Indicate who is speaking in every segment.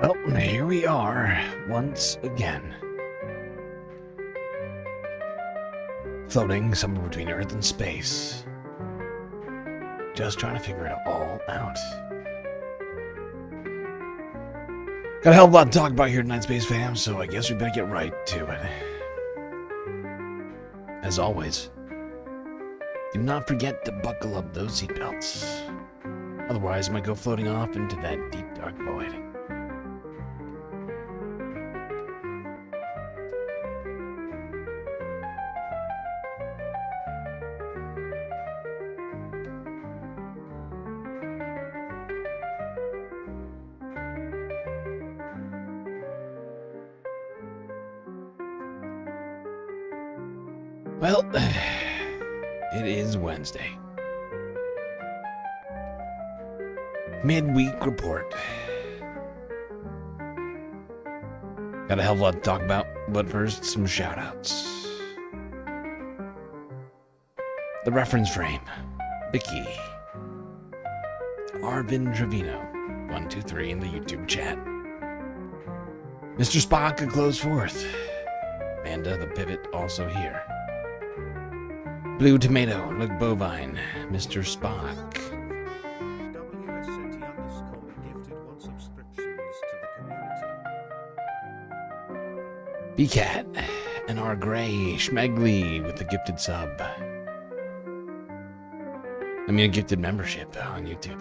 Speaker 1: Well, here we are, once again. Floating somewhere between Earth and space. Just trying to figure it all out. Got a hell of a lot to talk about here tonight, Space Fam, so I guess we better get right to it. As always, do not forget to buckle up those seatbelts. Otherwise, you might go floating off into that deep, dark void. Well, it is Wednesday. Midweek report. Got a hell of a lot to talk about, but first, some shoutouts. The reference frame, Vicky, Arvin Trevino, 123 in the YouTube chat. Mr. Spock, a close fourth. Amanda, the pivot, also here. Blue Tomato, Look Bovine, Mr. Spock. BCat, NR Gray, Schmegley with the gifted sub. I mean, a gifted membership on YouTube.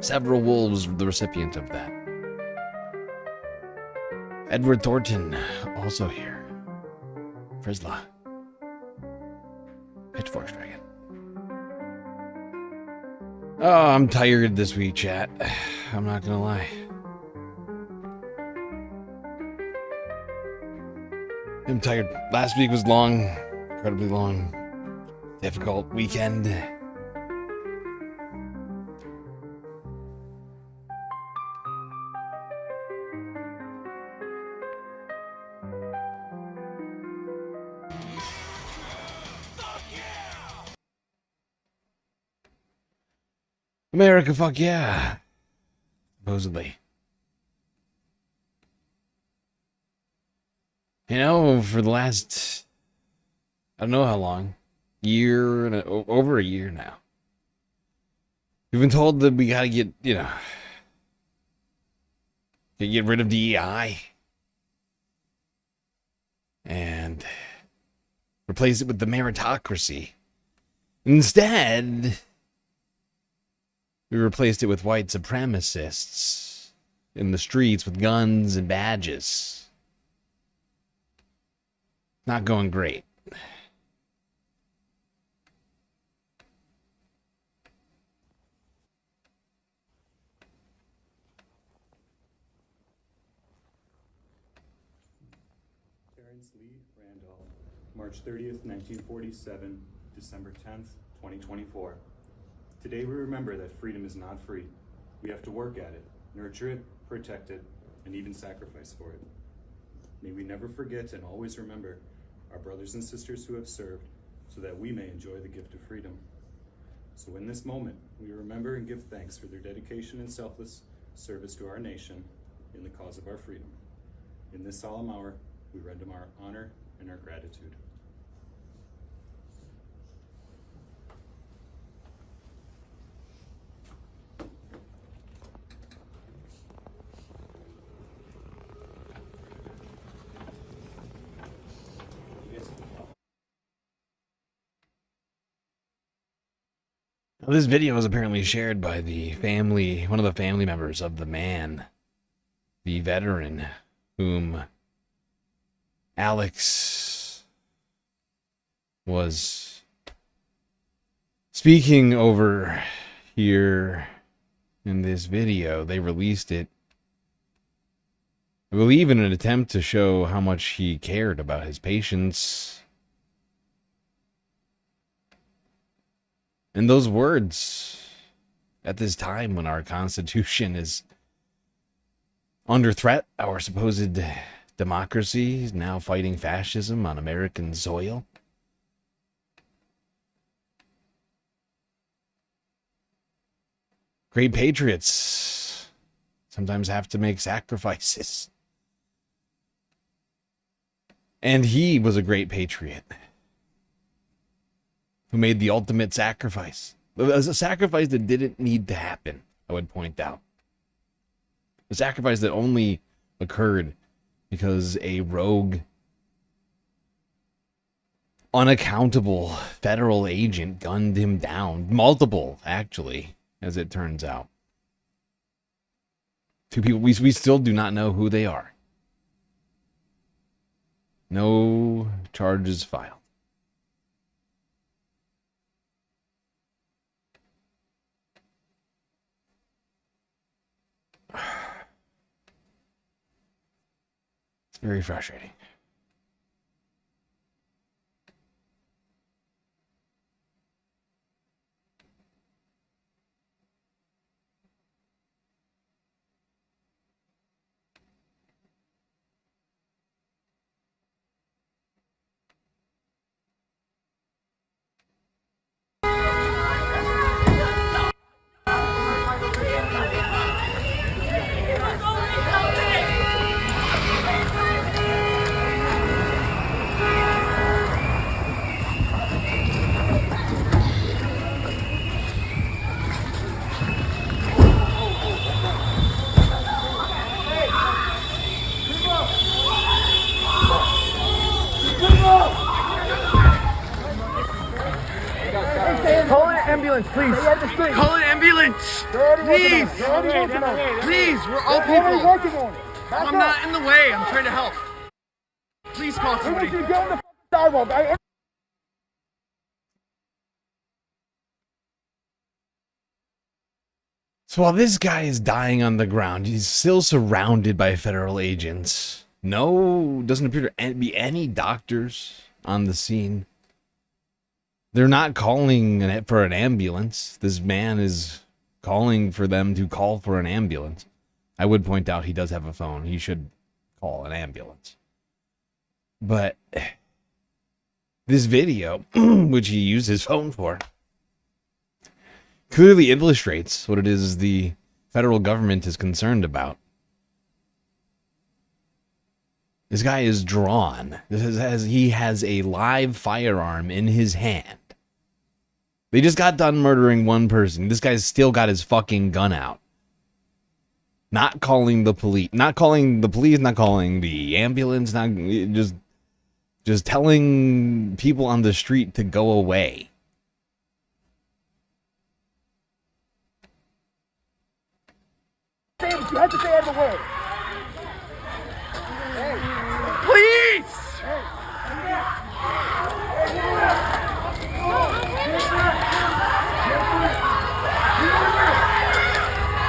Speaker 1: Several Wolves were the recipient of that. Edward Thornton, also here. Frisla. Pitchfork Dragon. Oh, I'm tired this week, chat. I'm not gonna lie. I'm tired. Last week was long, incredibly long, difficult weekend. America, fuck yeah. Supposedly. You know, for the last, I don't know how long, over a year now, we've been told that we gotta get, get rid of DEI and replace it with the meritocracy. Instead, we replaced it with white supremacists in the streets with guns and badges. Not going great.
Speaker 2: Terrence Lee Randolph, March 30th, 1947, December 10th, 2024. Today we remember that freedom is not free. We have to work at it, nurture it, protect it, and even sacrifice for it. May we never forget and always remember our brothers and sisters who have served so that we may enjoy the gift of freedom. So in this moment, we remember and give thanks for their dedication and selfless service to our nation in the cause of our freedom. In this solemn hour, we render them our honor and our gratitude.
Speaker 1: Well, this video was apparently shared by one of the family members of the man, the veteran, whom Alex was speaking over here in this video. They released it, I believe, in an attempt to show how much he cared about his patients. And those words, at this time when our Constitution is under threat, our supposed democracy is now fighting fascism on American soil. Great patriots sometimes have to make sacrifices. And he was a great patriot who made the ultimate sacrifice. It was a sacrifice that didn't need to happen, I would point out. A sacrifice that only occurred because a rogue, unaccountable federal agent gunned him down. Multiple, actually, as it turns out. 2 people, we still do not know who they are. No charges filed. It's very frustrating.
Speaker 3: Call an ambulance, please. Call an ambulance. Please. Please, we're all people. I'm not in the way. I'm trying to help. Please call somebody.
Speaker 1: So while this guy is dying on the ground, he's still surrounded by federal agents. No, doesn't appear to be any doctors on the scene. They're not calling for an ambulance. This man is calling for them to call for an ambulance. I would point out he does have a phone. He should call an ambulance. But this video, which he used his phone for, clearly illustrates what it is the federal government is concerned about. This guy is drawn. He has a live firearm in his hand. They just got done murdering one person. This guy's still got his fucking gun out. Not calling the police. Not calling the police. Not calling the ambulance. Not just telling people on the street to go away.
Speaker 3: You have to stay out of the way. Please!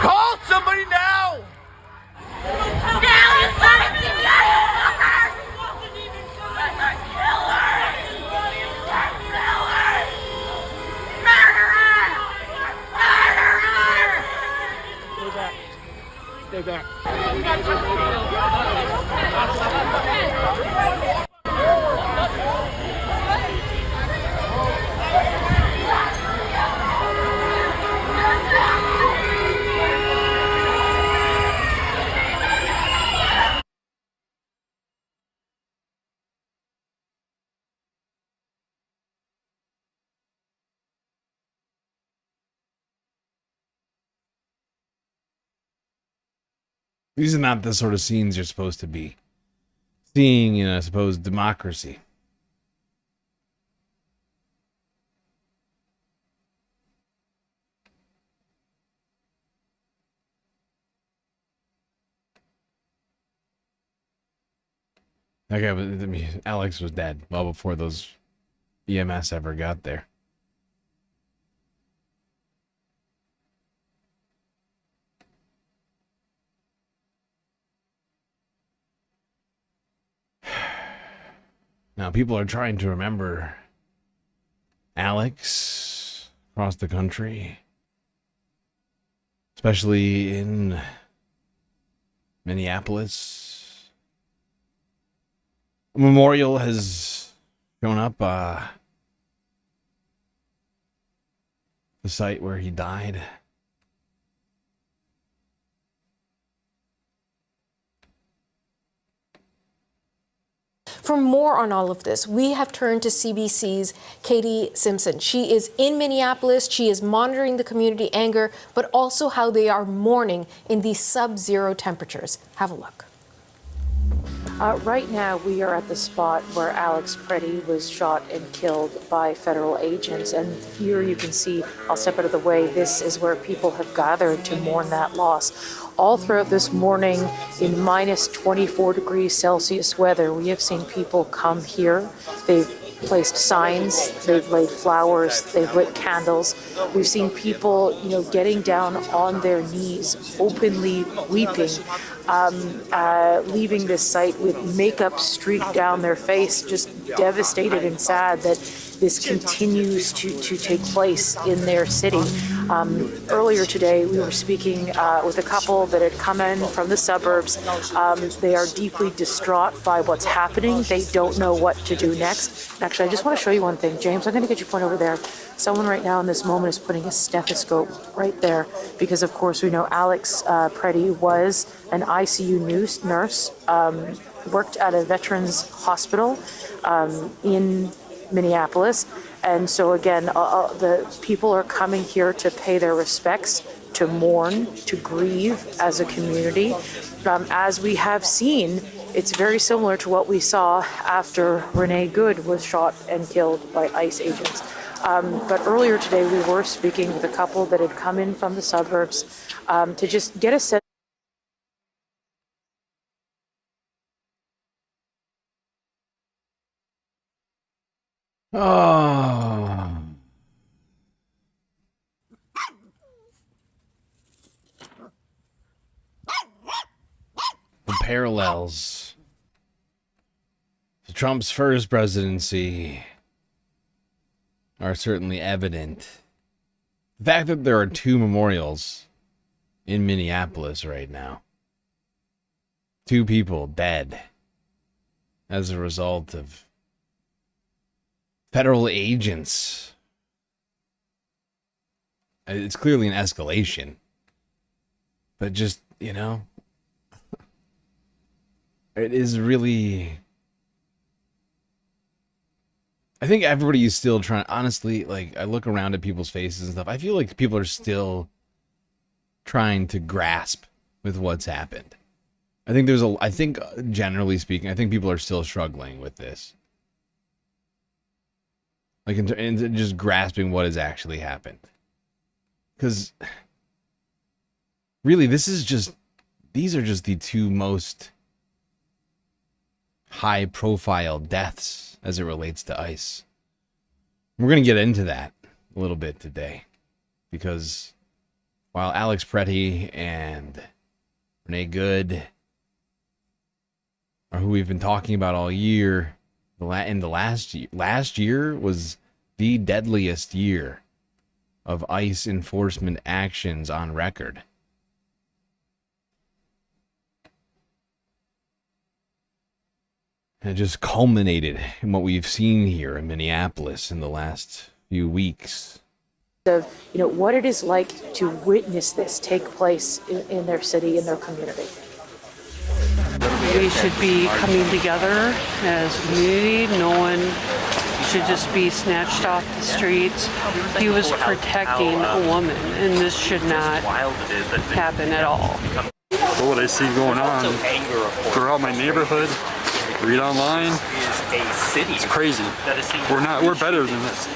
Speaker 3: Call somebody now! Stay back.
Speaker 1: These are not the sort of scenes you're supposed to be seeing in a supposed democracy. Okay, but I mean, Alex was dead well before those EMS ever got there. Now, people are trying to remember Alex across the country, especially in Minneapolis. A memorial has shown up, the site where he died.
Speaker 4: For more on all of this, we have turned to CBC's Katie Simpson. She is in Minneapolis. She is monitoring the community anger, but also how they are mourning in these sub-zero temperatures. Have a look.
Speaker 5: Right now, we are at the spot where Alex Pretti was shot and killed by federal agents. And here you can see, I'll step out of the way, this is where people have gathered to mourn that loss. All throughout this morning, in minus 24 degrees Celsius weather, we have seen people come here. They've placed signs, they've laid flowers, they've lit candles. We've seen people, getting down on their knees, openly weeping, leaving this site with makeup streaked down their face, just devastated and sad that this continues to take place in their city. Earlier today, we were speaking with a couple that had come in from the suburbs. They are deeply distraught by what's happening. They don't know what to do next. Actually, I just want to show you one thing. James, I'm going to get you point over there. Someone right now in this moment is putting a stethoscope right there because, of course, we know Alex Pretti was an ICU nurse, worked at a veterans hospital in Minneapolis. And so again, the people are coming here to pay their respects, to mourn, to grieve as a community. As we have seen, it's very similar to what we saw after Renee Good was shot and killed by ICE agents. But earlier today, we were speaking with a couple that had come in from the suburbs to just get a sense.
Speaker 1: Oh. The parallels to Trump's first presidency are certainly evident. The fact that there are 2 memorials in Minneapolis right now. 2 people dead as a result of federal agents. It's clearly an escalation. But just, it is really... I think everybody is still trying... Honestly, I look around at people's faces and stuff. I feel like people are still trying to grasp with what's happened. I think generally speaking, I think people are still struggling with this. And just grasping what has actually happened. Because, really, these are just the 2 most high-profile deaths as it relates to ICE. We're going to get into that a little bit today. Because while Alex Pretti and Renee Good are who we've been talking about all year, in the last year was the deadliest year of ICE enforcement actions on record. And it just culminated in what we've seen here in Minneapolis in the last few weeks.
Speaker 5: Of what it is like to witness this take place in their city, in their community.
Speaker 6: We should be coming together as a community. No one should just be snatched off the streets. He was protecting a woman, and this should not happen at all.
Speaker 7: What I see going on throughout my neighborhood, read online, it's crazy. We're better than this.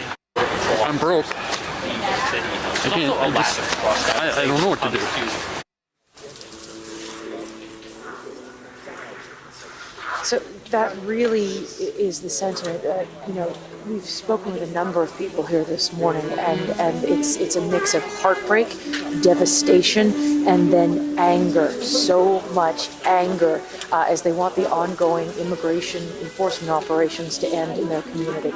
Speaker 7: I'm broke. I don't know what to do.
Speaker 5: So that really is the sentiment. We've spoken with a number of people here this morning, and it's a mix of heartbreak, devastation, and then anger. So much anger as they want the ongoing immigration enforcement operations to end in their community.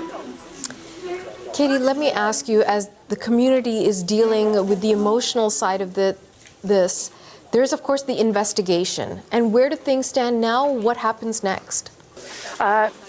Speaker 4: Katie, let me ask you, as the community is dealing with the emotional side of this, there's, of course, the investigation. And where do things stand now? What happens next?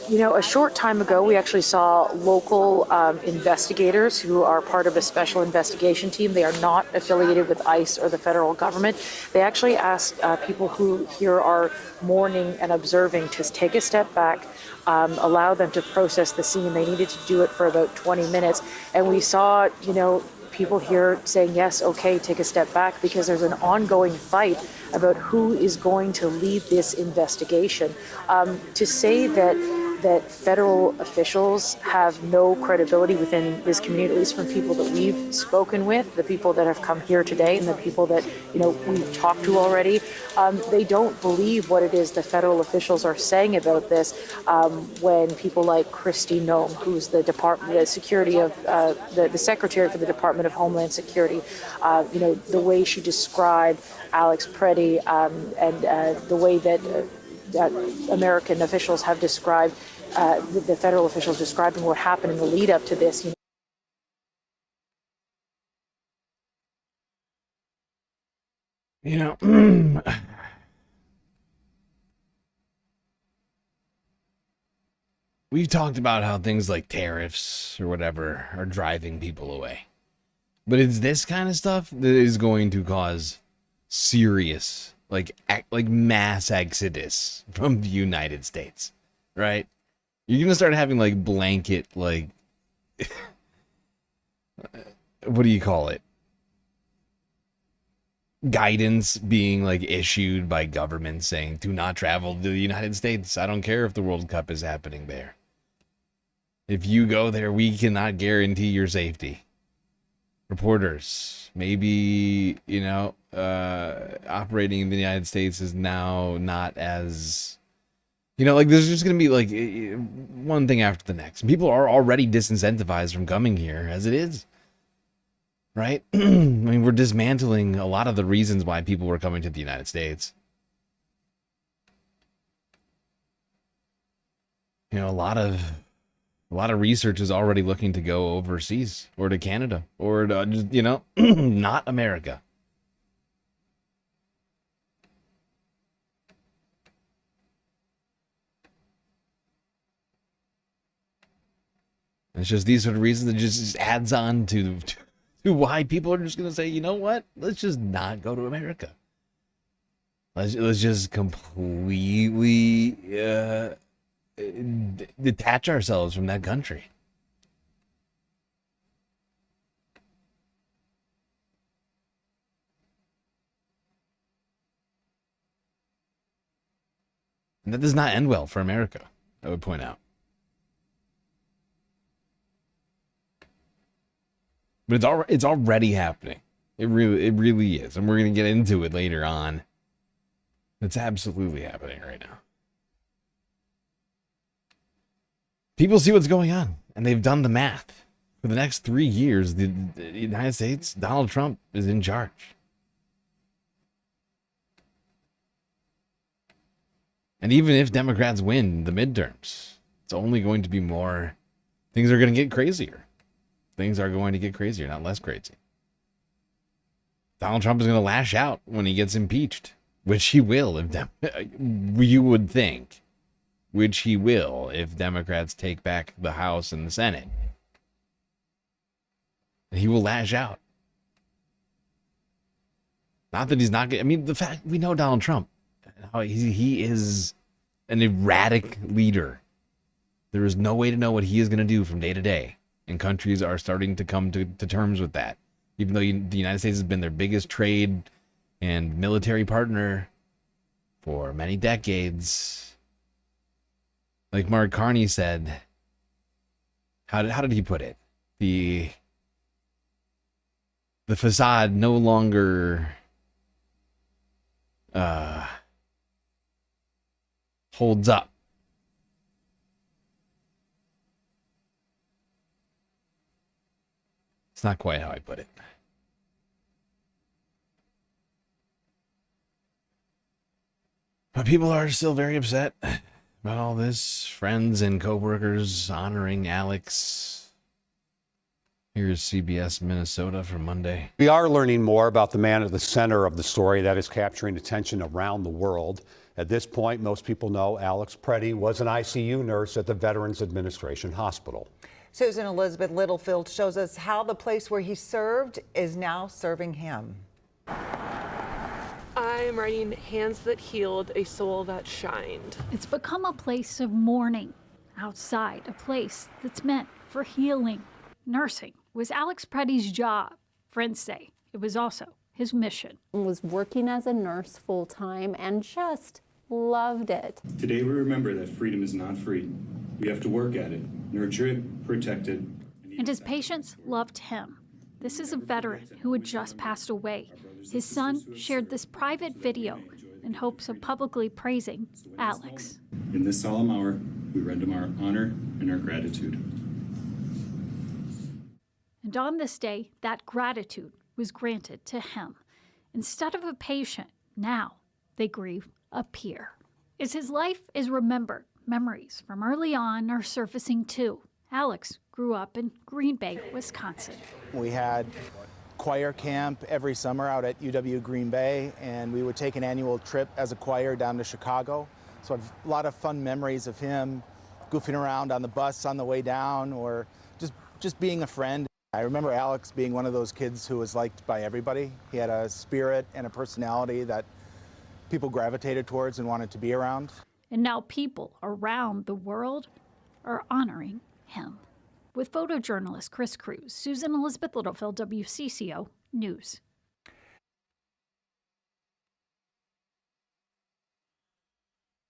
Speaker 5: You know, a short time ago, we actually saw local investigators who are part of a special investigation team. They are not affiliated with ICE or the federal government. They actually asked people who here are mourning and observing to take a step back, allow them to process the scene. They needed to do it for about 20 minutes. And we saw, you know, people here saying, yes, okay, take a step back, because there's an ongoing fight about who is going to lead this investigation. To say that federal officials have no credibility within this community, at least from people that we've spoken with, the people that have come here today and the people that, you know, we've talked to already, they don't believe what it is the federal officials are saying about this, when people like Kristi Noem, who's the security of the secretary for the Department of Homeland Security, you know, the way she described Alex Pretti, and the way that American officials have described, the federal officials describing what happened in the lead up to this.
Speaker 1: You know, we've talked about how things like tariffs or whatever are driving people away. But it's this kind of stuff that is going to cause serious, like mass exodus from the United States, right? You're going to start having like blanket, like, what do you call it? Guidance being like issued by government saying, do not travel to the United States. I don't care if the World Cup is happening there. If you go there, we cannot guarantee your safety. Reporters, maybe, you know, operating in the United States is now not as, you know, like there's just going to be like one thing after the next. People are already disincentivized from coming here as it is, right? I mean, we're dismantling a lot of the reasons why people were coming to the United States. You know, a lot of research is already looking to go overseas or to Canada or to, you know, not America. It's just these sort of reasons that just adds on to why people are just going to say, you know what? Let's just not go to America. Let's just completely detach ourselves from that country. And that does not end well for America, I would point out. But it's already happening. It really is. And we're going to get into it later on. It's absolutely happening right now. People see what's going on, and they've done the math. For the next 3 years, the United States, Donald Trump is in charge. And even if Democrats win the midterms, it's only going to be more. Things are going to get crazier. Things are going to get crazier, not less crazy. Donald Trump is going to lash out when he gets impeached, which he will if you would think. Which he will if Democrats take back the House and the Senate. He will lash out. Not that he's not. I mean, the fact we know Donald Trump, how he is an erratic leader. There is no way to know what he is going to do from day to day, and countries are starting to come to terms with that. Even though the United States has been their biggest trade and military partner for many decades. Like Mark Carney said, how did he put it? The facade no longer holds up. It's not quite how I put it. But people are still very upset about all this. Friends and coworkers honoring Alex. Here's CBS Minnesota for Monday.
Speaker 8: We are learning more about the man at the center of the story that is capturing attention around the world. At this point, most people know Alex Pretti was an ICU nurse at the Veterans Administration Hospital.
Speaker 9: Susan Elizabeth Littlefield shows us how the place where he served is now serving him.
Speaker 6: I'm writing Hands That Healed, a Soul That Shined.
Speaker 10: It's become a place of mourning. Outside, a place that's meant for healing. Nursing was Alex Pretti's job. Friends say it was also his mission.
Speaker 11: Was working as a nurse full-time and just loved it.
Speaker 2: Today we remember that freedom is not free. We have to work at it, nurture it, protect it.
Speaker 10: And his patients loved him. This is a veteran who had just passed away. His son shared this private video in hopes of publicly praising Alex.
Speaker 2: In this solemn hour, we render him our honor and our gratitude.
Speaker 10: And on this day, that gratitude was granted to him. Instead of a patient, now they grieve a peer. As his life is remembered, memories from early on are surfacing too. Alex grew up in Green Bay, Wisconsin.
Speaker 12: We had choir camp every summer out at UW Green Bay, and we would take an annual trip as a choir down to Chicago. So I have a lot of fun memories of him goofing around on the bus on the way down, or just being a friend. I remember Alex being one of those kids who was liked by everybody. He had a spirit and a personality that people gravitated towards and wanted to be around.
Speaker 10: And now people around the world are honoring him. With photojournalist Chris Cruz, Susan Elizabeth Littlefield, WCCO News.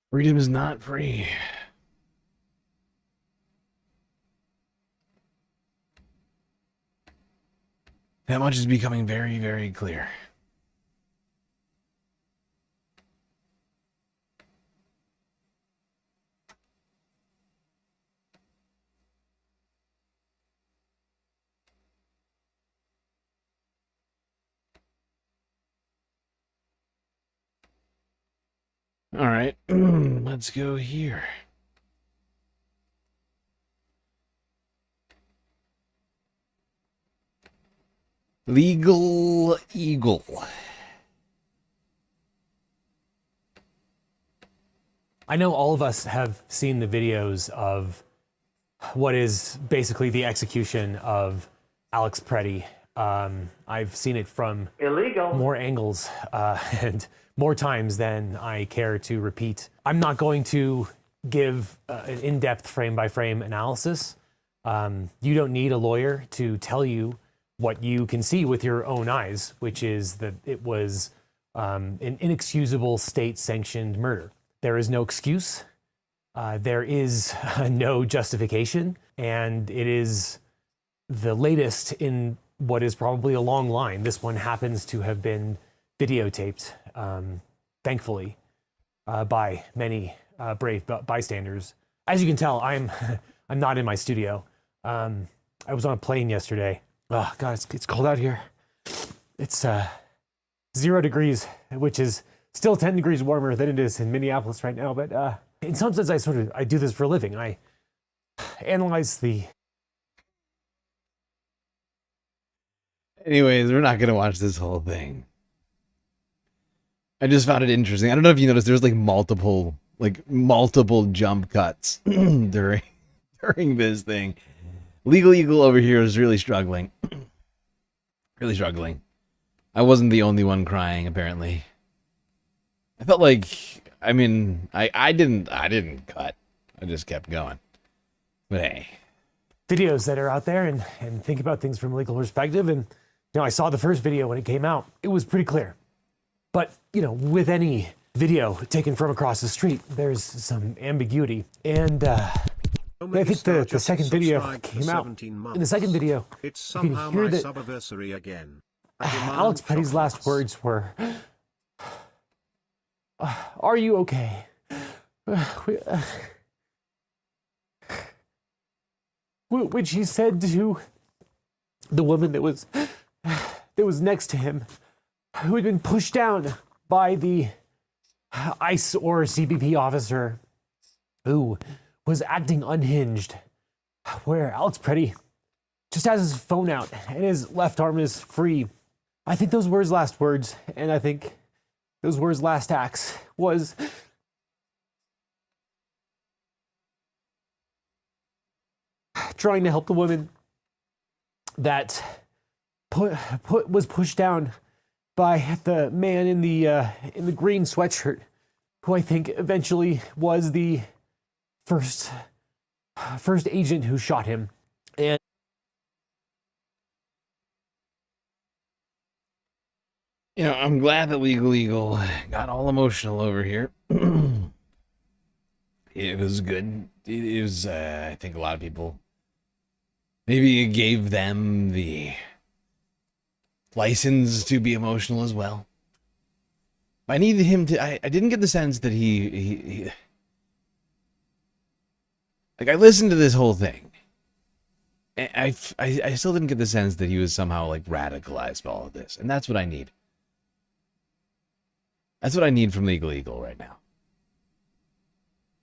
Speaker 1: Freedom is not free. That much is becoming very, very clear. All right, let's go here. Legal Eagle.
Speaker 13: I know all of us have seen the videos of what is basically the execution of Alex Pretti. I've seen it from more angles and more times than I care to repeat. I'm not going to give an in-depth frame-by-frame analysis. You don't need a lawyer to tell you what you can see with your own eyes, which is that it was an inexcusable state-sanctioned murder. There is no excuse. There is no justification. And it is the latest in what is probably a long line. This one happens to have been videotaped, thankfully, by many brave bystanders. As you can tell, I'm not in my studio. I was on a plane yesterday. Oh God, it's cold out here. It's 0 degrees, which is still 10 degrees warmer than it is in Minneapolis right now. But in some sense, I do this for a living. I analyze the.
Speaker 1: Anyways, we're not gonna watch this whole thing. I just found it interesting. I don't know if you noticed, there's like multiple jump cuts during this thing. Legal Eagle over here is really struggling. Really struggling. I wasn't the only one crying, apparently. I felt like, I mean, I didn't cut. I just kept going. But hey.
Speaker 13: Videos that are out there and think about things from a legal perspective. And, you know, I saw the first video when it came out. It was pretty clear. But, you know, with any video taken from across the street, there's some ambiguity. And, I think the second video came out. In the second video,
Speaker 14: it's
Speaker 13: you can hear that
Speaker 14: subversary again.
Speaker 13: Alex Pretti's last words were, "Are you okay?" Which he said to the woman that was next to him, who had been pushed down by the ICE or CBP officer who was acting unhinged, where Alex Pretti just has his phone out and his left arm is free. I think those were his last words, and I think those were his last acts, was trying to help the woman that was pushed down by the man in the green sweatshirt, who I think eventually was the first agent who shot him. And
Speaker 1: you know, I'm glad that Legal Eagle got all emotional over here. It was good. It was, I think a lot of people, maybe it gave them the license to be emotional as well. I needed him to, I didn't get the sense that he like, I listened to this whole thing. And I still didn't get the sense that he was somehow, like, radicalized by all of this. And that's what I need. That's what I need from Legal Eagle right now.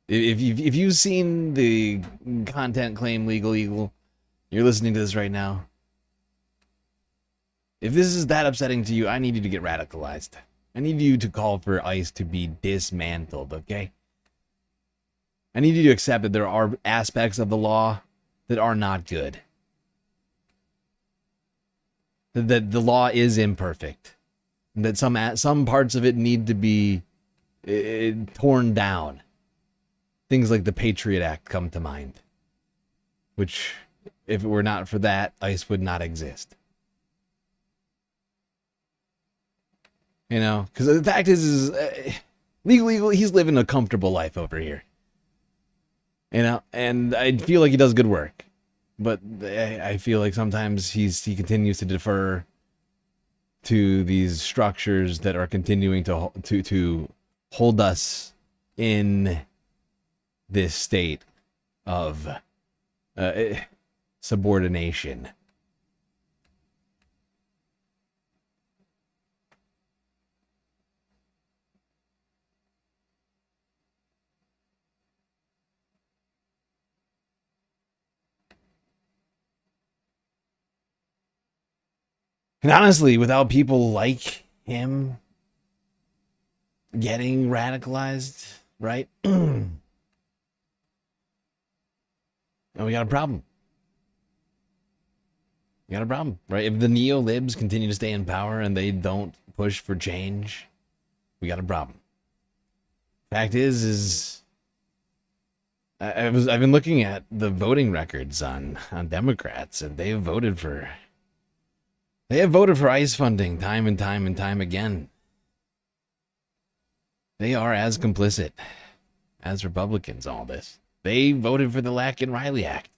Speaker 1: If you've seen the content claim Legal Eagle, you're listening to this right now. If this is that upsetting to you, I need you to get radicalized. I need you to call for ICE to be dismantled, okay? I need you to accept that there are aspects of the law that are not good. That the law is imperfect. That some parts of it need to be torn down. Things like the Patriot Act come to mind. Which, if it were not for that, ICE would not exist. You know, because the fact is Legal, he's living a comfortable life over here. You know, and I feel like he does good work. But I feel like sometimes he continues to defer to these structures that are continuing to hold us in this state of subordination. And honestly, without people like him getting radicalized, right? And we got a problem. We got a problem, right? If the neo-libs continue to stay in power and they don't push for change, we got a problem. Fact is I've been looking at the voting records on Democrats, and they have voted for ICE funding time and time and time again. They are as complicit as Republicans in all this. They voted for the Lack-and-Riley Act.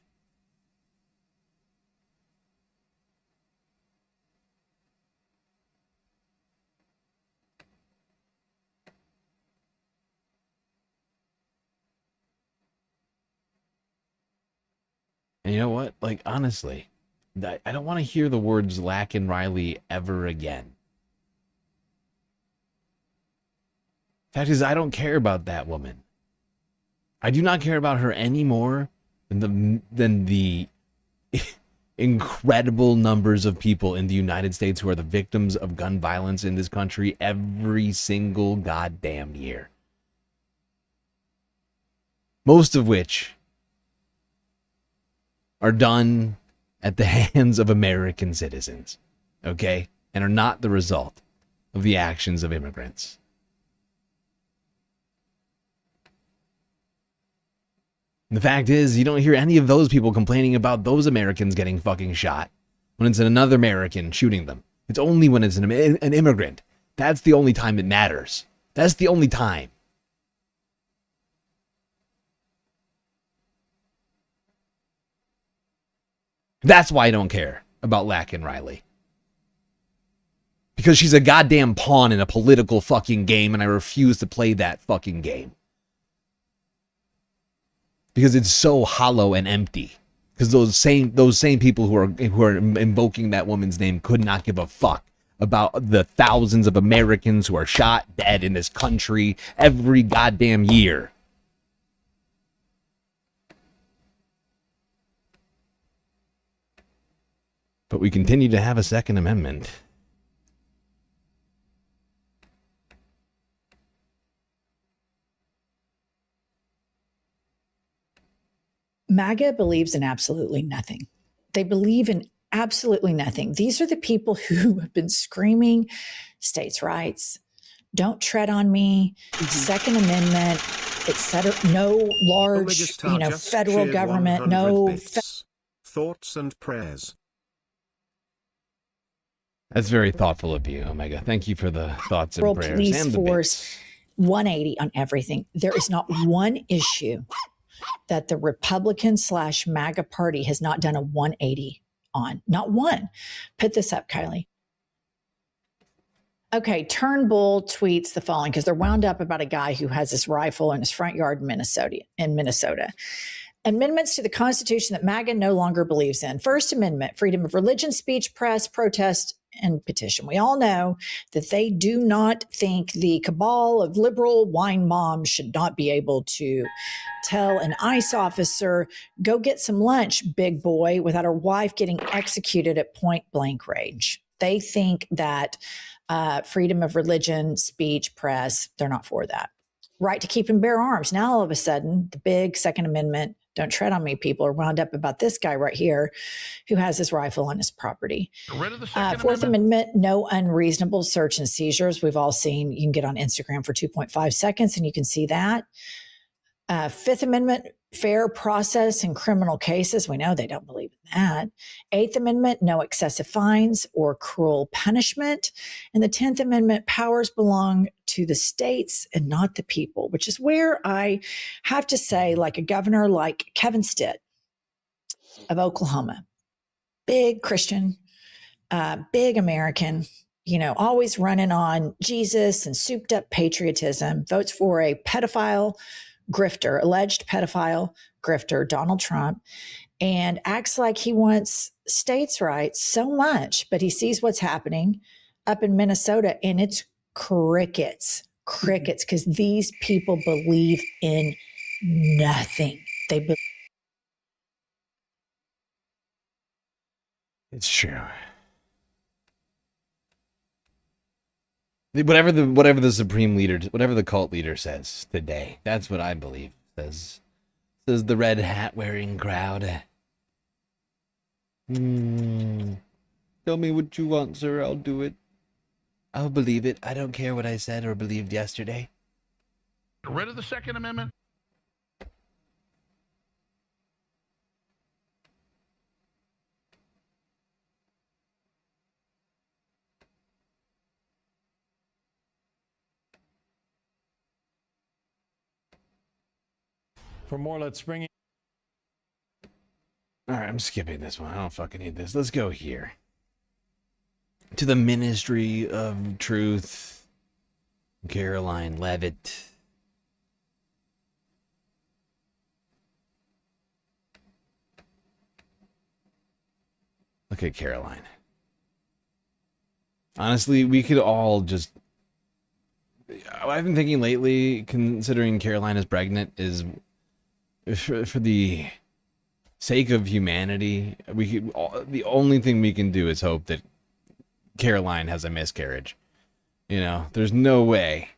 Speaker 1: And you know what? Like, honestly, I don't want to hear the words Lack-and-Riley ever again. Fact is, I don't care about that woman. I do not care about her any more than the incredible numbers of people in the United States who are the victims of gun violence in this country every single goddamn year. Most of which are done at the hands of American citizens, okay? And are not the result of the actions of immigrants. And the fact is, you don't hear any of those people complaining about those Americans getting fucking shot when it's another American shooting them. It's only when it's an immigrant. That's the only time it matters. That's the only time. That's why I don't care about Lack-and-Riley. Because she's a goddamn pawn in a political fucking game, and I refuse to play that fucking game. Because it's so hollow and empty. Because those same people who are invoking that woman's name could not give a fuck about the thousands of Americans who are shot dead in this country every goddamn year. But we continue to have a Second Amendment.
Speaker 14: MAGA believes in absolutely nothing. They believe in absolutely nothing. These are the people who have been screaming states' rights, don't tread on me, Second Amendment, etc. No large, federal government, no.
Speaker 15: Thoughts and prayers.
Speaker 1: That's very thoughtful of you, Omega. Thank you for the thoughts and prayers
Speaker 14: Police
Speaker 1: and the
Speaker 14: force,
Speaker 1: bits.
Speaker 14: 180 on everything. There is not one issue that the Republican/MAGA party has not done a 180 on. Not one. Put this up, Kylie. Okay, Turnbull tweets the following because they're wound up about a guy who has this rifle in his front yard in Minnesota. Amendments to the Constitution that MAGA no longer believes in. First Amendment, freedom of religion, speech, press, protest, and petition. We all know that they do not think the cabal of liberal wine moms should not be able to tell an ICE officer, go get some lunch, big boy, without her wife getting executed at point blank range. They think that freedom of religion, speech, press, they're not for that. Right to keep and bear arms. Now, all of a sudden, the big Second Amendment, don't tread on me, people are wound up about this guy right here who has his rifle on his property. Fourth Amendment, no unreasonable search and seizures. We've all seen, you can get on Instagram for 2.5 seconds and you can see that. Fifth Amendment, fair process in criminal cases. We know they don't believe in that. Eighth Amendment, no excessive fines or cruel punishment. And the 10th Amendment, powers belong to the states and not the people, which is where I have to say, like a governor like Kevin Stitt of Oklahoma, big Christian, big American, always running on Jesus and souped up patriotism, votes for a pedophile grifter, alleged pedophile grifter, Donald Trump, and acts like he wants states' rights so much, but he sees what's happening up in Minnesota and it's crickets, because these people believe in nothing.
Speaker 1: It's true. Whatever the supreme leader, whatever the cult leader says today, that's what I believe. Says the red hat wearing crowd. Tell me what you want, sir. I'll do it. I'll believe it. I don't care what I said or believed yesterday.
Speaker 16: Get rid of the Second Amendment.
Speaker 17: For more, let's bring in.
Speaker 1: All right, I'm skipping this one. I don't fucking need this. Let's go here. To the Ministry of Truth, Caroline Levitt. Look at Caroline. Honestly, we could all just... I've been thinking lately, considering Caroline is pregnant, is for the sake of humanity, the only thing we can do is hope that Caroline has a miscarriage. There's no way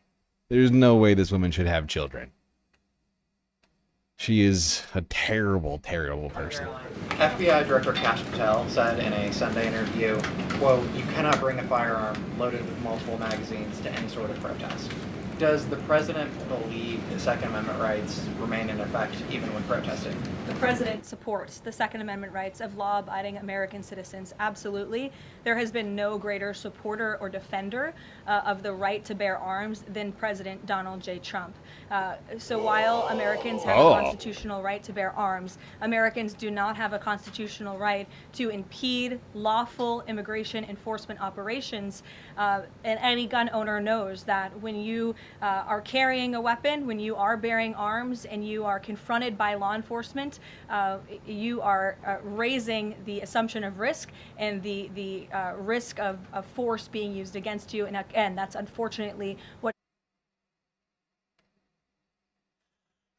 Speaker 1: this woman should have children. She is a terrible, terrible person.
Speaker 18: FBI Director Kash Patel said in a Sunday interview, quote, "You cannot bring a firearm loaded with multiple magazines to any sort of protest." Does the president believe the Second Amendment rights remain in effect even when protesting?
Speaker 19: The president supports the Second Amendment rights of law-abiding American citizens. Absolutely. There has been no greater supporter or defender of the right to bear arms than President Donald J. Trump. So while Americans have a constitutional right to bear arms, Americans do not have a constitutional right to impede lawful immigration enforcement operations. And any gun owner knows that when you are carrying a weapon, when you are bearing arms and you are confronted by law enforcement, you are raising the assumption of risk and the risk of force being used against you. And again, that's unfortunately what...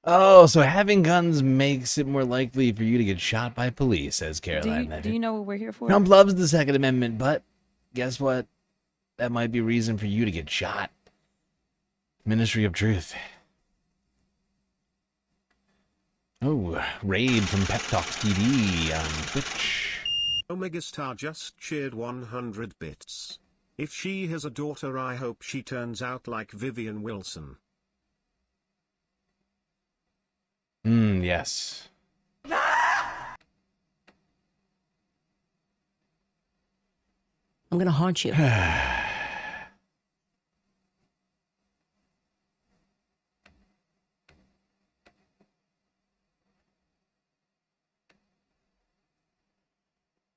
Speaker 1: Oh, so having guns makes it more likely for you to get shot by police, says Caroline.
Speaker 20: Do you know what we're here for?
Speaker 1: Trump loves the Second Amendment, but guess what? That might be a reason for you to get shot. Ministry of Truth. Oh, raid from Pep Talk TV on Twitch.
Speaker 15: Omega Star just cheered 100 bits. If she has a daughter, I hope she turns out like Vivian Wilson.
Speaker 1: Yes.
Speaker 17: I'm gonna haunt you.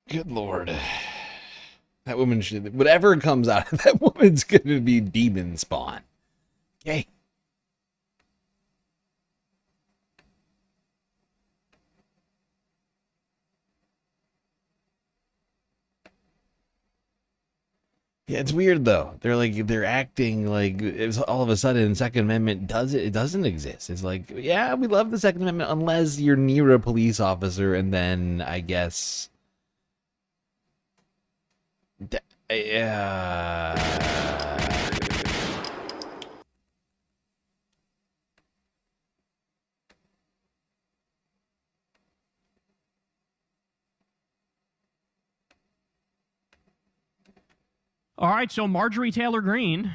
Speaker 1: Good Lord. That woman should, whatever comes out of that woman's gonna be demon spawn. Okay. Yeah, it's weird though. They're acting like it's all of a sudden Second Amendment doesn't exist. It's like, yeah, we love the Second Amendment unless you're near a police officer, and then I guess
Speaker 20: All right, so Marjorie Taylor Greene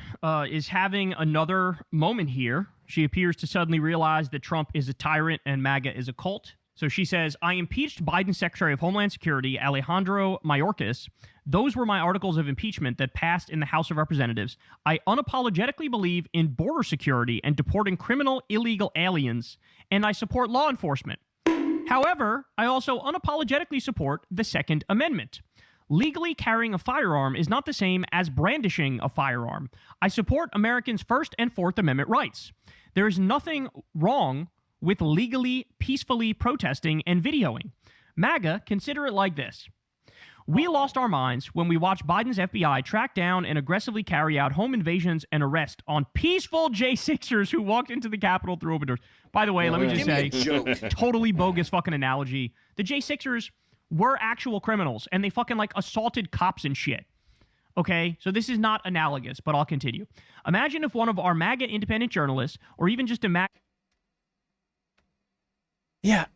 Speaker 20: is having another moment here. She appears to suddenly realize that Trump is a tyrant and MAGA is a cult. So she says, I impeached Biden's Secretary of Homeland Security, Alejandro Mayorkas. Those were my articles of impeachment that passed in the House of Representatives. I unapologetically believe in border security and deporting criminal illegal aliens, and I support law enforcement. However, I also unapologetically support the Second Amendment. Legally carrying a firearm is not the same as brandishing a firearm. I support Americans' First and Fourth Amendment rights. There is nothing wrong with legally, peacefully protesting and videoing. MAGA, consider it like this. We lost our minds when we watched Biden's FBI track down and aggressively carry out home invasions and arrest on peaceful J6ers who walked into the Capitol through open doors. By the way, let me just say, totally bogus fucking analogy. The J6ers were actual criminals, and they fucking, like, assaulted cops and shit. Okay? So this is not analogous, but I'll continue. Imagine if one of our MAGA independent journalists, or even just a MAGA...
Speaker 1: Yeah,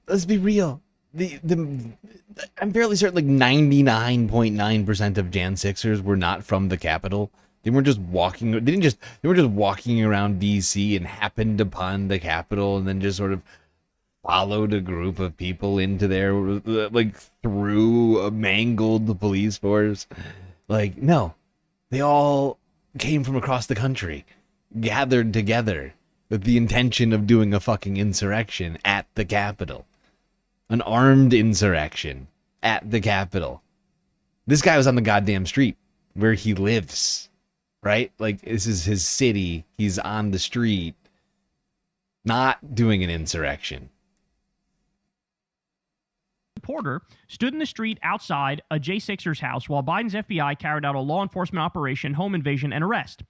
Speaker 1: let's be real. I'm fairly certain like 99.9% of Jan 6ers were not from the Capitol. They weren't just walking. They were just walking around DC and happened upon the Capitol and then just sort of followed a group of people into there, like through a mangled police force. Like, no, they all came from across the country, gathered together with the intention of doing a fucking insurrection at the Capitol. An armed insurrection at the Capitol. This guy was on the goddamn street where he lives, right? Like, this is his city. He's on the street, not doing an insurrection.
Speaker 20: Reporter stood in the street outside a J6er's house while Biden's FBI carried out a law enforcement operation, home invasion, and arrest.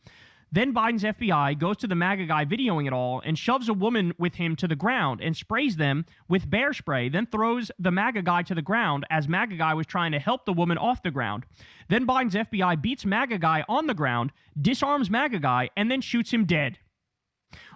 Speaker 20: Then Biden's FBI goes to the MAGA guy videoing it all and shoves a woman with him to the ground and sprays them with bear spray, then throws the MAGA guy to the ground as MAGA guy was trying to help the woman off the ground. Then Biden's FBI beats MAGA guy on the ground, disarms MAGA guy, and then shoots him dead.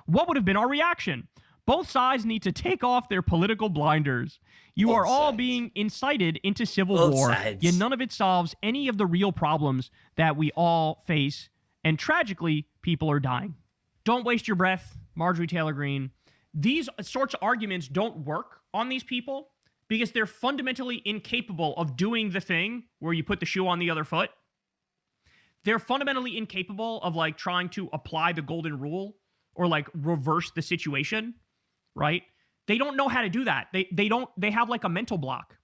Speaker 20: What would have been our reaction? Both sides need to take off their political blinders. You are all being incited into civil war, yet none of it solves any of the real problems that we all face. And tragically, people are dying. Don't waste your breath, Marjorie Taylor Greene. These sorts of arguments don't work on these people because they're fundamentally incapable of doing the thing where you put the shoe on the other foot. They're fundamentally incapable of, like, trying to apply the golden rule or, like, reverse the situation, right? They don't know how to do that. They have, like, a mental block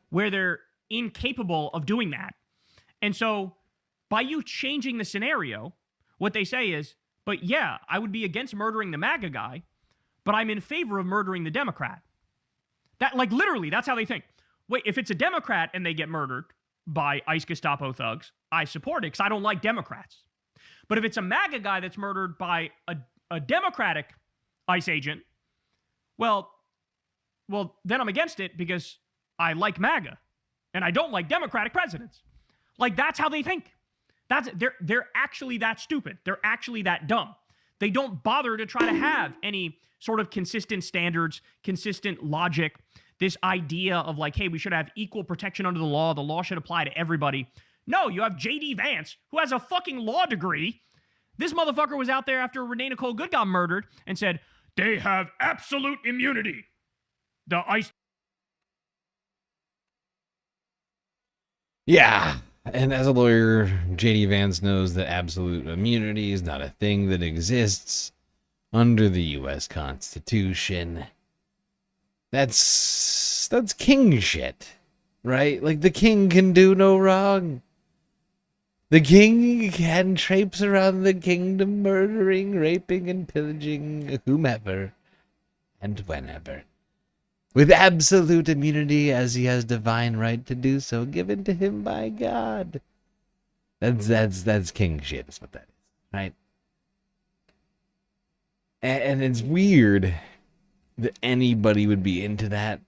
Speaker 20: where they're incapable of doing that. And so by you changing the scenario, what they say is, but yeah, I would be against murdering the MAGA guy, but I'm in favor of murdering the Democrat. That, like, literally, that's how they think. Wait, if it's a Democrat and they get murdered by ICE Gestapo thugs, I support it because I don't like Democrats. But if it's a MAGA guy that's murdered by a Democratic ICE agent, well, then I'm against it because I like MAGA and I don't like Democratic presidents. Like, that's how they think. They're actually that stupid. They're actually that dumb. They don't bother to try to have any sort of consistent standards, consistent logic, this idea of like, hey, we should have equal protection under the law should apply to everybody. No, you have J.D. Vance, who has a fucking law degree. This motherfucker was out there after Renee Nicole Good got murdered and said, they have absolute immunity. The ICE.
Speaker 1: Yeah. And as a lawyer, J.D. Vance knows that absolute immunity is not a thing that exists under the U.S. Constitution. That's king shit, right? Like, the king can do no wrong. The king can traipse around the kingdom murdering, raping, and pillaging whomever and whenever, with absolute immunity, as he has divine right to do so, given to him by God. That's king shit, is what that is, right? And it's weird that anybody would be into that.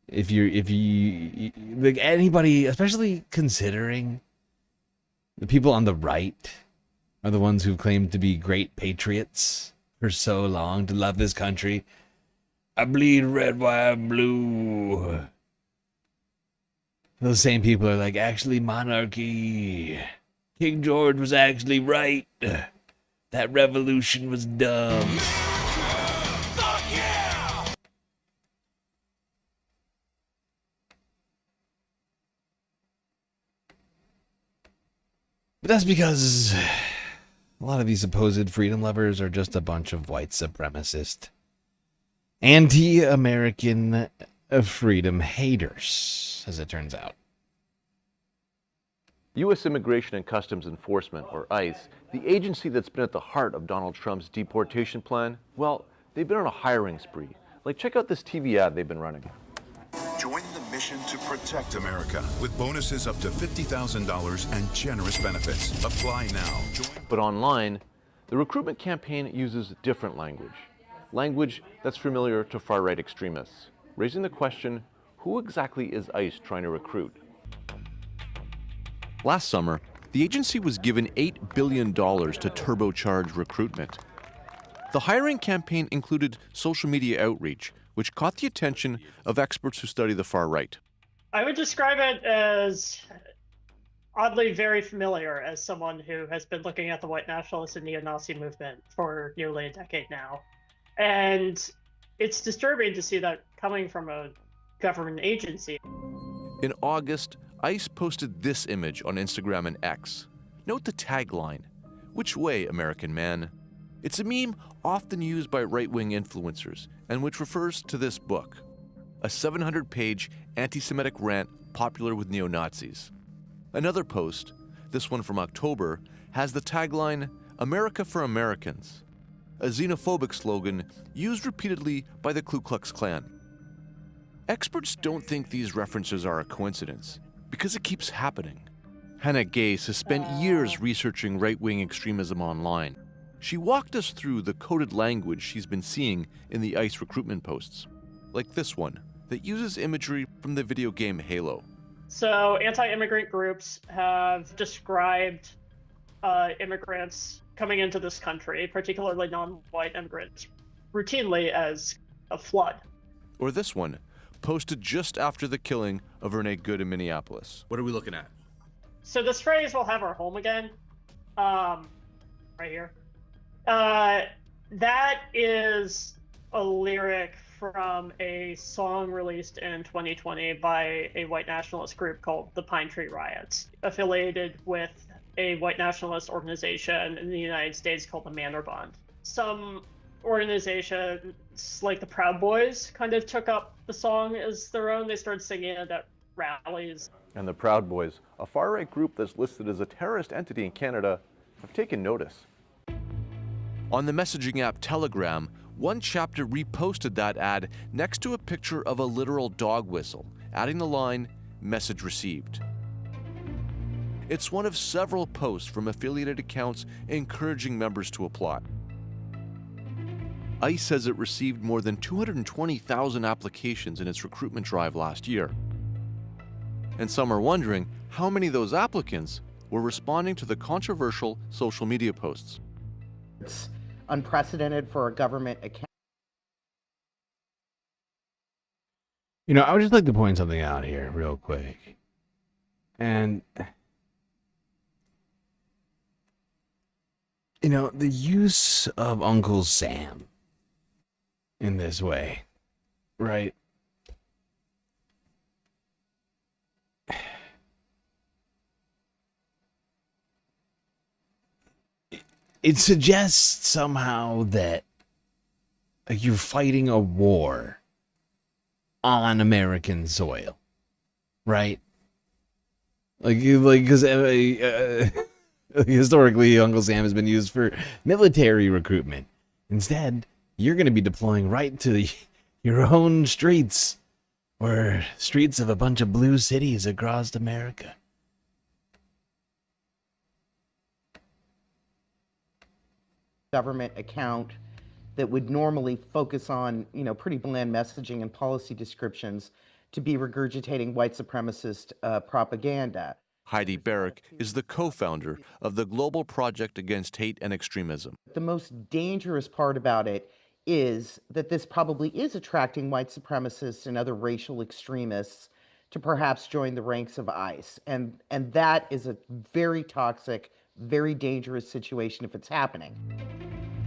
Speaker 1: If you like, anybody, especially considering the people on the right are the ones who've claimed to be great patriots for so long, to love this country. I bleed red, white, blue. Those same people are like, actually, monarchy. King George was actually right. That revolution was dumb. Fuck yeah! But that's because a lot of these supposed freedom lovers are just a bunch of white supremacist, anti-American freedom haters, as it turns out.
Speaker 21: U.S. Immigration and Customs Enforcement, or ICE, the agency that's been at the heart of Donald Trump's deportation plan, well, they've been on a hiring spree. Like, check out this TV ad they've been running.
Speaker 22: Join the mission to protect America with bonuses up to $50,000 and generous benefits. Apply now.
Speaker 21: But online, the recruitment campaign uses different language that's familiar to far-right extremists, raising the question, who exactly is ICE trying to recruit? Last summer, the agency was given $8 billion to turbocharge recruitment. The hiring campaign included social media outreach, which caught the attention of experts who study the far right.
Speaker 23: I would describe it as oddly very familiar as someone who has been looking at the white nationalist and neo-Nazi movement for nearly a decade now. And it's disturbing to see that coming from a government agency.
Speaker 21: In August, ICE posted this image on Instagram and X. Note the tagline, "Which way, American man?" It's a meme often used by right-wing influencers, and which refers to this book, a 700-page anti-Semitic rant popular with neo-Nazis. Another post, this one from October, has the tagline, "America for Americans," a xenophobic slogan used repeatedly by the Ku Klux Klan. Experts don't think these references are a coincidence, because it keeps happening. Hannah Gase has spent years researching right-wing extremism online. She walked us through the coded language she's been seeing in the ICE recruitment posts, like this one, that uses imagery from the video game Halo.
Speaker 23: So anti-immigrant groups have described immigrants coming into this country, particularly non-white immigrants, routinely as a flood.
Speaker 21: Or this one, posted just after the killing of Renee Good in Minneapolis.
Speaker 24: What are we looking at?
Speaker 23: So this phrase, "we'll have our home again," right here. That is a lyric from a song released in 2020 by a white nationalist group called the Pine Tree Riots, affiliated with a white nationalist organization in the United States called the Manor Bond. Some organizations like the Proud Boys kind of took up the song as their own. They started singing it at rallies.
Speaker 21: And the Proud Boys, a far-right group that's listed as a terrorist entity in Canada, have taken notice. On the messaging app Telegram, one chapter reposted that ad next to a picture of a literal dog whistle, adding the line, "Message received." It's one of several posts from affiliated accounts encouraging members to apply. ICE says it received more than 220,000 applications in its recruitment drive last year. And some are wondering how many of those applicants were responding to the controversial social media posts.
Speaker 25: It's unprecedented for a government account.
Speaker 1: You know, I would just like to point something out here real quick. And, you know, the use of Uncle Sam in this way, right? It suggests somehow that you're fighting a war on American soil, right? Because historically, Uncle Sam has been used for military recruitment. Instead, you're going to be deploying right to your own streets, or streets of a bunch of blue cities across America.
Speaker 3: Government account that would normally focus on, pretty bland messaging and policy descriptions to be regurgitating white supremacist propaganda.
Speaker 21: Heidi Barrick is the co-founder of the Global Project Against Hate and Extremism.
Speaker 3: The most dangerous part about it is that this probably is attracting white supremacists and other racial extremists to perhaps join the ranks of ICE. And that is a very toxic, very dangerous situation if it's happening.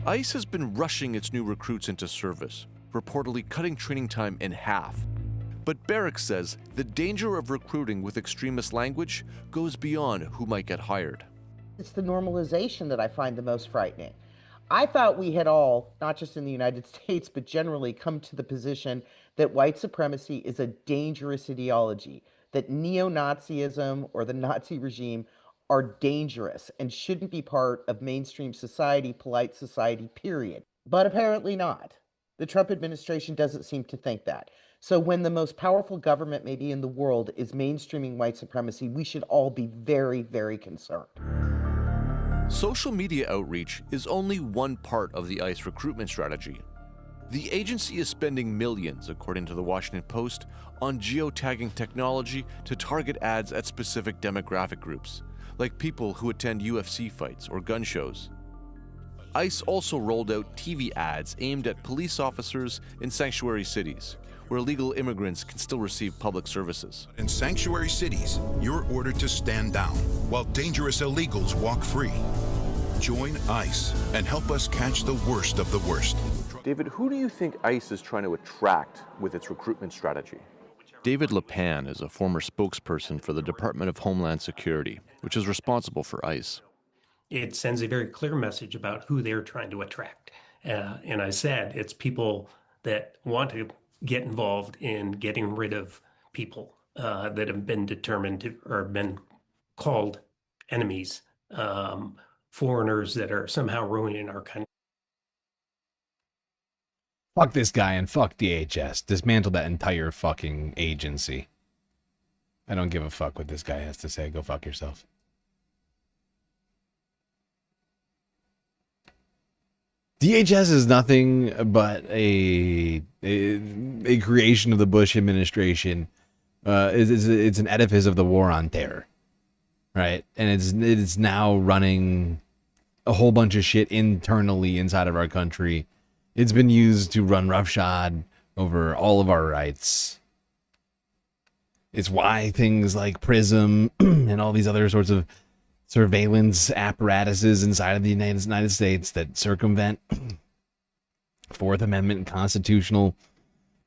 Speaker 21: ICE has been rushing its new recruits into service, reportedly cutting training time in half. But Barrick says the danger of recruiting with extremist language goes beyond who might get hired.
Speaker 3: It's the normalization that I find the most frightening. I thought we had all, not just in the United States, but generally come to the position that white supremacy is a dangerous ideology, that neo-Nazism or the Nazi regime are dangerous and shouldn't be part of mainstream society, polite society, period. But apparently not. The Trump administration doesn't seem to think that. So when the most powerful government maybe in the world is mainstreaming white supremacy, we should all be very, very concerned.
Speaker 21: Social media outreach is only one part of the ICE recruitment strategy. The agency is spending millions, according to the Washington Post, on geotagging technology to target ads at specific demographic groups, like people who attend UFC fights or gun shows. ICE also rolled out TV ads aimed at police officers in sanctuary cities, where illegal immigrants can still receive public services.
Speaker 22: In sanctuary cities, you're ordered to stand down while dangerous illegals walk free. Join ICE and help us catch the worst of the worst.
Speaker 21: David, who do you think ICE is trying to attract with its recruitment strategy? David Lepan is a former spokesperson for the Department of Homeland Security, which is responsible for ICE.
Speaker 4: It sends a very clear message about who they're trying to attract. And I said, it's people that want to get involved in getting rid of people that have been determined to, or been called enemies, foreigners that are somehow ruining our country.
Speaker 1: Fuck this guy and fuck DHS. Dismantle that entire fucking agency. I don't give a fuck what this guy has to say. Go fuck yourself. DHS is nothing but a creation of the Bush administration. It's an edifice of the war on terror, right? And it's now running a whole bunch of shit internally inside of our country. It's been used to run roughshod over all of our rights. It's why things like PRISM and all these other sorts of surveillance apparatuses inside of the United States that circumvent Fourth Amendment constitutional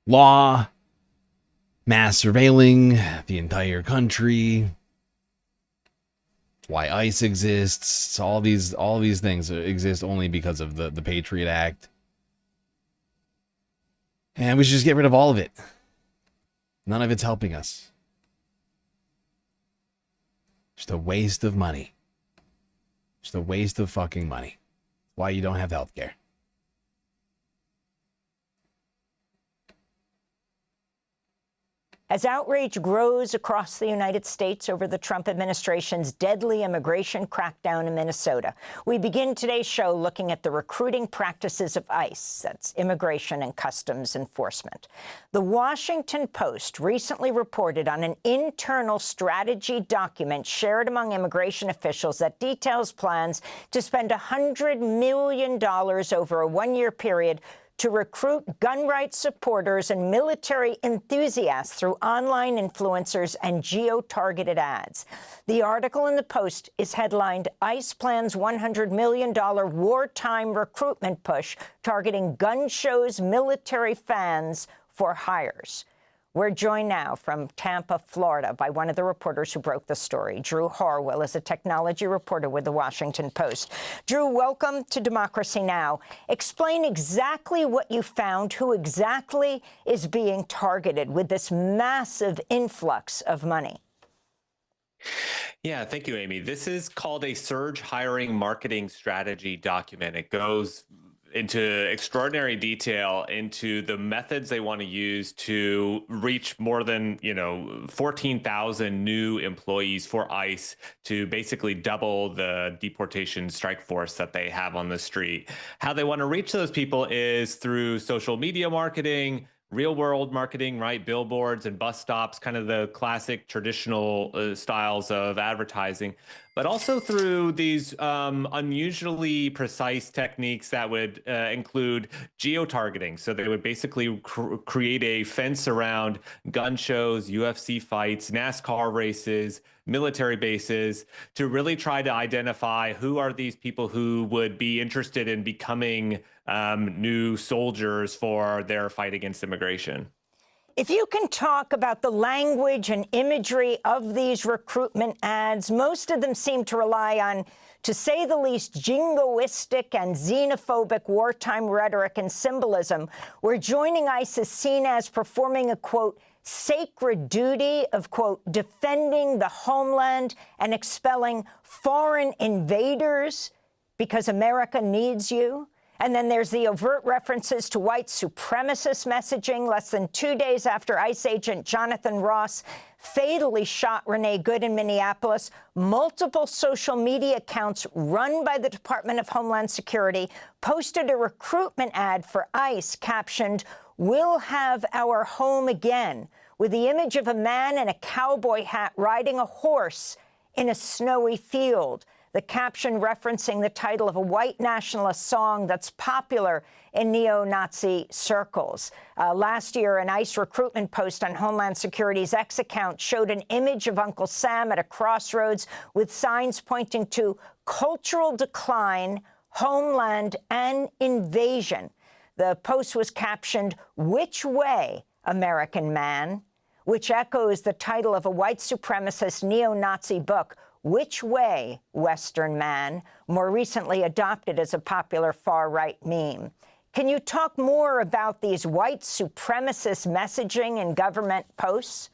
Speaker 1: law, mass surveilling the entire country. It's why ICE exists. All these things exist only because of the Patriot Act. And we should just get rid of all of it. None of it's helping us. Just a waste of money. Just a waste of fucking money. Why you don't have health care.
Speaker 7: As outrage grows across the United States over the Trump administration's deadly immigration crackdown in Minnesota, we begin today's show looking at the recruiting practices of ICE, that's Immigration and Customs Enforcement. The Washington Post recently reported on an internal strategy document shared among immigration officials that details plans to spend $100 million over a one-year period to recruit gun rights supporters and military enthusiasts through online influencers and geo-targeted ads. The article in the Post is headlined, ICE Plans $100 million Wartime Recruitment Push Targeting Gun Shows Military Fans for Hires. We're joined now from Tampa, Florida, by one of the reporters who broke the story. Drew Harwell is a technology reporter with The Washington Post. Drew, welcome to Democracy Now! Explain exactly what you found, who exactly is being targeted with this massive influx of money.
Speaker 5: Yeah, thank you, Amy. This is called a surge hiring marketing strategy document. It goes into extraordinary detail into the methods they want to use to reach more than 14,000 new employees for ICE to basically double the deportation strike force that they have on the street. How they want to reach those people is through social media marketing, real world marketing, right? Billboards and bus stops, kind of the classic traditional styles of advertising, but also through these unusually precise techniques that would include geo-targeting. So they would basically create a fence around gun shows, UFC fights, NASCAR races, military bases to really try to identify who are these people who would be interested in becoming new soldiers for their fight against immigration.
Speaker 7: If you can talk about the language and imagery of these recruitment ads, most of them seem to rely on, to say the least, jingoistic and xenophobic wartime rhetoric and symbolism, where joining ICE is seen as performing a, quote, sacred duty of, quote, defending the homeland and expelling foreign invaders because America needs you. And then there's the overt references to white supremacist messaging less than 2 days after ICE agent Jonathan Ross fatally shot Renee Good in Minneapolis. Multiple social media accounts run by the Department of Homeland Security posted a recruitment ad for ICE captioned, "We'll have our home again," with the image of a man in a cowboy hat riding a horse in a snowy field. The caption referencing the title of a white nationalist song that's popular in neo-Nazi circles. Last year, an ICE recruitment post on Homeland Security's X account showed an image of Uncle Sam at a crossroads with signs pointing to cultural decline, homeland, and invasion. The post was captioned, "Which way, American man?" which echoes the title of a white supremacist neo-Nazi book, Which Way, Western Man, more recently adopted as a popular far-right meme. Can you talk more about these white supremacist messaging in government posts?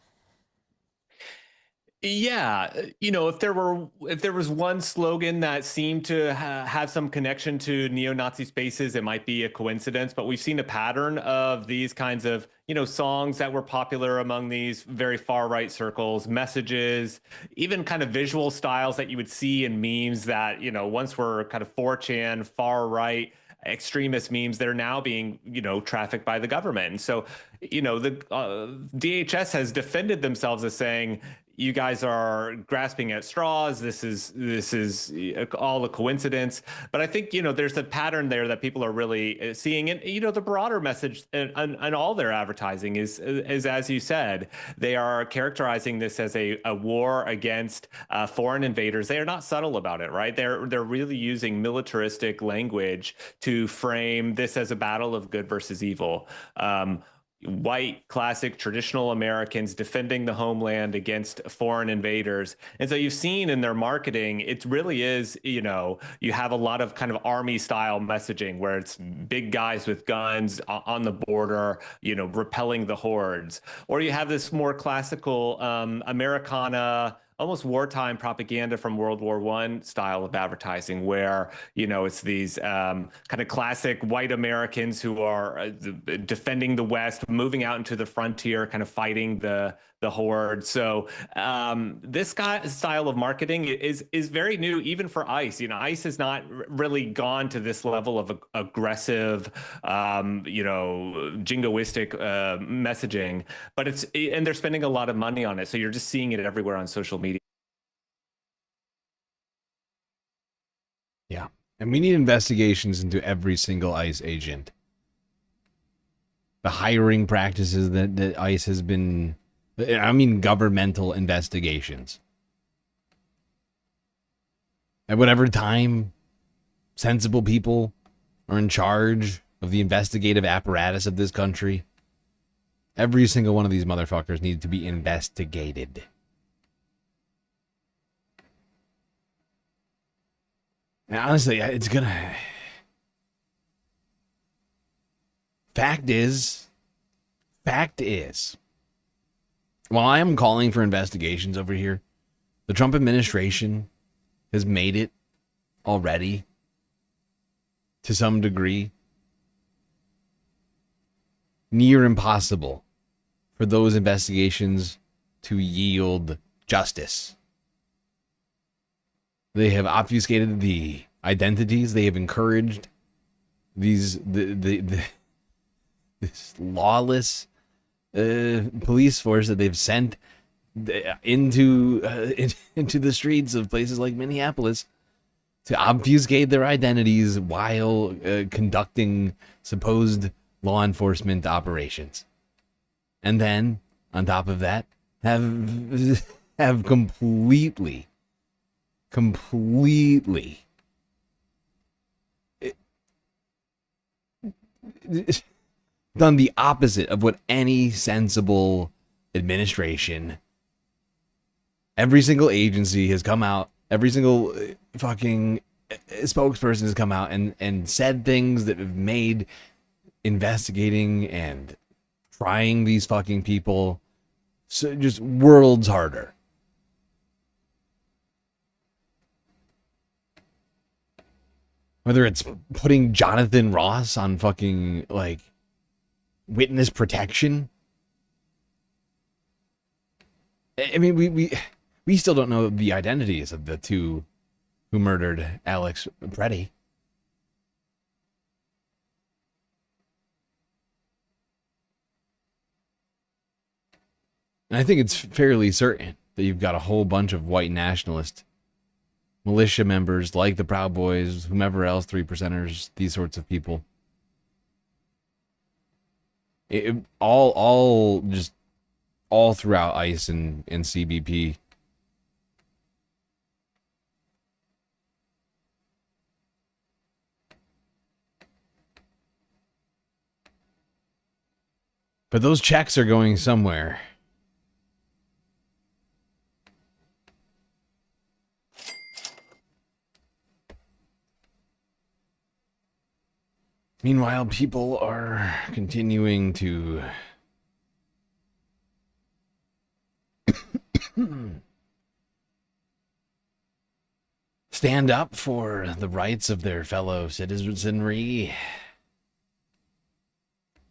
Speaker 5: Yeah, if there was one slogan that seemed to have some connection to neo-Nazi spaces, it might be a coincidence, but we've seen a pattern of these kinds of, songs that were popular among these very far-right circles, messages, even kind of visual styles that you would see in memes that, once were kind of 4chan, far-right, extremist memes that are now being, trafficked by the government. And so, the DHS has defended themselves as saying, you guys are grasping at straws. This is all a coincidence. But I think, there's a pattern there that people are really seeing. And, the broader message and all their advertising is, as you said, they are characterizing this as a war against foreign invaders. They are not subtle about it, right? They're really using militaristic language to frame this as a battle of good versus evil. White, classic, traditional Americans defending the homeland against foreign invaders. And so you've seen in their marketing, it really is, you have a lot of kind of army style messaging where it's big guys with guns on the border, repelling the hordes. Or you have this more classical Americana, almost wartime propaganda from World War I style of advertising where, it's these kind of classic white Americans who are defending the West, moving out into the frontier, kind of fighting the horde. So this style of marketing is very new, even for ICE. ICE has not really gone to this level of aggressive, jingoistic messaging, but and they're spending a lot of money on it. So you're just seeing it everywhere on social media.
Speaker 1: Yeah. And we need investigations into every single ICE agent. the hiring practices that ICE has been, I mean, governmental investigations. At whatever time sensible people are in charge of the investigative apparatus of this country, every single one of these motherfuckers needs to be investigated. And honestly, it's gonna... Fact is, while I am calling for investigations over here, the Trump administration has made it already, to some degree, near impossible for those investigations to yield justice. They have obfuscated the identities. They have encouraged this lawless police force that they've sent into the streets of places like Minneapolis to obfuscate their identities while conducting supposed law enforcement operations. And then, on top of that, have completely done the opposite of what any sensible administration, every single agency has come out, every single fucking spokesperson has come out and said things that have made investigating and trying these fucking people so just worlds harder. Whether it's putting Jonathan Ross on fucking, like, witness protection. I mean, we still don't know the identities of the two who murdered Alex Pretti. And I think it's fairly certain that you've got a whole bunch of white nationalist militia members like the Proud Boys, whomever else, 3%ers, these sorts of people. All throughout ICE and CBP. But those checks are going somewhere. Meanwhile, people are continuing to stand up for the rights of their fellow citizenry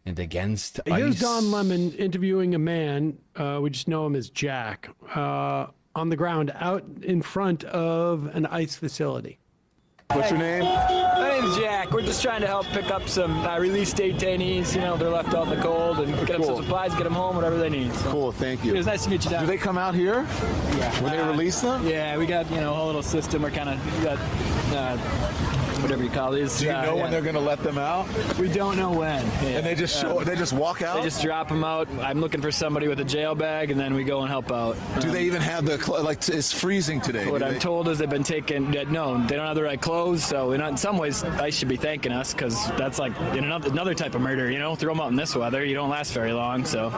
Speaker 1: and against ICE.
Speaker 6: Here's Don Lemon interviewing a man, we just know him as Jack, on the ground out in front of an ICE facility.
Speaker 8: What's your name? My name's Jack. We're just trying to help pick up some release detainees. You know, they're left out in the cold, and get them some supplies, get them home, whatever they need. So.
Speaker 9: Cool, thank you.
Speaker 8: It was nice to meet you, Doc.
Speaker 9: Do they come out here?
Speaker 8: Yeah.
Speaker 9: When they release them?
Speaker 8: Yeah, we got, a whole little system. We're kind of, whatever you call these.
Speaker 9: Do you know when they're going to let them out?
Speaker 8: We don't know when. Yeah.
Speaker 9: And they just they just walk out?
Speaker 8: They just drop them out. I'm looking for somebody with a jail bag, and then we go and help out.
Speaker 9: Do they even have it's freezing today?
Speaker 8: What I'm told is they've been taken, no, they don't have the right clothes, so in some ways, ICE should be thanking us, because that's like another type of murder, throw them out in this weather, you don't last very long, so.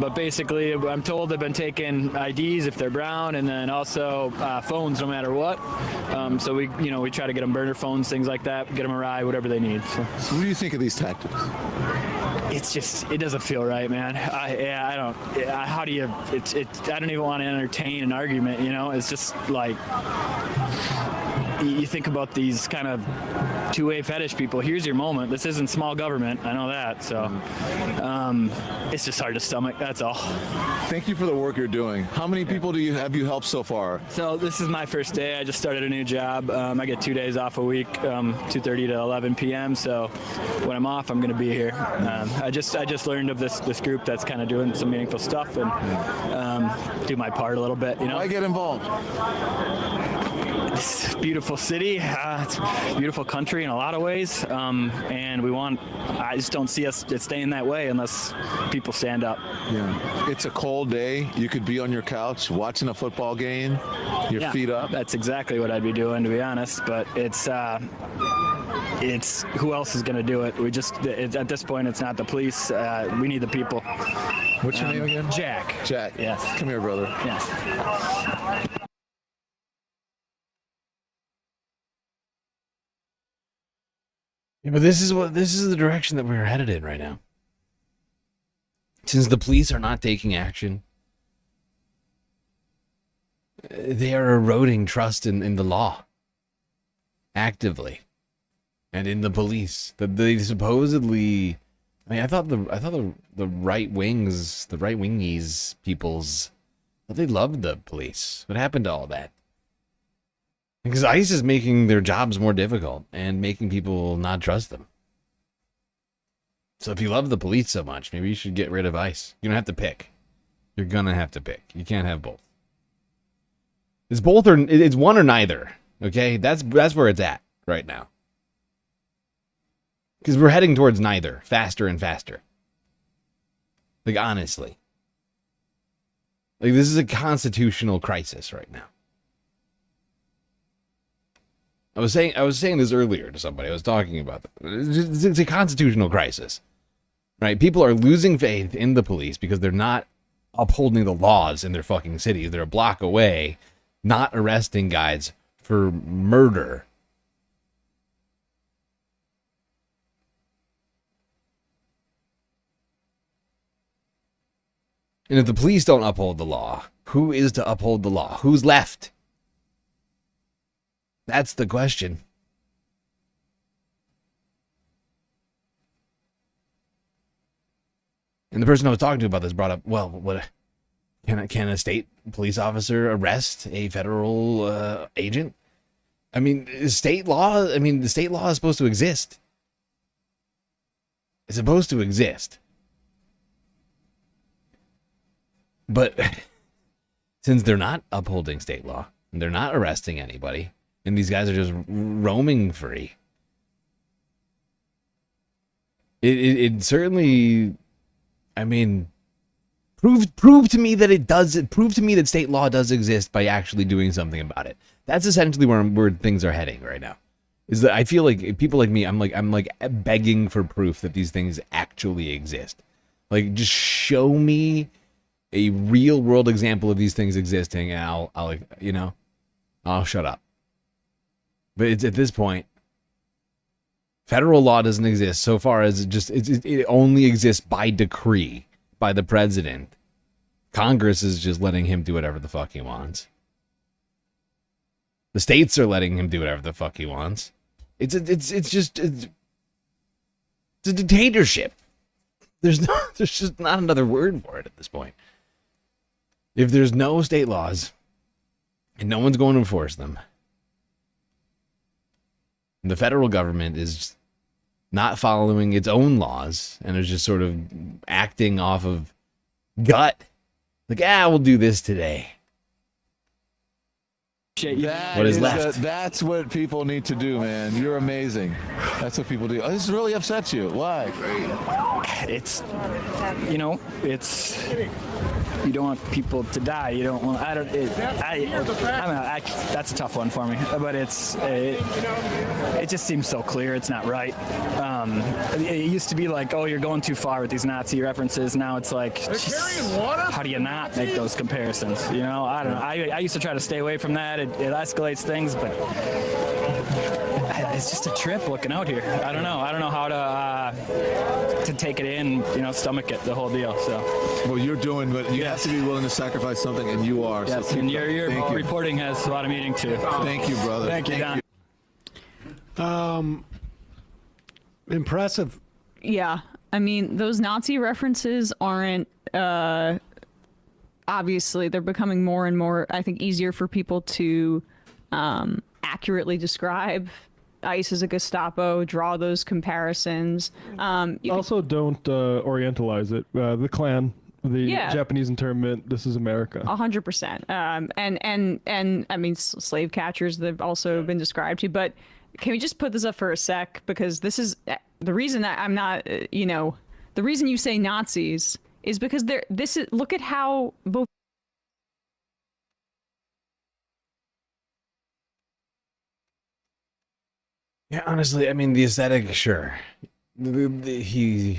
Speaker 8: But basically, I'm told they've been taking IDs if they're brown, and then also phones no matter what. So we try to get them burner phones, things like that, get them a ride, whatever they need. So
Speaker 9: what do you think of these tactics?
Speaker 8: It's just, it doesn't feel right, man. I don't even want to entertain an argument, it's just like, you think about these kind of two-way fetish people. Here's your moment. This isn't small government. I know that. So it's just hard to stomach. That's all.
Speaker 9: Thank you for the work you're doing. How many people have you helped so far?
Speaker 8: So this is my first day. I just started a new job. I get 2 days off a week, 2:30 to 11 p.m. So when I'm off, I'm going to be here. I just learned of this group that's kind of doing some meaningful stuff and do my part a little bit.
Speaker 9: Why get involved?
Speaker 8: It's a beautiful city. It's a beautiful country in a lot of ways. And I just don't see us staying that way unless people stand up.
Speaker 9: Yeah. It's a cold day. You could be on your couch watching a football game, your feet up.
Speaker 8: That's exactly what I'd be doing, to be honest. But it's who else is going to do it? At this point, it's not the police. We need the people.
Speaker 9: What's your name again?
Speaker 8: Jack.
Speaker 9: Jack.
Speaker 8: Yes.
Speaker 9: Come here, brother.
Speaker 8: Yes.
Speaker 1: Yeah, but this is the direction that we're headed in right now. Since the police are not taking action, they are eroding trust in the law actively, and in the police. That they supposedly, I thought the right wingies peoples, that they loved the police. What happened to all that? Because ICE is making their jobs more difficult and making people not trust them. So if you love the police so much, maybe you should get rid of ICE. You don't have to pick. You're gonna have to pick. You can't have both. It's both or it's one or neither. Okay, that's where it's at right now. Because we're heading towards neither, faster and faster. Like honestly, like this is a constitutional crisis right now. I was saying this earlier to somebody. I was talking about that. It's a constitutional crisis, right? People are losing faith in the police because they're not upholding the laws in their fucking cities. They're a block away, not arresting guys for murder. And if the police don't uphold the law, who is to uphold the law? Who's left? That's the question. And the person I was talking to about this brought up, well, what can a state police officer arrest a federal agent? I mean, the state law is supposed to exist. It's supposed to exist. But since they're not upholding state law, and they're not arresting anybody, and these guys are just roaming free, it certainly, I mean, prove to me that it does. Prove to me that state law does exist by actually doing something about it. That's essentially where things are heading right now. Is that I feel like people like me, I'm like begging for proof that these things actually exist. Like, just show me a real world example of these things existing, and I'll shut up. But it's at this point, federal law doesn't exist so far as it only exists by decree by the president. Congress is just letting him do whatever the fuck he wants. The states are letting him do whatever the fuck he wants. It's a dictatorship. There's just not another word for it at this point. If there's no state laws and no one's going to enforce them, and the federal government is not following its own laws and is just sort of acting off of gut, like, we'll do this today. What is left?
Speaker 9: That's what people need to do, man. You're amazing. That's what people do. Oh, this really upsets you. Why?
Speaker 8: It's, you don't want people to die. You don't want. That's a tough one for me. But it just seems so clear. It's not right. It used to be like, oh, you're going too far with these Nazi references. Now it's like, how do you not make those comparisons? I don't know. I used to try to stay away from that. It escalates things, but it's just a trip looking out here. I don't know how to take it in, stomach it, the whole deal. So,
Speaker 9: well, you're doing, but you have to be willing to sacrifice something, and you are.
Speaker 8: Yes, so and your reporting has a lot of meaning too.
Speaker 9: Thank you, brother.
Speaker 8: Thank you, Don.
Speaker 6: Impressive.
Speaker 2: Yeah, I mean, those Nazi references aren't. Obviously, they're becoming more and more, I think, easier for people to accurately describe ICE as a Gestapo, draw those comparisons.
Speaker 11: Also, don't orientalize it. The Klan
Speaker 10: the
Speaker 2: Yeah.
Speaker 10: Japanese internment, this is America.
Speaker 2: 100%. And I mean, slave catchers, they've also been described to, but can we just put this up for a sec? Because this is the reason that I'm not, the reason you say Nazis is because look at how both.
Speaker 1: Yeah, honestly, I mean, the aesthetic, sure. He's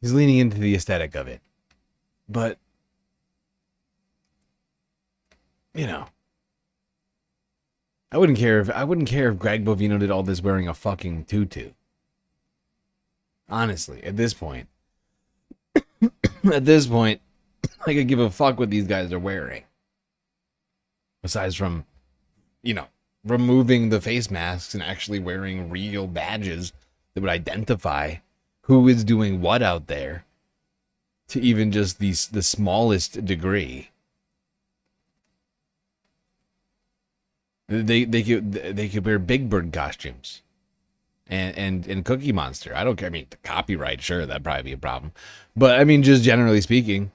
Speaker 1: leaning into the aesthetic of it. But, you know, I wouldn't care if Greg Bovino did all this wearing a fucking tutu. Honestly, at this point, I could give a fuck what these guys are wearing. Besides from, removing the face masks and actually wearing real badges that would identify who is doing what out there to even just the smallest degree. They could wear Big Bird costumes and Cookie Monster. I don't care. I mean, the copyright, sure, that'd probably be a problem. But I mean, just generally speaking,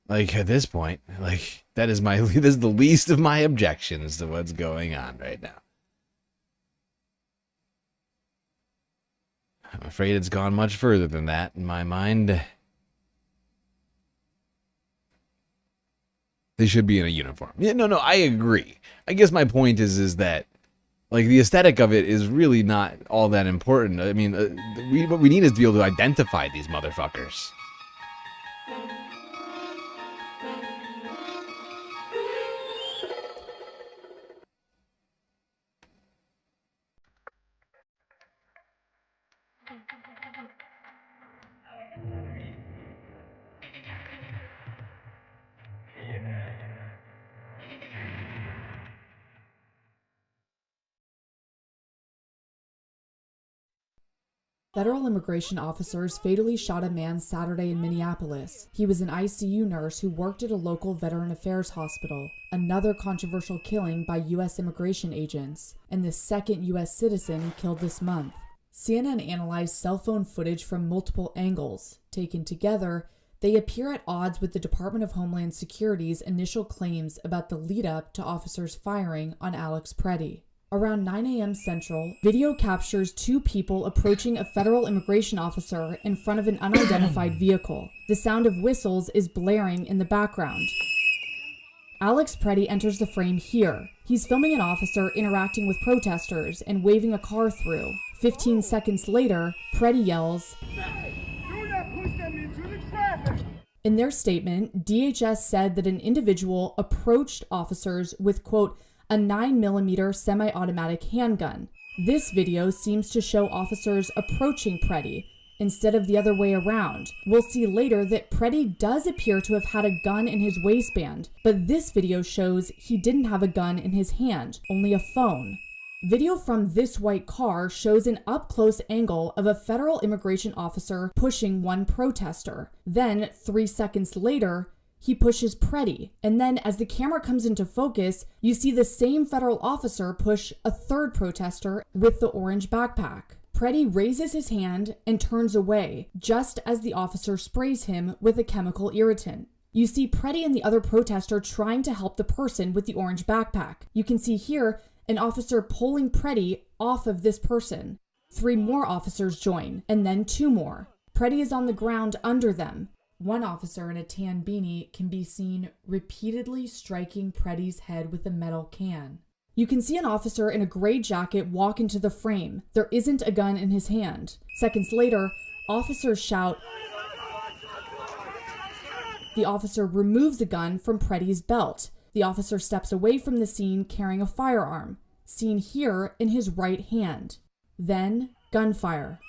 Speaker 1: like at this point, like this is the least of my objections to what's going on right now. I'm afraid it's gone much further than that in my mind. They should be in a uniform. Yeah, no, I agree. I guess my point is that, like, the aesthetic of it is really not all that important. I mean, what we need is to be able to identify these motherfuckers.
Speaker 11: Federal immigration officers fatally shot a man Saturday in Minneapolis. He was an ICU nurse who worked at a local Veteran Affairs hospital, another controversial killing by U.S. immigration agents, and the second U.S. citizen killed this month. CNN analyzed cell phone footage from multiple angles. Taken together, they appear at odds with the Department of Homeland Security's initial claims about the lead-up to officers firing on Alex Pretti. Around 9 a.m. Central, video captures two people approaching a federal immigration officer in front of an unidentified vehicle. The sound of whistles is blaring in the background. Alex Pretti enters the frame here. He's filming an officer interacting with protesters and waving a car through. 15 seconds later, Pretti yells, in their statement, DHS said that an individual approached officers with, quote, a 9mm semi-automatic handgun. This video seems to show officers approaching Pretti instead of the other way around. We'll see later that Pretti does appear to have had a gun in his waistband, but this video shows he didn't have a gun in his hand, only a phone. Video from this white car shows an up-close angle of a federal immigration officer pushing one protester. Then, 3 seconds later, he pushes Pretti, and then as the camera comes into focus, you see the same federal officer push a third protester with the orange backpack. Pretti raises his hand and turns away, just as the officer sprays him with a chemical irritant. You see Pretti and the other protester trying to help the person with the orange backpack. You can see here an officer pulling Pretti off of this person. 3 more officers join, and then 2 more. Pretti is on the ground under them. One officer in a tan beanie can be seen repeatedly striking Pretti's head with a metal can. You can see an officer in a gray jacket walk into the frame. There isn't a gun in his hand. Seconds later, officers shout. The officer removes a gun from Pretti's belt. The officer steps away from the scene carrying a firearm, seen here in his right hand. Then, gunfire.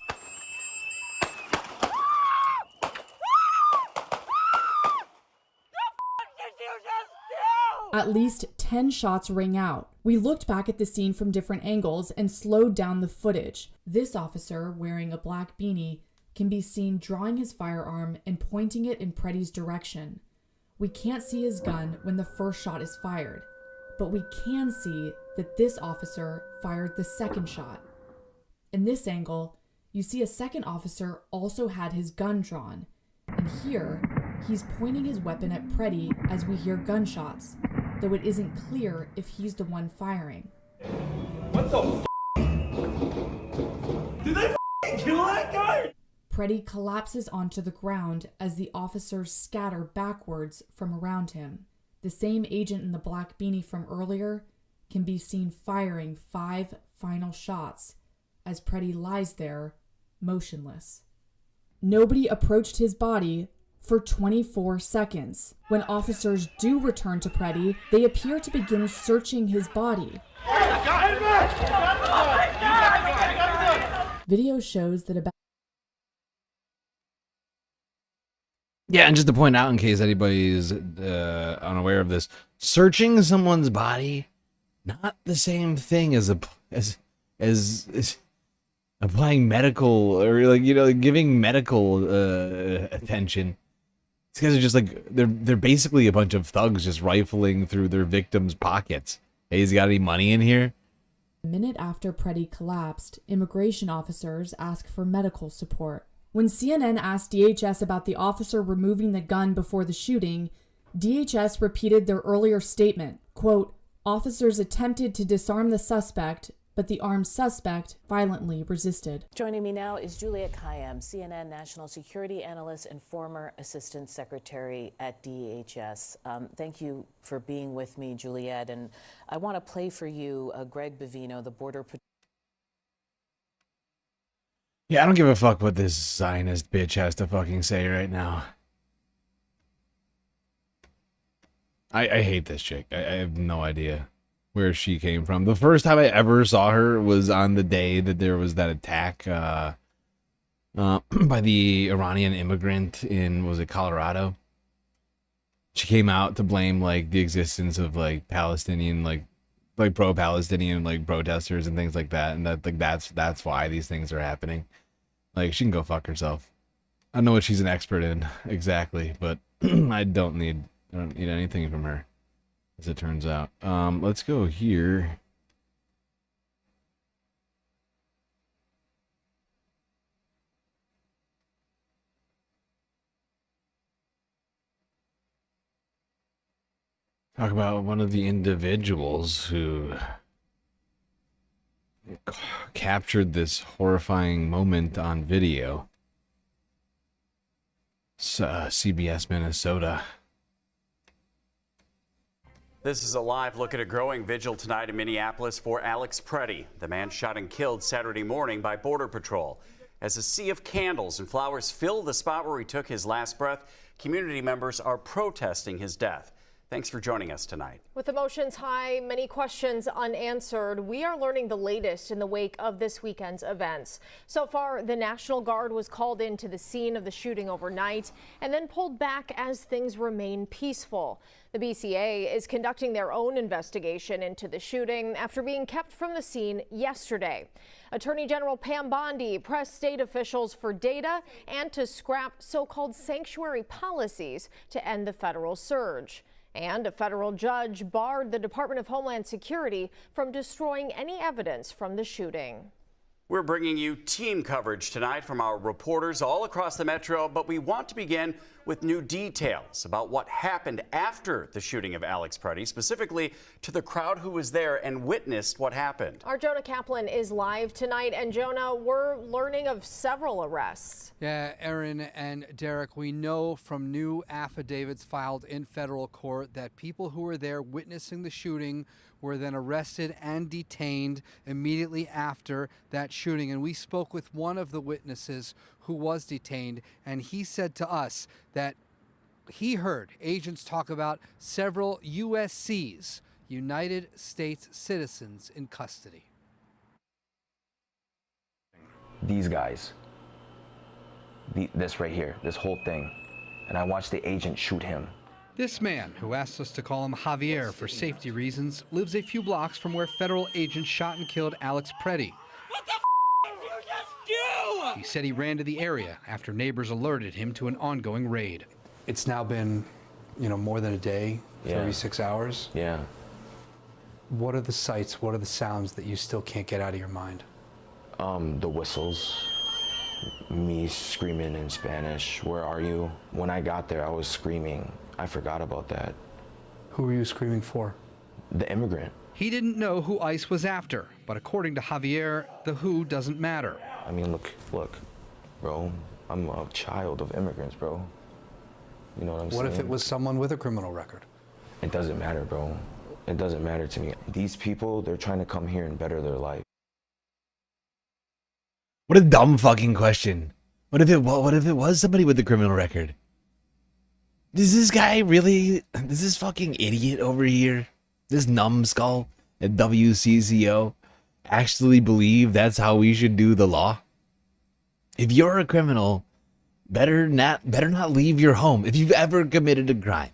Speaker 11: At least 10 shots ring out. We looked back at the scene from different angles and slowed down the footage. This officer, wearing a black beanie, can be seen drawing his firearm and pointing it in Pretti's direction. We can't see his gun when the first shot is fired, but we can see that this officer fired the second shot. In this angle, you see a second officer also had his gun drawn, and here He's pointing his weapon at Pretti as we hear gunshots, though it isn't clear if he's the one firing.
Speaker 12: What the f***? Did they f***ing kill that guy?
Speaker 11: Pretti collapses onto the ground as the officers scatter backwards from around him. The same agent in the black beanie from earlier can be seen firing 5 final shots as Pretti lies there, motionless. Nobody approached his body for 24 seconds. When officers do return to Pretti, they appear to begin searching his body. Video shows that about...
Speaker 1: Yeah, and just to point out, in case anybody is unaware of this, searching someone's body, not the same thing as applying medical or giving medical attention. These guys are just like they're basically a bunch of thugs just rifling through their victims' pockets. Hey, he's got any money in here?
Speaker 11: A minute after Pretti collapsed, immigration officers asked for medical support. When CNN asked DHS about the officer removing the gun before the shooting, DHS repeated their earlier statement, quote, "Officers attempted to disarm the suspect, but the armed suspect violently resisted."
Speaker 13: Joining me now is Juliet Kayyem, CNN national security analyst and former assistant secretary at DHS. Thank you for being with me, Juliet. And I want to play for you Greg Bovino, the border patrol.
Speaker 1: Yeah, I don't give a fuck what this Zionist bitch has to fucking say right now. I hate this chick. I have no idea where she came from. The first time I ever saw her was on the day that there was that attack by the Iranian immigrant in, was it Colorado? She came out to blame like the existence of like Palestinian, like pro-Palestinian like protesters and things like that, and that like that's why these things are happening. Like, she can go fuck herself. I don't know what she's an expert in exactly, but I don't need anything from her, as it turns out. Let's go here. Talk about one of the individuals who captured this horrifying moment on video. CBS Minnesota.
Speaker 14: This is a live look at a growing vigil tonight in Minneapolis for Alex Pretti, the man shot and killed Saturday morning by Border Patrol. As a sea of candles and flowers fill the spot where he took his last breath, community members are protesting his death. Thanks for joining us tonight.
Speaker 24: With emotions high, many questions unanswered, we are learning the latest in the wake of this weekend's events. So far, the National Guard was called into the scene of the shooting overnight and then pulled back as things remain peaceful. The BCA is conducting their own investigation into the shooting after being kept from the scene yesterday. Attorney General Pam Bondi pressed state officials for data and to scrap so-called sanctuary policies to end the federal surge. And a federal judge barred the Department of Homeland Security from destroying any evidence from the shooting.
Speaker 14: We're bringing you team coverage tonight from our reporters all across the metro, but we want to begin with new details about what happened after the shooting of Alex Pretti, specifically to the crowd who was there and witnessed what happened.
Speaker 24: Our Jonah Kaplan is live tonight, and Jonah, we're learning of several arrests.
Speaker 25: Yeah, Aaron and Derek, we know from new affidavits filed in federal court that people who were there witnessing the shooting were then arrested and detained immediately after that shooting. And we spoke with one of the witnesses who was detained, and he said to us that he heard agents talk about several USCs, United States citizens, in custody.
Speaker 26: These guys, this right here, this whole thing, and I watched the agent shoot him.
Speaker 25: This man, who asked us to call him Javier for safety reasons, lives a few blocks from where federal agents shot and killed Alex Pretti.
Speaker 12: What the f*** did you just do?
Speaker 25: He said he ran to the area after neighbors alerted him to an ongoing raid. It's now been, more than a day, 36 hours.
Speaker 26: Yeah.
Speaker 25: What are the sights, what are the sounds that you still can't get out of your mind?
Speaker 26: The whistles, me screaming in Spanish, "Where are you?" When I got there, I was screaming. I forgot about that.
Speaker 25: Who were you screaming for?
Speaker 26: The immigrant.
Speaker 25: He didn't know who ICE was after, but according to Javier, the who doesn't matter.
Speaker 26: I mean, look, bro. I'm a child of immigrants, bro. You know what I'm saying?
Speaker 25: What if it was someone with a criminal record?
Speaker 26: It doesn't matter, bro. It doesn't matter to me. These people, they're trying to come here and better their life.
Speaker 1: What a dumb fucking question. What if it was somebody with a criminal record? Does this fucking idiot over here, this numbskull at WCCO, actually believe that's how we should do the law? If you're a criminal, better not leave your home. If you've ever committed a crime.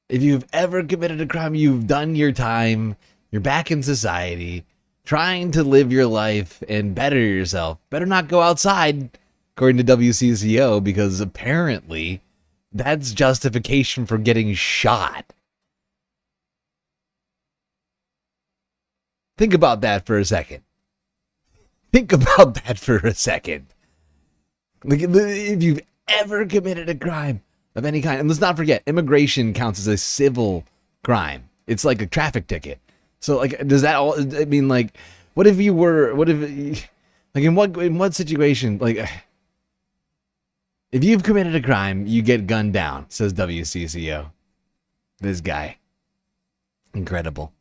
Speaker 1: If you've ever committed a crime, you've done your time, you're back in society, trying to live your life and better yourself. Better not go outside, according to WCCO, because apparently that's justification for getting shot. Think about that for a second. Think about that for a second. Like, if you've ever committed a crime of any kind, and let's not forget, immigration counts as a civil crime. It's like a traffic ticket. So, like, does that all? I mean, like, what if, like, in what situation, like, if you've committed a crime, you get gunned down, says WCCO. This guy, incredible.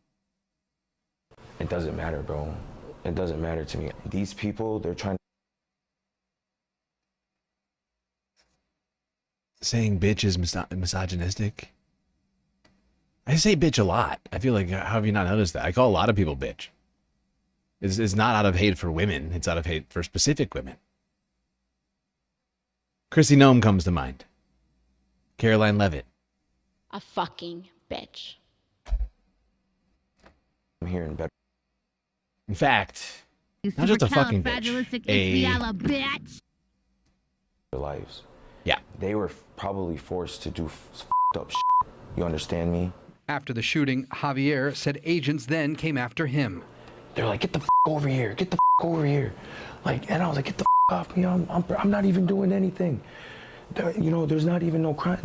Speaker 26: It doesn't matter, bro. It doesn't matter to me. These people, they're trying.
Speaker 1: Saying bitch is misogynistic. I say bitch a lot. I feel like, how have you not noticed that? I call a lot of people bitch. It's not out of hate for women. It's out of hate for specific women. Chrissy Nome comes to mind. Caroline Levitt.
Speaker 15: A fucking bitch.
Speaker 26: I'm here in better.
Speaker 1: In fact, not just a fucking bitch.
Speaker 15: Bitch.
Speaker 26: Their lives.
Speaker 1: Yeah.
Speaker 26: They were probably forced to do up shit. You understand me?
Speaker 25: After the shooting, Javier said agents then came after him.
Speaker 26: They're like, get the over here, get the over here. Like, and I was like, get the off me. I'm not even doing anything. There's not even no crime.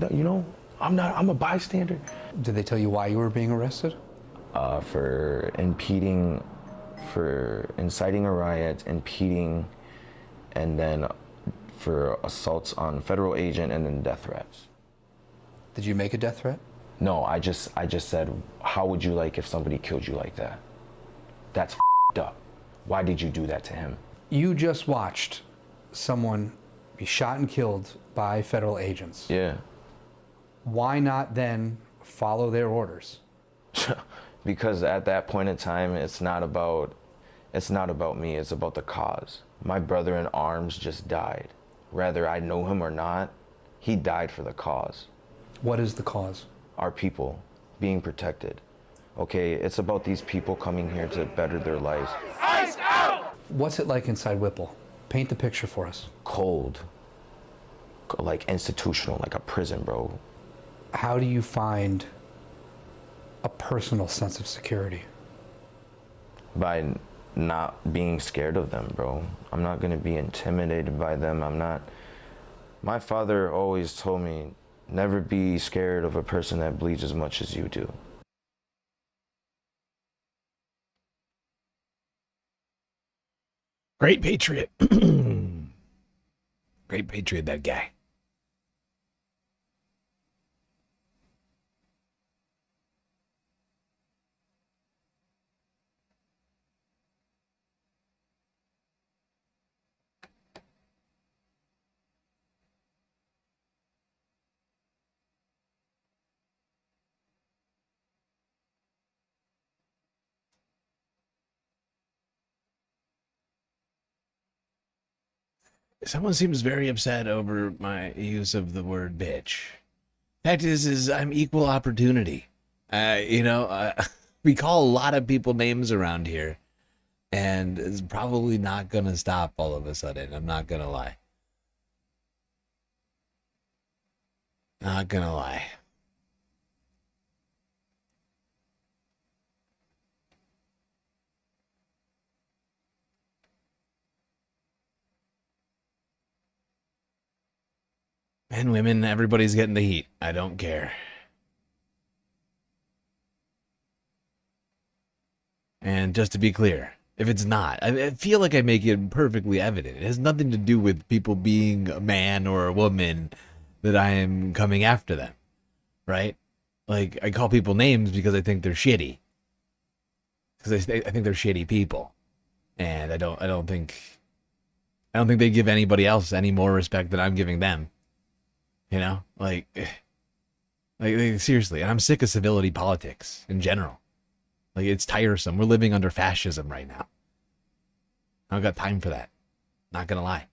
Speaker 26: I'm a bystander.
Speaker 25: Did they tell you why you were being arrested?
Speaker 26: For impeding, for inciting a riot, impeding, and then for assaults on federal agent and then death threats.
Speaker 25: Did you make a death threat?
Speaker 26: No, I just said, how would you like if somebody killed you like that? That's up. Why did you do that to him?
Speaker 25: You just watched someone be shot and killed by federal agents.
Speaker 26: Yeah.
Speaker 25: Why not then follow their orders?
Speaker 26: Because at that point in time, it's not about me, it's about the cause. My brother in arms just died. Whether I know him or not, he died for the cause.
Speaker 25: What is the cause?
Speaker 26: Our people being protected. Okay, it's about these people coming here to better their lives.
Speaker 12: Ice out!
Speaker 25: What's it like inside Whipple? Paint the picture for us.
Speaker 26: Cold. Like institutional, like a prison, bro.
Speaker 25: How do you find a personal sense of security?
Speaker 26: By not being scared of them, bro. I'm not gonna be intimidated by them. My father always told me, never be scared of a person that bleeds as much as you do.
Speaker 1: Great patriot. Great patriot, that guy. Someone seems very upset over my use of the word bitch. Fact is I'm equal opportunity. We call a lot of people names around here, and it's probably not going to stop all of a sudden. I'm not going to lie. Not going to lie. Men, women, everybody's getting the heat. I don't care. And just to be clear, if it's not, I feel like I make it perfectly evident. It has nothing to do with people being a man or a woman that I am coming after them, right? Like, I call people names because I think they're shitty. Because I think they're shitty people. And I don't think they give anybody else any more respect than I'm giving them. You know? Like seriously. And I'm sick of civility politics in general. Like, it's tiresome. We're living under fascism right now. I don't got time for that. Not gonna lie.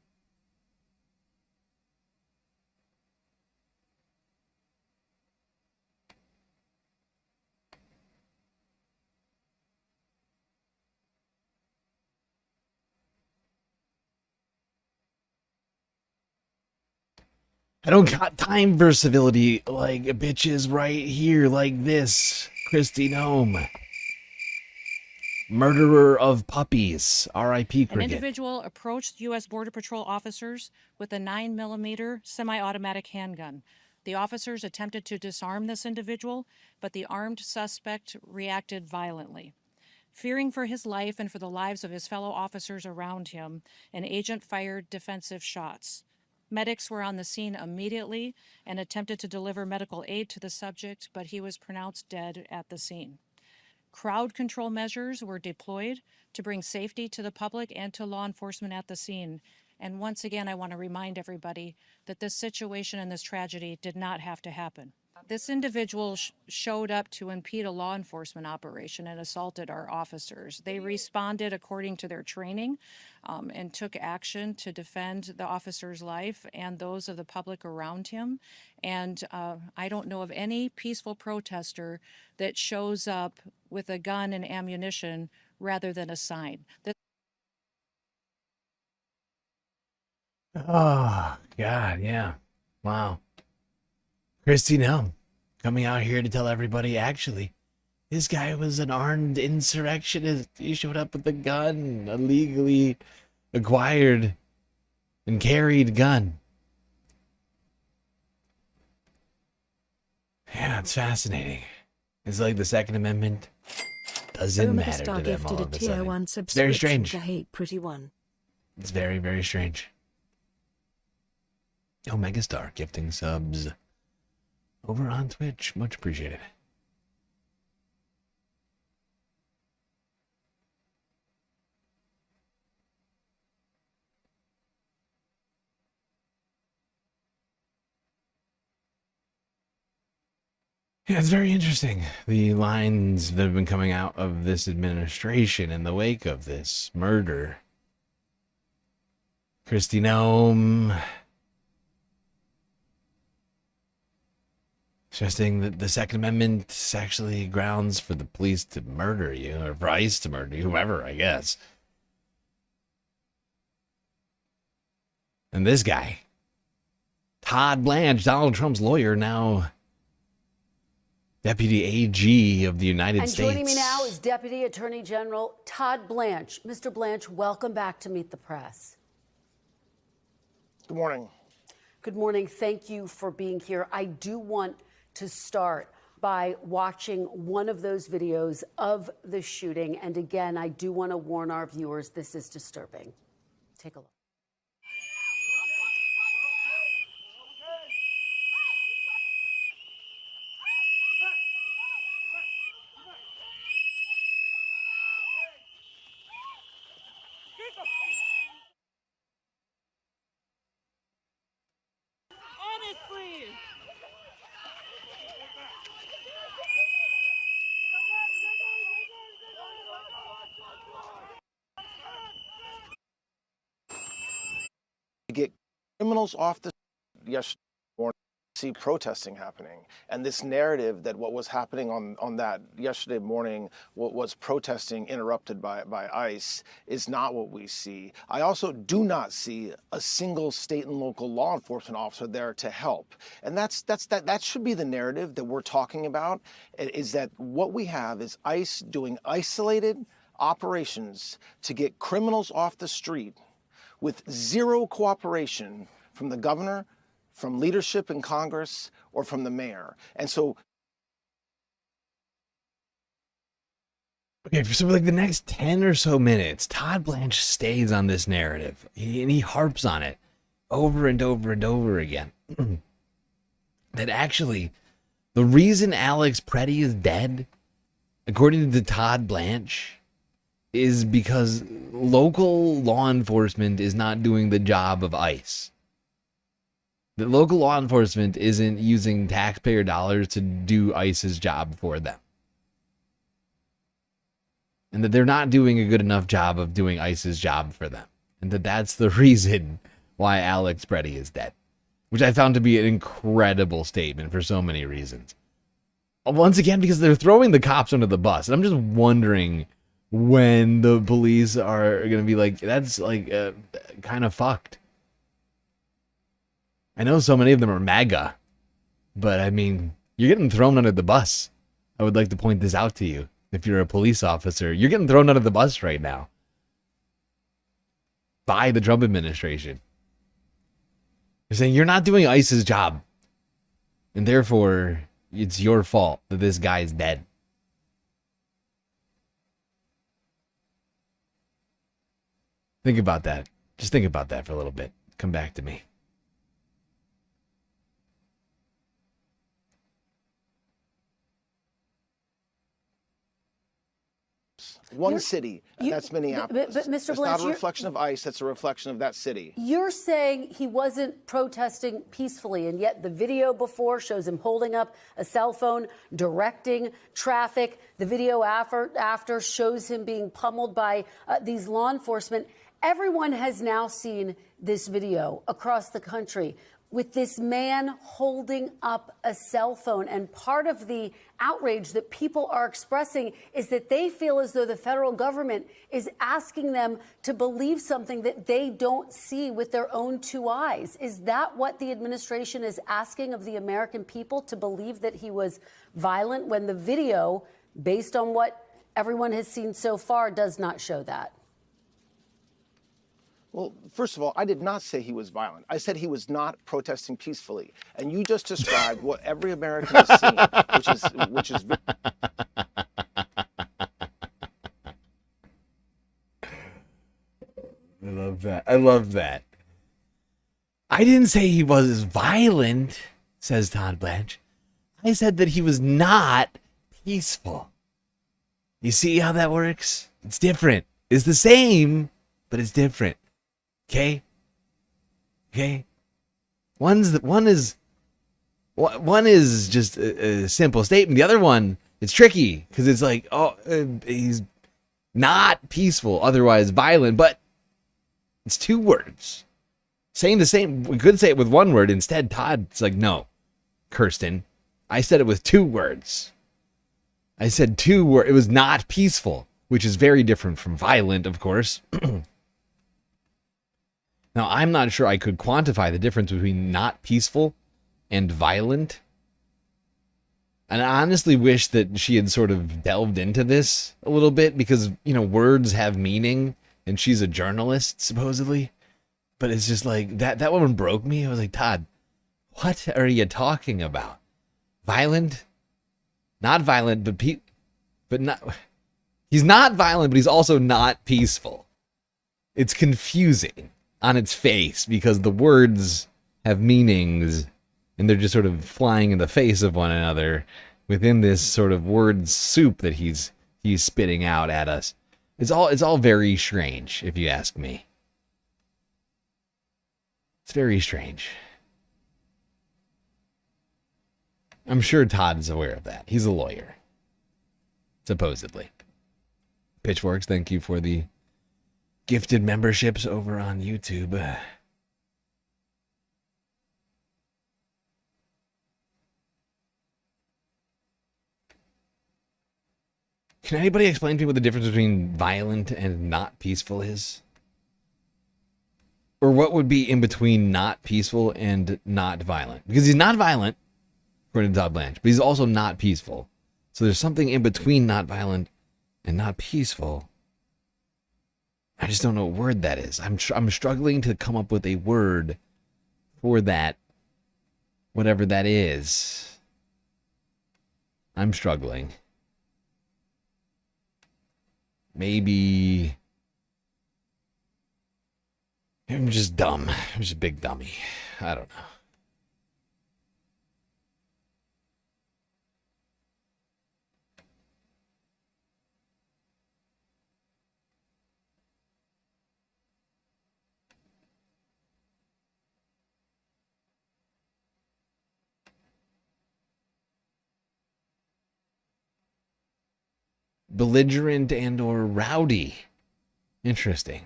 Speaker 1: I don't got time for civility like bitches right here like this. Christy Gnome. Murderer of puppies. R.I.P.
Speaker 16: An
Speaker 1: Cricket.
Speaker 16: individual approached U.S. Border Patrol officers with a 9mm semi-automatic handgun. The officers attempted to disarm this individual, but the armed suspect reacted violently. Fearing for his life and for the lives of his fellow officers around him, an agent fired defensive shots. Medics were on the scene immediately and attempted to deliver medical aid to the subject, but he was pronounced dead at the scene. Crowd control measures were deployed to bring safety to the public and to law enforcement at the scene. And once again, I want to remind everybody that this situation and this tragedy did not have to happen. This individual showed up to impede a law enforcement operation and assaulted our officers. They responded according to their training and took action to defend the officer's life and those of the public around him. And I don't know of any peaceful protester that shows up with a gun and ammunition rather than a sign.
Speaker 1: Oh, God, yeah. Wow. Christy Gnome coming out here to tell everybody, actually, this guy was an armed insurrectionist. He showed up with a gun, a legally acquired and carried gun. Yeah, it's fascinating. It's like the Second Amendment doesn't matter to them all of a sudden. It's very strange.
Speaker 17: Pretty one.
Speaker 1: It's very, very strange. Oh, Megastar gifting subs over on Twitch. Much appreciated. Yeah, it's very interesting. The lines that have been coming out of this administration in the wake of this murder. Christy Gnome suggesting that the Second Amendment is actually grounds for the police to murder you, or for ICE to murder you, whoever, I guess. And this guy, Todd Blanche, Donald Trump's lawyer, now Deputy AG of the United States.
Speaker 18: And joining me now is Deputy Attorney General Todd Blanche. Mr. Blanche, welcome back to Meet the Press.
Speaker 19: Good morning.
Speaker 18: Good morning. Thank you for being here. I do want to start by watching one of those videos of the shooting. And again, I do want to warn our viewers, this is disturbing. Take a look.
Speaker 12: Honestly.
Speaker 19: To get criminals off the yesterday morning, see protesting happening, and this narrative that what was happening on that yesterday morning, what was protesting interrupted by ICE, is not what we see. I also do not see a single state and local law enforcement officer there to help, and that should be the narrative that we're talking about. Is that what we have is ICE doing isolated operations to get criminals off the street with zero cooperation from the governor, from leadership in Congress or from the mayor. And so
Speaker 1: Okay, so for like the next 10 or so minutes, Todd Blanche stays on this narrative. And he harps on it over and over and over again. That actually, the reason Alex Pretti is dead, according to Todd Blanche, is because local law enforcement is not doing the job of ICE. The local law enforcement isn't using taxpayer dollars to do ICE's job for them. And that they're not doing a good enough job of doing ICE's job for them. And that's the reason why Alex Pretti is dead. Which I found to be an incredible statement for so many reasons. Once again, because they're throwing the cops under the bus. And I'm just wondering when the police are going to be like, that's like kind of fucked. I know so many of them are MAGA. But I mean, you're getting thrown under the bus. I would like to point this out to you. If you're a police officer, you're getting thrown under the bus right now by the Trump administration. They're saying you're not doing ICE's job, and therefore it's your fault that this guy's dead. Think about that. Just think about that for a little bit. Come back to me.
Speaker 19: one city, that's Minneapolis.
Speaker 18: But Mr.
Speaker 19: It's
Speaker 18: Blanche,
Speaker 19: not a reflection of ICE, that's a reflection of that city.
Speaker 18: You're saying he wasn't protesting peacefully, and yet the video before shows him holding up a cell phone, directing traffic. The video after shows him being pummeled by these law enforcement. Everyone has now seen this video across the country with this man holding up a cell phone. And part of the outrage that people are expressing is that they feel as though the federal government is asking them to believe something that they don't see with their own two eyes. Is that what the administration is asking of the American people, to believe that he was violent, when the video, based on what everyone has seen so far, does not show that?
Speaker 19: Well, first of all, I did not say he was violent. I said he was not protesting peacefully. And you just described what every American has seen, which is
Speaker 1: I love that. I love that. I didn't say he was violent, says Todd Blanche. I said that he was not peaceful. You see how that works? It's different. It's the same, but it's different. Okay? One is just a simple statement. The other one, it's tricky because it's like, he's not peaceful, otherwise violent, but it's two words. Saying the same, we could say it with one word. Instead, Todd's like, no, Kirsten, I said it with two words. I said two words. It was not peaceful, which is very different from violent, of course. Now, I'm not sure I could quantify the difference between not peaceful and violent. And I honestly wish that she had sort of delved into this a little bit because, words have meaning and she's a journalist, supposedly. But it's just like, that one broke me. I was like, Todd, what are you talking about? Violent? Not violent, but not... He's not violent, but he's also not peaceful. It's confusing on its face because the words have meanings and they're just sort of flying in the face of one another within this sort of word soup that he's spitting out at us. It's all very strange, if you ask me. It's very strange. I'm sure Todd is aware of that. He's a lawyer. Supposedly. Pitchforks, thank you for the gifted memberships over on YouTube. Can anybody explain to me what the difference between violent and not peaceful is? Or what would be in between not peaceful and not violent? Because he's not violent, according to Todd Blanche, but he's also not peaceful. So there's something in between not violent and not peaceful. I just don't know what word that is. I'm struggling to come up with a word for that whatever that is. I'm struggling. Maybe I'm just dumb. I'm just a big dummy. I don't know. Belligerent and or rowdy. Interesting.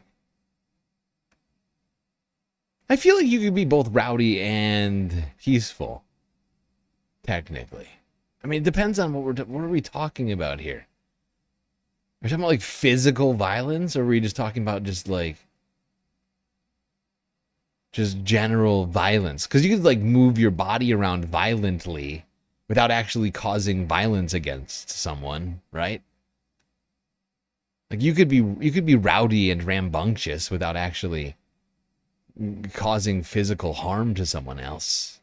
Speaker 1: I feel like you could be both rowdy and peaceful. Technically. I mean, it depends on what are we talking about here? Are we talking about like physical violence, or are we just talking about just like just general violence? Because you could like move your body around violently without actually causing violence against someone, right? Like you could be rowdy and rambunctious without actually causing physical harm to someone else.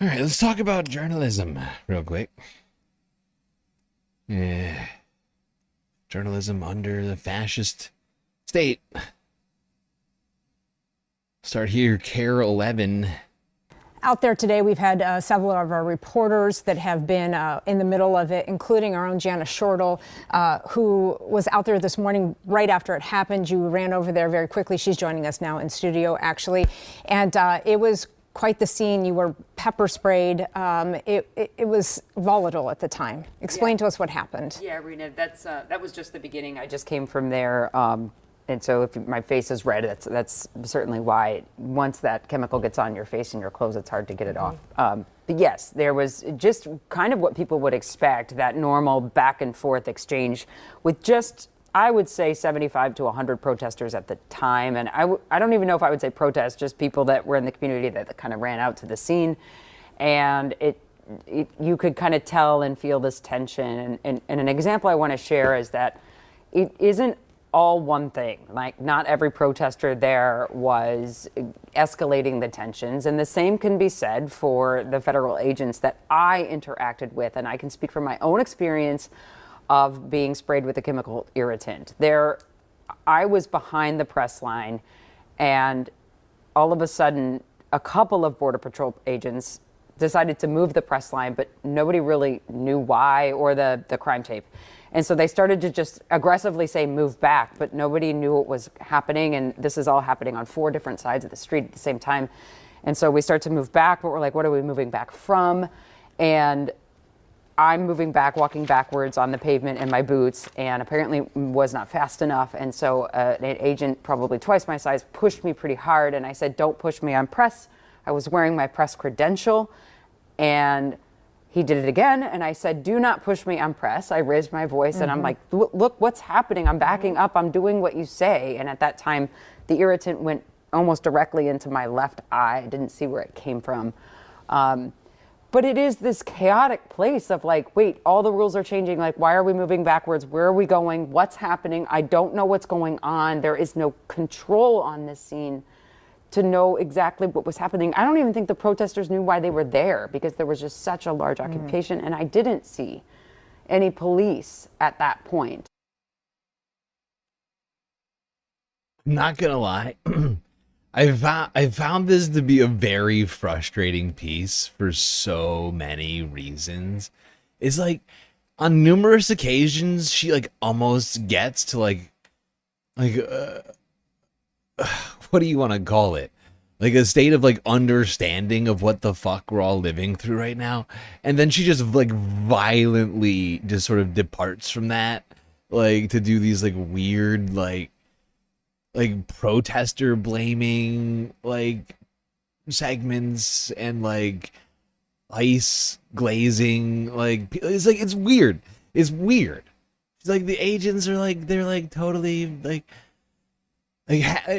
Speaker 1: All right, let's talk about journalism real quick. Yeah. Journalism under the fascist state. Start here, Care 11.
Speaker 3: Out there today, we've had several of our reporters that have been in the middle of it, including our own Jana Shortle, who was out there this morning right after it happened. You ran over there very quickly. She's joining us now in studio, actually. And it was quite the scene. You were pepper sprayed. It was volatile at the time. Explain to us what happened.
Speaker 17: Yeah, Renee, that was just the beginning. I just came from there. And so if my face is red, that's certainly why. Once that chemical gets on your face and your clothes, it's hard to get it off. But yes, there was just kind of what people would expect, that normal back and forth exchange with just, I would say, 75 to 100 protesters at the time. And I don't even know if I would say protest, just people that were in the community that kind of ran out to the scene. And you could kind of tell and feel this tension. And an example I want to share is that it isn't all one thing. Like, not every protester there was escalating the tensions. And the same can be said for the federal agents that I interacted with. And I can speak from my own experience of being sprayed with a chemical irritant. I was behind the press line, and all of a sudden, a couple of Border Patrol agents decided to move the press line, but nobody really knew why or the crime tape. And so they started to just aggressively say, move back, but nobody knew what was happening. And this is all happening on 4 different sides of the street at the same time. And so we start to move back, but we're like, what are we moving back from? And I'm moving back, walking backwards on the pavement in my boots, and apparently was not fast enough. And so an agent, probably twice my size, pushed me pretty hard. And I said, don't push me, I'm press. I was wearing my press credential. And he did it again, and I said, do not push me, I'm press. I raised my voice, and I'm like, look what's happening. I'm backing up. I'm doing what you say. And at that time, the irritant went almost directly into my left eye. I didn't see where it came from. But it is this chaotic place of like, wait, all the rules are changing. Like, why are we moving backwards? Where are we going? What's happening? I don't know what's going on. There is no control on this scene to know exactly what was happening. I don't even think the protesters knew why they were there, because there was just such a large occupation, and I didn't see any police at that point.
Speaker 1: Not gonna lie, I found this to be a very frustrating piece for so many reasons. It's like, on numerous occasions, she like almost gets to like what do you want to call it? Like a state of like understanding of what the fuck we're all living through right now. And then she just like violently just sort of departs from that, like to do these like weird like protester blaming like segments and like ice glazing. Like, it's like, it's weird. It's weird. It's like the agents are like, they're like totally like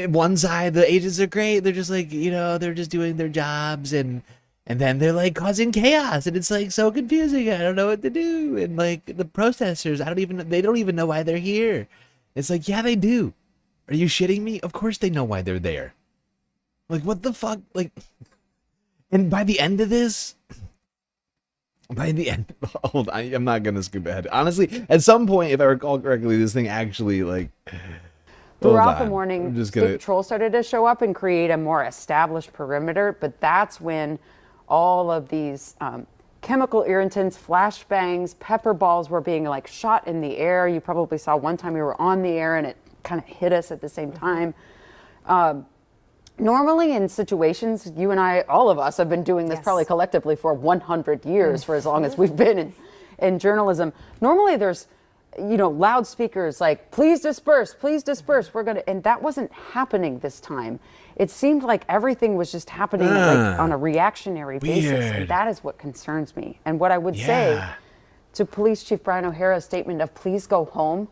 Speaker 1: one side, the agents are great. They're just like, you know, they're just doing their jobs, and And then they're like causing chaos, and it's like so confusing. I don't know what to do. And like the protesters, they don't even know why they're here. It's like, yeah, they do. Are you shitting me? Of course they know why they're there. Like, what the fuck? Like, and by the end of this, hold on, I'm not gonna skip ahead. Honestly, at some point, if I recall correctly, this thing actually like.
Speaker 17: Throughout the morning,
Speaker 1: I'm just
Speaker 17: State
Speaker 1: gonna.
Speaker 17: Patrol started to show up and create a more established perimeter, but that's when all of these chemical irritants, flashbangs, pepper balls were being like shot in the air. You probably saw one time we were on the air and it kind of hit us at the same time. Normally in situations, you and I, all of us have been doing this probably collectively for 100 years, for as long as we've been in journalism. Normally there's, you know, loudspeakers like, please disperse, we're gonna, and that wasn't happening this time. It seemed like everything was just happening like on a reactionary basis, and that is what concerns me. And what I would say to Police Chief Brian O'Hara's statement of please go home,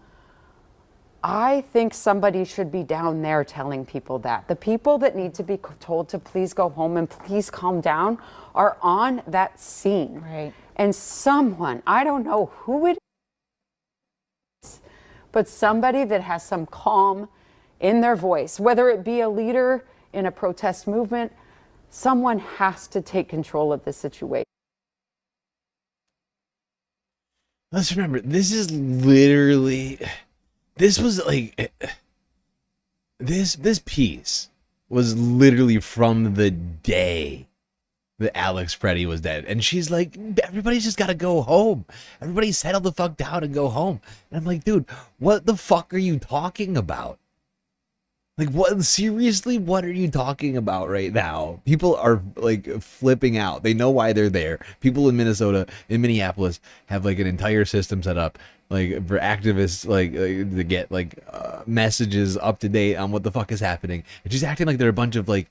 Speaker 17: I think somebody should be down there telling people that. The people that need to be told to please go home and please calm down are on that scene. Right. And someone, I don't know who it is, but somebody that has some calm in their voice, whether it be a leader in a protest movement, someone has to take control of the situation.
Speaker 1: Let's remember, this is literally, this was like, this piece was literally from the day that Alex Pretti was dead. And she's like, everybody's just got to go home. Everybody settle the fuck down and go home. And I'm like, dude, what the fuck are you talking about? Like, what? Seriously, what are you talking about right now? People are like flipping out. They know why they're there. People in Minnesota, in Minneapolis, have like an entire system set up, like for activists, like to get like messages up to date on what the fuck is happening. And she's acting like they're a bunch of like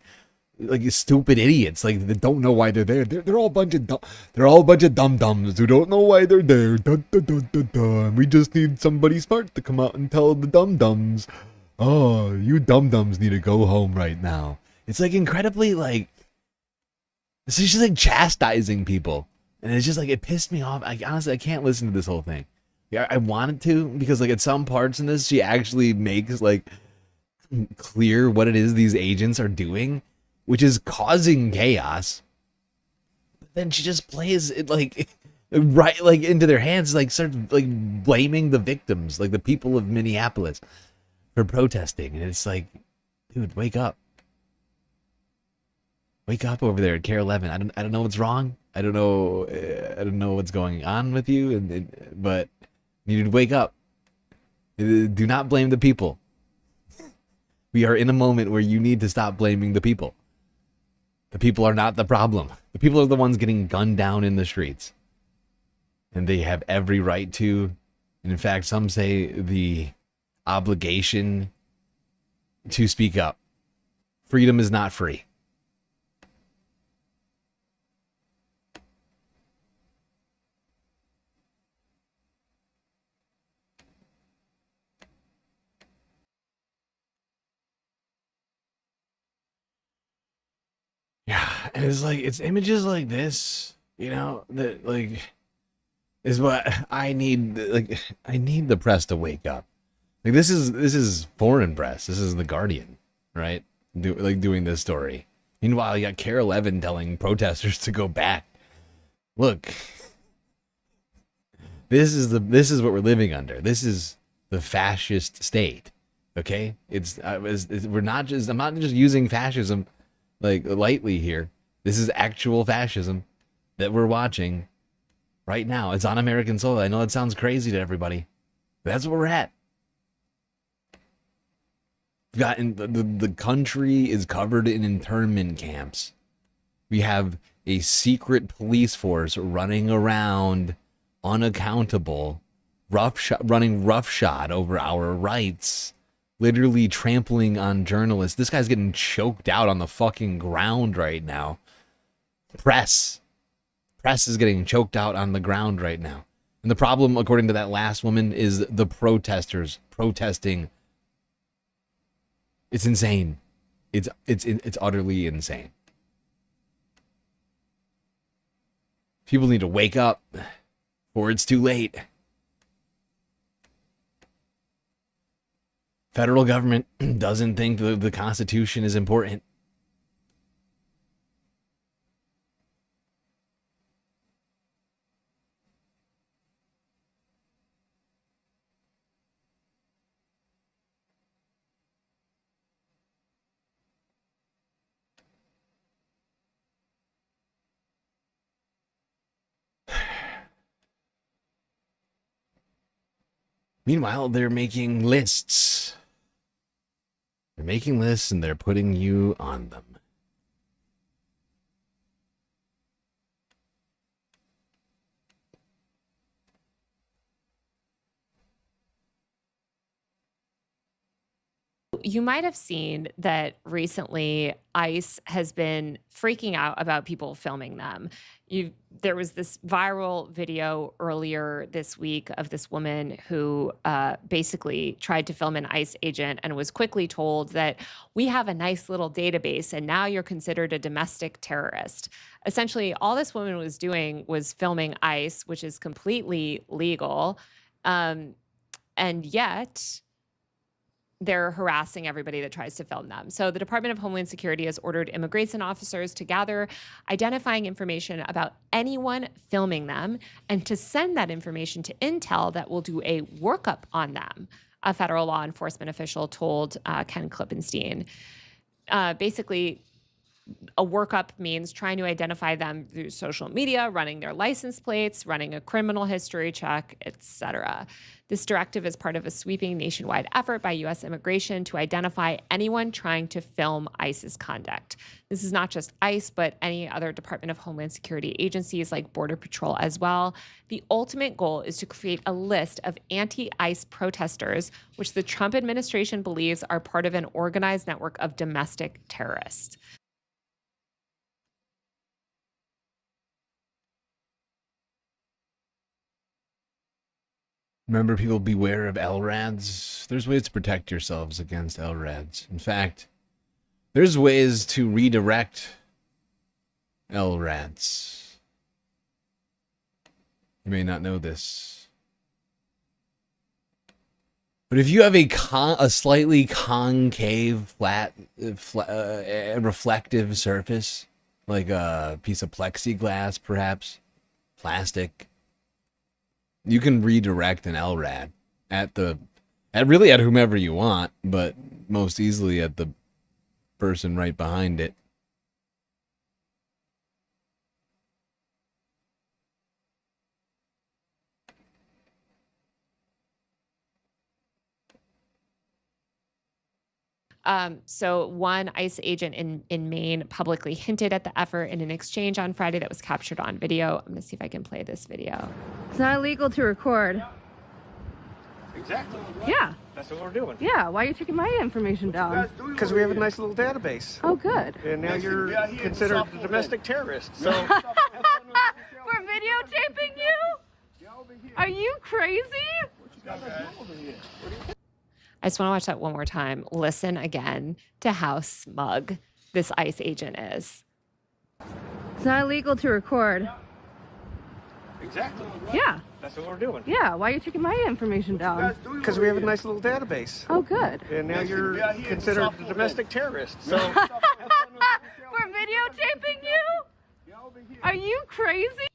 Speaker 1: stupid idiots, like they don't know why they're there. They're all a bunch of dum dums who don't know why they're there. Dun, dun, dun, dun, dun. We just need somebody smart to come out and tell the dum dums. Oh, you dum-dums need to go home right now. It's like incredibly like, it's just like chastising people. And it's just like, it pissed me off. Honestly, I can't listen to this whole thing. Yeah, I wanted to, because like at some parts in this, she actually makes like clear what it is these agents are doing, which is causing chaos. But then she just plays it like right like into their hands, like starts like blaming the victims, like the people of Minneapolis, for protesting. And it's like, dude, wake up. Wake up over there at Care 11. I don't know what's wrong. I don't know what's going on with you, but you need to wake up. Do not blame the people. We are in a moment where you need to stop blaming the people. The people are not the problem. The people are the ones getting gunned down in the streets. And they have every right to, and in fact, some say the obligation to speak up. Freedom is not free. Yeah, and it's like, it's images like this, you know, that like is what I need. Like, I need the press to wake up. Like, this is foreign press. This is The Guardian, right? Doing this story. Meanwhile, you got Care 11 telling protesters to go back. Look, this is what we're living under. This is the fascist state. Okay, I'm not just using fascism like lightly here. This is actual fascism that we're watching right now. It's on American soil. I know it sounds crazy to everybody, but that's where we're at. The country is covered in internment camps. We have a secret police force running around unaccountable, running roughshod over our rights, literally trampling on journalists. This guy's getting choked out on the fucking ground right now. Press is getting choked out on the ground right now. And the problem, according to that last woman, is the protesters protesting. It's insane. It's utterly insane. People need to wake up, or it's too late. Federal government doesn't think the Constitution is important. Meanwhile, they're making lists. They're making lists and they're putting you on them.
Speaker 4: You might have seen that recently ICE has been freaking out about people filming them. There was this viral video earlier this week of this woman who basically tried to film an ICE agent and was quickly told that we have a nice little database and now you're considered a domestic terrorist. Essentially, all this woman was doing was filming ICE, which is completely legal. And yet they're harassing everybody that tries to film them. So the Department of Homeland Security has ordered immigration officers to gather identifying information about anyone filming them and to send that information to Intel that will do a workup on them, a federal law enforcement official told Ken Klippenstein. Basically, a workup means trying to identify them through social media, running their license plates, running a criminal history check, etc. This directive is part of a sweeping nationwide effort by U.S. immigration to identify anyone trying to film ICE's conduct. This is not just ICE, but any other Department of Homeland Security agencies like Border Patrol as well. The ultimate goal is to create a list of anti-ICE protesters, which the Trump administration believes are part of an organized network of domestic terrorists.
Speaker 1: Remember, people, beware of LRADs. There's ways to protect yourselves against LRADs. In fact, there's ways to redirect LRADs. You may not know this. But if you have a slightly concave, flat, reflective surface, like a piece of plexiglass, perhaps, plastic, you can redirect an LRAD at whomever you want, but most easily at the person right behind it.
Speaker 4: So one ICE agent in Maine publicly hinted at the effort in an exchange on Friday that was captured on video. I'm going to see if I can play this video.
Speaker 7: It's not illegal to record.
Speaker 20: Exactly.
Speaker 7: Yeah.
Speaker 20: That's what we're doing.
Speaker 7: Yeah. Why are you taking my information down?
Speaker 20: Because we have a nice little database.
Speaker 7: Oh, good.
Speaker 20: And now you're considered a domestic terrorist. So
Speaker 7: We're videotaping you? Are you crazy?
Speaker 4: I just want to watch that one more time. Listen again to how smug this ICE agent is.
Speaker 7: It's not illegal to record.
Speaker 20: Exactly.
Speaker 7: Yeah.
Speaker 20: That's what we're doing.
Speaker 7: Yeah. Why are you taking my information down?
Speaker 20: Because we have a nice little database.
Speaker 7: Oh, good.
Speaker 20: And now you're considered a domestic terrorist. So
Speaker 7: We're videotaping you? Are you crazy?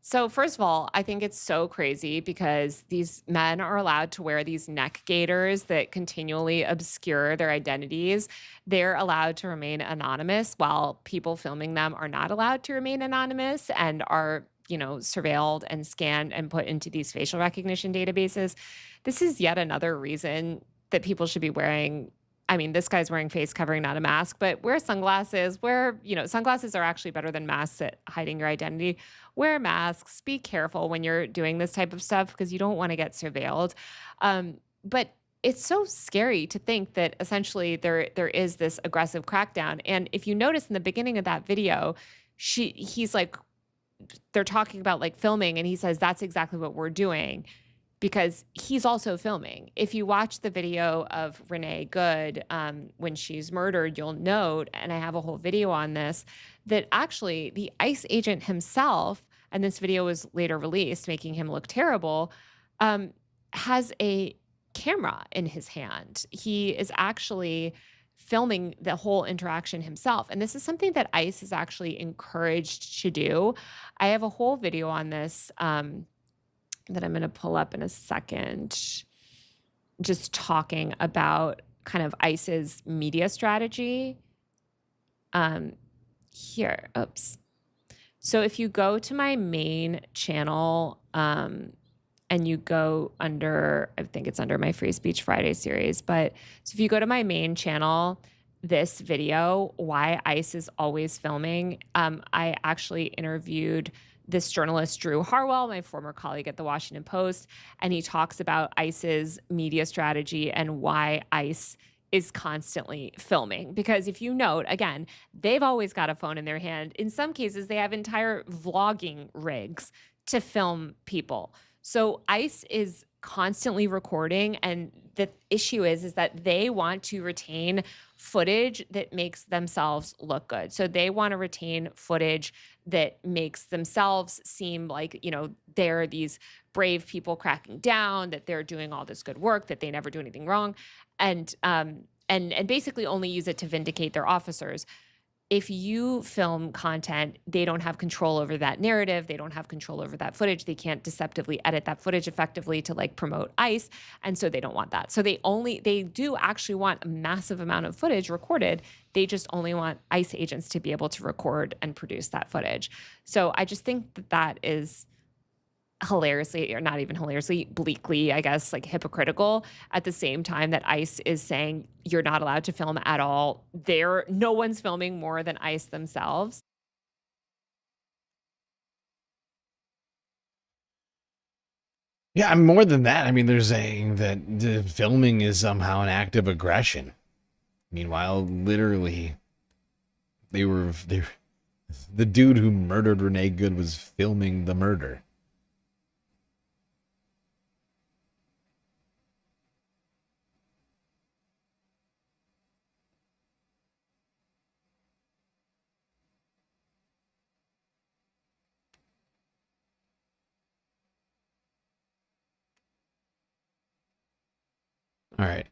Speaker 4: So first of all, I think it's so crazy because these men are allowed to wear these neck gaiters that continually obscure their identities. They're allowed to remain anonymous while people filming them are not allowed to remain anonymous and are, surveilled and scanned and put into these facial recognition databases. This is yet another reason that people should be wearing, this guy's wearing face covering, not a mask, but wear sunglasses. Sunglasses are actually better than masks at hiding your identity. Wear masks. Be careful when you're doing this type of stuff because you don't want to get surveilled. But it's so scary to think that essentially there is this aggressive crackdown. And if you notice in the beginning of that video, he's like, they're talking about like filming, and he says that's exactly what we're doing, because he's also filming. If you watch the video of Renee Good when she's murdered, you'll note, and I have a whole video on this, that actually the ICE agent himself and this video was later released, making him look terrible, has a camera in his hand. He is actually filming the whole interaction himself. And this is something that ICE is actually encouraged to do. I have a whole video on this that I'm going to pull up in a second, just talking about kind of ICE's media strategy. Here, oops. So if you go to my main channel, and you go under, I think it's under my Free Speech Friday series, but so if you go to my main channel, this video, why ICE is always filming, I actually interviewed this journalist, Drew Harwell, my former colleague at the Washington Post, and he talks about ICE's media strategy and why ICE is constantly filming. Because if you note, again, they've always got a phone in their hand. In some cases, they have entire vlogging rigs to film people. So ICE is constantly recording, and the issue is that they want to retain footage that makes themselves look good. So they want to retain footage that makes themselves seem like, you know, they're these brave people cracking down, that they're doing all this good work, that they never do anything wrong, and basically only use it to vindicate their officers. If you film content, they don't have control over that narrative. They don't have control over that footage. They can't deceptively edit that footage effectively to like promote ICE. And so they don't want that. So they do actually want a massive amount of footage recorded. They just only want ICE agents to be able to record and produce that footage. So I just think that that is hilariously, or not even hilariously, bleakly, I guess, like hypocritical, at the same time that ICE is saying you're not allowed to film at all. No one's filming more than ICE themselves.
Speaker 1: Yeah, more than that. I mean, they're saying that the filming is somehow an act of aggression. Meanwhile, literally, the dude who murdered Renee Good was filming the murder. All right.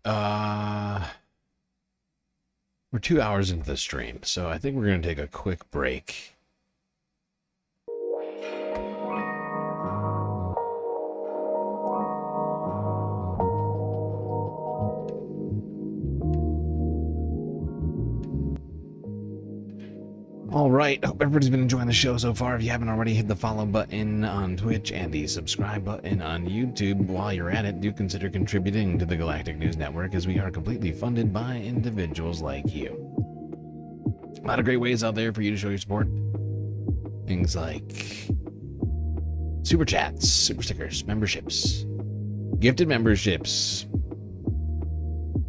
Speaker 1: We're 2 hours into the stream, so I think we're going to take a quick break. All right, hope everybody's been enjoying the show so far. If you haven't already, hit the follow button on Twitch and the subscribe button on YouTube. While you're at it, do consider contributing to the Galactic News Network, as we are completely funded by individuals like you. A lot of great ways out there for you to show your support. Things like super chats, super stickers, memberships, gifted memberships.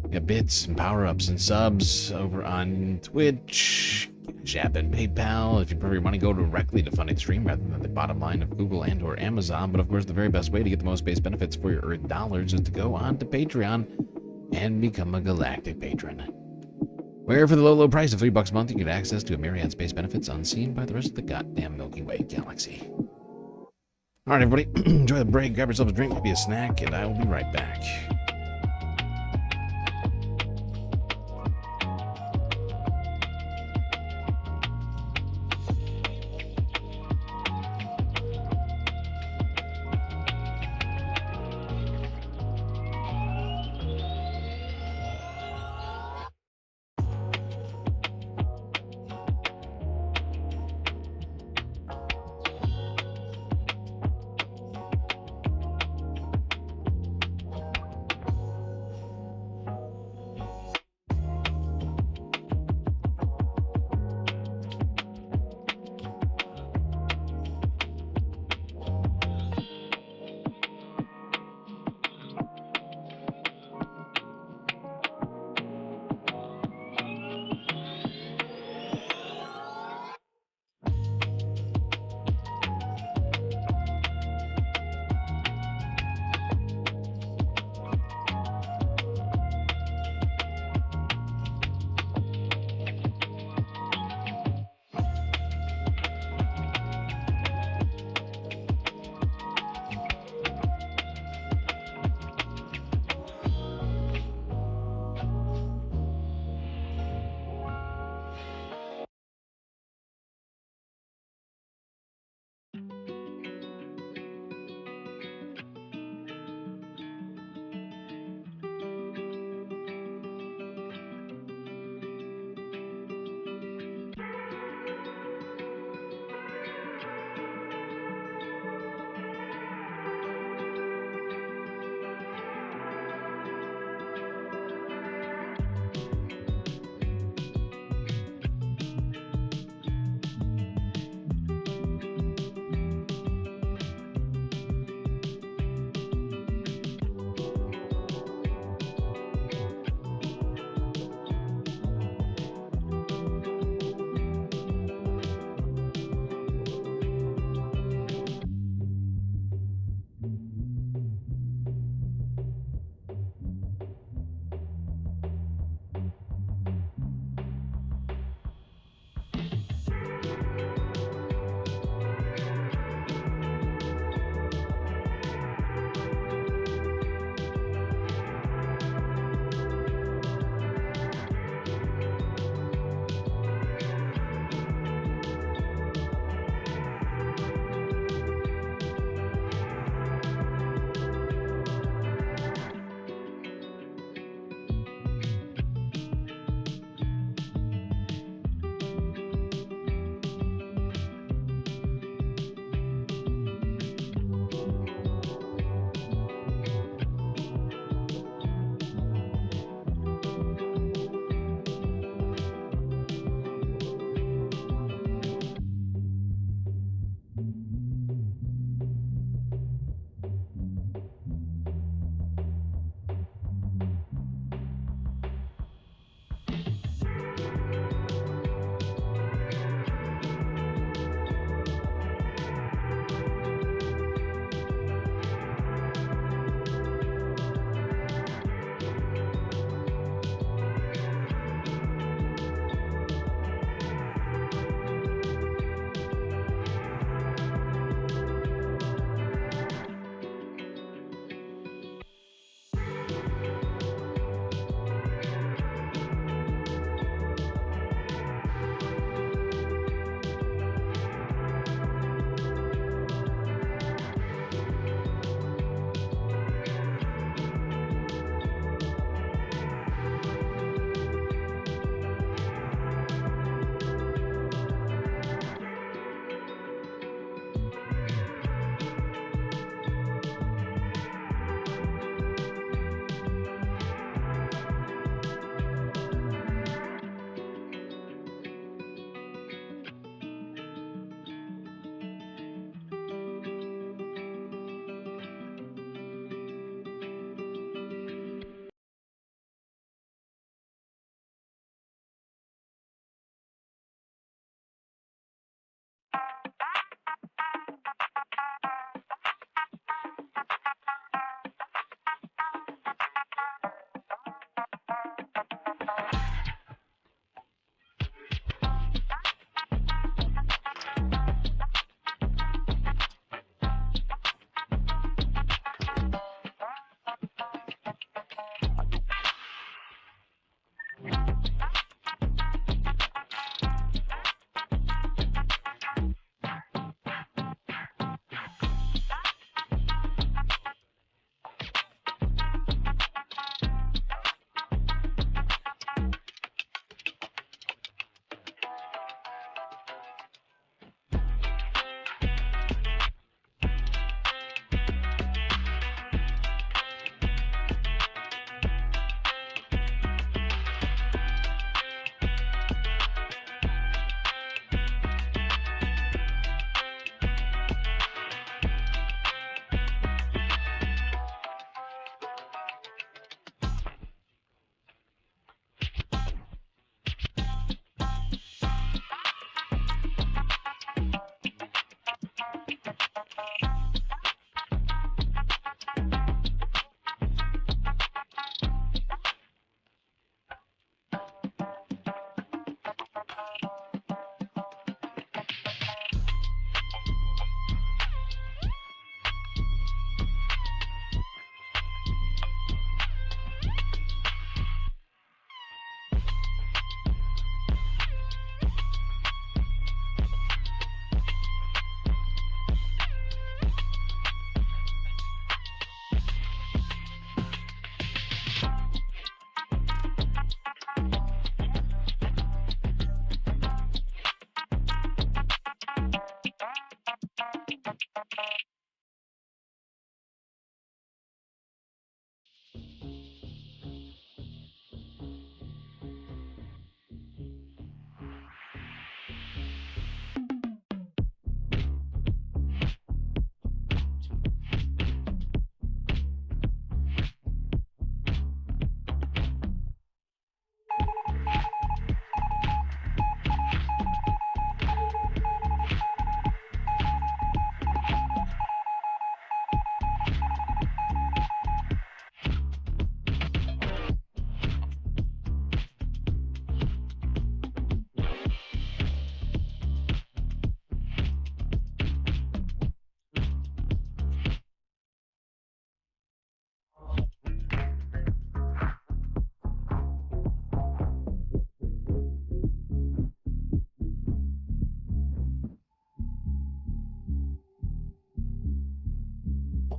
Speaker 1: You got bits and power-ups and subs over on Twitch, Shap and PayPal. If you prefer your money, go directly to funding the stream rather than the bottom line of Google and or Amazon. But of course, the very best way to get the most base benefits for your Earth dollars is to go on to Patreon and become a Galactic patron, where for the low price of $3 a month, you get access to a myriad space benefits unseen by the rest of the goddamn Milky Way galaxy. All right, everybody, enjoy the break. Grab yourself a drink, maybe a snack, and I will be right back.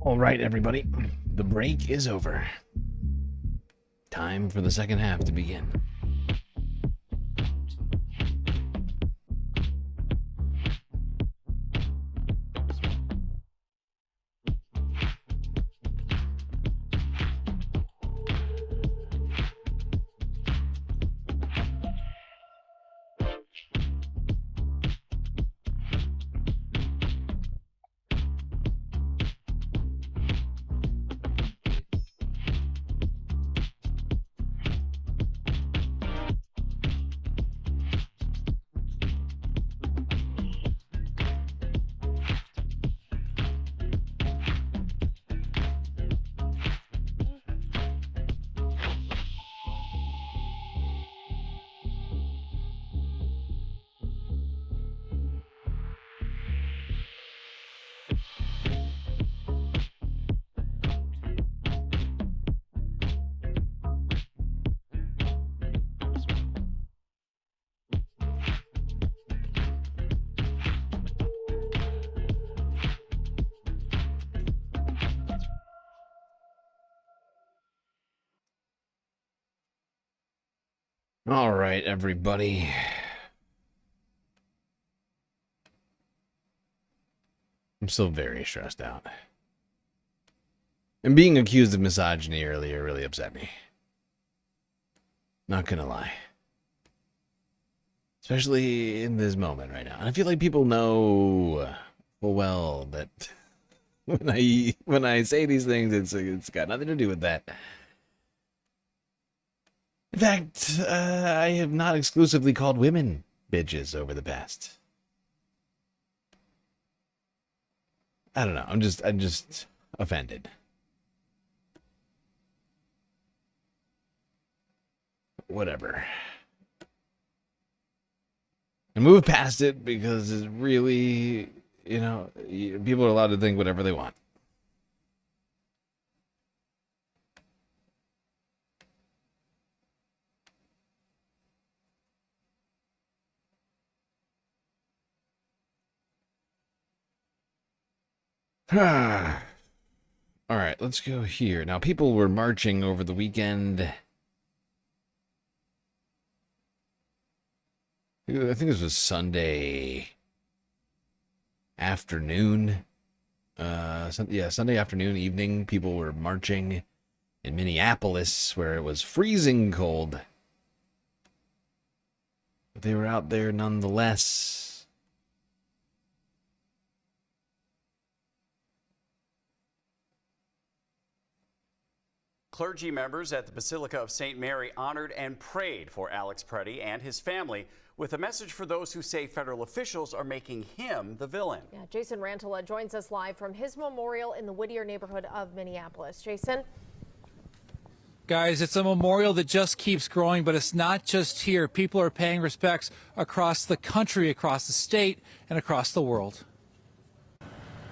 Speaker 1: All right, everybody. The break is over. Time for the second half to begin. All right, everybody. I'm still very stressed out. And being accused of misogyny earlier really upset me. Not gonna lie. Especially in this moment right now. And I feel like people know full well that when I say these things, it's got nothing to do with that. In fact, I have not exclusively called women bitches over the past. I don't know. I'm just offended. Whatever. And move past it because it's really, people are allowed to think whatever they want. All right, let's go here. Now, people were marching over the weekend. I think this was Sunday afternoon. Sunday afternoon, evening. People were marching in Minneapolis, where it was freezing cold. But they were out there nonetheless.
Speaker 14: Clergy members at the Basilica of St. Mary honored and prayed for Alex Pretti and his family with a message for those who say federal officials are making him the villain.
Speaker 24: Yeah, Jason Rantola joins us live from his memorial in the Whittier neighborhood of Minneapolis. Jason?
Speaker 5: Guys, it's a memorial that just keeps growing, but it's not just here. People are paying respects across the country, across the state, and across the world.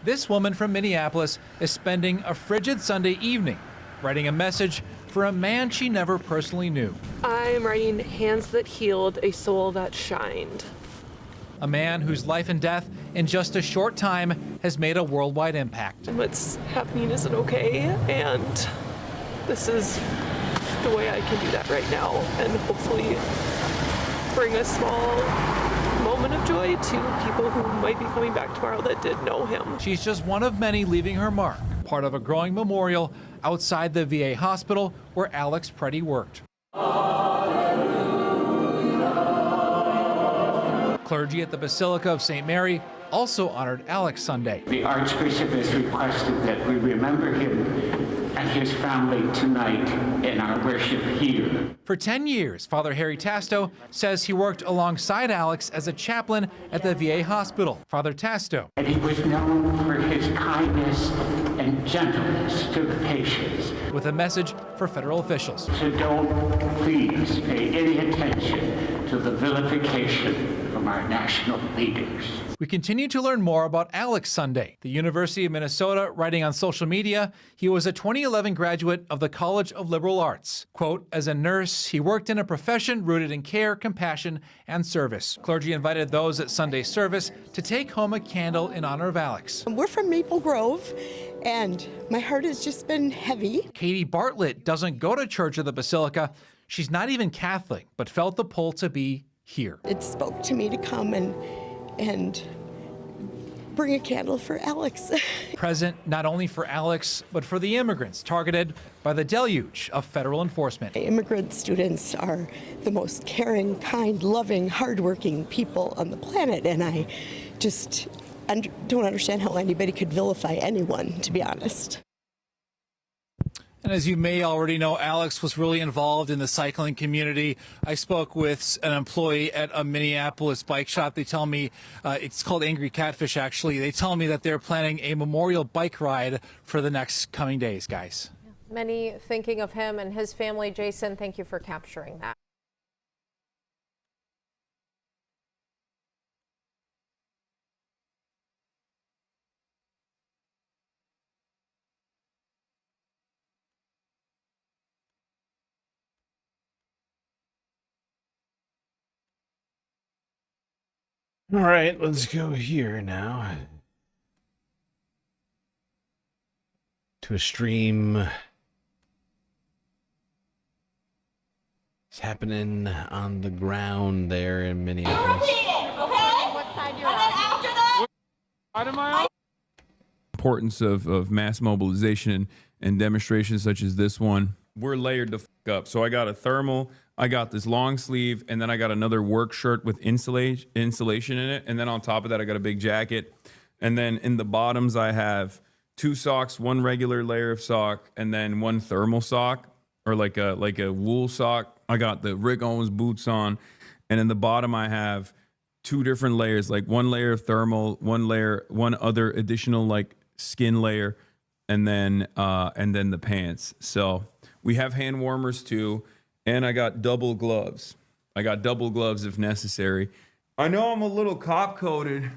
Speaker 5: This woman from Minneapolis is spending a frigid Sunday evening writing a message for a man she never personally knew.
Speaker 8: I'm writing hands that healed, a soul that shined.
Speaker 5: A man whose life and death in just a short time has made a worldwide impact.
Speaker 8: What's happening isn't okay, and this is the way I can do that right now, and hopefully bring a small moment of joy to people who might be coming back tomorrow that did know him.
Speaker 5: She's just one of many leaving her mark, part of a growing memorial outside the VA hospital where Alex Pretti worked. Clergy at the Basilica of St. Mary also honored Alex Sunday.
Speaker 9: The Archbishop has requested that we remember him and his family tonight in our worship here.
Speaker 5: For 10 years, Father Harry Tasto says he worked alongside Alex as a chaplain at the VA hospital. Father Tasto.
Speaker 9: And he was known for his kindness and gentleness to the patients.
Speaker 5: With a message for federal officials.
Speaker 9: So don't please pay any attention to the vilification from our national leaders.
Speaker 5: We continue to learn more about Alex Sunday, the University of Minnesota, writing on social media. He was a 2011 graduate of the College of Liberal Arts. Quote, as a nurse, he worked in a profession rooted in care, compassion, and service. Clergy invited those at Sunday service to take home a candle in honor of Alex.
Speaker 2: We're from Maple Grove, and my heart has just been heavy.
Speaker 5: Katie Bartlett doesn't go to Church of the Basilica. She's not even Catholic, but felt the pull to be here.
Speaker 2: It spoke to me to come and bring a candle for Alex.
Speaker 5: Present not only for Alex, but for the immigrants targeted by the deluge of federal enforcement.
Speaker 2: Immigrant students are the most caring, kind, loving, hardworking people on the planet, and I just don't understand how anybody could vilify anyone, to be honest.
Speaker 5: And as you may already know, Alex was really involved in the cycling community. I spoke with an employee at a Minneapolis bike shop. They tell me, it's called Angry Catfish, actually. They tell me that they're planning a memorial bike ride for the next coming days, guys.
Speaker 24: Many thinking of him and his family. Jason, thank you for capturing that.
Speaker 1: All right, let's go here now to a stream. It's happening on the ground there in Minneapolis.
Speaker 6: Importance of mass mobilization and demonstrations such as this one. We're layered the fuck up. So I got a thermal, I got this long sleeve, and then I got another work shirt with insulation in it. And then on top of that, I got a big jacket. And then in the bottoms, I have 2 socks, 1 regular layer of sock, and then 1 thermal sock, or like a wool sock. I got the Rick Owens boots on. And in the bottom, I have 2 different layers, like 1 layer of thermal, 1 other additional like skin layer, and then the pants. So we have hand warmers too. And I got double gloves. I got double gloves if necessary. I know I'm a little cop coded,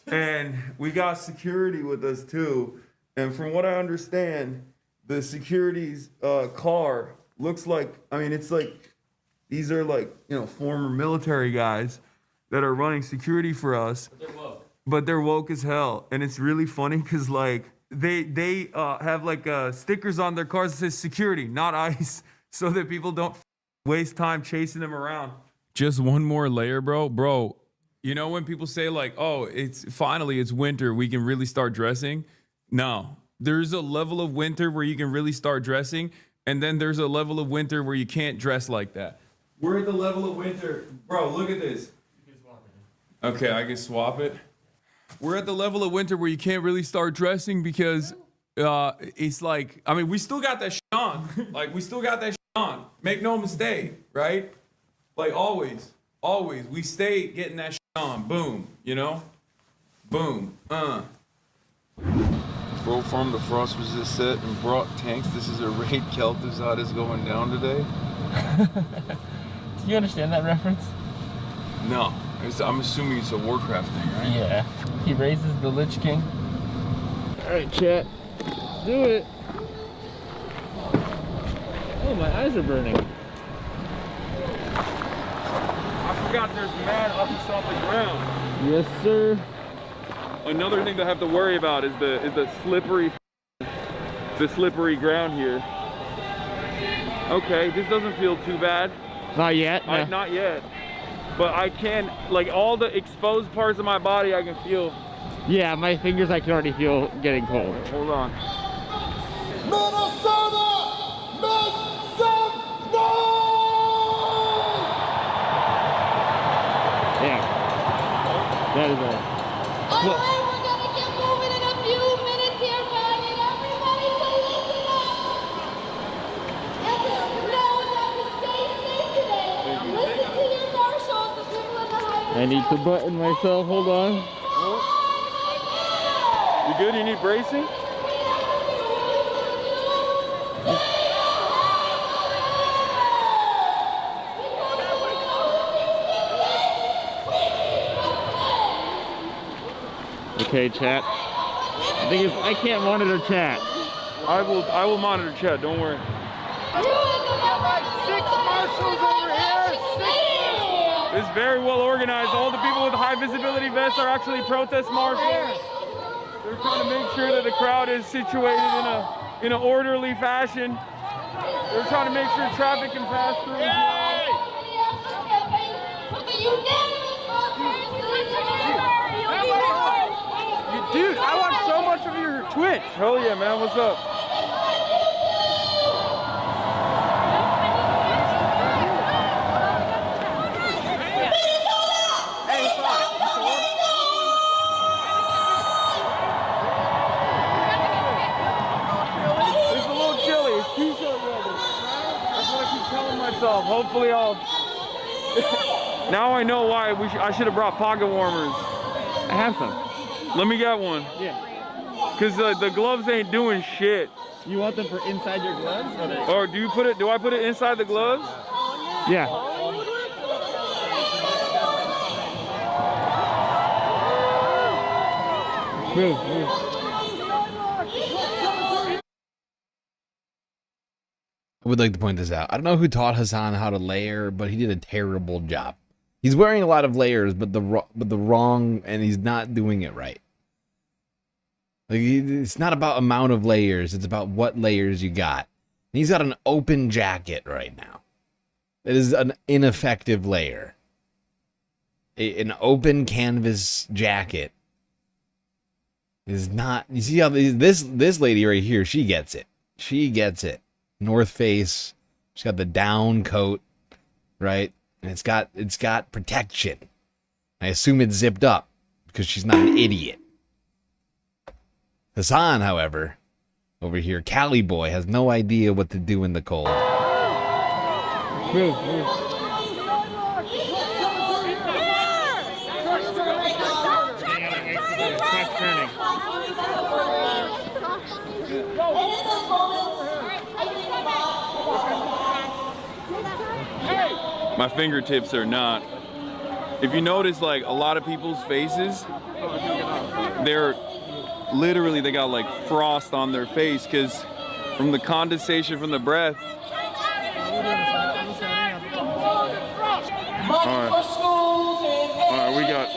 Speaker 6: and we got security with us too. And from what I understand, the security's car looks like, I mean, it's like, these are like, former military guys that are running security for us. But they're woke. But they're woke as hell. And it's really funny because like, they have like stickers on their cars that says security, not ICE. So that people don't waste time chasing them around. Just one more layer, bro. Bro, you know when people say like, oh, it's winter, we can really start dressing? No, there's a level of winter where you can really start dressing. And then there's a level of winter where you can't dress like that. We're at the level of winter. Bro, look at this. Okay, I can swap it. We're at the level of winter where you can't really start dressing because it's like, I mean, we still got that shit on. Like, we still got that shit on. Make no mistake, right? Like, always, we stay getting that shit on. Boom, Boom,
Speaker 10: Bro from the frost was just set and brought tanks. This is a raid. Kel'Thuzad is going down today.
Speaker 21: Do you understand that reference?
Speaker 10: No, I'm assuming it's a Warcraft thing, right?
Speaker 21: Yeah. He raises the Lich King. All right, chat. Do it. Oh, my eyes are burning.
Speaker 10: I forgot there's mad ice on the ground.
Speaker 21: Yes, sir.
Speaker 10: Another thing to have to worry about is the slippery ground here. Okay, this doesn't feel too bad.
Speaker 21: Not yet. No.
Speaker 10: Not yet. But I can, like, all the exposed parts of my body I can feel.
Speaker 21: Yeah, my fingers I can already feel getting cold.
Speaker 10: Hold on.
Speaker 12: Minnesota, make some noise!
Speaker 21: Yeah. That is it.
Speaker 12: Alright, we're gonna get moving in a few minutes here, but I need everybody to listen up. Everyone knows how to stay safe today. Listen to your marshals, the people in the highway.
Speaker 21: I need to button myself. Hold on.
Speaker 10: You good? You need bracing?
Speaker 21: Okay, chat. The thing is, I can't monitor chat.
Speaker 6: I will monitor chat, don't worry. It's very well organized. All the people with high visibility vests are actually protest marshals. They're trying to make sure that the crowd is situated in an orderly fashion. They're trying to make sure traffic can pass through.
Speaker 21: Dude, I watch so much of your Twitch.
Speaker 6: Hell yeah, man. What's up? It's a little chilly. It's t-shirt weather. That's what I keep telling myself. Hopefully I'll... Now I know why I should have brought pocket warmers.
Speaker 21: I have some.
Speaker 6: Let me get one.
Speaker 21: Yeah.
Speaker 6: Cause the gloves ain't doing shit.
Speaker 21: You want them for inside your gloves?
Speaker 6: Or do I put it inside the gloves?
Speaker 21: Yeah. Move.
Speaker 1: I would like to point this out. I don't know who taught Hassan how to layer, but he did a terrible job. He's wearing a lot of layers, but the wrong, and he's not doing it right. Like, it's not about amount of layers, it's about what layers you got. And he's got an open jacket right now. It is an ineffective layer. An open canvas jacket is not. You see how this lady right here, she gets it. She gets it. North Face. She's got the down coat, right? And it's got protection. I assume it's zipped up because she's not an idiot. Hassan, however, over here, Cali boy, has no idea what to do in the cold.
Speaker 21: Move.
Speaker 6: My fingertips are not. If you notice, like, a lot of people's faces, they're literally, they got like frost on their face because from the condensation from the breath. All right, we got.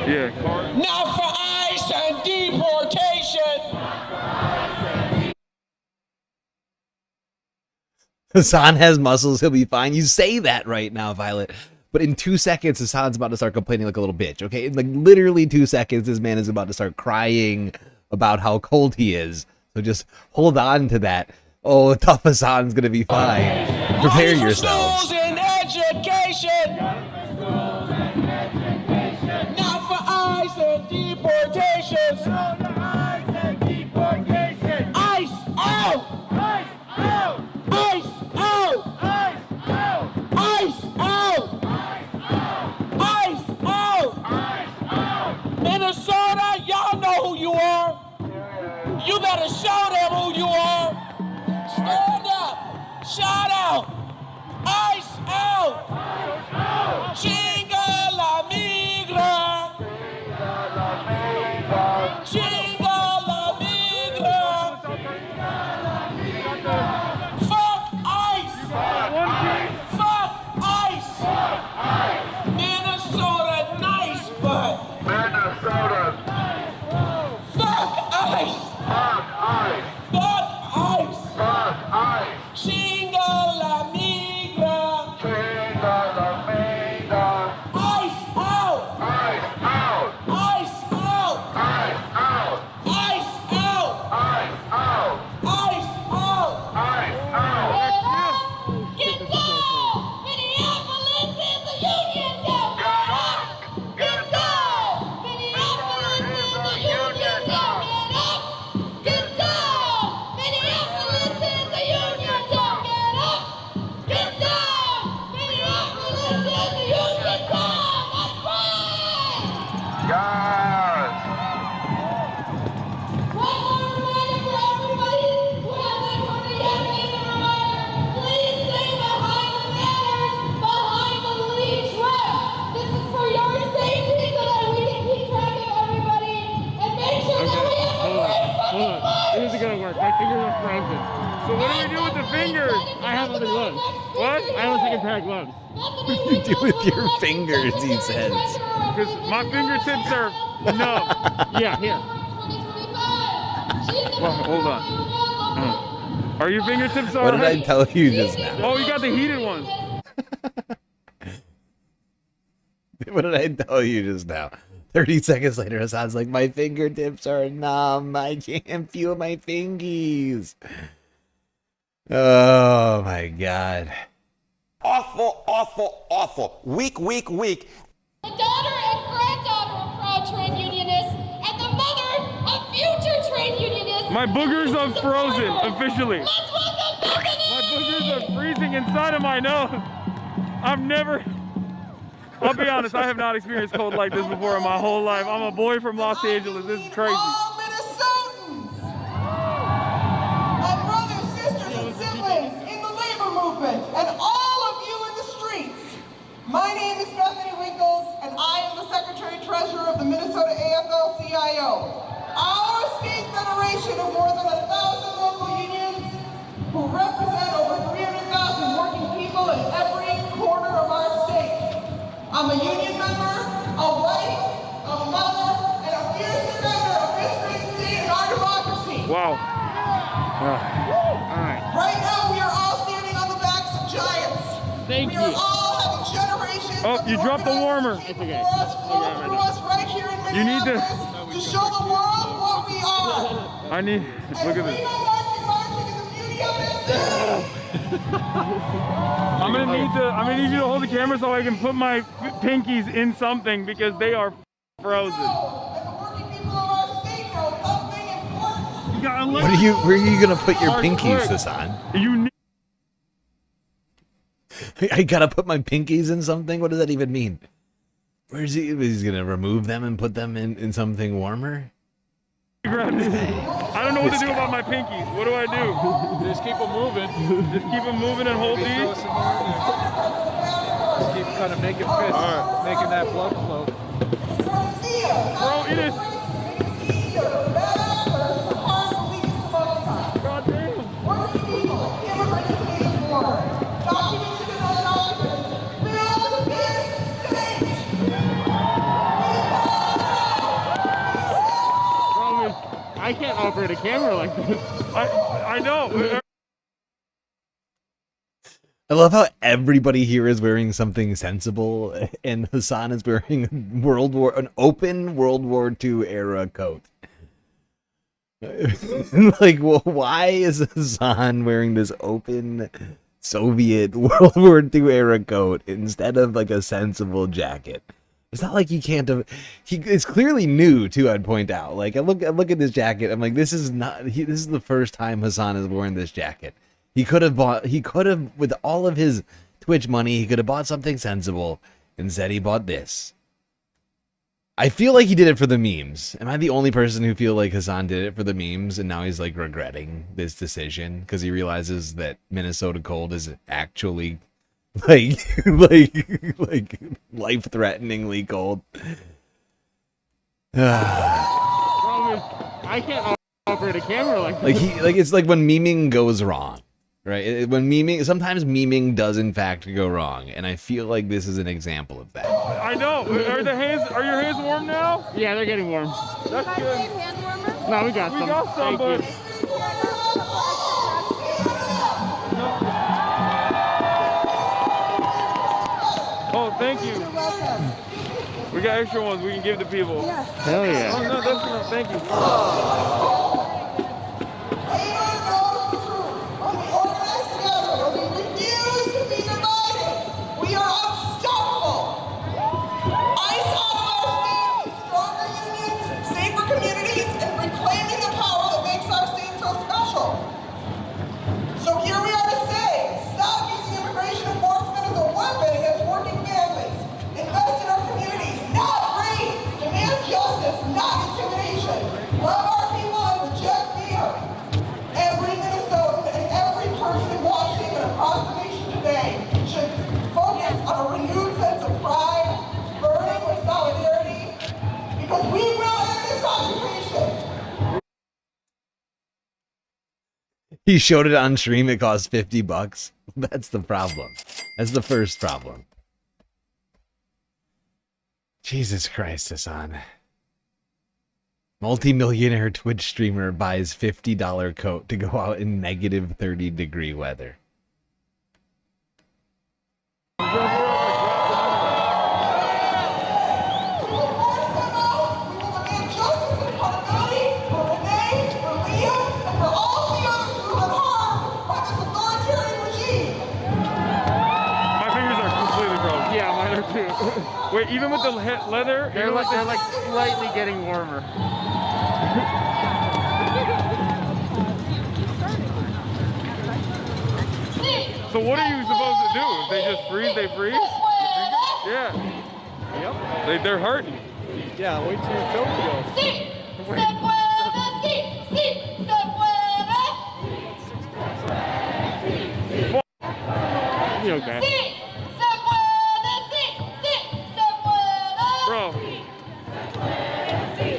Speaker 6: Yeah.
Speaker 12: Not for ICE and deportation.
Speaker 1: Hassan has muscles, he'll be fine. You say that right now, Violet. But in 2 seconds, Hassan's about to start complaining like a little bitch, okay? In like literally 2 seconds, this man is about to start crying about how cold he is. So just hold on to that. Oh, tough Hassan's gonna be fine. Prepare yourselves.
Speaker 12: Schools and education. Not for ICE and deportations. ICE out. ICE out. ICE out. ICE out. ICE out. Minnesota, y'all know who you are. You better show them who you are. Stand up. Shout out. ICE out. Chinga la migra. Chinga la migra. Fuck ICE. Fuck ICE. Minnesota nice, but Minnesota. Fuck ICE. Fuck ICE. Fuck ICE. Fuck ICE. Chinga la migra. Chinga la migra.
Speaker 21: So what do we do with the fingers? I have other gloves. What? I have a second pair of gloves.
Speaker 1: What do you do with your fingers, he says.
Speaker 21: Because my fingertips are numb. Yeah, here. Well, hold on. Are your fingertips all
Speaker 1: What did
Speaker 21: right?
Speaker 1: I tell you just now?
Speaker 21: Oh, you got the heated ones.
Speaker 1: What did I tell you just now? 30 seconds later, Hassan's like, my fingertips are numb. I can't feel my fingies. Oh, my God.
Speaker 11: Awful, awful, awful. Weak, weak, weak.
Speaker 12: The daughter and granddaughter of proud trade unionists and the mother of future trade unionists.
Speaker 21: My boogers are frozen, officially. My boogers are freezing inside of my nose. I'll be honest, I have not experienced cold like this before in my whole life. I'm a boy from Los Angeles. This is crazy.
Speaker 12: All Minnesotans, my brothers, sisters, and siblings in the labor movement, and all of you in the streets. My name is Bethany Winkles, and I am the Secretary-Treasurer of the Minnesota AFL-CIO. Our state federation of more than 1,000 local unions who represent over 300,000 working people in every corner of our state. I'm a union member, a wife, a mother, and a fierce defender of this great state and our democracy.
Speaker 21: Wow. All right.
Speaker 12: Right now, we are all standing on the backs of giants.
Speaker 21: Thank
Speaker 12: we
Speaker 21: you.
Speaker 12: are all having generations
Speaker 21: Oh, you dropped the warmer.
Speaker 12: It's okay. Through us right here in
Speaker 21: You need to.
Speaker 12: show the world what we are.
Speaker 21: I need. Look at this. I'm gonna need you to hold the camera so I can put my pinkies in something because they are frozen.
Speaker 1: Where are you gonna put your pinkies, Hassan? I gotta put my pinkies in something? What does that even mean? Where's he? He's gonna remove them and put them in something warmer?
Speaker 21: I don't know what to do about my pinkies. What do I do?
Speaker 10: Just keep them moving.
Speaker 21: Just keep them moving and hold these?
Speaker 10: Just keep kind of making fists, making that blood flow.
Speaker 21: Bro, it is. God damn. I can't operate a camera like this. I know.
Speaker 1: I love how everybody here is wearing something sensible, and Hassan is wearing an open World War II era coat. Like, well, why is Hassan wearing this open Soviet World War II era coat instead of like a sensible jacket? It's not like he can't have. It's clearly new too. I'd point out. Like I look at this jacket. I'm like, this is not. This is the first time Hassan has worn this jacket. He could have with all of his Twitch money, he could have bought something sensible. Instead, he bought this. I feel like he did it for the memes. Am I the only person who feel like Hassan did it for the memes and now he's like regretting this decision because he realizes that Minnesota cold is actually like life-threateningly cold.
Speaker 21: I can't operate a camera like this.
Speaker 1: It's like when memeing goes wrong, right? Sometimes memeing does in fact go wrong, and I feel like this is an example of that.
Speaker 21: I know. Are your hands warm now?
Speaker 20: Yeah, they're getting warm.
Speaker 21: That's good.
Speaker 7: Hand warmer?
Speaker 20: No, we got some.
Speaker 21: We got some, but. Oh, thank you. We got extra ones we can give to people.
Speaker 20: Hell yeah.
Speaker 21: Oh, no, that's enough. Thank you.
Speaker 12: We are unstoppable. ICE out of our state, stronger unions, safer communities, and reclaiming the power that makes our state so special. So here we are to say, stop using immigration enforcement as a weapon against working families. Invest in our communities, not greed. Demand justice, not intimidation. Love our people and
Speaker 1: He showed it on stream. It cost $50. That's the problem. That's the first problem. Jesus Christ, Hassan. Multi-millionaire Twitch streamer buys $50 coat to go out in negative 30-degree weather.
Speaker 21: Wait, even with the leather,
Speaker 20: they're like slightly getting warmer.
Speaker 21: So what are you supposed to do? If they just freeze, they freeze? Yeah.
Speaker 20: Yep.
Speaker 21: They're hurting.
Speaker 20: Yeah, wait till your coat goes.
Speaker 21: You okay? Bro,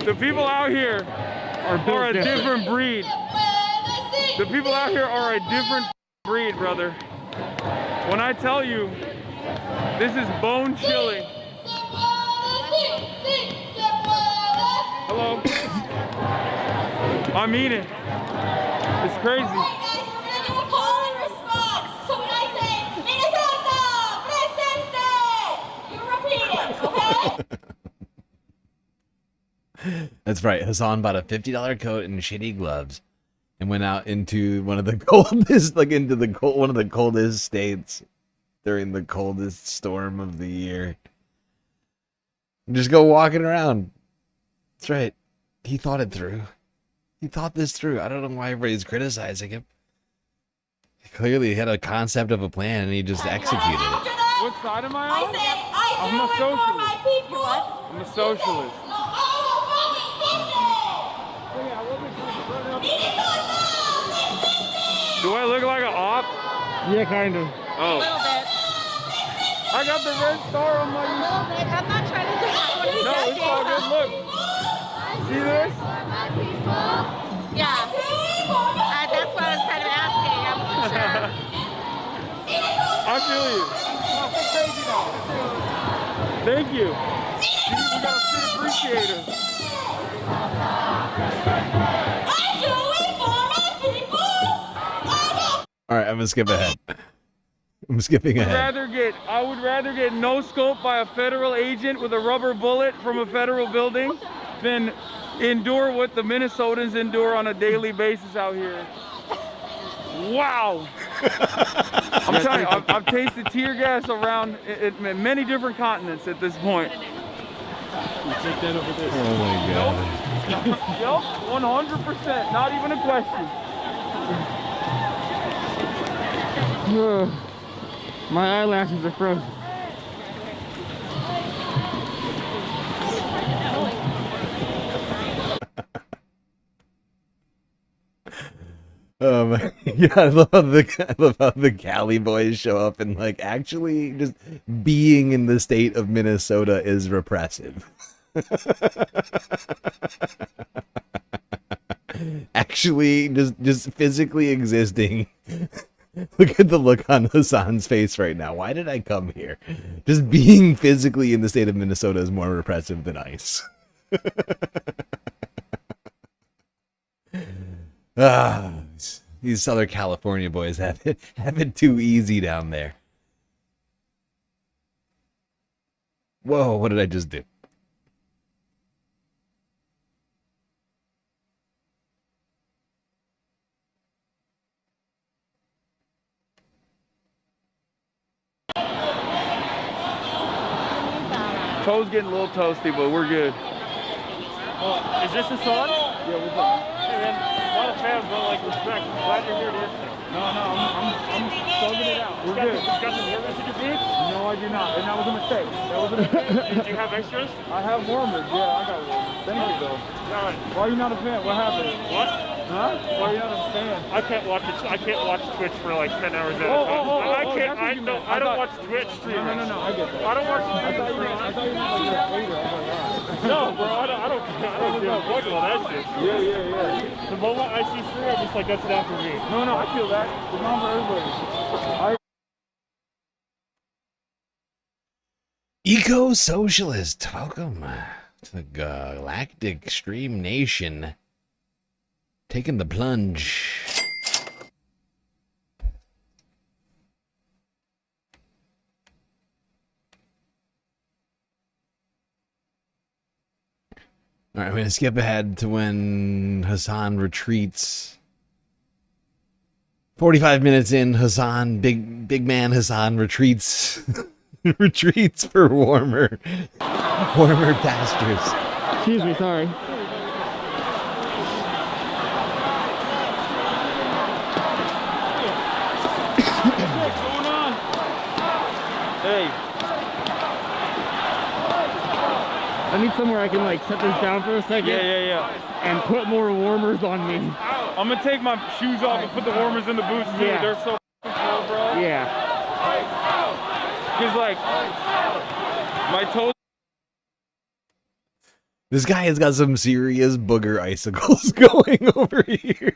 Speaker 21: the people out here are a different breed. The people out here are a different breed, brother. When I tell you, this is bone chilling. Hello? I mean it. It's crazy.
Speaker 1: That's right. Hassan bought a $50 coat and shitty gloves and went out into one of the coldest, one of the coldest states during the coldest storm of the year. Just go walking around. That's right. He thought it through. He thought this through. I don't know why everybody's criticizing him. He clearly had a concept of a plan and he just executed it.
Speaker 21: What side am I on? I'm a socialist. I'm a socialist. Do I look like an op?
Speaker 20: Yeah, kind of.
Speaker 21: Oh.
Speaker 7: A little bit.
Speaker 21: I got the red star on my...
Speaker 7: I'm not trying to do that. What are you
Speaker 21: No, it's all good. Look. See this?
Speaker 7: Yeah. That's what I was kind of asking. I wasn't sure.
Speaker 21: I feel you. Thank you. We got a fit appreciator.
Speaker 1: All right, I'm gonna skip ahead. I'm skipping ahead.
Speaker 21: I would rather get no scope by a federal agent with a rubber bullet from a federal building than endure what the Minnesotans endure on a daily basis out here. Wow. I'm telling you, I've tasted tear gas around in many different continents at this point.
Speaker 20: You take that over there.
Speaker 1: Oh my God.
Speaker 21: Yep, 100%. Not even a question.
Speaker 20: My eyelashes are frozen.
Speaker 1: Yeah, I love how the Cali boys show up and like actually just being in the state of Minnesota is repressive. Actually, just physically existing. Look at the look on Hassan's face right now. Why did I come here? Just being physically in the state of Minnesota is more repressive than ICE. These Southern California boys have it too easy down there. Whoa, what did I just do?
Speaker 21: Toe's getting a little toasty, but we're good.
Speaker 20: Is this the song?
Speaker 21: Yeah, we're good.
Speaker 20: Hey man, not a fan, but like respect. Glad you're here to answer.
Speaker 21: No, I'm thugging it out. We're good.
Speaker 20: You got some warmers in your boots?
Speaker 21: No, I do not. And that was a mistake. That was a mistake.
Speaker 20: Do you have extras?
Speaker 21: I have warmers. Yeah, I got warmers. Thank you, though.
Speaker 20: All right.
Speaker 21: Why are you not a fan? What happened?
Speaker 20: What?
Speaker 21: Huh? Why are you not a fan?
Speaker 20: I can't watch it. I can't watch Twitch for like 10 hours at a time. I don't watch Twitch streamers.
Speaker 21: No, I get that.
Speaker 20: I don't watch
Speaker 21: I thought you meant like you're a hater.
Speaker 20: No, bro, I don't give a fuck about that shit. Yeah. The moment I see free, I'm just like, that's enough for me.
Speaker 21: No, I feel that. It's not for everybody.
Speaker 1: Eco-socialist, welcome to the Galactic Stream Nation. Taking the plunge. All right, I'm going to skip ahead to when Hassan retreats. 45 minutes in, Hassan, big man Hassan retreats. Retreats for warmer pastures.
Speaker 20: Excuse me, sorry.
Speaker 21: What's going on? Hey.
Speaker 20: I need somewhere I can like set this down for a second.
Speaker 21: Yeah.
Speaker 20: And put more warmers on me.
Speaker 21: I'm gonna take my shoes off and put the warmers in the boots too.
Speaker 20: Yeah.
Speaker 21: They're so cool, bro.
Speaker 20: Yeah.
Speaker 21: Cause like my toes.
Speaker 1: This guy has got some serious booger icicles going over here.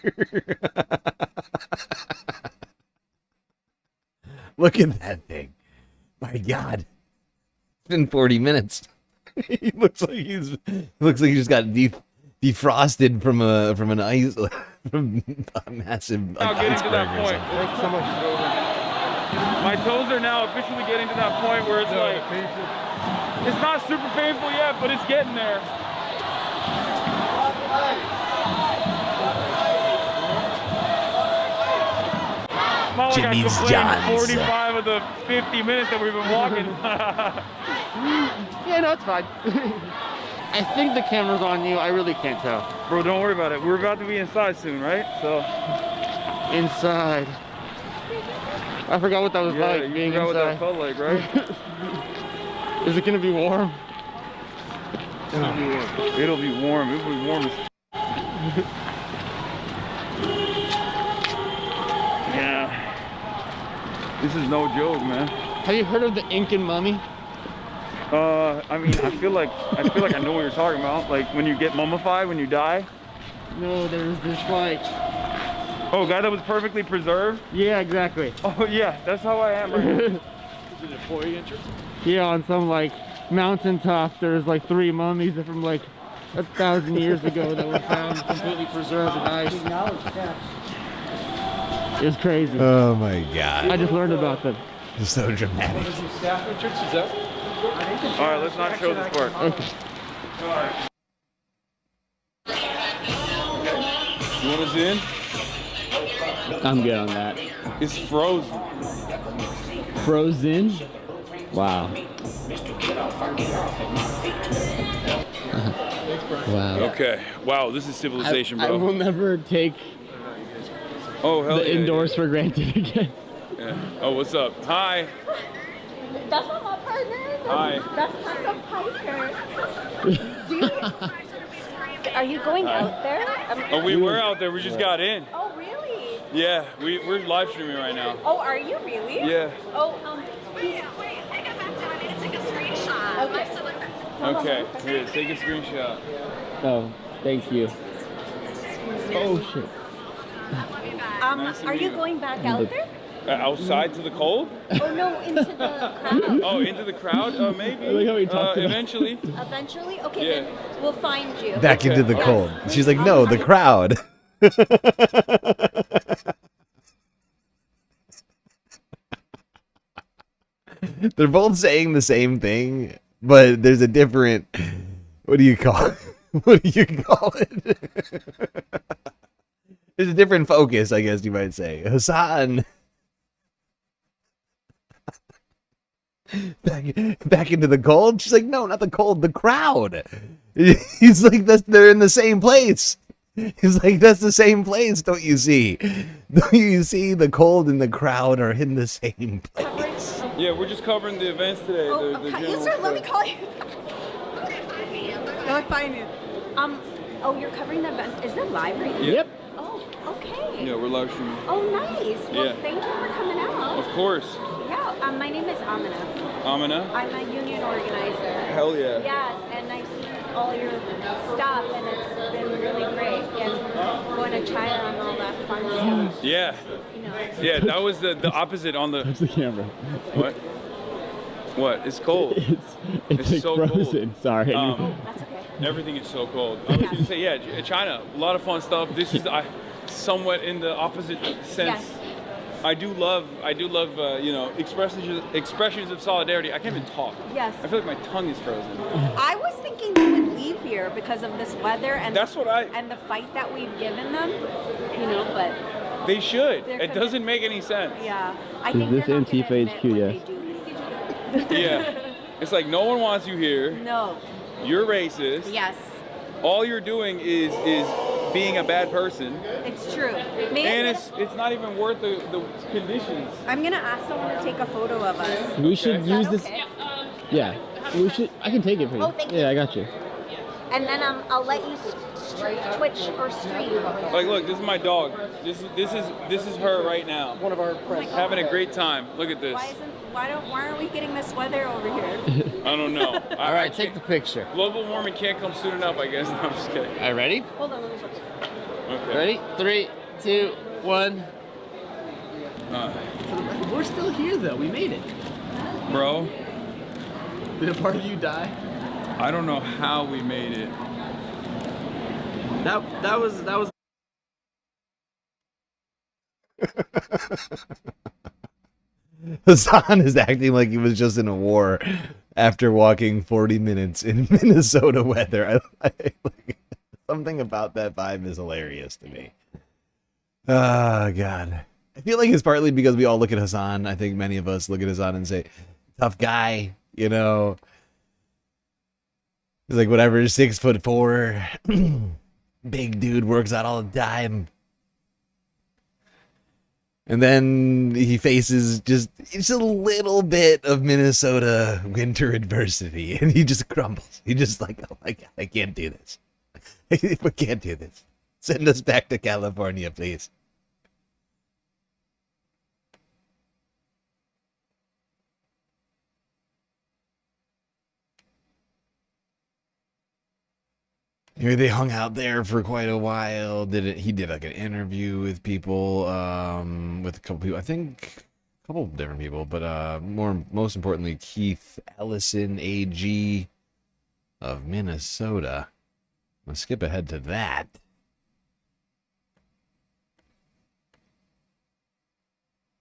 Speaker 1: Look at that thing. My God. It's been 40 minutes. He looks like he just got defrosted from an ice from a massive
Speaker 21: Now getting to that
Speaker 1: iceberg or
Speaker 21: point.
Speaker 1: something.
Speaker 21: Thanks so much. My toes are now officially getting to that point where it's like it's not super painful yet, but it's getting there. Not like
Speaker 1: Jimmy's
Speaker 21: I
Speaker 1: John's.
Speaker 21: complained 45 of the 50 minutes that we've been walking.
Speaker 20: Yeah, no, it's fine. I think the camera's on you. I really can't tell.
Speaker 21: Bro, don't worry about it. We're about to be inside soon, right? So
Speaker 20: inside. I forgot what that was like.
Speaker 21: You
Speaker 20: being
Speaker 21: forgot
Speaker 20: inside.
Speaker 21: what that felt like, right?
Speaker 20: Is it gonna be warm?
Speaker 21: It'll be warm. It'll be warm as yeah. This is no joke, man.
Speaker 20: Have you heard of the Incan mummy?
Speaker 21: I mean, I feel like I know what you're talking about. Like when you get mummified when you die.
Speaker 20: No, there's this like.
Speaker 21: Oh, a guy that was perfectly preserved?
Speaker 20: Yeah, exactly.
Speaker 21: Oh yeah, that's how I am right now. Is it a 40 inch?
Speaker 20: Yeah, on some like mountaintop, there's like 3 mummies from like 1,000 years ago that were found completely preserved in ice. It was crazy.
Speaker 1: Oh my God.
Speaker 20: I just learned about them.
Speaker 1: It's so dramatic.
Speaker 21: All right, let's not show this part.
Speaker 20: Okay.
Speaker 21: All right. You want us in?
Speaker 20: I'm good on that.
Speaker 21: It's frozen.
Speaker 20: Frozen? Wow. Wow.
Speaker 21: Okay. Wow, this is civilization,
Speaker 20: I
Speaker 21: bro.
Speaker 20: will never take the indoors for granted again.
Speaker 21: Yeah. Oh, what's up? Hi.
Speaker 12: That's not my partner.
Speaker 21: Hi.
Speaker 12: That's my Piper. Are you going out there?
Speaker 21: Oh, we were out there. We just got in.
Speaker 12: Oh, really?
Speaker 21: Yeah, we're live streaming right now.
Speaker 12: Oh, are you really?
Speaker 21: Yeah.
Speaker 12: Oh, wait, I got back to I need to take a screenshot. Okay.
Speaker 21: Okay, here, take a screenshot.
Speaker 20: Oh, thank you. Oh, shit.
Speaker 21: Nice to
Speaker 12: are
Speaker 21: meet
Speaker 12: you
Speaker 21: you.
Speaker 12: going back out there?
Speaker 21: Outside to the cold?
Speaker 12: Oh, no, into the crowd.
Speaker 21: Oh, into the crowd? Maybe.
Speaker 20: I like how he talked about it.
Speaker 21: Eventually.
Speaker 12: Eventually? Okay,
Speaker 21: Yeah.
Speaker 12: then we'll find you.
Speaker 1: Back into the cold. She's like, no, the crowd. They're both saying the same thing, but there's a different. What do you call it? What do you call it? There's a different focus, I guess you might say. Hassan. Back into the cold? She's like, no, not the cold, the crowd. He's like, they're in the same place. He's like, that's the same place, don't you see? Don't you see the cold and the crowd are in the same place?
Speaker 21: Yeah, we're just covering the events today.
Speaker 12: Oh,
Speaker 21: the
Speaker 12: okay.
Speaker 21: general
Speaker 12: Yes, sir, let me
Speaker 21: stuff.
Speaker 12: call you. No, fine. Oh, you're covering the event. Is it live right now?
Speaker 21: Yep.
Speaker 12: Oh, okay.
Speaker 21: Yeah, we're live streaming.
Speaker 12: Oh, nice. Well,
Speaker 21: Yeah.
Speaker 12: thank you for coming out.
Speaker 21: Of course.
Speaker 12: Yeah, my name is Amina.
Speaker 21: Amina?
Speaker 12: I'm a union organizer.
Speaker 21: Hell yeah.
Speaker 12: Yes, and I've seen
Speaker 13: all your stuff, and it's been really great. And going to China and all that fun stuff.
Speaker 21: Yeah.
Speaker 13: You know.
Speaker 21: Yeah, that was the opposite on the.
Speaker 20: Touch the camera.
Speaker 21: What? What? It's cold.
Speaker 20: It's like
Speaker 21: so
Speaker 20: frozen.
Speaker 21: cold.
Speaker 20: Sorry.
Speaker 13: That's okay.
Speaker 21: Everything is so cold. I was going to say, yeah, China, a lot of fun stuff. This is somewhat in the opposite sense.
Speaker 13: Yes.
Speaker 21: I do love, you know, expressions of solidarity. I can't even talk.
Speaker 13: Yes.
Speaker 21: I feel like my tongue is frozen.
Speaker 13: I was thinking they would leave here because of this weather and
Speaker 21: That's what I.
Speaker 13: and the fight that we've given them. You know, but
Speaker 21: They should.
Speaker 13: They're
Speaker 21: It doesn't make any sense.
Speaker 13: yeah, I
Speaker 20: Is
Speaker 13: think
Speaker 20: this
Speaker 13: they're not gonna
Speaker 20: Antifa
Speaker 13: admit
Speaker 20: HQ?
Speaker 13: when
Speaker 20: Yes.
Speaker 13: they do leave.
Speaker 21: Yeah. It's like no one wants you here.
Speaker 13: No.
Speaker 21: You're racist.
Speaker 13: Yes,
Speaker 21: All you're doing is being a bad person.
Speaker 13: it's true. Maybe
Speaker 21: And it's not even worth the conditions.
Speaker 13: I'm gonna ask someone to take a photo of us.
Speaker 20: We should
Speaker 13: Is that
Speaker 20: use this.
Speaker 13: okay?
Speaker 20: Yeah. We should. I can take it for you.
Speaker 13: Oh, thank you.
Speaker 20: Yeah, I got you.
Speaker 13: And then I'll let you Twitch or stream.
Speaker 21: Like, look, this is my dog. This is her right now. One of our friends. Having a great time. Look at this.
Speaker 13: Why aren't we getting this weather over here?
Speaker 21: I don't know.
Speaker 20: All right, take the picture.
Speaker 21: Global warming can't come soon enough, I guess. No, I'm just kidding.
Speaker 20: All right, ready?
Speaker 13: Hold on, let me look.
Speaker 21: Okay.
Speaker 20: Ready? 3, 2, 1.
Speaker 21: Uh,
Speaker 20: We're still here though. We made it.
Speaker 21: bro,
Speaker 20: Did a part of you die?
Speaker 21: I don't know how we made it.
Speaker 20: That was.
Speaker 1: Hassan is acting like he was just in a war after walking 40 minutes in Minnesota weather. Something about that vibe is hilarious to me. Oh, God. I feel like it's partly because we all look at Hassan. I think many of us look at Hassan and say, tough guy, you know. He's like, whatever, 6'4", big dude, works out all the time. And then he faces just a little bit of Minnesota winter adversity, and he just crumbles. He just like, oh my God, I can't do this. We can't do this. Send us back to California, please. Here they hung out there for quite a while. He did like an interview with people, with a couple people. I think a couple of different people, but most importantly, Keith Ellison, AG of Minnesota. Let's skip ahead to that.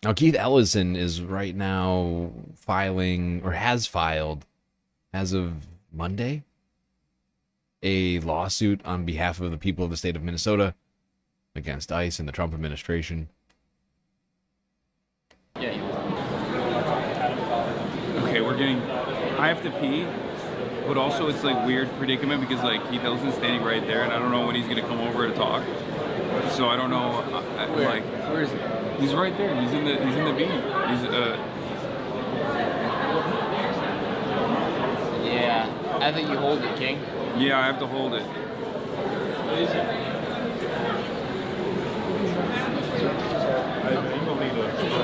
Speaker 1: Now, Keith Ellison is right now filing, or has filed, as of Monday, a lawsuit on behalf of the people of the state of Minnesota against ICE and the Trump administration.
Speaker 21: Yeah, you Okay, I have to pee, but also it's like weird predicament because like Keith Ellison's standing right there and I don't know when he's gonna come over to talk. So I don't know, where is he? He's right there, he's in the beanie.
Speaker 20: Yeah, I think you hold it, King.
Speaker 21: Yeah, I have to hold it.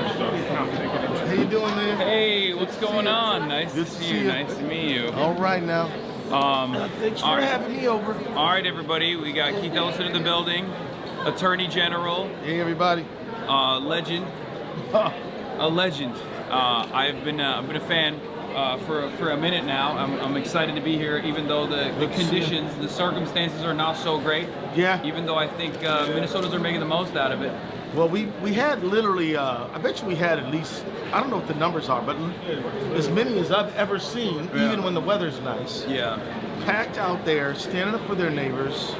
Speaker 15: How you doing, man?
Speaker 21: Hey, what's going on? Nice to see you. Nice to meet you.
Speaker 15: All right now. Thanks for having me over.
Speaker 21: All right, everybody. We got Keith Ellison in the building, Attorney General.
Speaker 15: Hey, everybody.
Speaker 21: Legend. A legend. I've been a fan for a minute now. I'm excited to be here, even though the conditions, the circumstances are not so great.
Speaker 15: Yeah.
Speaker 21: Even though I think Minnesotans are making the most out of it.
Speaker 15: Well, we had literally, I bet you we had at least, I don't know what the numbers are, but as many as I've ever seen, even when the weather's nice.
Speaker 21: Yeah.
Speaker 15: Packed out there, standing up for their neighbors,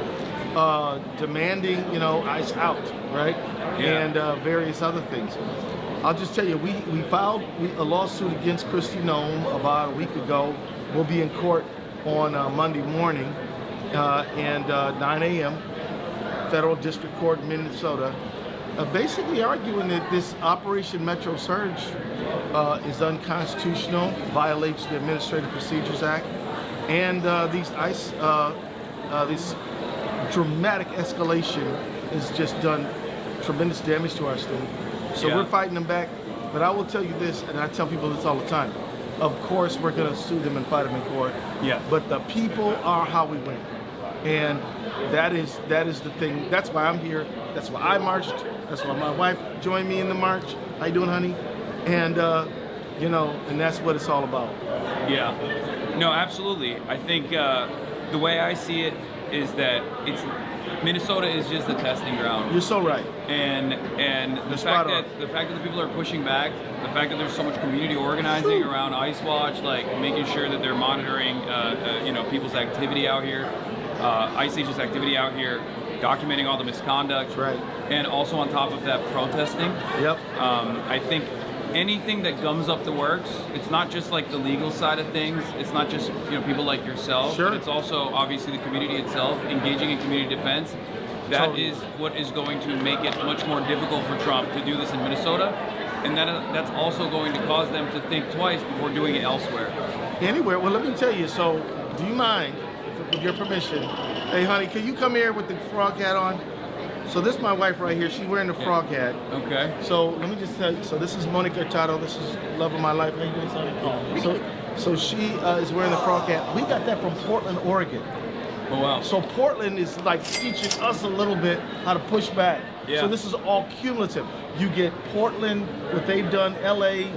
Speaker 15: demanding, ICE out, right?
Speaker 21: Yeah.
Speaker 15: And various other things. I'll just tell you, we filed a lawsuit against Kristi Noem about a week ago. We'll be in court on Monday morning and 9 a.m. Federal District Court in Minnesota, basically arguing that this Operation Metro Surge is unconstitutional, violates the Administrative Procedures Act, and these ICE, this dramatic escalation has just done tremendous damage to our state. So we're fighting them back. But I will tell you this, and I tell people this all the time. of course we're going to sue them and fight them in court.
Speaker 6: Yeah.
Speaker 15: But the people are how we win. And that is the thing. That's why I'm here. That's why I marched. That's why my wife joined me in the march. How you doing, honey? And, you know, and that's what it's all about.
Speaker 6: Yeah. No, absolutely. I think the way I see it is that Minnesota is just a testing ground.
Speaker 15: You're so right.
Speaker 6: And the fact that the people are pushing back, the fact that there's so much community organizing around Ice Watch, like making sure that they're monitoring, you know, people's activity out here, Ice Age's activity out here, documenting all the misconduct,
Speaker 15: right?
Speaker 6: And also on top of that, protesting.
Speaker 15: Yep.
Speaker 6: I think anything that gums up the works, it's not just like the legal side of things, it's not just, you know, people like yourself,
Speaker 15: sure.
Speaker 6: But it's also obviously the community itself, engaging in community defense. That totally. Is what is going to make it much more difficult for Trump to do this in Minnesota, and that's also going to cause them to think twice before doing it elsewhere.
Speaker 15: Anywhere. Well, let me tell you, so do you mind, with your permission, hey honey, can you come here with the frog hat on? So this is my wife right here. She's wearing the frog hat.
Speaker 6: Okay.
Speaker 15: So let me just tell you. So this is Monica Hurtado. This is love of my life. How you doing, Sonny? So she is wearing the frog hat. We got that from Portland, Oregon.
Speaker 6: Oh wow.
Speaker 15: So Portland is like teaching us a little bit how to push back.
Speaker 6: Yeah.
Speaker 15: So this is all cumulative. You get Portland, what they've done, LA,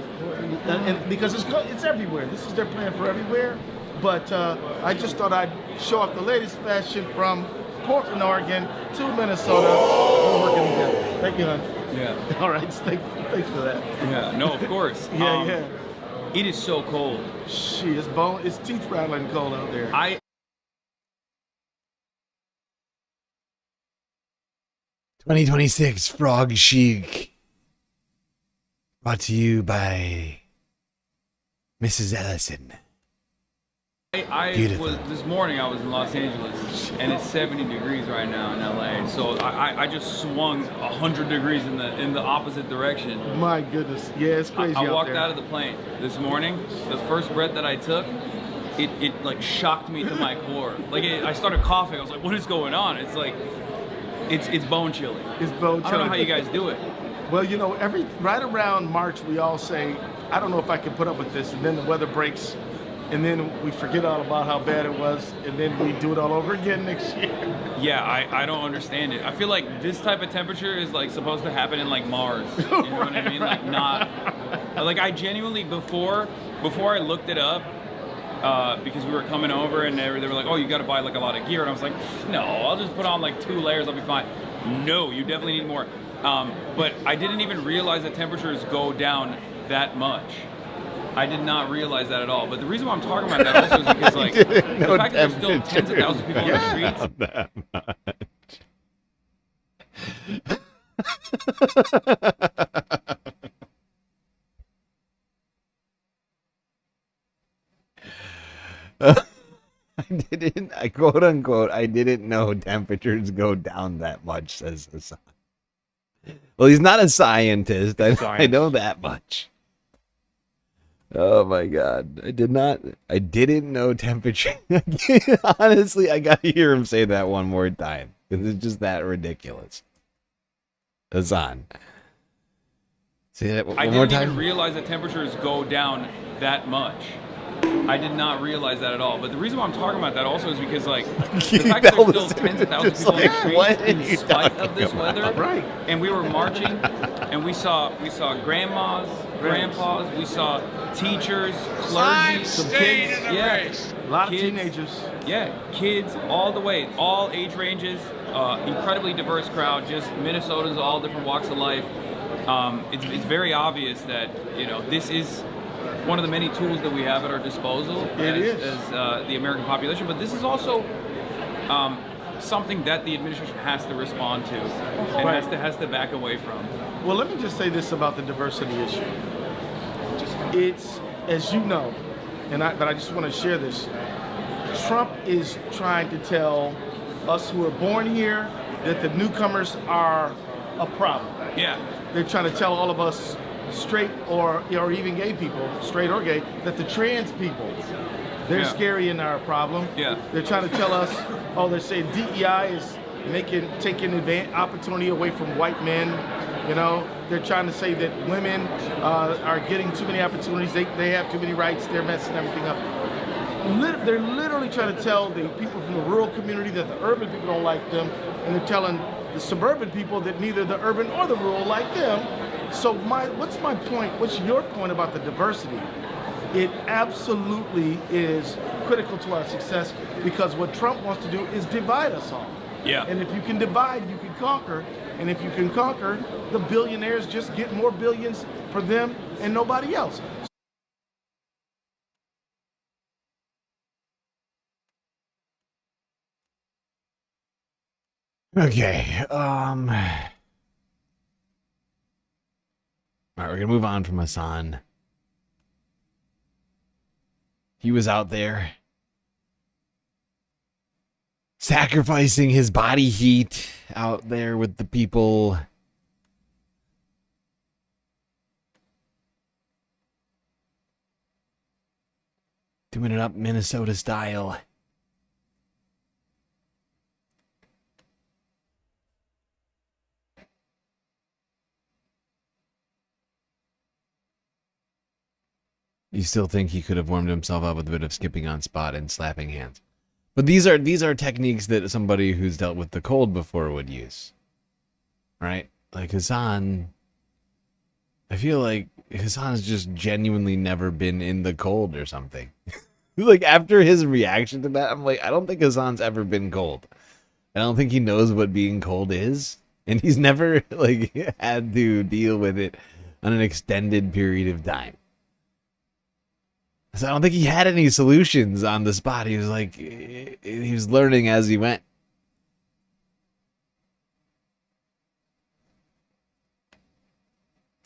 Speaker 15: and because it's everywhere. This is their plan for everywhere. But I just thought I'd show off the latest fashion from Portland, Oregon to Minnesota. We're working together. Thank you, hon.
Speaker 6: Yeah.
Speaker 15: All right. Thanks for that.
Speaker 6: Yeah. No, of course.
Speaker 15: Yeah.
Speaker 6: It is so cold.
Speaker 15: It's teeth rattling cold out there.
Speaker 1: 2026 Frog Chic. Brought to you by Mrs. Ellison.
Speaker 6: This morning I was in Los Angeles, and it's 70 degrees right now in LA. So I just swung 100 degrees in the opposite direction.
Speaker 15: My goodness, yeah, it's crazy.
Speaker 6: I walked out of the plane this morning. The first breath that I took, it like shocked me to my core. Like I started coughing. I was like, "What is going on?" It's like it's bone chilling.
Speaker 15: It's bone chilling.
Speaker 6: I don't know how you guys do it.
Speaker 15: Well, you know, right around March we all say, "I don't know if I can put up with this," and then the weather breaks. And then we forget all about how bad it was, and then we do it all over again next year.
Speaker 6: Yeah, I don't understand it. I feel like this type of temperature is like supposed to happen in like Mars. You know what I mean? Like not. Like I genuinely before I looked it up, because we were coming over and they were like, "Oh, you got to buy like a lot of gear," and I was like, "No, I'll just put on like 2 layers. I'll be fine." No, you definitely need more. But I didn't even realize that temperatures go down that much. I did not realize that at all. But the reason why I'm talking about that also is because, like, the fact that there's still tens of thousands of people on the
Speaker 1: streets. I quote unquote, I didn't know temperatures go down that much, says Hassan. Well, he's not a scientist. I know that much. Oh my God. I didn't know temperature. Honestly, I gotta hear him say that one more time. Because it's just that ridiculous. Hassan. Say that one more time.
Speaker 6: I didn't even realize that temperatures go down that much. I did not realize that at all. But the reason why I'm talking about that also is because, like, the fact that there's still tens of thousands of people on the streets in spite of this weather.
Speaker 15: Right.
Speaker 6: And we were marching, and we saw grandmas, grandpas, we saw teachers, clergy, some kids.
Speaker 15: A lot of teenagers.
Speaker 6: Yeah, kids all the way, all age ranges, incredibly diverse crowd, just Minnesotans, all different walks of life. It's very obvious that, you know, this is one of the many tools that we have at our disposal as the American population, but this is also something that the administration has to respond to and has to back away from.
Speaker 15: Well, let me just say this about the diversity issue. It's, as you know, but I just want to share this, Trump is trying to tell us who are born here that the newcomers are a problem.
Speaker 6: Yeah.
Speaker 15: They're trying to tell all of us straight or even gay people, straight or gay, that the trans people, they're scary and are a problem.
Speaker 6: Yeah.
Speaker 15: They're trying to tell us, they're saying DEI is taking opportunity away from white men. You know, they're trying to say that women are getting too many opportunities, they have too many rights, they're messing everything up. They're literally trying to tell the people from the rural community that the urban people don't like them, and they're telling the suburban people that neither the urban or the rural like them. So what's my point? What's your point about the diversity? It absolutely is critical to our success, because what Trump wants to do is divide us all.
Speaker 6: Yeah.
Speaker 15: And if you can divide, you can conquer. And if you can conquer, the billionaires just get more billions for them and nobody else.
Speaker 1: Okay. All right, we're gonna move on from Hassan. He was out there sacrificing his body heat out there with the people. Doing it up Minnesota style. You still think he could have warmed himself up with a bit of skipping on spot and slapping hands. But these are techniques that somebody who's dealt with the cold before would use. Right? Like Hassan, I feel like Hassan's just genuinely never been in the cold or something. Like after his reaction to that, I'm like, I don't think Hassan's ever been cold. I don't think he knows what being cold is. And he's never like had to deal with it on an extended period of time. So I don't think he had any solutions on the spot. He was like, he was learning as he went.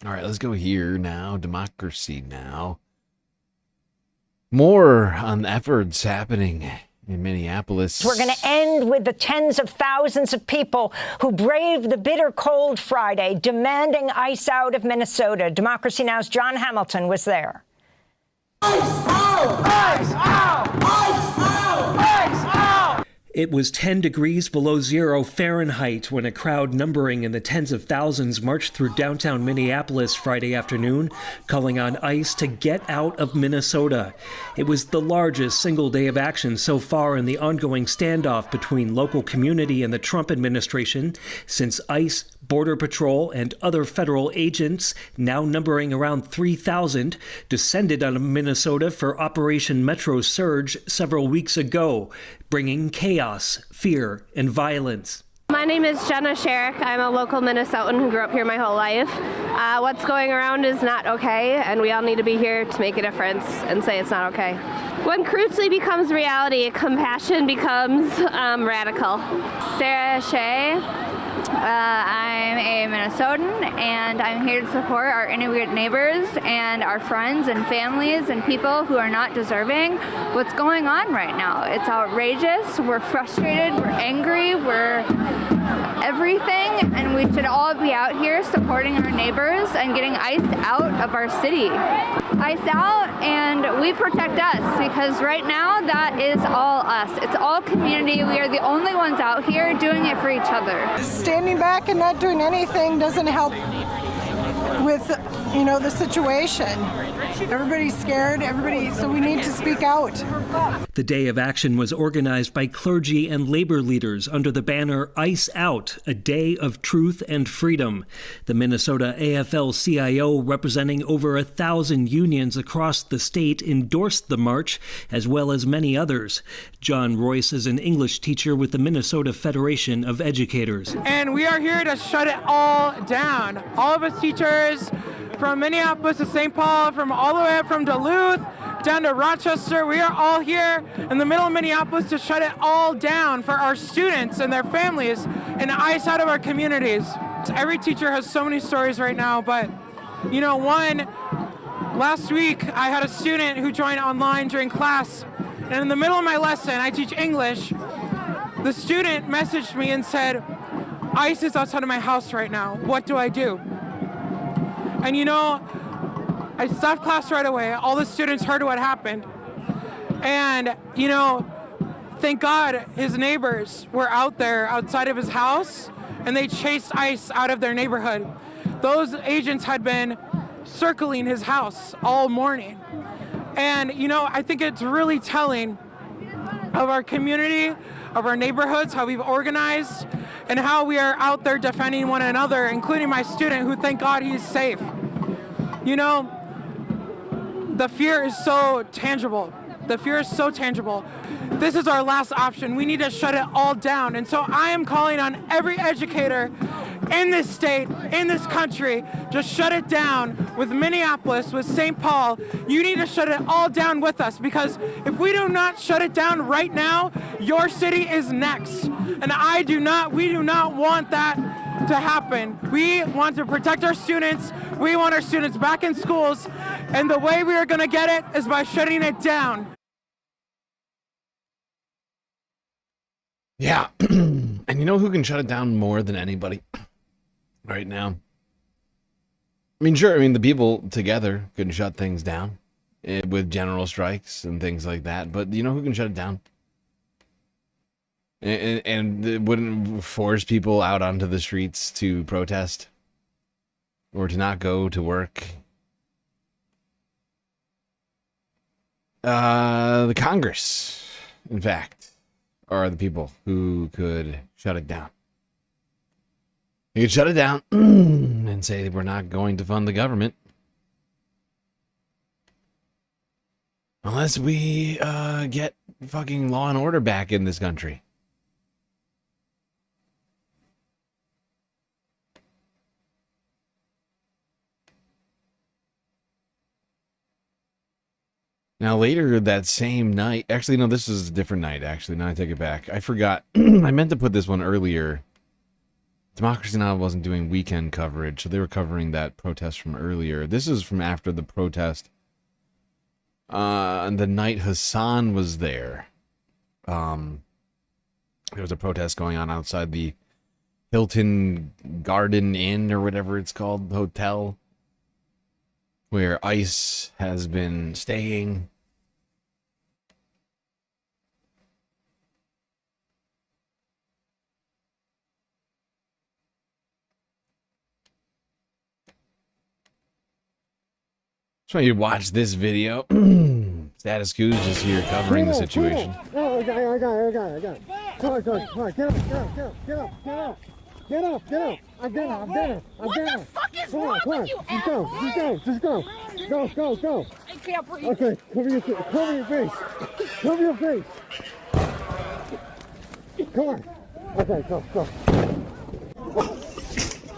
Speaker 1: All right, let's go here now. Democracy now. More on efforts happening in Minneapolis.
Speaker 16: We're going to end with the tens of thousands of people who braved the bitter cold Friday, demanding ICE out of Minnesota. Democracy Now!'s John Hamilton was there.
Speaker 18: ICE out! ICE out! ICE out! ICE out! It was 10 degrees below zero Fahrenheit when a crowd numbering in the tens of thousands marched through downtown Minneapolis Friday afternoon, calling on ICE to get out of Minnesota. It was the largest single day of action so far in the ongoing standoff between local community and the Trump administration since ICE, Border Patrol, and other federal agents, now numbering around 3,000, descended on Minnesota for Operation Metro Surge several weeks ago, bringing chaos, fear, and violence.
Speaker 13: My name is Jenna Sherrick. I'm a local Minnesotan who grew up here my whole life. What's going around is not okay, and we all need to be here to make a difference and say it's not okay. When cruelty becomes reality, compassion becomes radical. Sarah Shea. I'm a Minnesotan, and I'm here to support our immigrant neighbors and our friends and families and people who are not deserving what's going on right now. It's outrageous. We're frustrated. We're angry. We're everything, and we should all be out here supporting our neighbors and getting ICE out of our city. ICE out, and we protect us, because right now that is all us. It's all community. We are the only ones out here doing it for each other.
Speaker 22: Standing back and not doing anything doesn't help with, the situation. Everybody's scared, so we need to speak out.
Speaker 18: The day of action was organized by clergy and labor leaders under the banner ICE Out, a day of truth and freedom. The Minnesota AFL-CIO, representing over 1,000 unions across the state, endorsed the march, as well as many others. John Royce is an English teacher with the Minnesota Federation of Educators.
Speaker 21: And we are here to shut it all down. All of us teachers, from Minneapolis to St. Paul, from all the way up from Duluth down to Rochester, we are all here in the middle of Minneapolis to shut it all down for our students and their families and ICE out of our communities. Every teacher has so many stories right now, but last week I had a student who joined online during class, and in the middle of my lesson, I teach English, the student messaged me and said, ICE is outside of my house right now. What do I do? And I stopped class right away. All the students heard what happened. And, thank God his neighbors were out there outside of his house, and they chased ICE out of their neighborhood.
Speaker 3: those agents had been circling his house all morning. And, you know, I think it's really telling of our community, of our neighborhoods, how we've organized, and how we are out there defending one another, including my student, who, thank God, he's safe. You know, the fear is so tangible. The fear is so tangible. This is our last option. We need to shut it all down. And so I am calling on every educator in this state, in this country, just shut it down with Minneapolis, with St. Paul. You need to shut it all down with us, because if we do not shut it down right now, your city is next. And we do not want that to happen. We want to protect our students. We want our students back in schools. And the way we are going to get it is by shutting it down.
Speaker 1: Yeah. And you know who can shut it down more than anybody right now? I mean, sure, the people together can shut things down with general strikes and things like that, but you know who can shut it down? And it wouldn't force people out onto the streets to protest or to not go to work. The Congress, in fact, are the people who could shut it down. You could shut it down and say that we're not going to fund the government unless we get fucking law and order back in this country. Now, later that same night, actually, no, this is a different night, actually. Now I take it back. I forgot. I meant to put this one earlier. Democracy Now! Wasn't doing weekend coverage, so they were covering that protest from earlier. This is from after the protest. And the night Hassan was there. There was a protest going on outside the Hilton Garden Inn, or whatever it's called, hotel, where ICE has been staying. So you watch this video. Status Quo's just here covering the situation.
Speaker 17: No, I got it. Come on, get up. What the fuck is wrong with you, asshole? Just go. I can't breathe. Okay, cover your face. Come on. Okay, go.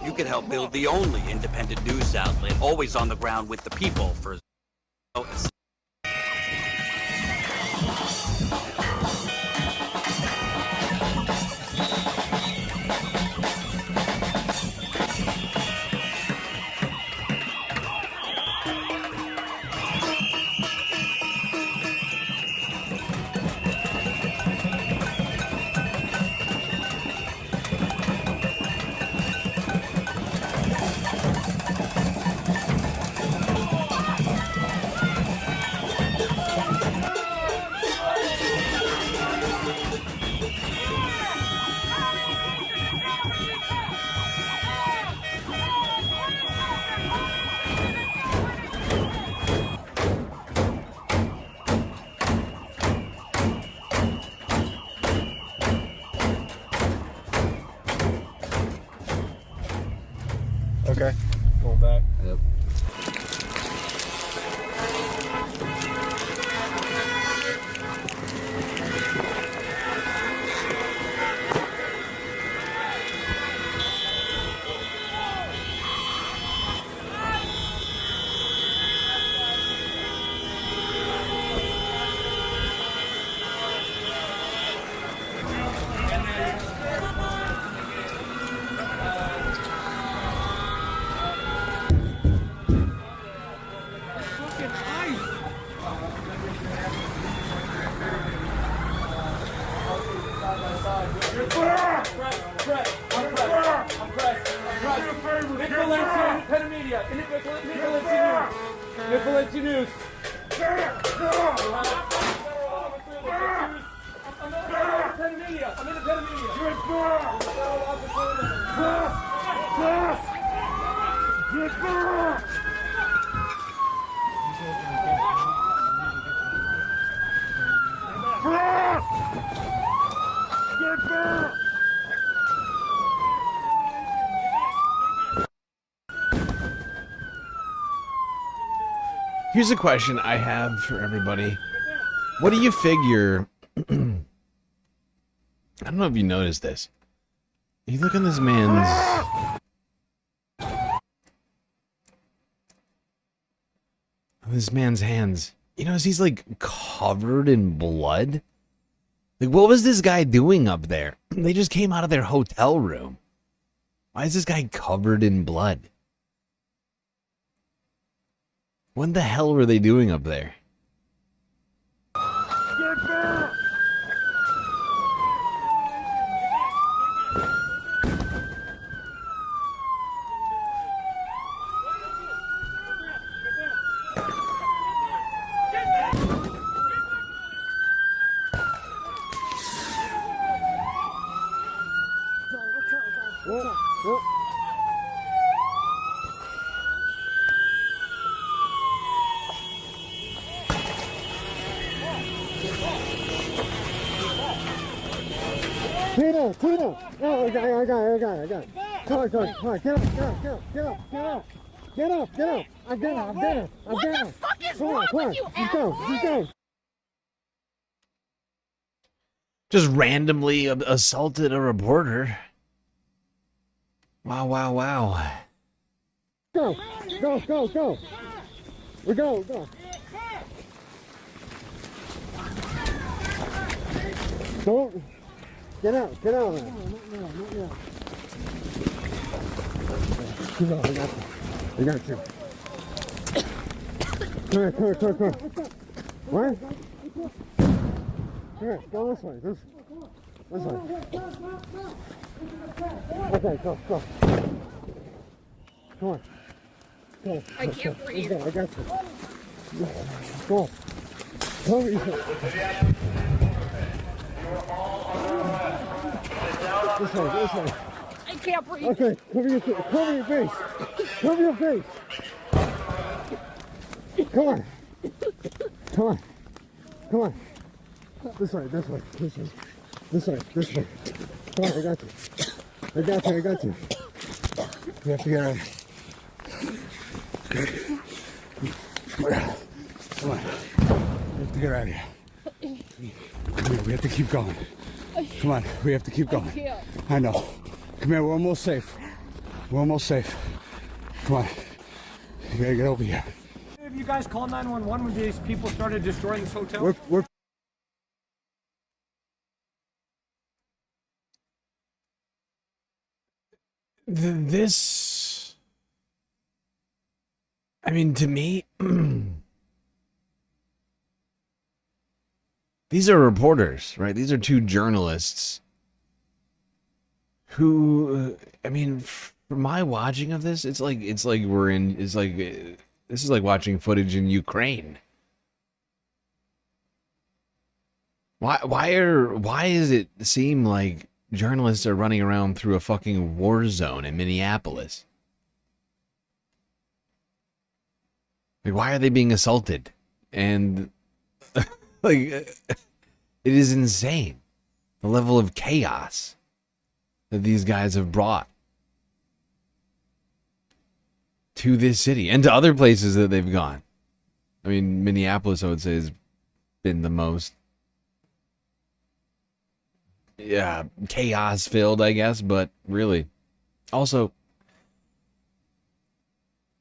Speaker 19: You can help build the only independent news outlet always on the ground with the people for
Speaker 17: Okay, going back.
Speaker 1: Yep. Here's a question I have for everybody. What do you figure? I don't know if you noticed this. You look in this man's... hands. You notice he's like covered in blood? Like, what was this guy doing up there? They just came out of their hotel room. Why is this guy covered in blood? What the hell were they doing up there?
Speaker 17: Tina! Oh, I got it. Come on, get up. I'm getting up.
Speaker 12: What the fuck is wrong with you,
Speaker 17: Just go.
Speaker 1: Just randomly assaulted a reporter. Wow.
Speaker 17: Go. We go. Don't. Get out.
Speaker 12: No.
Speaker 17: I got you. Come here. What? Here, go this way. This way. Okay, go. Come on.
Speaker 12: I can't breathe.
Speaker 17: I got you. Go. Come here. This way.
Speaker 12: I can't breathe.
Speaker 17: Okay, cover your face. Come on. This way. Come on, I got you. We have to get out. Come on. We have to get out of here. Come here, we have to keep going. Come on, we have to keep going. I know. Come here, we're almost safe. Come on. You gotta get over here.
Speaker 4: Have you guys called 911 when these people started destroying this hotel?
Speaker 17: We're
Speaker 1: This... I mean, to me... These are reporters, right? These are two journalists who, I mean, from my watching of this, this is like watching footage in Ukraine. Why does it seem like journalists are running around through a fucking war zone in Minneapolis? Like, why are they being assaulted? And like, it is insane the level of chaos that these guys have brought to this city and to other places that they've gone. I mean, Minneapolis, I would say, has been the most chaos filled, I guess, but really also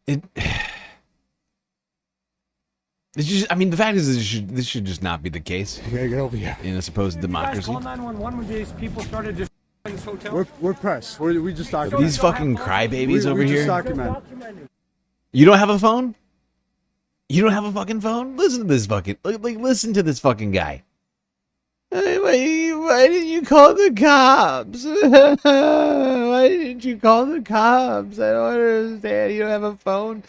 Speaker 1: it's just, I mean, the fact is this should just not be the case.
Speaker 17: You gotta get over here.
Speaker 1: In a supposed democracy.
Speaker 4: You guys called 911 when these people started destroying this hotel?
Speaker 17: We're pressed. We just documented.
Speaker 1: These fucking crybabies over
Speaker 17: we
Speaker 1: here.
Speaker 17: Just documented.
Speaker 1: You don't have a phone? You don't have a fucking phone? Listen to this fucking listen to this fucking guy. Why didn't you call the cops? Why didn't you call the cops? I don't understand. You don't have a phone?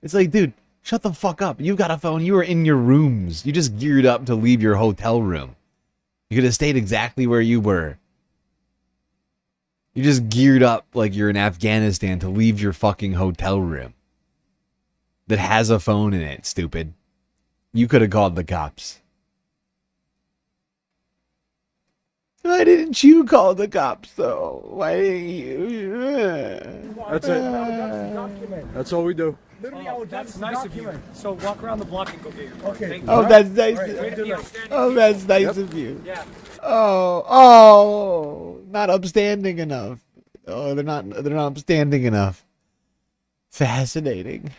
Speaker 1: It's like, dude, shut the fuck up. You got a phone. You were in your rooms. You just geared up to leave your hotel room. You could have stayed exactly where you were. You just geared up like you're in Afghanistan to leave your fucking hotel room that has a phone in it, stupid. You could have called the cops. Why didn't you call the cops, though? Why didn't you?
Speaker 17: That's it. That's all we do.
Speaker 4: Literally, that's nice of you. So walk around the block and go get your car. Okay.
Speaker 1: Oh, that's nice. That's nice of you. Yeah. Oh, not upstanding enough. Oh, they're not upstanding enough. Fascinating.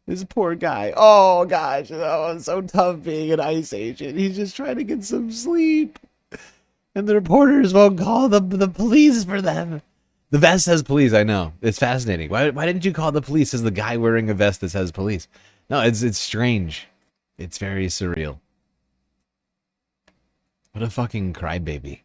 Speaker 1: This poor guy. Oh gosh, it's so tough being an ICE agent. He's just trying to get some sleep. And the reporters won't call the police for them. The vest says police, I know. It's fascinating. Why didn't you call the police as the guy wearing a vest that says police? No, it's strange. It's very surreal. What a fucking crybaby.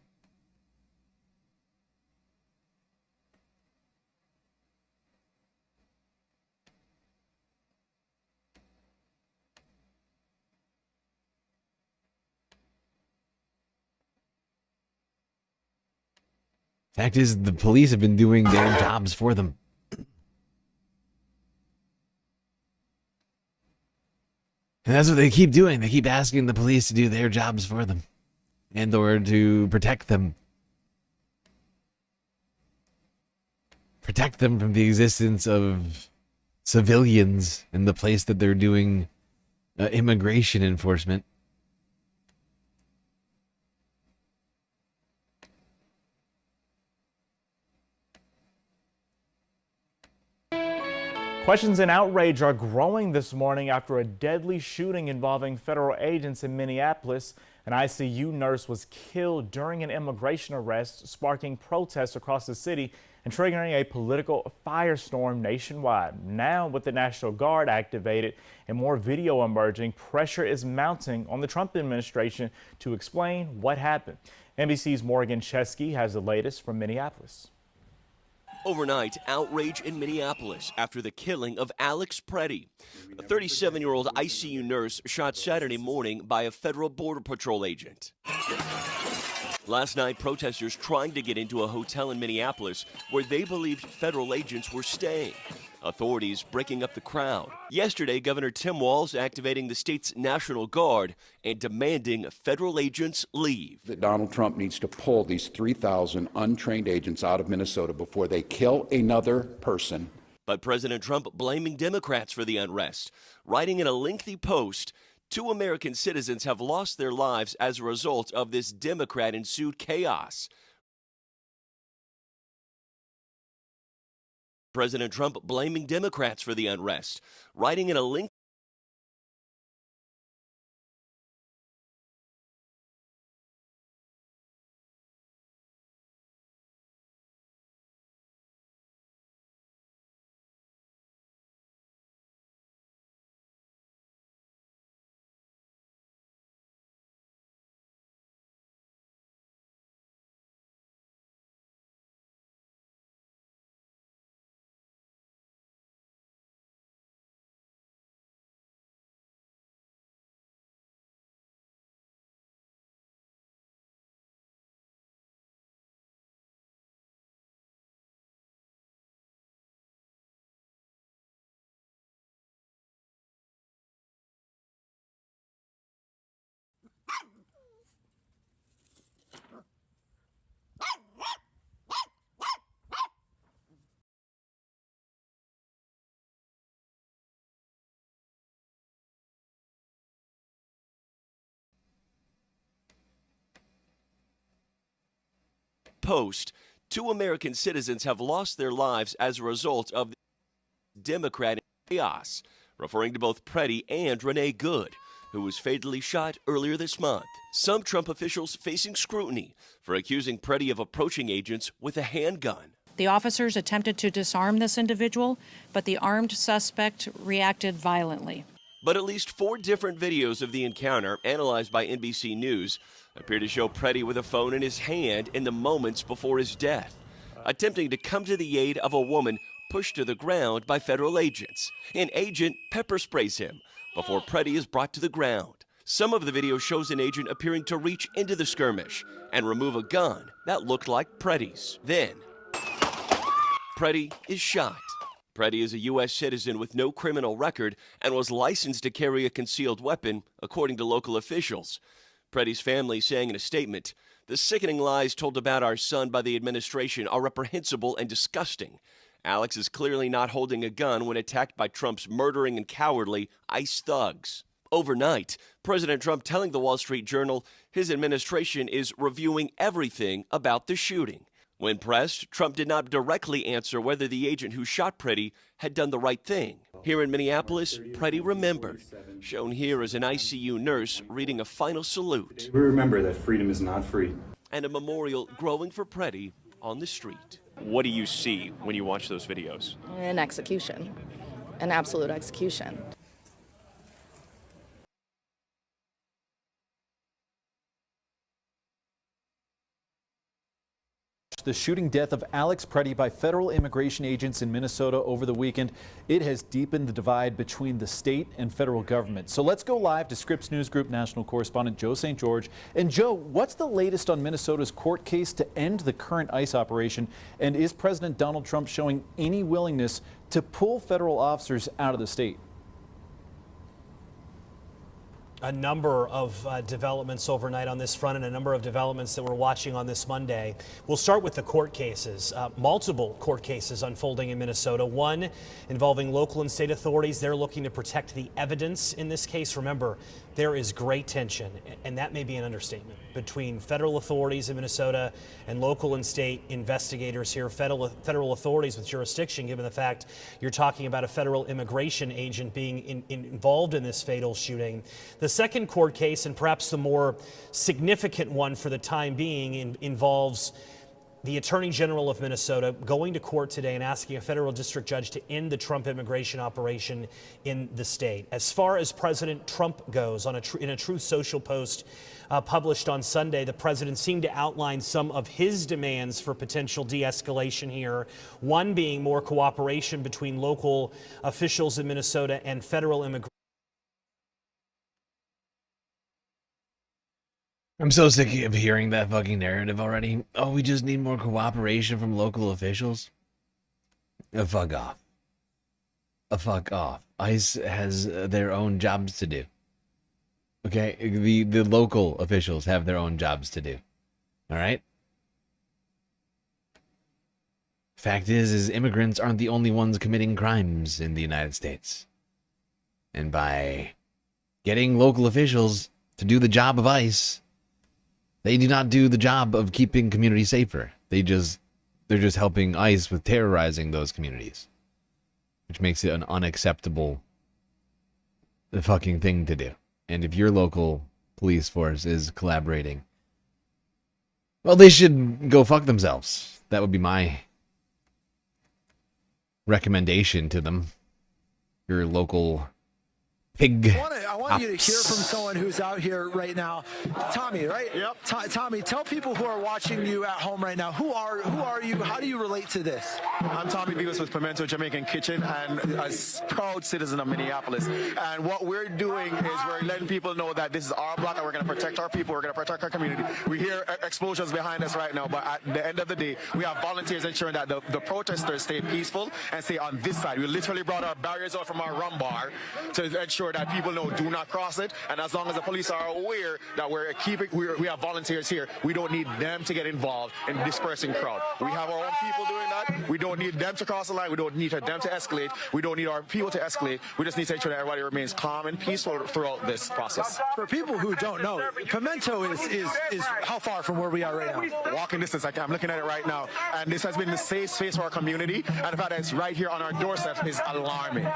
Speaker 1: Fact is, the police have been doing their jobs for them. And that's what they keep doing. They keep asking the police to do their jobs for them. And or to protect them. Protect them from the existence of civilians in the place that they're doing immigration enforcement.
Speaker 8: Questions and outrage are growing this morning after a deadly shooting involving federal agents in Minneapolis. An ICU nurse was killed during an immigration arrest, sparking protests across the city and triggering a political firestorm nationwide. Now, with the National Guard activated and more video emerging, pressure is mounting on the Trump administration to explain what happened. NBC's Morgan Chesky has the latest from Minneapolis.
Speaker 9: Overnight, outrage in Minneapolis after the killing of Alex Pretti, a 37-year-old ICU nurse shot Saturday morning by a federal Border Patrol agent. Last night, protesters trying to get into a hotel in Minneapolis where they believed federal agents were staying. Authorities breaking up the crowd. Yesterday, Governor Tim Walz activating the state's National Guard and demanding federal agents leave.
Speaker 14: That Donald Trump needs to pull these 3,000 untrained agents out of Minnesota before they kill another person.
Speaker 9: But President Trump blaming Democrats for the unrest, writing in a lengthy post, 2 American citizens have lost their lives as a result of this Democrat-ensued chaos. President Trump blaming Democrats for the unrest, writing in a link. Post, 2 American citizens have lost their lives as a result of the Democrat chaos, referring to both Pretti and Renee Good, who was fatally shot earlier this month. Some Trump officials facing scrutiny for accusing Pretti of approaching agents with a handgun.
Speaker 23: The officers attempted to disarm this individual, but the armed suspect reacted violently.
Speaker 9: But at least 4 different videos of the encounter, analyzed by NBC News, appear to show Pretti with a phone in his hand in the moments before his death, attempting to come to the aid of a woman pushed to the ground by federal agents. An agent pepper sprays him before Pretti is brought to the ground. Some of the video shows an agent appearing to reach into the skirmish and remove a gun that looked like Pretti's. Then, Pretti is shot. Pretti is a U.S. citizen with no criminal record and was licensed to carry a concealed weapon, according to local officials. Pretti's family saying in a statement, "The sickening lies told about our son by the administration are reprehensible and disgusting. Alex is clearly not holding a gun when attacked by Trump's murdering and cowardly ICE thugs." Overnight, President Trump telling the Wall Street Journal his administration is reviewing everything about the shooting. When pressed, Trump did not directly answer whether the agent who shot Pretti had done the right thing. Here in Minneapolis, Pretti remembered, shown here as an ICU nurse reading a final salute.
Speaker 2: We remember that freedom is not free.
Speaker 9: And a memorial growing for Pretti on the street.
Speaker 5: What do you see when you watch those videos?
Speaker 11: An execution, an absolute execution.
Speaker 24: The shooting death of Alex Pretti by federal immigration agents in Minnesota over the weekend. It has deepened the divide between the state and federal government. So let's go live to Scripps News Group national correspondent Joe St. George. And Joe, what's the latest on Minnesota's court case to end the current ICE operation? And is President Donald Trump showing any willingness to pull federal officers out of the state?
Speaker 25: A number of developments overnight on this front and a number of developments that we're watching on this Monday. We'll start with the court cases. Multiple court cases unfolding in Minnesota. One involving local and state authorities. They're looking to protect the evidence in this case. Remember, there is great tension, and that may be an understatement, between federal authorities in Minnesota and local and state investigators here, federal authorities with jurisdiction, given the fact you're talking about a federal immigration agent being involved in this fatal shooting. The second court case, and perhaps the more significant one for the time being, involves the Attorney General of Minnesota going to court today and asking a federal district judge to end the Trump immigration operation in the state. As far as President Trump goes, in a Truth Social post published on Sunday, the president seemed to outline some of his demands for potential de-escalation here, one being more cooperation between local officials in Minnesota and federal immigration.
Speaker 1: I'm so sick of hearing that fucking narrative already. Oh, we just need more cooperation from local officials. Fuck off. Fuck off. ICE has their own jobs to do. Okay? The local officials have their own jobs to do. Alright? Fact is immigrants aren't the only ones committing crimes in the United States. And by getting local officials to do the job of ICE, they do not do the job of keeping communities safer. They're just helping ICE with terrorizing those communities, which makes it an unacceptable fucking thing to do. And if your local police force is collaborating, well, they should go fuck themselves. That would be my recommendation to them. Your local pig.
Speaker 26: I want you to hear from someone who's out here right now. Tommy, right? Yep. Tommy, tell people who are watching you at home right now, who are you? How do you relate to this?
Speaker 27: I'm Tommy Beavis with Pimento Jamaican Kitchen and a proud citizen of Minneapolis. And what we're doing is we're letting people know that this is our block and we're going to protect our people, we're going to protect our community. We hear explosions behind us right now, but at the end of the day, we have volunteers ensuring that the protesters stay peaceful and stay on this side. We literally brought our barriers out from our rum bar to ensure that people know do not cross it, and as long as the police are aware that we have volunteers here, we don't need them to get involved in dispersing crowd. We have our own people doing that. We don't need them to cross the line. We don't need them to escalate. We don't need our people to escalate. We just need to ensure that everybody remains calm and peaceful throughout this process.
Speaker 26: For people who don't know, Pimento is how far from where we are right now?
Speaker 27: Walking distance. I'm looking at it right now, and this has been the safe space for our community, and the fact that it's right here on our doorstep is alarming.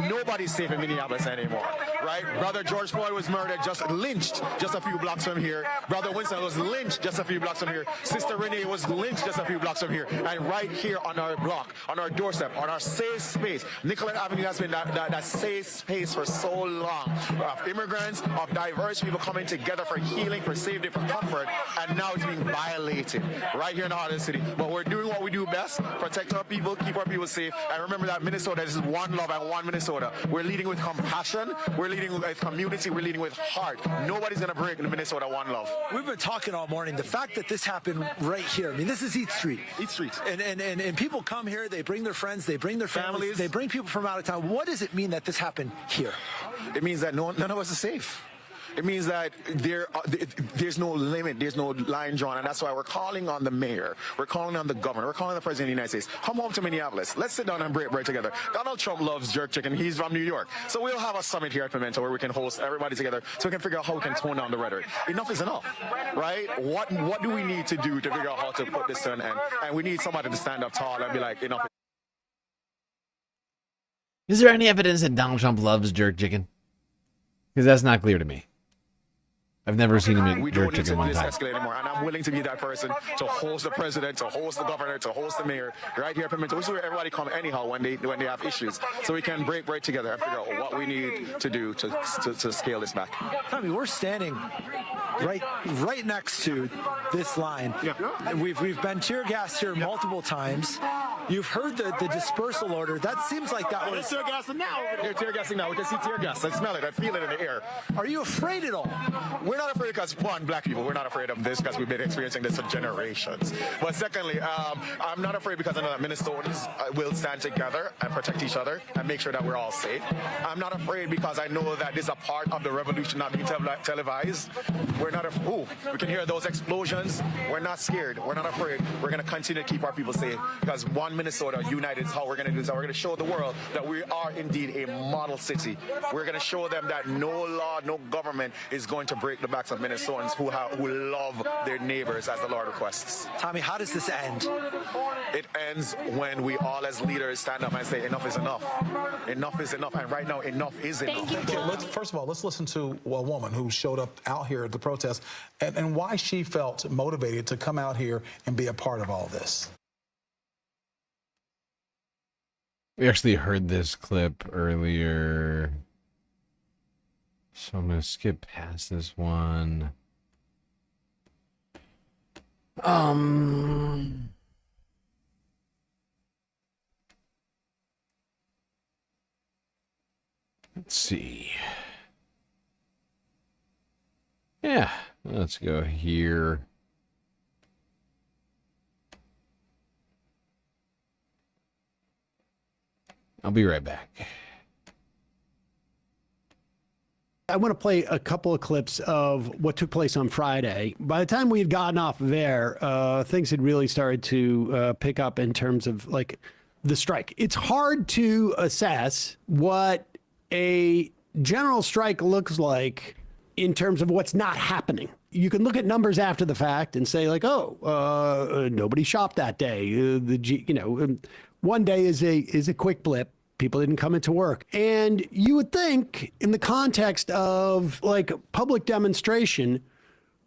Speaker 27: Nobody's safe in Minneapolis anymore, right? Brother George Floyd was murdered, lynched just a few blocks from here. Brother Winston was lynched just a few blocks from here. Sister Renee was lynched just a few blocks from here. And right here on our block, on our doorstep, on our safe space, Nicollet Avenue has been that safe space for so long. Of immigrants, of diverse people coming together for healing, for safety, for comfort, and now it's being violated right here in the heart of the city. But we're doing what we do best, protect our people, keep our people safe, and remember that Minnesota, this is one love and one Minnesota. We're leading with compassion, we're We're leading with community. We're leading with heart. Nobody's going to break the Minnesota One Love.
Speaker 26: We've been talking all morning. The fact that this happened right here, I mean, this is East Street.
Speaker 27: East Street.
Speaker 26: And people come here, they bring their friends, they bring their families, they bring people from out of town. What does it mean that this happened here?
Speaker 27: It means that none of us are safe. It means that there's no limit, there's no line drawn, and that's why we're calling on the mayor, we're calling on the governor, we're calling on the president of the United States. Come home to Minneapolis. Let's sit down and break bread together. Donald Trump loves jerk chicken. He's from New York. So we'll have a summit here at Pimento where we can host everybody together so we can figure out how we can tone down the rhetoric. Enough is enough, right? What do we need to do to figure out how to put this to an end? And we need somebody to stand up tall and be like, enough.
Speaker 1: Is there any evidence that Donald Trump loves jerk chicken? Because that's not clear to me. I've never seen him eat jerk chicken one time.
Speaker 27: Escalate anymore, and I'm willing to be that person to host the president, to host the governor, to host the mayor right here at Pimento. This is where everybody come anyhow when they have issues, so we can break bread together and figure out what we need to do to scale this back.
Speaker 26: Tommy, we're standing right next to this line. Yeah. We've been tear gassed here multiple times. You've heard the dispersal order. That seems like that was
Speaker 27: tear gassing now. They're tear gassing now. We can see tear gas. I smell it. I feel it in the air.
Speaker 26: Are you afraid at all?
Speaker 27: We're not afraid because, one, black people, we're not afraid of this because we've been experiencing this for generations. But secondly, I'm not afraid because I know that Minnesotans will stand together and protect each other and make sure that we're all safe. I'm not afraid because I know that this is a part of the revolution not being televised. We're not we can hear those explosions. We're not scared. We're not afraid. We're going to continue to keep our people safe because one Minnesota united is how we're going to do this. We're going to show the world that we are indeed a model city. We're going to show them that no law, no government is going to break the backs of Minnesotans who love their neighbors as the Lord requests.
Speaker 26: Tommy, how does this end?
Speaker 27: It ends when we all as leaders stand up and say enough is enough. Enough is enough. And right now, enough is enough.
Speaker 6: First of all, let's listen to a woman who showed up out here at the protest and why she felt motivated to come out here and be a part of all this.
Speaker 1: We actually heard this clip earlier, so I'm going to skip past this one. Let's see. Yeah, let's go here. I'll be right back.
Speaker 7: I want to play a couple of clips of what took place on Friday. By the time we had gotten off of air, things had really started to pick up in terms of like the strike. It's hard to assess what a general strike looks like in terms of what's not happening. You can look at numbers after the fact and say like, nobody shopped that day. One day is a quick blip. People didn't come into work. And you would think in the context of like public demonstration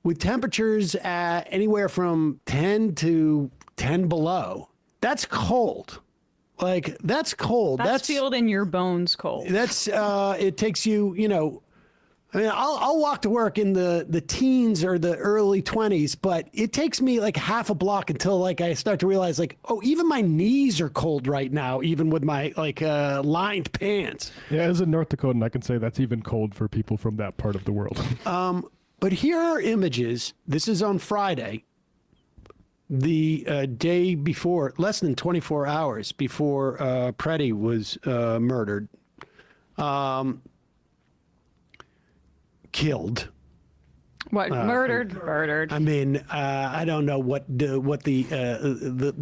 Speaker 7: with temperatures at anywhere from 10 to 10 below, that's cold. Like that's cold.
Speaker 10: That's feel in your bones cold.
Speaker 7: That's, it takes you, I mean, I'll walk to work in the teens or the early 20s, but it takes me like half a block until like I start to realize like, oh, even my knees are cold right now, even with my like lined pants.
Speaker 13: Yeah, as a North Dakotan, I can say that's even cold for people from that part of the world.
Speaker 7: But here are images. This is on Friday, the day before, less than 24 hours before Pretti was murdered. Killed.
Speaker 10: What murdered?
Speaker 7: I mean, I don't know what the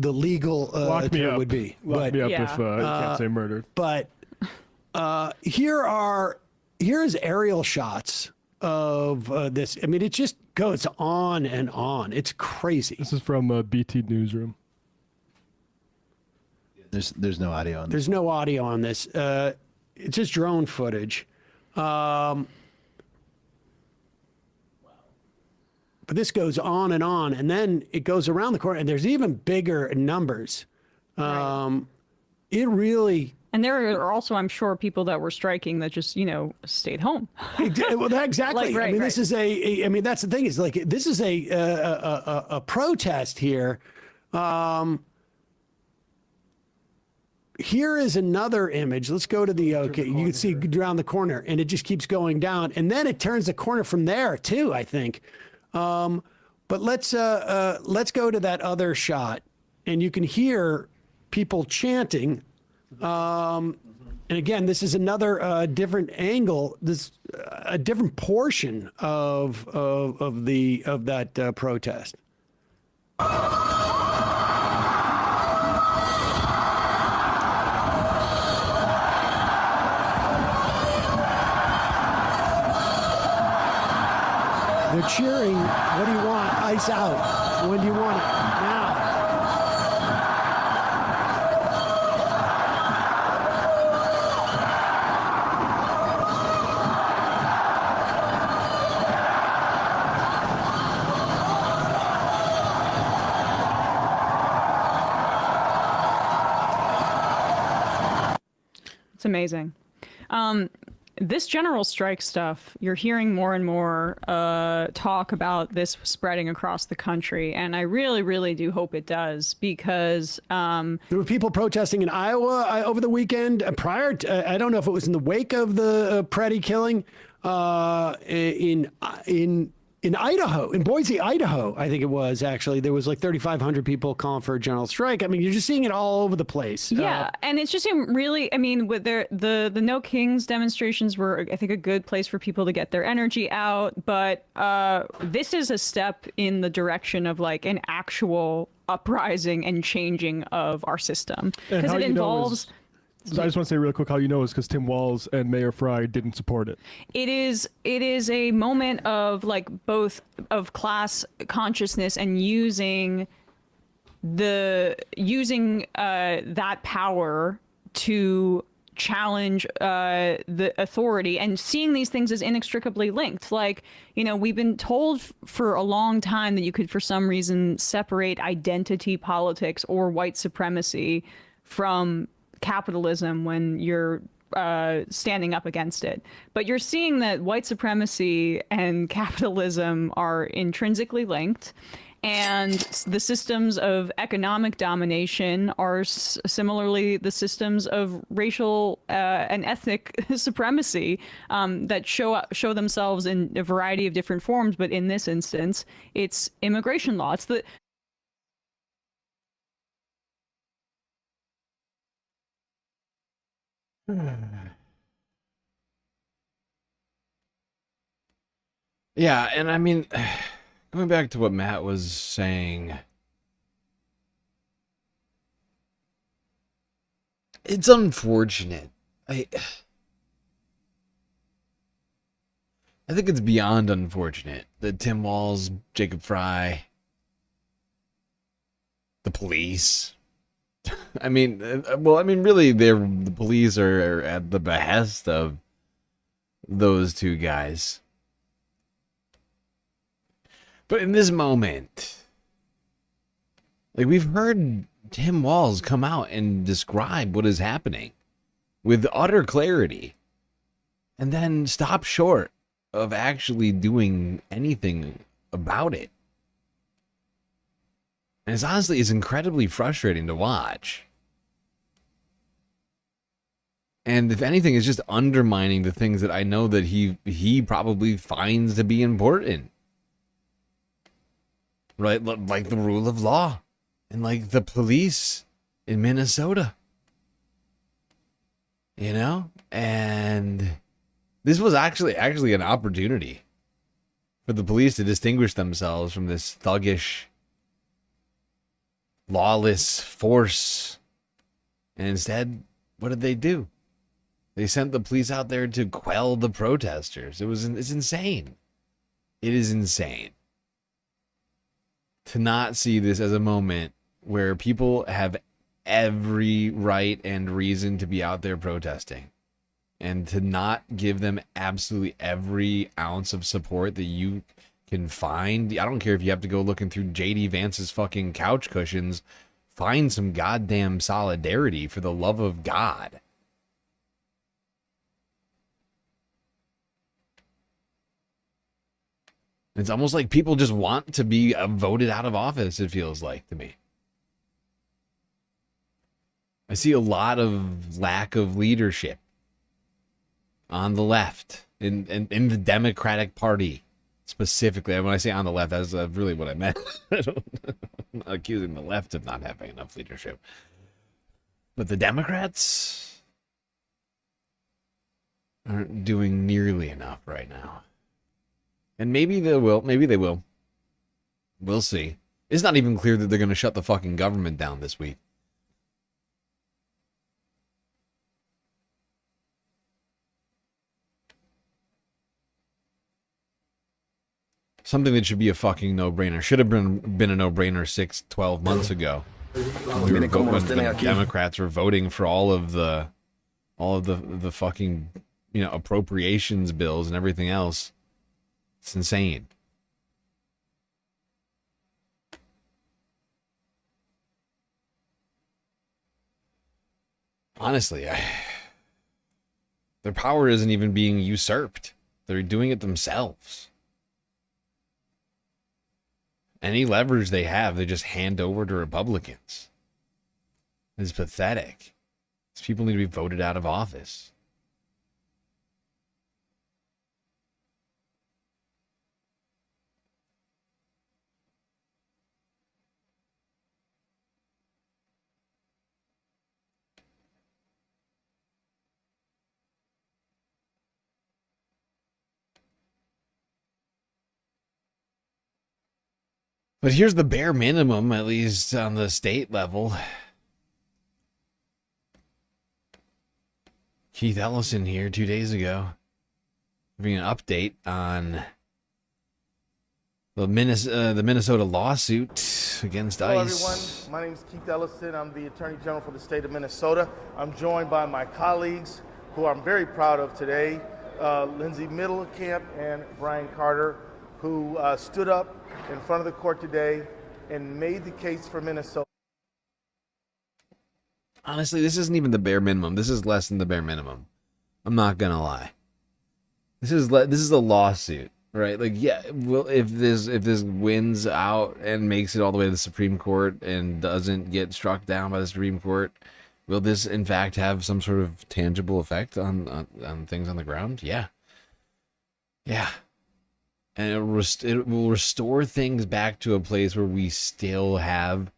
Speaker 7: legal term would be.
Speaker 13: Lock me up if you can't say murdered.
Speaker 7: But here's aerial shots of this. I mean, it just goes on and on. It's crazy.
Speaker 13: This is from BT Newsroom.
Speaker 15: There's no audio on this.
Speaker 7: There's no audio on this. It's just drone footage. But this goes on, and then it goes around the corner, and there's even bigger numbers. Right. It really...
Speaker 10: And there are also, I'm sure, people that were striking that just, stayed home.
Speaker 7: Well, exactly.
Speaker 10: Like,
Speaker 7: I mean, this is I mean, that's the thing is, like, this is a protest here. here is another image. Let's go to the, okay, you can see around the corner, and it just keeps going down. And then it turns the corner from there too, I think. But let's go to that other shot, and you can hear people chanting. And again, this is another different angle. This a different portion of that protest. They're cheering. What do you want? Ice out. When do you want it? Now.
Speaker 10: It's amazing. This general strike stuff, you're hearing more and more talk about this spreading across the country, and I really, really do hope it does, because
Speaker 7: there were people protesting in Iowa over the weekend. Prior to, I don't know if it was in the wake of the Pretti killing, in Idaho, in Boise, Idaho, I think it was actually. There was like 3,500 people calling for a general strike. I mean, you're just seeing it all over the place.
Speaker 10: Yeah, and it's just really, I mean, with the No Kings demonstrations were, I think, a good place for people to get their energy out. But this is a step in the direction of like an actual uprising and changing of our system, because it involves.
Speaker 13: So I just want to say real quick how you know is because Tim Walz and Mayor Fry didn't support it.
Speaker 10: It is a moment of like both of class consciousness and using that power to challenge the authority, and seeing these things as inextricably linked. Like, you know, we've been told for a long time that you could, for some reason, separate identity politics or white supremacy from capitalism when you're standing up against it. But you're seeing that white supremacy and capitalism are intrinsically linked, and the systems of economic domination are similarly the systems of racial and ethnic supremacy that show themselves in a variety of different forms. But in this instance, it's immigration law. It's the
Speaker 1: Yeah, and I mean, going back to what Matt was saying, it's unfortunate. I think it's beyond unfortunate that Tim Walz, Jacob Fry, the police. Really, the police are at the behest of those two guys. But in this moment, like, we've heard Tim Walz come out and describe what is happening with utter clarity, and then stop short of actually doing anything about it. And it's incredibly frustrating to watch. And if anything, it's just undermining the things that I know that he probably finds to be important. Right? Like the rule of law. And like the police in Minnesota. You know? And this was actually an opportunity for the police to distinguish themselves from this thuggish, lawless force. And instead, what did they do? They sent the police out there to quell the protesters. It's insane. It is insane to not see this as a moment where people have every right and reason to be out there protesting, and to not give them absolutely every ounce of support that you can find. I don't care if you have to go looking through JD Vance's fucking couch cushions. Find some goddamn solidarity, for the love of God. It's almost like people just want to be voted out of office, it feels like to me. I see a lot of lack of leadership on the left, in the Democratic Party specifically. And when I say on the left, that's really what I meant. I'm not accusing the left of not having enough leadership. But the Democrats aren't doing nearly enough right now. And maybe they will. Maybe they will. We'll see. It's not even clear that they're going to shut the fucking government down this week. Something that should be a fucking no-brainer. Should have been a no-brainer 12 months ago. When the Democrats were voting for all of the fucking, appropriations bills and everything else. It's insane. Honestly, their power isn't even being usurped. They're doing it themselves. Any leverage they have, they just hand over to Republicans. It's pathetic. These people need to be voted out of office. But here's the bare minimum, at least on the state level. Keith Ellison here 2 days ago, giving an update on the Minnesota lawsuit against
Speaker 3: Hello,
Speaker 1: ICE.
Speaker 3: everyone. My name is Keith Ellison. I'm the Attorney General for the state of Minnesota. I'm joined by my colleagues, who I'm very proud of today, Lindsay Middlecamp and Brian Carter, who stood up in front of the court today and made the case for Minnesota.
Speaker 1: Honestly, this isn't even the bare minimum. This is less than the bare minimum. I'm not gonna lie. This is a lawsuit, right? Like, yeah, well, if this wins out and makes it all the way to the Supreme Court and doesn't get struck down by the Supreme Court, will this in fact have some sort of tangible effect on things on the ground? Yeah. Yeah. And it will restore things back to a place where we still have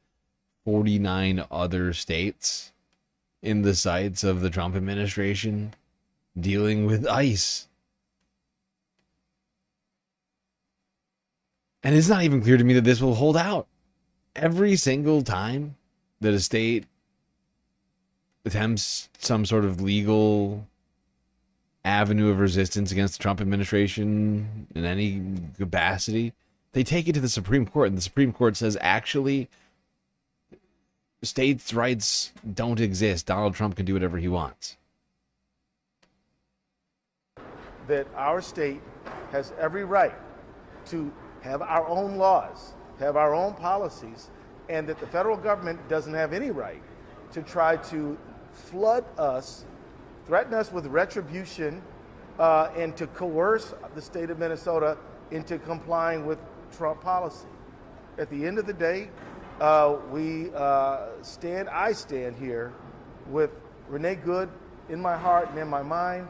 Speaker 1: 49 other states in the sights of the Trump administration dealing with ICE. And it's not even clear to me that this will hold out. Every single time that a state attempts some sort of legal avenue of resistance against the Trump administration in any capacity, they take it to the Supreme Court, and the Supreme Court says, actually, states' rights don't exist. Donald Trump can do whatever he wants.
Speaker 3: That our state has every right to have our own laws, have our own policies, and that the federal government doesn't have any right to try to flood us, threaten us with retribution, and to coerce the state of Minnesota into complying with Trump policy. At the end of the day, I stand here with Renee Good in my heart and in my mind,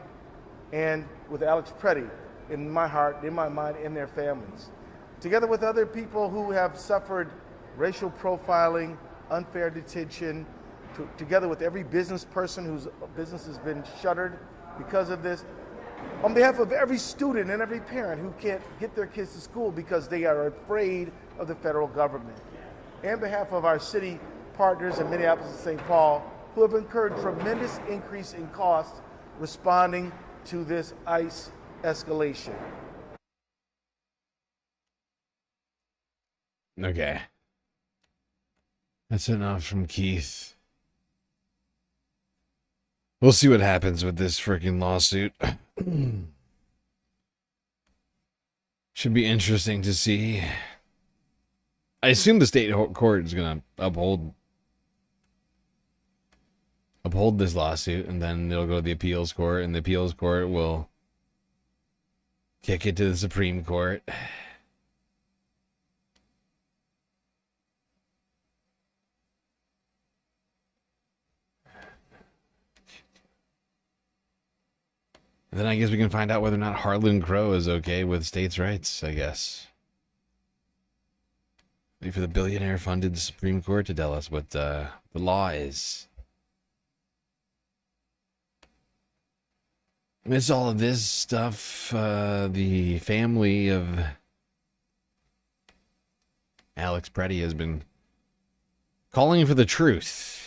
Speaker 3: and with Alex Pretti in my heart, in my mind, and their families. Together with other people who have suffered racial profiling, unfair detention, together with every business person whose business has been shuttered because of this, on behalf of every student and every parent who can't get their kids to school because they are afraid of the federal government, and on behalf of our city partners in Minneapolis and St. Paul, who have incurred tremendous increase in costs responding to this ICE escalation.
Speaker 1: Okay. That's enough from Keith. We'll see what happens with this freaking lawsuit. Should be interesting to see. I assume the state court is going to uphold this lawsuit, and then it'll go to the appeals court, and the appeals court will kick it to the Supreme Court. Then I guess we can find out whether or not Harlan Crow is okay with states' rights, I guess. Wait for the billionaire-funded Supreme Court to tell us what the law is. Amidst all of this stuff, the family of Alex Pretti has been calling for the truth.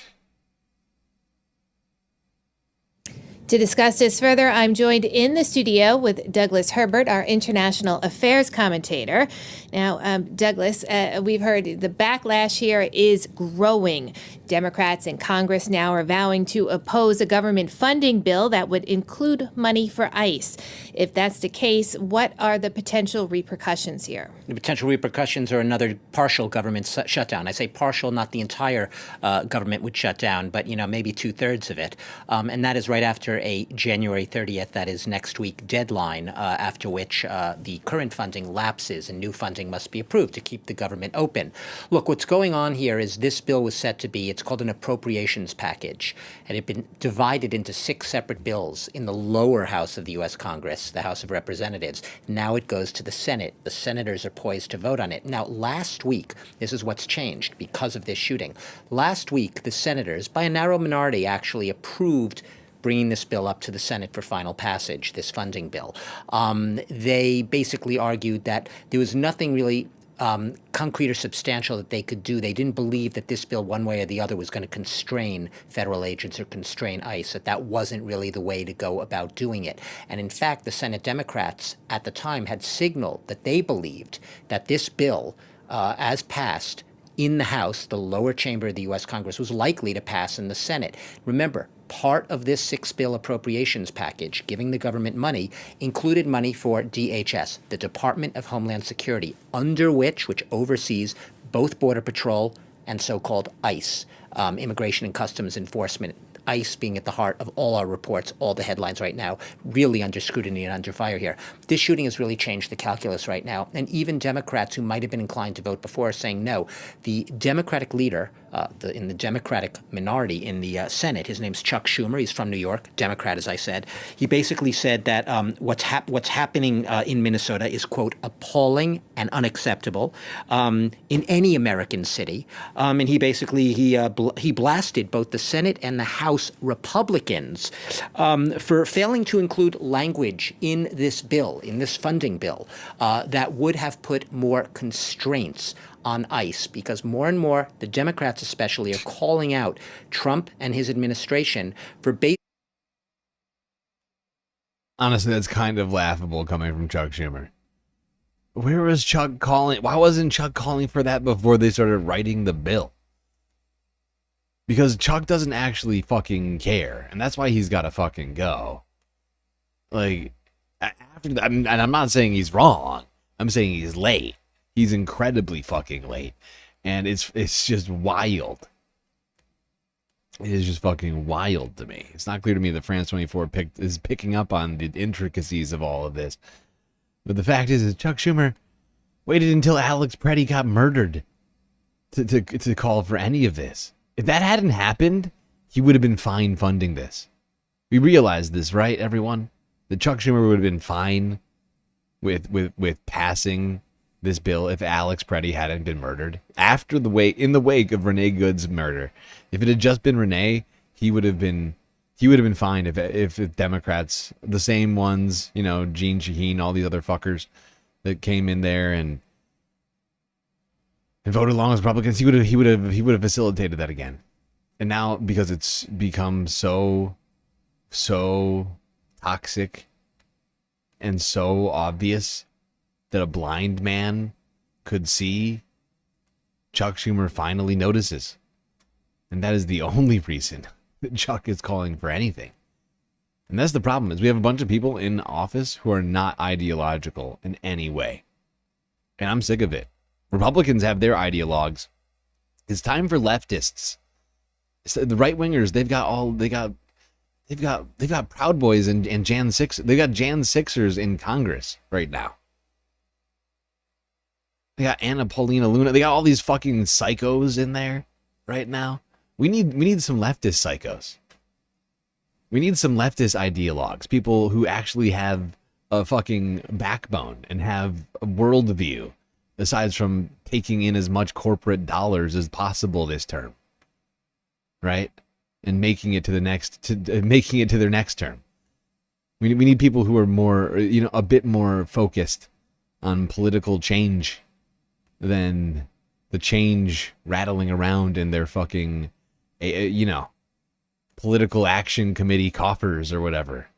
Speaker 12: To discuss this further, I'm joined in the studio with Douglas Herbert, our international affairs commentator. Now, Douglas, we've heard the backlash here is growing. Democrats in Congress now are vowing to oppose a government funding bill that would include money for ICE. If that's the case, what are the potential repercussions here?
Speaker 16: The potential repercussions are another partial government shutdown. I say partial, not the entire government would shut down, but maybe 2/3 of it. And that is right after a January 30th, that is next week, deadline, after which the current funding lapses and new funding must be approved to keep the government open. Look, what's going on here is this bill was set to be, it's called an appropriations package, and it had been divided into 6 separate bills in the lower house of the U.S. Congress, the House of Representatives. Now it goes to the Senate. The senators are poised to vote on it. Now, last week, this is what's changed because of this shooting. Last week, the senators, by a narrow minority, actually approved bringing this bill up to the Senate for final passage, this funding bill. They basically argued that there was nothing really concrete or substantial that they could do. They didn't believe that this bill, one way or the other, was going to constrain federal agents or constrain ICE, that wasn't really the way to go about doing it. And in fact, the Senate Democrats at the time had signaled that they believed that this bill, as passed in the House, the lower chamber of the U.S. Congress, was likely to pass in the Senate. Remember, part of this 6-bill appropriations package, giving the government money, included money for DHS, the Department of Homeland Security, which oversees both Border Patrol and so-called ICE, Immigration and Customs Enforcement. ICE being at the heart of all our reports, all the headlines right now, really under scrutiny and under fire here. This shooting has really changed the calculus right now. And even Democrats who might have been inclined to vote before are saying no. The Democratic leader in the Democratic minority in the Senate, his name's Chuck Schumer. He's from New York, Democrat, as I said. He basically said that what's happening in Minnesota is, quote, appalling and unacceptable in any American city. And he basically, he blasted both the Senate and the House Republicans for failing to include language in this bill, in this funding bill, that would have put more constraints on ICE, because more and more, the Democrats especially, are calling out Trump and his administration for
Speaker 1: Honestly, that's kind of laughable coming from Chuck Schumer. Where was Chuck calling? Why wasn't Chuck calling for that before they started writing the bill? Because Chuck doesn't actually fucking care, and that's why he's got to fucking go. Like, and I'm not saying he's wrong. I'm saying he's late. He's incredibly fucking late, and it's just wild. It is just fucking wild to me. It's not clear to me that France 24 is picking up on the intricacies of all of this. But the fact is Chuck Schumer waited until Alex Pretti got murdered to call for any of this. If that hadn't happened, he would have been fine funding this. We realize this, right, everyone? That Chuck Schumer would have been fine with passing this bill if Alex Pretti hadn't been murdered. In the wake of Renee Good's murder. If it had just been Renee, he would have been fine if Democrats, the same ones, Gene Shaheen, all these other fuckers that came in there and voted along with Republicans, he would have facilitated that again. And now, because it's become so toxic and so obvious that a blind man could see, Chuck Schumer finally notices. And that is the only reason that Chuck is calling for anything. And that's the problem, is we have a bunch of people in office who are not ideological in any way. And I'm sick of it. Republicans have their ideologues. It's time for leftists. The right wingers, they've got Proud Boys and Jan 6. They've got Jan 6ers in Congress right now. They got Anna Paulina Luna. They got all these fucking psychos in there right now. We need some leftist psychos. We need some leftist ideologues, people who actually have a fucking backbone and have a worldview, aside from taking in as much corporate dollars as possible this term, right? And making it to the next, making it to their next term. We need people who are more, a bit more focused on political change than the change rattling around in their fucking, political action committee coffers or whatever.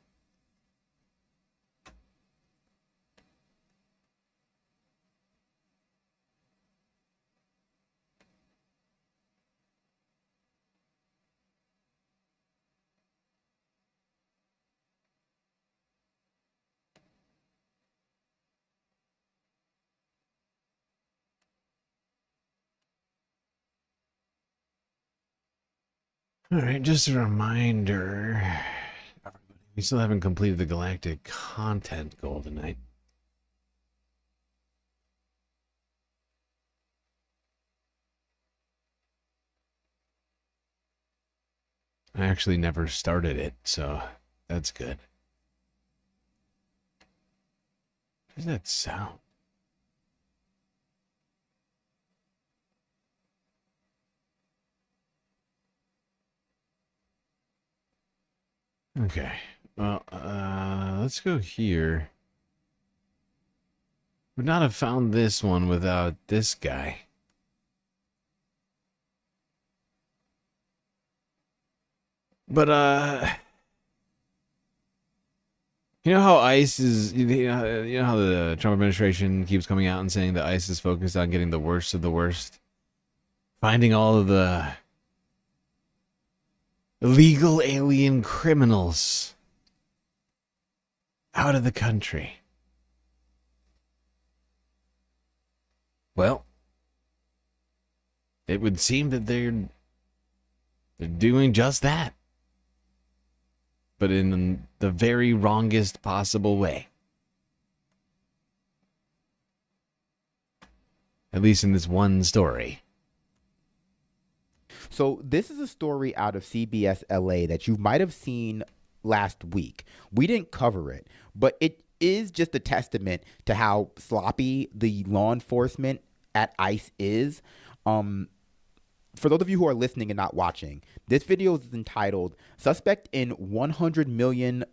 Speaker 1: All right, just a reminder, we still haven't completed the galactic content goal tonight. I actually never started it, so that's good. What does that sound? Okay, well, let's go here. Would not have found this one without this guy. But, you know how ICE is, you know how the Trump administration keeps coming out and saying that ICE is focused on getting the worst of the worst? Finding all of the illegal alien criminals out of the country. Well, it would seem that they're doing just that, but in the very wrongest possible way. At least in this one story.
Speaker 4: So this is a story out of CBS LA that you might have seen last week. We didn't cover it, but it is just a testament to how sloppy the law enforcement at ICE is. For those of you who are listening and not watching, this video is entitled "Suspect in $100 Million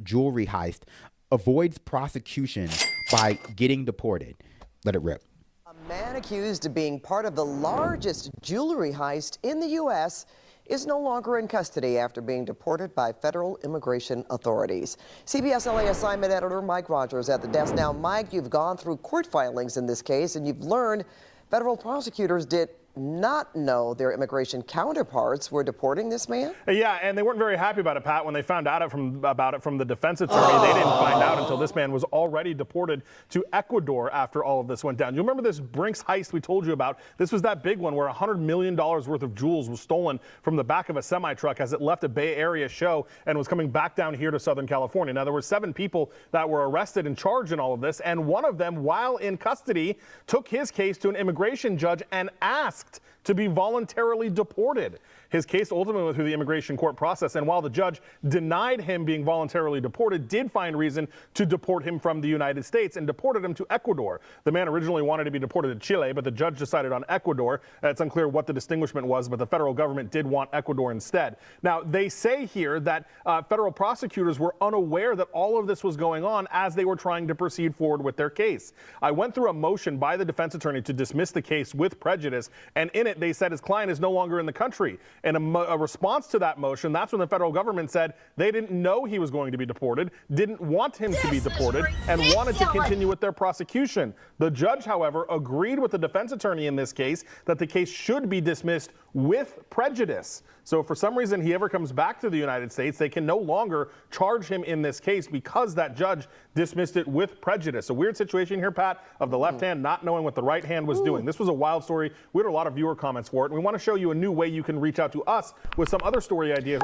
Speaker 4: Jewelry Heist Avoids Prosecution by Getting Deported." Let it rip.
Speaker 17: A man accused of being part of the largest jewelry heist in the U.S. is no longer in custody after being deported by federal immigration authorities. CBS LA assignment editor Mike Rogers at the desk. Now, Mike, you've gone through court filings in this case, and you've learned federal prosecutors did not know their immigration counterparts were deporting this man?
Speaker 18: Yeah, and they weren't very happy about it, Pat, when they found out about it from the defense attorney. They didn't find out until this man was already deported to Ecuador after all of this went down. You remember this Brinks heist we told you about? This was that big one where $100 million worth of jewels was stolen from the back of a semi-truck as it left a Bay Area show and was coming back down here to Southern California. Now, there were 7 people that were arrested and charged in all of this, and one of them, while in custody, took his case to an immigration judge and asked to be voluntarily deported. His case ultimately went through the immigration court process, and while the judge denied him being voluntarily deported, did find reason to deport him from the United States and deported him to Ecuador. The man originally wanted to be deported to Chile, but the judge decided on Ecuador. It's unclear what the distinguishment was, but the federal government did want Ecuador instead. Now, they say here that federal prosecutors were unaware that all of this was going on as they were trying to proceed forward with their case. I went through a motion by the defense attorney to dismiss the case with prejudice, and in it they said his client is no longer in the country. And a response to that motion, that's when the federal government said they didn't know he was going to be deported, didn't want him to be deported, and wanted to continue with their prosecution. The judge, however, agreed with the defense attorney in this case that the case should be dismissed with prejudice. So if for some reason he ever comes back to the United States, they can no longer charge him in this case because that judge dismissed it with prejudice. A weird situation here, Pat, of the left hand not knowing what the right hand was doing. This was a wild story. We had a lot of viewer comments for it, and we want to show you a new way you can reach out to us with some other story ideas.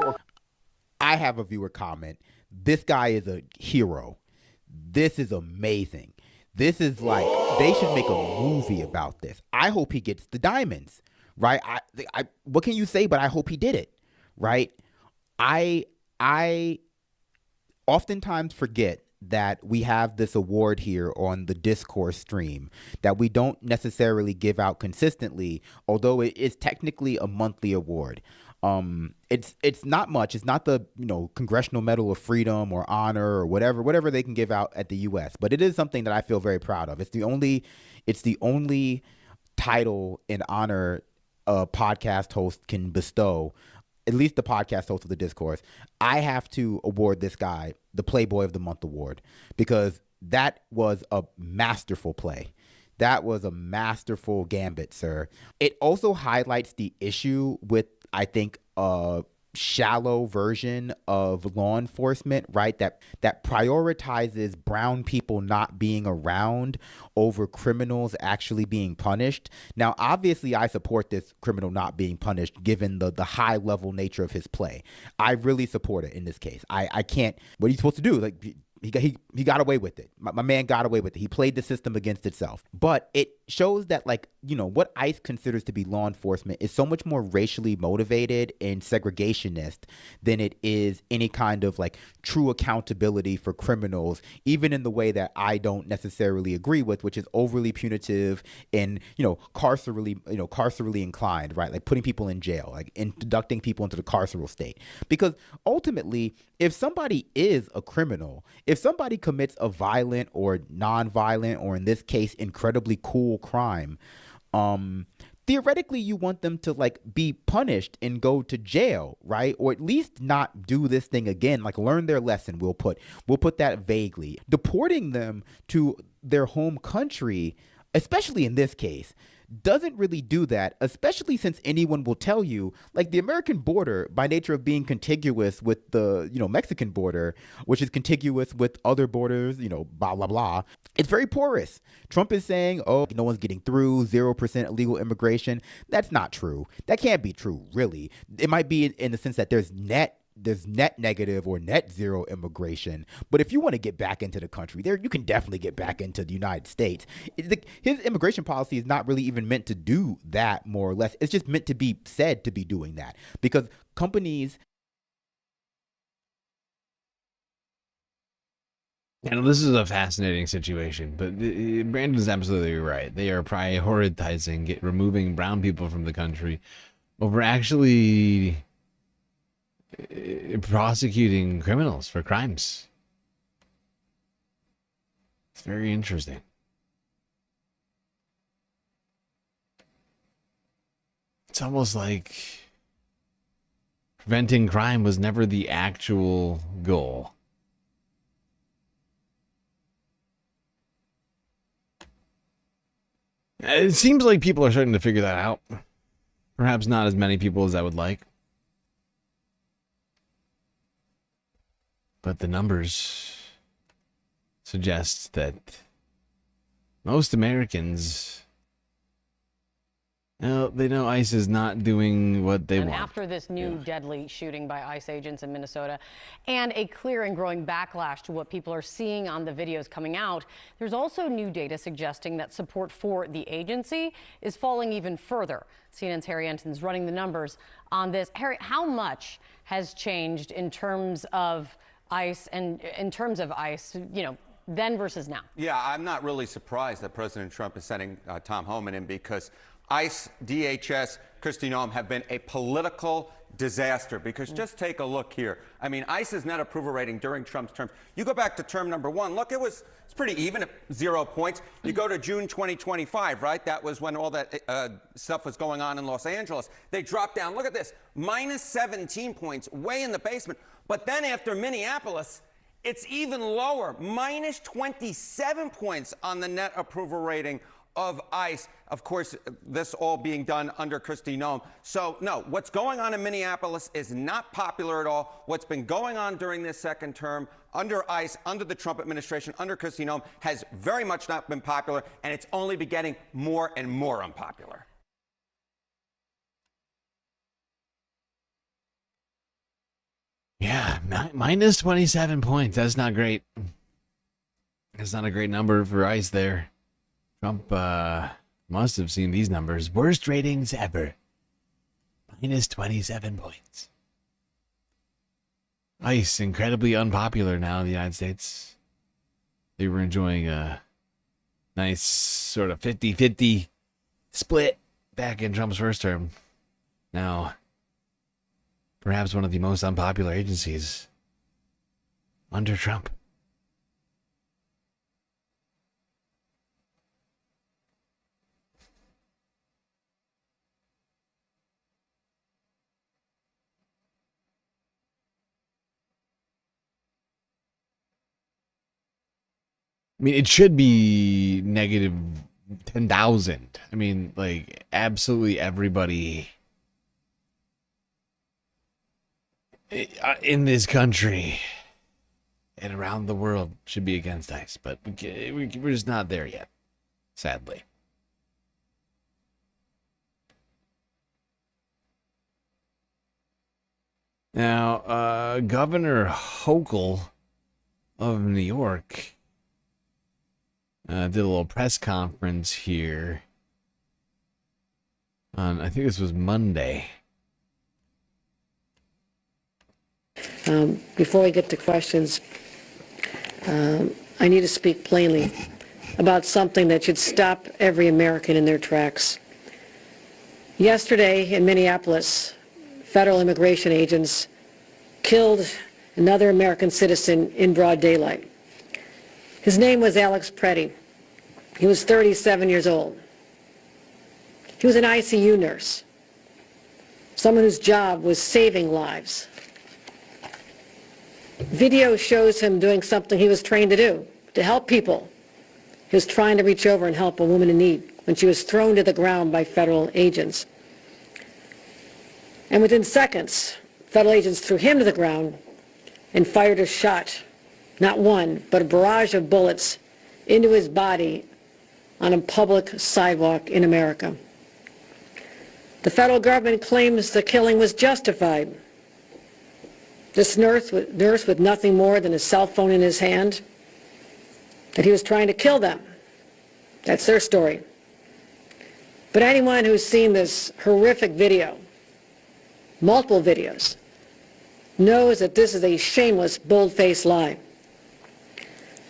Speaker 4: I have a viewer comment. This guy is a hero. This is amazing. This is like, they should make a movie about this. I hope he gets the diamonds, right? What can you say? But I hope he did it, right? I I oftentimes forget that we have this award here on the Discourse stream that we don't necessarily give out consistently, although it is technically a monthly award. It's not much. It's not the Congressional Medal of Freedom or Honor or whatever they can give out at the U.S. But it is something that I feel very proud of. It's the only title and honor a podcast host can bestow, at least the podcast host of the Discourse. I have to award this guy the Playboy of the Month award because that was a masterful play. That was a masterful gambit, sir. It also highlights the issue with, I think, a shallow version of law enforcement, right? That prioritizes brown people not being around over criminals actually being punished. Now, obviously, I support this criminal not being punished given the high level nature of his play. I really support it in this case. I can't. What are you supposed to do? Like, he got away with it. My man got away with it. He played the system against itself. But it shows that, what ICE considers to be law enforcement is so much more racially motivated and segregationist than it is any kind of true accountability for criminals, even in the way that I don't necessarily agree with, which is overly punitive and, carcerally inclined, right? Like putting people in jail, inducting people into the carceral state. Because ultimately, if somebody is a criminal, if somebody commits a violent or non-violent, or in this case, incredibly cool crime, theoretically you want them to be punished and go to jail, right? Or at least not do this thing again, learn their lesson. We'll put that vaguely. Deporting them to their home country, especially in this case, doesn't really do that, especially since anyone will tell you, the American border, by nature of being contiguous with the, Mexican border, which is contiguous with other borders, blah, blah, blah, it's very porous. Trump is saying, oh, no one's getting through, 0% illegal immigration. That's not true. That can't be true, really. It might be in the sense that there's net negative or net zero immigration. But if you want to get back into the country, you can definitely get back into the United States. His immigration policy is not really even meant to do that, more or less. It's just meant to be said to be doing that because companies.
Speaker 1: This is a fascinating situation, but Brandon's absolutely right. They are prioritizing removing brown people from the country over actually prosecuting criminals for crimes. It's very interesting. It's almost like preventing crime was never the actual goal. It seems like people are starting to figure that out. Perhaps not as many people as I would like. But the numbers suggest that most Americans, they know ICE is not doing what they want.
Speaker 8: After this new deadly shooting by ICE agents in Minnesota and a clear and growing backlash to what people are seeing on the videos coming out, there's also new data suggesting that support for the agency is falling even further. CNN's Harry Enton's running the numbers on this. Harry, how much has changed in terms of ICE then versus now?
Speaker 14: Yeah, I'm not really surprised that President Trump is sending Tom Homan in because ICE, DHS, Kristi Noem have been a political disaster because just take a look here. I mean, ICE's net approval rating during Trump's term, you go back to term number one, look, it's pretty even at 0 points. You go to June 2025, right? That was when all that stuff was going on in Los Angeles. They dropped down, look at this, minus 17 points, way in the basement. But then after Minneapolis, it's even lower, minus 27 points on the net approval rating of ICE. Of course, this all being done under Kristi Noem. So, no, what's going on in Minneapolis is not popular at all. What's been going on during this second term under ICE, under the Trump administration, under Kristi Noem, has very much not been popular, and it's only been getting more and more unpopular.
Speaker 1: Yeah, minus 27 points. That's not great. That's not a great number for ICE there. Trump must have seen these numbers. Worst ratings ever. Minus 27 points. ICE, incredibly unpopular now in the United States. They were enjoying a nice sort of 50-50 split back in Trump's first term. Now, perhaps one of the most unpopular agencies under Trump. I mean, it should be negative 10,000. I mean, like, absolutely everybody in this country and around the world should be against ICE, but we're just not there yet, sadly. Now, Governor Hochul of New York did a little press conference here on, I think this was Monday.
Speaker 2: Before we get to questions, I need to speak plainly about something that should stop every American in their tracks. Yesterday in Minneapolis, federal immigration agents killed another American citizen in broad daylight. His name was Alex Pretti. He was 37 years old. He was an ICU nurse, someone whose job was saving lives. Video shows him doing something he was trained to do, to help people. He was trying to reach over and help a woman in need when she was thrown to the ground by federal agents. And within seconds, federal agents threw him to the ground and fired a shot, not one, but a barrage of bullets into his body on a public sidewalk in America. The federal government claims the killing was justified. This nurse with nothing more than a cell phone in his hand, that he was trying to kill them. That's their story. But anyone who's seen this horrific video, multiple videos, knows that this is a shameless, bold-faced lie.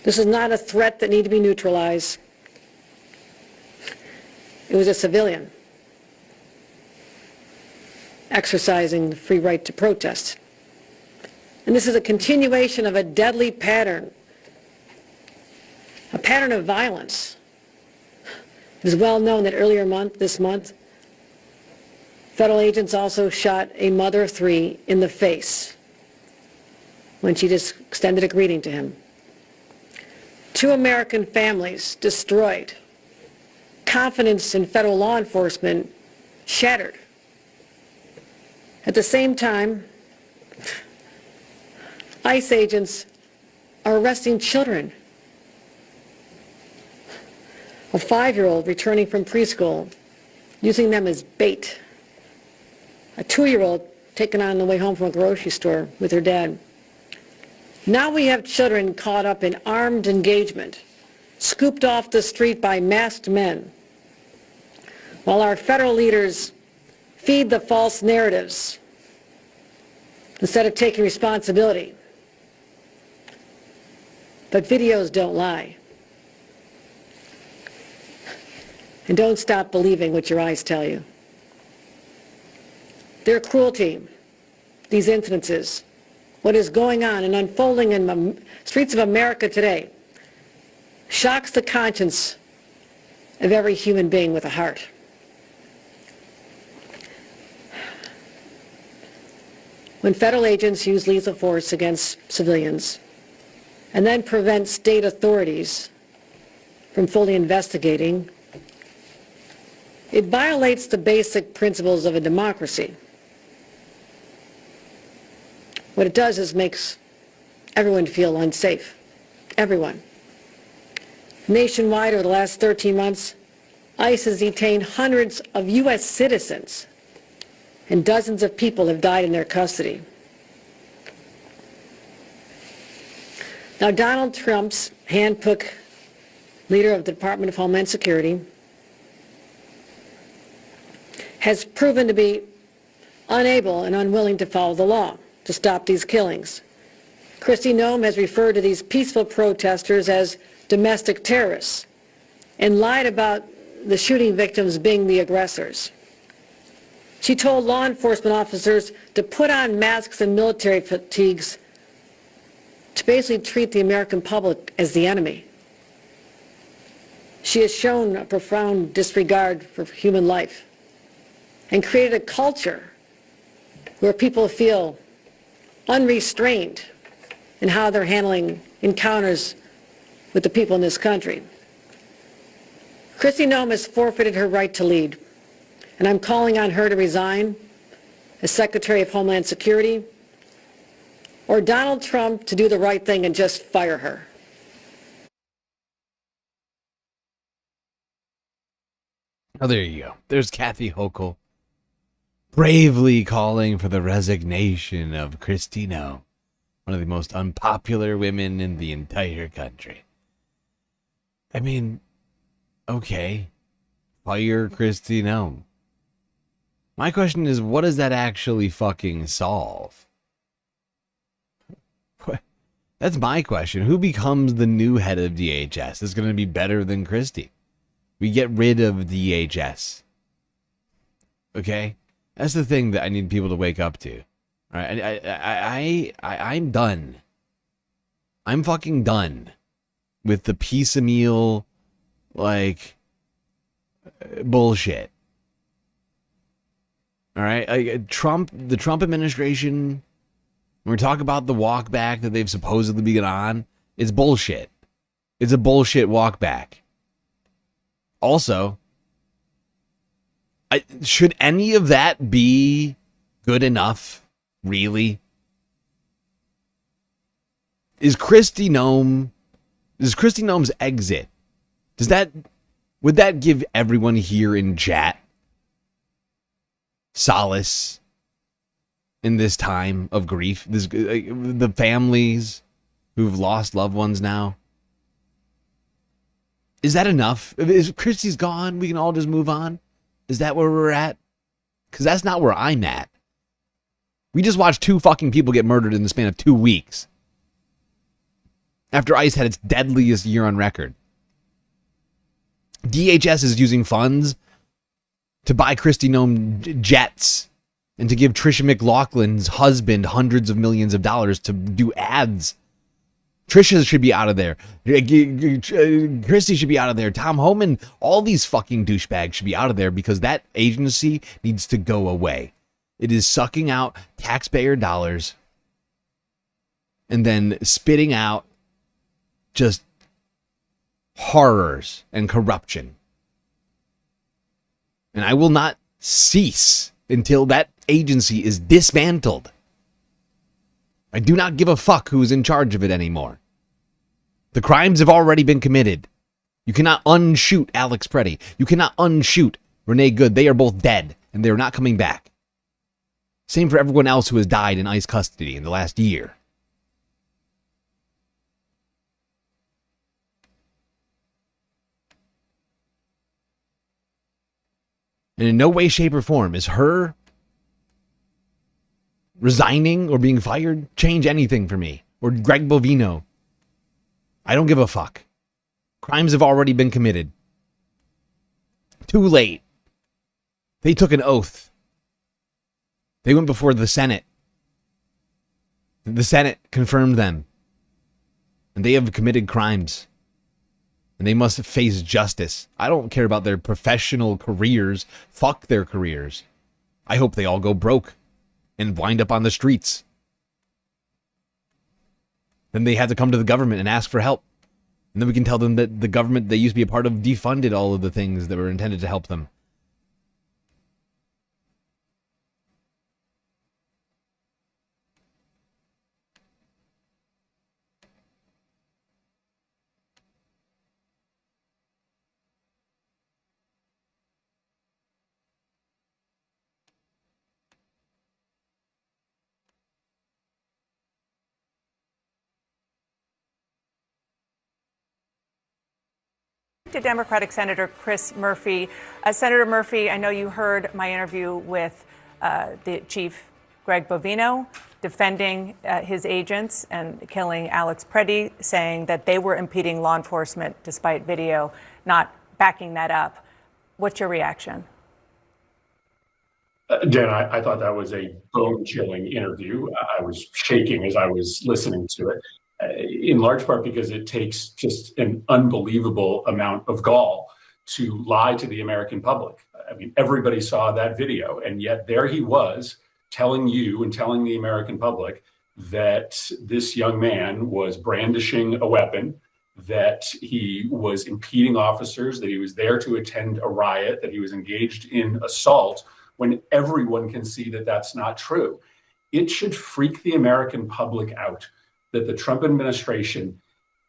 Speaker 2: This is not a threat that needs to be neutralized. It was a civilian exercising the free right to protest. And this is a continuation of a deadly pattern, a pattern of violence. It is well known that this month, federal agents also shot a mother of three in the face when she just extended a greeting to him. 2 American families destroyed. Confidence in federal law enforcement shattered. At the same time, ICE agents are arresting children. A 5-year-old returning from preschool, using them as bait. A 2-year-old taken on the way home from a grocery store with her dad. Now we have children caught up in armed engagement, scooped off the street by masked men, while our federal leaders feed the false narratives instead of taking responsibility. But videos don't lie. And don't stop believing what your eyes tell you. Their cruelty, these incidences, what is going on and unfolding in the streets of America today, shocks the conscience of every human being with a heart. When federal agents use lethal force against civilians and then prevent state authorities from fully investigating, it violates the basic principles of a democracy. What it does is makes everyone feel unsafe. Everyone. Nationwide, over the last 13 months, ICE has detained hundreds of U.S. citizens, and dozens of people have died in their custody. Now, Donald Trump's handpicked leader of the Department of Homeland Security has proven to be unable and unwilling to follow the law to stop these killings. Kristi Noem has referred to these peaceful protesters as domestic terrorists and lied about the shooting victims being the aggressors. She told law enforcement officers to put on masks and military fatigues to basically treat the American public as the enemy. She has shown a profound disregard for human life and created a culture where people feel unrestrained in how they're handling encounters with the people in this country. Kristi Noem has forfeited her right to lead, and I'm calling on her to resign as Secretary of Homeland Security, or Donald Trump to do the right thing and just fire her.
Speaker 1: Oh, there you go. There's Kathy Hochul bravely calling for the resignation of Kristi Noem, one of the most unpopular women in the entire country. I mean, okay, fire Kristi Noem. My question is, what does that actually fucking solve? That's my question. Who becomes the new head of DHS? Is going to be better than Kristi? We get rid of DHS. Okay? That's the thing that I need people to wake up to. All right? I'm done. I'm fucking done with the piecemeal, like, bullshit. All right? The Trump administration, when we talk about the walk back that they've supposedly been on, it's bullshit. It's a bullshit walk back. Also, should any of that be good enough, really? Is Kristi Noem's exit, would that give everyone here in chat solace in this time of grief? The families who've lost loved ones now. Is that enough? If Kristi's gone, we can all just move on? Is that where we're at? Because that's not where I'm at. We just watched 2 fucking people get murdered in the span of 2 weeks. After ICE had its deadliest year on record. DHS is using funds to buy Kristi Noem jets and to give Trisha McLaughlin's husband hundreds of millions of dollars to do ads. Trisha should be out of there. Kristi should be out of there. Tom Homan, all these fucking douchebags should be out of there because that agency needs to go away. It is sucking out taxpayer dollars and then spitting out just horrors and corruption. And I will not cease until that agency is dismantled. I do not give a fuck who's in charge of it anymore. The crimes have already been committed. You cannot unshoot Alex Pretti. You cannot unshoot Renee Good. They are both dead, and they're not coming back. Same for everyone else who has died in ICE custody in the last year. And in no way, shape, or form is her resigning or being fired change anything for me. Or Greg Bovino. I don't give a fuck. Crimes have already been committed. Too late. They took an oath. They went before the Senate. The Senate confirmed them. And they have committed crimes. And they must face justice. I don't care about their professional careers. Fuck their careers. I hope they all go broke and wind up on the streets. Then they have to come to the government and ask for help. And then we can tell them that the government they used to be a part of defunded all of the things that were intended to help them.
Speaker 5: To Democratic Senator Chris Murphy. Senator Murphy, I know you heard my interview with the chief Greg Bovino defending his agents and killing Alex Pretti, saying that they were impeding law enforcement despite video not backing that up. What's your reaction?
Speaker 9: Dan, I thought that was a bone-chilling interview. I was shaking as I was listening to it, in large part because it takes just an unbelievable amount of gall to lie to the American public. I mean, everybody saw that video, and yet there he was telling you and telling the American public that this young man was brandishing a weapon, that he was impeding officers, that he was there to attend a riot, that he was engaged in assault, when everyone can see that that's not true. It should freak the American public out that the Trump administration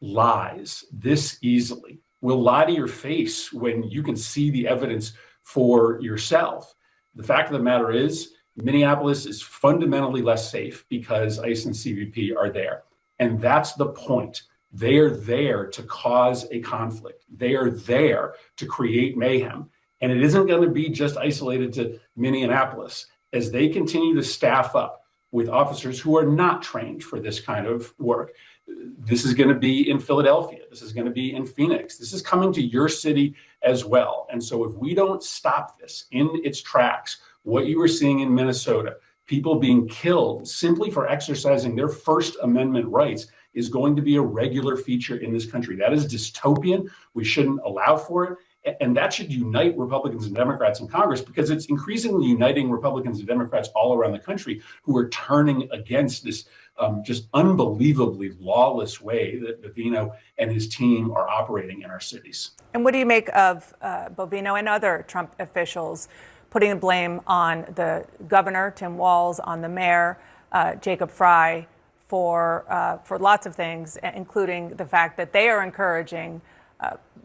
Speaker 9: lies this easily, will lie to your face when you can see the evidence for yourself. The fact of the matter is, Minneapolis is fundamentally less safe because ICE and CBP are there. And that's the point. They are there to cause a conflict. They are there to create mayhem. And it isn't going to be just isolated to Minneapolis. As they continue to staff up with officers who are not trained for this kind of work, this is going to be in Philadelphia. This is going to be in Phoenix. This is coming to your city as well. And so if we don't stop this in its tracks, what you were seeing in Minnesota, people being killed simply for exercising their First Amendment rights, is going to be a regular feature in this country. That is dystopian. We shouldn't allow for it. And that should unite Republicans and Democrats in Congress, because it's increasingly uniting Republicans and Democrats all around the country who are turning against this just unbelievably lawless way that Bovino and his team are operating in our cities.
Speaker 5: And what do you make of Bovino and other Trump officials putting the blame on the governor, Tim Walz, on the mayor, Jacob Fry, for lots of things, including the fact that they are encouraging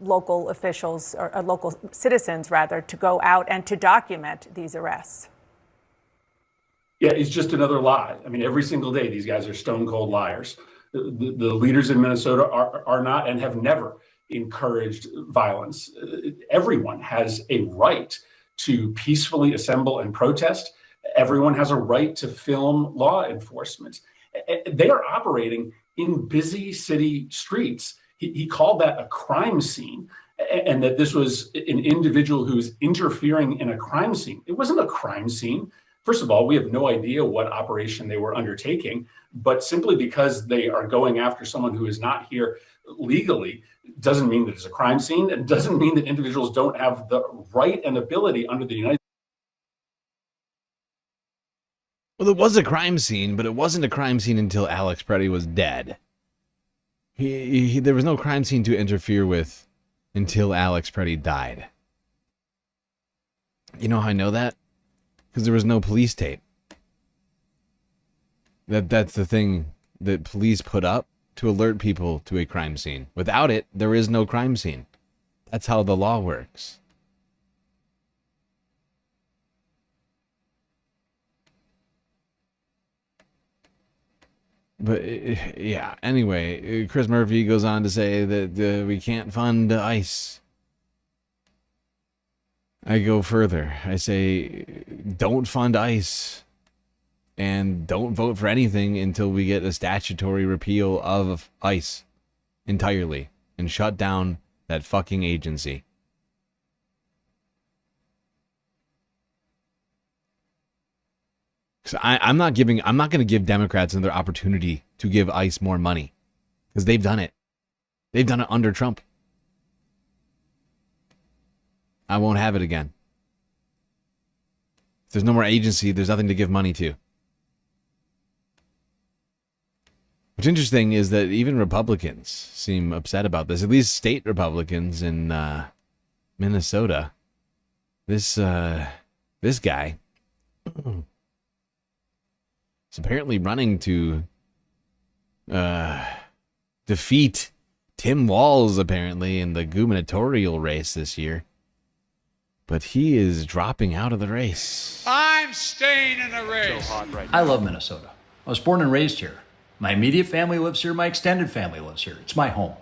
Speaker 5: local officials, or local citizens rather, to go out and to document these arrests?
Speaker 9: Yeah, it's just another lie. I mean, every single day, these guys are stone cold liars. The leaders in Minnesota are not and have never encouraged violence. Everyone has a right to peacefully assemble and protest. Everyone has a right to film law enforcement. They are operating in busy city streets. He called that a crime scene, and that this was an individual who's interfering in a crime scene. It wasn't a crime scene. First of all, we have no idea what operation they were undertaking, but simply because they are going after someone who is not here legally doesn't mean that it's a crime scene. It doesn't mean that individuals don't have the right and ability under the United States.
Speaker 1: Well, it was a crime scene, but it wasn't a crime scene until Alex Pretti was dead. There was no crime scene to interfere with until Alex Pretti died. You know how I know that? Because there was no police tape. That's the thing that police put up to alert people to a crime scene. Without it, there is no crime scene. That's how the law works. But yeah, anyway, Chris Murphy goes on to say that we can't fund ICE. I go further. I say, don't fund ICE. And don't vote for anything until we get a statutory repeal of ICE entirely and shut down that fucking agency. Because I'm not going to give Democrats another opportunity to give ICE more money, because they've done it. They've done it under Trump. I won't have it again. If there's no more agency, there's nothing to give money to. What's interesting is that even Republicans seem upset about this, at least state Republicans in Minnesota. This guy is apparently running to defeat Tim Walz, apparently, in the gubernatorial race this year. But he is dropping out of the race.
Speaker 11: I'm staying in the race. I love Minnesota. I was born and raised here. My immediate family lives here. My extended family lives here. It's my home.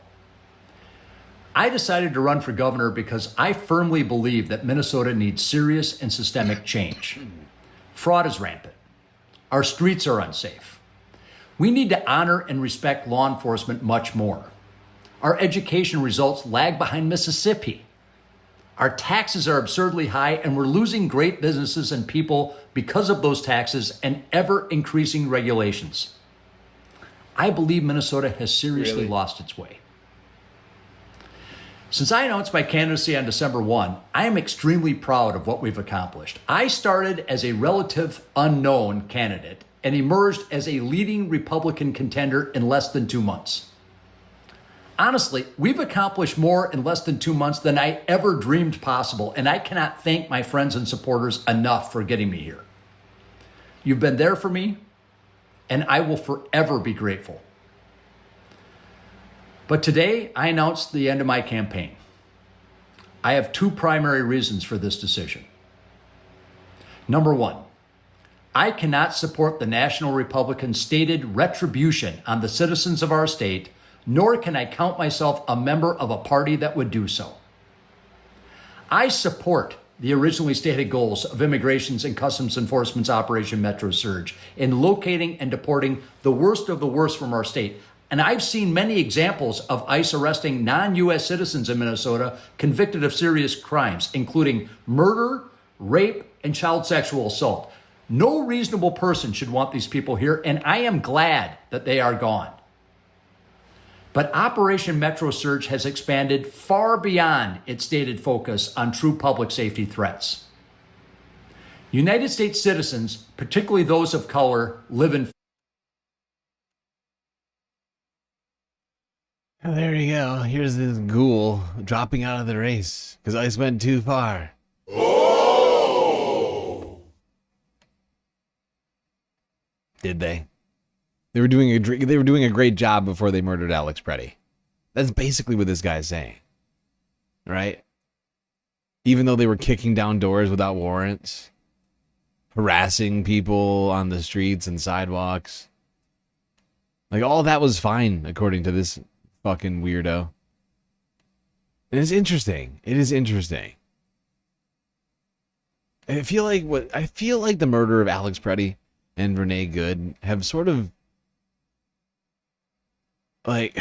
Speaker 11: I decided to run for governor because I firmly believe that Minnesota needs serious and systemic change. Fraud is rampant. Our streets are unsafe. We need to honor and respect law enforcement much more. Our education results lag behind Mississippi. Our taxes are absurdly high, and we're losing great businesses and people because of those taxes and ever-increasing regulations. I believe Minnesota has seriously lost its way. Since I announced my candidacy on December 1, I am extremely proud of what we've accomplished. I started as a relative unknown candidate and emerged as a leading Republican contender in less than 2 months. Honestly, we've accomplished more in less than 2 months than I ever dreamed possible, and I cannot thank my friends and supporters enough for getting me here. You've been there for me, and I will forever be grateful. But today, I announced the end of my campaign. I have 2 primary reasons for this decision. Number 1, I cannot support the National Republican's stated retribution on the citizens of our state, nor can I count myself a member of a party that would do so. I support the originally stated goals of Immigrations and Customs Enforcement's Operation Metro Surge in locating and deporting the worst of the worst from our state. And I've seen many examples of ICE arresting non-U.S. citizens in Minnesota convicted of serious crimes, including murder, rape, and child sexual assault. No reasonable person should want these people here, and I am glad that they are gone. But Operation Metro Surge has expanded far beyond its stated focus on true public safety threats. United States citizens, particularly those of color, live in...
Speaker 1: Oh, there you go. Here's this ghoul dropping out of the race because ICE went too far. Oh! Did they? They were doing a great job before they murdered Alex Pretti. That's basically what this guy's saying, right? Even though they were kicking down doors without warrants, harassing people on the streets and sidewalks, like all that was fine according to this fucking weirdo. And it's interesting. It is interesting. I feel like the murder of Alex Pretti and Renee Good have sort of like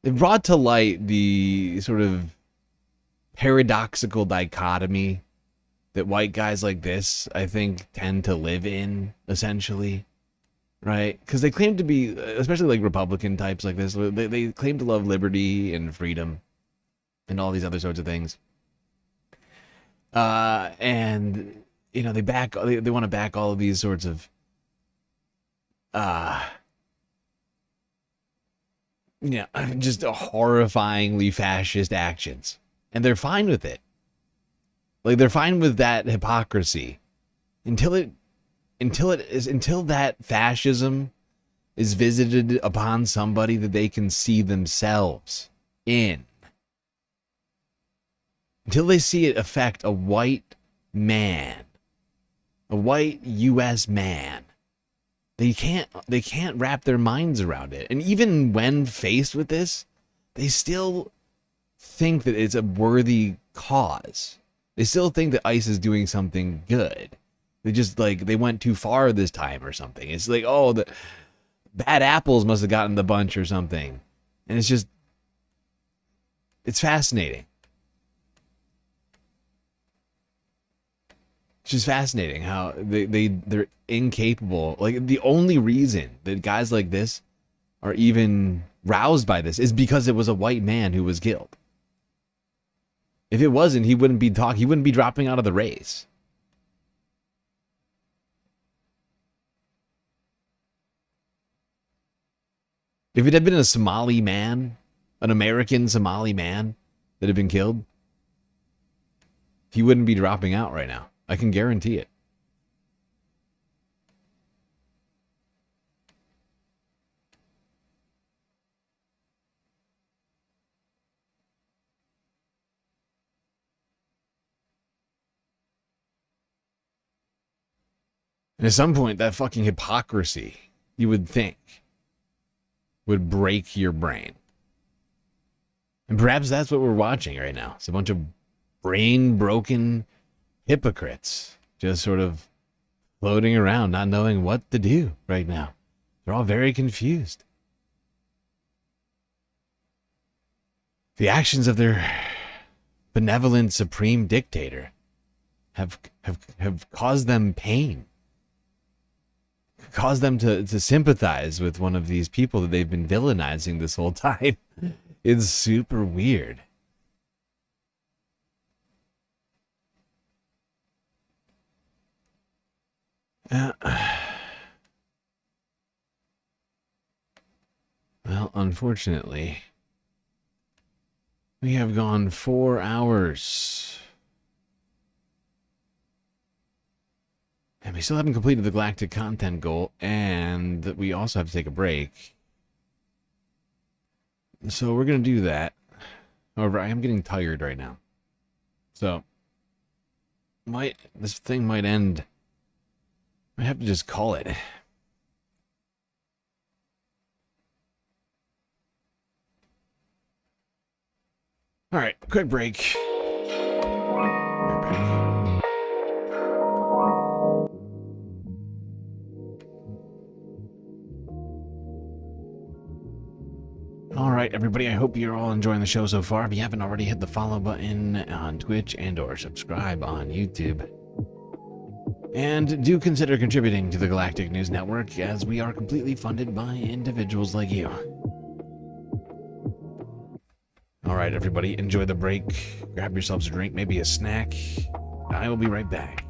Speaker 1: it brought to light the sort of paradoxical dichotomy that white guys like this, I think, tend to live in, essentially. Right? Because they claim to be, especially like Republican types like this, they claim to love liberty and freedom and all these other sorts of things. And, you know, they want to back all of these sorts of, just horrifyingly fascist actions. And they're fine with it. Like, they're fine with that hypocrisy until that fascism is visited upon somebody that they can see themselves in. Until they see it affect a white man, a white U.S. man. They can't wrap their minds around it. And even when faced with this, they still think that it's a worthy cause. They still think that ICE is doing something good. They just they went too far this time or something. It's like, oh, the bad apples must have gotten the bunch or something. And it's fascinating. It's just fascinating how they're incapable. Like, the only reason that guys like this are even roused by this is because it was a white man who was killed. If it wasn't, he wouldn't be dropping out of the race. If it had been a Somali man, an American Somali man that had been killed, he wouldn't be dropping out right now. I can guarantee it. And at some point, that fucking hypocrisy, you would think, would break your brain. And perhaps that's what we're watching right now. It's a bunch of brain-broken hypocrites just sort of floating around, not knowing what to do right now. They're all very confused. The actions of their benevolent supreme dictator have caused them pain. Caused them to sympathize with one of these people that they've been villainizing this whole time. It's super weird. Well, unfortunately, we have gone 4 hours. And we still haven't completed the galactic content goal, and we also have to take a break. So we're going to do that. However, I am getting tired right now. So, this thing might end. I have to just call it. All right, quick break. All right, everybody, I hope you're all enjoying the show so far. If you haven't already, hit the follow button on Twitch and or subscribe on YouTube. And do consider contributing to the Galactic News Network, as we are completely funded by individuals like you. All right, everybody, enjoy the break. Grab yourselves a drink, maybe a snack. I will be right back.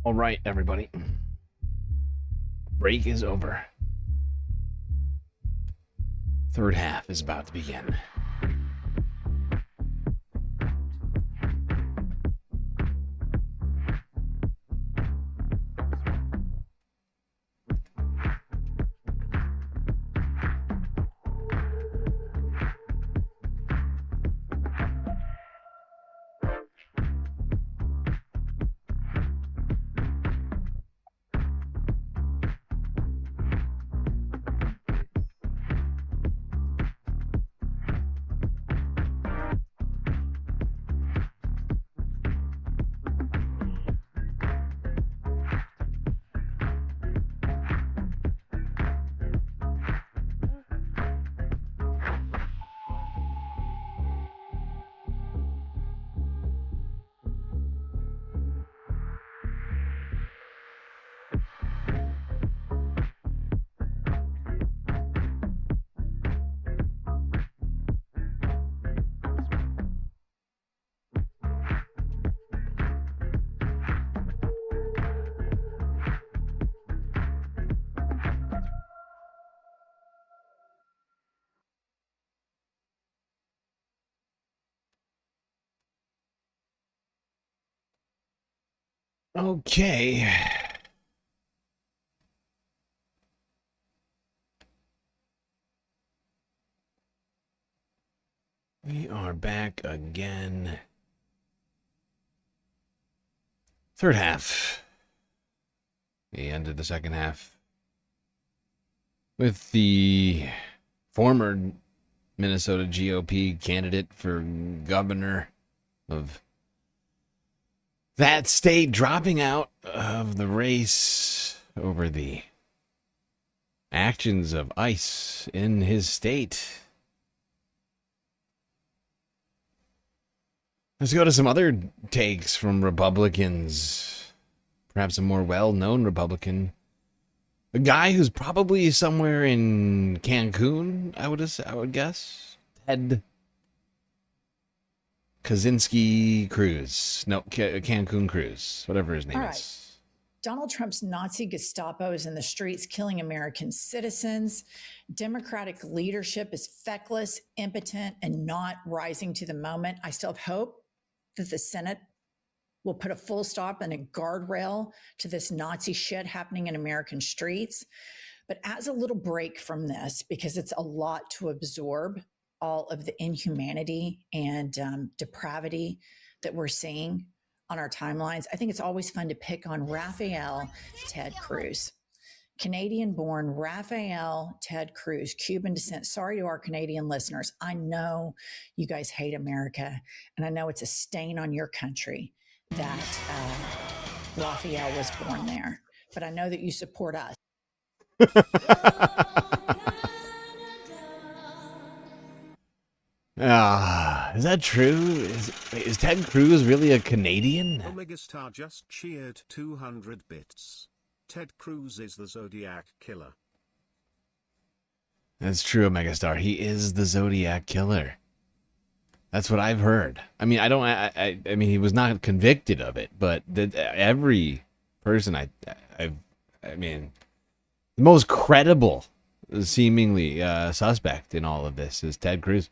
Speaker 1: All right, everybody. Break is over. Third half is about to begin. Okay. We are back again. Third half. The end of the second half. With the former Minnesota GOP candidate for governor of that state dropping out of the race over the actions of ICE in his state. Let's go to some other takes from Republicans. Perhaps a more well-known Republican. A guy who's probably somewhere in Cancun, I would guess. Ted Kaczynski Cruz. No, Cancun Cruz. Whatever his name
Speaker 19: All right.
Speaker 1: is.
Speaker 19: Donald Trump's Nazi Gestapo is in the streets killing American citizens. Democratic leadership is feckless, impotent, and not rising to the moment. I still have hope that the Senate will put a full stop and a guardrail to this Nazi shit happening in American streets. But as a little break from this, because it's a lot to absorb, all of the inhumanity and depravity that we're seeing on our timelines, I think it's always fun to pick on Raphael Ted Cruz. Canadian-born Raphael Ted Cruz, Cuban descent. Sorry to our Canadian listeners. I know you guys hate America, and I know it's a stain on your country that Raphael was born there. But I know that you support us.
Speaker 1: Is that true? Is Ted Cruz really a Canadian?
Speaker 20: Omega Star just cheered 200 bits. Ted Cruz is the Zodiac Killer.
Speaker 1: That's true, Omega Star. He is the Zodiac Killer. That's what I've heard. I mean, I mean, he was not convicted of it, but every person I mean, the most credible, seemingly suspect in all of this is Ted Cruz.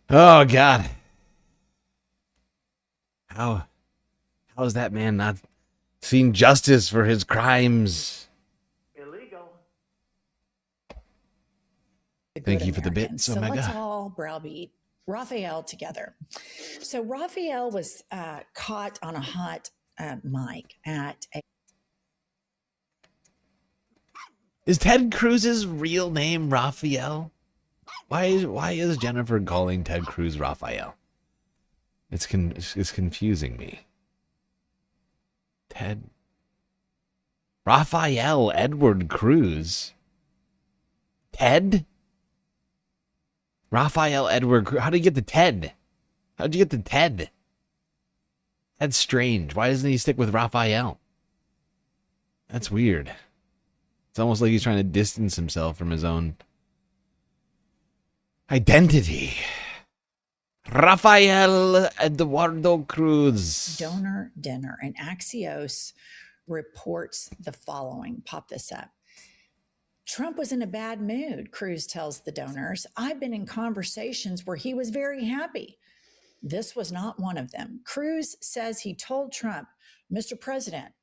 Speaker 1: Oh God, how is that man not seen justice for his crimes?
Speaker 3: Illegal.
Speaker 1: Thank you for the bits,
Speaker 19: So let's
Speaker 1: Omega.
Speaker 19: all browbeat Raphael together. So Raphael was caught on a hot mic at a.
Speaker 1: Is Ted Cruz's real name Raphael? Why is Jennifer calling Ted Cruz Raphael? It's confusing me. Ted Raphael Edward Cruz. Ted? Raphael Edward Cruz. How did you get the Ted? How'd you get the Ted? That's strange. Why doesn't he stick with Raphael? That's weird. It's almost like he's trying to distance himself from his own identity. Rafael Eduardo Cruz.
Speaker 19: Donor dinner. And Axios reports the following. Pop this up. Trump was in a bad mood, Cruz tells the donors. I've been in conversations where he was very happy. This was not one of them. Cruz says he told Trump, Mr. President,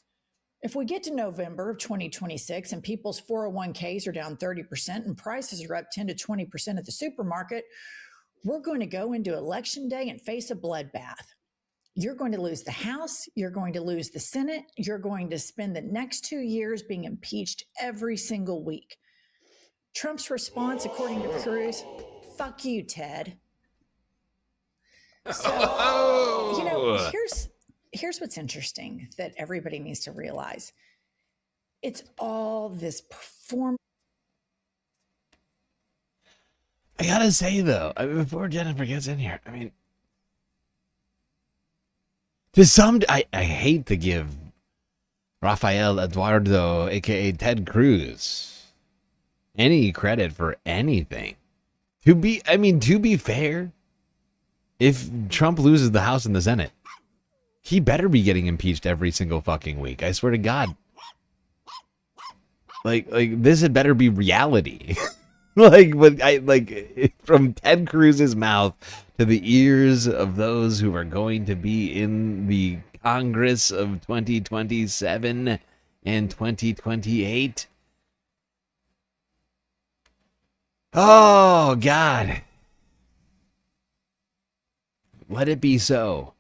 Speaker 19: if we get to November of 2026 and people's 401ks are down 30% and prices are up 10 to 20% at the supermarket, we're going to go into Election Day and face a bloodbath. You're going to lose the House. You're going to lose the Senate. You're going to spend the next 2 years being impeached every single week. Trump's response, according to Cruz, fuck you, Ted. So, you know, here's what's interesting that everybody needs to realize. It's all this performance.
Speaker 1: I gotta say, though, before Jennifer gets in here, I mean, I hate to give Rafael Eduardo, a.k.a. Ted Cruz, any credit for anything. To be fair, if Trump loses the House and the Senate, he better be getting impeached every single fucking week. I swear to God. Like this had better be reality. From Ted Cruz's mouth to the ears of those who are going to be in the Congress of 2027 and 2028. Oh, God. Let it be so.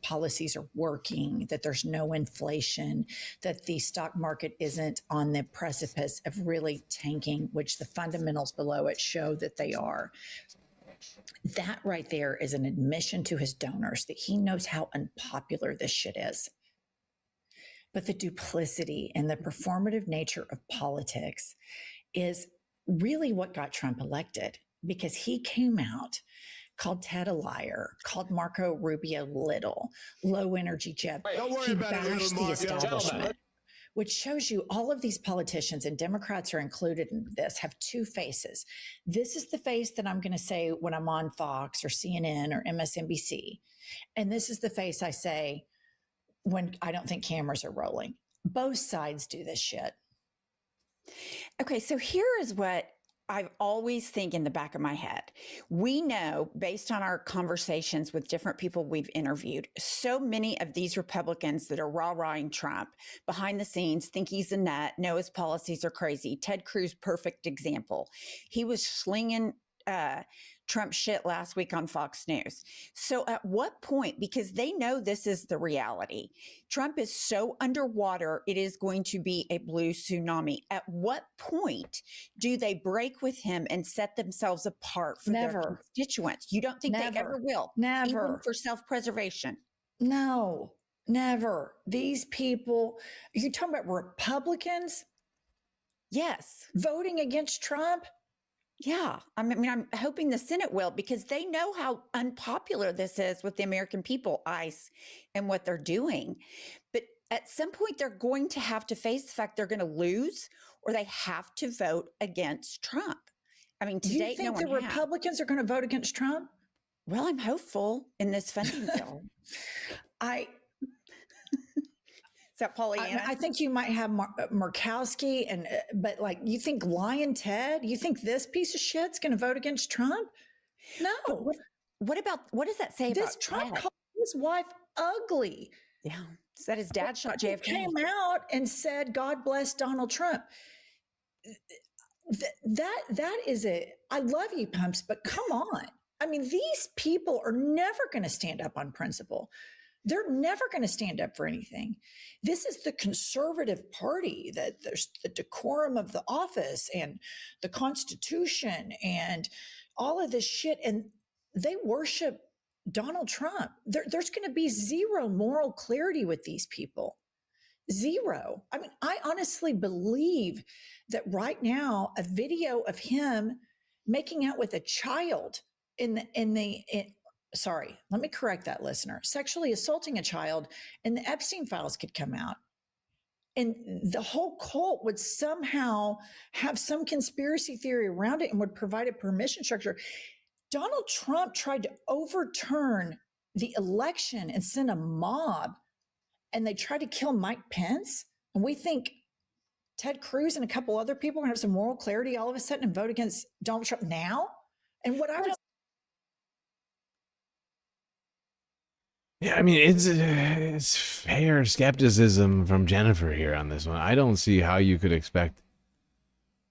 Speaker 19: Policies are working, that there's no inflation, that the stock market isn't on the precipice of really tanking, which the fundamentals below it show that they are. That right there is an admission to his donors that he knows how unpopular this shit is. But the duplicity and the performative nature of politics is really what got Trump elected, because he came out, called Ted a liar, called Marco Rubio little, low energy jet. He bashed the establishment, which shows you all of these politicians, and Democrats are included in this, have two faces. This is the face that I'm going to say when I'm on Fox or CNN or MSNBC. And this is the face I say when I don't think cameras are rolling. Both sides do this shit.
Speaker 21: Okay, so here is what I always think in the back of my head. We know, based on our conversations with different people we've interviewed, so many of these Republicans that are rah-rahing Trump behind the scenes think he's a nut, know his policies are crazy. Ted Cruz, perfect example. He was slinging Trump shit last week on Fox News. So at what point, because they know this is the reality, Trump is so underwater, it is going to be a blue tsunami. At what point do they break with him and set themselves apart from their constituents? You don't think they ever will?
Speaker 19: Never.
Speaker 21: Even for self-preservation?
Speaker 19: No, never. These people, you're talking about Republicans?
Speaker 21: Yes.
Speaker 19: Voting against Trump?
Speaker 21: Yeah. I mean, I'm hoping the Senate will, because they know how unpopular this is with the American people, ICE, and what they're doing. But at some point, they're going to have to face the fact they're going to lose, or they have to vote against Trump. I mean, today,
Speaker 19: you think the Republicans are going to vote against Trump?
Speaker 21: Well, I'm hopeful in this funding bill. Is that Pollyanna?
Speaker 19: I think you might have Murkowski, but like, you think Lion Ted? You think this piece of shit's going to vote against Trump? No.
Speaker 21: What does that say
Speaker 19: this
Speaker 21: about
Speaker 19: Trump
Speaker 21: Ted?
Speaker 19: called his wife ugly?
Speaker 21: Yeah. Said his dad shot JFK.
Speaker 19: Came out and said, God bless Donald Trump. that is I love you, Pumps, but come on. I mean, these people are never going to stand up on principle. They're never going to stand up for anything. This is the conservative party, that there's the decorum of the office and the Constitution and all of this shit. And they worship Donald Trump. There's going to be zero moral clarity with these people. Zero. I mean, I honestly believe that right now, a video of him making out with a child sorry, let me correct that, listener, sexually assaulting a child, and the Epstein files could come out. And the whole cult would somehow have some conspiracy theory around it and would provide a permission structure. Donald Trump tried to overturn the election and send a mob, and they tried to kill Mike Pence. And we think Ted Cruz and a couple other people are going to have some moral clarity all of a sudden and vote against Donald Trump now. And what I was
Speaker 1: Yeah, I mean, it's fair skepticism from Jennifer here on this one. I don't see how you could expect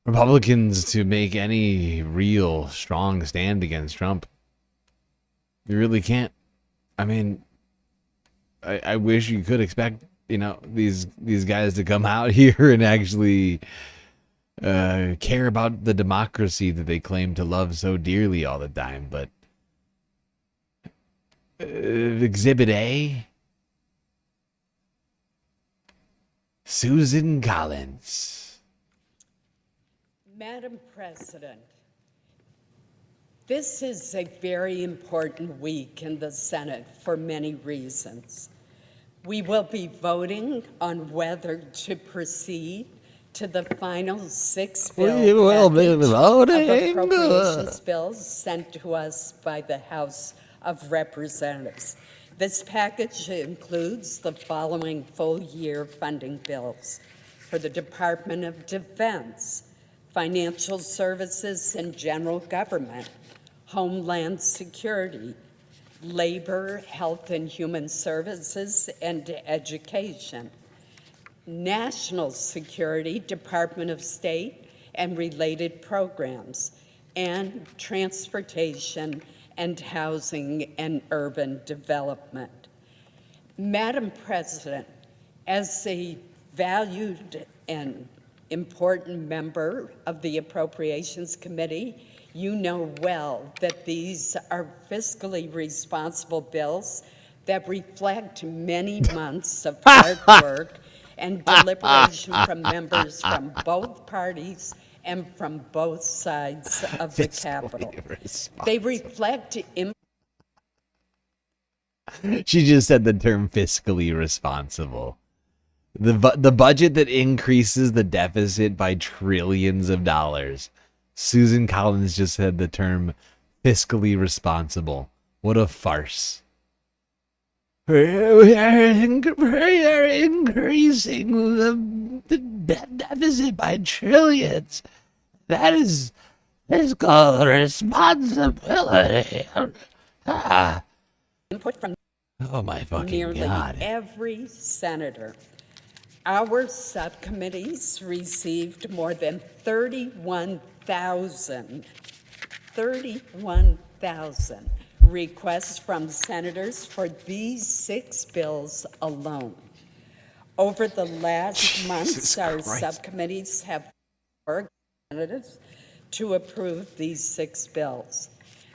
Speaker 1: Republicans to make any real strong stand against Trump. You really can't. I mean, I wish you could expect, these guys to come out here and actually care about the democracy that they claim to love so dearly all the time, but Exhibit A, Susan Collins.
Speaker 6: Madam President, this is a very important week in the Senate for many reasons. We will be voting on whether to proceed to the final 6-bill
Speaker 1: We will be
Speaker 6: package
Speaker 1: voting.
Speaker 6: of appropriations bills sent to us by the House of Representatives. This package includes the following full-year funding bills for the Department of Defense, Financial Services and General Government, Homeland Security, Labor, Health and Human Services, and Education, National Security, Department of State and related programs, and Transportation and Housing and Urban Development. Madam President, as a valued and important member of the Appropriations Committee, you know well that these are fiscally responsible bills that reflect many months of hard work and deliberation from members from both parties and from both sides of the Capitol. They reflect
Speaker 1: She just said the term fiscally responsible. The budget that increases the deficit by trillions of dollars. Susan Collins just said the term fiscally responsible. What a farce. We are increasing the deficit by trillions. That is fiscal responsibility.
Speaker 6: input from
Speaker 1: Oh my fucking
Speaker 6: nearly
Speaker 1: God.
Speaker 6: every senator. Our subcommittees received more than 31,000 requests from senators for these 6 bills alone. Over the last months, our subcommittees have worked with representatives to approve these 6 bills.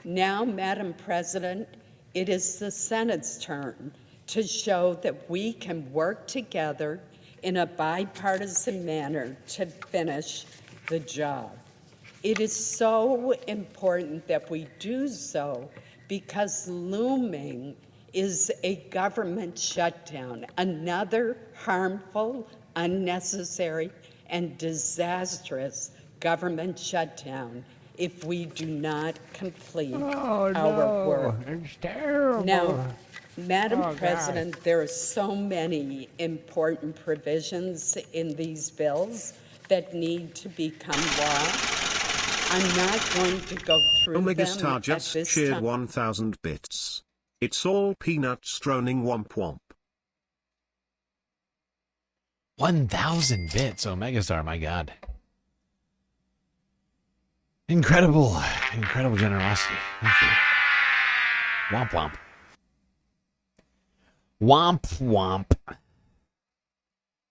Speaker 6: Now, Madam President, it is the Senate's turn to show that we can work together in a bipartisan manner to finish the job. It is so important that we do so because looming is a government shutdown, another harmful, unnecessary, and disastrous government shutdown if we do not complete our work.
Speaker 1: It's terrible.
Speaker 6: Now, Madam President, there are so many important provisions in these bills that need to become law. I'm not going to go through
Speaker 20: Omega
Speaker 6: them
Speaker 20: Star
Speaker 6: at
Speaker 20: just
Speaker 6: this
Speaker 20: shared
Speaker 6: time.
Speaker 20: 1,000 bits. It's all peanuts droning womp womp.
Speaker 1: 1,000 bits. Oh, Megastar, my God. Incredible generosity. Thank you. Womp womp. Womp womp.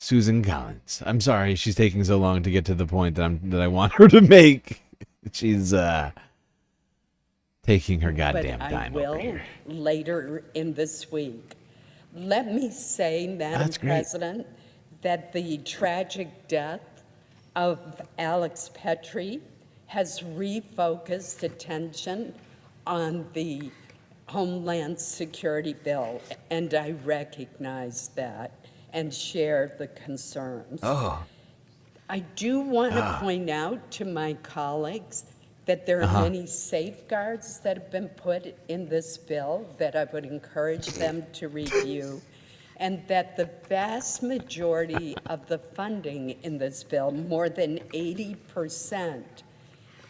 Speaker 1: Susan Collins. I'm sorry she's taking so long to get to the point that I want her to make. She's taking her goddamn time over here.
Speaker 6: Later in this week. Let me say, Madam President, that the tragic death of Alex Pretti has refocused attention on the Homeland Security bill, and I recognize that and share the concerns. I do want to point out to my colleagues that there are many safeguards that have been put in this bill that I would encourage them to review, and that the vast majority of the funding in this bill, more than 80%,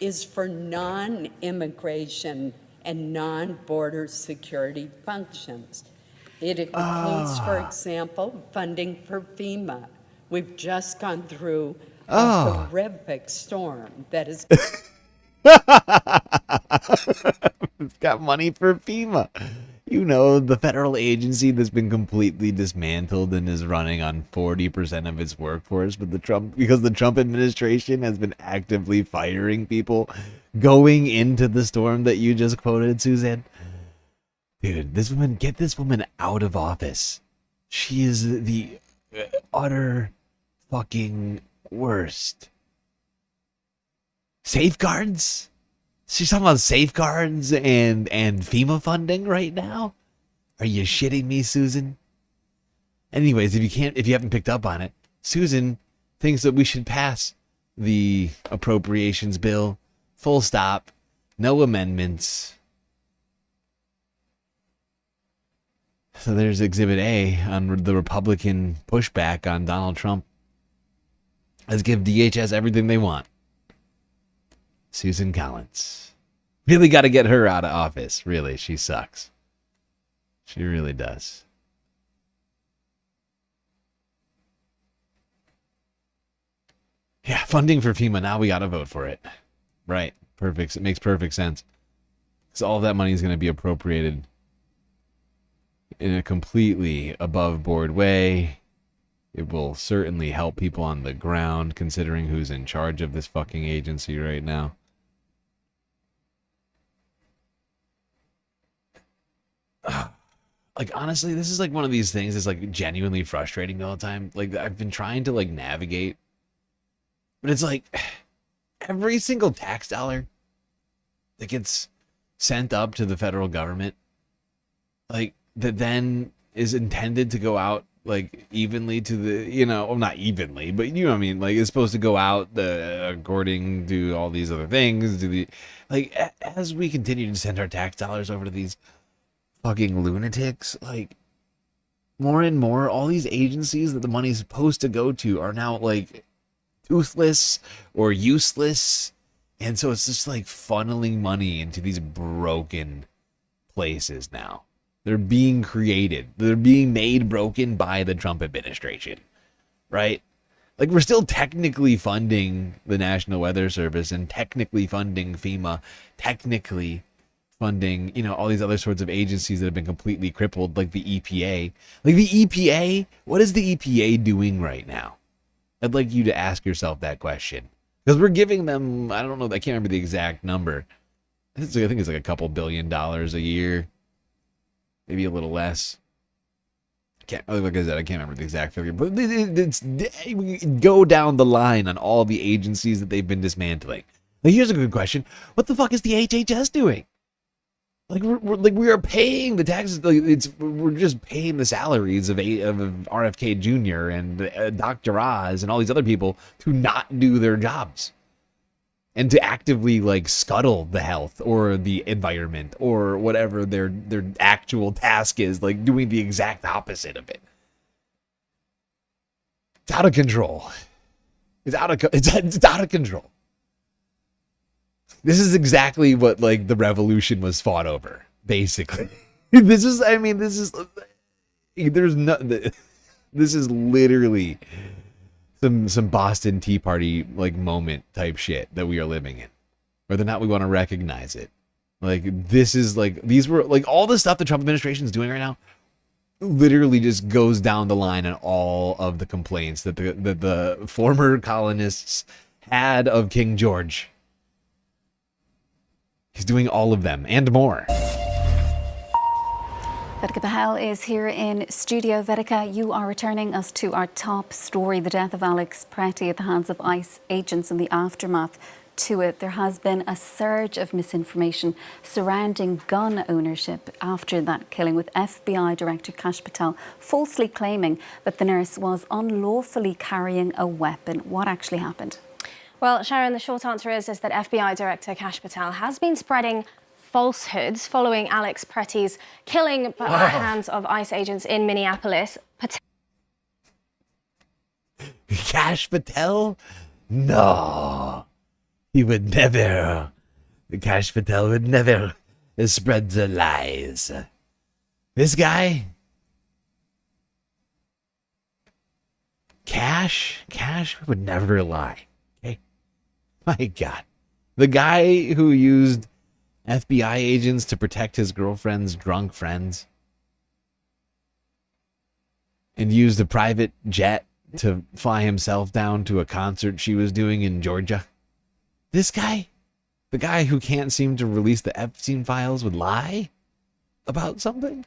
Speaker 6: is for non-immigration and non-border security functions. It includes, for example, funding for FEMA. We've just gone through a horrific storm that is...
Speaker 1: It's got money for FEMA. You know, the federal agency that's been completely dismantled and is running on 40% of its workforce, but because the Trump administration has been actively firing people going into the storm that you just quoted, Suzanne. Dude, get this woman out of office. She is the utter fucking worst. Safeguards? She's talking about safeguards and FEMA funding right now? Are you shitting me, Susan? Anyways, if you haven't picked up on it, Susan thinks that we should pass the appropriations bill, full stop, no amendments. So there's Exhibit A on the Republican pushback on Donald Trump. Let's give DHS everything they want. Susan Collins. Really got to get her out of office. Really, she sucks. She really does. Yeah, funding for FEMA. Now we got to vote for it. Right. Perfect. It makes perfect sense. Because all of that money is going to be appropriated in a completely above board way. It will certainly help people on the ground, considering who's in charge of this fucking agency right now. Like, honestly, this is like one of these things that's like genuinely frustrating all the time. Like, I've been trying to like navigate, but it's like every single tax dollar that gets sent up to the federal government, like, that then is intended to go out like evenly to the, well, not evenly, but you know what I mean? Like, it's supposed to go out according to all these other things, as we continue to send our tax dollars over to these fucking lunatics, like, more and more, all these agencies that the money's supposed to go to are now like toothless or useless, and so it's just like funneling money into these broken places now. They're being created. They're being made broken by the Trump administration, right? Like, we're still technically funding the National Weather Service and technically funding FEMA, technically funding, all these other sorts of agencies that have been completely crippled, like the EPA. Like, the EPA, what is the EPA doing right now? I'd like you to ask yourself that question. Because we're giving them, I don't know, I can't remember the exact number. I think it's like a couple $2 billion a year. Maybe a little less. Like I said, I can't remember the exact figure. But go down the line on all the agencies that they've been dismantling. Now, here's a good question. What the fuck is the HHS doing? Like, we are paying the taxes. We're just paying the salaries of RFK Jr. and Dr. Oz and all these other people to not do their jobs. And to actively, like, scuttle the health or the environment or whatever their actual task is, like, doing the exact opposite of it. It's out of control. It's out of control. This is exactly what, like, the revolution was fought over, basically. This is literally some Boston Tea Party, like, moment type shit that we are living in. whether or not we want to recognize it. Like, this is like, these were like all the stuff the Trump administration is doing right now literally just goes down the line in all of the complaints that the former colonists had of King George. He's doing all of them and more.
Speaker 15: Vedika Bahel is here in studio. Vedika, you are returning us to our top story, the death of Alex Pretti at the hands of ICE agents and the aftermath to it. There has been a surge of misinformation surrounding gun ownership after that killing, with FBI Director Kash Patel falsely claiming that the nurse was unlawfully carrying a weapon. What actually happened?
Speaker 22: Well, Sharon, the short answer is that FBI Director Kash Patel has been spreading falsehoods following Alex Pretti's killing by the hands of ICE agents in Minneapolis.
Speaker 1: Kash Patel? No. He would never. Kash Patel would never spread the lies. This guy? Kash would never lie. Okay? My God. The guy who used FBI agents to protect his girlfriend's drunk friends and used a private jet to fly himself down to a concert she was doing in Georgia. This guy, the guy who can't seem to release the Epstein files, would lie about something.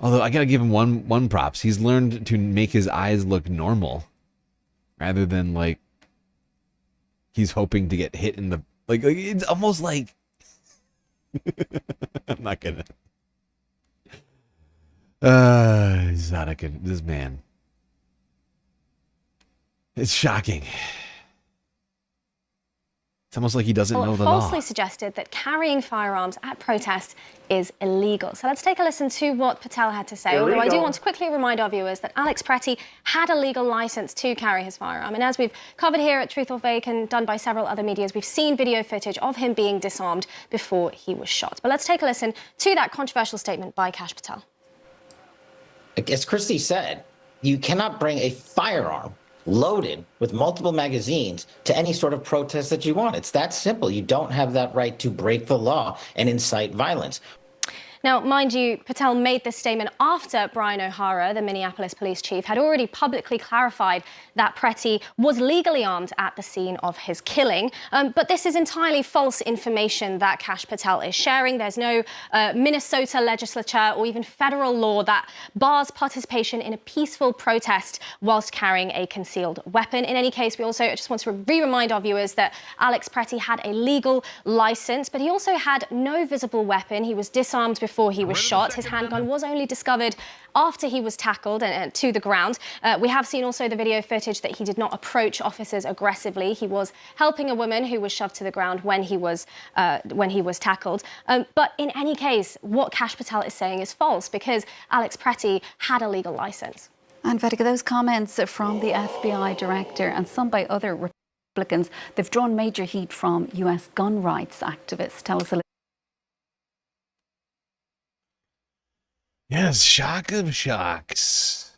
Speaker 1: Although I gotta give him one props. He's learned to make his eyes look normal rather than like he's hoping to get hit in the like it's almost like I'm not gonna he's not a good, this man. It's shocking. It's almost like he doesn't know the law.
Speaker 22: Falsely suggested that carrying firearms at protests is illegal. So let's take a listen to what Patel had to say. Although I do want to quickly remind our viewers that Alex Pretti had a legal license to carry his firearm. And as we've covered here at Truth or Fake and done by several other medias, we've seen video footage of him being disarmed before he was shot. But let's take a listen to that controversial statement by Kash Patel.
Speaker 23: As Christy said, you cannot bring a firearm loaded with multiple magazines to any sort of protest that you want. It's that simple. You don't have that right to break the law and incite violence.
Speaker 22: Now, mind you, Patel made this statement after Brian O'Hara, the Minneapolis police chief, had already publicly clarified that Pretti was legally armed at the scene of his killing. But this is entirely false information that Kash Patel is sharing. There's no Minnesota legislature or even federal law that bars participation in a peaceful protest whilst carrying a concealed weapon. In any case, we also just want to remind our viewers that Alex Pretti had a legal license, but he also had no visible weapon. He was disarmed before he was shot. His handgun was only discovered after he was tackled and to the ground. We have seen also the video footage that he did not approach officers aggressively. He was helping a woman who was shoved to the ground when he was tackled. But in any case, what Kash Patel is saying is false because Alex Pretti had a legal license.
Speaker 15: And Vedika, those comments from the FBI director and some by other Republicans, they've drawn major heat from US gun rights activists. Tell us a little.
Speaker 1: Yes, shock of shocks.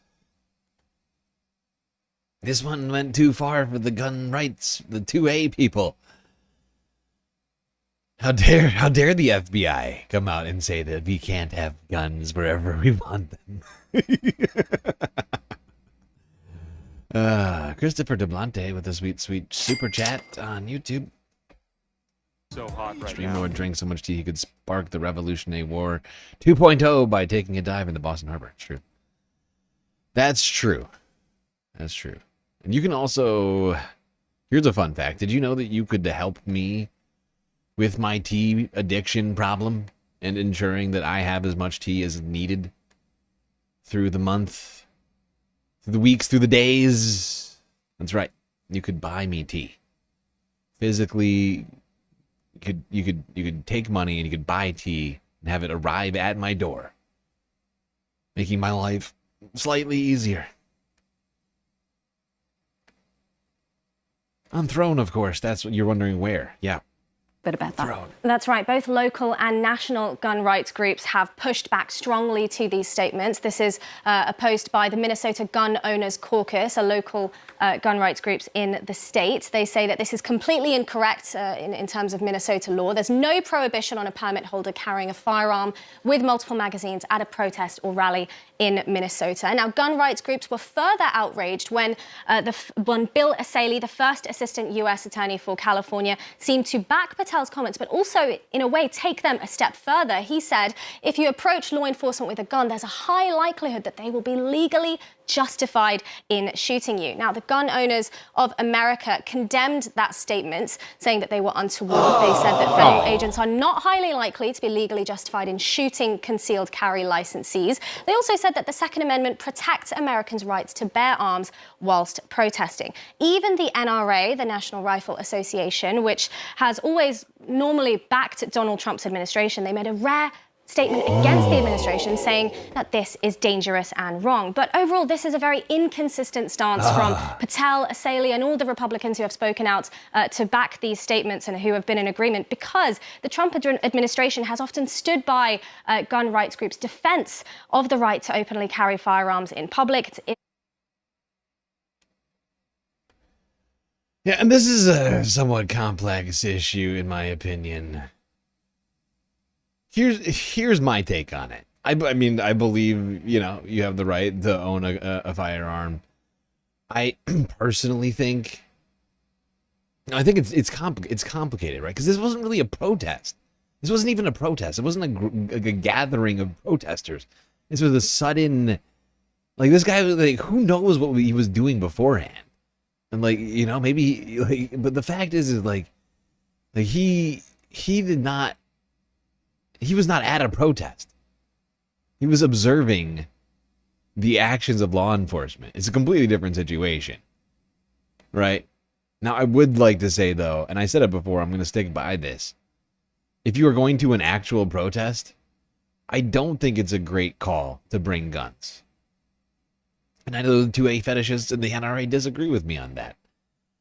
Speaker 1: This one went too far for the gun rights, the 2A people. How dare the FBI come out and say that we can't have guns wherever we want them. Christopher DeBlante with a sweet super chat on YouTube.
Speaker 24: So hot right
Speaker 1: StreamLord drinks so much tea he could spark the Revolutionary War 2.0 by taking a dive into Boston Harbor. It's true. That's true. That's true. And you can also... Here's a fun fact. Did you know that you could help me with my tea addiction problem and ensuring that I have as much tea as needed through the month, through the weeks, through the days? That's right. You could buy me tea. Physically... You could take money and you could buy tea and have it arrive at my door, making my life slightly easier. On Throne, of course. That's what you're wondering where. Yeah.
Speaker 15: bit about that.
Speaker 22: That's right. Both local and national gun rights groups have pushed back strongly to these statements. This is a post by the Minnesota Gun Owners Caucus, a local gun rights groups in the state. They say that this is completely incorrect in terms of Minnesota law. There's no prohibition on a permit holder carrying a firearm with multiple magazines at a protest or rally in Minnesota. Now, gun rights groups were further outraged when Bill Asaley, the first assistant U.S. attorney for California, seemed to back Patel's comments, but also, in a way, take them a step further. He said, if you approach law enforcement with a gun, there's a high likelihood that they will be legally justified in shooting you. Now, the Gun Owners of America condemned that statement, saying that they were untoward. They said that federal agents are not highly likely to be legally justified in shooting concealed carry licensees. They also said that the Second Amendment protects Americans' rights to bear arms whilst protesting. Even the NRA, the National Rifle Association, which has always normally backed Donald Trump's administration, they made a rare statement against the administration, saying that this is dangerous and wrong. But overall, this is a very inconsistent stance from Patel, Asaley, and all the Republicans who have spoken out to back these statements and who have been in agreement, because the Trump administration has often stood by gun rights groups' defense of the right to openly carry firearms in public.
Speaker 1: Yeah, and this is a somewhat complex issue, in my opinion. Here's my take on it. I mean, I believe, you know, you have the right to own a firearm. I personally think, it's complicated, right? Because this wasn't really a protest. This wasn't even a protest. It wasn't a gathering of protesters. This was a sudden, like, this guy was like, who knows what he was doing beforehand? And, like, you know, maybe, like, but the fact is like he did not. He was not at a protest. He was observing the actions of law enforcement. It's a completely different situation, right? Now, I would like to say, though, and I said it before, I'm going to stick by this. If you are going to an actual protest, I don't think it's a great call to bring guns. And I know the 2A fetishists and the NRA disagree with me on that.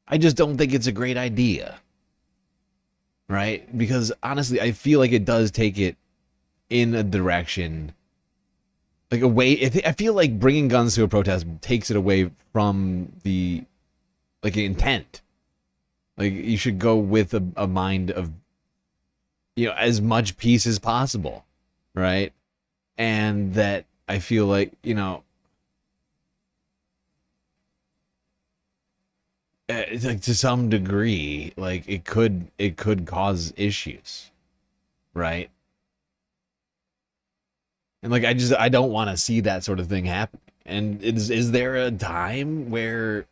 Speaker 1: I just don't think it's a great idea. Right? Because honestly, I feel like it does take it in a direction, like away. I feel like bringing guns to a protest takes it away from the, like, intent. Like, you should go with a mind of, you know, as much peace as possible, right? And that I feel like, you know, like, to some degree, like, it could cause issues, right? And, like, I don't want to see that sort of thing happen. And is there a time where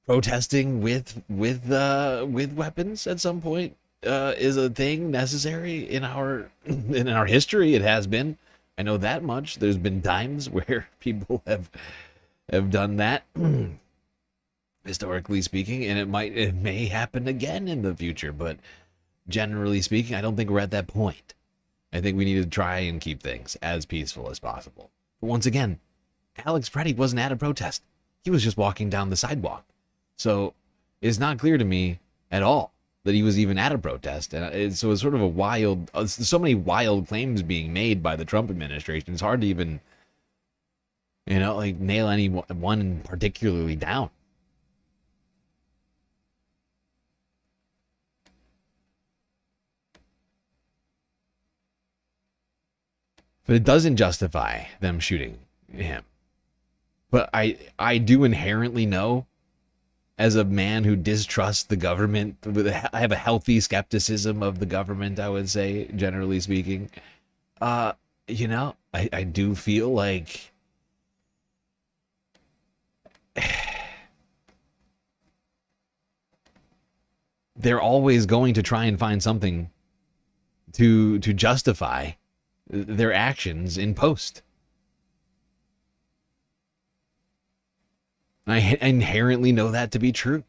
Speaker 1: protesting with weapons at some point is a thing necessary in our history? It has been. I know that much. There's been times where people have done that. Historically speaking, and it may happen again in the future, but generally speaking, I don't think we're at that point. I think we need to try and keep things as peaceful as possible. But once again, Alex Pretti wasn't at a protest. He was just walking down the sidewalk. So it's not clear to me at all that he was even at a protest. And so it's sort of a wild, so many wild claims being made by the Trump administration. It's hard to even, you know, like, nail any one particularly down. But it doesn't justify them shooting him. But I do inherently know, as a man who distrusts the government, I have a healthy skepticism of the government, I would say, generally speaking. You know, I do feel like they're always going to try and find something to justify their actions in post. I inherently know that to be true.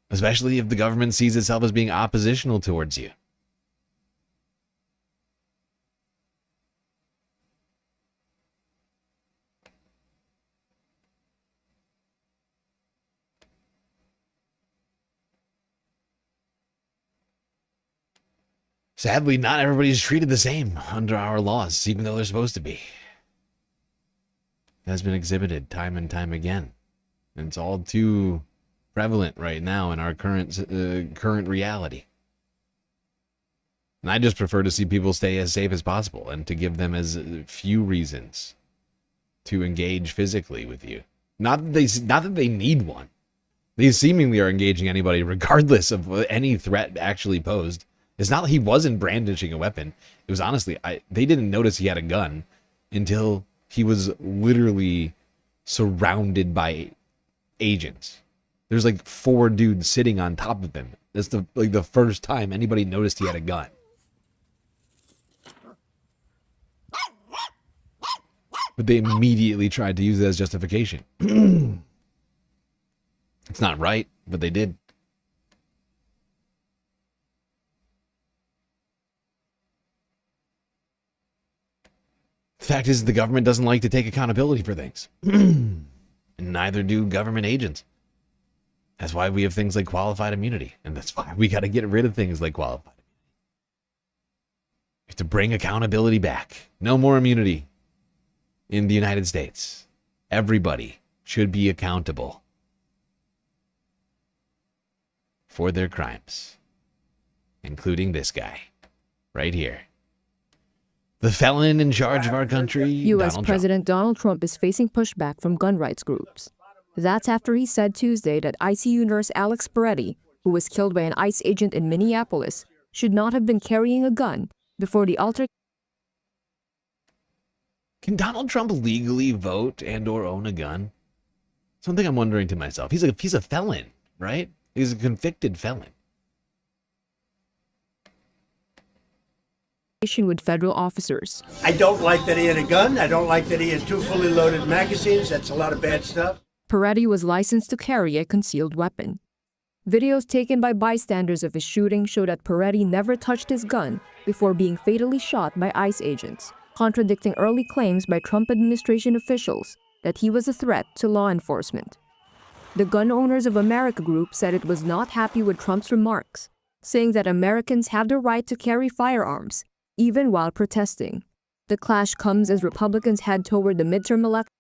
Speaker 1: Especially if the government sees itself as being oppositional towards you. Sadly, not everybody's treated the same under our laws, even though they're supposed to be. It has been exhibited time and time again. And it's all too prevalent right now in our current reality. And I just prefer to see people stay as safe as possible and to give them as few reasons to engage physically with you. Not that they need one. They seemingly are engaging anybody regardless of any threat actually posed. It's not like he wasn't brandishing a weapon. It was honestly, they didn't notice he had a gun until he was literally surrounded by agents. There's like 4 dudes sitting on top of him. That's the first time anybody noticed he had a gun. But they immediately tried to use it as justification. It's not right, but they did. The fact is, the government doesn't like to take accountability for things. And neither do government agents. That's why we have things like qualified immunity. And that's why we got to get rid of things like qualified immunity. We have to bring accountability back. No more immunity in the United States. Everybody should be accountable for their crimes, including this guy right here. The felon in charge of our country,
Speaker 7: U.S.
Speaker 1: Donald
Speaker 7: President Donald Trump is facing pushback from gun rights groups. That's after he said Tuesday that ICU nurse Alex Pretti, who was killed by an ICE agent in Minneapolis, should not have been carrying a gun before the altercation.
Speaker 1: Can Donald Trump legally vote and or own a gun? Something I'm wondering to myself. He's a felon, right? He's a convicted felon.
Speaker 7: With federal officers.
Speaker 10: I don't like that he had a gun. I don't like that he had 2 fully loaded magazines. That's a lot of bad stuff.
Speaker 7: Peretti was licensed to carry a concealed weapon. Videos taken by bystanders of his shooting show that Peretti never touched his gun before being fatally shot by ICE agents, contradicting early claims by Trump administration officials that he was a threat to law enforcement. The Gun Owners of America group said it was not happy with Trump's remarks, saying that Americans have the right to carry firearms, even while protesting. The clash comes as Republicans head toward the midterm election.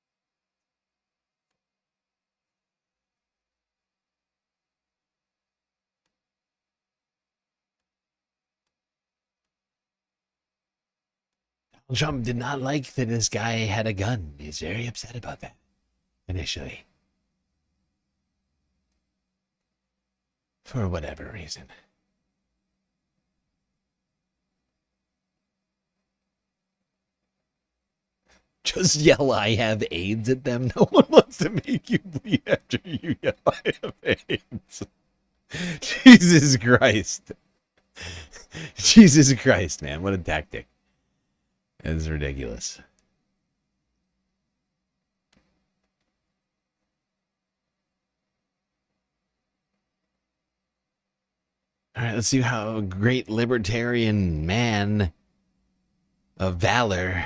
Speaker 1: Trump did not like that this guy had a gun. He's very upset about that initially. For whatever reason. Just yell, "I have AIDS" at them. No one wants to make you bleed after you yell, "I have AIDS." Jesus Christ. Jesus Christ, man. What a tactic. That is ridiculous. All right, let's see how a great libertarian man of valor,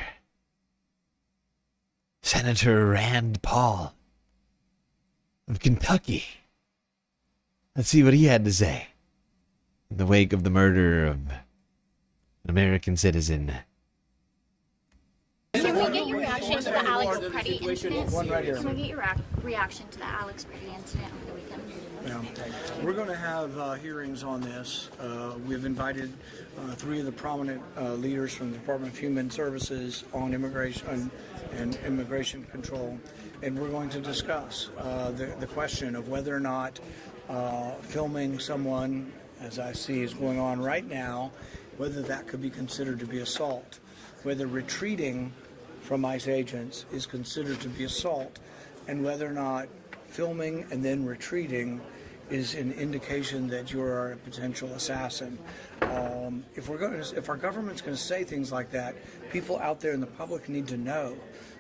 Speaker 1: Senator Rand Paul of Kentucky. Let's see what he had to say in the wake of the murder of an American citizen.
Speaker 12: Can we get your reaction to the Alex Pretti incident?
Speaker 10: One right here.
Speaker 12: Can we get your reaction to the Alex Pretti incident over the weekend?
Speaker 10: Yeah. We're going to have hearings on this. We've invited 3 of the prominent leaders from the Department of Human Services on immigration and immigration control, and we're going to discuss the question of whether or not filming someone, as I see is going on right now, whether that could be considered to be assault, whether retreating from ICE agents is considered to be assault, and whether or not filming and then retreating is an indication that you are a potential assassin. If our government's going to say things like that, people out there in the public need to know.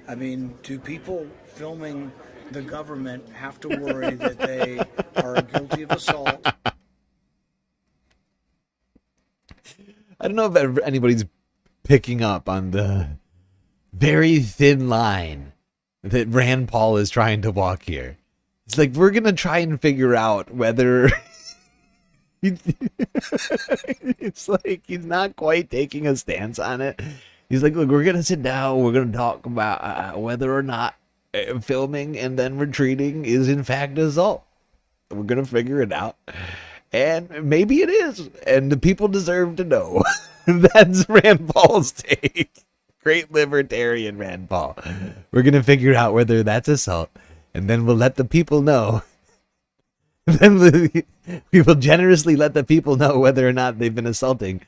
Speaker 10: I mean, do people filming the government have to worry that they are guilty of assault?
Speaker 1: I don't know if anybody's picking up on the very thin line that Rand Paul is trying to walk here. It's like, we're going to try and figure out whether It's like he's not quite taking a stance on it. He's like, look, we're going to sit down. We're going to talk about whether or not filming and then retreating is in fact assault. We're going to figure it out. And maybe it is. And the people deserve to know. That's Rand Paul's take. Great libertarian Rand Paul. We're going to figure out whether that's assault. And then we'll let the people know. Then we will generously let the people know whether or not they've been assaulting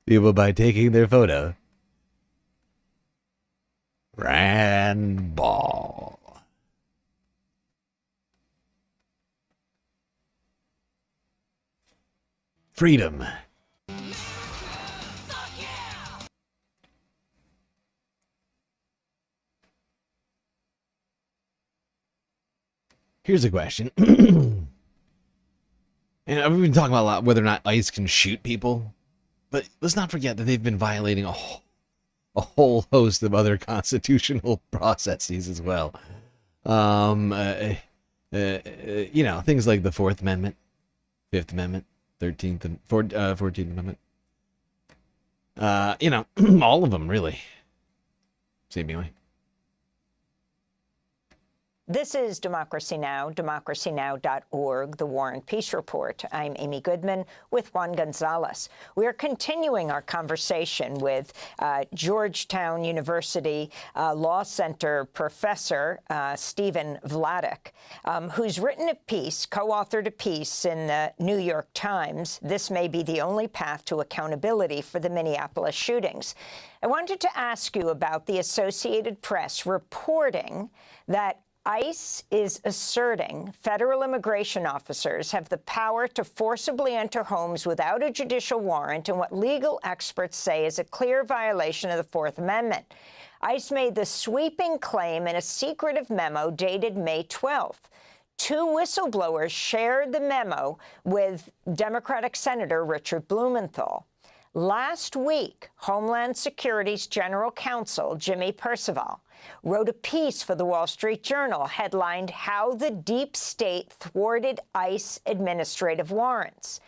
Speaker 1: people by taking their photo. Rand Paul. Freedom. Here's a question. And we've been talking about a lot whether or not ICE can shoot people, but let's not forget that they've been violating a whole host of other constitutional processes as well. You know, things like the 4th Amendment, 5th Amendment, 13th and 14th Amendment. You know, all of them really, seemingly.
Speaker 13: This is Democracy Now!, democracynow.org, The War and Peace Report. I'm Amy Goodman with Juan Gonzalez. We are continuing our conversation with Georgetown University Law Center professor Stephen Vladeck, who's written a piece, co-authored a piece in the New York Times, "This May Be the Only Path to Accountability for the Minneapolis Shootings." I wanted to ask you about the Associated Press reporting that ICE is asserting federal immigration officers have the power to forcibly enter homes without a judicial warrant in what legal experts say is a clear violation of the 4th Amendment. ICE made the sweeping claim in a secretive memo dated May 12th. 2 whistleblowers shared the memo with Democratic Senator Richard Blumenthal. Last week, Homeland Security's General Counsel, Jimmy Percival, wrote a piece for the Wall Street Journal headlined "How the Deep State Thwarted ICE Administrative Warrants."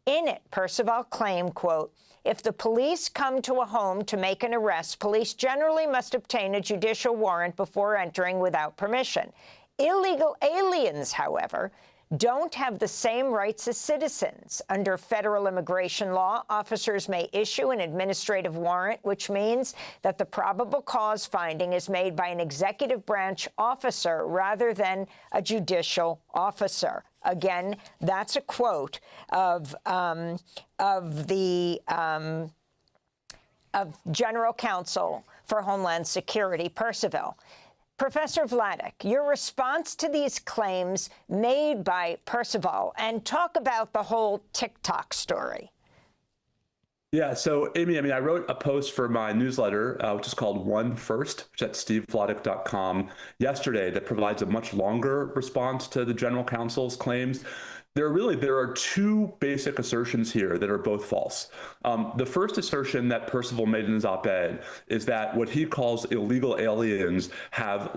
Speaker 13: In it, Percival claimed, quote, "If the police come to a home to make an arrest, police generally must obtain a judicial warrant before entering without permission. Illegal aliens, however, don't have the same rights as citizens. Under federal immigration law, officers may issue an administrative warrant, which means that the probable cause finding is made by an executive branch officer rather than a judicial officer." Again, that's a quote of General Counsel for Homeland Security, Percival. Professor Vladeck, your response to these claims made by Percival, and talk about the whole TikTok story.
Speaker 16: Yeah, so Amy, I wrote a post for my newsletter, which is called One First, which is at stevevladeck.com yesterday, that provides a much longer response to the general counsel's claims. There are 2 basic assertions here that are both false. The first assertion that Percival made in his op-ed is that what he calls illegal aliens have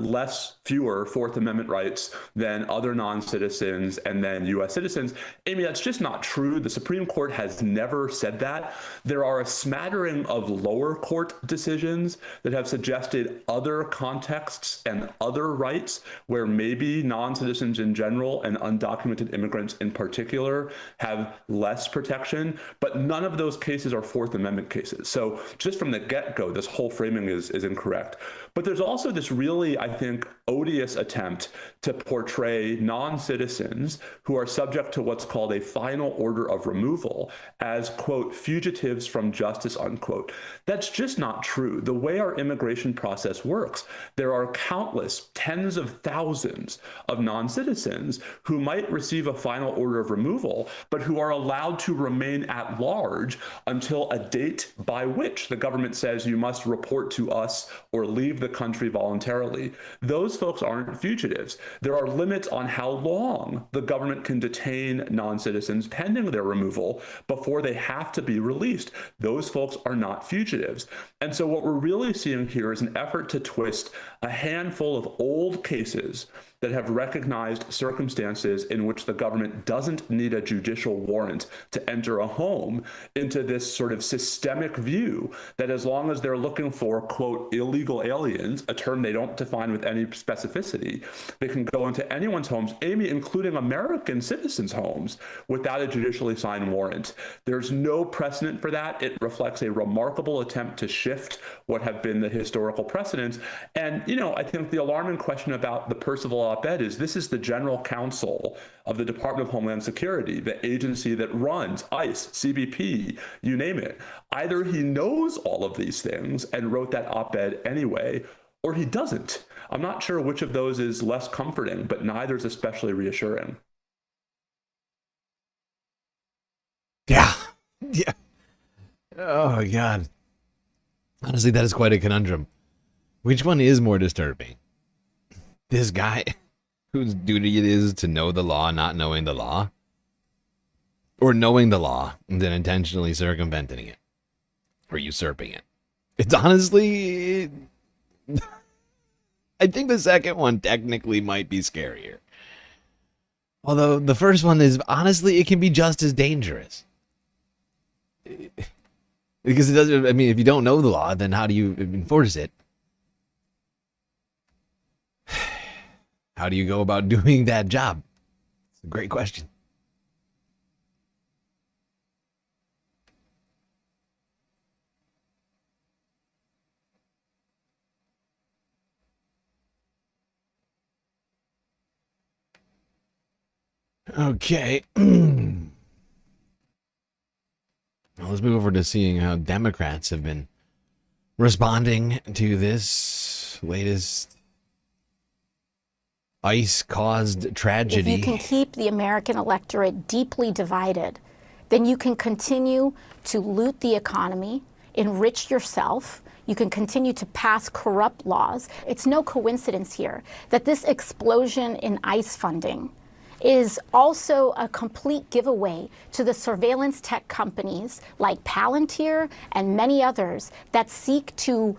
Speaker 16: fewer 4th Amendment rights than other non-citizens and then U.S. citizens. Amy, that's just not true. The Supreme Court has never said that. There are a smattering of lower court decisions that have suggested other contexts and other rights where maybe non-citizens in general and undocumented immigrants in particular have less protection, but none of those cases are 4th Amendment cases. So just from the get-go, this whole framing is incorrect. But there's also this really, I think, odious attempt to portray non-citizens who are subject to what's called a final order of removal as, quote, fugitives from justice, unquote. That's just not true. The way our immigration process works, there are countless, tens of thousands of non-citizens who might receive a final order of removal, but who are allowed to remain at large until a date by which the government says you must report to us or leave the country voluntarily. Those folks aren't fugitives. There are limits on how long the government can detain non-citizens pending their removal before they have to be released. Those folks are not fugitives. And so what we're really seeing here is an effort to twist a handful of old cases that have recognized circumstances in which the government doesn't need a judicial warrant to enter a home into this sort of systemic view that as long as they're looking for, quote, illegal aliens, a term they don't define with any specificity, they can go into anyone's homes, Amy, including American citizens' homes, without a judicially signed warrant. There's no precedent for that. It reflects a remarkable attempt to shift what have been the historical precedents. And, you know, I think the alarming question about the Percival op-ed is this is the general counsel of the Department of Homeland Security, the agency that runs ICE, CBP, you name it. Either he knows all of these things and wrote that op-ed anyway, or he doesn't. I'm not sure which of those is less comforting, but neither is especially reassuring.
Speaker 1: Yeah. Yeah. Oh, God. Honestly, that is quite a conundrum. Which one is more disturbing? This guy whose duty it is to know the law, not knowing the law? Or knowing the law and then intentionally circumventing it? Or usurping it? It's honestly... I think the second one technically might be scarier. Although the first one is, honestly, it can be just as dangerous. Because it doesn't, I mean, if you don't know the law, then how do you enforce it? How do you go about doing that job? It's a great question. Okay. Well, let's move over to seeing how Democrats have been responding to this latest ICE-caused tragedy.
Speaker 4: If you can keep the American electorate deeply divided, then you can continue to loot the economy, enrich yourself. You can continue to pass corrupt laws. It's no coincidence here that this explosion in ICE funding is also a complete giveaway to the surveillance tech companies like Palantir and many others that seek to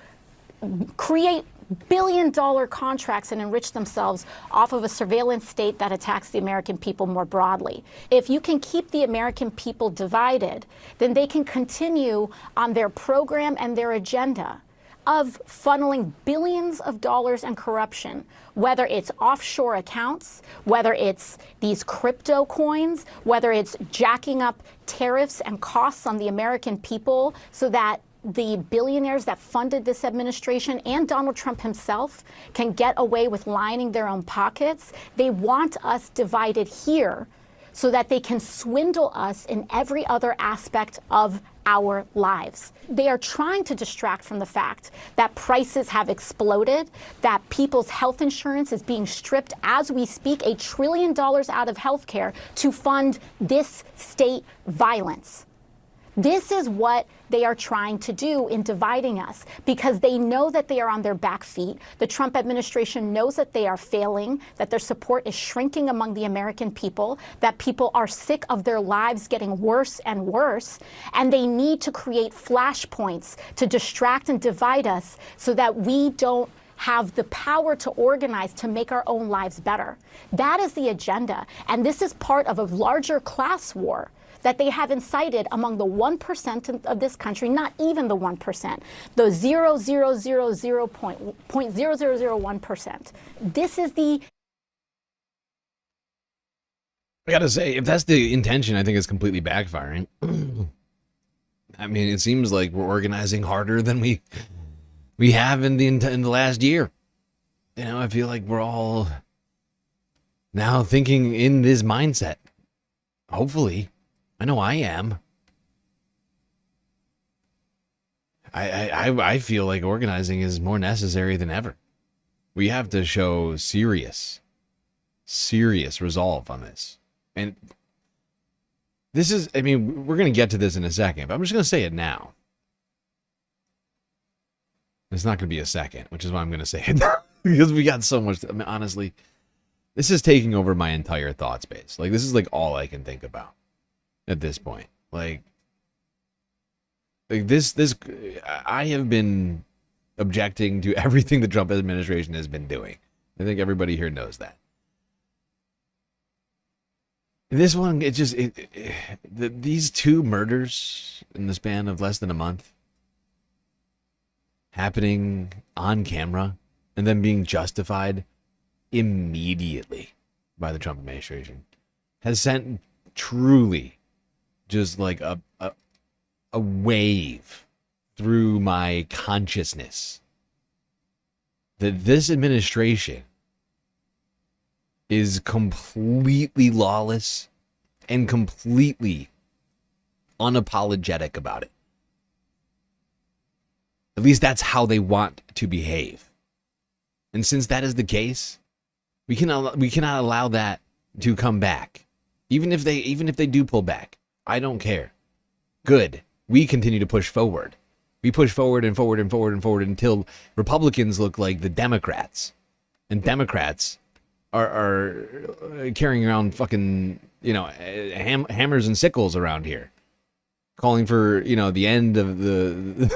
Speaker 4: create billion-dollar contracts and enrich themselves off of a surveillance state that attacks the American people more broadly. If you can keep the American people divided, then they can continue on their program and their agenda of funneling billions of dollars in corruption, whether it's offshore accounts, whether it's these crypto coins, whether it's jacking up tariffs and costs on the American people so that the billionaires that funded this administration and Donald Trump himself can get away with lining their own pockets. They want us divided here so that they can swindle us in every other aspect of our lives. They are trying to distract from the fact that prices have exploded, that people's health insurance is being stripped as we speak, $1 trillion out of healthcare to fund this state violence. This is what they are trying to do in dividing us because they know that they are on their back feet. The Trump administration knows that they are failing, that their support is shrinking among the American people, that people are sick of their lives getting worse and worse, and they need to create flashpoints to distract and divide us so that we don't have the power to organize to make our own lives better. That is the agenda, and this is part of a larger class war that they have incited among the 1% of this country, not even the 1%, the 0.0001%. This is the...
Speaker 1: I gotta say, if that's the intention, I think it's completely backfiring. I mean, it seems like we're organizing harder than we have in the last year. You know, I feel like we're all now thinking in this mindset. Hopefully. I know I am. I feel like organizing is more necessary than ever. We have to show serious resolve on this. And this is, I mean, we're going to get to this in a second, but I'm just going to say it now. It's not going to be a second, which is why I'm going to say it now. Because we got so much, I mean, honestly, this is taking over my entire thought space. Like, this is like all I can think about at this point. Like this, I have been objecting to everything the Trump administration has been doing. I think everybody here knows that. This one, these two murders in the span of less than a month, happening on camera and then being justified immediately by the Trump administration, has sent truly just like a wave through my consciousness that this administration is completely lawless and completely unapologetic about it. At least that's how they want to behave. And since that is the case, we cannot allow that to come back. Even if they do pull back, I don't care. Good. We continue to push forward. We push forward and forward and forward and forward until Republicans look like the Democrats. And Democrats are carrying around fucking, hammers and sickles around here, calling for, the end of the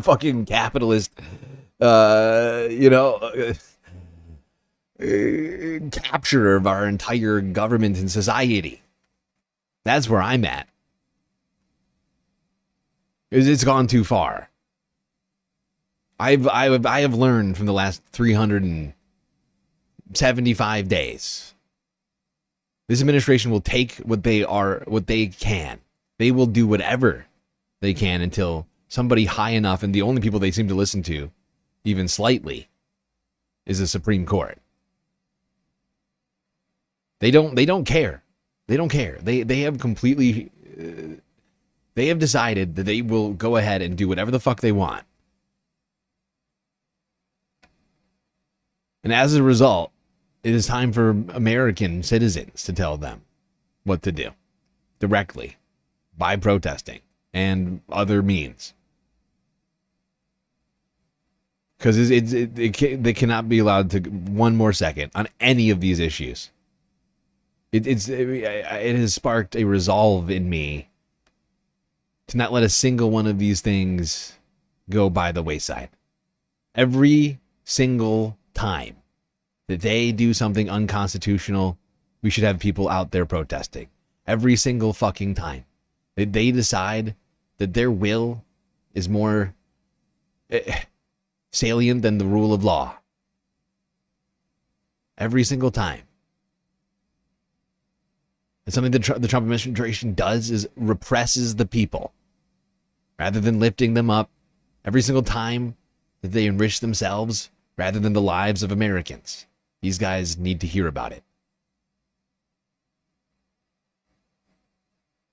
Speaker 1: fucking capitalist, capture of our entire government and society. That's where I'm at. It's gone too far. I have learned from the last 375 days. This administration will take what they can. They will do whatever they can until somebody high enough, and the only people they seem to listen to, even slightly, is the Supreme Court. They don't care. They don't care. They have completely they have decided that they will go ahead and do whatever the fuck they want. And as a result, it is time for American citizens to tell them what to do directly by protesting and other means. Because they cannot be allowed to one more second on any of these issues. It has sparked a resolve in me to not let a single one of these things go by the wayside. Every single time that they do something unconstitutional, we should have people out there protesting. Every single fucking time that they decide that their will is more salient than the rule of law. Every single time. And something that the Trump administration does is represses the people rather than lifting them up. Every single time that they enrich themselves rather than the lives of Americans. These guys need to hear about it.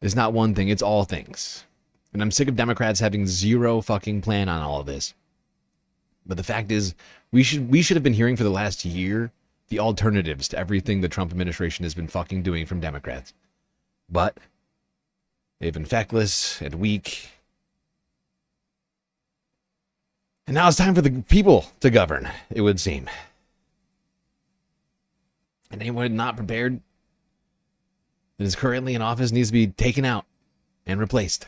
Speaker 1: It's not one thing, it's all things. And I'm sick of Democrats having zero fucking plan on all of this. But the fact is, we should have been hearing for the last year the alternatives to everything the Trump administration has been fucking doing from Democrats. But they've been feckless and weak. And now it's time for the people to govern, it would seem. And anyone not prepared that is currently in office needs to be taken out and replaced.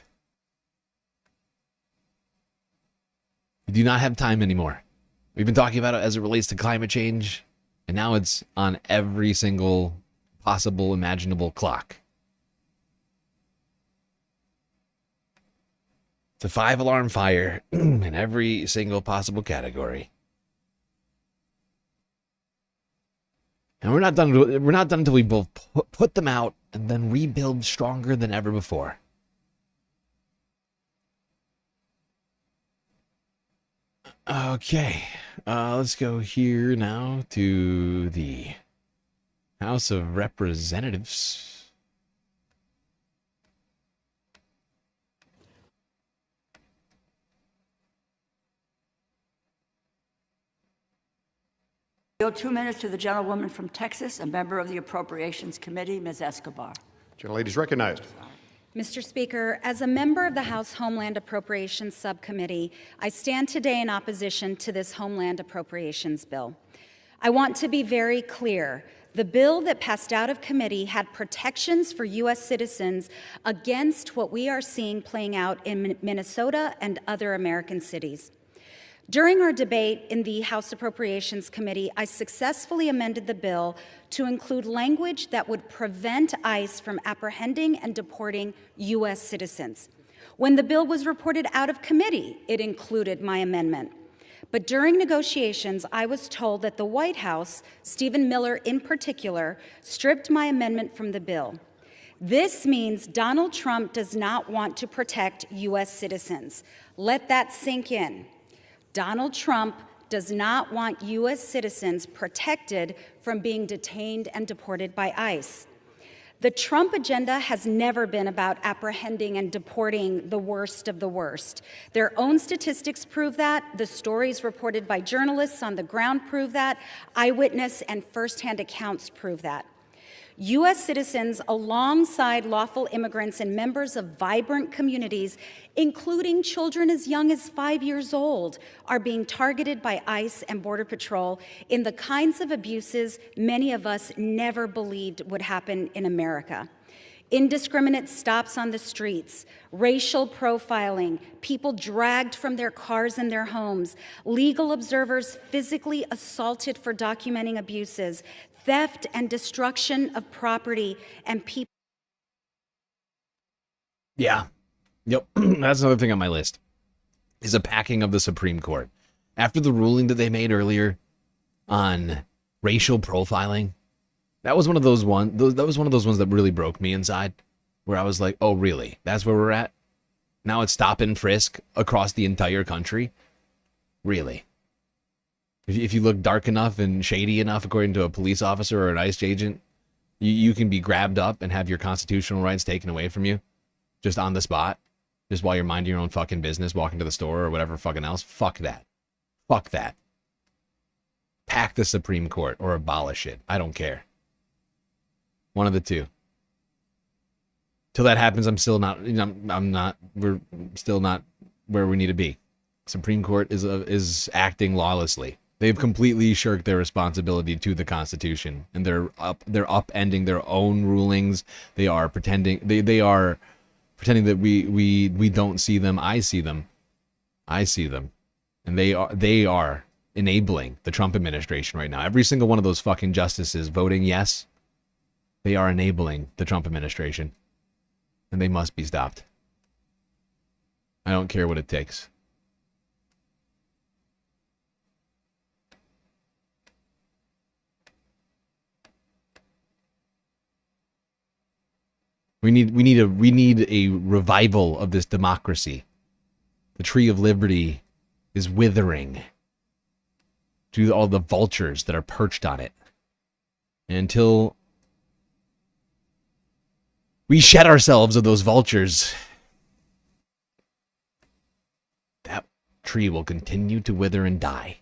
Speaker 1: We do not have time anymore. We've been talking about it as it relates to climate change, and now it's on every single possible imaginable clock. It's a 5-alarm fire in every single possible category. And we're not done until we both put them out and then rebuild stronger than ever before. Okay, let's go here now to the House of Representatives.
Speaker 8: Yield 2 minutes to the gentlewoman from Texas, a member of the Appropriations Committee, Ms. Escobar.
Speaker 14: Gentlelady is recognized.
Speaker 17: Mr. Speaker, as a member of the House Homeland Appropriations Subcommittee, I stand today in opposition to this Homeland Appropriations bill. I want to be very clear. The bill that passed out of committee had protections for U.S. citizens against what we are seeing playing out in Minnesota and other American cities. During our debate in the House Appropriations Committee, I successfully amended the bill to include language that would prevent ICE from apprehending and deporting U.S. citizens. When the bill was reported out of committee, it included my amendment. But during negotiations, I was told that the White House, Stephen Miller in particular, stripped my amendment from the bill. This means Donald Trump does not want to protect U.S. citizens. Let that sink in. Donald Trump does not want U.S. citizens protected from being detained and deported by ICE. The Trump agenda has never been about apprehending and deporting the worst of the worst. Their own statistics prove that. The stories reported by journalists on the ground prove that. Eyewitness and firsthand accounts prove that. U.S. citizens, alongside lawful immigrants and members of vibrant communities, including children as young as 5 years old, are being targeted by ICE and Border Patrol in the kinds of abuses many of us never believed would happen in America. Indiscriminate stops on the streets, racial profiling, people dragged from their cars and their homes, legal observers physically assaulted for documenting abuses, theft and destruction of property and people.
Speaker 1: Yeah. Yep. That's another thing on my list, is a packing of the Supreme Court. After the ruling that they made earlier on racial profiling, that was one of those ones that really broke me inside, where I was like, oh, really? That's where we're at? Now it's stop and frisk across the entire country? Really? If you look dark enough and shady enough, according to a police officer or an ICE agent, you can be grabbed up and have your constitutional rights taken away from you just on the spot, just while you're minding your own fucking business, walking to the store or whatever fucking else. Fuck that. Fuck that. Pack the Supreme Court or abolish it. I don't care. One of the two. Till that happens, we're still not where we need to be. Supreme Court is acting lawlessly. They've completely shirked their responsibility to the Constitution, and they're upending their own rulings. They are pretending that we don't see them. I see them, and they are enabling the Trump administration right now. Every single one of those fucking justices voting yes, they are enabling the Trump administration, and they must be stopped. I don't care what it takes. We need a revival of this democracy. The tree of liberty is withering due to all the vultures that are perched on it. And until we shed ourselves of those vultures, that tree will continue to wither and die.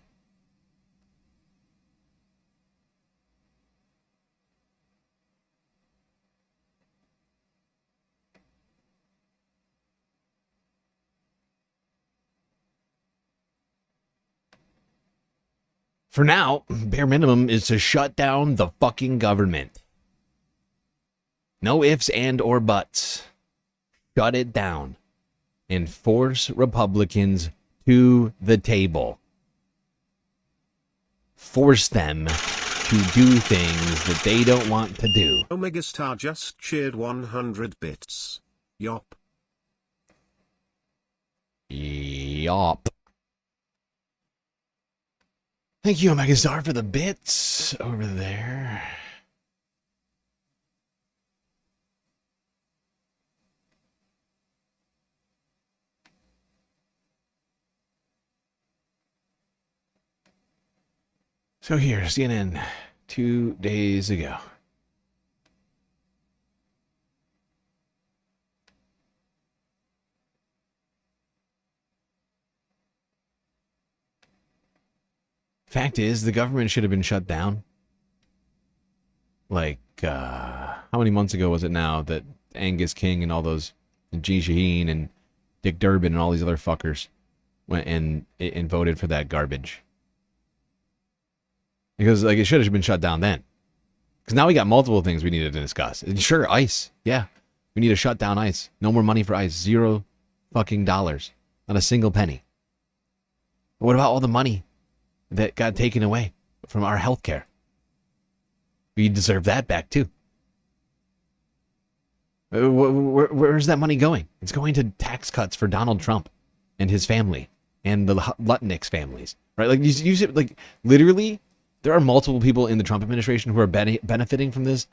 Speaker 1: For now, bare minimum is to shut down the fucking government. No ifs and or buts. Shut it down and force Republicans to the table. Force them to do things that they don't want to do.
Speaker 20: Omega Star just cheered 100 bits. Yop.
Speaker 1: Yop. Thank you, Omega Star, for the bits over there. So here, CNN, 2 days ago. Fact is, the government should have been shut down. Like, how many months ago was it now that Angus King and all those, G. Shaheen and Dick Durbin and all these other fuckers went and voted for that garbage? Because, like, it should have been shut down then. Because now we got multiple things we needed to discuss. And sure, ICE. Yeah. We need to shut down ICE. No more money for ICE. $0 fucking dollars. Not a single penny. What about all the money that got taken away from our health care? We deserve that back too. Where's that money going? It's going to tax cuts for Donald Trump and his family and the Lutnick's families, right? Like you should, like, literally, there are multiple people in the Trump administration who are benefiting from this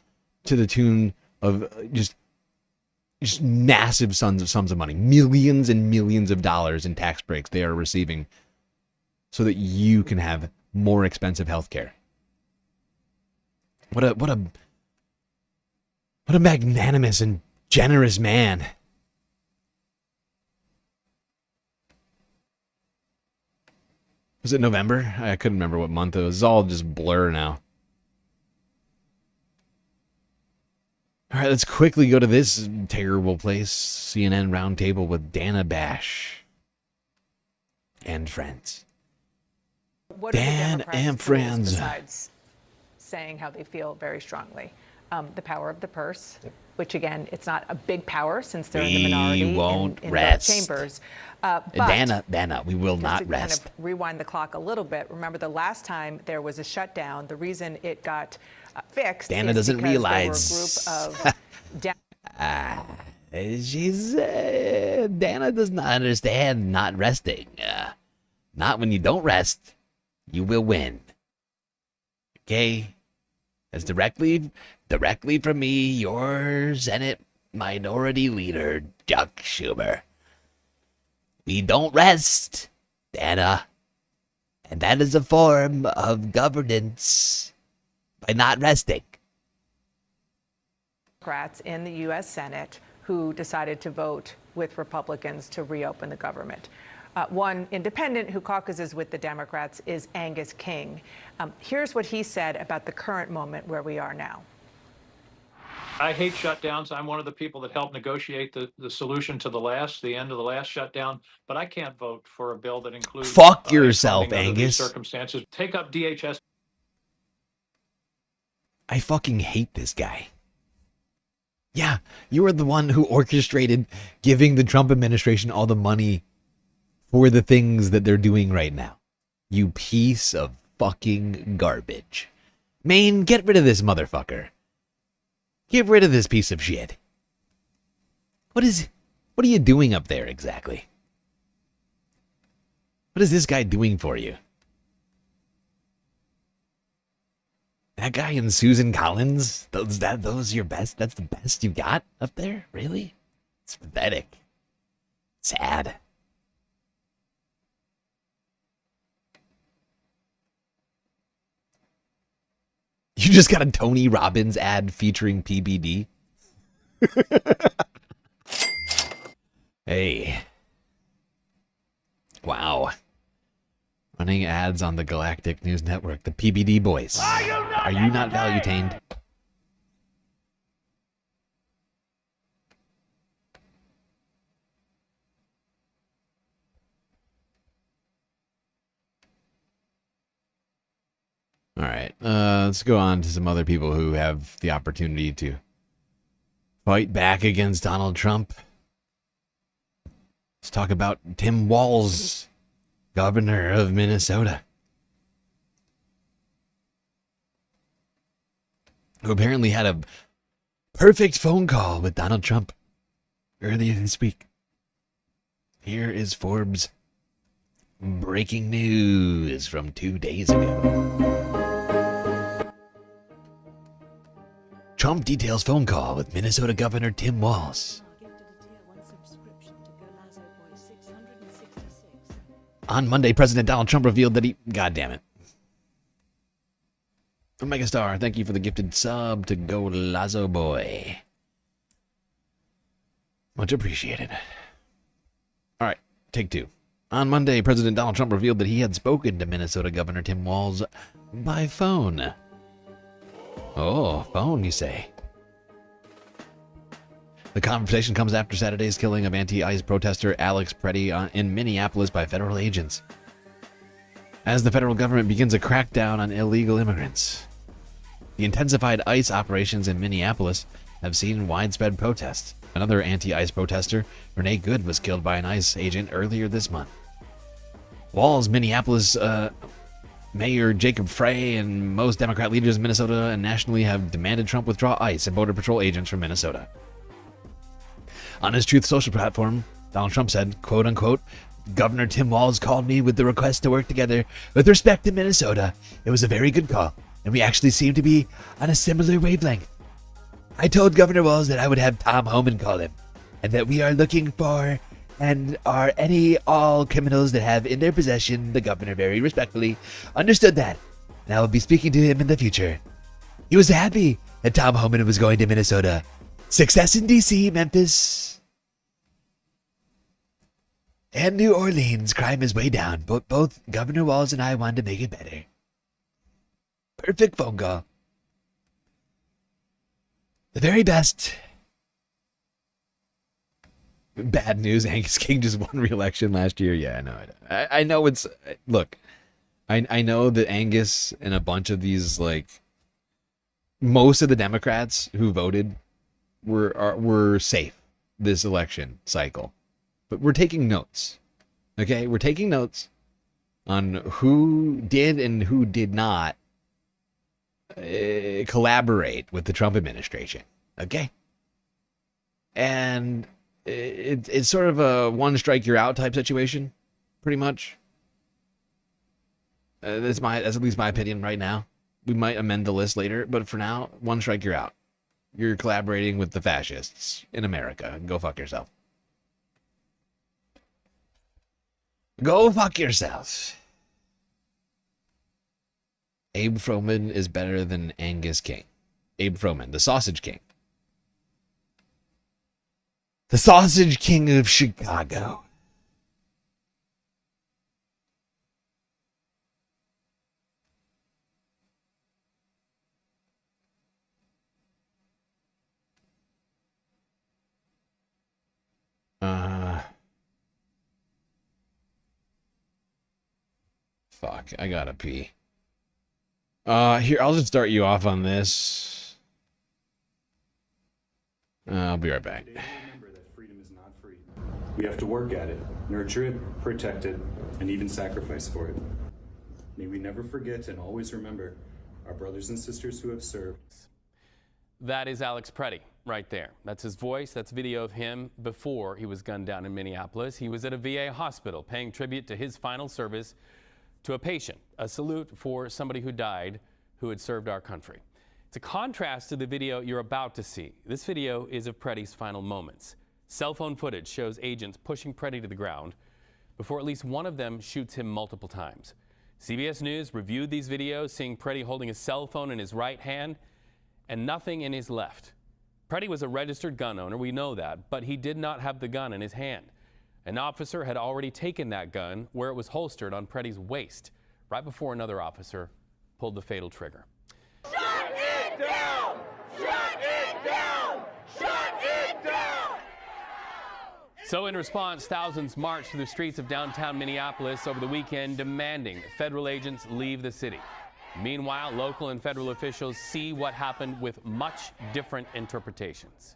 Speaker 1: to the tune of just massive sums of money, millions and millions of dollars in tax breaks they are receiving so that you can have more expensive health care. What a magnanimous and generous man. Was it November? I couldn't remember what month it was. It's all just blur now. All right, let's quickly go to this terrible place. CNN Roundtable with Dana Bash and friends.
Speaker 2: What
Speaker 1: Dan and friends.
Speaker 2: Besides saying how they feel very strongly, the power of the purse, which again, it's not a big power since they're in the minority
Speaker 1: We won't
Speaker 2: in
Speaker 1: rest.
Speaker 2: both chambers. But
Speaker 1: Dana, we will not
Speaker 2: to
Speaker 1: rest.
Speaker 2: Kind of rewind the clock a little bit. Remember the last time there was a shutdown, the reason it got fixed.
Speaker 1: Dana
Speaker 2: is
Speaker 1: doesn't
Speaker 2: because
Speaker 1: realize.
Speaker 2: there were a group of
Speaker 1: Dana does not understand not resting. Not when you don't rest, you will win. Okay? That's directly from me, your Senate Minority Leader, Chuck Schumer. We don't rest, Dana. And that is a form of governance by not resting.
Speaker 2: Democrats in the U.S. Senate who decided to vote with Republicans to reopen the government. One independent who caucuses with the Democrats is Angus King. Here's what he said about the current moment where we are now.
Speaker 5: I hate shutdowns. I'm one of the people that helped negotiate the solution to the end of the last shutdown, but I can't vote for a bill that includes
Speaker 1: Fuck yourself,
Speaker 5: funding under these
Speaker 1: Angus.
Speaker 5: circumstances. Take up DHS.
Speaker 1: I fucking hate this guy. Yeah, you are the one who orchestrated giving the Trump administration all the money for the things that they're doing right now. You piece of fucking garbage. Maine, get rid of this motherfucker. Get rid of this piece of shit. What are you doing up there exactly? What is this guy doing for you? That guy and Susan Collins? Those your best? That's the best you got up there? Really? It's pathetic. Sad. You just got a Tony Robbins ad featuring PBD? Hey. Wow. Running ads on the Galactic News Network. The PBD boys. Are you not value-tained? All right, let's go on to some other people who have the opportunity to fight back against Donald Trump. Let's talk about Tim Walz, governor of Minnesota, who apparently had a perfect phone call with Donald Trump earlier this week. Here is Forbes breaking news from 2 days ago. Trump details phone call with Minnesota Governor Tim Walz. On Monday, President Donald Trump revealed that he... God damn it. Omega Star, thank you for the gifted sub to Go Lazo Boy. Much appreciated. All right, take two. On Monday, President Donald Trump revealed that he had spoken to Minnesota Governor Tim Walz by phone. Oh, phone, you say? The conversation comes after Saturday's killing of anti-ICE protester Alex Pretti in Minneapolis by federal agents, as the federal government begins a crackdown on illegal immigrants. The intensified ICE operations in Minneapolis have seen widespread protests. Another anti-ICE protester, Renee, was killed by an ICE agent earlier this month. Walz, Minneapolis Mayor Jacob Frey and most Democrat leaders in Minnesota and nationally have demanded Trump withdraw ICE and Border Patrol agents from Minnesota. On his Truth Social platform, Donald Trump said, quote unquote, Governor Tim Walz called me with the request to work together with respect to Minnesota. It was a very good call, and we actually seem to be on a similar wavelength. I told Governor Walz that I would have Tom Homan call him, and that we are looking for and are all criminals that have in their possession. The governor very respectfully understood that, and I will be speaking to him in the future. He was happy that Tom Homan was going to Minnesota. Success in D.C., Memphis, and New Orleans. Crime is way down, but both Governor Walz and I wanted to make it better. Perfect phone call. The very best. Bad news, Angus King just won re-election last year. Yeah, I know. I know it's... Look, I know that Angus and a bunch of these, like... Most of the Democrats who voted were safe this election cycle. But we're taking notes. Okay? We're taking notes on who did and who did not collaborate with the Trump administration. Okay? And... It's sort of a one strike you're out type situation, pretty much. That's at least my opinion right now. We might amend the list later, but for now, one strike you're out. You're collaborating with the fascists in America. Go fuck yourself. Go fuck yourself. Abe Froman is better than Angus King. Abe Froman, the Sausage King. The Sausage King of Chicago. Fuck, I gotta pee. Here, I'll just start you off on this. I'll be right back.
Speaker 9: We have to work at it, nurture it, protect it, and even sacrifice for it. May we never forget and always remember our brothers and sisters who have served.
Speaker 11: That is Alex Pretti right there. That's his voice. That's video of him before he was gunned down in Minneapolis. He was at a VA hospital paying tribute to his final service to a patient, a salute for somebody who died who had served our country. It's a contrast to the video you're about to see. This video is of Pretti's final moments. Cell phone footage shows agents pushing Pretti to the ground before at least one of them shoots him multiple times. CBS News reviewed these videos, seeing Pretti holding a cell phone in his right hand and nothing in his left. Pretti was a registered gun owner, we know that, but he did not have the gun in his hand. An officer had already taken that gun where it was holstered on Pretti's waist, right before another officer pulled the fatal trigger.
Speaker 14: Shut it down! Shut it down! Shut it down!
Speaker 11: So in response, thousands marched through the streets of downtown Minneapolis over the weekend demanding federal agents leave the city. Meanwhile, local and federal officials see what happened with much different interpretations.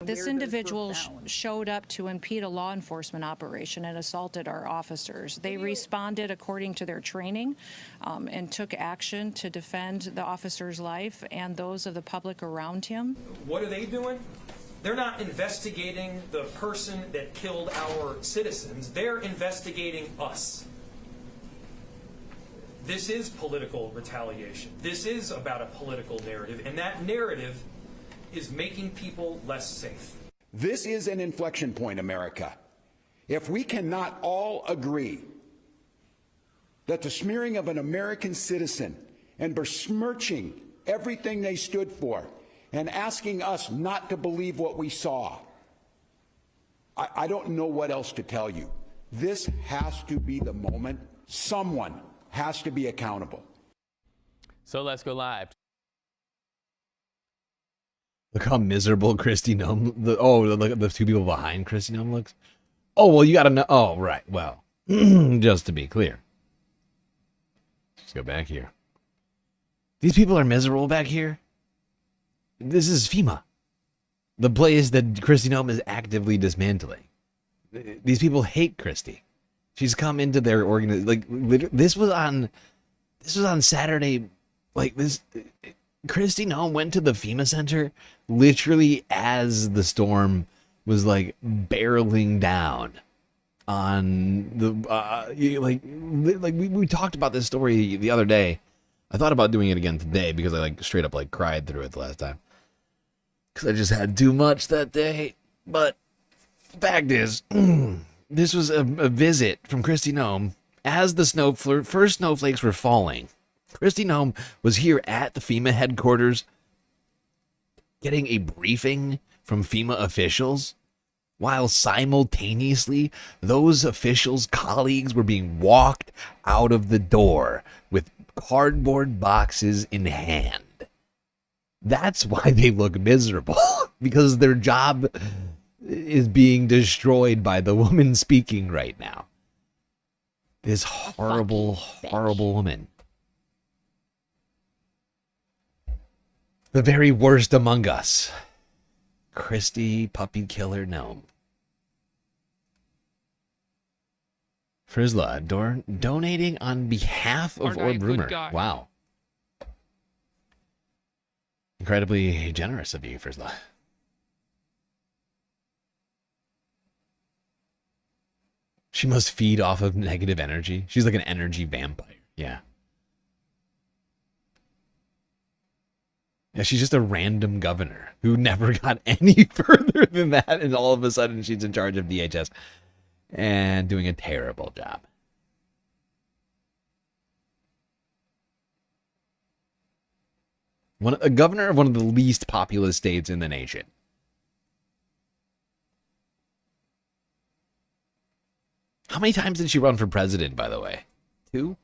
Speaker 18: This individual showed up to impede a law enforcement operation and assaulted our officers. They responded according to their training and took action to defend the officer's life and those of the public around him.
Speaker 25: What are they doing? They're not investigating the person that killed our citizens. They're investigating us. This is political retaliation. This is about a political narrative, and that narrative is making people less safe.
Speaker 26: This is an inflection point, America. If we cannot all agree that the smearing of an American citizen and besmirching everything they stood for and asking us not to believe what we saw, I don't know what else to tell you. This has to be the moment. Someone has to be accountable.
Speaker 11: So let's go live.
Speaker 1: Look how miserable Kristi Noem. Look at the two people behind Kristi Noem looks. Oh, well, you gotta know. Oh, right. Well, just to be clear. Let's go back here. These people are miserable back here. This is FEMA, the place that Kristi Noem is actively dismantling. These people hate Kristi. She's come into their organization. This was on Saturday. Kristi Noem went to the FEMA center literally as the storm was barreling down on the we talked about this story the other day. I thought about doing it again today because I straight up cried through it the last time because I just had too much that day. But the fact is, this was a visit from Kristi Noem as the first snowflakes were falling. Kristi Noem was here at the FEMA headquarters getting a briefing from FEMA officials while simultaneously those officials' colleagues were being walked out of the door with cardboard boxes in hand. That's why they look miserable, because their job is being destroyed by the woman speaking right now. This horrible, horrible woman. The very worst among us. Kristi Puppy Killer Noem. Frizla donating on behalf of Orb Rumor. Wow. Incredibly generous of you, Frizla. She must feed off of negative energy. She's like an energy vampire. Yeah. Yeah, she's just a random governor who never got any further than that, and all of a sudden she's in charge of DHS and doing a terrible job. A governor of one of the least populous states in the nation. How many times did she run for president, by the way? 2?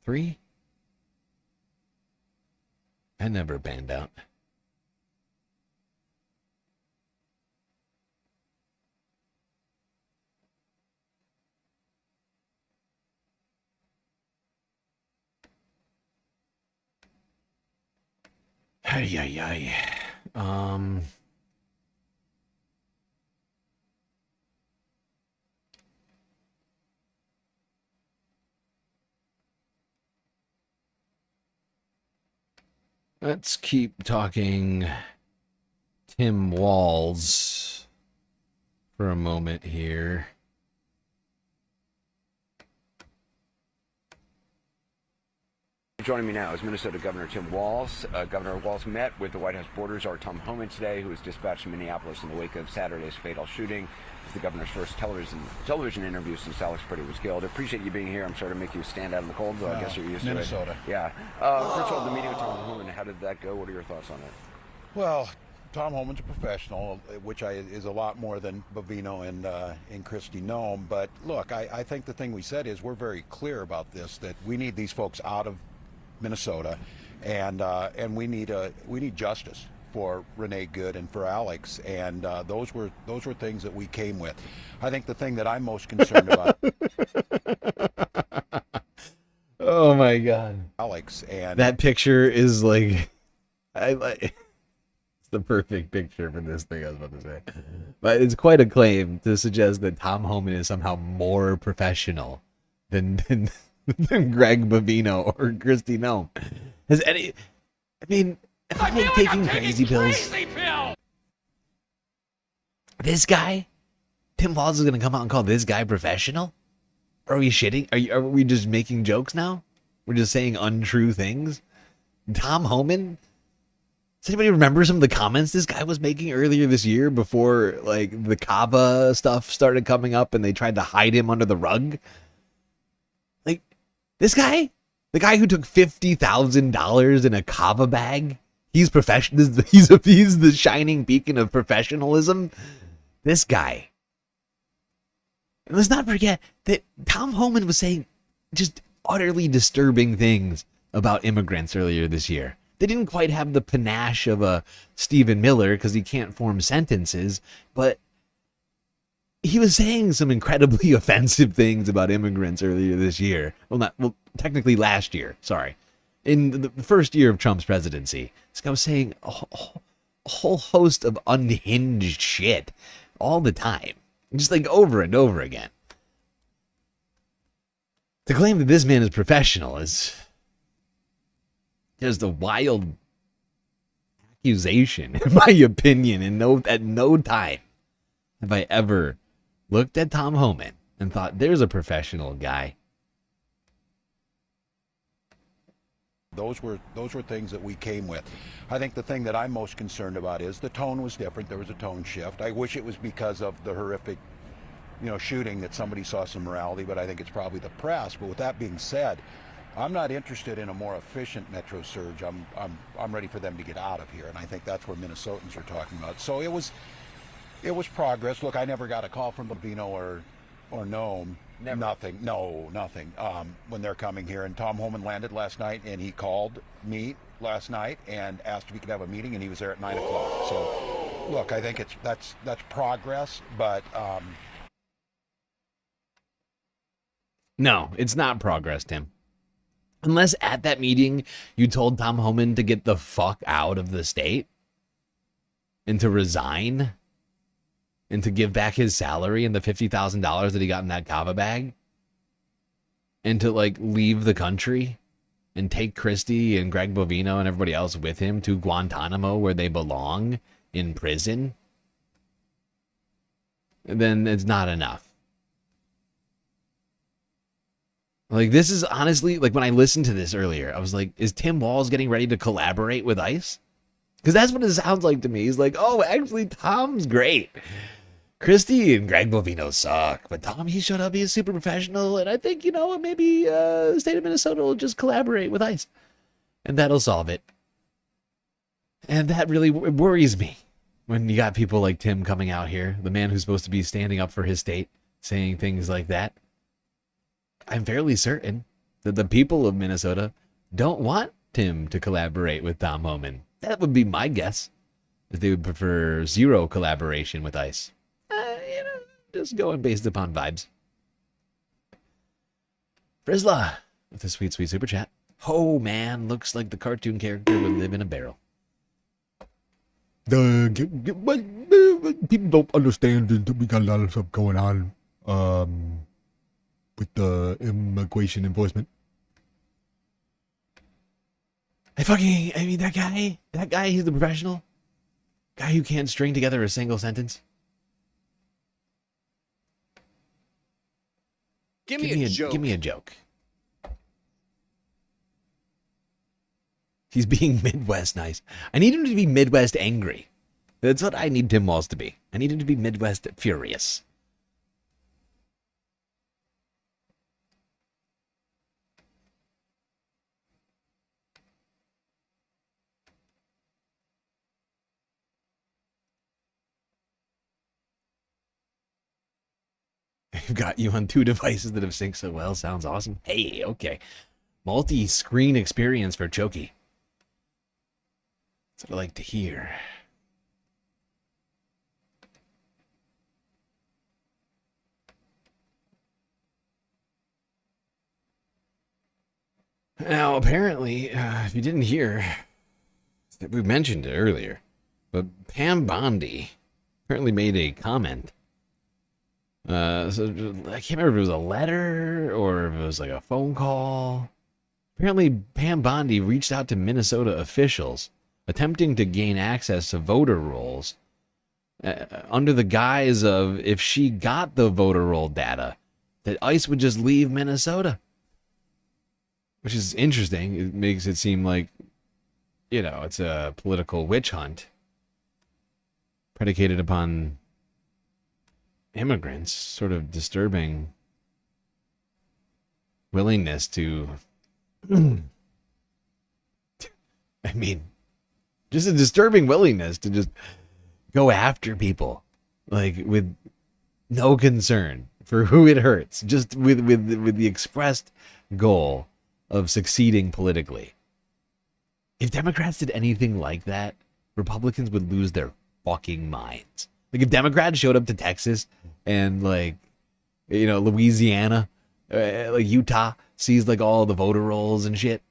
Speaker 1: 3? I never banned out. Ay, ay, ay. Let's keep talking Tim Walz for a moment here.
Speaker 3: Joining me now is Minnesota Governor Tim Walz. Governor Walz met with the White House border czar Tom Homan today, who was dispatched to Minneapolis in the wake of Saturday's fatal shooting. It's the governor's first television interview since Alex Pretti was killed. I appreciate you being here. I'm sorry to make you stand out in the cold, though I guess you're used
Speaker 6: Minnesota.
Speaker 3: to it. Yeah. First of all, the meeting with Tom Homan, how did that go? What are your thoughts on it?
Speaker 6: Well, Tom Homan's a professional, which is a lot more than Bovino and Kristi Noem. But look, I think the thing we said is we're very clear about this, that we need these folks out of Minnesota, and we need justice for Renee Good and for Alex, and those were things that we came with. I think the thing that I'm most concerned about.
Speaker 1: Oh my God,
Speaker 6: Alex, and
Speaker 1: that picture is it's the perfect picture for this thing I was about to say. But it's quite a claim to suggest that Tom Homan is somehow more professional than Greg Bovino or Kristi Noem. If I'm taking crazy pills, this guy, Tim Walz, is going to come out and call this guy professional? Are we shitting? Are we just making jokes now? We're just saying untrue things? Tom Homan? Does anybody remember some of the comments this guy was making earlier this year before the Kava stuff started coming up and they tried to hide him under the rug? This guy, the guy who took $50,000 in a Kava bag, he's professional. He's the shining beacon of professionalism. This guy. And let's not forget that Tom Homan was saying just utterly disturbing things about immigrants earlier this year. They didn't quite have the panache of a Stephen Miller because he can't form sentences, but he was saying some incredibly offensive things about immigrants earlier this year. Well, technically last year. Sorry. In the first year of Trump's presidency, this guy was saying a whole host of unhinged shit all the time. Just over and over again. To claim that this man is professional is just a wild accusation, in my opinion. And at no time have I ever looked at Tom Homan and thought, there's a professional guy.
Speaker 6: Those were things that we came with. I think the thing that I'm most concerned about is the tone was different. There was a tone shift. I wish it was because of the horrific, shooting that somebody saw some morality, but I think it's probably the press. But with that being said, I'm not interested in a more efficient metro surge. I'm ready for them to get out of here, and I think that's where Minnesotans are talking about. So it was progress. Look, I never got a call from Bovino or Noam. Never. Nothing. No, nothing. When they're coming here, and Tom Homan landed last night, and he called me last night and asked if he could have a meeting, and he was there at 9 o'clock. So, look, I think that's progress, but
Speaker 1: no, it's not progress, Tim. Unless at that meeting you told Tom Homan to get the fuck out of the state and to resign and to give back his salary and the $50,000 that he got in that kava bag and to leave the country and take Christie and Greg Bovino and everybody else with him to Guantanamo where they belong, in prison, then it's not enough. This is honestly, when I listened to this earlier, I was like, is Tim Walz getting ready to collaborate with ICE? Because that's what it sounds like to me. He's like, oh, actually, Tom's great. Christie and Greg Bovino suck, but Tom, he showed up, he's super professional, and I think, maybe the state of Minnesota will just collaborate with ICE, and that'll solve it. And that really worries me when you got people like Tim coming out here, the man who's supposed to be standing up for his state, saying things like that. I'm fairly certain that the people of Minnesota don't want Tim to collaborate with Tom Homan. That would be my guess, that they would prefer zero collaboration with ICE. Just going based upon vibes. Frizla with a sweet, sweet super chat. Oh man, looks like the cartoon character would live in a barrel.
Speaker 15: People don't understand that we got a lot of stuff going on with the immigration enforcement.
Speaker 1: That guy, he's the professional guy who can't string together a single sentence.
Speaker 19: Give me a joke.
Speaker 1: Give me a joke. He's being Midwest nice. I need him to be Midwest angry. That's what I need Tim Walz to be. I need him to be Midwest furious. I've got you on 2 devices that have synced so well. Sounds awesome. Hey, okay. Multi-screen experience for Choki. That's what I like to hear. Now, apparently, if you didn't hear, we mentioned it earlier, but Pam Bondi apparently made a comment. So I can't remember if it was a letter or if it was a phone call. Apparently, Pam Bondi reached out to Minnesota officials attempting to gain access to voter rolls under the guise of, if she got the voter roll data, that ICE would just leave Minnesota. Which is interesting. It makes it seem like, it's a political witch hunt predicated upon immigrants, sort of disturbing willingness to just a disturbing willingness to just go after people with no concern for who it hurts, just with the expressed goal of succeeding politically. If Democrats did anything like that, Republicans would lose their fucking minds. If Democrats showed up to Texas and Louisiana, Utah, sees all the voter rolls and shit,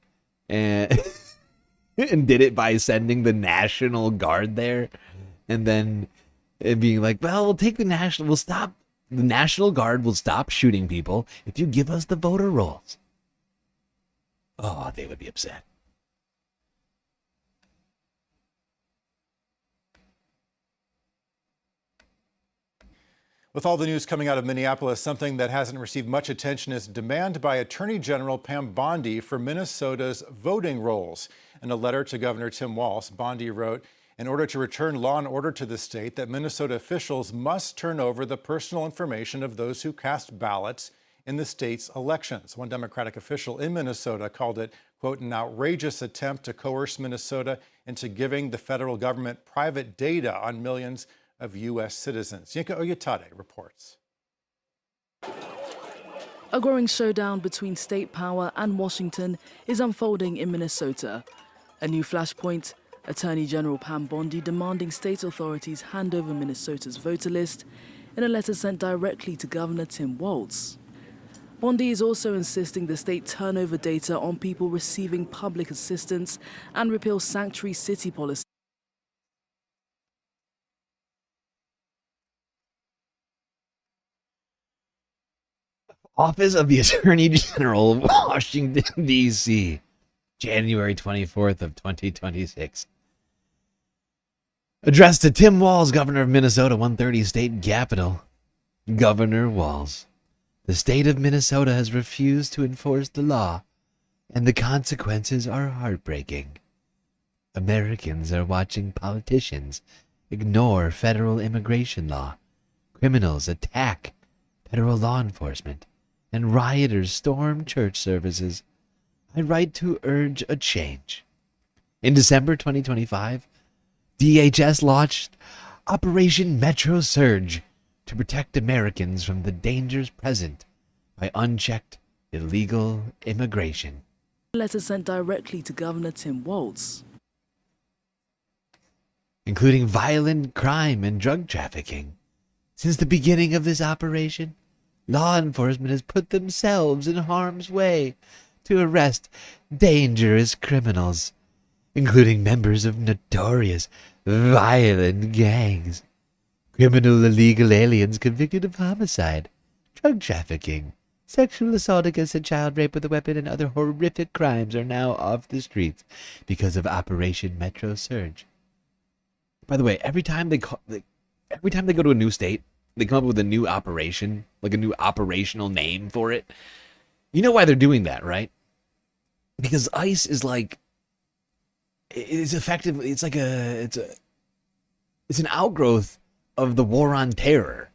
Speaker 1: and and did it by sending the National Guard there, and then being like, well, we'll take the we'll stop The National Guard will stop shooting people if you give us the voter rolls. Oh, they would be upset.
Speaker 7: With all the news coming out of Minneapolis, something that hasn't received much attention is demand by Attorney General Pam Bondi for Minnesota's voting rolls. In a letter to Governor Tim Walz, Bondi wrote, in order to return law and order to the state, that Minnesota officials must turn over the personal information of those who cast ballots in the state's elections. One Democratic official in Minnesota called it, quote, an outrageous attempt to coerce Minnesota into giving the federal government private data on millions of U.S. citizens. Yinka Oyatade reports.
Speaker 19: A growing showdown between state power and Washington is unfolding in Minnesota. A new flashpoint, Attorney General Pam Bondi demanding state authorities hand over Minnesota's voter list in a letter sent directly to Governor Tim Walz. Bondi is also insisting the state turn over data on people receiving public assistance and repeal sanctuary city policy.
Speaker 1: Office of the Attorney General of Washington, D.C., January 24th of 2026. Addressed to Tim Walz, Governor of Minnesota, 130 State Capitol. Governor Walz, the state of Minnesota has refused to enforce the law, and the consequences are heartbreaking. Americans are watching politicians ignore federal immigration law, criminals attack federal law enforcement, and rioters storm church services. I write to urge a change. In December 2025, DHS launched Operation Metro Surge to protect Americans from the dangers present by unchecked illegal immigration.
Speaker 19: A letter sent directly to Governor Tim Walz,
Speaker 1: including violent crime and drug trafficking. Since the beginning of this operation, law enforcement has put themselves in harm's way to arrest dangerous criminals, including members of notorious violent gangs, criminal illegal aliens convicted of homicide, drug trafficking, sexual assault against a child, rape with a weapon, and other horrific crimes are now off the streets because of Operation Metro Surge. By the way, every time they go to a new state, they come up with a new operation, like a new operational name for it. You know why they're doing that, right? Because ICE is like, it's effectively, it's an outgrowth of the war on terror.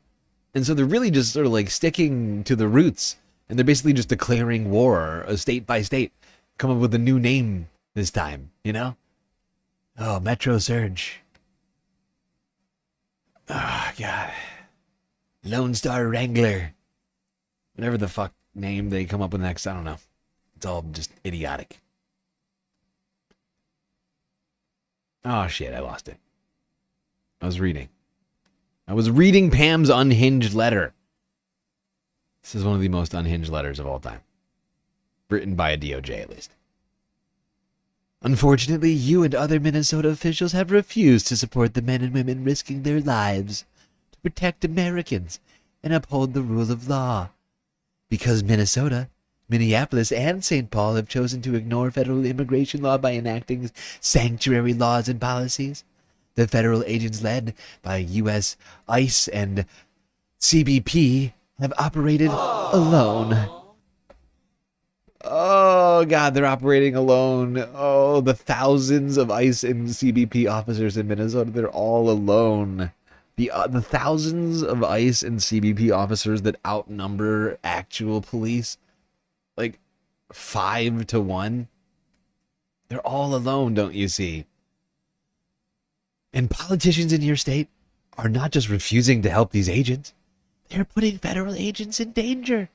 Speaker 1: And so they're really just sort of like sticking to the roots, and they're basically just declaring war, state by state, come up with a new name this time, you know? Oh, Metro Surge. Oh, God. Lone Star Wrangler. Whatever the fuck name they come up with next, I don't know. It's all just idiotic. Oh shit, I lost it. I was reading Pam's unhinged letter. This is one of the most unhinged letters of all time. Written by a DOJ, at least. Unfortunately, you and other Minnesota officials have refused to support the men and women risking their lives to protect Americans and uphold the rule of law. Because Minnesota, Minneapolis, and St. Paul have chosen to ignore federal immigration law by enacting sanctuary laws and policies, the federal agents led by U.S. ICE and CBP have operated alone. Oh, God, they're operating alone. Oh, the thousands of ICE and CBP officers in Minnesota, they're all alone. The thousands of ICE and CBP officers that outnumber actual police, like 5 to 1, they're all alone, don't you see? And politicians in your state are not just refusing to help these agents, they're putting federal agents in danger.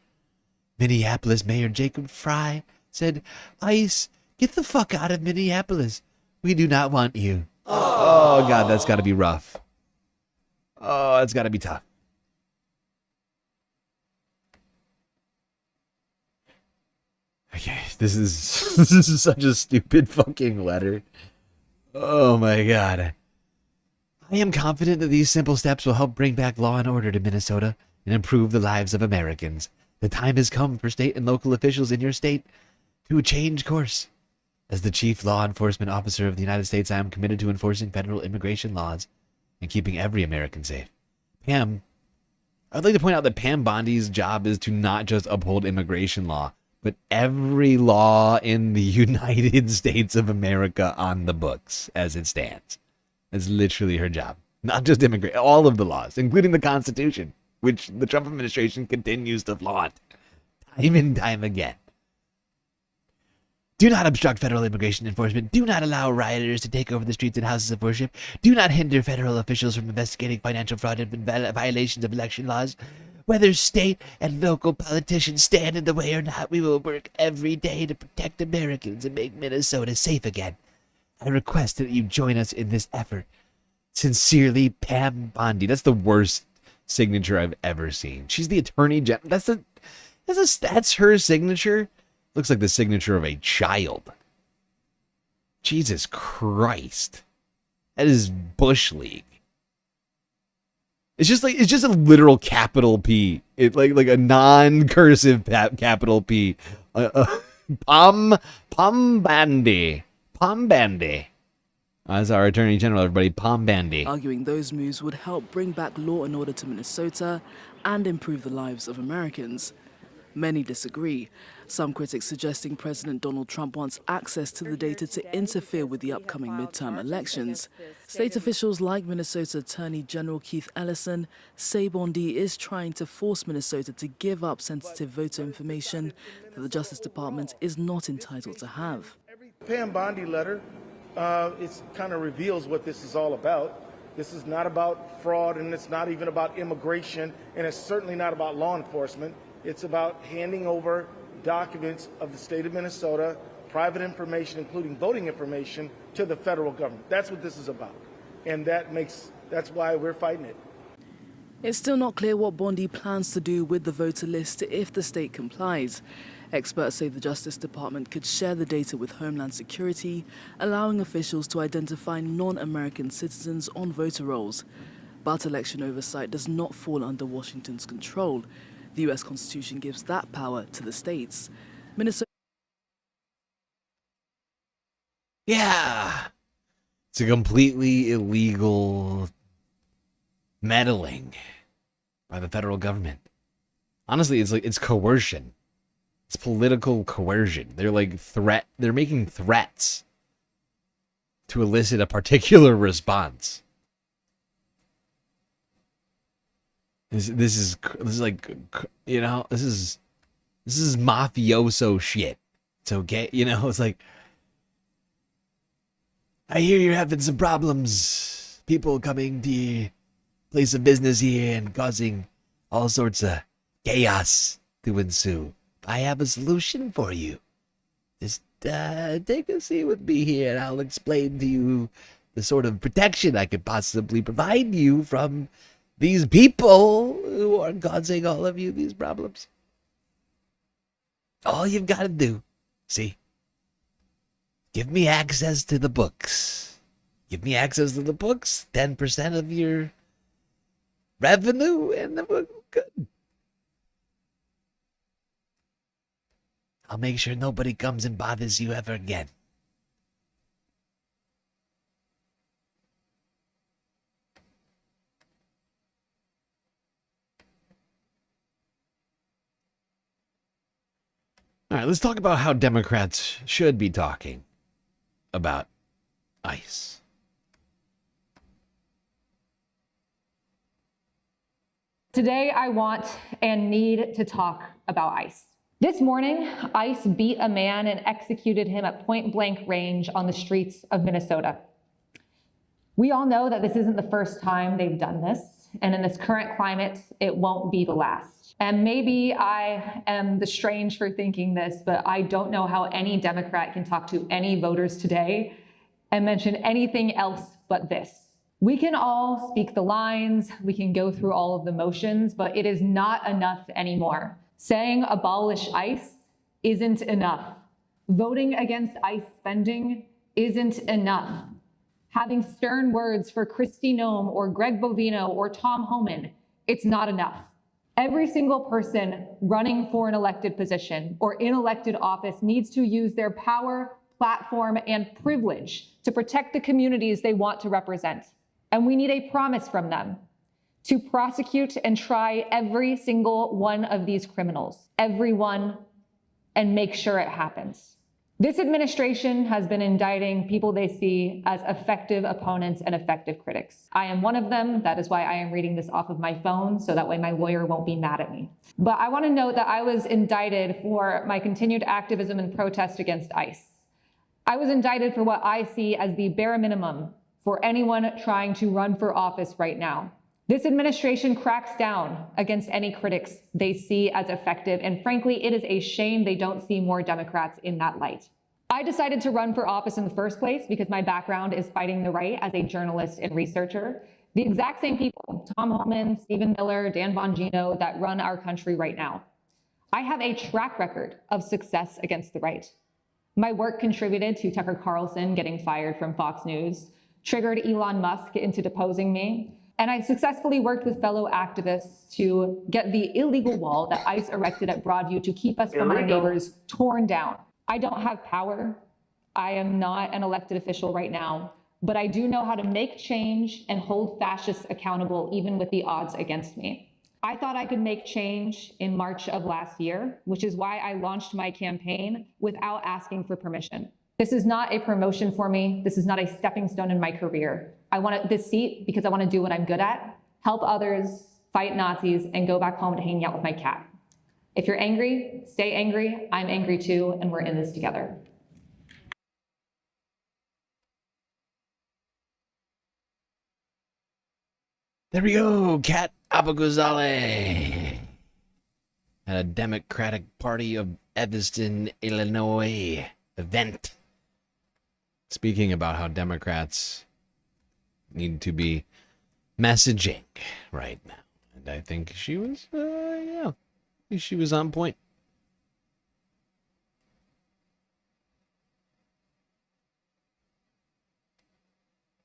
Speaker 1: Minneapolis Mayor Jacob Fry said, ICE, get the fuck out of Minneapolis. We do not want you. Oh, God, that's got to be rough. Oh, it's got to be tough. Okay, this is such a stupid fucking letter. Oh, my God. I am confident that these simple steps will help bring back law and order to Minnesota and improve the lives of Americans. The time has come for state and local officials in your state to change course. As the Chief Law Enforcement Officer of the United States, I am committed to enforcing federal immigration laws and keeping every American safe. Pam, I'd like to point out that Pam Bondi's job is to not just uphold immigration law, but every law in the United States of America on the books as it stands. That's literally her job. Not just immigration, all of the laws, including the Constitution, which the Trump administration continues to flaunt time and time again. Do not obstruct federal immigration enforcement. Do not allow rioters to take over the streets and houses of worship. Do not hinder federal officials from investigating financial fraud and violations of election laws. Whether state and local politicians stand in the way or not, we will work every day to protect Americans and make Minnesota safe again. I request that you join us in this effort. Sincerely, Pam Bondi. That's the worst signature I've ever seen. She's the Attorney General. That's her signature. Looks like the signature of a child. Jesus Christ. That is Bush League. It's just a literal capital P. It like a non-cursive capital P. Pam Bandi. Pam Bandi. That's our Attorney General, everybody. Pam Bandi.
Speaker 19: Arguing those moves would help bring back law and order to Minnesota and improve the lives of Americans. Many disagree. Some critics suggesting President Donald Trump wants access to the data to interfere with the upcoming midterm elections. State officials like Minnesota Attorney General Keith Ellison say Bondi is trying to force Minnesota to give up sensitive voter information that the Justice Department is not entitled to have.
Speaker 10: Pam Bondi letter, it kind of reveals what this is all about. This is not about fraud, and it's not even about immigration, and it's certainly not about law enforcement. It's about handing over documents of the state of Minnesota, private information, including voting information, to the federal government. That's what this is about. And that's why we're fighting it.
Speaker 19: It's still not clear what Bondi plans to do with the voter list if the state complies. Experts say the Justice Department could share the data with Homeland Security, allowing officials to identify non-American citizens on voter rolls. But election oversight does not fall under Washington's control. The U.S. Constitution gives that power to the states. Minnesota.
Speaker 1: Yeah. It's a completely illegal meddling by the federal government. Honestly, it's coercion. It's political coercion. They're making threats to elicit a particular response. This is like, you know, this is mafioso shit. It's okay, you know. It's like, I hear you're having some problems. People coming to your place of business here and causing all sorts of chaos to ensue. I have a solution for you. Just take a seat with me here, and I'll explain to you the sort of protection I could possibly provide you from these people who are causing all of you these problems. All you've got to do, give me access to the books. Give me access to the books, 10% of your revenue, and then we're good. I'll make sure nobody comes and bothers you ever again. All right, let's talk about how Democrats should be talking about ICE.
Speaker 12: Today, I want and need to talk about ICE. This morning, ICE beat a man and executed him at point-blank range on the streets of Minnesota. We all know that this isn't the first time they've done this, and in this current climate, it won't be the last. And maybe I am the strange for thinking this, but I don't know how any Democrat can talk to any voters today and mention anything else but this. We can all speak the lines, we can go through all of the motions, but it is not enough anymore. Saying abolish ICE isn't enough. Voting against ICE spending isn't enough. Having stern words for Kristi Noem or Greg Bovino or Tom Homan, it's not enough. Every single person running for an elected position or in elected office needs to use their power, platform, and privilege to protect the communities they want to represent. And we need a promise from them to prosecute and try every single one of these criminals, everyone, and make sure it happens. This administration has been indicting people they see as effective opponents and effective critics. I am one of them. That is why I am reading this off of my phone, so that way my lawyer won't be mad at me. But I want to note that I was indicted for my continued activism and protest against ICE. I was indicted for what I see as the bare minimum for anyone trying to run for office right now. This administration cracks down against any critics they see as effective, and frankly, it is a shame they don't see more Democrats in that light. I decided to run for office in the first place because my background is fighting the right as a journalist and researcher. The exact same people, Tom Homan, Stephen Miller, Dan Bongino, that run our country right now. I have a track record of success against the right. My work contributed to Tucker Carlson getting fired from Fox News, triggered Elon Musk into deposing me, and I successfully worked with fellow activists to get the illegal wall that ICE erected at Broadview to keep us from our neighbors torn down. I don't have power. I am not an elected official right now, but I do know how to make change and hold fascists accountable even with the odds against me. I thought I could make change in March of last year, which is why I launched my campaign without asking for permission. This is not a promotion for me. This is not a stepping stone in my career. I want this seat because I want to do what I'm good at, help others, fight Nazis, and go back home to hang out with my cat. If you're angry, stay angry. I'm angry too, and we're in this together.
Speaker 1: There we go, Cat Abaguzale at a Democratic Party of Evanston, Illinois event. Speaking about how Democrats need to be messaging right now. And I think she was, she was on point.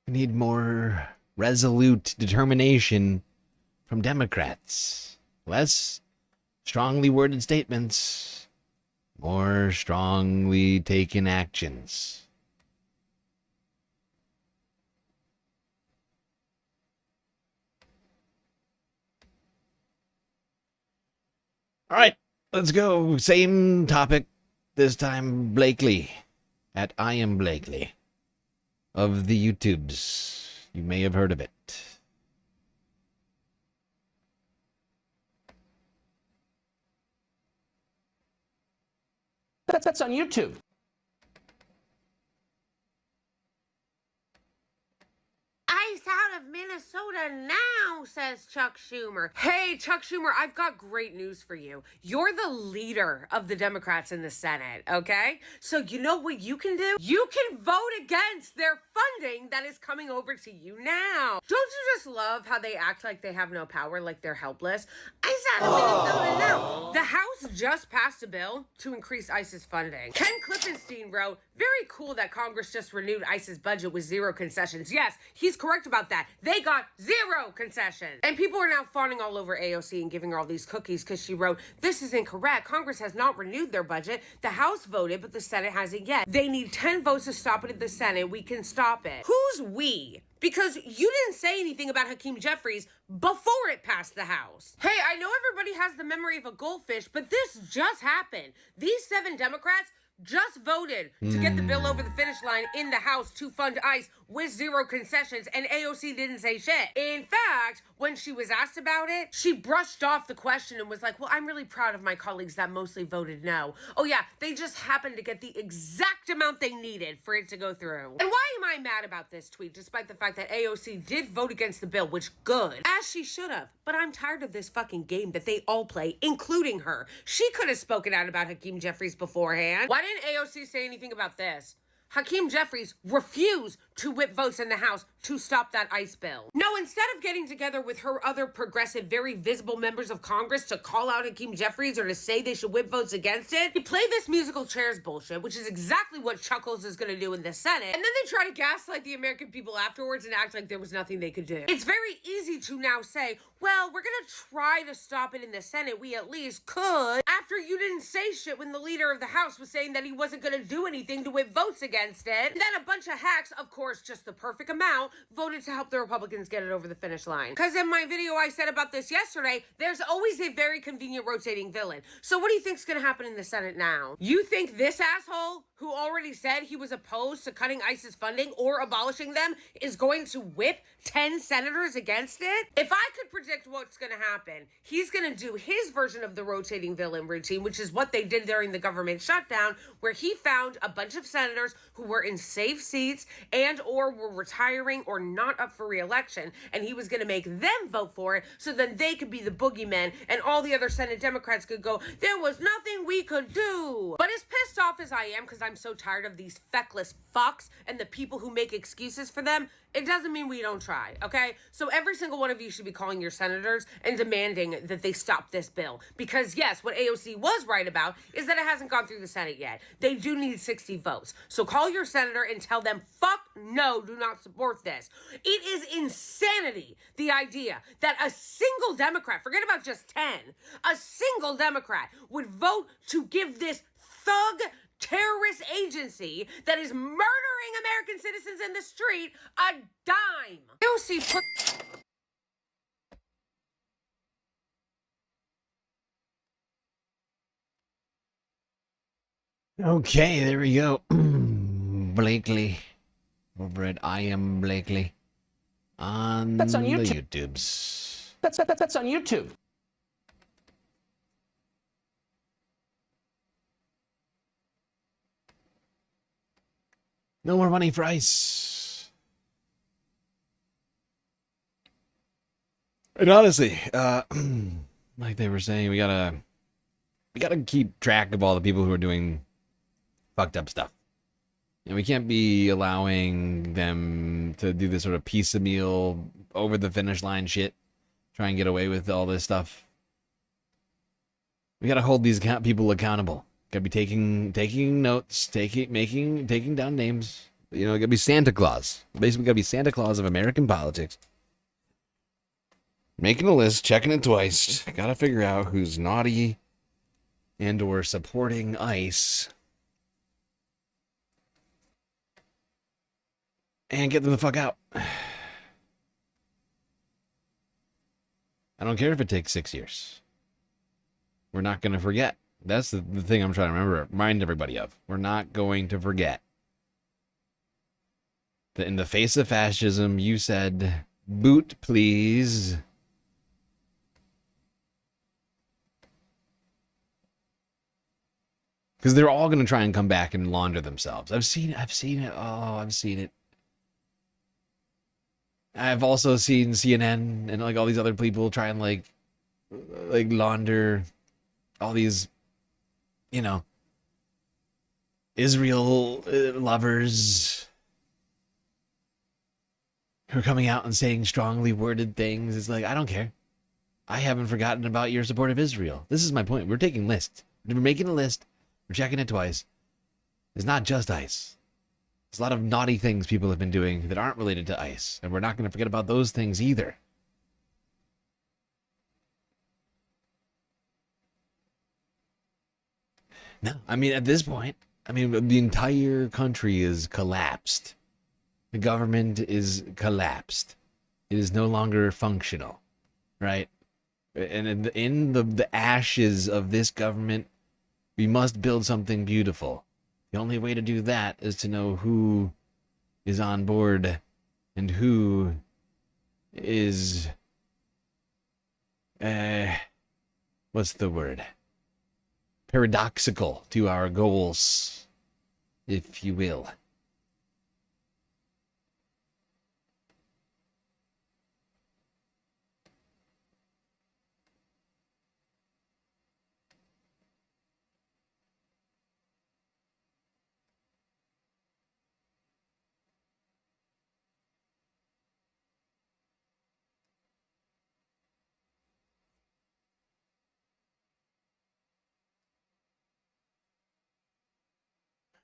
Speaker 1: We need more resolute determination from Democrats. Less strongly worded statements, more strongly taken actions. All right, let's go. Same topic. This time, Blakely at I Am Blakely of the YouTubes. You may have heard of it.
Speaker 13: That's on YouTube.
Speaker 16: ICE out of Minnesota now, says Chuck Schumer. Hey, Chuck Schumer, I've got great news for you. You're the leader of the Democrats in the Senate, okay? So you know what you can do? You can vote against their funding that is coming over to you now. Don't you just love how they act like they have no power, like they're helpless? ICE out of Minnesota now. The House just passed a bill to increase ICE's funding. Ken Klippenstein wrote, very cool that Congress just renewed ICE's budget with 0 concessions. Yes, he's correct about that. They got 0 concessions. And people are now fawning all over AOC and giving her all these cookies because she wrote, this is incorrect. Congress has not renewed their budget. The House voted, but the Senate hasn't yet. They need 10 votes to stop it at the Senate. We can stop it. Who's we? Because you didn't say anything about Hakeem Jeffries before it passed the House. Hey, I know everybody has the memory of a goldfish, but this just happened. These 7 Democrats just voted to get the bill over the finish line in the House to fund ICE with 0 concessions, and AOC didn't say shit. In fact, when she was asked about it, she brushed off the question and was like, well, I'm really proud of my colleagues that mostly voted no. Oh yeah, they just happened to get the exact amount they needed for it to go through. And why am I mad about this tweet, despite the fact that AOC did vote against the bill, which good, as she should have. But I'm tired of this fucking game that they all play, including her. She could have spoken out about Hakeem Jeffries beforehand. Why didn't AOC say anything about this? Hakeem Jeffries refused to whip votes in the House to stop that ICE bill. No, instead of getting together with her other progressive, very visible members of Congress to call out Hakeem Jeffries or to say they should whip votes against it, they play this musical chairs bullshit, which is exactly what Chuckles is going to do in the Senate, and then they try to gaslight the American people afterwards and act like there was nothing they could do. It's very easy to now say, well, we're gonna try to stop it in the Senate. We at least could. After you didn't say shit when the leader of the House was saying that he wasn't gonna do anything to whip votes against it. And then a bunch of hacks, of course, just the perfect amount, voted to help the Republicans get it over the finish line. Because in my video I said about this yesterday, there's always a very convenient rotating villain. So what do you think's gonna happen in the Senate now? You think this asshole, who already said he was opposed to cutting ICE's funding or abolishing them, is going to whip 10 senators against it? If I could predict what's going to happen, he's going to do his version of the rotating villain routine, which is what they did during the government shutdown, where he found a bunch of senators who were in safe seats and or were retiring or not up for re-election, and he was going to make them vote for it so then they could be the boogeymen and all the other Senate Democrats could go, there was nothing we could do. But as pissed off as I am because I'm so tired of these feckless fucks and the people who make excuses for them, it doesn't mean we don't try, okay? So every single one of you should be calling your senators and demanding that they stop this bill. Because yes, what AOC was right about is that it hasn't gone through the Senate yet. They do need 60 votes. So call your senator and tell them, fuck no, do not support this. It is insanity, the idea that a single Democrat, forget about just 10, a single Democrat would vote to give this thug terrorist agency that is murdering American citizens in the street a dime. AOC put...
Speaker 1: Okay, there we go. Blakely. Over at I Am Blakely.
Speaker 4: That's on YouTube.
Speaker 1: The YouTubes.
Speaker 4: That's on YouTube.
Speaker 1: No more money for ICE. And honestly, like they were saying, we gotta keep track of all the people who are doing fucked up stuff. And we can't be allowing them to do this sort of piecemeal, over the finish line shit, try and get away with all this stuff. We gotta hold these people accountable. Gotta be taking notes, taking down names. You know, gotta be Santa Claus. Basically, gotta be Santa Claus of American politics. Making a list, checking it twice. Gotta figure out who's naughty and or supporting ICE. And get them the fuck out. I don't care if it takes 6 years. We're not gonna forget. That's the thing I'm trying to remind everybody of. We're not going to forget that in the face of fascism, you said, boot, please. Because they're all going to try and come back and launder themselves. I've seen it. Oh, I've seen it. I've also seen CNN and like all these other people try and like launder all these, you know, Israel lovers who are coming out and saying strongly worded things. It's like, I don't care. I haven't forgotten about your support of Israel. This is my point. We're taking lists. We're making a list. We're checking it twice. It's not just ICE. There's a lot of naughty things people have been doing that aren't related to ICE. And we're not going to forget about those things either. No, I mean, at this point, the entire country is collapsed. The government is collapsed. It is no longer functional, right? And in the ashes of this government, we must build something beautiful. The only way to do that is to know who is on board and who is, what's the word? Paradoxical to our goals, if you will.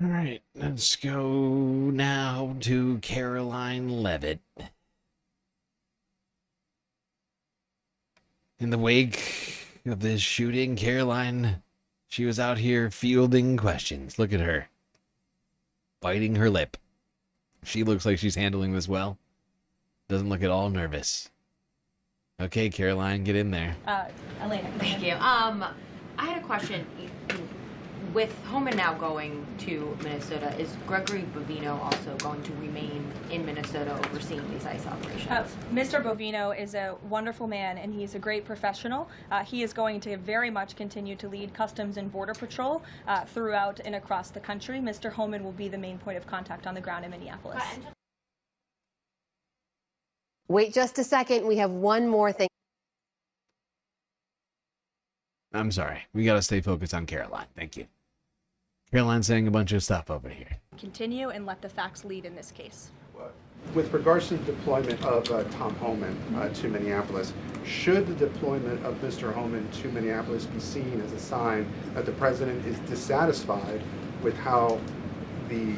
Speaker 1: All right, let's go now to Caroline Levitt. In the wake of this shooting, Caroline, she was out here fielding questions. Look at her. Biting her lip. She looks like she's handling this well. Doesn't look at all nervous. Okay, Caroline, get in there.
Speaker 8: Elena, thank you. I had a question. With Homan now going to Minnesota, is Gregory Bovino also going to remain in Minnesota overseeing these ICE operations?
Speaker 13: Mr. Bovino is a wonderful man, and he's a great professional. He is going to very much continue to lead Customs and Border Patrol throughout and across the country. Mr. Homan will be the main point of contact on the ground in Minneapolis.
Speaker 21: Wait just a second. We have one more thing.
Speaker 1: I'm sorry. We got to stay focused on Caroline. Thank you. Caroline's saying a bunch of stuff over here.
Speaker 13: Continue and let the facts lead in this case.
Speaker 22: With regards to the deployment of Tom Homan to Minneapolis, should the deployment of Mr. Homan to Minneapolis be seen as a sign that the president is dissatisfied with how the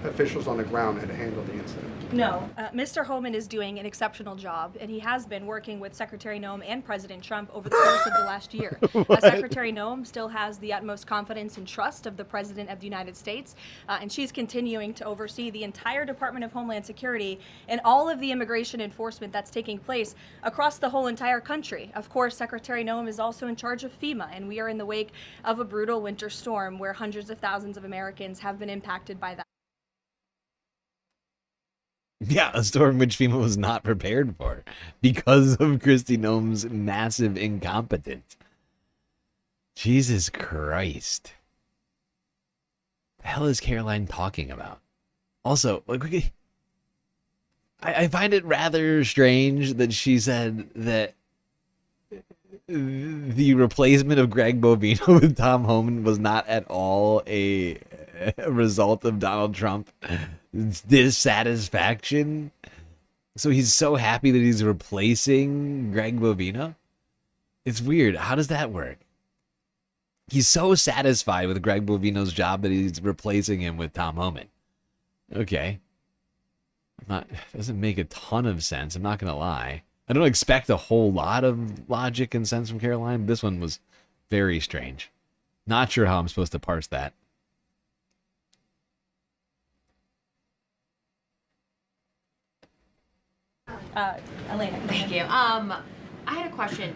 Speaker 22: officials on the ground had handled the incident?
Speaker 13: No. Mr. Homan is doing an exceptional job, and he has been working with Secretary Noem and President Trump over the course of the last year. Secretary Noem still has the utmost confidence and trust of the President of the United States, and she's continuing to oversee the entire Department of Homeland Security and all of the immigration enforcement that's taking place across the whole entire country. Of course, Secretary Noem is also in charge of FEMA, and we are in the wake of a brutal winter storm where hundreds of thousands of Americans have been impacted by that.
Speaker 1: Yeah, a storm which FEMA was not prepared for because of Kristi Noem's massive incompetence. Jesus Christ. The hell is Caroline talking about? Also, like, I find it rather strange that she said that the replacement of Greg Bovino with Tom Homan was not at all a result of Donald Trump dissatisfaction. So he's so happy that he's replacing Greg Bovino. It's weird. How does that work? He's so satisfied with Greg Bovino's job that he's replacing him with Tom Homan. Okay. Doesn't make a ton of sense. I'm not going to lie. I don't expect a whole lot of logic and sense from Caroline. But this one was very strange. Not sure how I'm supposed to parse that.
Speaker 13: Elena,
Speaker 8: thank you. I had a question.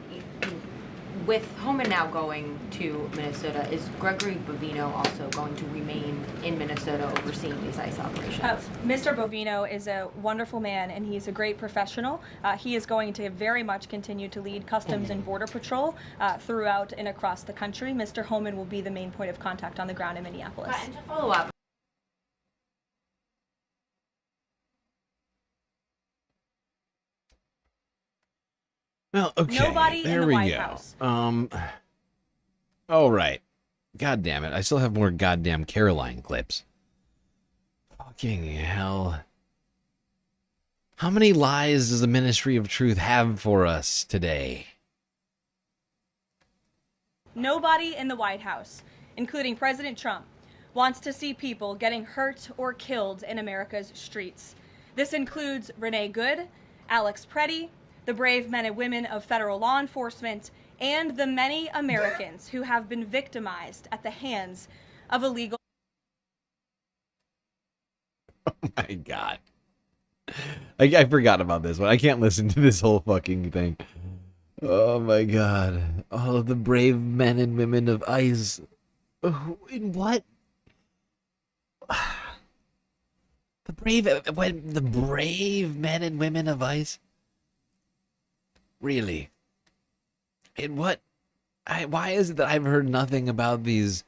Speaker 8: With Homan now going to Minnesota, is Gregory Bovino also going to remain in Minnesota overseeing these ICE operations?
Speaker 13: Mr. Bovino is a wonderful man, and he's a great professional. He is going to very much continue to lead Customs and Border Patrol throughout and across the country. Mr. Homan will be the main point of contact on the ground in Minneapolis.
Speaker 8: And to follow up,
Speaker 1: Well, okay.
Speaker 13: Nobody
Speaker 1: there
Speaker 13: in the
Speaker 1: we
Speaker 13: White
Speaker 1: go.
Speaker 13: House.
Speaker 1: All right. God damn it. I still have more goddamn Caroline clips. Fucking hell. How many lies does the Ministry of Truth have for us today?
Speaker 13: Nobody in the White House, including President Trump, wants to see people getting hurt or killed in America's streets. This includes Renee Good, Alex Pretti, the brave men and women of federal law enforcement, and the many Americans who have been victimized at the hands of illegal.
Speaker 1: Oh my God. I forgot about this one. I can't listen to this whole fucking thing. Oh my God. All of the brave men and women of ICE. In what? The brave men and women of ICE? Really? And what? Why is it that I've heard nothing about these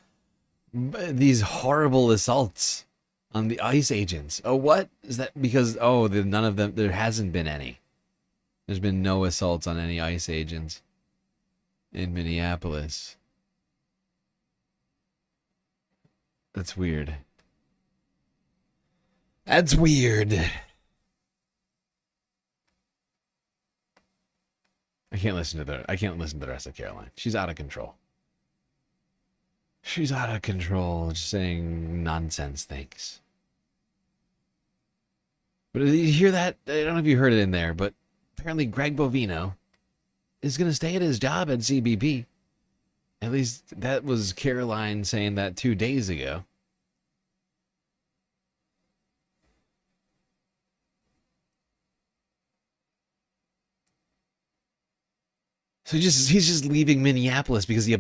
Speaker 1: horrible assaults on the ICE agents? Oh, what is that? Because none of them. There hasn't been any. There's been no assaults on any ICE agents in Minneapolis. That's weird. That's weird. I can't listen to the rest of Caroline. She's out of control. She's out of control, just saying nonsense things. But did you hear that? I don't know if you heard it in there, but apparently Greg Bovino is going to stay at his job at CBP. At least that was Caroline saying that 2 days ago. So he's just leaving Minneapolis because he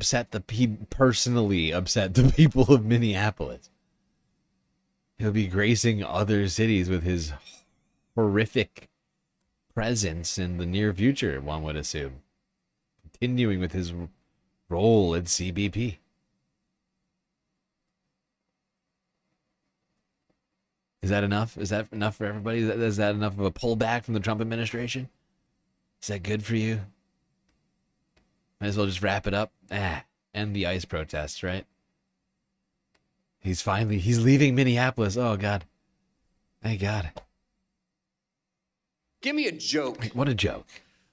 Speaker 1: personally upset the people of Minneapolis. He'll be gracing other cities with his horrific presence in the near future, one would assume. Continuing with his role at CBP. Is that enough? Is that enough for everybody? Is that enough of a pullback from the Trump administration? Is that good for you? Might as well just wrap it up. End the ICE protests, right? He's leaving Minneapolis. Oh, God. Thank God.
Speaker 2: Give me a joke.
Speaker 1: What a joke.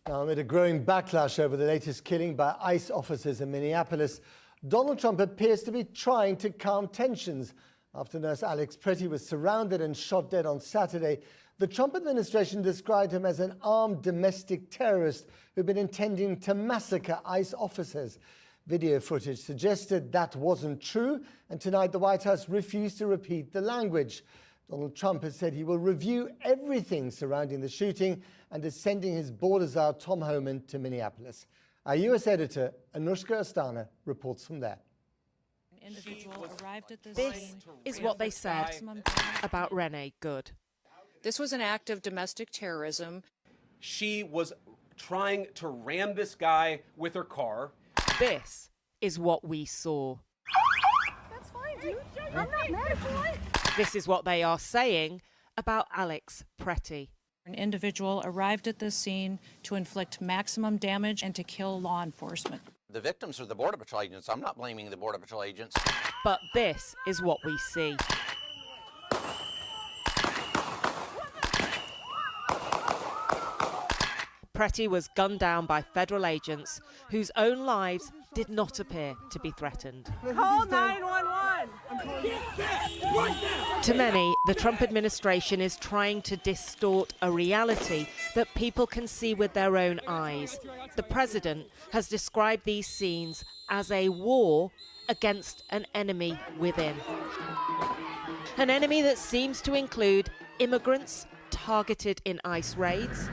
Speaker 5: Now, amid a growing backlash over the latest killing by ICE officers in Minneapolis, Donald Trump appears to be trying to calm tensions. After nurse Alex Pretti was surrounded and shot dead on Saturday, the Trump administration described him as an armed domestic terrorist who'd been intending to massacre ICE officers. Video footage suggested that wasn't true, and tonight the White House refused to repeat the language. Donald Trump has said he will review everything surrounding the shooting and is sending his border czar Tom Homan to Minneapolis. Our U.S. editor, Anushka Astana, reports from there.
Speaker 17: This is what they said about Renee Good.
Speaker 20: This was an act of domestic terrorism.
Speaker 2: She was trying to ram this guy with her car.
Speaker 17: This is what we saw.
Speaker 13: That's fine, dude. I'm not mad at you.
Speaker 17: This is what they are saying about Alex Pretti.
Speaker 18: An individual arrived at this scene to inflict maximum damage and to kill law enforcement.
Speaker 23: The victims are the Border Patrol agents. I'm not blaming the Border Patrol agents.
Speaker 17: But this is what we see. Pretti was gunned down by federal agents whose own lives did not appear to be threatened.
Speaker 14: Call 911.
Speaker 17: To many, the Trump administration is trying to distort a reality that people can see with their own eyes. The president has described these scenes as a war against an enemy within. An enemy that seems to include immigrants targeted in ICE raids,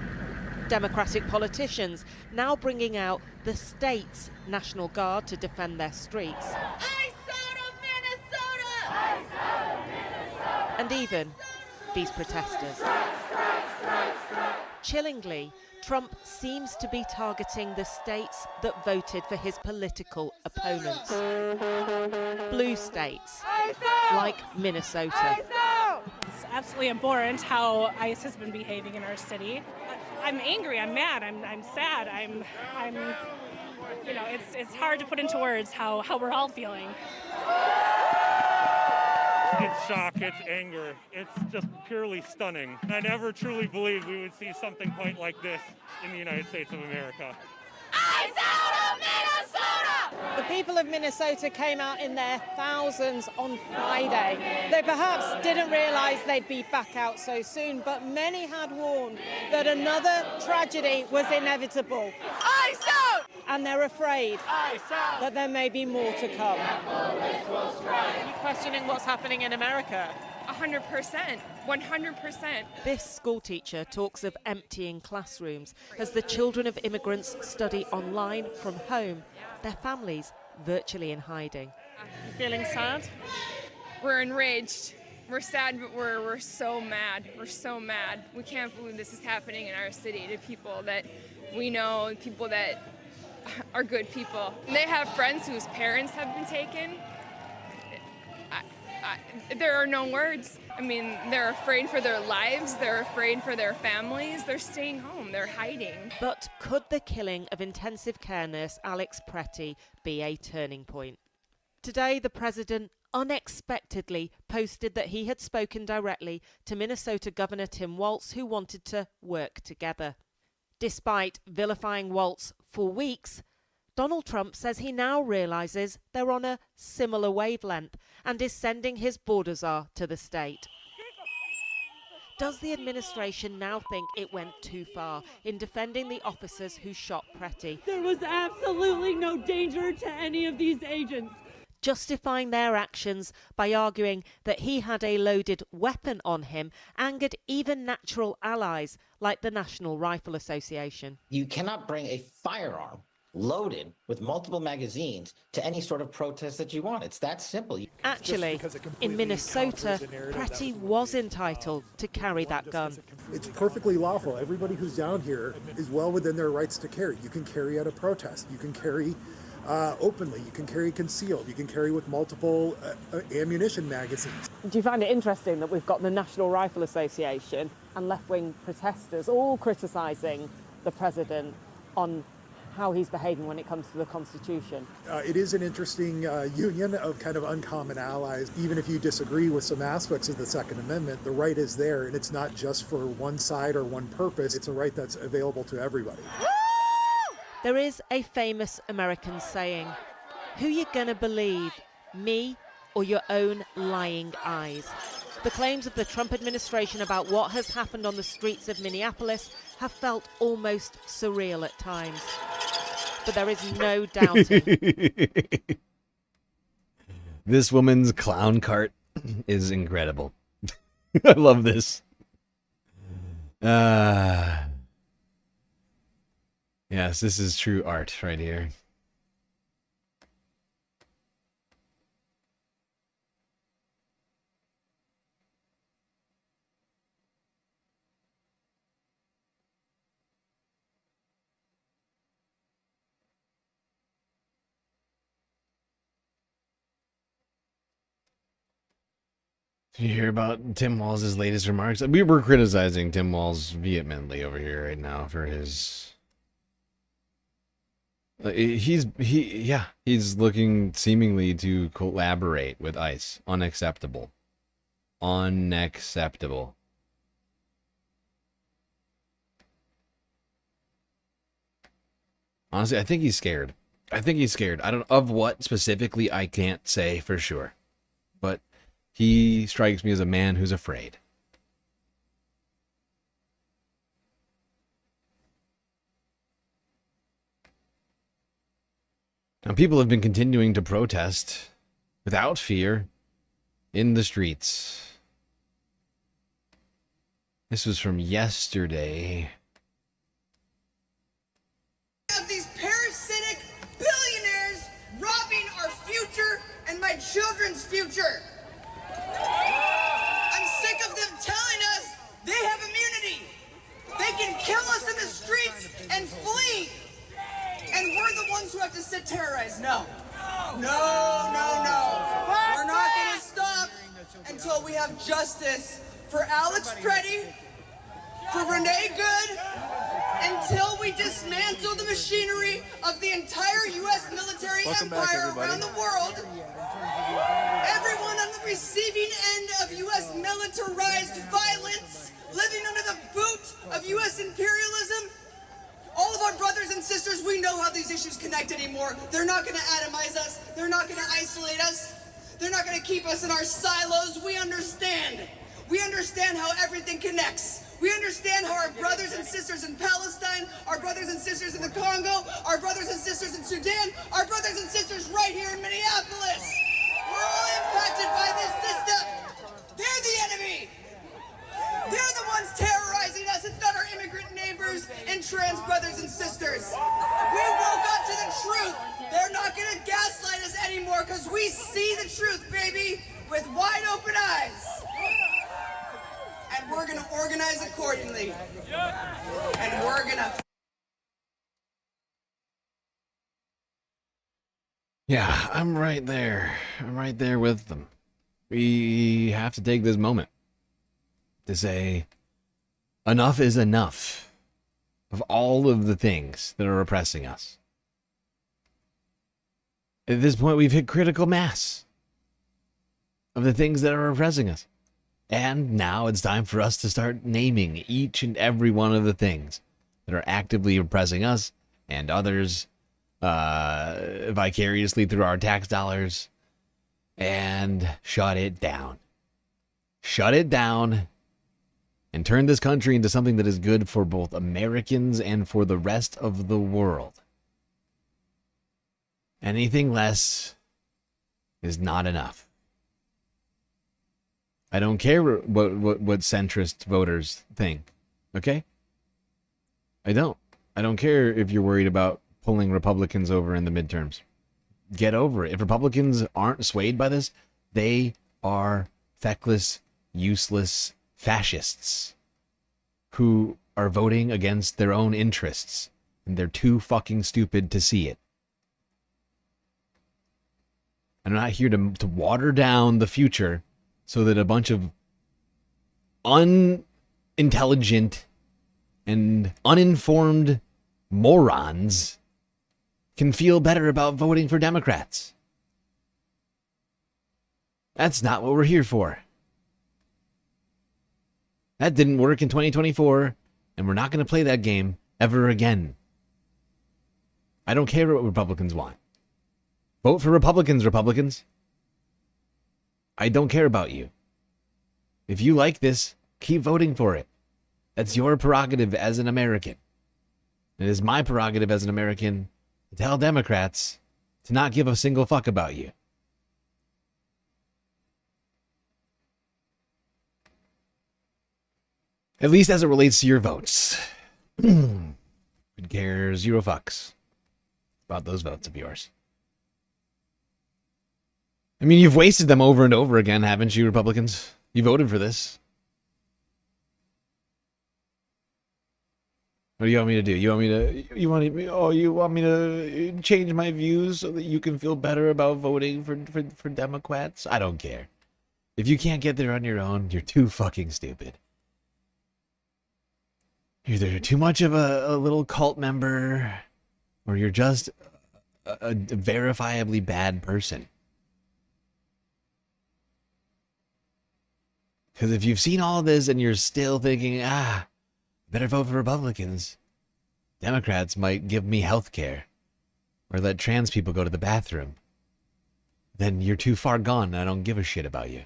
Speaker 17: Democratic politicians now bringing out the state's National Guard to defend their streets. And even these protesters. Chillingly, Trump seems to be targeting the states that voted for his political opponents. Blue states, like Minnesota.
Speaker 24: It's absolutely abhorrent how ICE has been behaving in our city. I'm angry, I'm mad, I'm sad, I'm you know, it's hard to put into words how we're all feeling.
Speaker 27: It's shock, it's anger, it's just purely stunning. I never truly believed we would see something quite like this in the United States of America.
Speaker 14: ICE out of Minnesota!
Speaker 17: The people of Minnesota came out in their thousands on Friday. They perhaps didn't realize they'd be back out so soon, but many had warned that another tragedy was inevitable.
Speaker 14: ICE out!
Speaker 17: And they're afraid that there may be more to come.
Speaker 24: Are you questioning what's happening in America?
Speaker 13: 100%. 100%.
Speaker 17: This schoolteacher talks of emptying classrooms as the children of immigrants study online from home, their families virtually in hiding.
Speaker 24: You feeling sad?
Speaker 13: We're enraged. We're sad, but we're so mad. We're so mad. We can't believe this is happening in our city to people that we know, people that are good people. They have friends whose parents have been taken. There are no words. I mean, they're afraid for their lives, they're afraid for their families, they're staying home, they're hiding.
Speaker 17: But could the killing of intensive care nurse Alex Pretti be a turning point? Today, the president unexpectedly posted that he had spoken directly to Minnesota Governor Tim Walz, who wanted to work together. Despite vilifying Walz for weeks, Donald Trump says he now realizes they're on a similar wavelength and is sending his border czar to the state. Does the administration now think it went too far in defending the officers who shot Pretti?
Speaker 3: There was absolutely no danger to any of these agents.
Speaker 17: Justifying their actions by arguing that he had a loaded weapon on him angered even natural allies like the National Rifle Association.
Speaker 6: You cannot bring a firearm loaded with multiple magazines to any sort of protest that you want. It's that simple.
Speaker 17: Actually, in Minnesota, Pretti was entitled to carry that gun.
Speaker 9: It's perfectly lawful. Everybody who's down here is well within their rights to carry. You can carry at a protest. You can carry openly. You can carry concealed. You can carry with multiple ammunition magazines.
Speaker 3: Do you find it interesting that we've got the National Rifle Association and left-wing protesters all criticising the president on how he's behaving when it comes to the Constitution?
Speaker 9: It is an interesting union of kind of uncommon allies. Even if you disagree with some aspects of the Second Amendment, the right is there, and it's not just for one side or one purpose. It's a right that's available to everybody.
Speaker 17: There is a famous American saying, who you gonna believe, me or your own lying eyes? The claims of the Trump administration about what has happened on the streets of Minneapolis have felt almost surreal at times. But there is no doubting.
Speaker 1: This woman's clown cart is incredible. I love this. Yes, this is true art right here. Did you hear about Tim Walz' latest remarks? We were criticizing Tim Walz vehemently over here right now for his... He's looking seemingly to collaborate with ICE. Unacceptable. Unacceptable. Honestly, I think he's scared. I don't of what specifically, I can't say for sure. But he strikes me as a man who's afraid. Now, people have been continuing to protest without fear in the streets. This was from yesterday.
Speaker 11: Of these parasitic billionaires robbing our future and my children's future. I'm sick of them telling us they have immunity. They can kill us in the streets and flee. And we're the ones who have to sit terrorized. No. No, no, no. We're not going to stop until we have justice for Alex Pretti, for Renee Good, until we dismantle the machinery of the entire U.S. military empire around the world. Everyone on the receiving end of U.S. militarized violence, living under the boot of U.S. imperialism. All of our brothers and sisters, we know how these issues connect anymore. They're not going to atomize us. They're not going to isolate us. They're not going to keep us in our silos. We understand. We understand how everything connects. We understand how our brothers and sisters in Palestine, our brothers and sisters in the Congo, our brothers and sisters in Sudan, our brothers and sisters right here in Minneapolis. We're all impacted by this system. They're the enemy. They're the ones terrorizing us. It's not our immigrant neighbors and trans brothers and sisters. We woke up to the truth. They're not going to gaslight us anymore because we see the truth, baby, with wide open eyes. And we're going to organize accordingly. And we're going to...
Speaker 1: Yeah, I'm right there. I'm right there with them. We have to take this moment to say enough is enough of all of the things that are oppressing us. At this point, we've hit critical mass of the things that are oppressing us. And now it's time for us to start naming each and every one of the things that are actively oppressing us and others vicariously through our tax dollars, and shut it down. Shut it down and turn this country into something that is good for both Americans and for the rest of the world. Anything less is not enough. I don't care what centrist voters think, okay? I don't. I don't care if you're worried about pulling Republicans over in the midterms. Get over it. If Republicans aren't swayed by this, they are feckless, useless fascists who are voting against their own interests, and they're too fucking stupid to see it. I'm not here to water down the future so that a bunch of unintelligent and uninformed morons can feel better about voting for Democrats. That's not what we're here for. That didn't work in 2024, and we're not going to play that game ever again. I don't care what Republicans want. Vote for Republicans, Republicans. I don't care about you. If you like this, keep voting for it. That's your prerogative as an American. It is my prerogative as an American to tell Democrats to not give a single fuck about you. At least as it relates to your votes. Could care zero fucks about those votes of yours. I mean, you've wasted them over and over again, haven't you, Republicans? You voted for this. What do you want me to do? You want me to change my views so that you can feel better about voting for Democrats? I don't care. If you can't get there on your own, you're too fucking stupid. You're either too much of a little cult member, or you're just a verifiably bad person. Because if you've seen all this and you're still thinking, better vote for Republicans, Democrats might give me health care or let trans people go to the bathroom, then you're too far gone and I don't give a shit about you.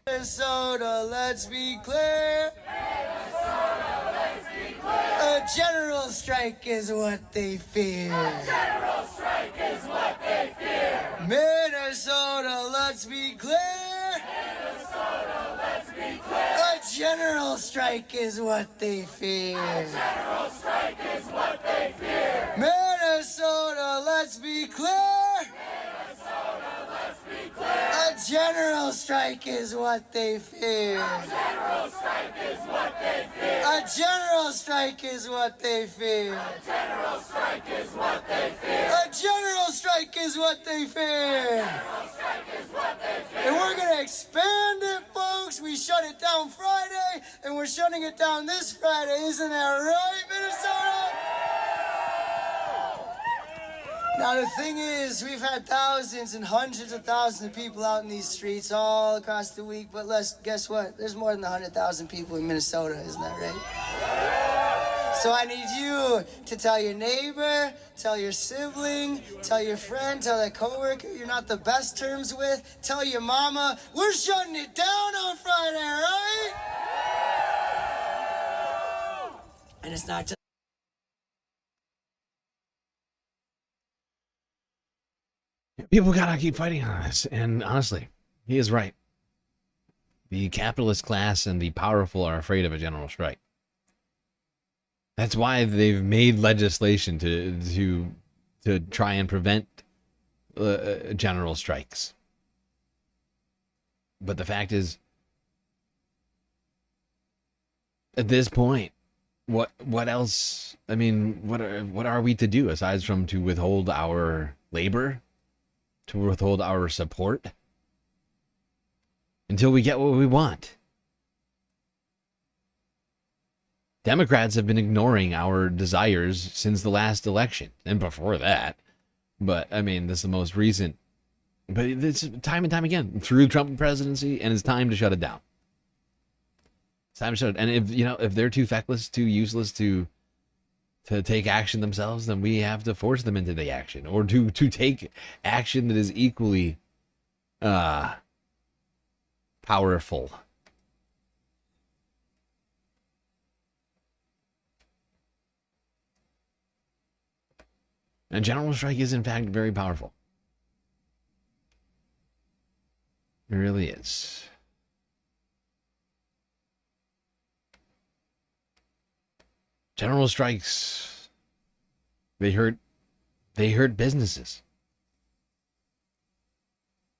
Speaker 11: Minnesota, let's be clear. Minnesota, let's be clear. A general strike is what they fear. A general strike is what they fear. Minnesota, let's be clear. Minnesota, let's be clear. A general strike is what they fear. A general strike is what they fear. Minnesota, let's be clear. A general strike is what they fear. A general strike is what they fear. A general strike is what they fear. A general strike is what they fear. A general strike is what they fear. And we're going to expand it, folks. We shut it down Friday, and we're shutting it down this Friday. Isn't that right, Minnesota? Now, the thing is, we've had thousands and hundreds of thousands of people out in these streets all across the week, but guess what? There's more than 100,000 people in Minnesota, isn't that right? So I need you to tell your neighbor, tell your sibling, tell your friend, tell that coworker you're not the best terms with, tell your mama, we're shutting it down on Friday, right? And it's not just...
Speaker 1: People gotta keep fighting on this, and honestly, he is right. The capitalist class and the powerful are afraid of a general strike. That's why they've made legislation to try and prevent general strikes. But the fact is, at this point, what else? I mean, what are we to do aside from to withhold our labor? To withhold our support until we get what we want. Democrats have been ignoring our desires since the last election and before that. But I mean, this is the most recent. But it's time and time again through the Trump presidency, and it's time to shut it down. It's time to shut it. And if they're too feckless, too useless to to take action themselves, then we have to force them into the action, or to take action that is equally powerful. And general strike is in fact very powerful. It really is. General strikes, they hurt businesses.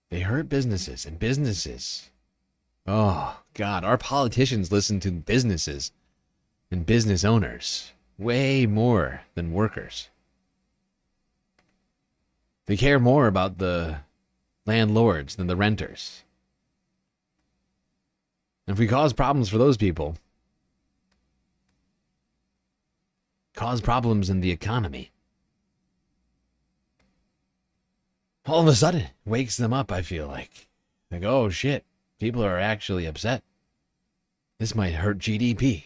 Speaker 1: They hurt businesses, and businesses. Oh, God, our politicians listen to businesses and business owners way more than workers. They care more about the landlords than the renters. And if we cause problems for those people, cause problems in the economy, all of a sudden, it wakes them up, I feel like. Like, oh shit, people are actually upset. This might hurt GDP.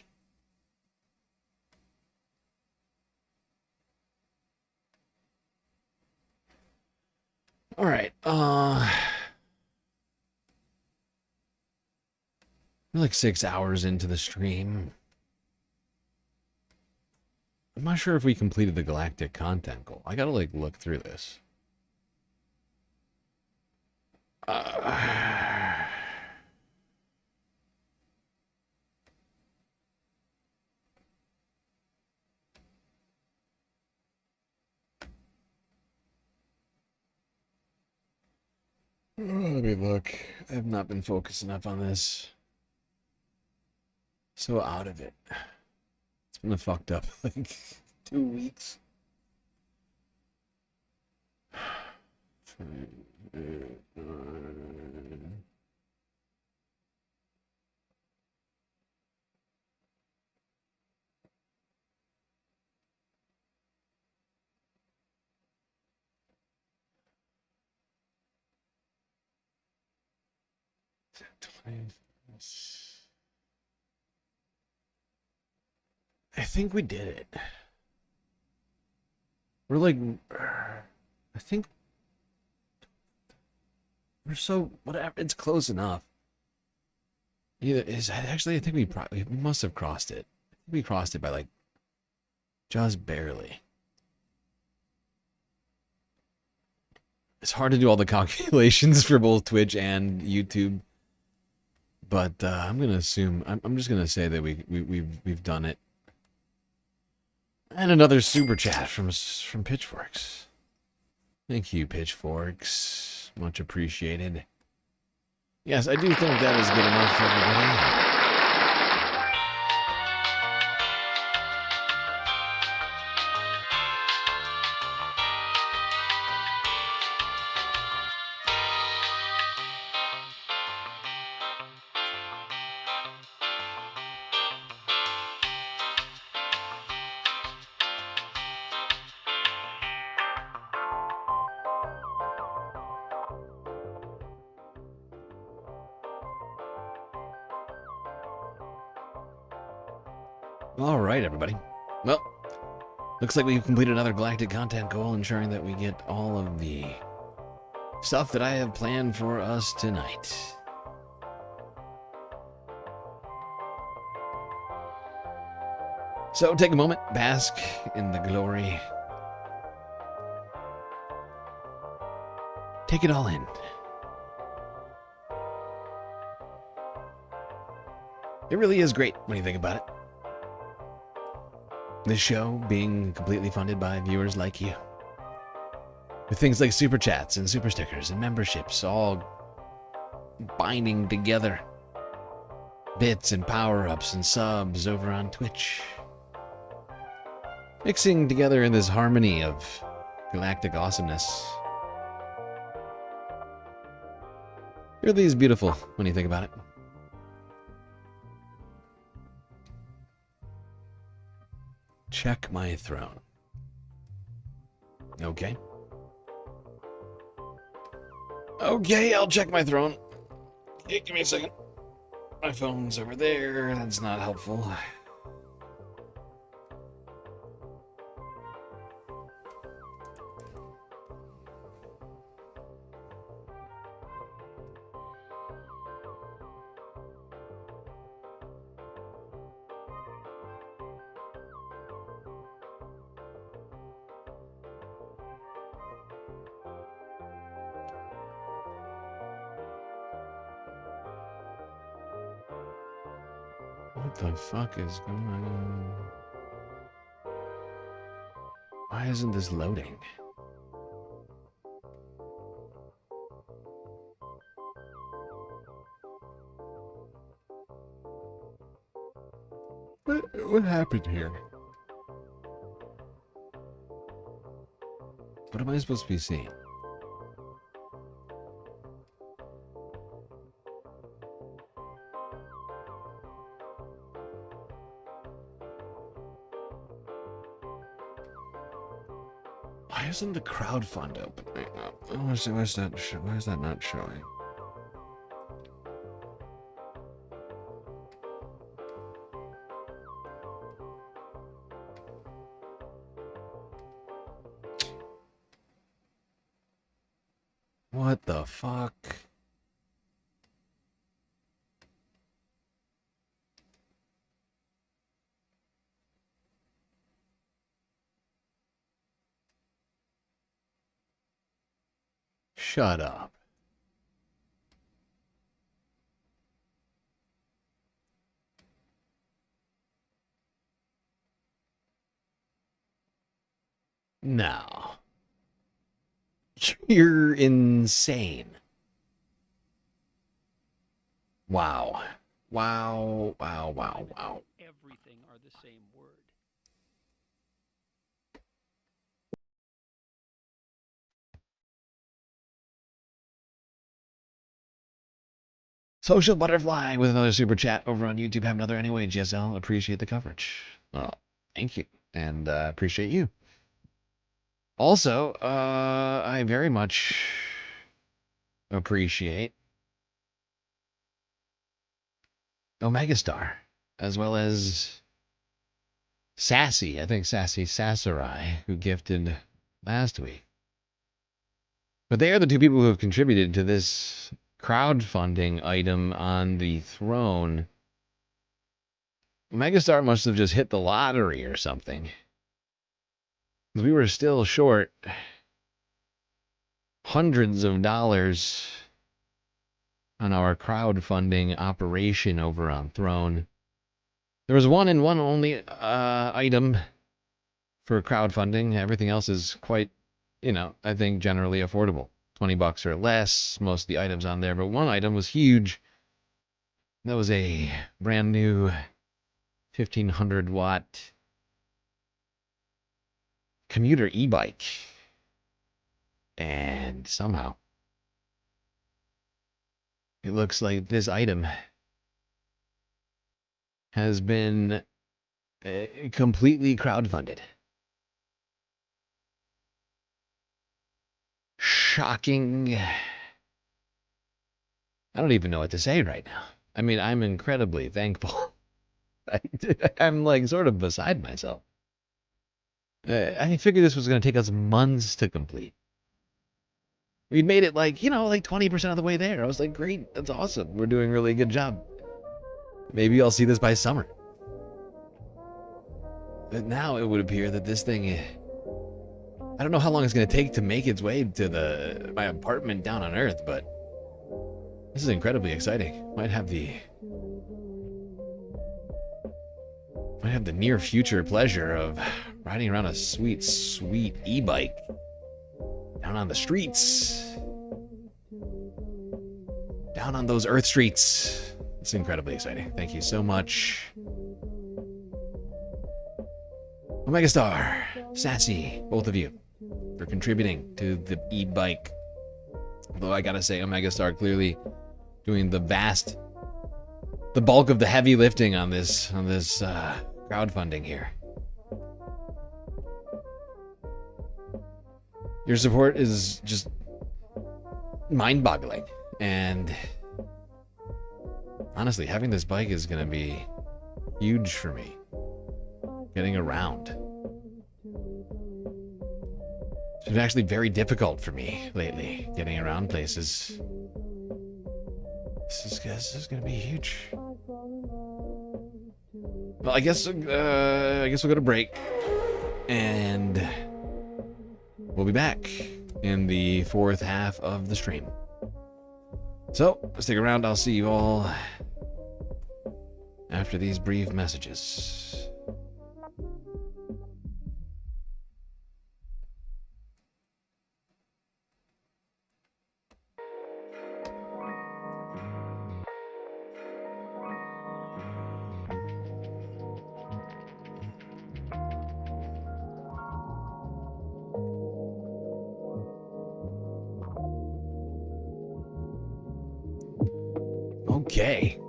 Speaker 1: All right, we're like 6 hours into the stream. I'm not sure if we completed the galactic content goal. I gotta like look through this. Let me look. I have not been focused enough on this. So out of it. It's been a fucked up like 2 weeks. I think we did it. We're like, I think we're so whatever. It's close enough. Either is actually. I think we must have crossed it. I think we crossed it by like just barely. It's hard to do all the calculations for both Twitch and YouTube, but I'm gonna assume. I'm just gonna say that we've done it. And another super chat from Pitchforks. Thank you, Pitchforks. Much appreciated. Yes, I do think that is good enough for everybody. All right, everybody. Well, looks like we've completed another galactic content goal, ensuring that we get all of the stuff that I have planned for us tonight. So take a moment, bask in the glory. Take it all in. It really is great when you think about it. This show being completely funded by viewers like you. With things like super chats and super stickers and memberships all binding together. Bits and power-ups and subs over on Twitch. Mixing together in this harmony of galactic awesomeness. It really is beautiful when you think about it. Check my throne. Okay. Okay, I'll check my throne. Okay, give me a second. My phone's over there. That's not helpful. What the fuck is going on? Why isn't this loading? What happened here? What am I supposed to be seeing? Why isn't the crowdfund open right now? Why is that not showing? What the fuck? Shut up. No. You're insane. Wow. Wow.
Speaker 7: Everything are the same word.
Speaker 1: Social Butterfly with another super chat over on YouTube. Have another anyway, GSL. Appreciate the coverage. Well, thank you. And appreciate you. Also, I very much appreciate Omega Star, as well as Sassy, I think Sassy Sasserai, who gifted last week. But they are the two people who have contributed to this crowdfunding item on the throne. Omega Star must have just hit the lottery or something. We were still short hundreds of dollars on our crowdfunding operation over on Throne. There was one and one only item for crowdfunding. Everything else is quite, I think generally affordable. $20 or less, most of the items on there. But one item was huge. That was a brand new 1500 watt commuter e-bike. And somehow it looks like this item has been completely crowdfunded. Shocking. I don't even know what to say right now. I mean, I'm incredibly thankful. I'm like sort of beside myself. I figured this was going to take us months to complete. We'd made it like 20% of the way there. I was like, great, that's awesome. We're doing a really good job. Maybe I'll see this by summer. But now it would appear that this thing, I don't know how long it's going to take to make its way to my apartment down on Earth, but this is incredibly exciting. Might have the near future pleasure of riding around a sweet, sweet e-bike down on the streets. Down on those Earth streets. It's incredibly exciting. Thank you so much. Omega Star, Sassy, both of you, for contributing to the e-bike. Although I gotta say, Omega Star clearly doing the bulk of the heavy lifting on this crowdfunding here. Your support is just mind-boggling, and honestly, having this bike is going to be huge for me. Getting around. It's been actually very difficult for me lately, getting around places. This is going to be huge. Well, I guess we'll go to break, and we'll be back in the fourth half of the stream. So, stick around. I'll see you all after these brief messages. Okay.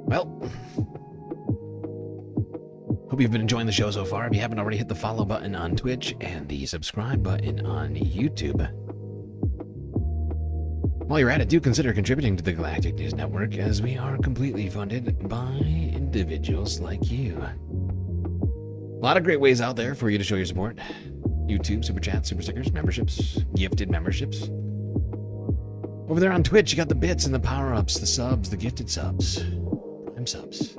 Speaker 1: Well, hope you've been enjoying the show so far. If you haven't already, hit the follow button on Twitch and the subscribe button on YouTube. While you're at it, do consider contributing to the Galactic News Network, as we are completely funded by individuals like you. A lot of great ways out there for you to show your support. YouTube, Super Chats, Super Stickers, memberships, gifted memberships. Over there on Twitch, you got the bits and the power-ups, the subs, the gifted subs, prime subs,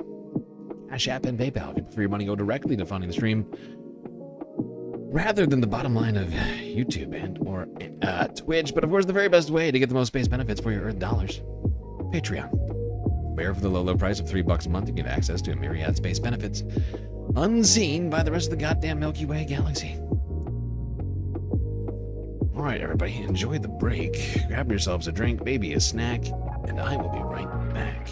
Speaker 1: Cash App, and PayPal. If you prefer your money go directly to funding the stream, rather than the bottom line of YouTube and or Twitch. But of course, the very best way to get the most space benefits for your Earth dollars, Patreon. Where for the low price of $3 a month, you get access to a myriad space benefits unseen by the rest of the goddamn Milky Way galaxy. All right, everybody, enjoy the break. Grab yourselves a drink, maybe a snack, and I will be right back.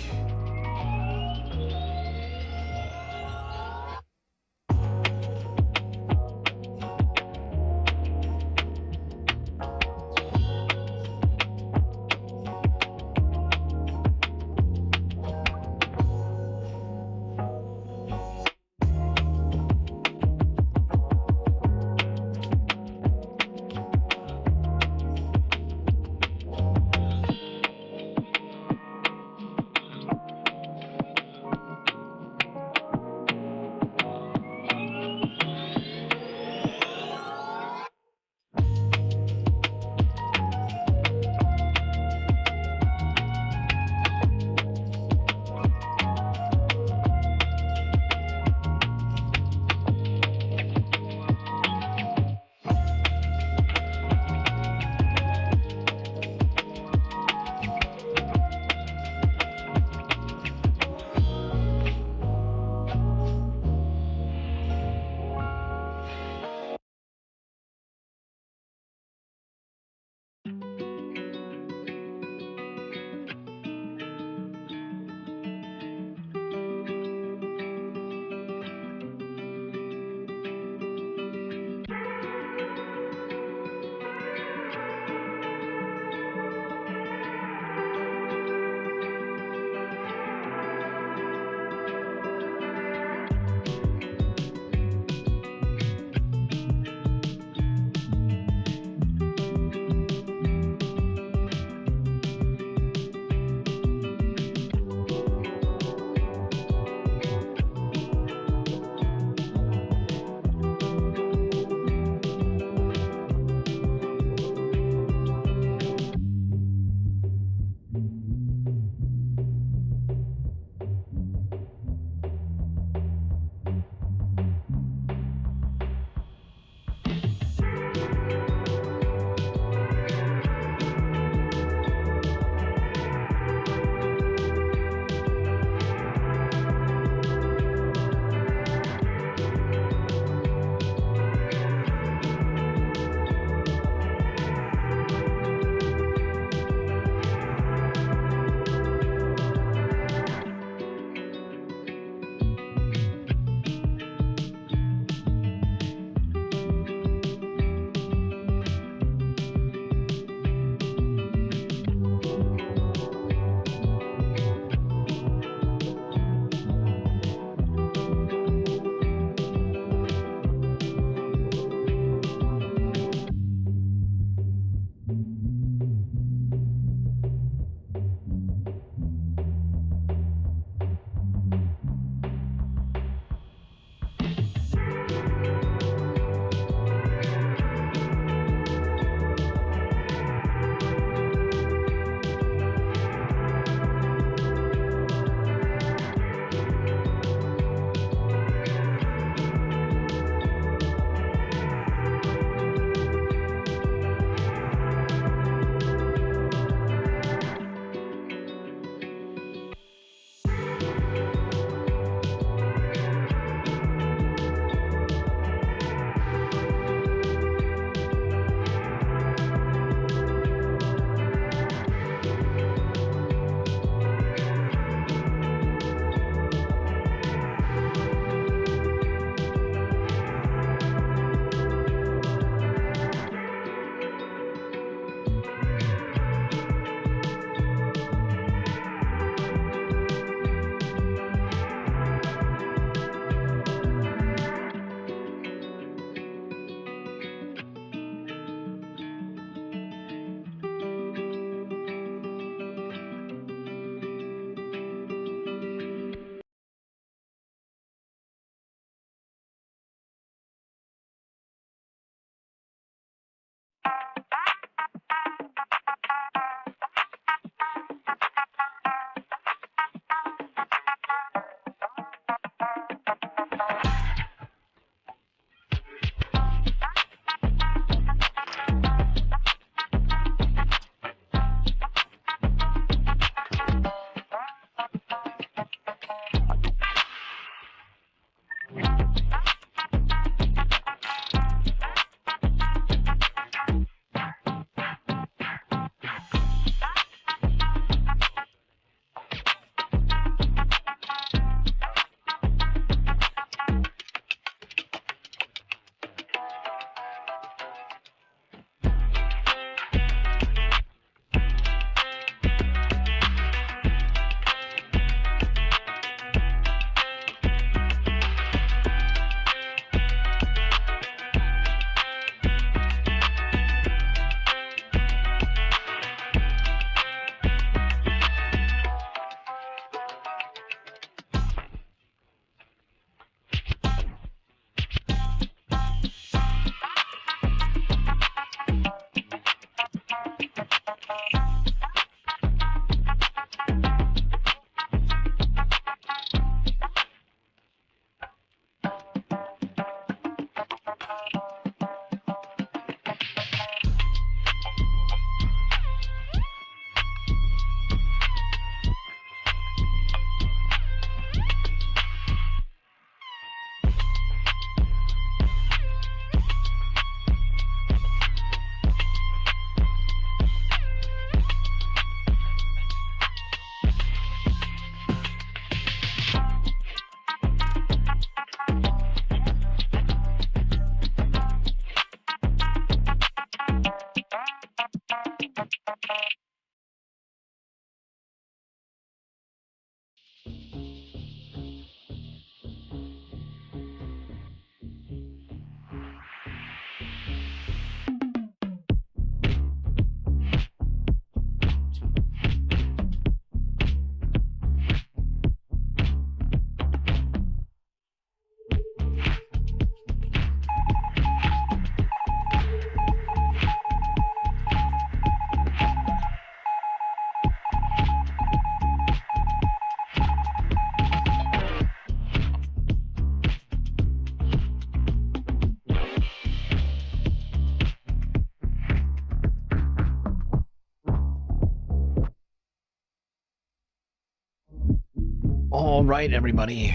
Speaker 1: All right, everybody.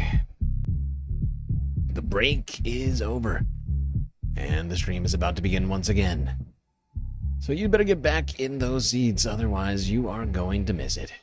Speaker 1: The break is over, and the stream is about to begin once again. So you better get back in those seats, otherwise you are going to miss it.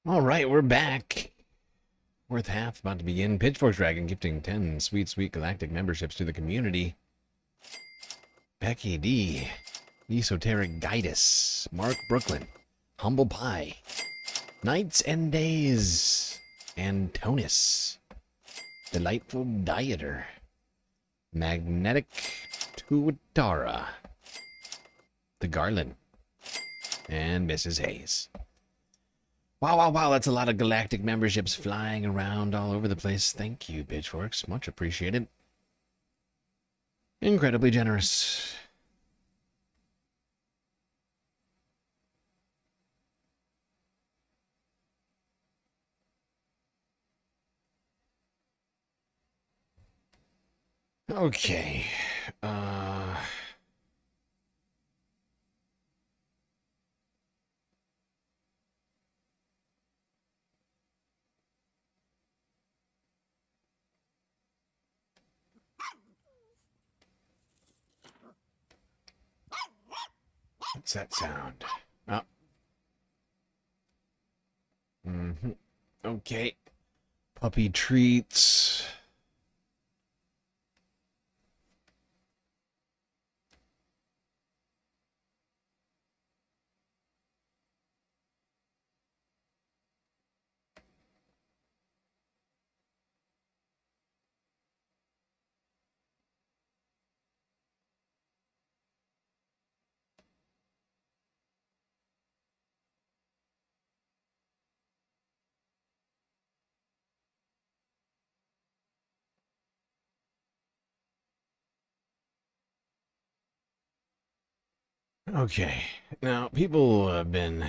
Speaker 1: All right, we're back. Worth half about to begin. Pitchfork Dragon gifting 10 sweet galactic memberships to the community. Becky D, Esoteric Guidus, Mark Brooklyn, Humble Pie, Nights and Days, Antonis, Delightful Dieter, Magnetic Tuatara, The Garland, and Mrs. Hayes. Wow, that's a lot of galactic memberships flying around all over the place. Thank you, Pitchforks. Much appreciated. Incredibly generous. Okay. What's that sound? Oh. Okay. Puppy treats. Okay, now people have been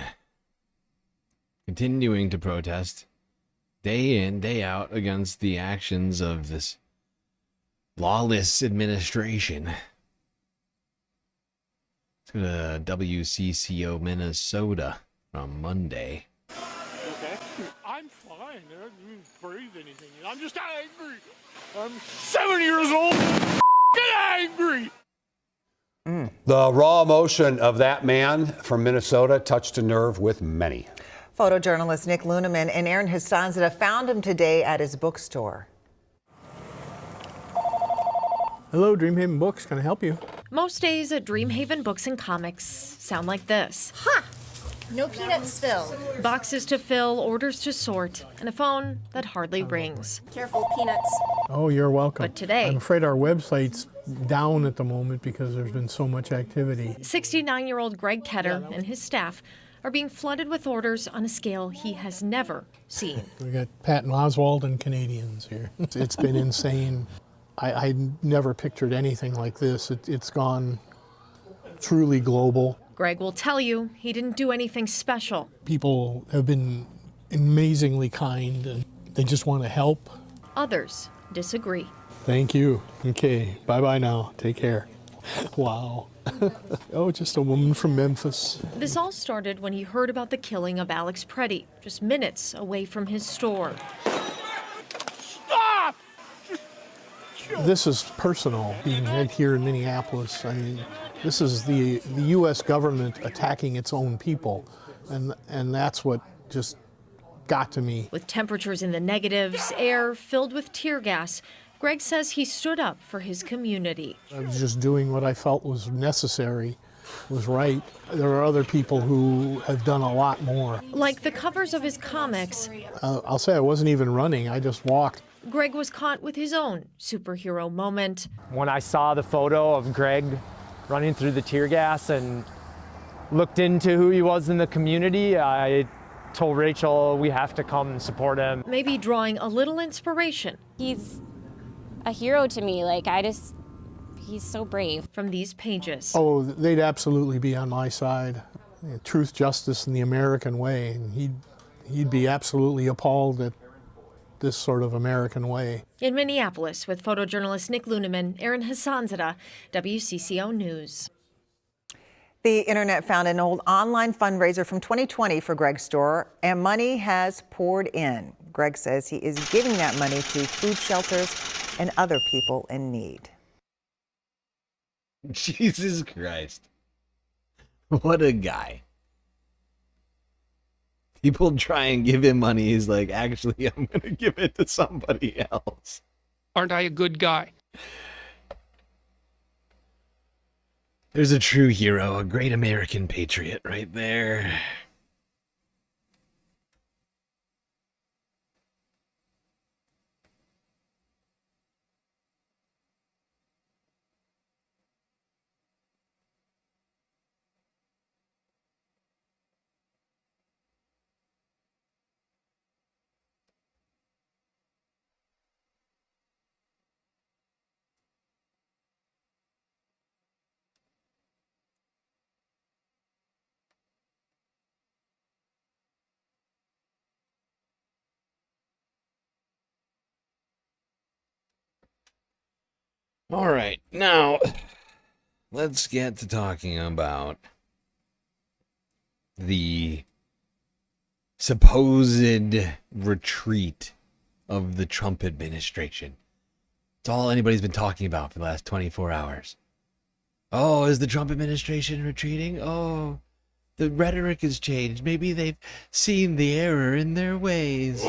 Speaker 1: continuing to protest day in, day out against the actions of this lawless administration. Let's go to WCCO Minnesota from Monday.
Speaker 14: Okay. I'm fine. I didn't breathe anything. I'm just angry. I'm 7 years old. Get angry.
Speaker 10: The raw emotion of that man from Minnesota touched a nerve with many.
Speaker 12: Photojournalist Nick Luneman and Aaron Hasanzadeh found him today at his bookstore.
Speaker 15: Hello, Dreamhaven Books. Can I help you?
Speaker 16: Most days at Dreamhaven Books and Comics sound like this.
Speaker 19: Ha! No peanuts spilled.
Speaker 16: Boxes to fill, orders to sort, and a phone that hardly rings.
Speaker 19: Careful, peanuts.
Speaker 15: Oh, you're welcome.
Speaker 16: But today,
Speaker 15: I'm afraid our website's down at the moment because there's been so much activity.
Speaker 16: 69-year-old Greg Ketter and his staff are being flooded with orders on a scale he has never seen.
Speaker 15: We got Patton Oswald and Canadians here. It's been insane. I never pictured anything like this. It's gone truly global.
Speaker 16: Greg will tell you he didn't do anything special.
Speaker 15: People have been amazingly kind and they just want to help.
Speaker 16: Others disagree.
Speaker 15: Thank you. Okay, bye-bye now. Take care. Wow. Oh, just a woman from Memphis.
Speaker 16: This all started when he heard about the killing of Alex Pretti, just minutes away from his store.
Speaker 14: Stop!
Speaker 15: This is personal, being right here in Minneapolis. I mean, this is the U.S. government attacking its own people, and that's what just got to me.
Speaker 16: With temperatures in the negatives, air filled with tear gas, Greg says he stood up for his community.
Speaker 15: I was just doing what I felt was necessary, was right. There are other people who have done a lot more.
Speaker 16: Like the covers of his comics,
Speaker 15: I'll say I wasn't even running, I just walked.
Speaker 16: Greg was caught with his own superhero moment.
Speaker 4: When I saw the photo of Greg running through the tear gas and looked into who he was in the community, I told Rachel we have to come and support him.
Speaker 16: Maybe drawing a little inspiration.
Speaker 19: He's a hero to me. Like, he's so brave.
Speaker 16: From these pages.
Speaker 15: Oh, they'd absolutely be on my side. Truth, justice, and the American way. And he'd be absolutely appalled at this sort of American way.
Speaker 16: In Minneapolis, with photojournalist Nick Luneman, Erin Hassanzadeh, WCCO News.
Speaker 12: The internet found an old online fundraiser from 2020 for Greg's store, and money has poured in. Greg says he is giving that money to food shelters and other people in need.
Speaker 1: Jesus Christ. What a guy. People try and give him money. He's like, actually, I'm going to give it to somebody else.
Speaker 7: Aren't I a good guy?
Speaker 1: There's a true hero, a great American patriot right there. All right, now let's get to talking about the supposed retreat of the Trump administration. It's all anybody's been talking about for the last 24 hours. Oh, is the Trump administration retreating? Oh, the rhetoric has changed. Maybe they've seen the error in their ways.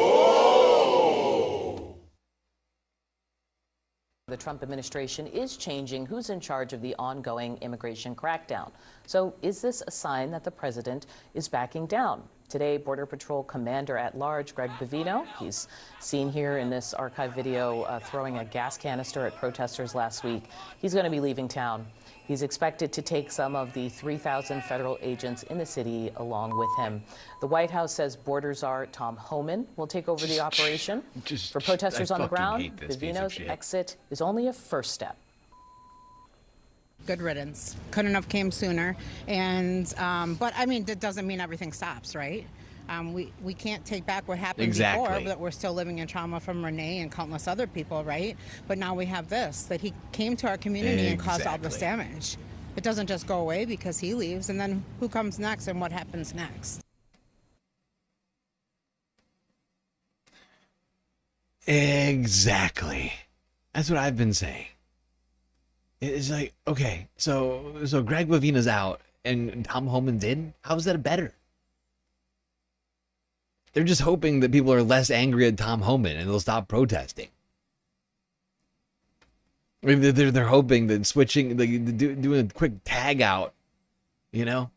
Speaker 5: The Trump administration is changing who's in charge of the ongoing immigration crackdown. So is this a sign that the president is backing down? Today, Border Patrol Commander-at-Large Greg Bovino, he's seen here in this archive video throwing a gas canister at protesters last week. He's going to be leaving town. He's expected to take some of the 3,000 federal agents in the city along with him. The White House says border czar Tom Homan will take over the operation. For protesters on the ground, Bovino's exit is only a first step.
Speaker 8: Good riddance. Couldn't have came sooner. And but I mean, that doesn't mean everything stops, right? We can't take back what happened before, but we're still living in trauma from Renee and countless other people, right? But now we have this, that he came to our community and caused all this damage. It doesn't just go away because he leaves, and then who comes next and what happens next?
Speaker 1: Exactly. That's what I've been saying. It's like, okay, so Greg Bovino's out and Tom Homan's in? How's that better? They're just hoping that people are less angry at Tom Homan and they'll stop protesting. I mean, they're hoping that switching, like doing a quick tag out, you know?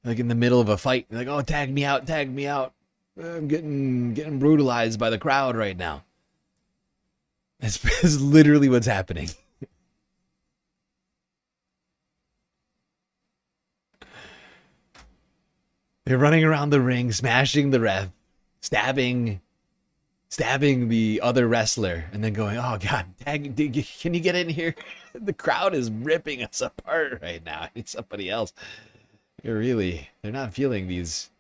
Speaker 1: Like in the middle of a fight, like, oh, tag me out, tag me out. I'm getting brutalized by the crowd right now. That's literally what's happening. They're running around the ring, smashing the ref, stabbing the other wrestler, and then going, oh, God, tag, can you get in here? The crowd is ripping us apart right now. I need somebody else. They're not feeling these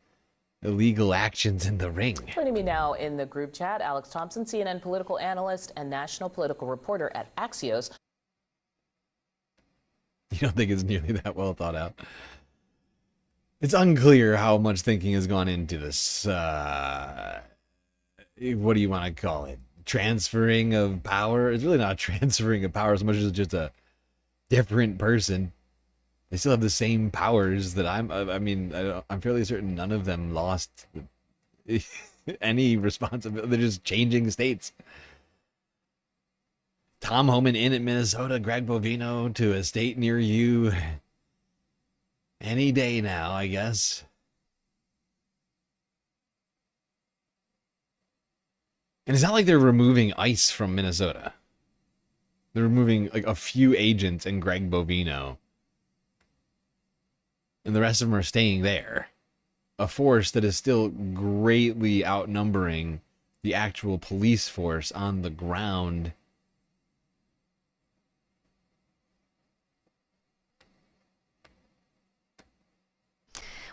Speaker 1: illegal actions in the ring.
Speaker 5: Joining me now in the group chat, Alex Thompson, CNN political analyst and national political reporter at Axios.
Speaker 1: You don't think it's nearly that well thought out? It's unclear how much thinking has gone into this. What do you want to call it? Transferring of power? It's really not transferring of power as much as just a different person. They still have the same powers that I'm fairly certain none of them lost any responsibility. They're just changing states. Tom Homan in at Minnesota, Greg Bovino to a state near you. Any day now, I guess. And it's not like they're removing ICE from Minnesota. They're removing like a few agents and Greg Bovino. And the rest of them are staying there. A force that is still greatly outnumbering the actual police force on the ground.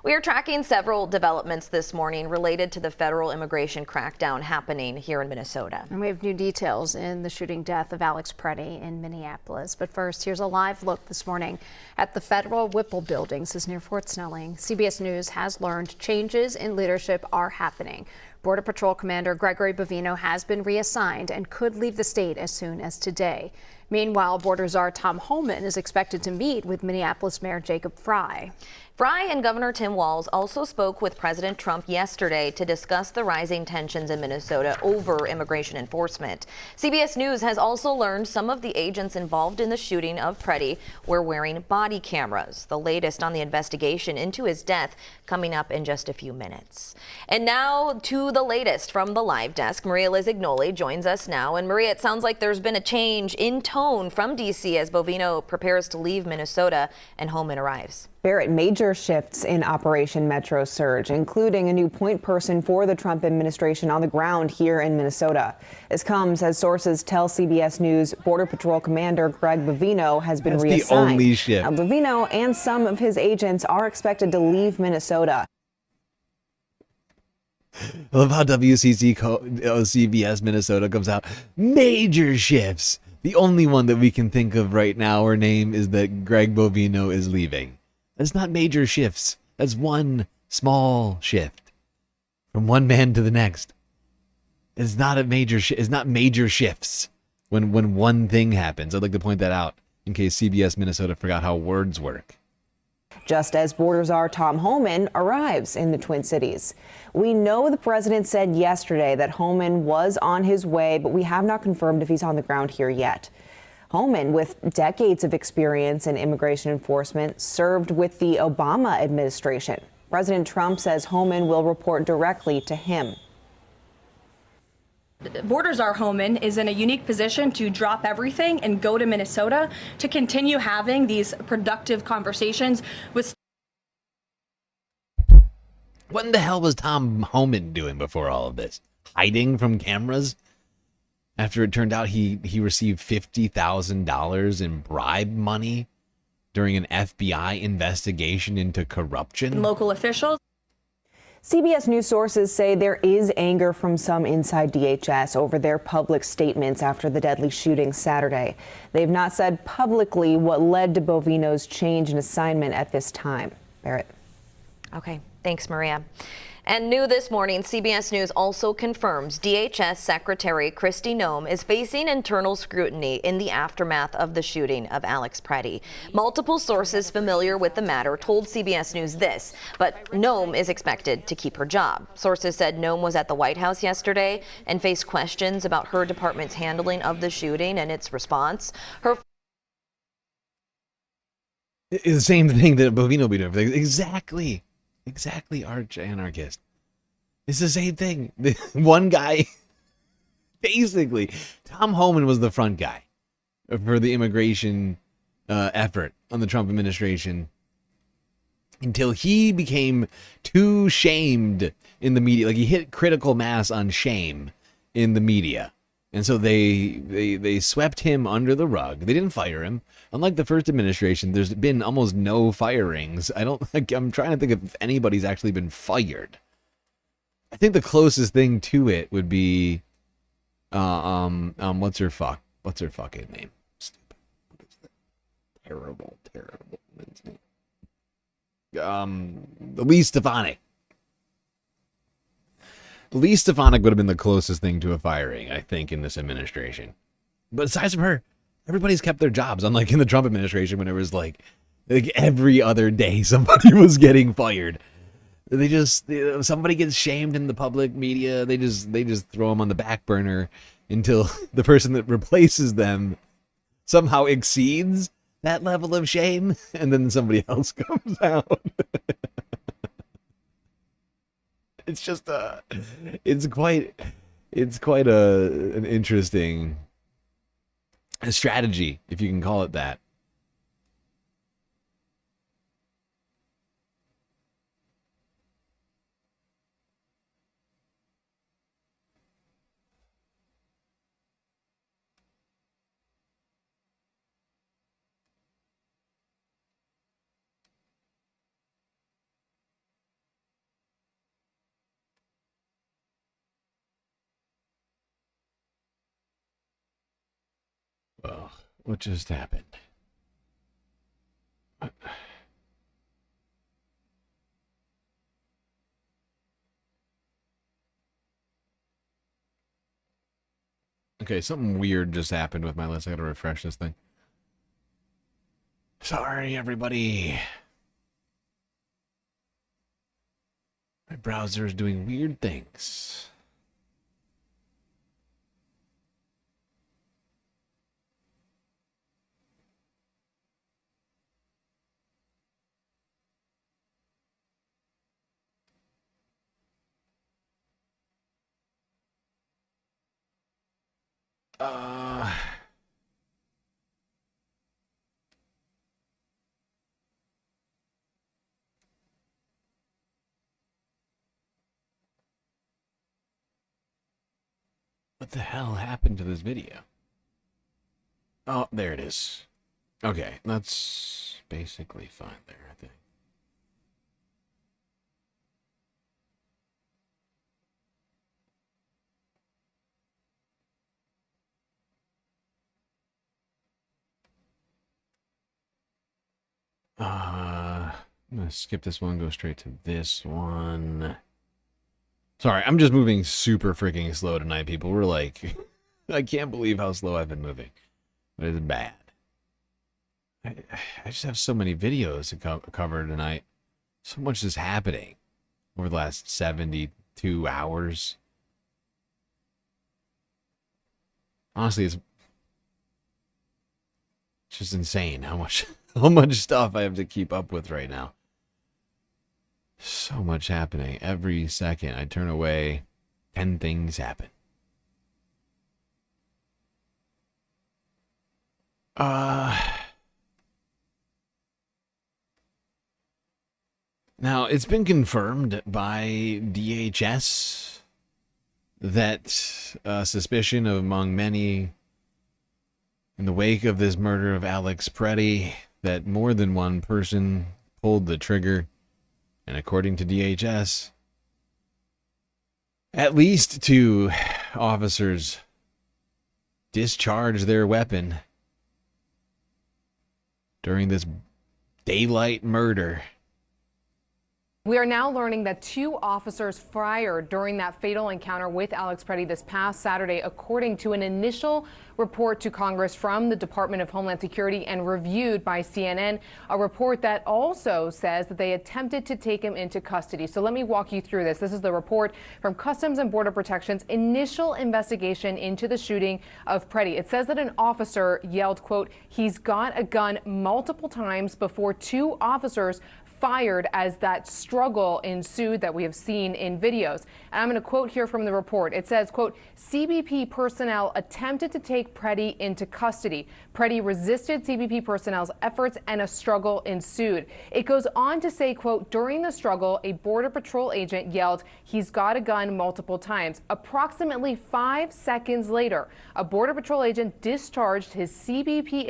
Speaker 2: We are tracking several developments this morning related to the federal immigration crackdown happening here in Minnesota.
Speaker 18: And we have new details in the shooting death of Alex Pretti in Minneapolis. But first, here's a live look this morning at the federal Whipple buildings is near Fort Snelling. CBS News has learned changes in leadership are happening. Border Patrol Commander Gregory Bovino has been reassigned and could leave the state as soon as today. Meanwhile, Border Czar Tom Homan is expected to meet with Minneapolis Mayor Jacob Frey.
Speaker 2: Frey and Governor Tim Walz also spoke with President Trump yesterday to discuss the rising tensions in Minnesota over immigration enforcement. CBS News has also learned some of the agents involved in the shooting of Pretti were wearing body cameras. The latest on the investigation into his death coming up in just a few minutes. And now to the latest from the live desk. Maria Lizignoli joins us now. And Maria, it sounds like there's been a change in tone from D.C. as Bovino prepares to leave Minnesota and Homan arrives.
Speaker 20: Barrett, major shifts in Operation Metro Surge, including a new point person for the Trump administration on the ground here in Minnesota. This comes as sources tell CBS News Border Patrol Commander Greg Bovino has been reassigned.
Speaker 1: That's the only shift.
Speaker 20: Now, Bovino and some of his agents are expected to leave Minnesota.
Speaker 1: I love how CBS Minnesota comes out. Major shifts. The only one that we can think of right now or name is that Greg Bovino is leaving. That's not major shifts. That's one small shift from one man to the next. It's not a major. It's not major shifts when one thing happens. I'd like to point that out in case CBS Minnesota forgot how words work.
Speaker 20: Just as Border Czar Tom Homan arrives in the Twin Cities. We know the president said yesterday that Homan was on his way, but we have not confirmed if he's on the ground here yet. Homan, with decades of experience in immigration enforcement, served with the Obama administration. President Trump says Homan will report directly to him.
Speaker 13: Border Czar Homan is in a unique position to drop everything and go to Minnesota to continue having these productive conversations with.
Speaker 1: What in the hell was Tom Homan doing before all of this? Hiding from cameras? After it turned out he received $50,000 in bribe money during an FBI investigation into corruption?
Speaker 13: Local officials.
Speaker 20: CBS News sources say there is anger from some inside DHS over their public statements after the deadly shooting Saturday. They've not said publicly what led to Bovino's change in assignment at this time. Barrett.
Speaker 2: Okay, thanks, Maria. And new this morning, CBS News also confirms DHS Secretary Kristi Noem is facing internal scrutiny in the aftermath of the shooting of Alex Pretti. Multiple sources familiar with the matter told CBS News this, but Noem is expected to keep her job. Sources said Noem was at the White House yesterday and faced questions about her department's handling of the shooting and its response.
Speaker 1: It's the same thing that Bovino will be doing. Exactly, arch anarchist. It's the same thing. One guy, basically, Tom Homan was the front guy for the immigration effort on the Trump administration until he became too shamed in the media. Like he hit critical mass on shame in the media. And so they swept him under the rug. They didn't fire him. Unlike the first administration, there's been almost no firings. I'm trying to think if anybody's actually been fired. I think the closest thing to it would be what's her fucking name? Stupid. What is that? terrible. Lee Stefanik. Lee Stefanik would have been the closest thing to a firing, I think, in this administration. But aside from her, everybody's kept their jobs, unlike in the Trump administration when it was like every other day somebody was getting fired. Somebody gets shamed in the public media, they just throw them on the back burner until the person that replaces them somehow exceeds that level of shame, and then somebody else comes out. It's just it's quite an interesting strategy, if you can call it that. Well, what just happened? Okay, something weird just happened with my list. I gotta refresh this thing. Sorry, everybody. My browser is doing weird things. What the hell happened to this video? Oh, there it is. Okay, that's basically fine there, I think. I'm gonna skip this one, go straight to this one. Sorry, I'm just moving super freaking slow tonight, people. We're like, I can't believe how slow I've been moving. But it's bad. I just have so many videos to cover tonight. So much is happening over the last 72 hours. Honestly, it's just insane how much stuff I have to keep up with right now. So much happening. Every second I turn away, 10 things happen. Now, it's been confirmed by DHS that suspicion of among many in the wake of this murder of Alex Pretti, that more than one person pulled the trigger. And according to DHS, at least 2 officers discharged their weapon during this daylight murder.
Speaker 21: We are now learning that 2 officers fired during that fatal encounter with Alex Pretti this past Saturday, according to an initial report to Congress from the Department of Homeland Security and reviewed by CNN, a report that also says that they attempted to take him into custody. So let me walk you through this. This is the report from Customs and Border Protection's initial investigation into the shooting of Pretti. It says that an officer yelled, quote, "He's got a gun," multiple times before 2 officers fired as that struggle ensued that we have seen in videos. And I'm going to quote here from the report. It says, quote, "CBP personnel attempted to take Pretti into custody. Pretti resisted CBP personnel's efforts and a struggle ensued." It goes on to say, quote, "During the struggle, a Border Patrol agent yelled, 'He's got a gun,' multiple times. Approximately 5 seconds later, a Border Patrol agent discharged his CBP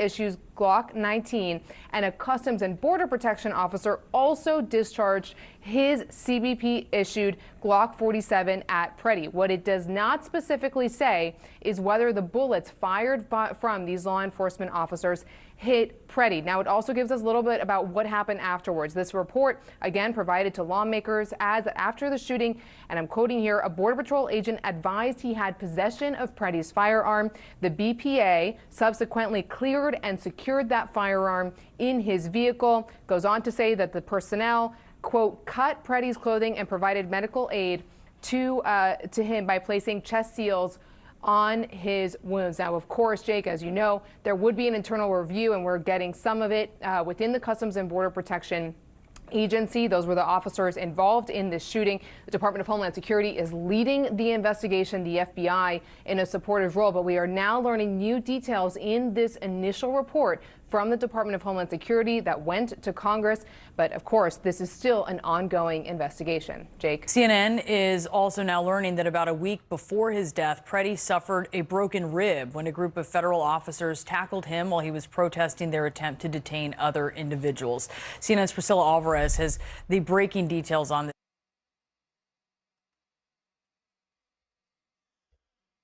Speaker 21: Glock 19, and a Customs and Border Protection officer also discharged his CBP-issued Glock 47 at Pretti. What it does not specifically say is whether the bullets fired from these law enforcement officers hit Pretti. Now, it also gives us a little bit about what happened afterwards. This report, again, provided to lawmakers as after the shooting, and I'm quoting here, a Border Patrol agent advised he had possession of Pretti's firearm. The BPA subsequently cleared and secured that firearm in his vehicle. Goes on to say that the personnel, quote, cut Pretti's clothing and provided medical aid to him by placing chest seals on his wounds. Now, of course, Jake, as you know, there would be an internal review, and we're getting some of it within the Customs and Border Protection Agency. Those were the officers involved in this shooting. The Department of Homeland Security is leading the investigation, the FBI in a supportive role, but we are now learning new details in this initial report from the Department of Homeland Security that went to Congress. But of course, this is still an ongoing investigation. Jake?
Speaker 6: CNN is also now learning that about a week before his death, Pretti suffered a broken rib when a group of federal officers tackled him while he was protesting their attempt to detain other individuals. CNN's Priscilla Alvarez has the breaking details on this.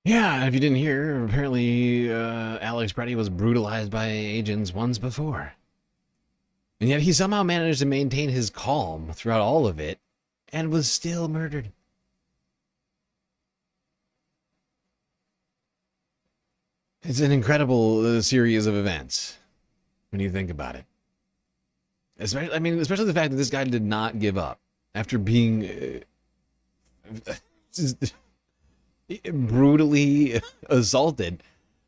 Speaker 1: Yeah, if you didn't hear, apparently Alex Pretti was brutalized by agents once before. And yet he somehow managed to maintain his calm throughout all of it and was still murdered. It's an incredible series of events when you think about it. Especially the fact that this guy did not give up after being brutally assaulted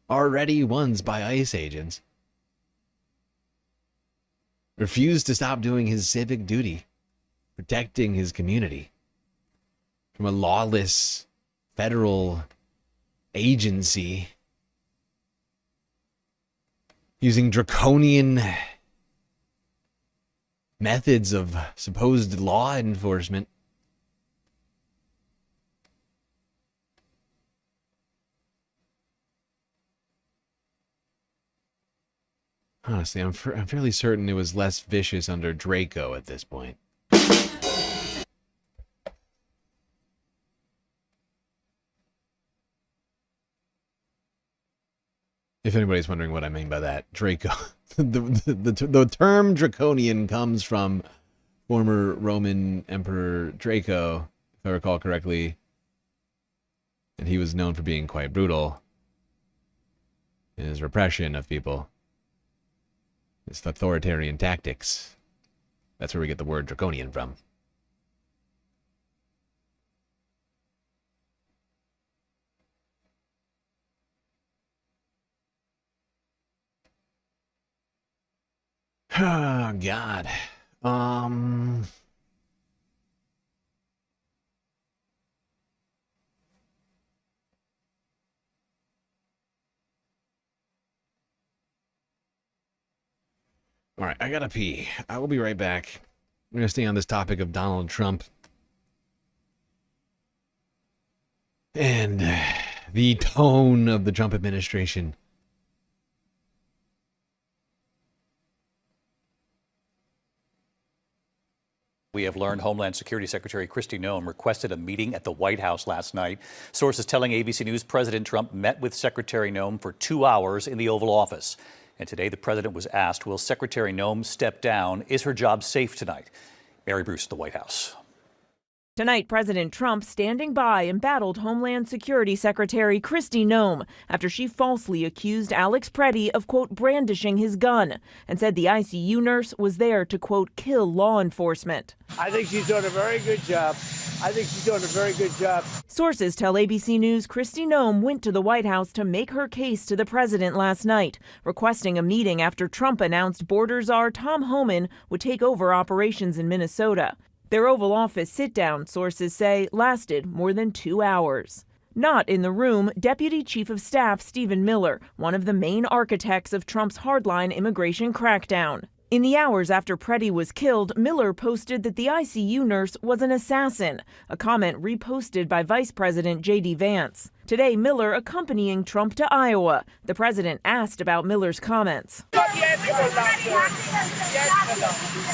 Speaker 1: already once by ICE agents. Refused to stop doing his civic duty, protecting his community from a lawless federal agency using draconian methods of supposed law enforcement. Honestly, I'm fairly certain it was less vicious under Draco at this point. If anybody's wondering what I mean by that, Draco, the term draconian comes from former Roman Emperor Draco, if I recall correctly, and he was known for being quite brutal in his repression of people. It's authoritarian tactics. That's where we get the word draconian from. Oh, God. All right, I gotta pee. I will be right back. I'm gonna stay on this topic of Donald Trump and the tone of the Trump administration.
Speaker 22: We have learned Homeland Security Secretary Kristi Noem requested a meeting at the White House last night. Sources telling ABC News President Trump met with Secretary Noem for 2 hours in the Oval Office. And today the president was asked, will Secretary Noem step down? Is her job safe tonight? Mary Bruce at the White House.
Speaker 23: Tonight, President Trump standing by embattled Homeland Security Secretary Kristi Noem after she falsely accused Alex Pretti of, quote, brandishing his gun and said the ICU nurse was there to, quote, kill law enforcement.
Speaker 24: I think she's doing a very good job.
Speaker 23: Sources tell ABC News Kristi Noem went to the White House to make her case to the president last night, requesting a meeting after Trump announced border czar Tom Homan would take over operations in Minnesota. Their Oval Office sit-down, sources say, lasted more than 2 hours. Not in the room, Deputy Chief of Staff Stephen Miller, one of the main architects of Trump's hardline immigration crackdown. In the hours after Pretti was killed, Miller posted that the ICU nurse was an assassin, a comment reposted by Vice President J.D. Vance. Today, Miller accompanying Trump to Iowa. The president asked about Miller's comments.
Speaker 24: Yes, it was not good. Yes,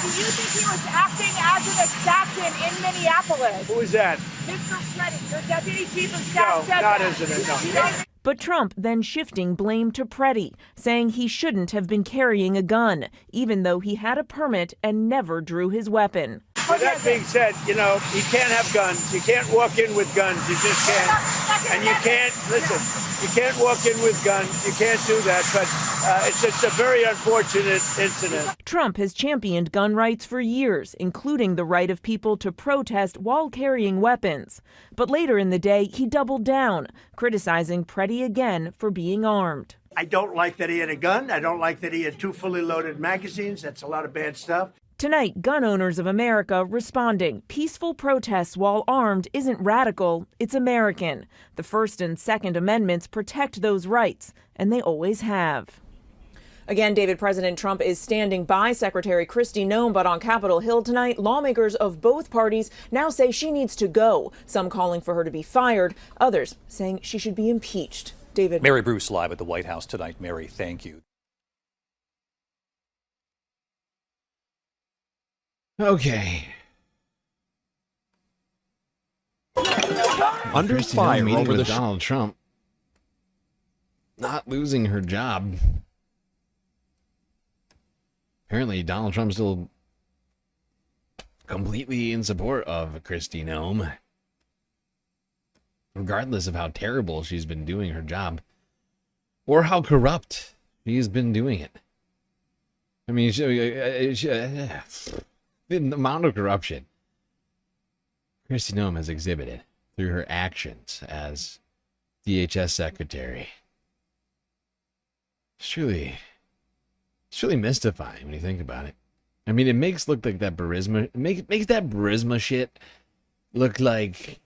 Speaker 3: Do you think he was acting as an assassin in Minneapolis?
Speaker 24: who is that?
Speaker 3: Mr. Pretti, your deputy chief of staff
Speaker 24: No,
Speaker 3: said
Speaker 24: not
Speaker 3: that.
Speaker 24: as an
Speaker 23: But Trump then shifting blame to Pretti, saying he shouldn't have been carrying a gun, even though he had a permit and never drew his weapon.
Speaker 24: With that being said, you can't have guns. You can't walk in with guns. You just can't. And you can't, listen, you can't walk in with guns. You can't do that. But it's just a very unfortunate incident.
Speaker 23: Trump has championed gun rights for years, including the right of people to protest while carrying weapons. But later in the day, he doubled down, criticizing Pretti again for being armed.
Speaker 24: I don't like that he had a gun. I don't like that he had 2 fully loaded magazines. That's a lot of bad stuff.
Speaker 23: Tonight, Gun Owners of America responding. Peaceful protests while armed isn't radical, it's American. The First and Second Amendments protect those rights, and they always have.
Speaker 9: Again, David, President Trump is standing by Secretary Kristi Noem, but on Capitol Hill tonight, lawmakers of both parties now say she needs to go. Some calling for her to be fired, others saying she should be impeached. David.
Speaker 22: Mary Bruce live at the White House tonight. Mary, thank you.
Speaker 1: Okay.
Speaker 10: Under
Speaker 1: Kristi Noem
Speaker 10: fire
Speaker 1: meeting
Speaker 10: over
Speaker 1: with
Speaker 10: the
Speaker 1: Donald Trump, not losing her job. Apparently, Donald Trump's still completely in support of Kristi Noem, regardless of how terrible she's been doing her job or how corrupt she's been doing it. I mean, the amount of corruption Kristi Noem has exhibited through her actions as DHS secretary. It's truly mystifying when you think about it. I mean, it makes look like that Burisma, makes that Burisma shit look like,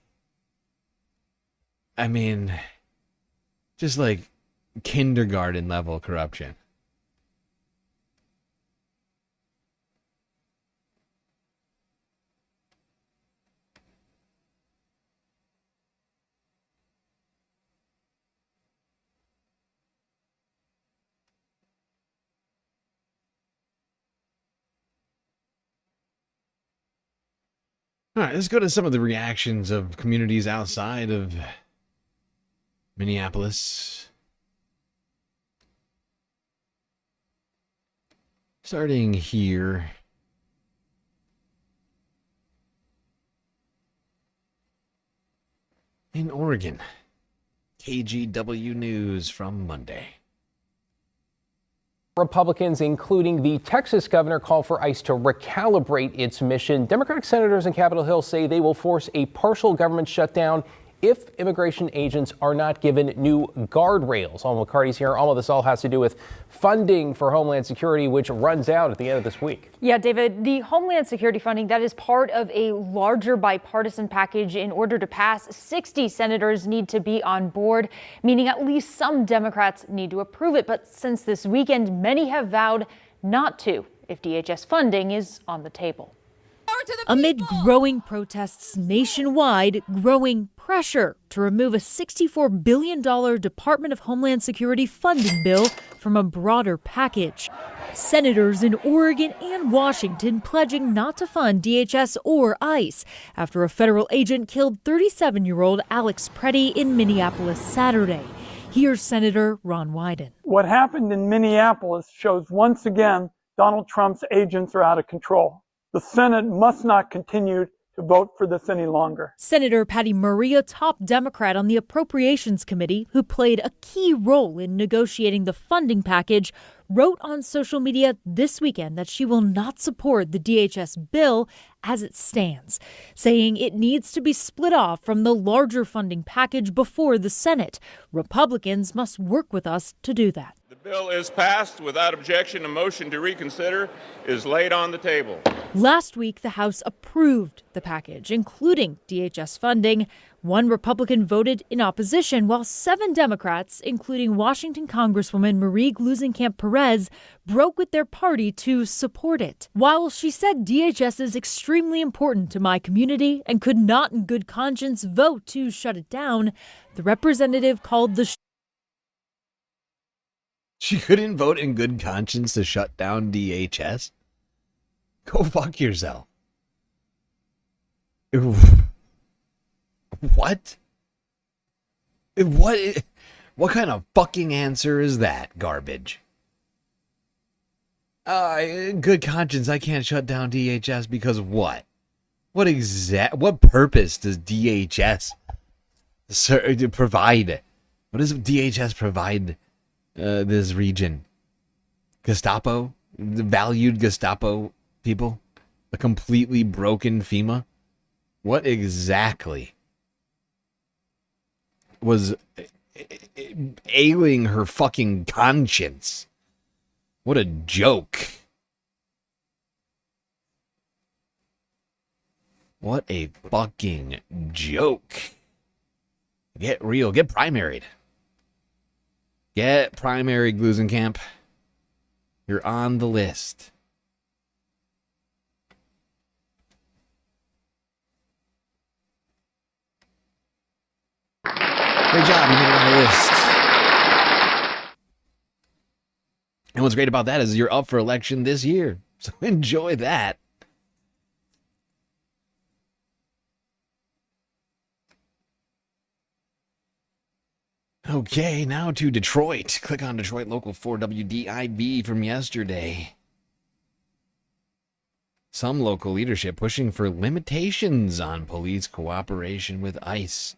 Speaker 1: I mean, just like kindergarten level corruption. All right, let's go to some of the reactions of communities outside of Minneapolis. Starting here. In Oregon. KGW News from Monday.
Speaker 11: Republicans, including the Texas governor, call for ICE to recalibrate its mission. Democratic senators in Capitol Hill say they will force a partial government shutdown if immigration agents are not given new guardrails. Alma McCarty's here. Alma, this all has to do with funding for Homeland Security, which runs out at the end of this week.
Speaker 17: Yeah, David, the Homeland Security funding, that is part of a larger bipartisan package. In order to pass, 60 senators need to be on board, meaning at least some Democrats need to approve it. But since this weekend, many have vowed not to if DHS funding is on the table.
Speaker 25: Amid growing protests nationwide, growing pressure to remove a $64 billion Department of Homeland Security funding bill from a broader package. Senators in Oregon and Washington pledging not to fund DHS or ICE after a federal agent killed 37-year-old Alex Pretti in Minneapolis Saturday. Here's Senator Ron Wyden.
Speaker 26: What happened in Minneapolis shows once again Donald Trump's agents are out of control. The Senate must not continue to vote for this any longer.
Speaker 25: Senator Patty Murray, a top Democrat on the Appropriations Committee who played a key role in negotiating the funding package, wrote on social media this weekend that she will not support the DHS bill as it stands, saying it needs to be split off from the larger funding package before the Senate. Republicans must work with us to do that.
Speaker 4: Bill is passed without objection. A motion to reconsider is laid on the table.
Speaker 25: Last week, the House approved the package, including DHS funding. One Republican voted in opposition, while 7 Democrats, including Washington Congresswoman Marie Gluesenkamp-Perez, broke with their party to support it. While she said DHS is extremely important to my community and could not in good conscience vote to shut it down, the representative called the
Speaker 1: She couldn't vote in good conscience to shut down DHS? Go fuck yourself. What? What kind of fucking answer is that, garbage? In good conscience, I can't shut down DHS because what? What purpose does DHS provide? What does DHS provide this region? Gestapo? The valued Gestapo people? A completely broken FEMA? What exactly was ailing her fucking conscience? What a joke. What a fucking joke. Get real. Get primaried. Get primary, Gluesenkamp. You're on the list. Great job, you made it on the list. And what's great about that is you're up for election this year. So enjoy that. Okay, now to Detroit. Click on Detroit Local 4 WDIV from yesterday. Some local leadership pushing for limitations on police cooperation with ICE.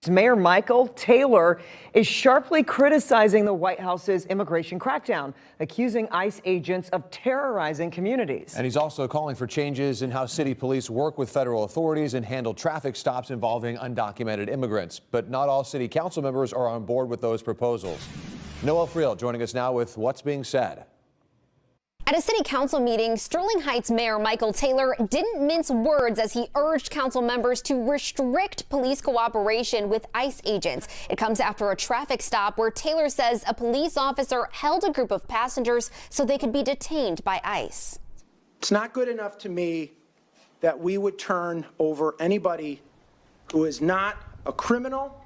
Speaker 12: Mayor Michael Taylor is sharply criticizing the White House's immigration crackdown, accusing ICE agents of terrorizing communities.
Speaker 14: And he's also calling for changes in how city police work with federal authorities and handle traffic stops involving undocumented immigrants. But not all city council members are on board with those proposals. Noel Friel joining us now with what's being said.
Speaker 15: At a city council meeting, Sterling Heights Mayor Michael Taylor didn't mince words as he urged council members to restrict police cooperation with ICE agents. It comes after a traffic stop where Taylor says a police officer held a group of passengers so they could be detained by ICE.
Speaker 16: It's not good enough to me that we would turn over anybody who is not a criminal,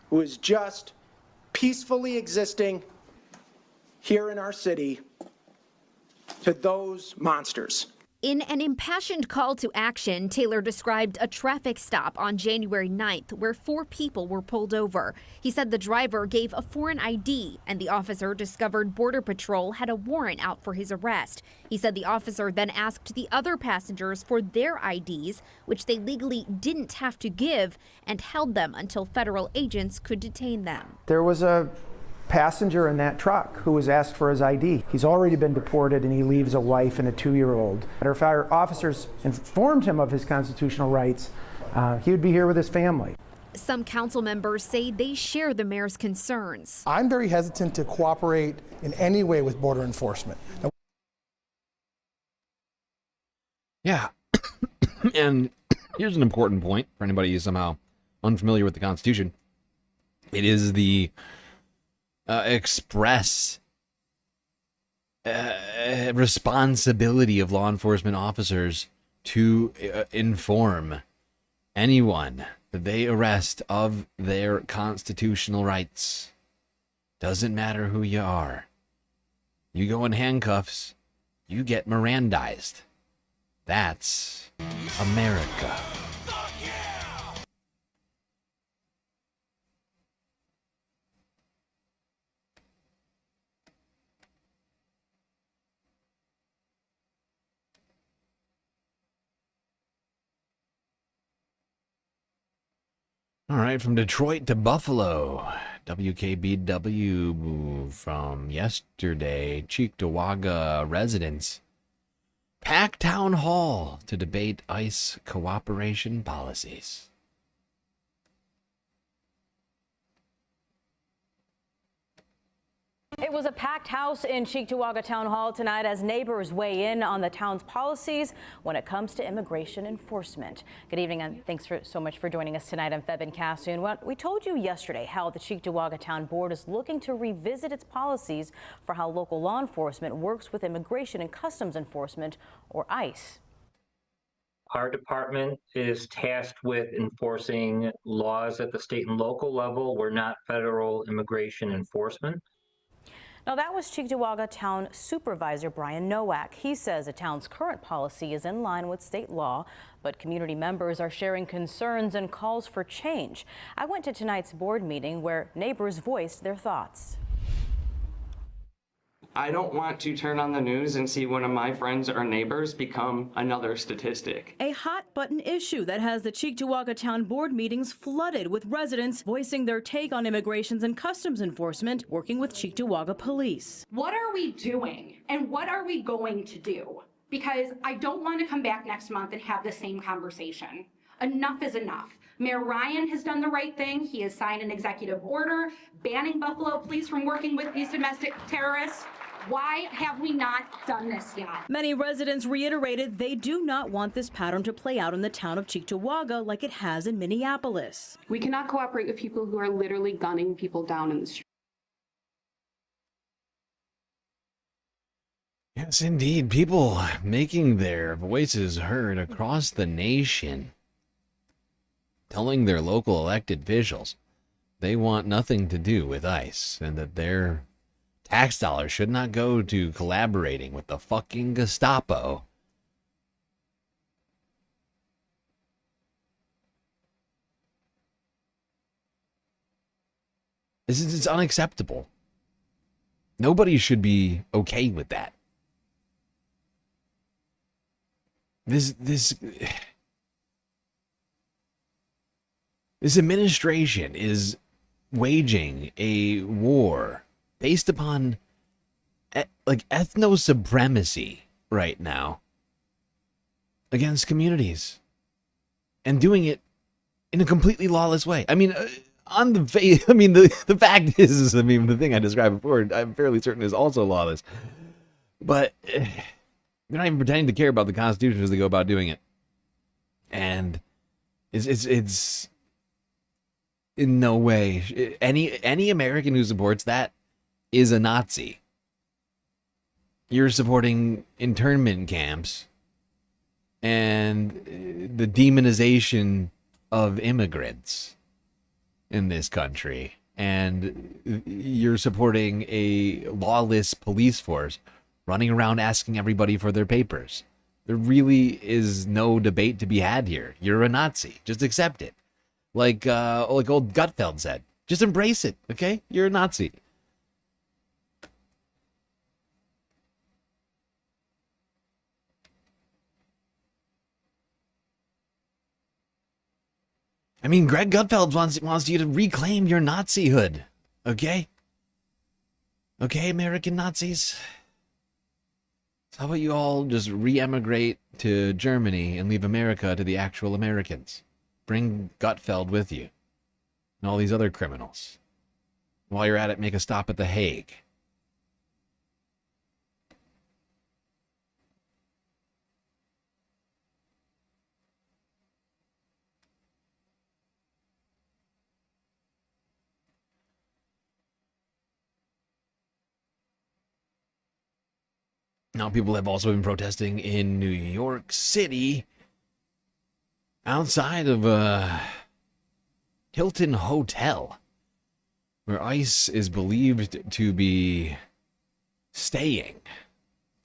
Speaker 16: who is just peacefully existing here in our city, to those monsters.
Speaker 19: In an impassioned call to action, Taylor described a traffic stop on January 9th where 4 people were pulled over. He said the driver gave a foreign ID and the officer discovered Border Patrol had a warrant out for his arrest. He said the officer then asked the other passengers for their IDs, which they legally didn't have to give, and held them until federal agents could detain them.
Speaker 27: There was a passenger in that truck who was asked for his ID. He's already been deported and he leaves a wife and a 2-year-old. If our officers informed him of his constitutional rights, he would be here with his family.
Speaker 19: Some council members say they share the mayor's concerns.
Speaker 28: I'm very hesitant to cooperate in any way with border enforcement.
Speaker 1: Yeah. And here's an important point for anybody who's somehow unfamiliar with the Constitution. It is the express responsibility of law enforcement officers to inform anyone that they arrest of their constitutional rights. Doesn't matter who you are. You go in handcuffs, you get Mirandized. That's America. All right, from Detroit to Buffalo, WKBW from yesterday, Cheektowaga residents packed town hall to debate ICE cooperation policies.
Speaker 2: It was a packed house in Cheektowaga Town Hall tonight as neighbors weigh in on the town's policies when it comes to immigration enforcement. Good evening and thanks so much for joining us tonight. I'm Febin Cassoon. Well, we told you yesterday how the Cheektowaga Town Board is looking to revisit its policies for how local law enforcement works with Immigration and Customs Enforcement, or ICE.
Speaker 5: Our department is tasked with enforcing laws at the state and local level. We're not federal immigration enforcement.
Speaker 2: Now, that was Cheektowaga Town Supervisor Brian Nowak. He says the town's current policy is in line with state law, but community members are sharing concerns and calls for change. I went to tonight's board meeting where neighbors voiced their thoughts.
Speaker 7: I don't want to turn on the news and see one of my friends or neighbors become another statistic.
Speaker 2: A hot button issue that has the Cheektowaga Town Board meetings flooded with residents voicing their take on Immigration and Customs Enforcement, working with Cheektowaga Police.
Speaker 8: What are we doing and what are we going to do? Because I don't want to come back next month and have the same conversation. Enough is enough. Mayor Ryan has done the right thing. He has signed an executive order banning Buffalo Police from working with these domestic terrorists. Why have we not done this yet?
Speaker 2: Many residents reiterated they do not want this pattern to play out in the town of Cheektowaga like it has in Minneapolis.
Speaker 8: We cannot cooperate with people who are literally gunning people down in the street.
Speaker 1: Yes, indeed. People making their voices heard across the nation, telling their local elected officials they want nothing to do with ICE and that their tax dollars should not go to collaborating with the fucking Gestapo. It's unacceptable. Nobody should be okay with that. This administration is waging a war based upon like ethno-supremacy right now against communities and doing it in a completely lawless way. I mean, on the face, I mean, the fact is, I mean, the thing I described before, I'm fairly certain is also lawless, but they're not even pretending to care about the Constitution as they go about doing it. And it's in no way any American who supports that is a Nazi. You're supporting internment camps and the demonization of immigrants in this country. And you're supporting a lawless police force running around asking everybody for their papers. There really is no debate to be had here. You're a Nazi. Just accept it. Like old Gutfeld said. Just embrace it, okay? You're a Nazi. I mean, Greg Gutfeld wants you to reclaim your Nazihood, okay? Okay, American Nazis? How about you all just re-emigrate to Germany and leave America to the actual Americans? Bring Gutfeld with you and all these other criminals. While you're at it, make a stop at The Hague. Now, people have also been protesting in New York City outside of a Hilton Hotel, where ICE is believed to be staying.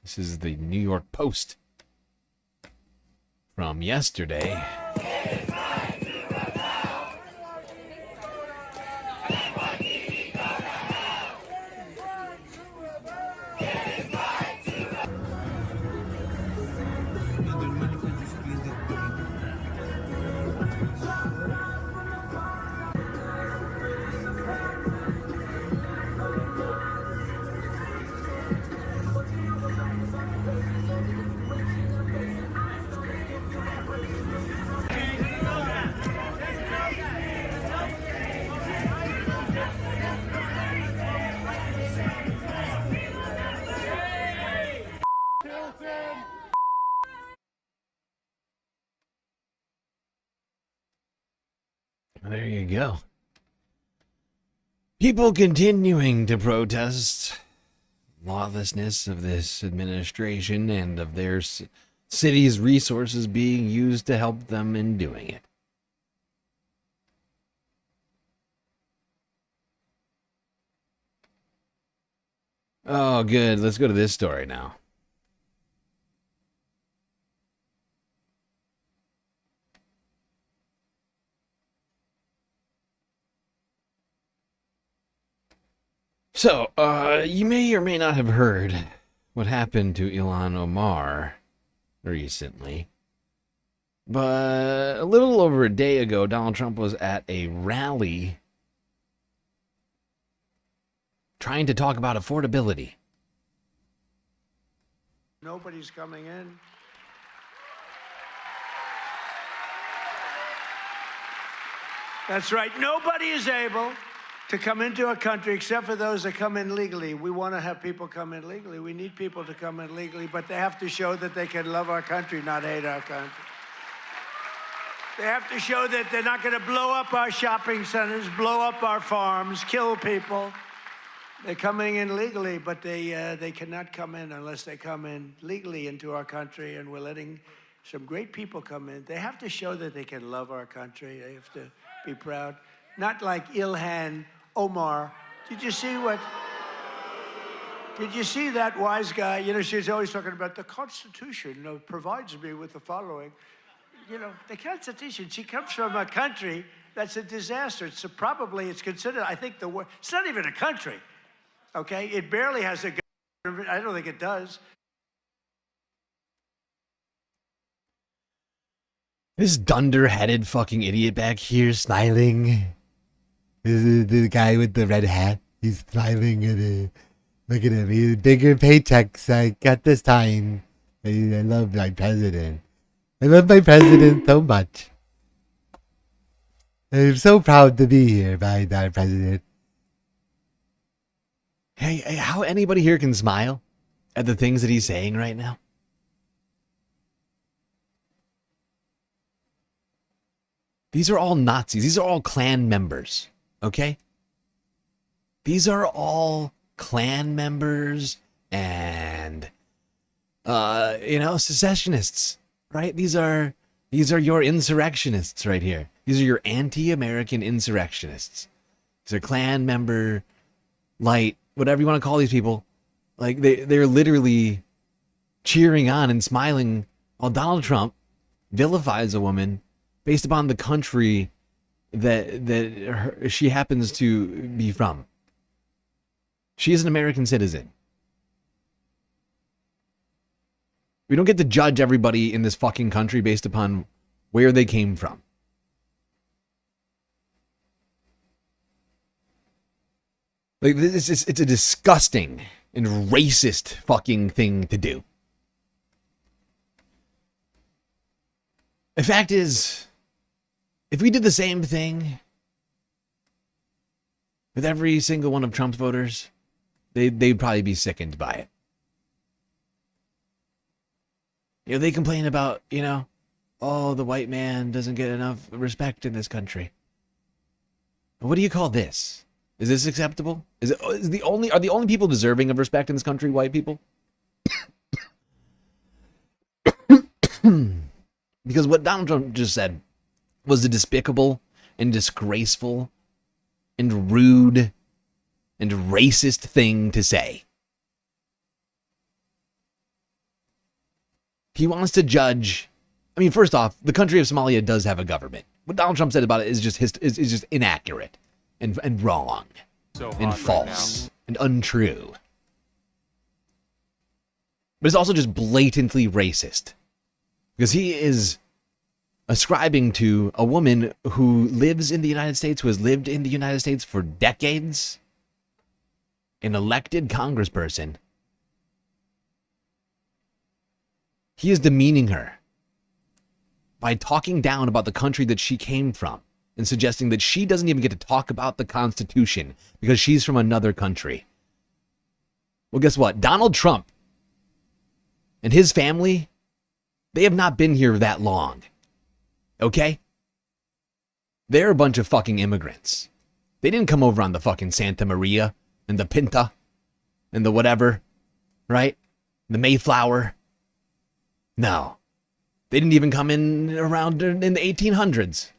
Speaker 1: This is the New York Post from yesterday. There you go. People continuing to protest lawlessness of this administration and of their city's resources being used to help them in doing it. Oh, good. Let's go to this story now. So, you may or may not have heard what happened to Ilhan Omar recently. But a little over a day ago, Donald Trump was at a rally trying to talk about affordability.
Speaker 3: Nobody's coming in. That's right. Nobody is able to come into our country except for those that come in legally. We want to have people come in legally. We need people to come in legally, but they have to show that they can love our country, not hate our country. They have to show that they're not going to blow up our shopping centers, blow up our farms, kill people. They're coming in legally, but they cannot come in unless they come in legally into our country, and we're letting some great people come in. They have to show that they can love our country. They have to be proud. Not like Ilhan Omar. Did you see that wise guy? You know, she's always talking about the Constitution provides me with the following. You know, the Constitution, she comes from a country that's a disaster. It's considered, I think, the worst. It's not even a country, okay? It barely has a government. I don't think it does.
Speaker 1: This dunder-headed fucking idiot back here smiling. The guy with the red hat. He's smiling at it. Look at him. He's bigger paychecks I got this time. I love my president. I love my president so much. I'm so proud to be here by our president. Hey, how anybody here can smile at the things that he's saying right now? These are all Nazis. These are all Klan members. Okay? These are all Klan members and, secessionists, right? These are your insurrectionists right here. These are your anti-American insurrectionists. These are Klan member, light, whatever you want to call these people. Like, they're literally cheering on and smiling while Donald Trump vilifies a woman based upon the country that she happens to be from. She is an American citizen. We don't get to judge everybody in this fucking country based upon where they came from. Like, it's a disgusting and racist fucking thing to do. The fact is, if we did the same thing with every single one of Trump's voters, they'd probably be sickened by it. You know, they complain about, oh, the white man doesn't get enough respect in this country. What do you call this? Is this acceptable? Are the only people deserving of respect in this country white people? Because what Donald Trump just said was a despicable and disgraceful and rude and racist thing to say. He wants to judge. I mean, first off, the country of Somalia does have a government. What Donald Trump said about it is just inaccurate and wrong and false and untrue. But it's also just blatantly racist. Because he is ascribing to a woman who lives in the United States, who has lived in the United States for decades, an elected congressperson. He is demeaning her by talking down about the country that she came from and suggesting that she doesn't even get to talk about the Constitution because she's from another country. Well, guess what? Donald Trump and his family, they have not been here that long. Okay? They're a bunch of fucking immigrants. They didn't come over on the fucking Santa Maria and the Pinta and the whatever, right? The Mayflower. No. They didn't even come in around in the 1800s.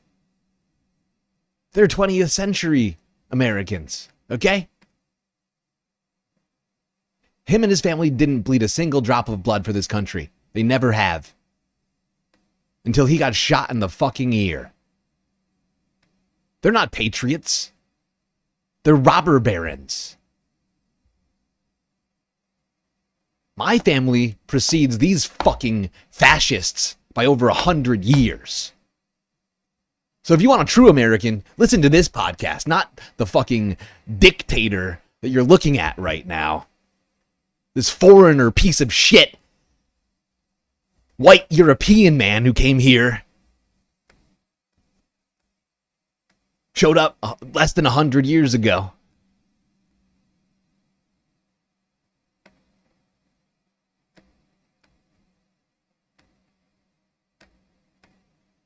Speaker 1: They're 20th century Americans, okay? Him and his family didn't bleed a single drop of blood for this country. They never have. Until he got shot in the fucking ear. They're not patriots. They're robber barons. My family precedes these fucking fascists by over 100 years. So if you want a true American, listen to this podcast, not the fucking dictator that you're looking at right now. This foreigner piece of shit. White European man who came here. Showed up less than 100 years ago.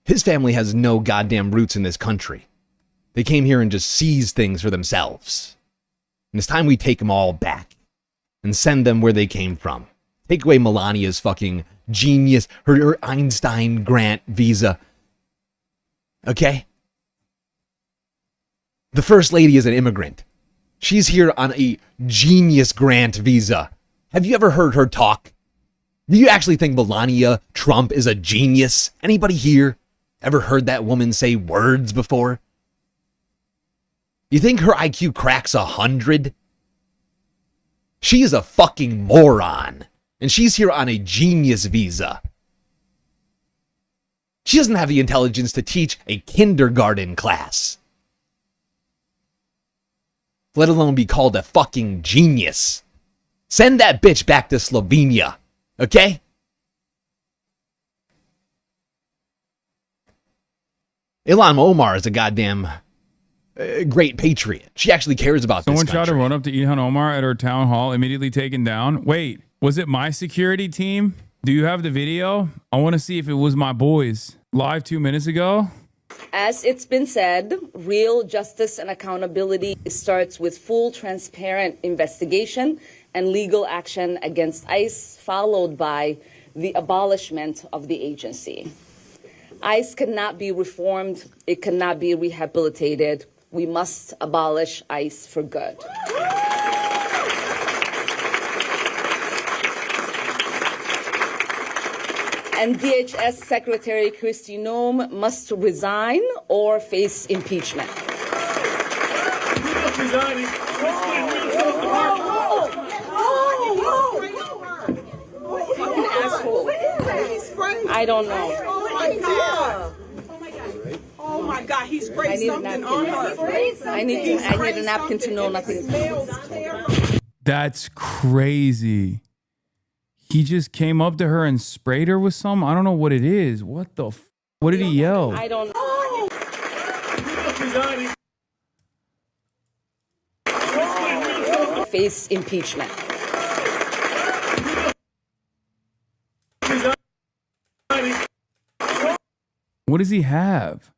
Speaker 1: His family has no goddamn roots in this country. They came here and just seized things for themselves. And it's time we take them all back and send them where they came from. Take away Melania's fucking genius, her Einstein grant visa. Okay? The First Lady is an immigrant. She's here on a genius grant visa. Have you ever heard her talk? Do you actually think Melania Trump is a genius? Anybody here ever heard that woman say words before? You think her IQ cracks 100? She is a fucking moron. And she's here on a genius visa. She doesn't have the intelligence to teach a kindergarten class. Let alone be called a fucking genius. Send that bitch back to Slovenia. Okay? Ilhan Omar is a goddamn great patriot. She actually cares about this country.
Speaker 6: Someone tried to run up to Ilhan Omar at her town hall, immediately taken down. Wait, was it my security team? Do you have the video? I want to see if it was my boys. Live 2 minutes ago.
Speaker 9: As it's been said, real justice and accountability starts with full, transparent investigation and legal action against ICE, followed by the abolishment of the agency. ICE cannot be reformed. It cannot be rehabilitated. We must abolish ICE for good. And DHS Secretary Kristi Noem must resign or face impeachment. I don't know.
Speaker 13: Oh my God, he sprayed something on her.
Speaker 9: I need a napkin to know nothing.
Speaker 6: That's crazy. He just came up to her and sprayed her with something. I don't know what it is. What the what did he yell?
Speaker 9: I don't know. Face impeachment.
Speaker 6: What does he have?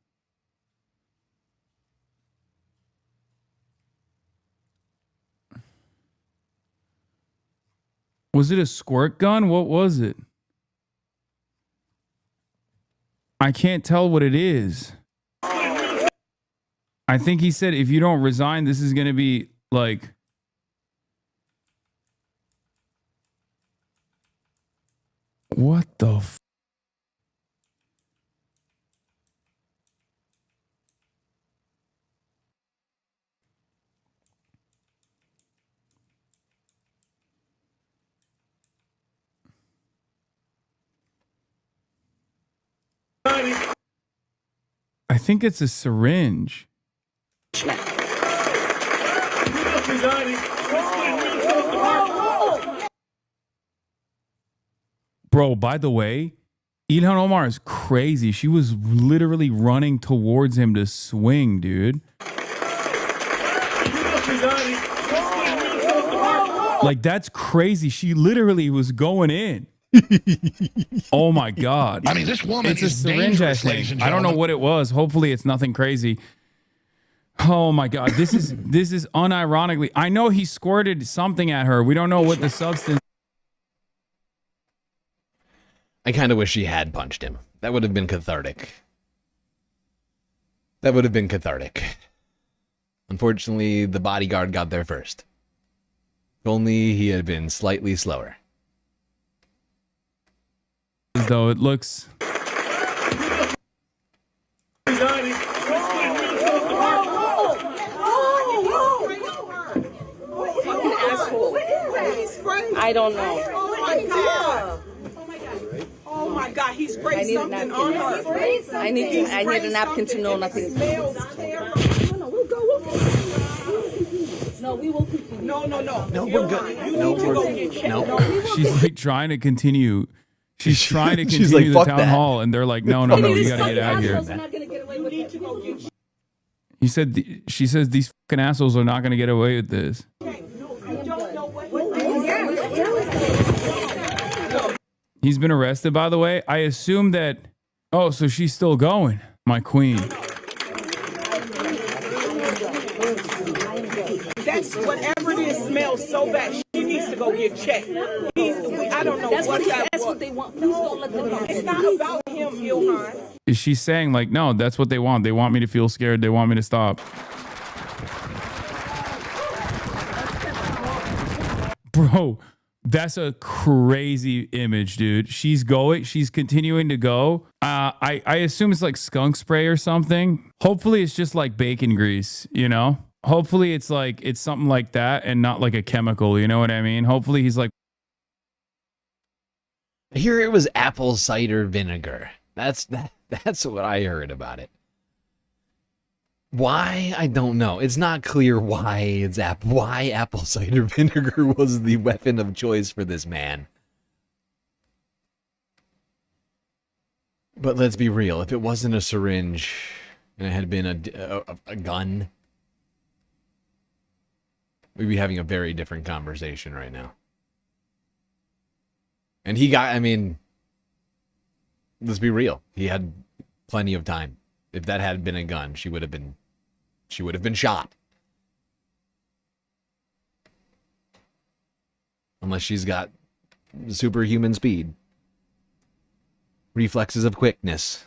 Speaker 6: Was it a squirt gun? What was it? I can't tell what it is. I think he said if you don't resign, this is going to be like... What the f... I think it's a syringe. Bro, by the way, Ilhan Omar is crazy. She was literally running towards him to swing, dude. Like, that's crazy. She literally was going in. Oh my God.
Speaker 10: I mean, this woman
Speaker 6: It's a
Speaker 10: is
Speaker 6: syringe, I
Speaker 10: dangerous, ladies
Speaker 6: think.
Speaker 10: and
Speaker 6: I don't know
Speaker 10: gentlemen.
Speaker 6: what it was. Hopefully it's nothing crazy. Oh my God. This is unironically. I know he squirted something at her. We don't know what the substance.
Speaker 1: I kind of wish she had punched him. That would have been cathartic. That would have been cathartic. Unfortunately, the bodyguard got there first. If only he had been slightly slower.
Speaker 6: As though it looks.
Speaker 9: I don't know.
Speaker 13: Oh my God. Oh my God, he sprayed something on her.
Speaker 9: I need a napkin to know nothing. No, we will continue.
Speaker 13: No.
Speaker 1: No, we're good. No.
Speaker 6: She's like trying to continue. She's trying to continue
Speaker 1: She's like,
Speaker 6: the
Speaker 1: "Fuck
Speaker 6: town
Speaker 1: that."
Speaker 6: hall, and they're like, no, you gotta get out of here. He said, she says these fucking assholes are not gonna get away with this. He's been arrested, by the way. I assume that. Oh, so she's still going, my queen.
Speaker 13: That's whatever it is smells so bad. She needs to go get checked. I don't know what that was.
Speaker 9: That's what they want. Please don't let them come.
Speaker 13: It's not about him, Ilhan.
Speaker 6: Is she saying like, no, that's what they want. They want me to feel scared. They want me to stop. Bro, that's a crazy image, dude. She's continuing to go. I assume it's like skunk spray or something. Hopefully it's just like bacon grease, you know? Hopefully it's something like that and not like a chemical, you know what I mean? Hopefully he's like.
Speaker 1: I hear it was apple cider vinegar. That's what I heard about it. Why? I don't know. It's not clear why why apple cider vinegar was the weapon of choice for this man. But let's be real. If it wasn't a syringe and it had been a gun, we'd be having a very different conversation right now. And let's be real. He had plenty of time. If that had been a gun, she would have been shot. Unless she's got superhuman speed. Reflexes of quickness.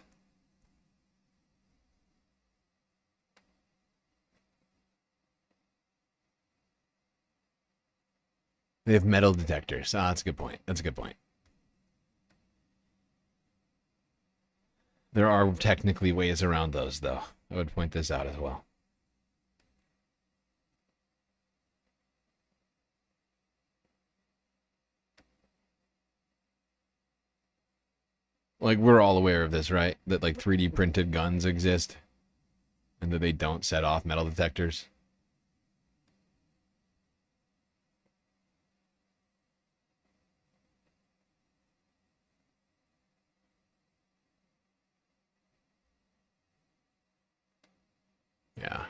Speaker 1: They have metal detectors. That's a good point. There are technically ways around those, though. I would point this out as well. Like, we're all aware of this, right? That, like, 3D printed guns exist. And that they don't set off metal detectors. Yeah.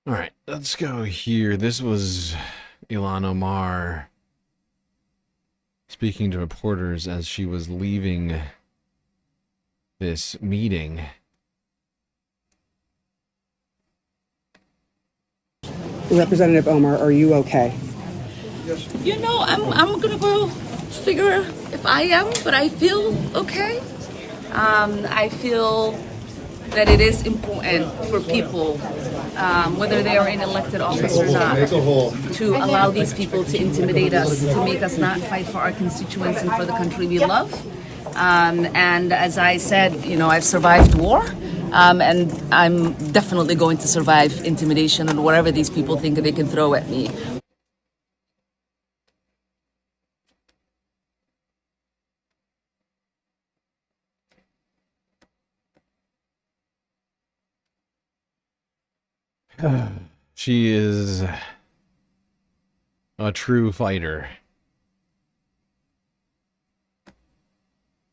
Speaker 1: All right, let's go here. This was Ilhan Omar speaking to reporters as she was leaving this meeting.
Speaker 11: Representative Omar, are you okay?
Speaker 18: You know, I'm gonna go figure if I am, but I feel okay. I feel that it is important for people, whether they are in elected office or not, to allow these people to intimidate us, to make us not fight for our constituents and for the country we love. And as I said, you know, I've survived war. And I'm definitely going to survive intimidation and whatever these people think they can throw at me.
Speaker 1: She is a true fighter.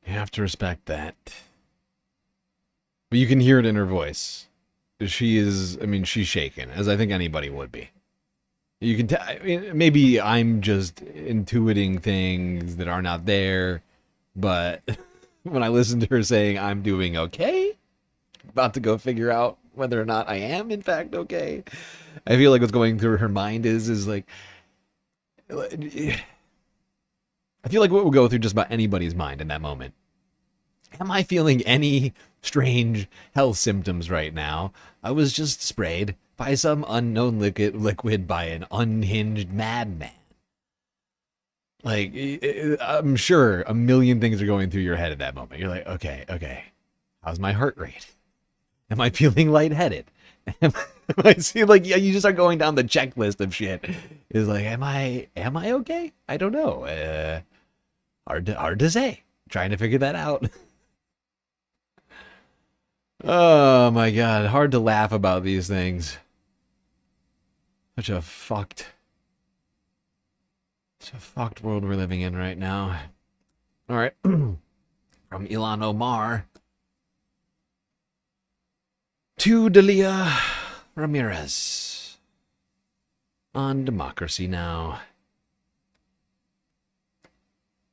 Speaker 1: You have to respect that. But you can hear it in her voice. She is, I mean, she's shaken, as I think anybody would be. You can tell, maybe I'm just intuiting things that are not there, but when I listen to her saying, I'm doing okay, about to go figure out whether or not I am, in fact, okay, I feel like what's going through her mind is like, I feel like what will go through just about anybody's mind in that moment. Am I feeling any strange health symptoms right now? I was just sprayed by some unknown liquid by an unhinged madman. Like, I'm sure a million things are going through your head at that moment. You're like, okay, how's my heart rate? Am I feeling lightheaded? Am I see, like, yeah, you just start going down the checklist of shit. It's like, am I okay? I don't know. Hard to say. Trying to figure that out. Oh my god, hard to laugh about these things. Such a fucked world we're living in right now. All right. From Ilhan Omar to Delia Ramirez on Democracy Now!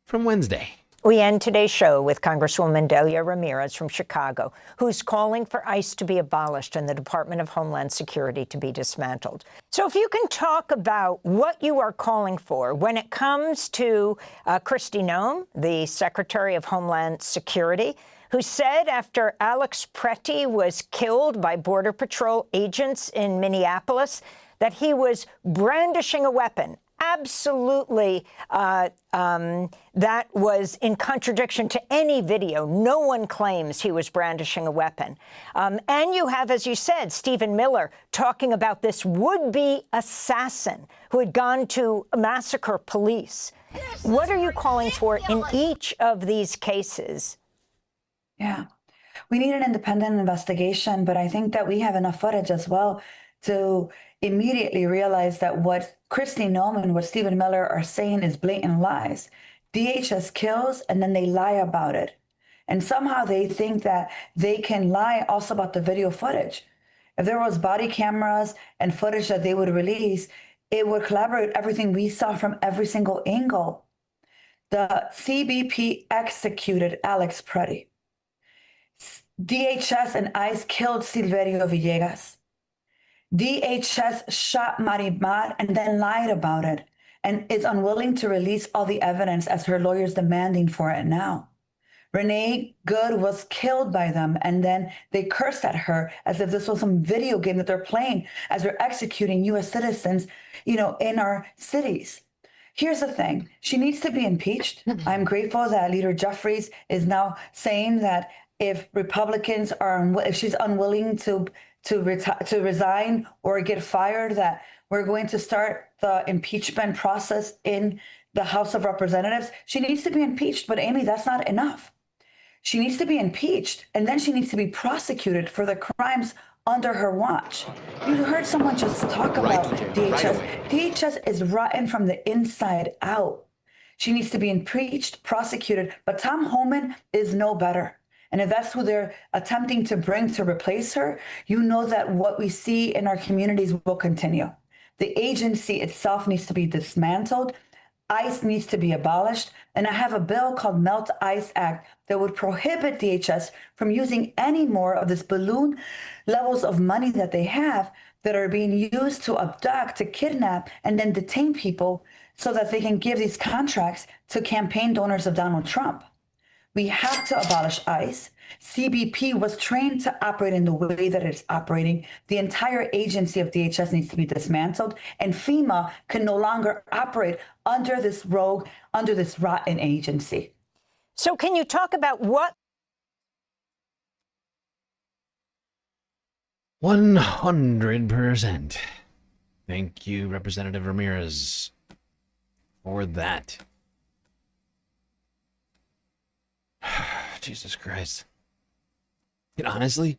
Speaker 1: From Wednesday.
Speaker 10: We end today's show with Congresswoman Delia Ramirez from Chicago, who's calling for ICE to be abolished and the Department of Homeland Security to be dismantled. So if you can talk about what you are calling for when it comes to Kristi Noem, the Secretary of Homeland Security, who said after Alex Pretti was killed by Border Patrol agents in Minneapolis that he was brandishing a weapon. Absolutely, that was in contradiction to any video. No one claims he was brandishing a weapon. And you have, as you said, Stephen Miller talking about this would-be assassin who had gone to massacre police. What are you calling for in each of these cases?
Speaker 17: Yeah, we need an independent investigation, but I think that we have enough footage as well to immediately realize that what Kristi Noem and what Stephen Miller are saying is blatant lies. DHS kills and then they lie about it. And somehow they think that they can lie also about the video footage. If there was body cameras and footage that they would release, it would collaborate everything we saw from every single angle. The CBP executed Alex Pretti. DHS and ICE killed Silverio Villegas. DHS shot Marimar and then lied about it and is unwilling to release all the evidence as her lawyer's demanding for it now. Renee Good was killed by them and then they cursed at her as if this was some video game that they're playing as they're executing U.S. citizens, in our cities. Here's the thing. She needs to be impeached. I'm grateful that Leader Jeffries is now saying that if Republicans if she's unwilling to resign or get fired, that we're going to start the impeachment process in the House of Representatives. She needs to be impeached, but Amy, that's not enough. She needs to be impeached, and then she needs to be prosecuted for the crimes under her watch. You heard someone just talk about DHS. DHS is rotten from the inside out. She needs to be impeached, prosecuted, but Tom Homan is no better. And if that's who they're attempting to bring to replace her, you know that what we see in our communities will continue. The agency itself needs to be dismantled. ICE needs to be abolished. And I have a bill called Melt ICE Act that would prohibit DHS from using any more of this balloon levels of money that they have that are being used to abduct, to kidnap, and then detain people so that they can give these contracts to campaign donors of Donald Trump. We have to abolish ICE. CBP was trained to operate in the way that it's operating. The entire agency of DHS needs to be dismantled, and FEMA can no longer operate under this rogue, under this rotten agency.
Speaker 10: So can you talk about what?
Speaker 1: 100%. Thank you, Representative Ramirez, for that. Jesus Christ. And honestly,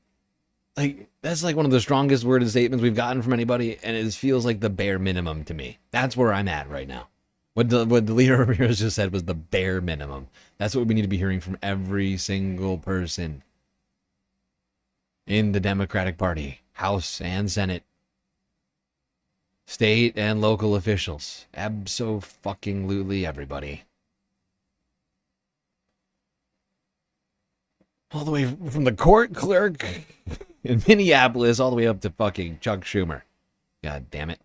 Speaker 1: that's one of the strongest worded statements we've gotten from anybody, and it feels like the bare minimum to me. That's where I'm at right now. What Delia Ramirez just said was the bare minimum. That's what we need to be hearing from every single person. in the Democratic Party, House and Senate, state and local officials, abso-fucking-lutely everybody. All the way from the court clerk in Minneapolis all the way up to fucking Chuck Schumer. God damn it.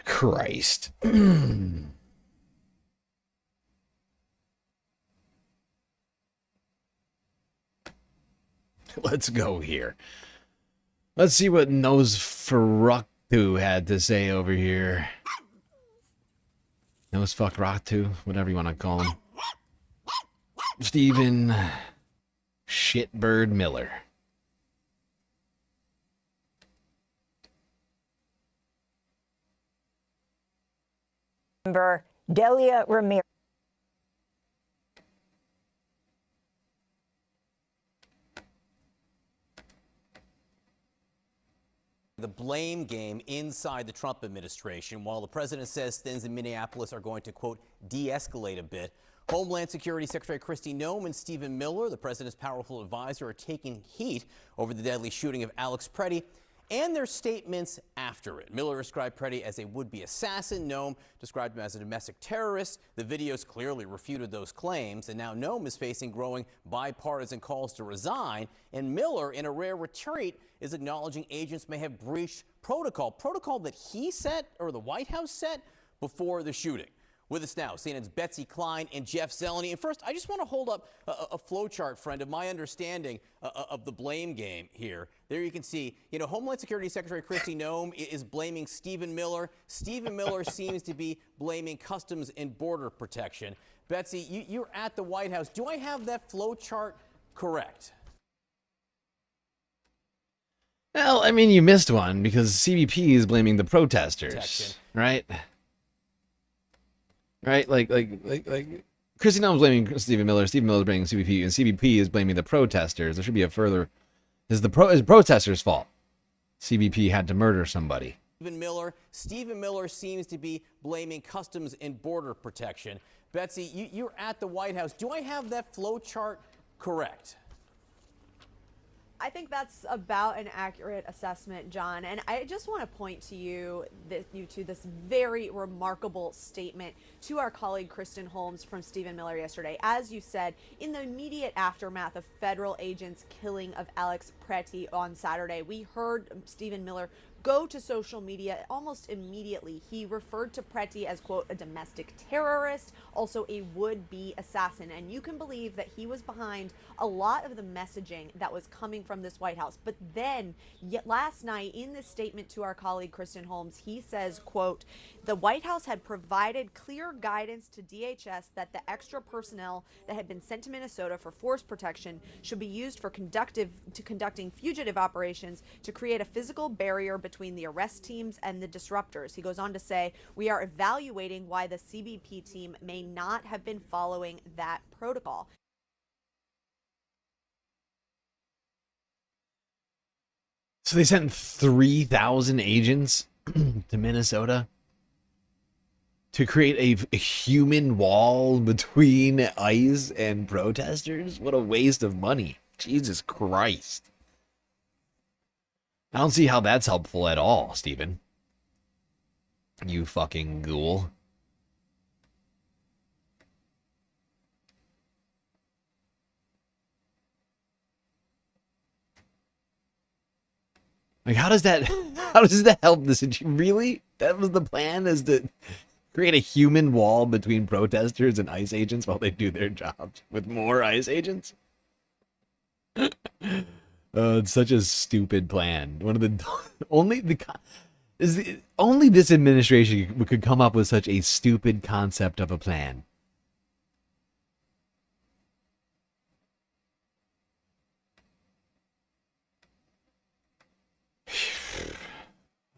Speaker 1: Christ. Let's go here. Let's see what Nosferatu had to say over here. Nosferatu, whatever you want to call him. Stephen Shitbird Miller.
Speaker 10: Member Delia Ramirez.
Speaker 4: The blame game inside the Trump administration, while the president says things in Minneapolis are going to, quote, de-escalate a bit. Homeland Security Secretary Kristi Noem and Stephen Miller, the president's powerful advisor, are taking heat over the deadly shooting of Alex Pretti and their statements after it. Miller described Pretti as a would-be assassin. Noem described him as a domestic terrorist. The videos clearly refuted those claims, and now Noem is facing growing bipartisan calls to resign, and Miller, in a rare retreat, is acknowledging agents may have breached protocol that he set, or the White House set, before the shooting. With us now, CNN's Betsy Klein and Jeff Zeleny. And first, I just want to hold up a flowchart, friend, of my understanding of the blame game here. There you can see, Homeland Security Secretary Kristi Noem is blaming Stephen Miller. Stephen Miller seems to be blaming Customs and Border Protection. Betsy, you're at the White House. Do I have that flowchart correct?
Speaker 1: Well, I mean, you missed one because CBP is blaming the protesters, right? Right? Like Kristi Noem's blaming Stephen Miller is blaming CBP, and CBP is blaming the protesters. There should be a further... Is protesters' fault. CBP had to murder somebody.
Speaker 4: Stephen Miller seems to be blaming Customs and Border Protection. Betsy, you're at the White House. Do I have that flowchart correct?
Speaker 20: I think that's about an accurate assessment, John. And I just want to point to you to this very remarkable statement to our colleague Kristen Holmes from Stephen Miller yesterday. As you said, in the immediate aftermath of federal agents' killing of Alex Pretti on Saturday, we heard Stephen Miller go to social media almost immediately. He referred to Pretti as, quote, a domestic terrorist, also a would-be assassin. And you can believe that he was behind a lot of the messaging that was coming from this White House. But then, yet last night, in this statement to our colleague Kristen Holmes, he says, quote, the White House had provided clear guidance to DHS that the extra personnel that had been sent to Minnesota for force protection should be used for conducting fugitive operations to create a physical barrier between the arrest teams and the disruptors. He goes on to say, we are evaluating why the CBP team may not have been following that protocol.
Speaker 1: So they sent 3,000 agents to Minnesota to create a human wall between ICE and protesters? What a waste of money. Jesus Christ. I don't see how that's helpful at all, Stephen. You fucking ghoul. Like, how does that help the situation? Really? That was the plan, is to create a human wall between protesters and ICE agents while they do their jobs with more ICE agents? It's such a stupid plan. One of the only this administration could come up with such a stupid concept of a plan.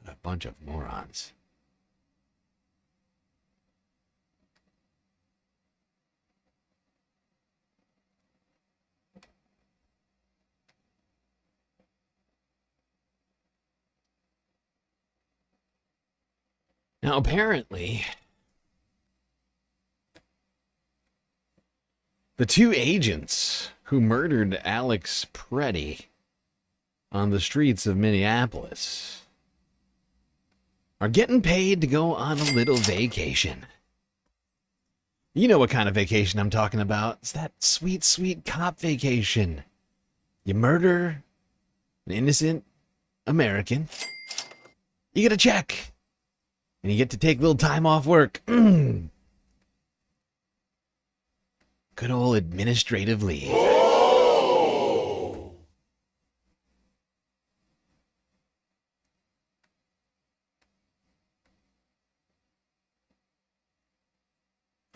Speaker 1: What a bunch of morons. Now, apparently, the two agents who murdered Alex Pretti on the streets of Minneapolis are getting paid to go on a little vacation. You know what kind of vacation I'm talking about. It's that sweet, sweet cop vacation. You murder an innocent American, you get a check, and you get to take a little time off work. Good old administrative leave.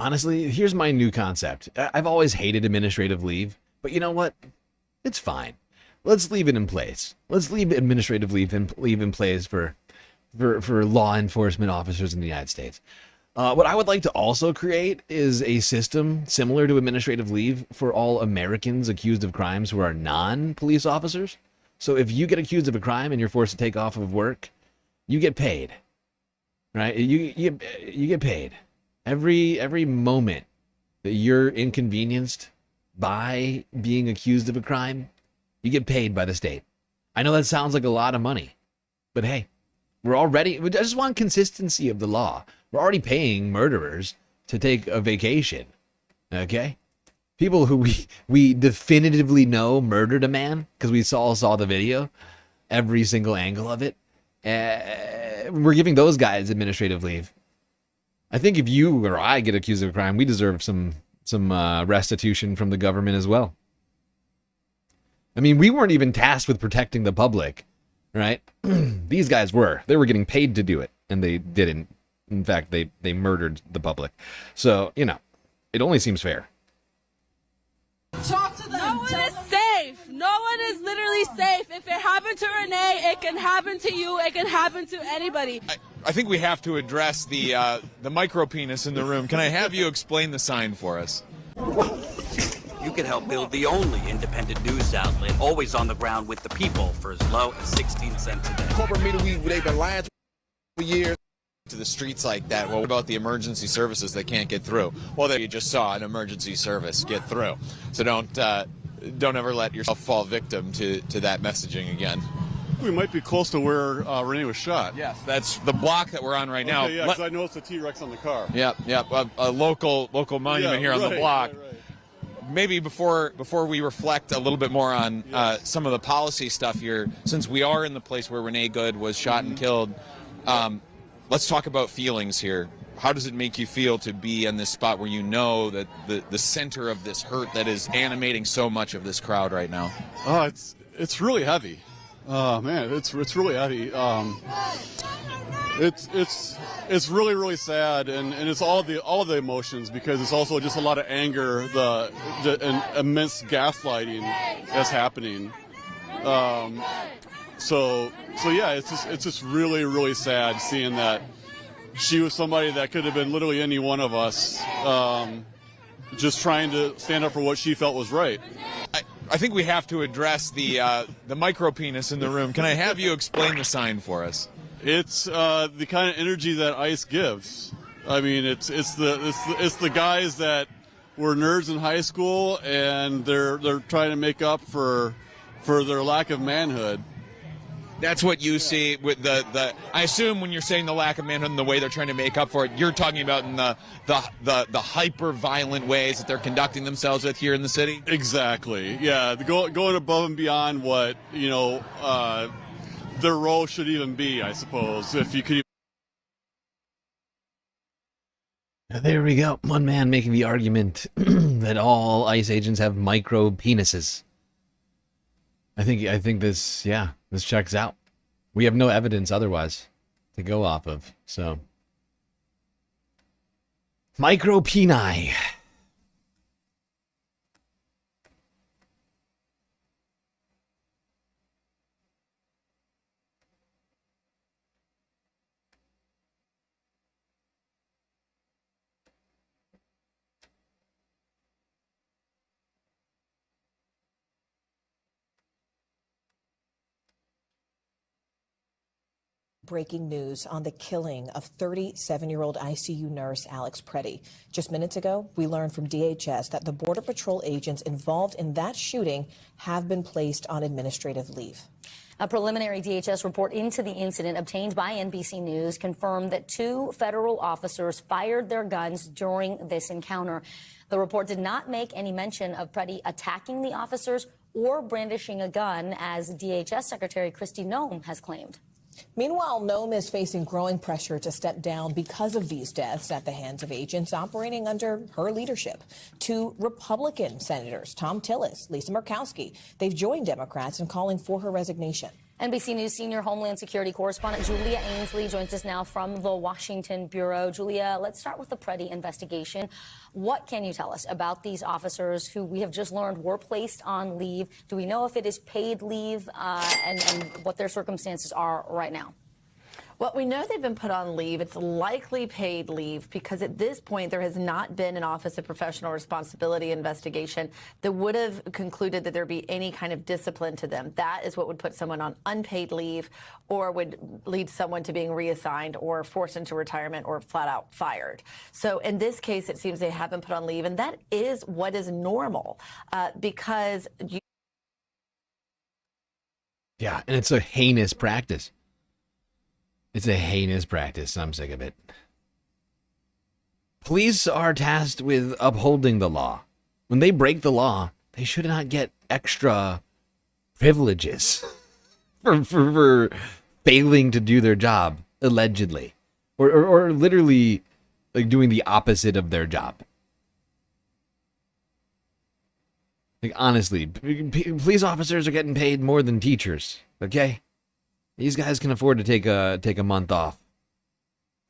Speaker 1: Honestly, here's my new concept. I've always hated administrative leave, but you know what? It's fine. Let's leave it in place. Let's leave administrative leave in place for law enforcement officers in the United States. What I would like to also create is a system similar to administrative leave for all Americans accused of crimes who are non-police officers. So if you get accused of a crime and you're forced to take off of work, you get paid. Right? You get paid. Every moment that you're inconvenienced by being accused of a crime, you get paid by the state. I know that sounds like a lot of money, but hey, I just want consistency of the law. We're already paying murderers to take a vacation, okay? People who we definitively know murdered a man because we saw the video, every single angle of it. We're giving those guys administrative leave. I think if you or I get accused of a crime, we deserve some restitution from the government as well. I mean, we weren't even tasked with protecting the public, right? These guys were. They were getting paid to do it, and they didn't. In fact, they murdered the public. So, you know, it only seems fair.
Speaker 18: Talk to them. No one is safe. No one is literally safe. If it happened to Renee, it can happen to you. It can happen to anybody.
Speaker 12: I think we have to address the micro penis in the room. Can I have you explain the sign for us?
Speaker 14: You can help build the only independent news outlet always on the ground with the people for as low as 16 cents a day.
Speaker 12: Corporate media, they've been lying for years to the streets like that. Well, what about the emergency services that can't get through? Well, there you just saw an emergency service get through. So don't ever let yourself fall victim to that messaging again.
Speaker 21: We might be close to where Renee was shot.
Speaker 12: Yes, that's the block that we're on right now.
Speaker 21: Okay, yeah, because I noticed the T-Rex on the car.
Speaker 12: Yep. A local monument here on the block. Right. Maybe before we reflect a little bit more on some of the policy stuff here, since we are in the place where Renee Good was shot and killed, let's talk about feelings here. How does it make you feel to be in this spot where you know that the center of this hurt that is animating so much of this crowd right now?
Speaker 21: It's really heavy. Man, it's really heavy. It's really, really sad, and it's all the emotions, because it's also just a lot of anger, the immense gaslighting that's happening. So yeah, it's just really, really sad seeing that she was somebody that could have been literally any one of us, just trying to stand up for what she felt was right.
Speaker 12: I think we have to address the micro penis in the room. Can I have you explain the sign for us?
Speaker 21: It's the kind of energy that ICE gives. I mean, it's the guys that were nerds in high school, and they're trying to make up for their lack of manhood.
Speaker 12: That's what you see with the. I assume when you're saying the lack of manhood and the way they're trying to make up for it, you're talking about in the hyper violent ways that they're conducting themselves with here in the city.
Speaker 21: Exactly. Yeah, going above and beyond what their role should even be, I suppose, if you could.
Speaker 1: There we go. One man making the argument that all ICE agents have micro penises. I think this checks out. We have no evidence otherwise to go off of, so. Micro peni.
Speaker 15: breaking news on the killing of 37-year-old ICU nurse Alex Pretti. Just minutes ago, we learned from DHS that the Border Patrol agents involved in that shooting have been placed on administrative leave.
Speaker 16: A preliminary DHS report into the incident obtained by NBC News confirmed that 2 federal officers fired their guns during this encounter. The report did not make any mention of Pretti attacking the officers or brandishing a gun, as DHS Secretary Kristi Noem has claimed.
Speaker 15: Meanwhile, Noem is facing growing pressure to step down because of these deaths at the hands of agents operating under her leadership. 2 Republican senators, Tom Tillis, Lisa Murkowski, they've joined Democrats in calling for her resignation.
Speaker 16: NBC News senior Homeland Security correspondent Julia Ainsley joins us now from the Washington Bureau. Julia, let's start with the Pretti investigation. What can you tell us about these officers who we have just learned were placed on leave? Do we know if it is paid leave and what their circumstances are right now?
Speaker 22: Well, we know they've been put on leave. It's likely paid leave because at this point there has not been an Office of Professional Responsibility investigation that would have concluded that there'd be any kind of discipline to them. That is what would put someone on unpaid leave or would lead someone to being reassigned or forced into retirement or flat out fired. So in this case, it seems they have been put on leave, and that is what is normal because
Speaker 1: Yeah, and it's a heinous practice. It's a heinous practice. I'm sick of it. Police are tasked with upholding the law. When they break the law, they should not get extra privileges for failing to do their job, allegedly. Or literally like doing the opposite of their job. Like, honestly, police officers are getting paid more than teachers, okay? These guys can afford to take a month off.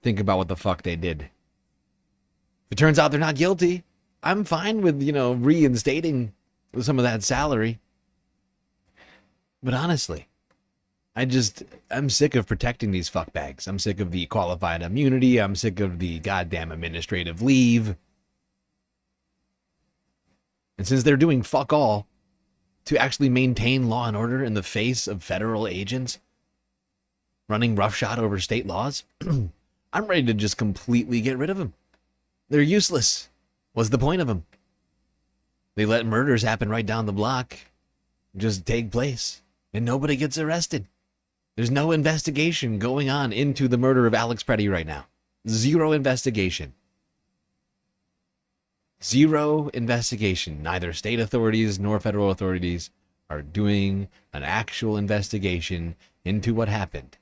Speaker 1: Think about what the fuck they did. If it turns out they're not guilty, I'm fine with, reinstating some of that salary. But honestly, I'm sick of protecting these fuckbags. I'm sick of the qualified immunity. I'm sick of the goddamn administrative leave. And since they're doing fuck all to actually maintain law and order in the face of federal agents running roughshod over state laws, I'm ready to just completely get rid of them. They're useless. What's the point of them? They let murders happen right down the block, just take place, and nobody gets arrested. There's no investigation going on into the murder of Alex Pretti right now. Zero investigation. Zero investigation. Neither state authorities nor federal authorities are doing an actual investigation into what happened.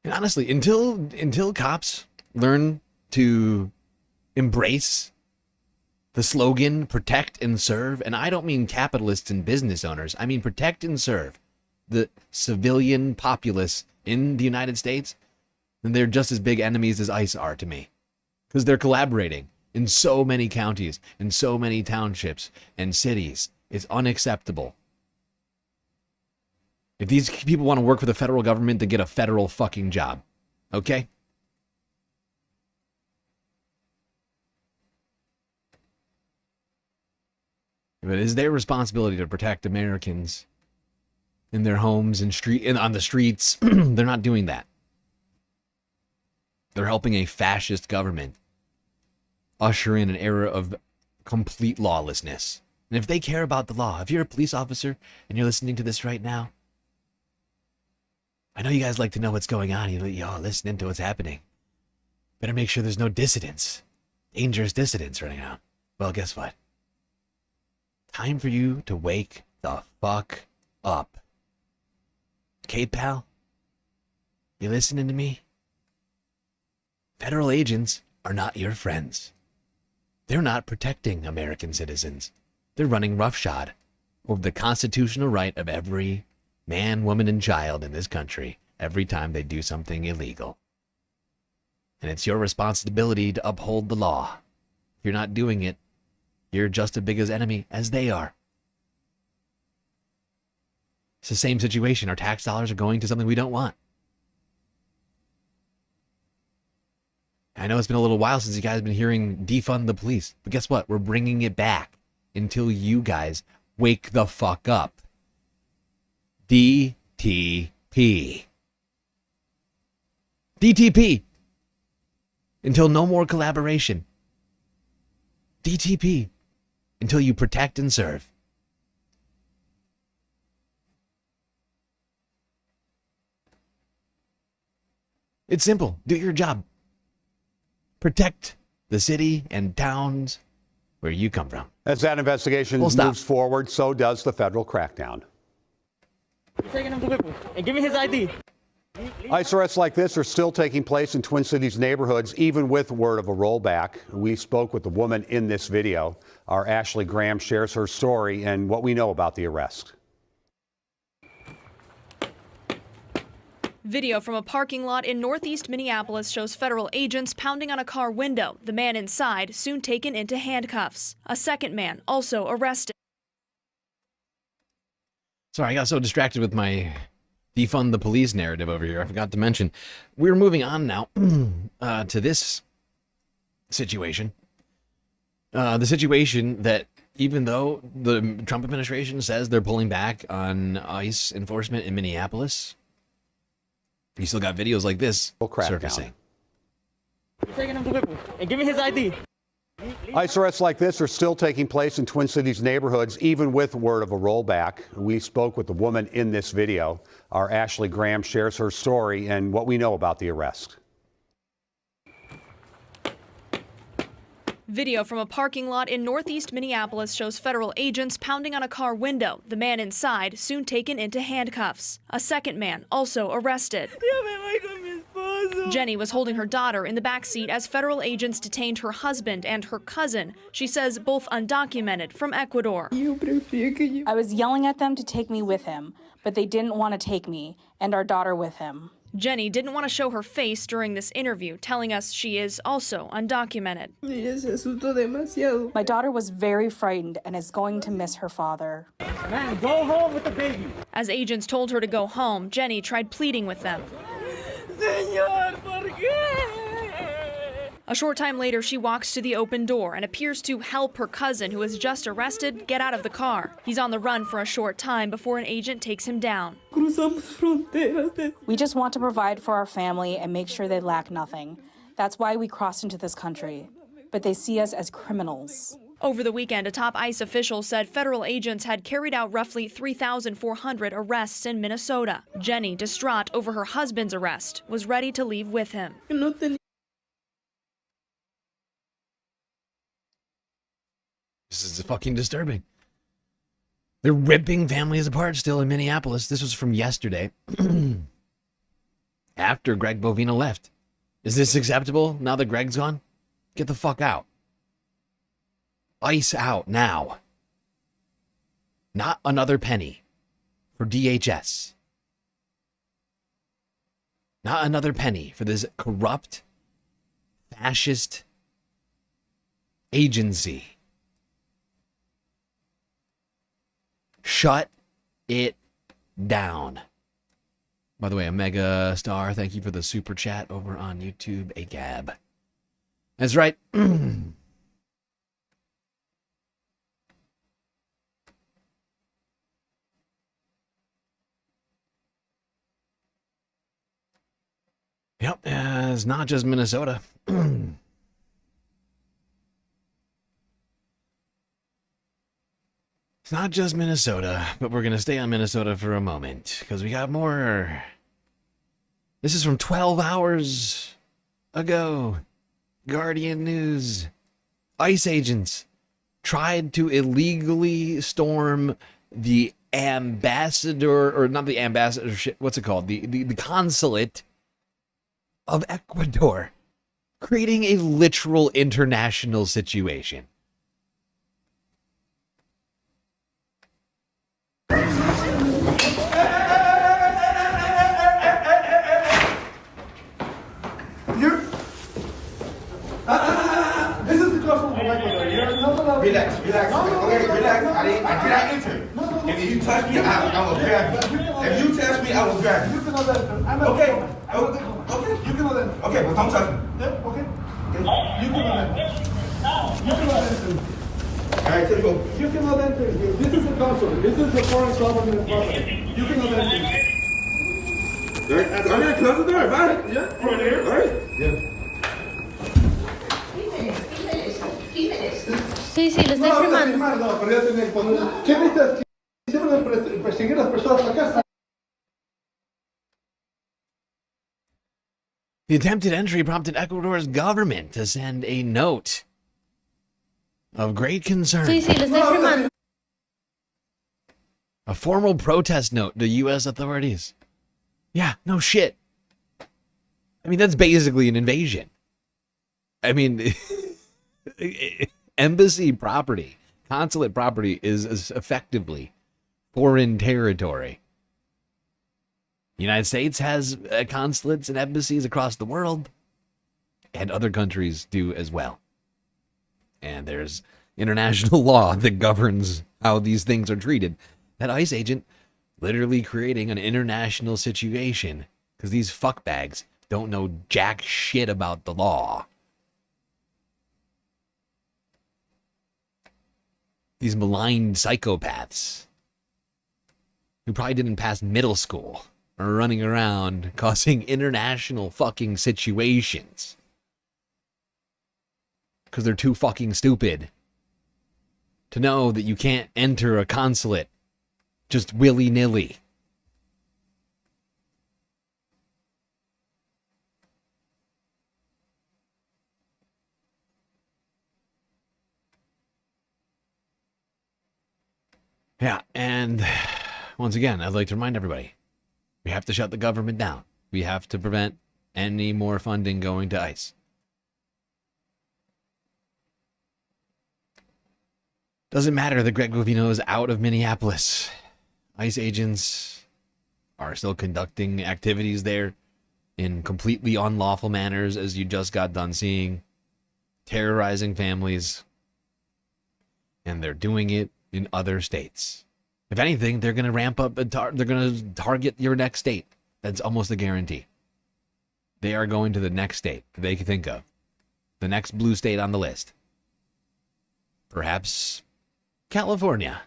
Speaker 1: And honestly, until cops learn to embrace the slogan, protect and serve, and I don't mean capitalists and business owners, I mean protect and serve the civilian populace in the United States, then they're just as big enemies as ICE are to me. Because they're collaborating in so many counties, in so many townships and cities. It's unacceptable. If these people want to work for the federal government, then get a federal fucking job. Okay? But it is their responsibility to protect Americans in their homes and on the streets. They're not doing that. They're helping a fascist government usher in an era of complete lawlessness. And if they care about the law, if you're a police officer and you're listening to this right now, I know you guys like to know what's going on. You're listening to what's happening. Better make sure there's no dissidents. Dangerous dissidents running out. Well, guess what? Time for you to wake the fuck up. Okay, pal? You listening to me? Federal agents are not your friends. They're not protecting American citizens. They're running roughshod over the constitutional right of every man, woman, and child in this country every time they do something illegal. And it's your responsibility to uphold the law. If you're not doing it, you're just as big an enemy as they are. It's the same situation. Our tax dollars are going to something we don't want. I know it's been a little while since you guys have been hearing defund the police, but guess what? We're bringing it back. until you guys wake the fuck up. DTP. DTP. Until no more collaboration. DTP. Until you protect and serve. It's simple. Do your job. Protect the city and towns where you come from.
Speaker 5: As that investigation moves forward, so does the federal crackdown.
Speaker 19: Taking him to Whipple and give me his ID.
Speaker 5: ICE arrests like this are still taking place in Twin Cities neighborhoods, even with word of a rollback. We spoke with the woman in this video. Our Ashley Graham shares her story and what we know about the arrest.
Speaker 23: Video from a parking lot in northeast Minneapolis shows federal agents pounding on a car window. The man inside soon taken into handcuffs. A second man also arrested.
Speaker 1: Sorry, I got so distracted with my defund the police narrative over here. I forgot to mention. We're moving on now to this situation. The situation that even though the Trump administration says they're pulling back on ICE enforcement in Minneapolis, you still got videos like this surfacing.
Speaker 19: Taking him to Whipple and give me his ID.
Speaker 5: ICE arrests like this are still taking place in Twin Cities neighborhoods, even with word of a rollback. We spoke with the woman in this video. Our Ashley Graham shares her story and what we know about the arrest.
Speaker 23: Video from a parking lot in northeast Minneapolis shows federal agents pounding on a car window. The man inside soon taken into handcuffs. A second man also arrested. Jenny was holding her daughter in the backseat as federal agents detained her husband and her cousin. She says both undocumented from Ecuador.
Speaker 24: I was yelling at them to take me with him, but they didn't want to take me and our daughter with him.
Speaker 23: Jenny didn't want to show her face during this interview, telling us she is also undocumented.
Speaker 24: My daughter was very frightened and is going to miss her father.
Speaker 19: Man, go home with the baby.
Speaker 23: As agents told her to go home, Jenny tried pleading with them.
Speaker 19: Señor, ¿por qué?
Speaker 23: A short time later, she walks to the open door and appears to help her cousin, who was just arrested, get out of the car. He's on the run for a short time before an agent takes him down.
Speaker 24: We just want to provide for our family and make sure they lack nothing. That's why we crossed into this country. But they see us as criminals.
Speaker 23: Over the weekend, a top ICE official said federal agents had carried out roughly 3,400 arrests in Minnesota. Jenny, distraught over her husband's arrest, was ready to leave with him.
Speaker 1: This is fucking disturbing. They're ripping families apart still in Minneapolis. This was from yesterday. After Greg Bovino left. Is this acceptable now that Greg's gone? Get the fuck out. ICE out now. Not another penny for DHS. Not another penny for this corrupt, fascist agency. Shut it down. By the way, a mega star, thank you for the super chat over on YouTube, a gab. That's right. Yep, it's not just Minnesota. It's not just Minnesota, but we're going to stay on Minnesota for a moment because we got more. This is from 12 hours ago. Guardian News. ICE agents tried to illegally storm the ambassador, or not the ambassadorship, what's it called? The consulate of Ecuador, creating a literal international situation.
Speaker 25: Relax. Okay, relax. I did not enter. If you touch me, I will grab you. If you touch me, I will grab you. Okay. You can enter. Okay, but don't touch me. Okay. You can enter. You can enter. right, let's go. You cannot enter. This is a consulate. This is a foreign government property. You cannot enter. All right, I'm gonna close the door. Bye. Yeah. Right here. All right. Yeah.
Speaker 2: Sí, sí, lo estoy filmando.
Speaker 25: No, pero ya tenés cuando... ¿Qué viste? Hicieron perseguir a las personas a la casa.
Speaker 1: The attempted entry prompted Ecuador's government to send a note of great concern.
Speaker 2: Sí, sí, lo estoy filmando.
Speaker 1: A formal protest note to U.S. authorities. Yeah, no shit. I mean, that's basically an invasion. I mean, embassy property, consulate property is effectively foreign territory. The United States has consulates and embassies across the world, and other countries do as well. And there's international law that governs how these things are treated. That ICE agent literally creating an international situation because these fuckbags don't know jack shit about the law. These maligned psychopaths who probably didn't pass middle school are running around causing international fucking situations because they're too fucking stupid to know that you can't enter a consulate just willy-nilly. Yeah, and once again, I'd like to remind everybody, we have to shut the government down. We have to prevent any more funding going to ICE. Doesn't matter that Greg Bovino is out of Minneapolis. ICE agents are still conducting activities there in completely unlawful manners, as you just got done seeing, terrorizing families, and they're doing it in other states. If anything, they're going to ramp up, they're going to target your next state. That's almost a guarantee. They are going to the next state they can think of. The next blue state on the list. Perhaps California.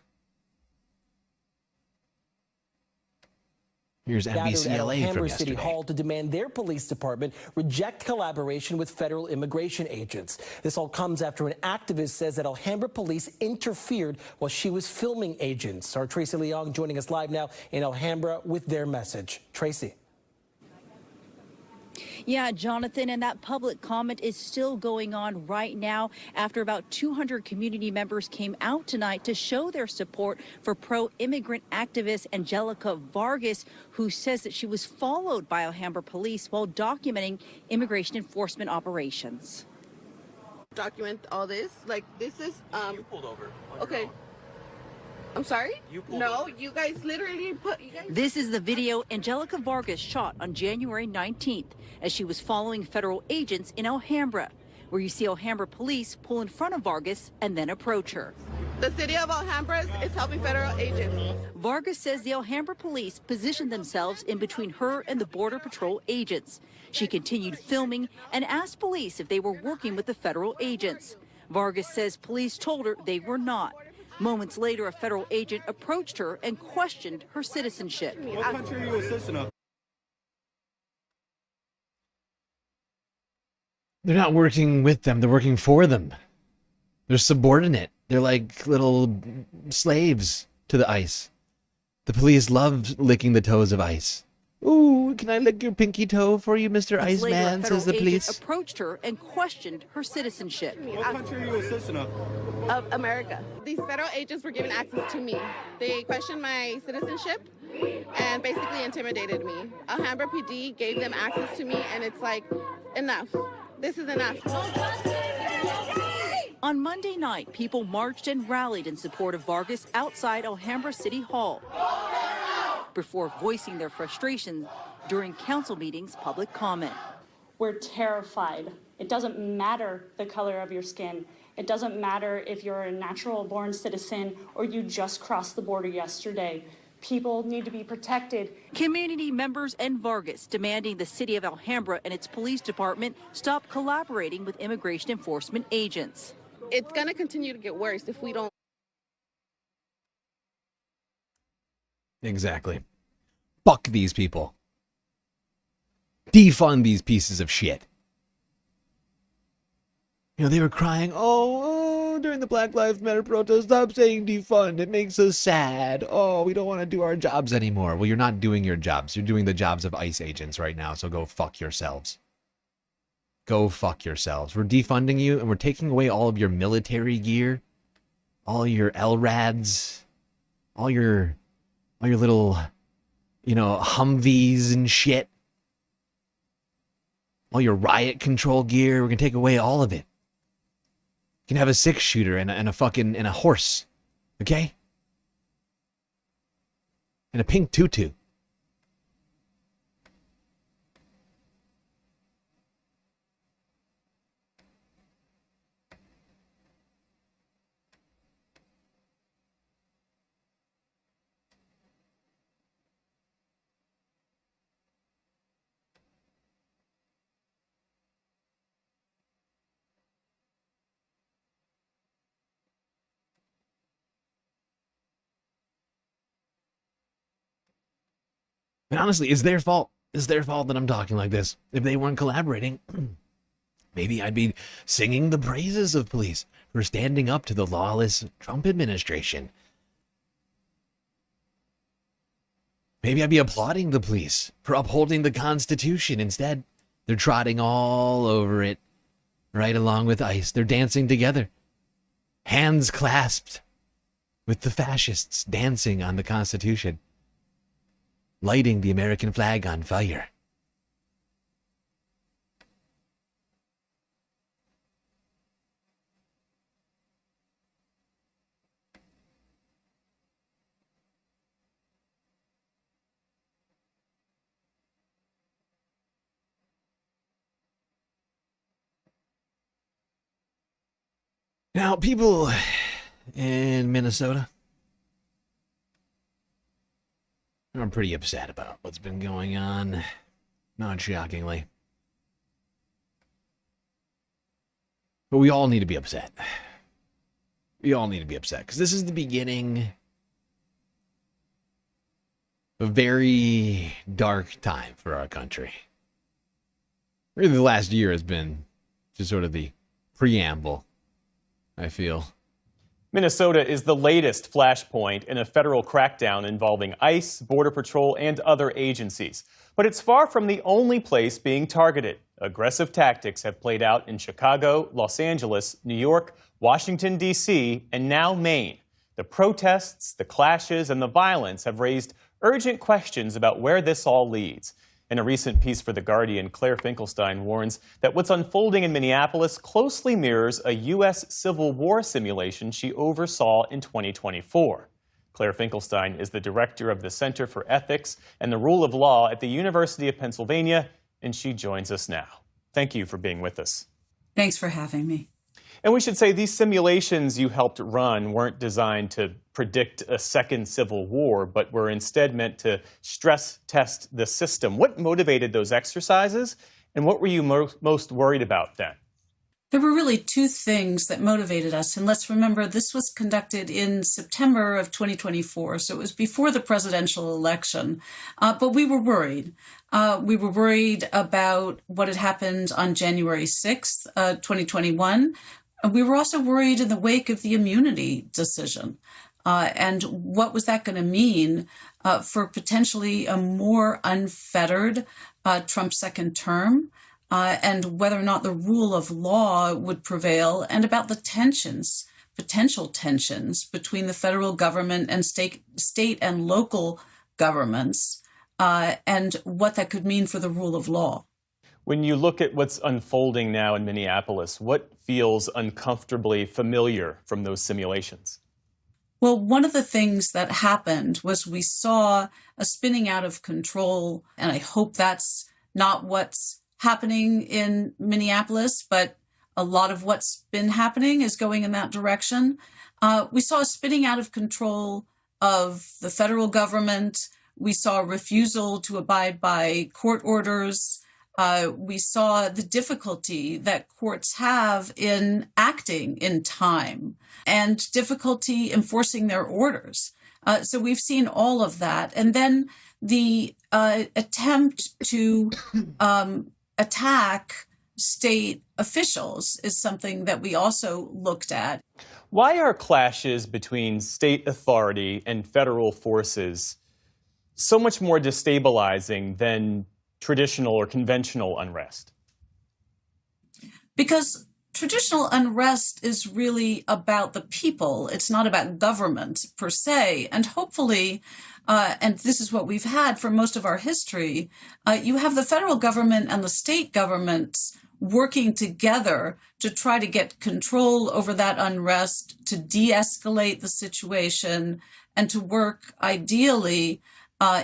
Speaker 1: Here's NBCLA from
Speaker 3: City
Speaker 1: yesterday.
Speaker 3: Hall to demand their police department reject collaboration with federal immigration agents. This all comes after an activist says that Alhambra police interfered while she was filming agents. Our Tracy Leong joining us live now in Alhambra with their message. Tracy.
Speaker 7: Yeah, Jonathan, and that public comment is still going on right now after about 200 community members came out tonight to show their support for pro-immigrant activist Angelica Vargas, who says that she was followed by Alhambra police while documenting immigration enforcement operations.
Speaker 8: Document all this, like this is
Speaker 3: You pulled over.
Speaker 8: Okay. I'm sorry? No,
Speaker 3: over.
Speaker 8: you guys literally put
Speaker 7: This is the video Angelica Vargas shot on January 19th as she was following federal agents in Alhambra, where you see Alhambra police pull in front of Vargas and then approach her.
Speaker 8: The city of Alhambra is helping federal agents.
Speaker 7: Vargas says the Alhambra police positioned themselves in between her and the Border Patrol agents. She continued filming and asked police if they were working with the federal agents. Vargas says police told her they were not. Moments later, a federal agent approached her and questioned her citizenship.
Speaker 8: What country are you a citizen of?
Speaker 1: They're not working with them, they're working for them. They're subordinate. They're like little slaves to the ICE. The police love licking the toes of ICE. Ooh, can I lick your pinky toe for you, Mr. Iceman, says the police.
Speaker 7: Approached her and questioned her citizenship.
Speaker 8: What country are you a citizen of? Of America. These federal agents were given access to me. They questioned my citizenship and basically intimidated me. Alhambra PD gave them access to me, and it's like, enough. This is enough.
Speaker 7: On Monday night, people marched and rallied in support of Vargas outside Alhambra City Hall before voicing their frustration during council meetings' public comment.
Speaker 24: We're terrified. It doesn't matter the color of your skin. It doesn't matter if you're a natural-born citizen or you just crossed the border yesterday. People need to be protected.
Speaker 7: Community members and Vargas demanding the city of Alhambra and its police department stop collaborating with immigration enforcement agents.
Speaker 8: it's going to continue to get worse if we don't.
Speaker 1: Exactly. Fuck these people. Defund these pieces of shit. You know, they were crying, oh, during the Black Lives Matter protest, stop saying defund. It makes us sad. Oh, we don't want to do our jobs anymore. Well, you're not doing your jobs. You're doing the jobs of ICE agents right now, so go fuck yourselves. Go fuck yourselves. We're defunding you, and we're taking away all of your military gear, all your LRADs, all your little, you know, Humvees and shit. All your riot control gear. We're going to take away all of it. You can have a 6-shooter and a horse. Okay? And a pink tutu. And honestly, it's their fault. It's their fault that I'm talking like this. If they weren't collaborating, maybe I'd be singing the praises of police for standing up to the lawless Trump administration. Maybe I'd be applauding the police for upholding the Constitution. Instead, they're trotting all over it, right along with ICE. They're dancing together, hands clasped, with the fascists dancing on the Constitution, lighting the American flag on fire. Now, people in Minnesota are pretty upset about what's been going on, not shockingly. But we all need to be upset. We all need to be upset, because this is the beginning of a very dark time for our country. Really, the last year has been just sort of the preamble, I feel.
Speaker 6: Minnesota is the latest flashpoint in a federal crackdown involving ICE, Border Patrol, and other agencies. But it's far from the only place being targeted. Aggressive tactics have played out in Chicago, Los Angeles, New York, Washington, D.C., and now Maine. The protests, the clashes, and the violence have raised urgent questions about where this all leads. In a recent piece for The Guardian, Claire Finkelstein warns that what's unfolding in Minneapolis closely mirrors a U.S. Civil War simulation she oversaw in 2024. Claire Finkelstein is the director of the Center for Ethics and the Rule of Law at the University of Pennsylvania, and she joins us now. Thank you for being with us.
Speaker 9: Thanks for having me.
Speaker 6: And we should say these simulations you helped run weren't designed to predict a second civil war, but were instead meant to stress test the system. What motivated those exercises, and what were you most worried about then?
Speaker 9: There were really two things that motivated us. And let's remember, this was conducted in September of 2024, so it was before the presidential election. But we were worried. We were worried about what had happened on January 6th, 2021. We were also worried in the wake of the immunity decision. And what was that going to mean for potentially a more unfettered Trump second term, and whether or not the rule of law would prevail, and about the tensions, potential tensions between the federal government and state and local governments, and what that could mean for the rule of law.
Speaker 6: When you look at what's unfolding now in Minneapolis, what feels uncomfortably familiar from those simulations?
Speaker 9: Well, one of the things that happened was we saw a spinning out of control, and I hope that's not what's happening in Minneapolis, but a lot of what's been happening is going in that direction. We saw a spinning out of control of the federal government. We saw a refusal to abide by court orders. We saw the difficulty that courts have in acting in time and difficulty enforcing their orders. So we've seen all of that. And then the attempt to attack state officials is something that we also looked at.
Speaker 6: Why are clashes between state authority and federal forces so much more destabilizing than traditional or conventional unrest?
Speaker 9: Because traditional unrest is really about the people. It's not about government per se. And hopefully, and this is what we've had for most of our history, you have the federal government and the state governments working together to try to get control over that unrest, to de-escalate the situation, and to work ideally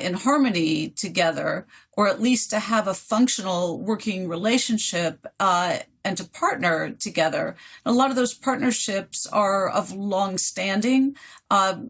Speaker 9: in harmony together, or at least to have a functional working relationship and to partner together. A lot of those partnerships are of long-standing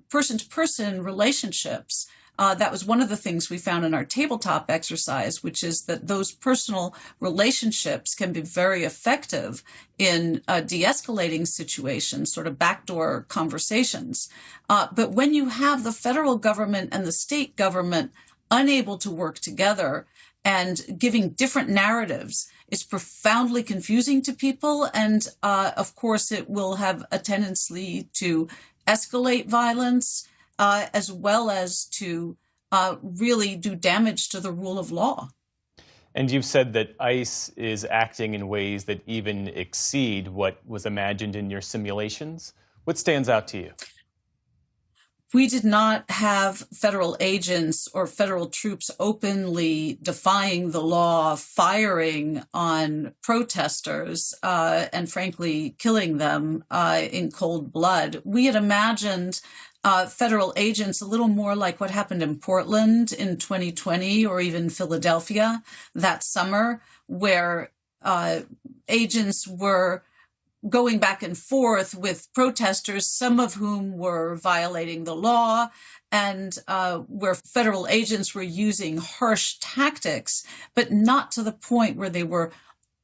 Speaker 9: person-to-person relationships. That was one of the things we found in our tabletop exercise, which is that those personal relationships can be very effective in de-escalating situations, sort of backdoor conversations. But when you have the federal government and the state government unable to work together and giving different narratives, it's profoundly confusing to people. And of course, it will have a tendency to escalate violence, as well as to really do damage to the rule of law.
Speaker 6: And you've said that ICE is acting in ways that even exceed what was imagined in your simulations. What stands out to you?
Speaker 9: We did not have federal agents or federal troops openly defying the law, firing on protesters, and frankly, killing them in cold blood. We had imagined federal agents a little more like what happened in Portland in 2020 or even Philadelphia that summer, where agents were going back and forth with protesters, some of whom were violating the law, and where federal agents were using harsh tactics, but not to the point where they were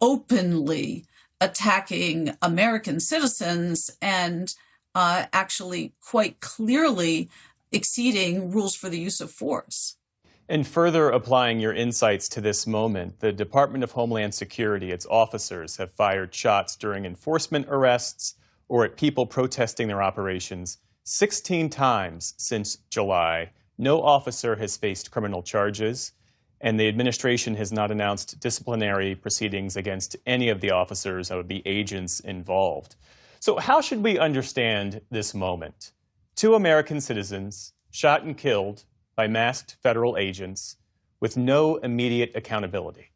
Speaker 9: openly attacking American citizens and actually quite clearly exceeding rules for the use of force.
Speaker 6: And further applying your insights to this moment, the Department of Homeland Security, its officers have fired shots during enforcement arrests or at people protesting their operations 16 times since July. No officer has faced criminal charges, and the administration has not announced disciplinary proceedings against any of the officers or the agents involved. So how should we understand this moment? 2 American citizens shot and killed by masked federal agents with no immediate accountability.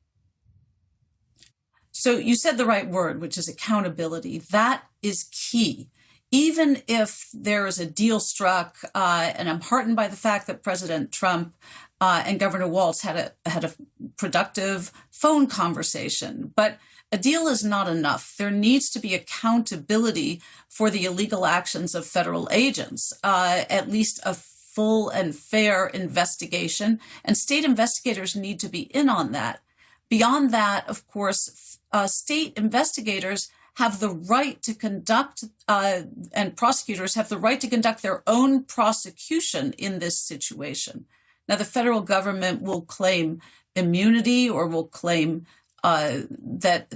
Speaker 9: So you said the right word, which is accountability. That is key. Even if there is a deal struck, and I'm heartened by the fact that President Trump and Governor Walz had a productive phone conversation, but a deal is not enough. There needs to be accountability for the illegal actions of federal agents, at least a full and fair investigation, and state investigators need to be in on that. Beyond that, of course, state investigators have the right to conduct, and prosecutors have the right to conduct their own prosecution in this situation. Now, the federal government will claim immunity or will claim that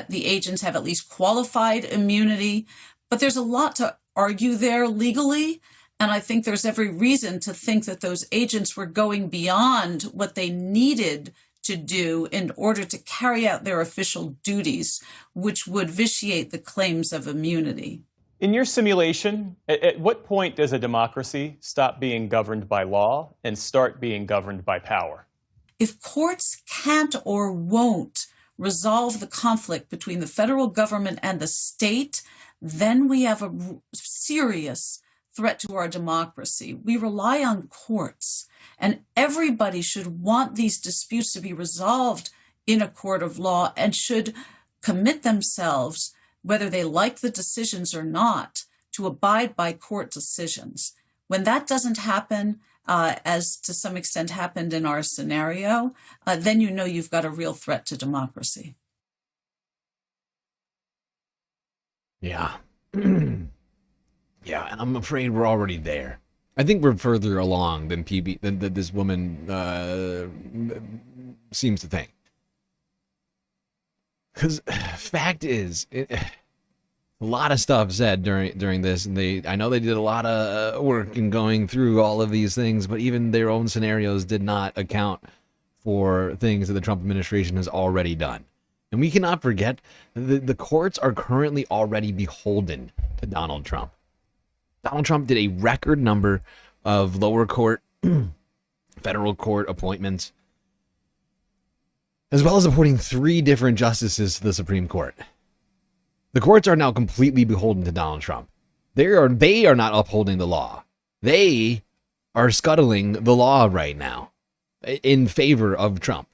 Speaker 9: the agents have at least qualified immunity, but there's a lot to argue there legally. And I think there's every reason to think that those agents were going beyond what they needed to do in order to carry out their official duties, which would vitiate the claims of immunity.
Speaker 6: In your simulation, at what point does a democracy stop being governed by law and start being governed by power?
Speaker 9: If courts can't or won't resolve the conflict between the federal government and the state, then we have a serious threat to our democracy. We rely on courts, and everybody should want these disputes to be resolved in a court of law and should commit themselves, whether they like the decisions or not, to abide by court decisions. When that doesn't happen, as to some extent happened in our scenario, then you know you've got a real threat to democracy.
Speaker 1: Yeah. Yeah, and I'm afraid we're already there. I think we're further along than this woman seems to think. Because fact is, a lot of stuff said during this, and I know they did a lot of work in going through all of these things, but even their own scenarios did not account for things that the Trump administration has already done. And we cannot forget the courts are currently already beholden to Donald Trump. Donald Trump did a record number of lower court, federal court appointments, as well as appointing 3 different justices to the Supreme Court. The courts are now completely beholden to Donald Trump. They are not upholding the law. They are scuttling the law right now in favor of Trump,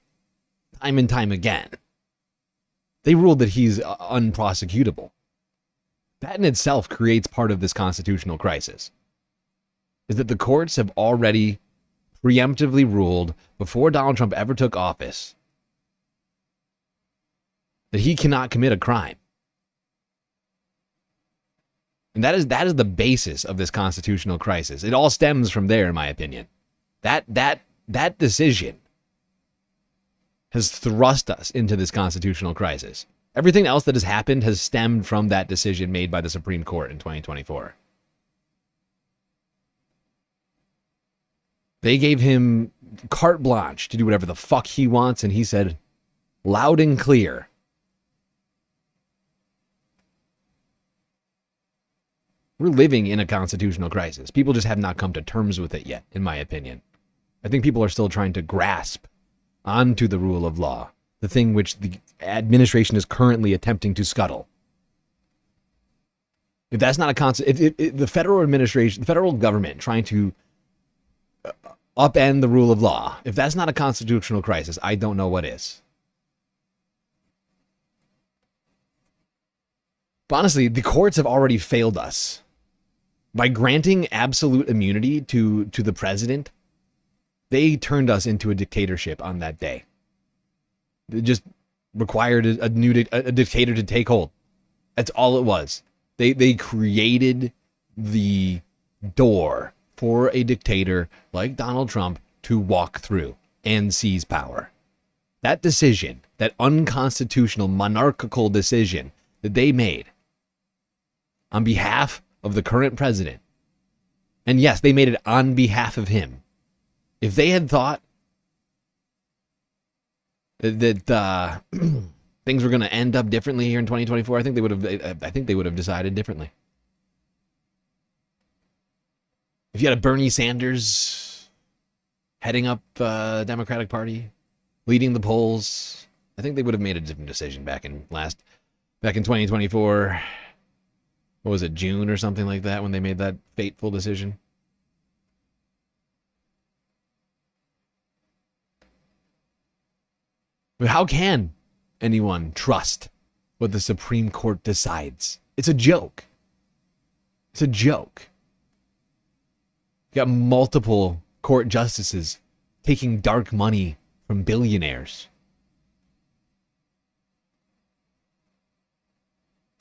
Speaker 1: time and time again. They ruled that he's unprosecutable. That in itself creates part of this constitutional crisis. Is that the courts have already preemptively ruled, before Donald Trump ever took office, that he cannot commit a crime. And that is the basis of this constitutional crisis. It all stems from there, in my opinion. That decision has thrust us into this constitutional crisis. Everything else that has happened has stemmed from that decision made by the Supreme Court in 2024. They gave him carte blanche to do whatever the fuck he wants, and he said, loud and clear, we're living in a constitutional crisis. People just have not come to terms with it yet, in my opinion. I think people are still trying to grasp onto the rule of law, the thing which the administration is currently attempting to scuttle. If that's not the federal administration, the federal government trying to upend the rule of law, if that's not a constitutional crisis, I don't know what is. But honestly, the courts have already failed us. By granting absolute immunity to the president, they turned us into a dictatorship on that day. It just required a dictator to take hold. That's all it was. They created the door for a dictator like Donald Trump to walk through and seize power. That decision, that unconstitutional monarchical decision that they made on behalf of the current president, and yes, they made it on behalf of him. If they had thought that things were going to end up differently here in 2024, I think they would have decided differently. If you had a Bernie Sanders heading up the Democratic Party, leading the polls, I think they would have made a different decision back in 2024. What was it, June or something like that, when they made that fateful decision? But how can anyone trust what the Supreme Court decides? It's a joke. It's a joke. You got multiple court justices taking dark money from billionaires.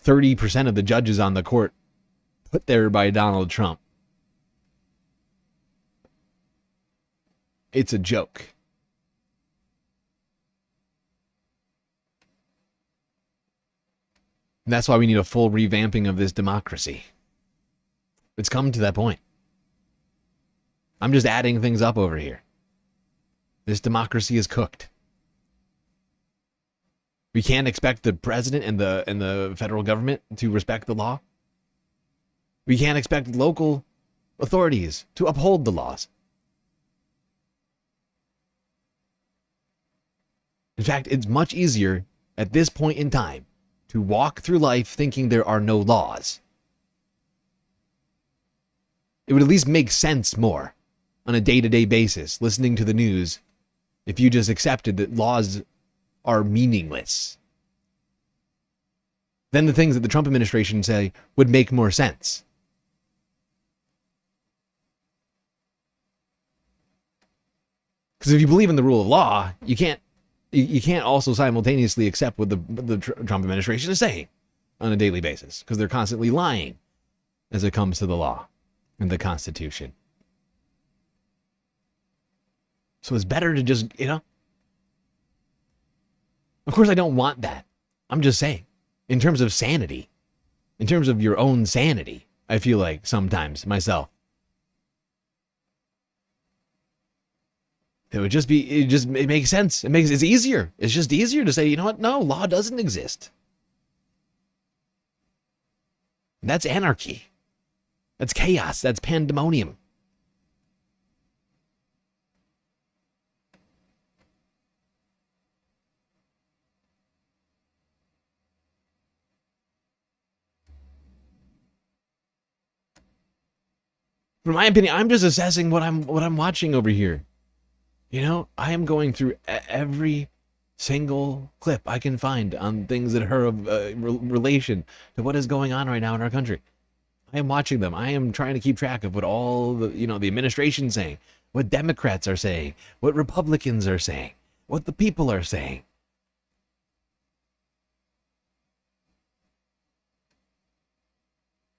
Speaker 1: 30% of the judges on the court put there by Donald Trump. It's a joke. And that's why we need a full revamping of this democracy. It's come to that point. I'm just adding things up over here. This democracy is cooked. We can't expect the president and the federal government to respect the law. We can't expect local authorities to uphold the laws. In fact, it's much easier at this point in time to walk through life thinking there are no laws. It would at least make sense more on a day-to-day basis, listening to the news, if you just accepted that laws are meaningless. Then the things that the Trump administration say would make more sense. Because if you believe in the rule of law, you can't also simultaneously accept what the Trump administration is saying on a daily basis, because they're constantly lying as it comes to the law and the Constitution. So it's better to just, of course I don't want that. I'm just saying, in terms of sanity, in terms of your own sanity, I feel like sometimes myself, it makes sense. It's easier. It's just easier to say, you know what? No, law doesn't exist. That's anarchy. That's chaos. That's pandemonium. In my opinion, I'm just assessing what I'm watching over here. I am going through every single clip I can find on things that are of relation to what is going on right now in our country. I am watching them. I am trying to keep track of what all the administration's saying, what Democrats are saying, what Republicans are saying, what the people are saying.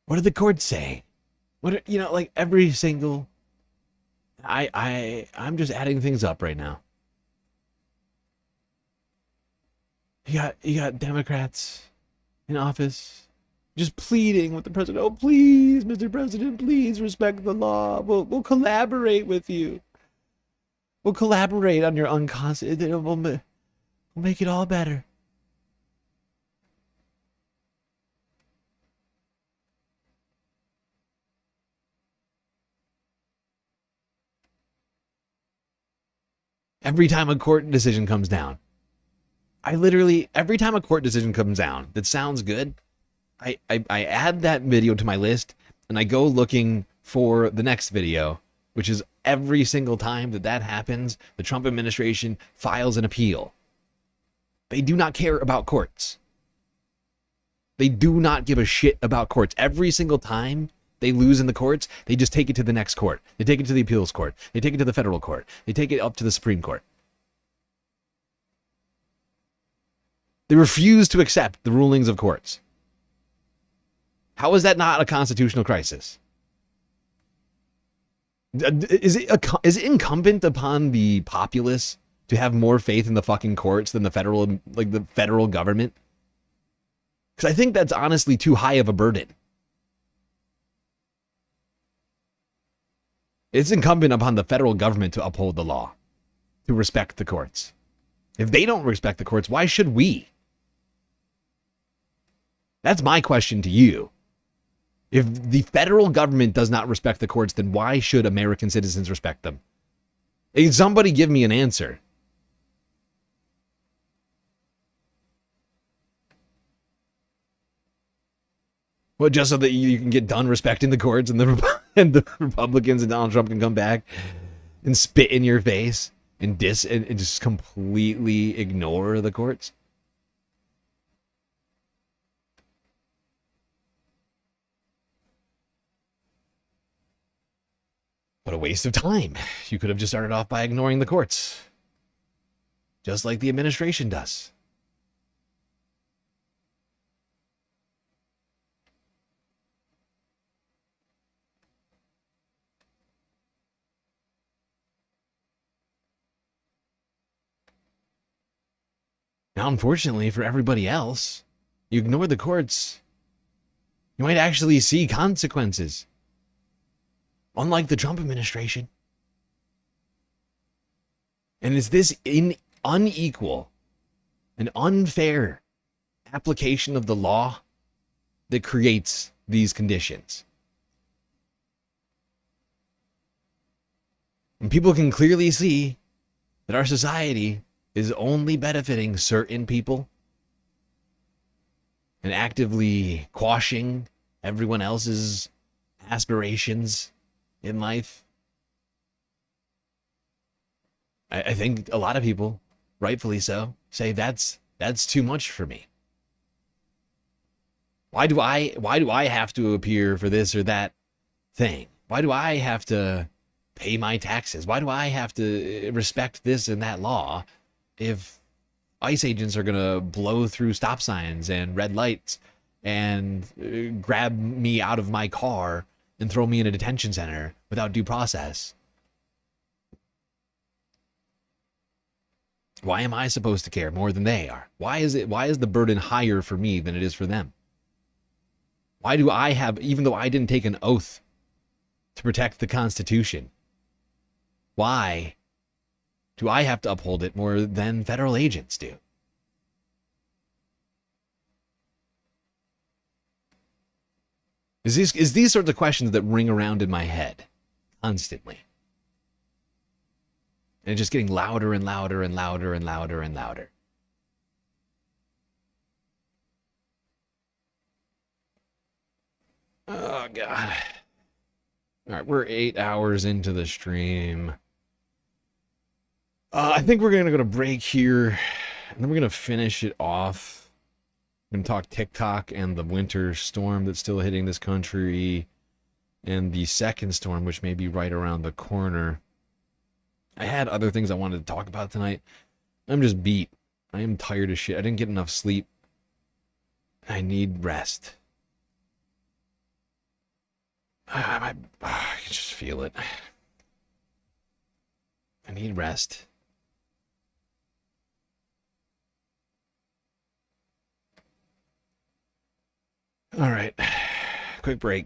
Speaker 1: What do the courts say? What like every single. I'm just adding things up right now. You got Democrats in office just pleading with the president. Oh, please, Mr. President, please respect the law. We'll collaborate with you. We'll collaborate on your unconstitutional. We'll make it all better. Every time a court decision comes down, every time a court decision comes down that sounds good, I add that video to my list and I go looking for the next video, which is every single time that happens, the Trump administration files an appeal. They do not care about courts. They do not give a shit about courts. Every single time they lose in the courts, they just take it to the next court. They take it to the appeals court. They take it to the federal court. They take it up to the Supreme Court. They refuse to accept the rulings of courts. How is that not a constitutional crisis? Is it incumbent upon the populace to have more faith in the fucking courts than the federal government? Because I think that's honestly too high of a burden. It's incumbent upon the federal government to uphold the law, to respect the courts. If they don't respect the courts, why should we? That's my question to you. If the federal government does not respect the courts, then why should American citizens respect them? Hey, somebody give me an answer. Well, just so that you can get done respecting the courts and the Republicans and Donald Trump can come back and spit in your face and just completely ignore the courts? What a waste of time. You could have just started off by ignoring the courts, just like the administration does. Now, unfortunately for everybody else, you ignore the courts, you might actually see consequences. Unlike the Trump administration. And it's this unequal and unfair application of the law that creates these conditions. And people can clearly see that our society is only benefiting certain people and actively quashing everyone else's aspirations in life. I think a lot of people, rightfully so, say that's too much for me. Why do I have to appear for this or that thing? Why do I have to pay my taxes? Why do I have to respect this and that law if ICE agents are going to blow through stop signs and red lights and grab me out of my car and throw me in a detention center without due process? Why am I supposed to care more than they are? Why is the burden higher for me than it is for them? Why do I have, even though I didn't take an oath to protect the Constitution, why do I have to uphold it more than federal agents do? Is these sorts of questions that ring around in my head constantly. And just getting louder and louder and louder and louder and louder. Oh, God. All right, we're 8 hours into the stream. I think we're going to go to break here, and then we're going to finish it off. We're going to talk TikTok and the winter storm that's still hitting this country, and the second storm, which may be right around the corner. I had other things I wanted to talk about tonight. I'm just beat. I am tired as shit. I didn't get enough sleep. I need rest. I can just feel it. I need rest. All right. Quick break.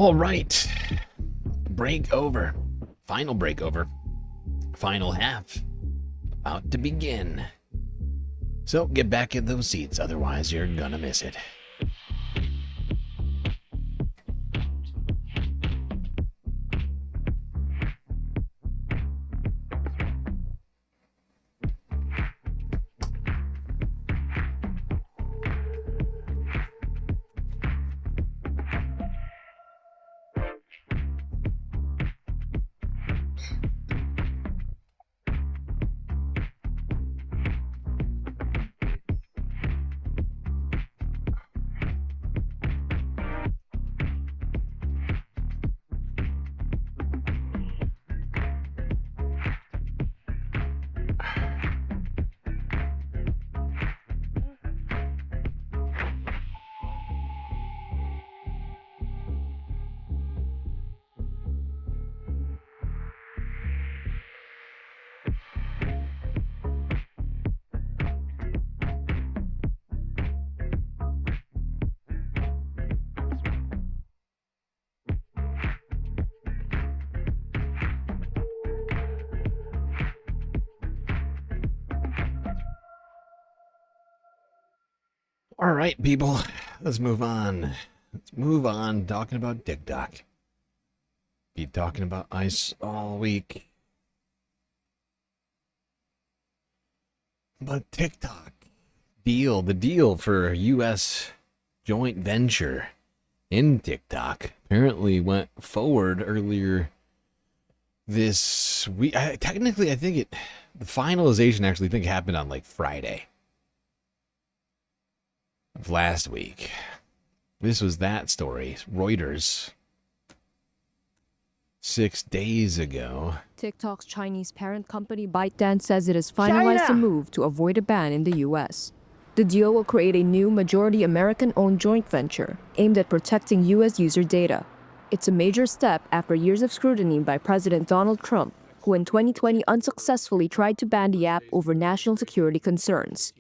Speaker 1: All right. Break over. Final break over. Final half. About to begin. So get back in those seats, otherwise you're gonna miss it. All right, people, let's move on. Let's move on talking about TikTok. Be talking about ICE all week. But TikTok the deal for a U.S. joint venture in TikTok apparently went forward earlier this week. Technically, I think the finalization actually happened on like Friday of last week. This was that story. Reuters. 6 days ago.
Speaker 4: TikTok's Chinese parent company ByteDance says it has finalized a move to avoid a ban in the U.S. The deal will create a new majority American-owned joint venture aimed at protecting U.S. user data. It's a major step after years of scrutiny by President Donald Trump, who in 2020 unsuccessfully tried to ban the app over national security concerns.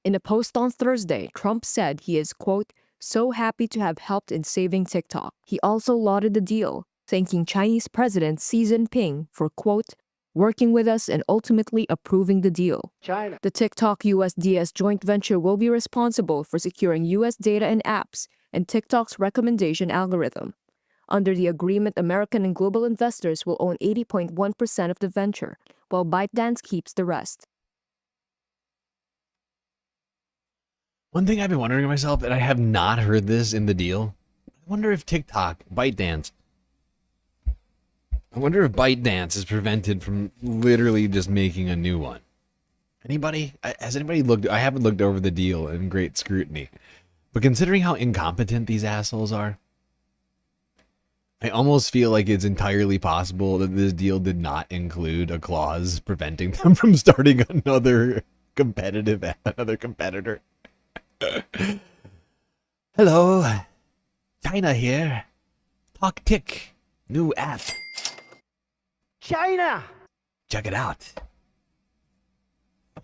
Speaker 4: In a post on Thursday, Trump said he is, quote, so happy to have helped in saving TikTok. He also lauded the deal, thanking Chinese President Xi Jinping for, quote, working with us and ultimately approving the deal. China. The TikTok USDS joint venture will be responsible for securing U.S. data and apps and TikTok's recommendation algorithm. Under the agreement, American and global investors will own 80.1% of the venture, while ByteDance keeps the rest.
Speaker 1: One thing I've been wondering to myself, and I have not heard this in the deal, I wonder if ByteDance is prevented from literally just making a new one. Anybody? Has anybody looked? I haven't looked over the deal in great scrutiny. But considering how incompetent these assholes are, I almost feel like it's entirely possible that this deal did not include a clause preventing them from starting another competitor. Hello, China here. Talk Tick, new app.
Speaker 10: China!
Speaker 1: Check it out.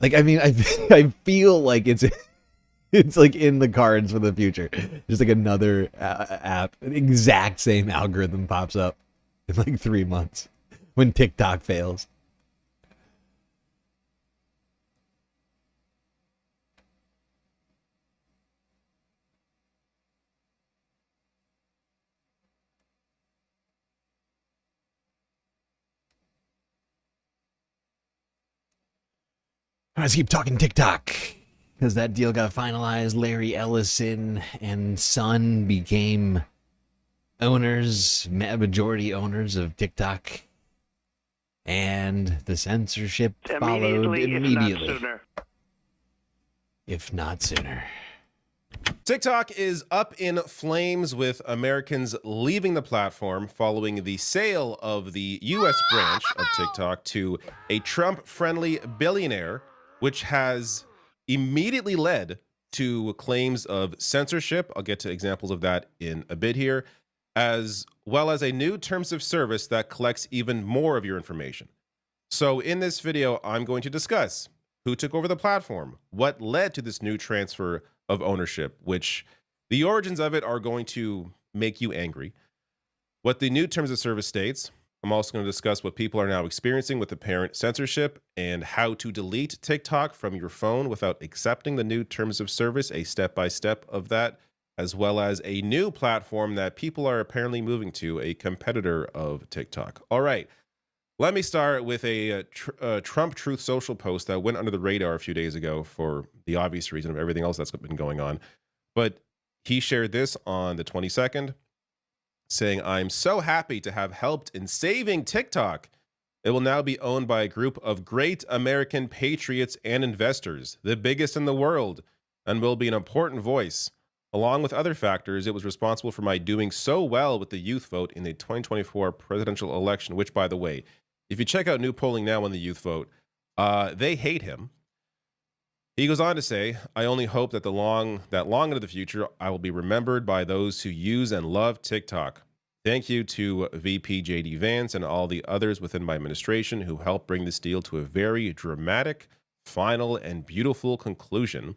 Speaker 1: Like, I mean, I feel like it's like in the cards for the future. Just like another app, an exact same algorithm pops up in like 3 months when TikTok fails. Let's keep talking TikTok, because that deal got finalized. Larry Ellison and Son became majority owners of TikTok, and the censorship followed immediately, if not sooner.
Speaker 11: TikTok is up in flames with Americans leaving the platform following the sale of the U.S. branch of TikTok to a Trump-friendly billionaire, which has immediately led to claims of censorship. I'll get to examples of that in a bit here, as well as a new terms of service that collects even more of your information. So in this video, I'm going to discuss who took over the platform, what led to this new transfer of ownership, which the origins of it are going to make you angry. what the new terms of service states. I'm also going to discuss what people are now experiencing with apparent censorship and how to delete TikTok from your phone without accepting the new terms of service, a step-by-step of that, as well as a new platform that people are apparently moving to, a competitor of TikTok. All right, let me start with a Trump Truth Social post that went under the radar a few days ago for the obvious reason of everything else that's been going on. But he shared this on the 22nd, saying, "I'm so happy to have helped in saving TikTok. It will now be owned by a group of great American patriots and investors, the biggest in the world, and will be an important voice. Along with other factors, it was responsible for my doing so well with the youth vote in the 2024 presidential election," which, by the way, if you check out new polling now on the youth vote, they hate him. He goes on to say, "I only hope that long into the future, I will be remembered by those who use and love TikTok. Thank you to VP JD Vance and all the others within my administration who helped bring this deal to a very dramatic, final, and beautiful conclusion.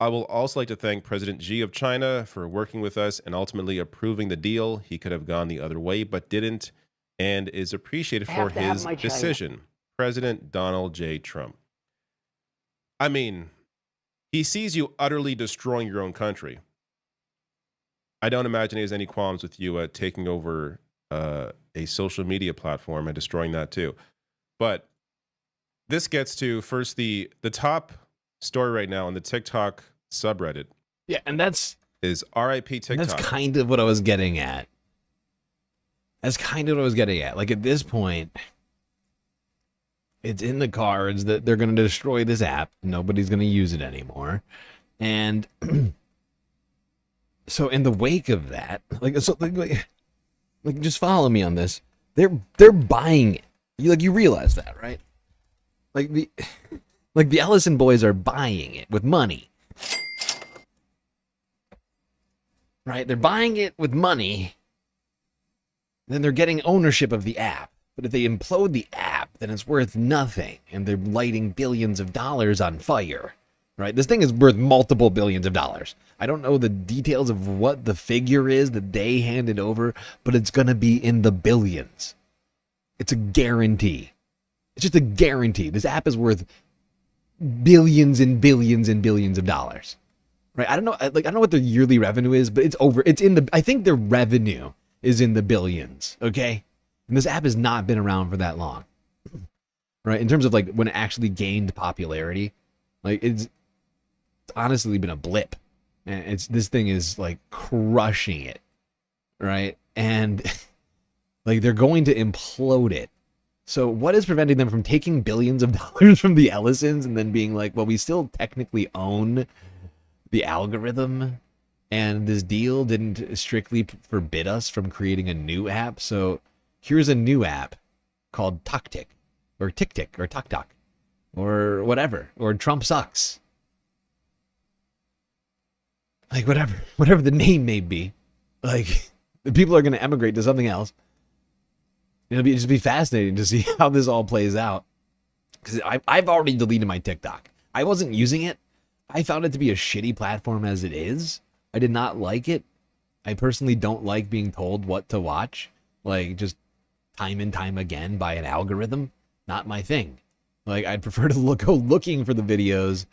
Speaker 11: I will also like to thank President Xi of China for working with us and ultimately approving the deal. He could have gone the other way, but didn't, and is appreciated for his decision. President Donald J. Trump." I mean, he sees you utterly destroying your own country. I don't imagine he has any qualms with you taking over a social media platform and destroying that too. But this gets to first the top story right now on the TikTok subreddit.
Speaker 1: Yeah, and that's
Speaker 11: RIP TikTok.
Speaker 1: That's kind of what I was getting at. Like at this point, it's in the cards that they're going to destroy this app. Nobody's going to use it anymore. And so in the wake of that, like just follow me on this. They're buying it. You realize that, right? Like the Ellison boys are buying it with money. Right? They're buying it with money. Then they're getting ownership of the app. But if they implode the app, then it's worth nothing, and they're lighting billions of dollars on fire, right? This thing is worth multiple billions of dollars. I don't know the details of what the figure is that they handed over, but it's going to be in the billions. It's a guarantee. It's just a guarantee. This app is worth billions and billions and billions of dollars, right? I don't know what their yearly revenue is, but I think their revenue is in the billions, okay? And this app has not been around for that long, right? In terms of when it actually gained popularity, it's honestly been a blip. And this thing is crushing it, right? And they're going to implode it. So what is preventing them from taking billions of dollars from the Ellisons and then being well, we still technically own the algorithm, and this deal didn't strictly forbid us from creating a new app, so here's a new app called TokTik, or TikTik, or TokTok, or whatever, or Trump Sucks. Whatever the name may be. The people are going to emigrate to something else. It'll just be fascinating to see how this all plays out. Because I've already deleted my TikTok. I wasn't using it. I found it to be a shitty platform as it is. I did not like it. I personally don't like being told what to watch. Just time and time again by an algorithm. Not my thing. I'd prefer to go looking for the videos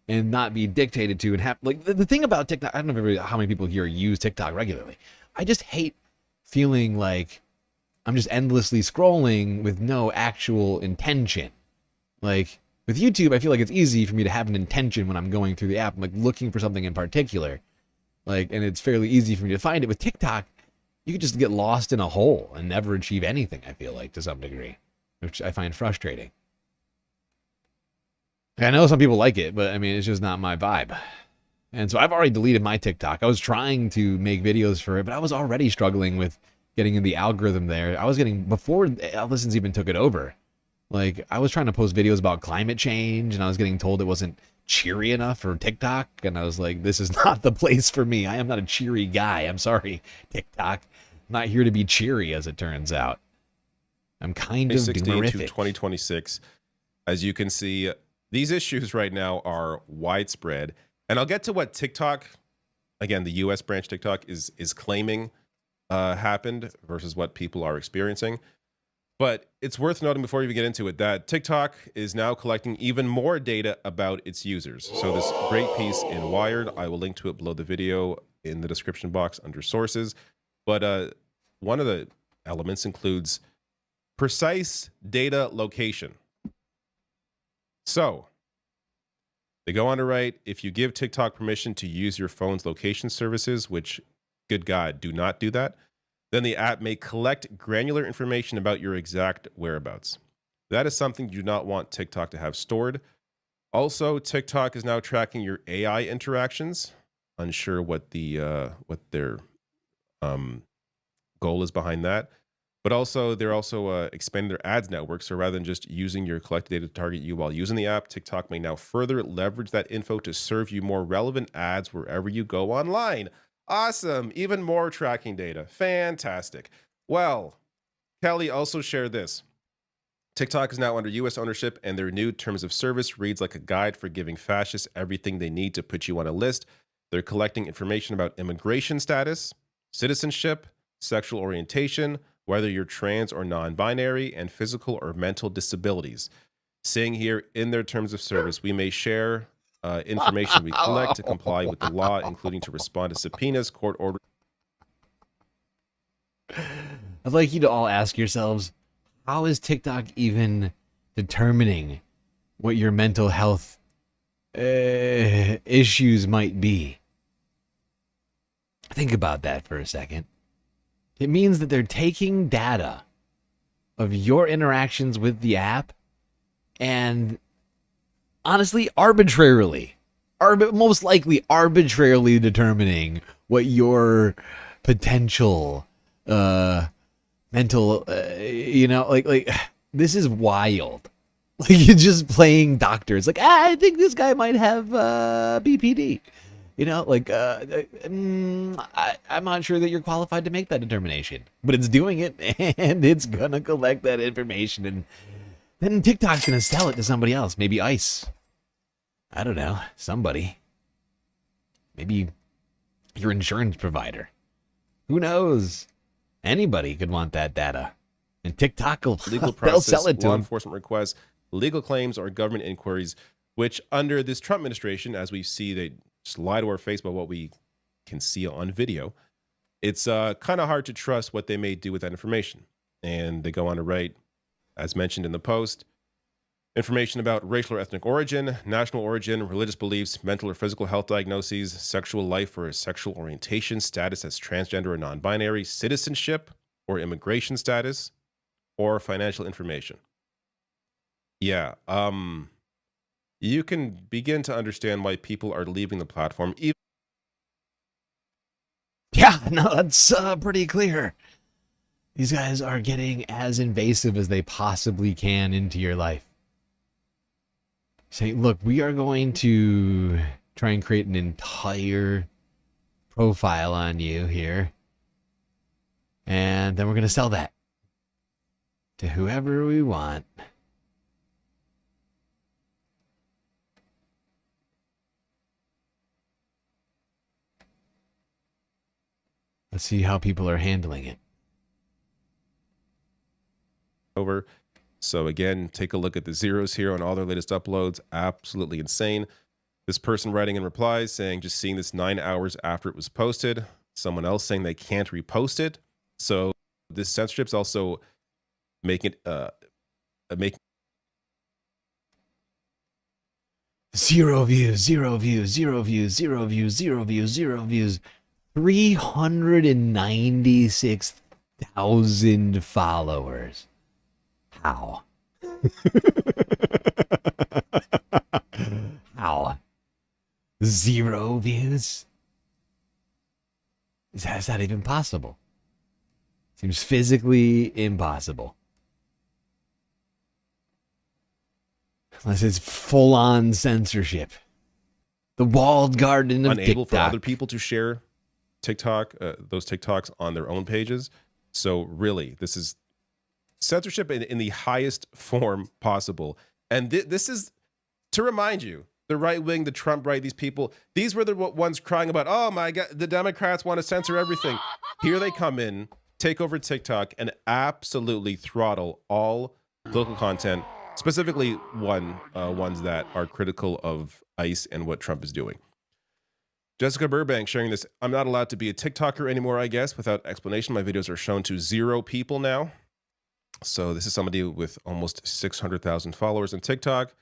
Speaker 1: and not be dictated to and have the thing about TikTok. I don't know how many people here use TikTok regularly. I just hate feeling like I'm just endlessly scrolling with no actual intention. With YouTube, I feel like it's easy for me to have an intention when I'm going through the app. I'm looking for something in particular. And it's fairly easy for me to find it. With TikTok, you could just get lost in a hole and never achieve anything, I feel to some degree, which I find frustrating. I know some people like it, but I mean, it's just not my vibe. And so I've already deleted my TikTok. I was trying to make videos for it, but I was already struggling with getting in the algorithm there. I was getting, before Ellison's even took it over, I was trying to post videos about climate change, and I was getting told it wasn't cheery enough for TikTok, and I was like, this is not the place for me. I am not a cheery guy. I'm sorry, TikTok. I'm not here to be cheery, as it turns out. I'm kind of
Speaker 11: 2016 to
Speaker 1: doomerific.
Speaker 11: 2026. As you can see, these issues right now are widespread. And I'll get to what TikTok, again, the US branch TikTok, is claiming happened versus what people are experiencing. But it's worth noting before we even get into it that TikTok is now collecting even more data about its users. So this great piece in Wired, I will link to it below the video in the description box under sources. But one of the elements includes precise data location. So they go on to write, if you give TikTok permission to use your phone's location services, which, good God, do not do that, then the app may collect granular information about your exact whereabouts. That is something you do not want TikTok to have stored. Also, TikTok is now tracking your AI interactions. Unsure what their goal is behind that. But also, they're also expanding their ads network. So rather than just using your collected data to target you while using the app, TikTok may now further leverage that info to serve you more relevant ads wherever you go online. Awesome. Even more tracking data. Fantastic. Well, Kelly also shared this. TikTok is now under U.S. ownership, and their new terms of service reads like a guide for giving fascists everything they need to put you on a list. They're collecting information about immigration status, citizenship, sexual orientation, whether you're trans or non-binary, and physical or mental disabilities. Saying here in their terms of service, we may share information we collect to comply with the law, including to respond to subpoenas, court orders.
Speaker 1: I'd like you to all ask yourselves, how is TikTok even determining what your mental health issues might be? Think about that for a second. It means that they're taking data of your interactions with the app and honestly, arbitrarily, most likely arbitrarily determining what your potential mental, like this is wild. Like you're just playing doctor. It's like, I think this guy might have BPD. I'm not sure that you're qualified to make that determination, but it's doing it, and it's gonna collect that information, and then TikTok's gonna sell it to somebody else, maybe ICE. I don't know, somebody. Maybe your insurance provider. Who knows? Anybody could want that data, and TikTok will
Speaker 11: legal
Speaker 1: they'll
Speaker 11: process,
Speaker 1: sell it to
Speaker 11: law
Speaker 1: them.
Speaker 11: enforcement requests, legal claims, or government inquiries, which under this Trump administration, as we see, they just lie to our face about what we can see on video. It's kind of hard to trust what they may do with that information. And they go on to write, as mentioned in the post, information about racial or ethnic origin, national origin, religious beliefs, mental or physical health diagnoses, sexual life or sexual orientation, status as transgender or non-binary, citizenship or immigration status, or financial information. Yeah, you can begin to understand why people are leaving the platform.
Speaker 1: Yeah, no, that's pretty clear. These guys are getting as invasive as they possibly can into your life. Saying, look, we are going to try and create an entire profile on you here. And then we're going to sell that to whoever we want. Let's see how people are handling it.
Speaker 11: Over. So again, take a look at the zeros here on all their latest uploads. Absolutely insane. This person writing in replies saying, just seeing this 9 hours after it was posted. Someone else saying they can't repost it. So this censorship's also making it
Speaker 1: Zero views, zero views, zero views, zero views, zero views, zero views. 396,000 followers. How? How? Zero views? Is that even possible? Seems physically impossible. Unless it's full-on censorship. The walled garden of
Speaker 11: unable
Speaker 1: TikTok.
Speaker 11: for other people to share TikTok, those TikToks on their own pages. So really, this is censorship in the highest form possible. And this is to remind you, the right wing, the Trump right, these people, these were the ones crying about, oh my God, the Democrats want to censor everything. Here they come in, take over TikTok, and absolutely throttle all local content, specifically ones that are critical of ICE and what Trump is doing. Jessica Burbank sharing this. I'm not allowed to be a TikToker anymore, I guess, without explanation. My videos are shown to 0 people now. So this is somebody with almost 600,000 followers on TikTok.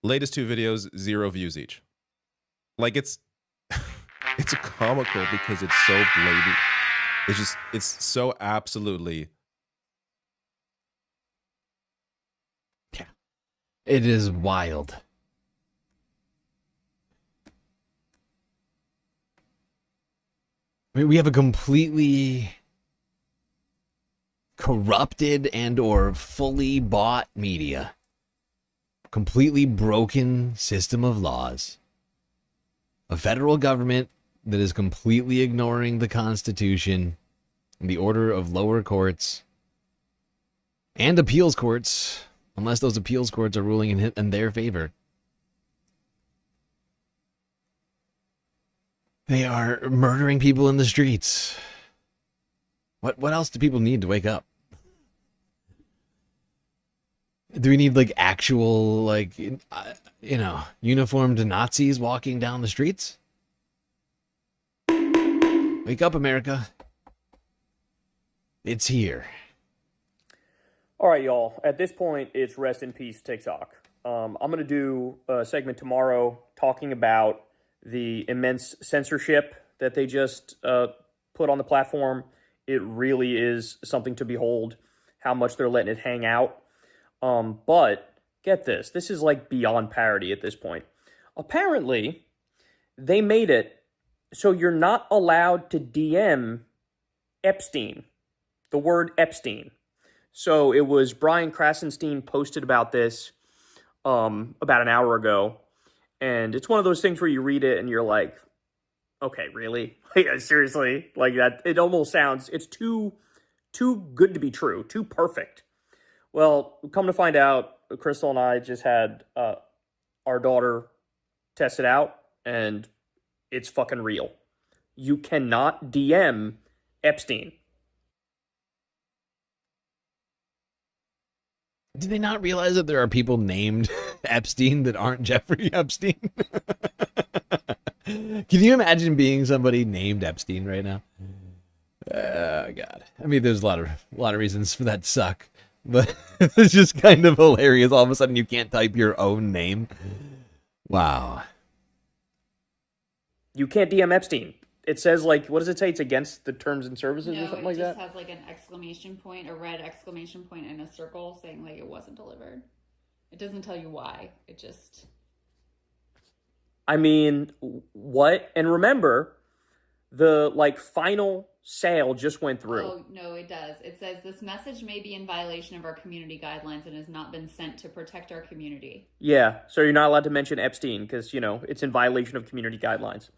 Speaker 11: Latest 2 videos, 0 views each. Like it's a comical because it's so blatant. It's so absolutely.
Speaker 1: Yeah. It is wild. I mean, we have a completely corrupted and or fully bought media. Completely broken system of laws. A federal government that is completely ignoring the Constitution, the order of lower courts, and appeals courts, unless those appeals courts are ruling in their favor. They are murdering people in the streets. What else do people need to wake up? Do we need like actual uniformed Nazis walking down the streets? Wake up, America. It's here.
Speaker 10: All right, y'all. At this point, it's rest in peace TikTok. I'm going to do a segment tomorrow talking about the immense censorship that they just put on the platform. It really is something to behold, how much they're letting it hang out. But get this. This is like beyond parody at this point. Apparently, they made it so you're not allowed to DM Epstein, the word Epstein. So it was Brian Krasenstein posted about this about an hour ago. And it's one of those things where you read it and you're like, okay, really? Yeah, seriously? Like that, it almost sounds, it's too good to be true, too perfect. Well, come to find out, Crystal and I just had our daughter test it out, and it's fucking real. You cannot DM Epstein.
Speaker 1: Did they not realize that there are people named Epstein that aren't Jeffrey Epstein? Can you imagine being somebody named Epstein right now? Oh, God. I mean, there's a lot of reasons for that to suck, but it's just kind of hilarious. All of a sudden, you can't type your own name. Wow.
Speaker 10: You can't DM Epstein. It says, like, what does it say? It's against the terms and services or something like that?
Speaker 13: It just has, like, an exclamation point, a red exclamation point, and a circle saying, like, it wasn't delivered. It doesn't tell you why. It just...
Speaker 10: I mean, what? And remember, the, like, final sale just went through.
Speaker 13: Oh, no, it does. It says, this message may be in violation of our community guidelines and has not been sent to protect our community.
Speaker 10: Yeah, so you're not allowed to mention Epstein because, it's in violation of community guidelines.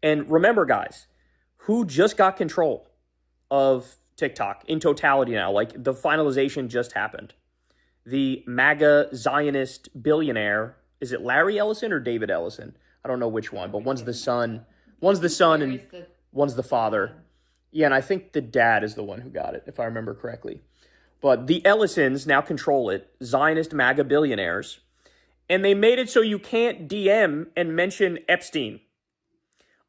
Speaker 10: And remember, guys, who just got control of TikTok in totality now? Like, the finalization just happened. The MAGA Zionist billionaire, is it Larry Ellison or David Ellison? I don't know which one, but one's the son and one's the father. Yeah, and I think the dad is the one who got it, if I remember correctly. But the Ellisons now control it, Zionist MAGA billionaires, and they made it so you can't DM and mention Epstein.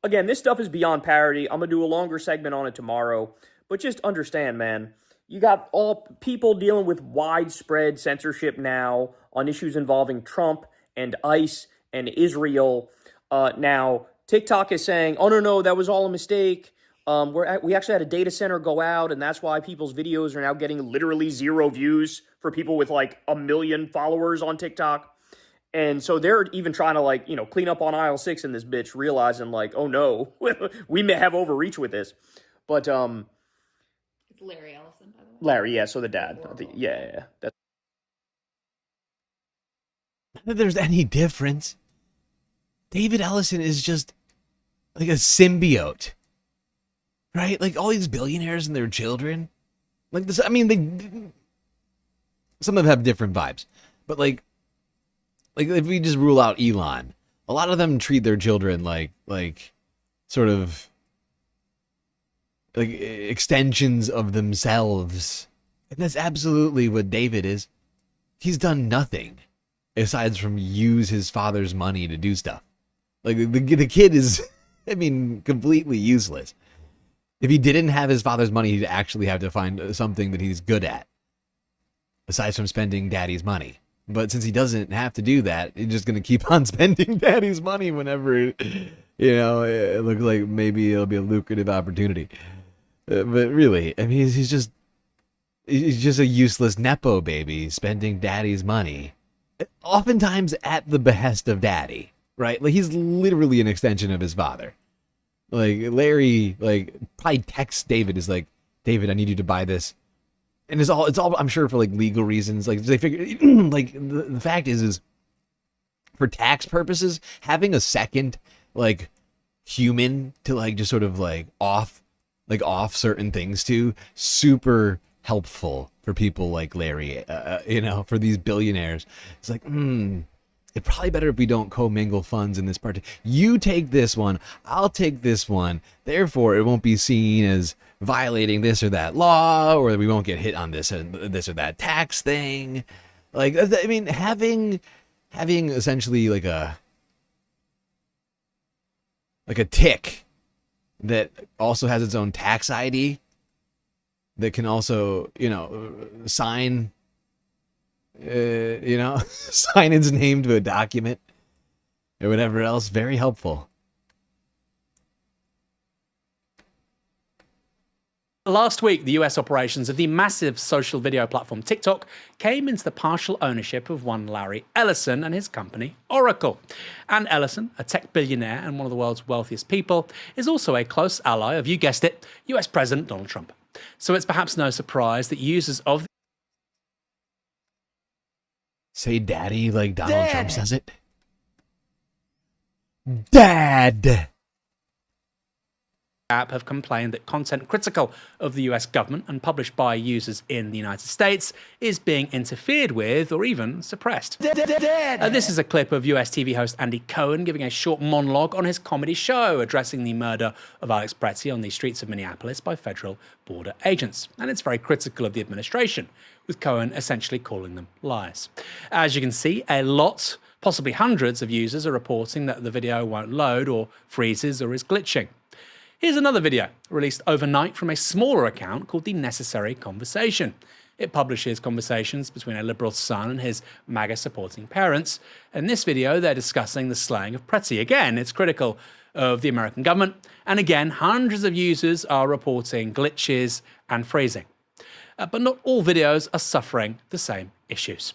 Speaker 10: Again, this stuff is beyond parody. I'm going to do a longer segment on it tomorrow. But just understand, man, you got all people dealing with widespread censorship now on issues involving Trump and ICE and Israel. Now, TikTok is saying, oh, no, that was all a mistake. We actually had a data center go out, and that's why people's videos are now getting literally 0 views for people with like 1 million followers on TikTok. And so they're even trying to clean up on aisle 6 in this bitch, realizing like, oh no, we may have overreach with this. But
Speaker 13: it's Larry Ellison, by the way.
Speaker 10: Larry, yeah, so the dad. Yeah.
Speaker 1: Not that there's any difference. David Ellison is just like a symbiote. Right? Like all these billionaires and their children. Like this, I mean, some of them have different vibes. But like if we just rule out Elon, a lot of them treat their children like sort of like extensions of themselves. And that's absolutely what David is. He's done nothing aside from use his father's money to do stuff. Like the kid is, I mean, completely useless. If he didn't have his father's money, he'd actually have to find something that he's good at, aside from spending daddy's money. But since he doesn't have to do that, he's just going to keep on spending daddy's money whenever, it looks like maybe it'll be a lucrative opportunity. But really, I mean, he's just a useless Nepo baby spending daddy's money, oftentimes at the behest of daddy, right? Like, he's literally an extension of his father. Like, Larry, like, probably texts David, is like, David, I need you to buy this. And it's all, I'm sure, for like legal reasons. Like, they figure, like, the fact is for tax purposes, having a second, like, human to, like, just sort of, like, off certain things to, super helpful for people like Larry, for these billionaires. It's like, it's probably better if we don't commingle funds in this part. You take this one, I'll take this one. Therefore, it won't be seen as violating this or that law, or we won't get hit on this or that tax thing. Like, I mean, having essentially like a tick that also has its own tax ID that can also, sign, sign its name to a document or whatever else. Very helpful.
Speaker 12: Last week, the US operations of the massive social video platform TikTok came into the partial ownership of one Larry Ellison and his company, Oracle. And Ellison, a tech billionaire and one of the world's wealthiest people, is also a close ally of, you guessed it, US President Donald Trump. So it's perhaps no surprise that users of
Speaker 1: Say daddy like Donald Trump says it. Dad!
Speaker 12: app have complained that content critical of the US government and published by users in the United States is being interfered with or even suppressed. This is a clip of US TV host Andy Cohen giving a short monologue on his comedy show addressing the murder of Alex Pretti on the streets of Minneapolis by federal border agents. And it's very critical of the administration, with Cohen essentially calling them liars. As you can see, a lot, possibly hundreds of users are reporting that the video won't load or freezes or is glitching. Here's another video released overnight from a smaller account called The Necessary Conversation. It publishes conversations between a liberal son and his MAGA-supporting parents. In this video, they're discussing the slaying of Pretti. Again, it's critical of the American government. And again, hundreds of users are reporting glitches and freezing. But not all videos are suffering the same issues.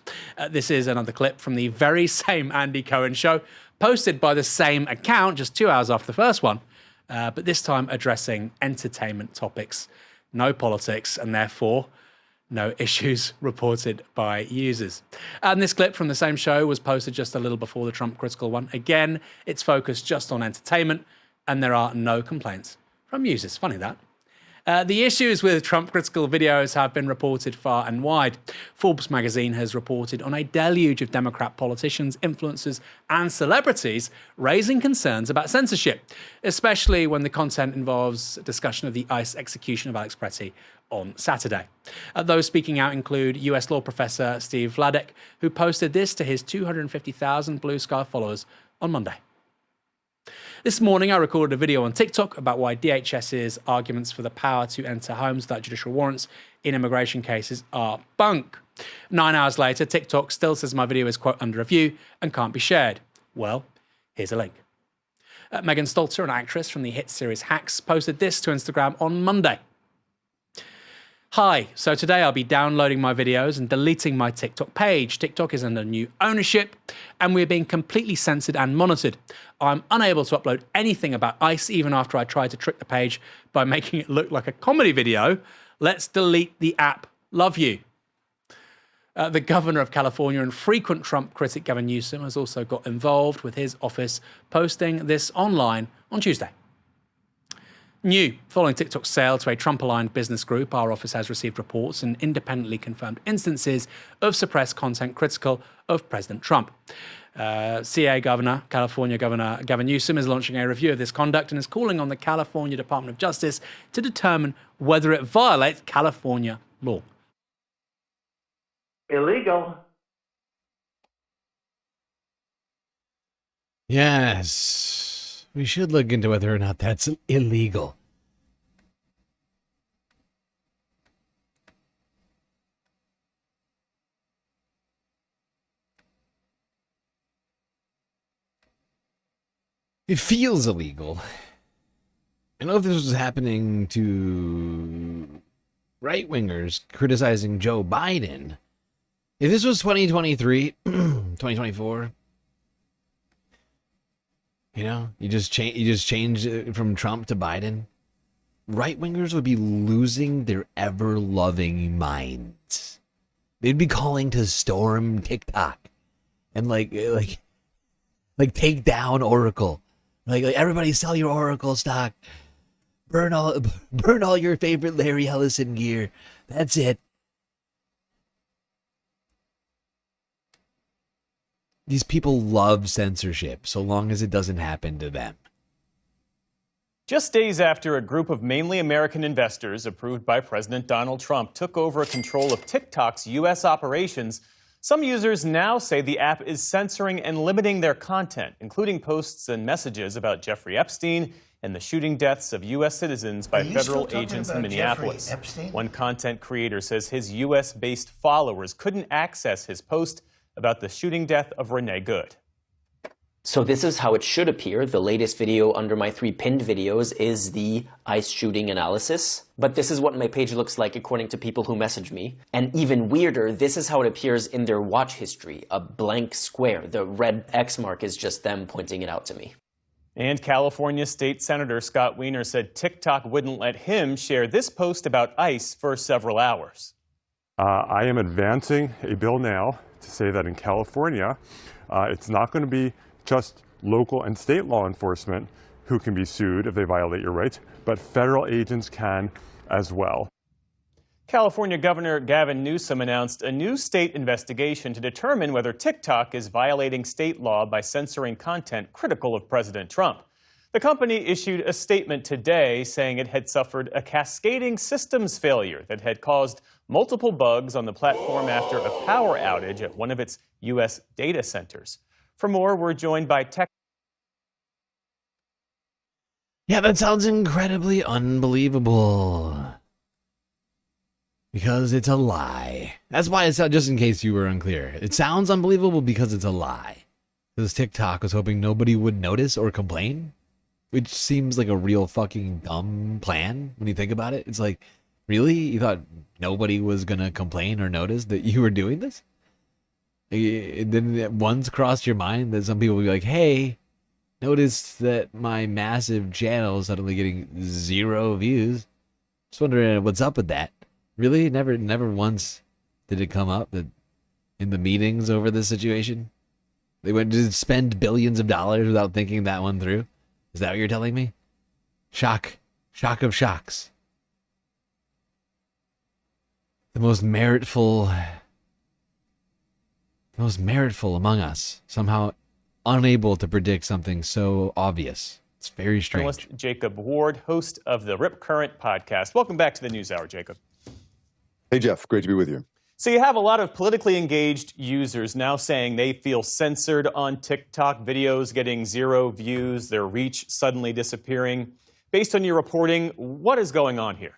Speaker 12: This is another clip from the very same Andy Cohen show, posted by the same account just 2 hours after the first one. But this time addressing entertainment topics, no politics, and therefore no issues reported by users. And this clip from the same show was posted just a little before the Trump critical one. Again, it's focused just on entertainment, and there are no complaints from users. Funny that. The issues with Trump critical videos have been reported far and wide. Forbes magazine has reported on a deluge of Democrat politicians, influencers, and celebrities raising concerns about censorship, especially when the content involves discussion of the ICE execution of Alex Pretti on Saturday. Those speaking out include US law professor Steve Vladek, who posted this to his 250,000 Blue Sky followers on Monday. This morning, I recorded a video on TikTok about why DHS's arguments for the power to enter homes without judicial warrants in immigration cases are bunk. 9 hours later, TikTok still says my video is, quote, under review and can't be shared. Well, here's a link. Megan Stalter, an actress from the hit series Hacks, posted this to Instagram on Monday. Hi, so today I'll be downloading my videos and deleting my TikTok page. TikTok is under new ownership and we're being completely censored and monitored. I'm unable to upload anything about ICE even after I try to trick the page by making it look like a comedy video. Let's delete the app. Love you. The governor of California and frequent Trump critic Gavin Newsom has also got involved with his office posting this online on Tuesday. New. Following TikTok's sale to a Trump-aligned business group, our office has received reports and independently confirmed instances of suppressed content critical of President Trump. California Governor Gavin Newsom is launching a review of this conduct and is calling on the California Department of Justice to determine whether it violates California law.
Speaker 14: Illegal.
Speaker 1: Yes, we should look into whether or not that's illegal. It feels illegal. I know if this was happening to right-wingers criticizing Joe Biden, if this was 2023, 2024, you know, you just change it from Trump to Biden, right-wingers would be losing their ever-loving minds. They'd be calling to storm TikTok and like take down Oracle. Like everybody sell your Oracle stock. Burn all your favorite Larry Ellison gear. That's it. These people love censorship so long as it doesn't happen to them.
Speaker 6: Just days after a group of mainly American investors approved by President Donald Trump took over control of TikTok's U.S. operations, some users now say the app is censoring and limiting their content, including posts and messages about Jeffrey Epstein and the shooting deaths of U.S. citizens by federal agents in Minneapolis. One content creator says his U.S.-based followers couldn't access his post about the shooting death of Renee Good.
Speaker 17: So this is how it should appear. The latest video under my 3 pinned videos is the ICE shooting analysis. But this is what my page looks like according to people who message me. And even weirder, this is how it appears in their watch history, a blank square. The red X mark is just them pointing it out to me.
Speaker 6: And California State Senator Scott Wiener said TikTok wouldn't let him share this post about ICE for several hours.
Speaker 18: I am advancing a bill now to say that in California, it's not going to be just local and state law enforcement who can be sued if they violate your rights, but federal agents can as well.
Speaker 6: California Governor Gavin Newsom announced a new state investigation to determine whether TikTok is violating state law by censoring content critical of President Trump. The company issued a statement today saying it had suffered a cascading systems failure that had caused multiple bugs on the platform after a power outage at one of its U.S. data centers. For more, we're joined by tech.
Speaker 1: Yeah, that sounds incredibly unbelievable. Because it's a lie. That's why it's just in case you were unclear. It sounds unbelievable because it's a lie. Because TikTok was hoping nobody would notice or complain. Which seems like a real fucking dumb plan when you think about it. It's like, really? You thought nobody was going to complain or notice that you were doing this? It didn't once cross your mind that some people would be like, hey, notice that my massive channel is suddenly getting 0 views. Just wondering what's up with that. Really? Never once did it come up that in the meetings over this situation? They went to spend billions of dollars without thinking that one through? Is that what you're telling me? Shock of shocks. The most meritful among us, somehow unable to predict something so obvious. It's very strange.
Speaker 6: Journalist Jacob Ward, host of the Rip Current podcast. Welcome back to the NewsHour, Jacob.
Speaker 20: Hey, Jeff. Great to be with you.
Speaker 6: So you have a lot of politically engaged users now saying they feel censored on TikTok, videos getting 0 views, their reach suddenly disappearing. Based on your reporting, what is going on here?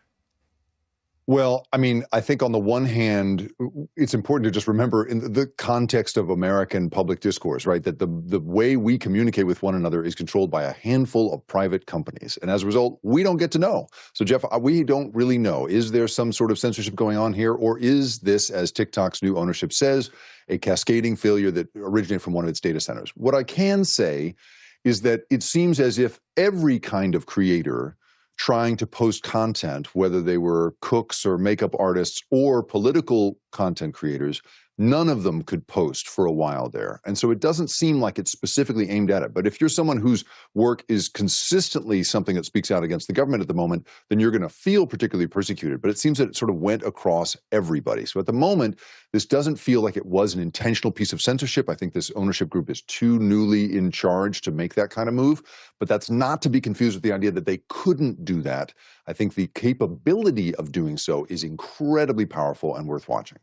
Speaker 20: Well, I mean, I think on the one hand, it's important to just remember in the context of American public discourse, right, that the way we communicate with one another is controlled by a handful of private companies. And as a result, we don't get to know. So, Jeff, we don't really know. Is there some sort of censorship going on here? Or is this, as TikTok's new ownership says, a cascading failure that originated from one of its data centers? What I can say is that it seems as if every kind of creator trying to post content, whether they were cooks or makeup artists or political content creators, none of them could post for a while there. And so it doesn't seem like it's specifically aimed at it. But if you're someone whose work is consistently something that speaks out against the government at the moment, then you're going to feel particularly persecuted. But it seems that it sort of went across everybody. So at the moment, this doesn't feel like it was an intentional piece of censorship. I think this ownership group is too newly in charge to make that kind of move. But that's not to be confused with the idea that they couldn't do that. I think the capability of doing so is incredibly powerful and worth watching.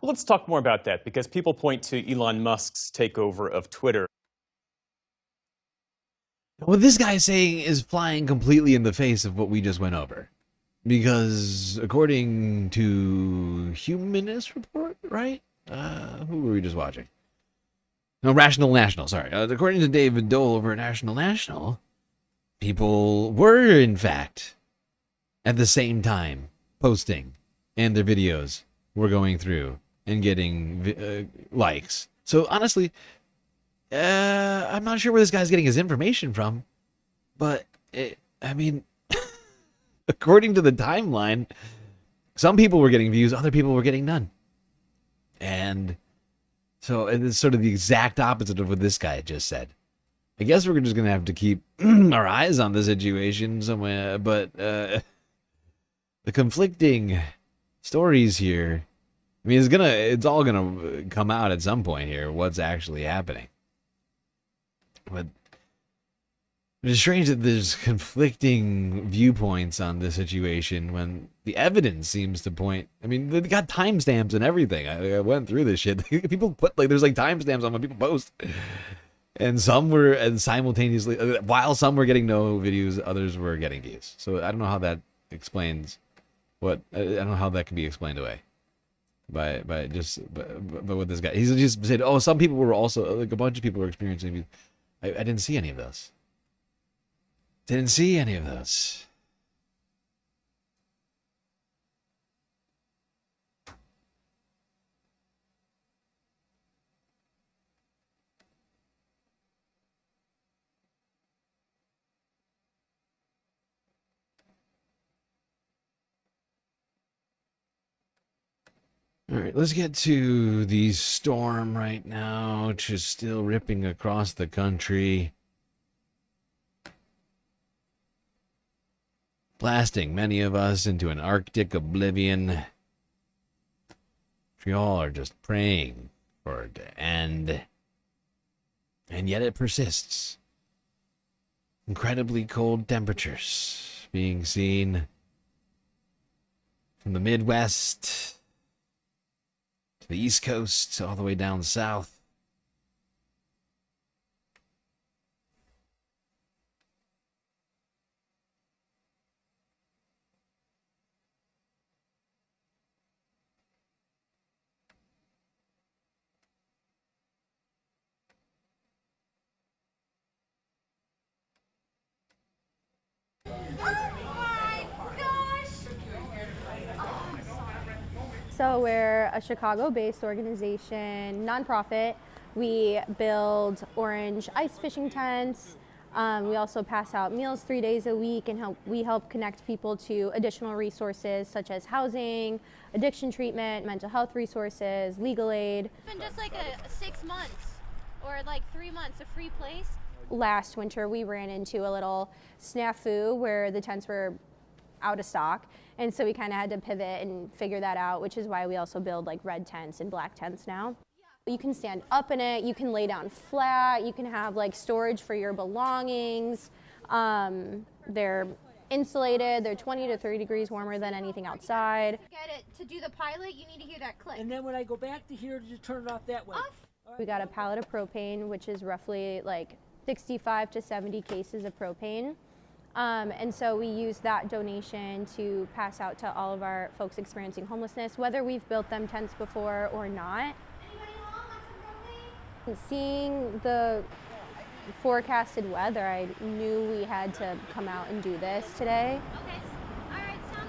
Speaker 6: Well, let's talk more about that, because people point to Elon Musk's takeover of Twitter.
Speaker 1: What this guy is saying is flying completely in the face of what we just went over. Because according to Humanist Report, right? Who were we just watching? No, Rational National, sorry. According to David Dole over at National National, people were, in fact, at the same time posting, and their videos were going through and getting likes. So honestly, I'm not sure where this guy's getting his information from, but I mean, according to the timeline, some people were getting views, other people were getting none. And so it's sort of the exact opposite of what this guy just said. I guess we're just going to have to keep our eyes on the situation somewhere, but the conflicting stories here, I mean, it's all gonna come out at some point here, what's actually happening. But it's strange that there's conflicting viewpoints on this situation when the evidence seems to point. I mean, they got timestamps and everything. I went through this shit. People put there's timestamps on when people post, and some were simultaneously, while some were getting no views, others were getting views. So I don't know how that explains I don't know how that can be explained away. By what this guy, he's just said, oh, some people were also, like a bunch of people were experiencing. I didn't see any of those. Didn't see any of those. All right, let's get to the storm right now, which is still ripping across the country, blasting many of us into an Arctic oblivion, which we all are just praying for it to end. And yet it persists. Incredibly cold temperatures being seen from the Midwest to the East Coast, all the way down south.
Speaker 2: So we're a Chicago-based organization, nonprofit. We build orange ice fishing tents. We also pass out meals 3 days a week, and we help connect people to additional resources such as housing, addiction treatment, mental health resources, legal aid.
Speaker 14: Even just like a 6 months or like 3 months, a free place.
Speaker 2: Last winter, we ran into a little snafu where the tents were out of stock. And so we kind of had to pivot and figure that out, which is why we also build like red tents and black tents now. You can stand up in it, you can lay down flat, you can have like storage for your belongings. They're insulated, they're 20 to 30 degrees warmer than anything outside.
Speaker 14: Get it to do the pilot, you need to hear that click.
Speaker 19: And then when I go back to here, just turn it off that way.
Speaker 2: We got a pallet of propane, which is roughly like 65 to 70 cases of propane. And so we use that donation to pass out to all of our folks experiencing homelessness, whether we've built them tents before or not. Seeing the forecasted weather, I knew we had to come out and do this today.
Speaker 14: Okay, all right, sounds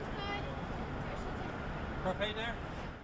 Speaker 14: good.
Speaker 19: Propane there?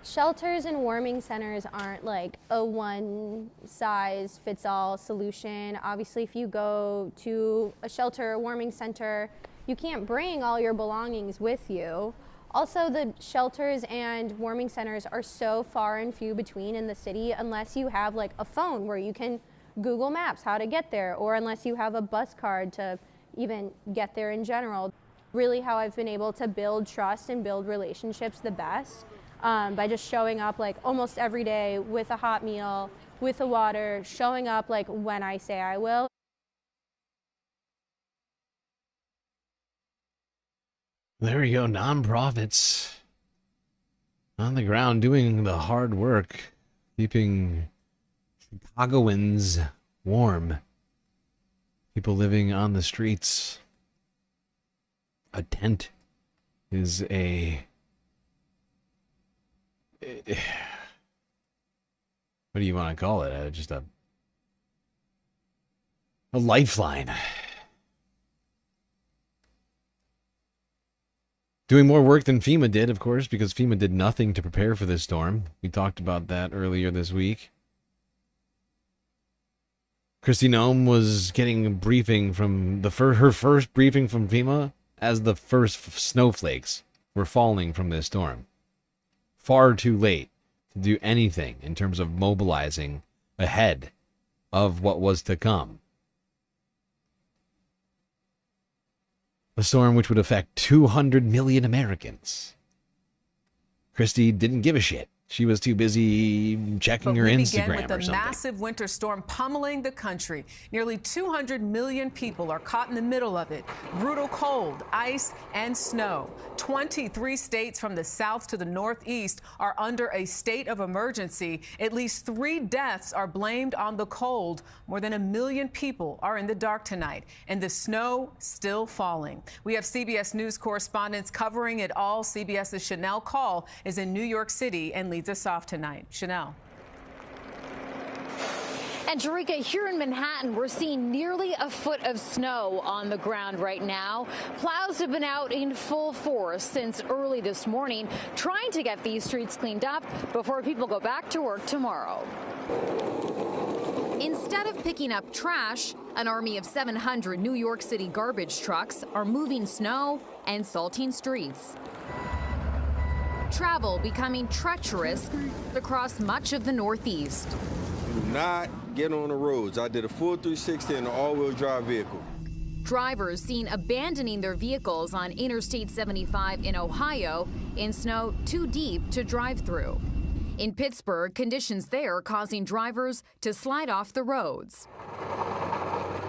Speaker 2: Shelters and warming centers aren't like a one-size-fits-all solution. Obviously, if you go to a shelter or warming center, you can't bring all your belongings with you. Also, the shelters and warming centers are so far and few between in the city unless you have like a phone where you can Google Maps how to get there, or unless you have a bus card to even get there in general. Really how I've been able to build trust and build relationships the best by just showing up like almost every day with a hot meal, with the water, showing up like when I say I will.
Speaker 1: There you go, nonprofits on the ground doing the hard work, keeping Chicagoans warm. People living on the streets. A tent is a... What do you want to call it? Just a lifeline. Doing more work than FEMA did, of course, because FEMA did nothing to prepare for this storm. We talked about that earlier this week. Kristi Noem was getting a briefing from her first briefing from FEMA as the first snowflakes were falling from this storm. Far too late to do anything in terms of mobilizing ahead of what was to come. A storm which would affect 200 million Americans. Kristi didn't give a shit. She was too busy checking her Instagram
Speaker 5: with
Speaker 1: or
Speaker 5: the
Speaker 1: something.
Speaker 5: massive winter storm pummeling the country. Nearly 200 million people are caught in the middle of it. Brutal cold, ice, and snow. 23 states from the south to the northeast are under a state of emergency. At least 3 deaths are blamed on the cold. More than 1 million people are in the dark tonight, and the snow still falling. We have CBS News correspondents covering it all. CBS's Chanel Call is in New York City and leads us off tonight. Chanel.
Speaker 15: And Jerika, here in Manhattan, we're seeing nearly a foot of snow on the ground right now. Plows have been out in full force since early this morning, trying to get these streets cleaned up before people go back to work tomorrow. Instead of picking up trash, an army of 700 New York City garbage trucks are moving snow and salting streets. Travel becoming treacherous across much of the Northeast.
Speaker 16: Do not get on the roads. I did a full 360 in an all-wheel drive vehicle.
Speaker 15: Drivers seen abandoning their vehicles on Interstate 75 in Ohio in snow too deep to drive through. In Pittsburgh, conditions there causing drivers to slide off the roads.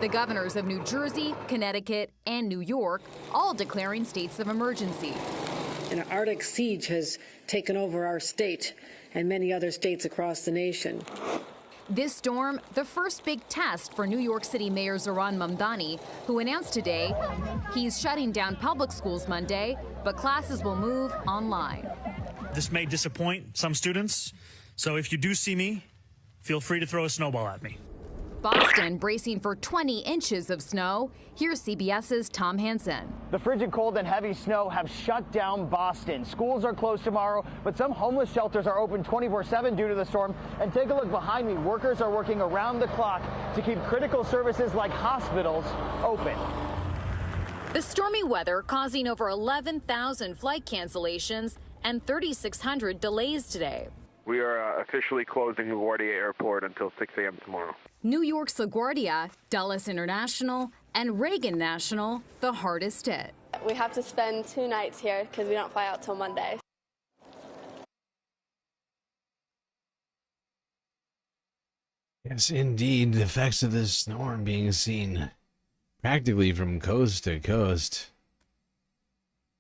Speaker 15: The governors of New Jersey, Connecticut, and New York all declaring states of emergency.
Speaker 21: An Arctic siege has taken over our state and many other states across the nation.
Speaker 15: This storm, the first big test for New York City Mayor Zohran Mamdani, who announced today he's shutting down public schools Monday, but classes will move online.
Speaker 22: This may disappoint some students, so if you do see me, feel free to throw a snowball at me.
Speaker 15: Boston bracing for 20 inches of snow. Here's CBS's Tom Hansen.
Speaker 26: The frigid cold and heavy snow have shut down Boston. Schools are closed tomorrow, but some homeless shelters are open 24/7 due to the storm. And take a look behind me. Workers are working around the clock to keep critical services like hospitals open.
Speaker 15: The stormy weather causing over 11,000 flight cancellations and 3,600 delays today.
Speaker 27: We are officially closing LaGuardia Airport until 6 a.m. tomorrow.
Speaker 15: New York's LaGuardia, Dulles International, and Reagan National, the hardest hit.
Speaker 28: We have to spend 2 nights here because we don't fly out till Monday.
Speaker 1: Yes, indeed, the effects of this storm being seen practically from coast to coast.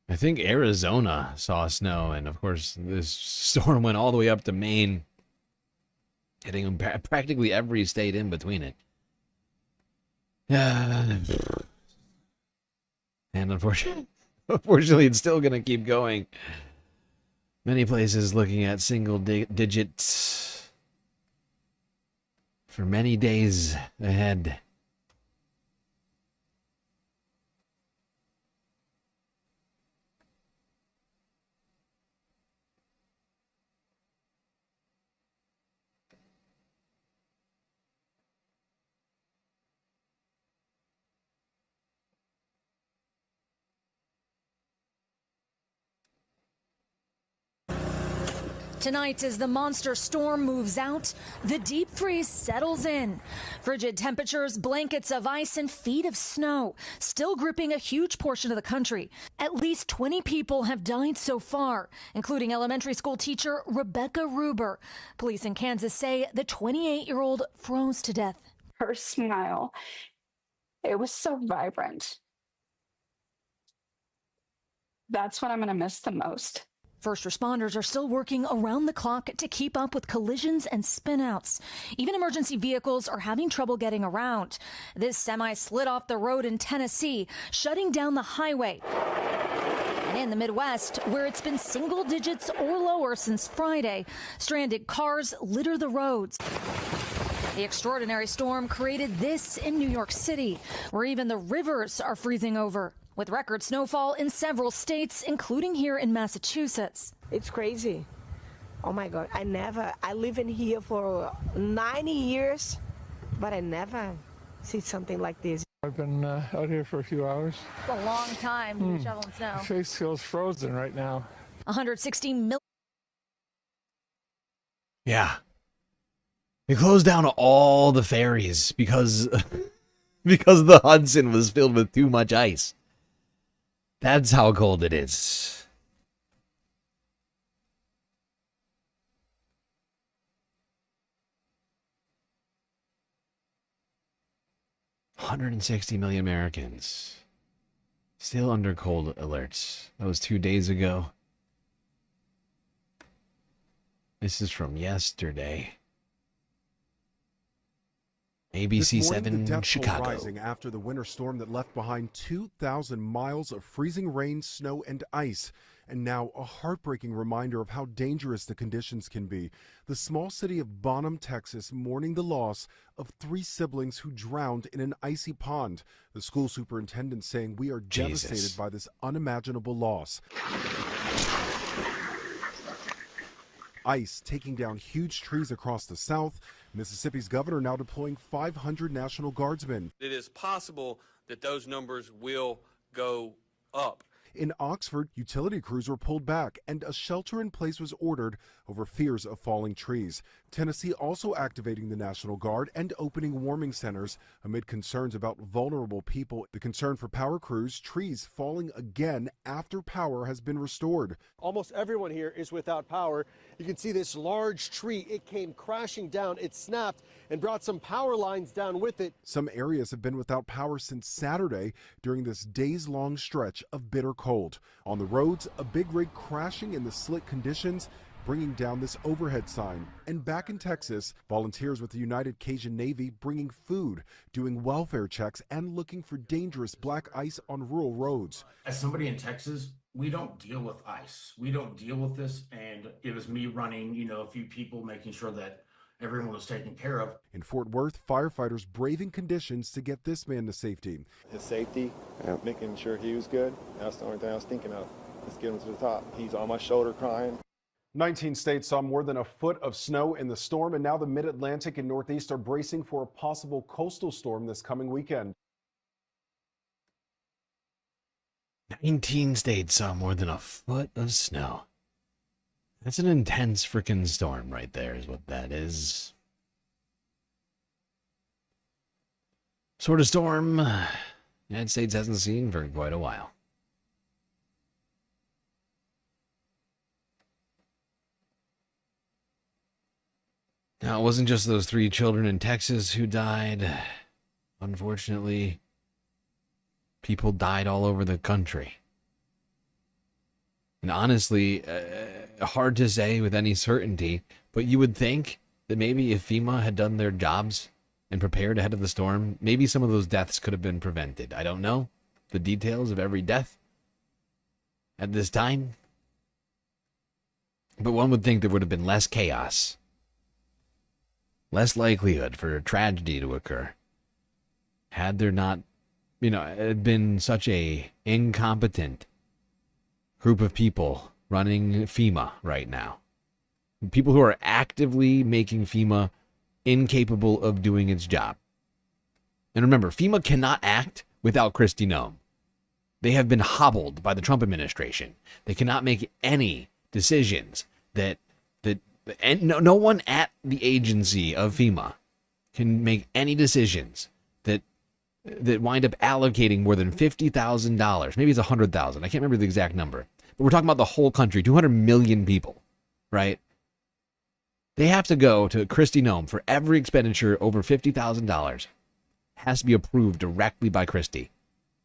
Speaker 1: I think Arizona saw snow, and of course, this storm went all the way up to Maine, hitting practically every state in between it. And unfortunately, it's still going to keep going. Many places looking at single digits for many days ahead.
Speaker 3: Tonight, as the monster storm moves out, the deep freeze settles in. Frigid temperatures, blankets of ice, and feet of snow still gripping a huge portion of the country. At least 20 people have died so far, including elementary school teacher Rebecca Ruber. Police in Kansas say the 28-year-old froze to death.
Speaker 4: Her smile, it was so vibrant. That's what I'm going to miss the most.
Speaker 3: First responders are still working around the clock to keep up with collisions and spinouts. Even emergency vehicles are having trouble getting around. This semi slid off the road in Tennessee, shutting down the highway. And in the Midwest, where it's been single digits or lower since Friday, stranded cars litter the roads. The extraordinary storm created this in New York City, where even the rivers are freezing over, with record snowfall in several states, including here in Massachusetts.
Speaker 7: It's crazy. Oh my God, I live in here for 90 years, but I never see something like this.
Speaker 8: I've been out here for a few hours.
Speaker 3: It's a long time to be shoveling snow.
Speaker 8: My face feels frozen right now.
Speaker 3: 160 million.
Speaker 1: Yeah. They closed down all the ferries because the Hudson was filled with too much ice. That's how cold it is. $160 million Americans still under cold alerts. That was 2 days ago. This is from yesterday. ABC 7
Speaker 9: the death toll
Speaker 1: Chicago.
Speaker 9: Rising after the winter storm that left behind 2,000 miles of freezing rain, snow, and ice. And now a heartbreaking reminder of how dangerous the conditions can be. The small city of Bonham, Texas, mourning the loss of 3 siblings who drowned in an icy pond. The school superintendent saying, "We are devastated by this unimaginable loss." Ice taking down huge trees across the South. Mississippi's governor now deploying 500 National Guardsmen.
Speaker 23: It is possible that those numbers will go up.
Speaker 9: In Oxford, utility crews were pulled back and a shelter in place was ordered over fears of falling trees. Tennessee also activating the National Guard and opening warming centers amid concerns about vulnerable people. The concern for power crews, trees falling again after power has been restored.
Speaker 24: Almost everyone here is without power. You can see this large tree. It came crashing down. It snapped and brought some power lines down with it.
Speaker 9: Some areas have been without power since Saturday during this days-long stretch of bitter cold. On the roads, a big rig crashing in the slick conditions, bringing down this overhead sign. And back in Texas, volunteers with the United Cajun Navy bringing food, doing welfare checks, and looking for dangerous black ice on rural roads.
Speaker 25: As somebody in Texas, we don't deal with ice. We don't deal with this, and it was me running, a few people, making sure that everyone was taken care of.
Speaker 9: In Fort Worth, firefighters braving conditions to get this man to safety.
Speaker 29: His safety, making sure he was good, that's the only thing I was thinking of. Let's get him to the top. He's on my shoulder crying.
Speaker 9: 19 states saw more than a foot of snow in the storm, and now the Mid-Atlantic and Northeast are bracing for a possible coastal storm this coming weekend.
Speaker 1: 19 states saw more than a foot of snow. That's an intense freaking storm right there is what that is. Sort of storm the United States hasn't seen for quite a while. Now, it wasn't just those 3 children in Texas who died. Unfortunately, people died all over the country. And honestly, hard to say with any certainty, but you would think that maybe if FEMA had done their jobs and prepared ahead of the storm, maybe some of those deaths could have been prevented. I don't know the details of every death at this time, but one would think there would have been less chaos, less likelihood for a tragedy to occur had there not, had been such a incompetent group of people running FEMA right now. People who are actively making FEMA incapable of doing its job. And remember, FEMA cannot act without Kristi Noem. They have been hobbled by the Trump administration. They cannot make any decisions that And no one at the agency of FEMA can make any decisions that wind up allocating more than $50,000. Maybe it's $100,000. I can't remember the exact number. But we're talking about the whole country, 200 million people, right? They have to go to Kristi Noem for every expenditure over $50,000. Has to be approved directly by Kristi.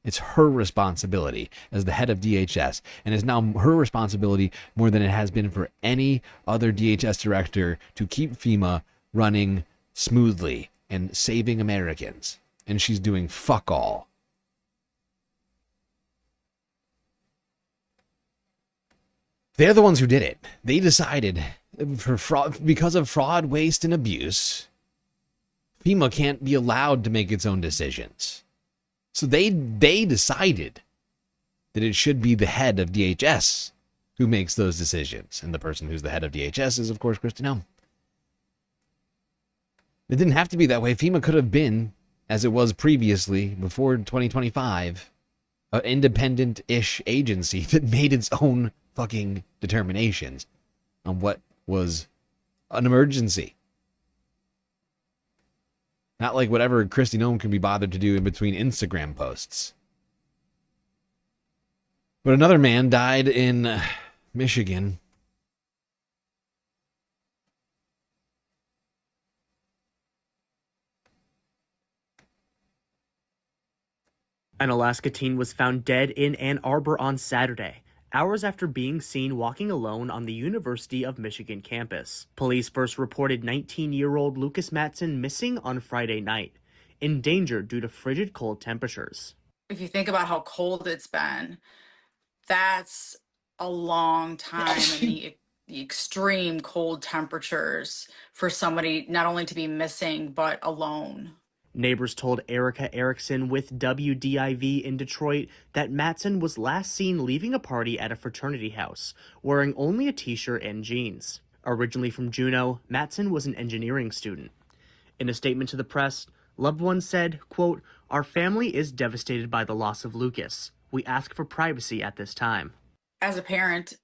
Speaker 1: It's her responsibility as the head of DHS, and is now her responsibility more than it has been for any other DHS director to keep FEMA running smoothly and saving Americans. And she's doing fuck all. They're the ones who did it. They decided for fraud, because of fraud, waste, and abuse, FEMA can't be allowed to make its own decisions. So they decided that it should be the head of DHS who makes those decisions. And the person who's the head of DHS is, of course, Kristi Noem. It didn't have to be that way. FEMA could have been, as it was previously, before 2025, an independent-ish agency that made its own fucking determinations on what was an emergency. Not like whatever Kristi Noem can be bothered to do in between Instagram posts. But another man died in Michigan.
Speaker 6: An Alaska teen was found dead in Ann Arbor on Saturday, hours after being seen walking alone on the University of Michigan campus. Police first reported 19-year-old Lucas Matson missing on Friday night, in danger due to frigid cold temperatures.
Speaker 10: If you think about how cold it's been, that's a long time in the extreme cold temperatures for somebody not only to be missing, but alone.
Speaker 6: Neighbors told Erica Erickson with WDIV in Detroit that Matson was last seen leaving a party at a fraternity house, wearing only a t-shirt and jeans. Originally from Juneau, Matson was an engineering student. In a statement to the press, loved ones said, quote, "Our family is devastated by the loss of Lucas. We ask for privacy at this time."
Speaker 10: As a parent,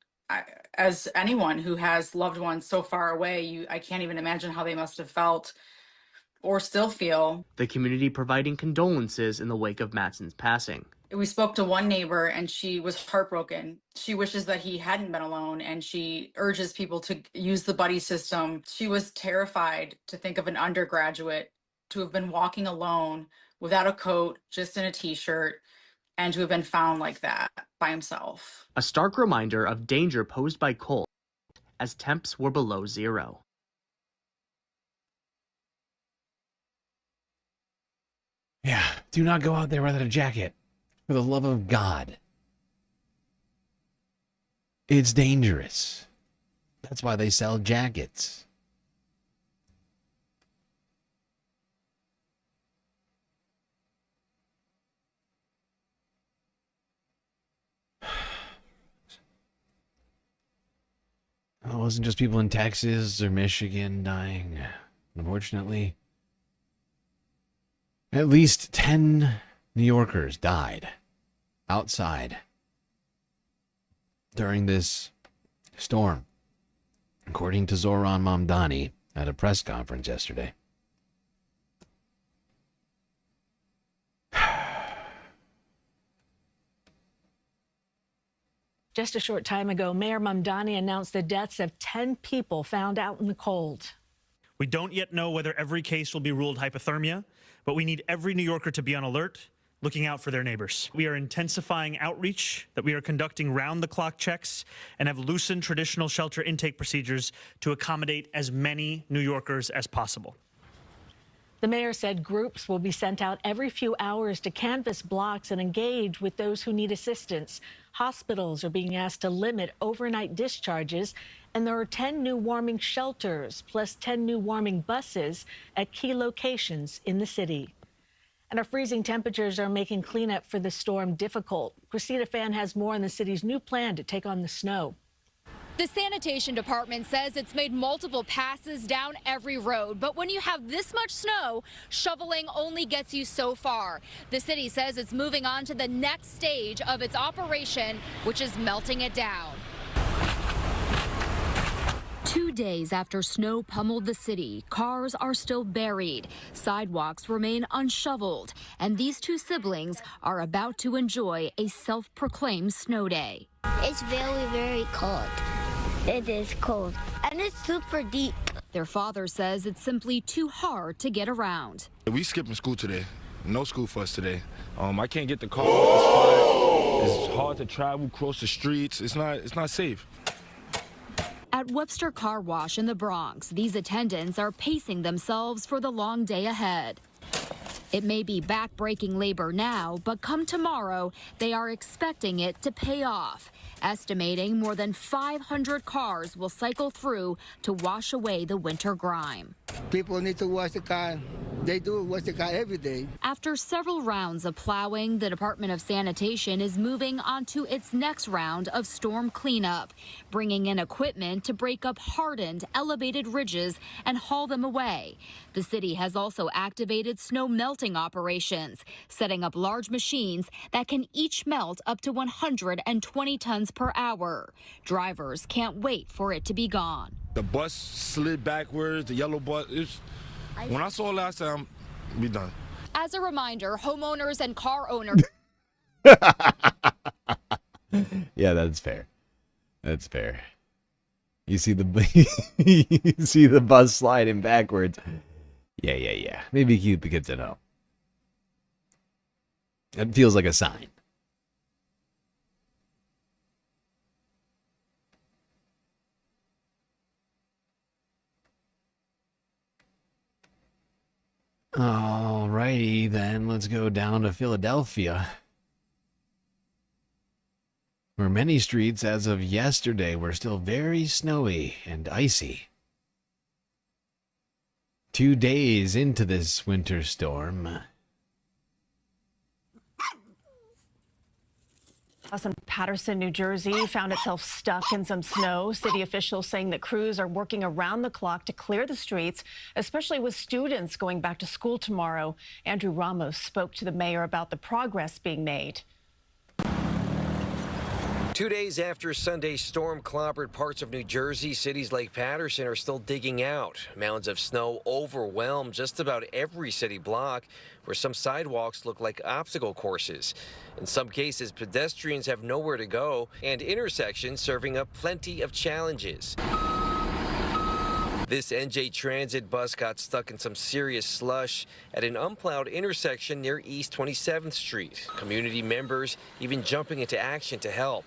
Speaker 10: as anyone who has loved ones so far away, I can't even imagine how they must have felt or still feel.
Speaker 6: The community providing condolences in the wake of Matson's passing.
Speaker 10: We spoke to one neighbor and she was heartbroken. She wishes that he hadn't been alone and she urges people to use the buddy system. She was terrified to think of an undergraduate to have been walking alone without a coat, just in a t-shirt, and to have been found like that by himself.
Speaker 6: A stark reminder of danger posed by cold as temps were below zero.
Speaker 1: Yeah, do not go out there without a jacket. For the love of God. It's dangerous. That's why they sell jackets. It wasn't just people in Texas or Michigan dying. Unfortunately, at least 10 New Yorkers died outside during this storm, according to Zoran Mamdani at a press conference yesterday.
Speaker 11: Just a short time ago, Mayor Mamdani announced the deaths of 10 people found out in the cold.
Speaker 22: We don't yet know whether every case will be ruled hypothermia, but we need every New Yorker to be on alert, looking out for their neighbors. We are intensifying outreach, that we are conducting round-the-clock checks, and have loosened traditional shelter intake procedures to accommodate as many New Yorkers as possible.
Speaker 11: The mayor said groups will be sent out every few hours to canvass blocks and engage with those who need assistance. Hospitals are being asked to limit overnight discharges, and there are 10 new warming shelters, plus 10 new warming buses at key locations in the city. And our freezing temperatures are making cleanup for the storm difficult. Christina Fan has more on the city's new plan to take on the snow.
Speaker 12: The sanitation department says it's made multiple passes down every road, but when you have this much snow, shoveling only gets you so far. The city says it's moving on to the next stage of its operation, which is melting it down.
Speaker 15: 2 days after snow pummeled the city, cars are still buried, sidewalks remain unshoveled, and these two siblings are about to enjoy a self-proclaimed snow day.
Speaker 2: It's very, very cold. It is cold, and it's super deep.
Speaker 15: Their father says it's simply too hard to get around.
Speaker 5: We skipping school today. No school for us today. I can't get the car off the spot. It's hard to travel, cross the streets. It's not safe.
Speaker 15: At Webster Car Wash in the Bronx, these attendants are pacing themselves for the long day ahead. It may be back-breaking labor now, but come tomorrow, they are expecting it to pay off, estimating more than 500 cars will cycle through to wash away the winter grime.
Speaker 13: People need to wash the car. They do wash the car every day.
Speaker 15: After several rounds of plowing, the Department of Sanitation is moving on to its next round of storm cleanup, bringing in equipment to break up hardened, elevated ridges and haul them away. The city has also activated snow melting operations, setting up large machines that can each melt up to 120 tons per hour. Drivers can't wait for it to be gone.
Speaker 5: The bus slid backwards, the yellow bus. When I saw it last time, we done.
Speaker 12: As a reminder, homeowners and car owners.
Speaker 1: Yeah, that's fair. That's fair. You see you see the bus sliding backwards. Yeah. Maybe keep the kids at home. It feels like a sign. Alrighty then, let's go down to Philadelphia, where many streets as of yesterday were still very snowy and icy. 2 days into this winter storm.
Speaker 14: In Paterson, New Jersey, found itself stuck in some snow. City officials saying that crews are working around the clock to clear the streets, especially with students going back to school tomorrow. Andrew Ramos spoke to the mayor about the progress being made.
Speaker 16: 2 days after Sunday's storm clobbered parts of New Jersey, cities like Paterson are still digging out. Mounds of snow overwhelmed just about every city block, where some sidewalks look like obstacle courses. In some cases, pedestrians have nowhere to go, and intersections serving up plenty of challenges. This NJ Transit bus got stuck in some serious slush at an unplowed intersection near East 27th Street. Community members even jumping into action to help.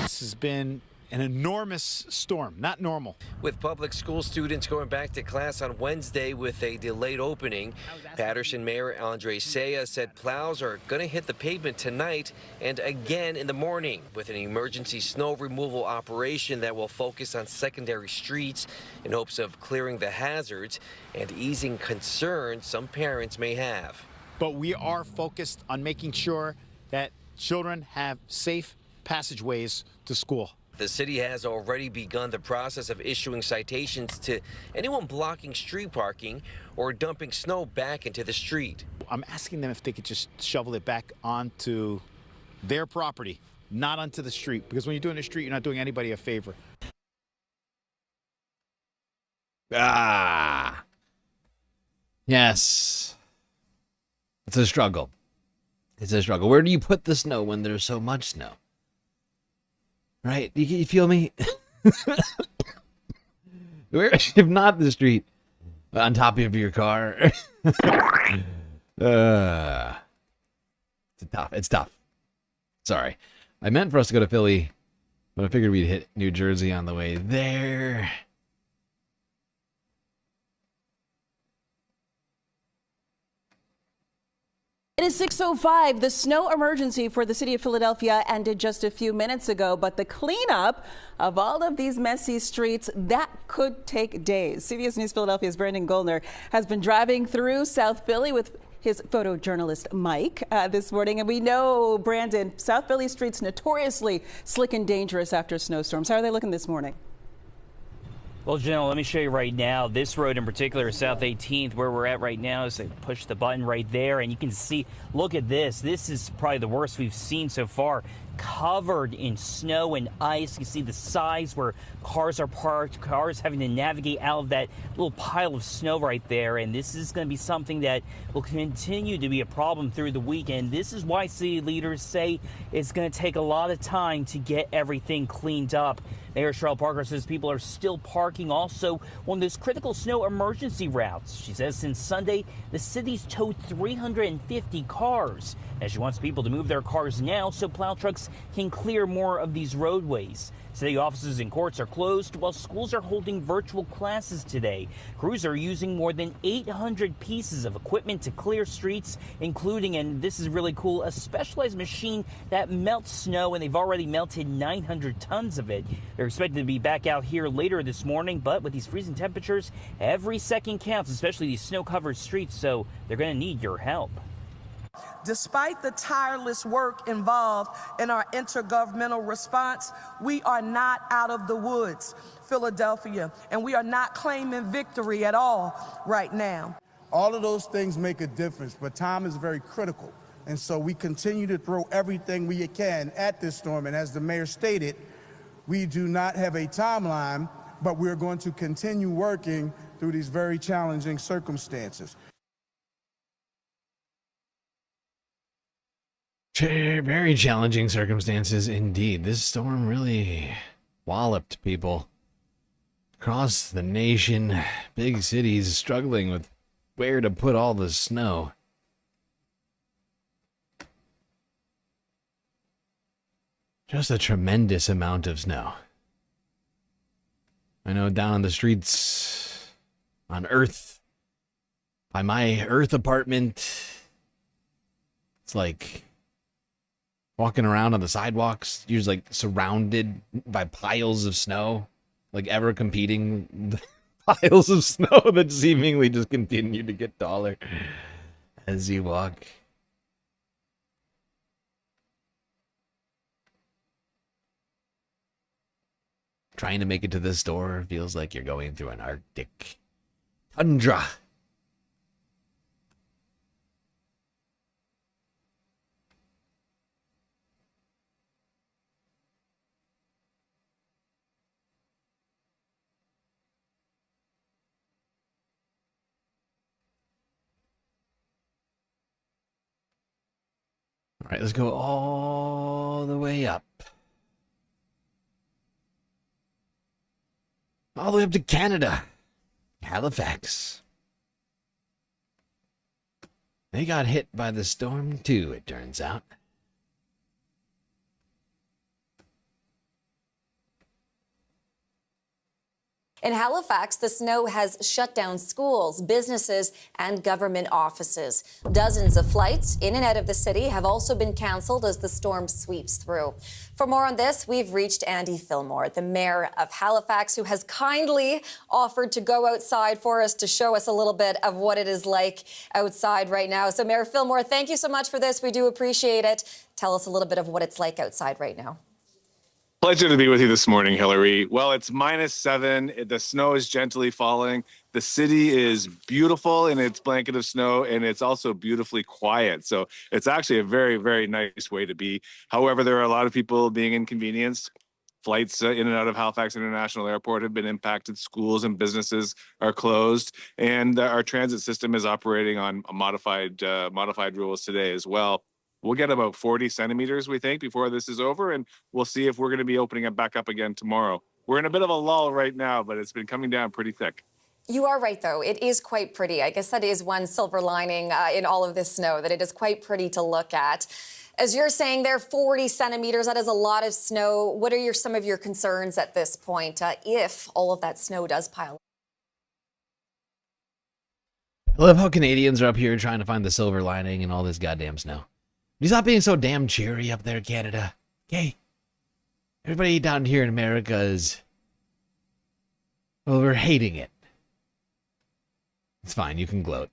Speaker 17: This has been an enormous storm, not normal.
Speaker 16: With public school students going back to class on Wednesday with a delayed opening, Paterson Mayor Andre Saya said plows are going to hit the pavement tonight and again in the morning with an emergency snow removal operation that will focus on secondary streets in hopes of clearing the hazards and easing concerns some parents may have.
Speaker 17: But we are focused on making sure that children have safe passageways to school.
Speaker 16: The city has already begun the process of issuing citations to anyone blocking street parking or dumping snow back into the street.
Speaker 17: I'm asking them if they could just shovel it back onto their property, not onto the street, because when you're doing the street, you're not doing anybody a favor.
Speaker 1: Yes. It's a struggle. It's a struggle. Where do you put the snow when there's so much snow? Right? You feel me? Where, if not the street, on top of your car. It's tough. Sorry. I meant for us to go to Philly, but I figured we'd hit New Jersey on the way there.
Speaker 18: It is 6:05. The snow emergency for the city of Philadelphia ended just a few minutes ago, but the cleanup of all of these messy streets, that could take days. CBS News Philadelphia's Brandon Goldner has been driving through South Philly with his photojournalist Mike this morning. And we know, Brandon, South Philly streets notoriously slick and dangerous after snowstorms. How are they looking this morning?
Speaker 4: Well, Janelle, let me show you right now. This road in particular, South 18th, where we're at right now, is they push the button right there, and you can see, look at this. This is probably the worst we've seen so far. Covered in snow and ice. You see the size where cars are parked, cars having to navigate out of that little pile of snow right there. And this is going to be something that will continue to be a problem through the weekend. This is why city leaders say it's going to take a lot of time to get everything cleaned up. Mayor Cheryl Parker says people are still parking also on those critical snow emergency routes. She says since Sunday, the city's towed 350 cars. And she wants people to move their cars now so plow trucks can clear more of these roadways. City offices and courts are closed while schools are holding virtual classes today. Crews are using more than 800 pieces of equipment to clear streets, including, and this is really cool, a specialized machine that melts snow, and they've already melted 900 tons of it. They're expected to be back out here later this morning, but with these freezing temperatures, every second counts, especially these snow-covered streets, so they're going to need your help.
Speaker 7: Despite the tireless work involved in our intergovernmental response, we are not out of the woods, Philadelphia, and we are not claiming victory at all right now.
Speaker 8: All of those things make a difference, but time is very critical. And so we continue to throw everything we can at this storm. And as the mayor stated, we do not have a timeline, but we're going to continue working through these very challenging circumstances.
Speaker 1: Very challenging circumstances indeed. This storm really walloped people across the nation. Big cities struggling with where to put all the snow. Just a tremendous amount of snow. I know down on the streets on Earth, by my Earth apartment, it's like walking around on the sidewalks, you're just like surrounded by piles of snow, like ever competing piles of snow that seemingly just continue to get taller as you walk. Trying to make it to the store feels like you're going through an Arctic tundra. All right, let's go all the way up. All the way up to Canada. Halifax. They got hit by the storm too, it turns out.
Speaker 19: In Halifax, the snow has shut down schools, businesses, and government offices. Dozens of flights in and out of the city have also been canceled as the storm sweeps through. For more on this, we've reached Andy Fillmore, the mayor of Halifax, who has kindly offered to go outside for us to show us a little bit of what it is like outside right now. So, Mayor Fillmore, thank you so much for this. We do appreciate it. Tell us a little bit of what it's like outside right now.
Speaker 29: Pleasure to be with you this morning, Hillary. Well, it's -7. The snow is gently falling. The city is beautiful in its blanket of snow, and it's also beautifully quiet. So it's actually a very, very nice way to be. However, there are a lot of people being inconvenienced. Flights in and out of Halifax International Airport have been impacted. Schools and businesses are closed, and our transit system is operating on modified rules today as well. We'll get about 40 centimeters, we think, before this is over, and we'll see if we're going to be opening it back up again tomorrow. We're in a bit of a lull right now, but it's been coming down pretty thick.
Speaker 19: You are right, though. It is quite pretty. I guess that is one silver lining in all of this snow, that it is quite pretty to look at. As you're saying there, 40 centimeters, that is a lot of snow. What are some of your concerns at this point if all of that snow does pile up?
Speaker 1: I love how Canadians are up here trying to find the silver lining in all this goddamn snow. You stop being so damn cheery up there, Canada. Okay? Everybody down here in America is... well, we're hating it. It's fine, you can gloat.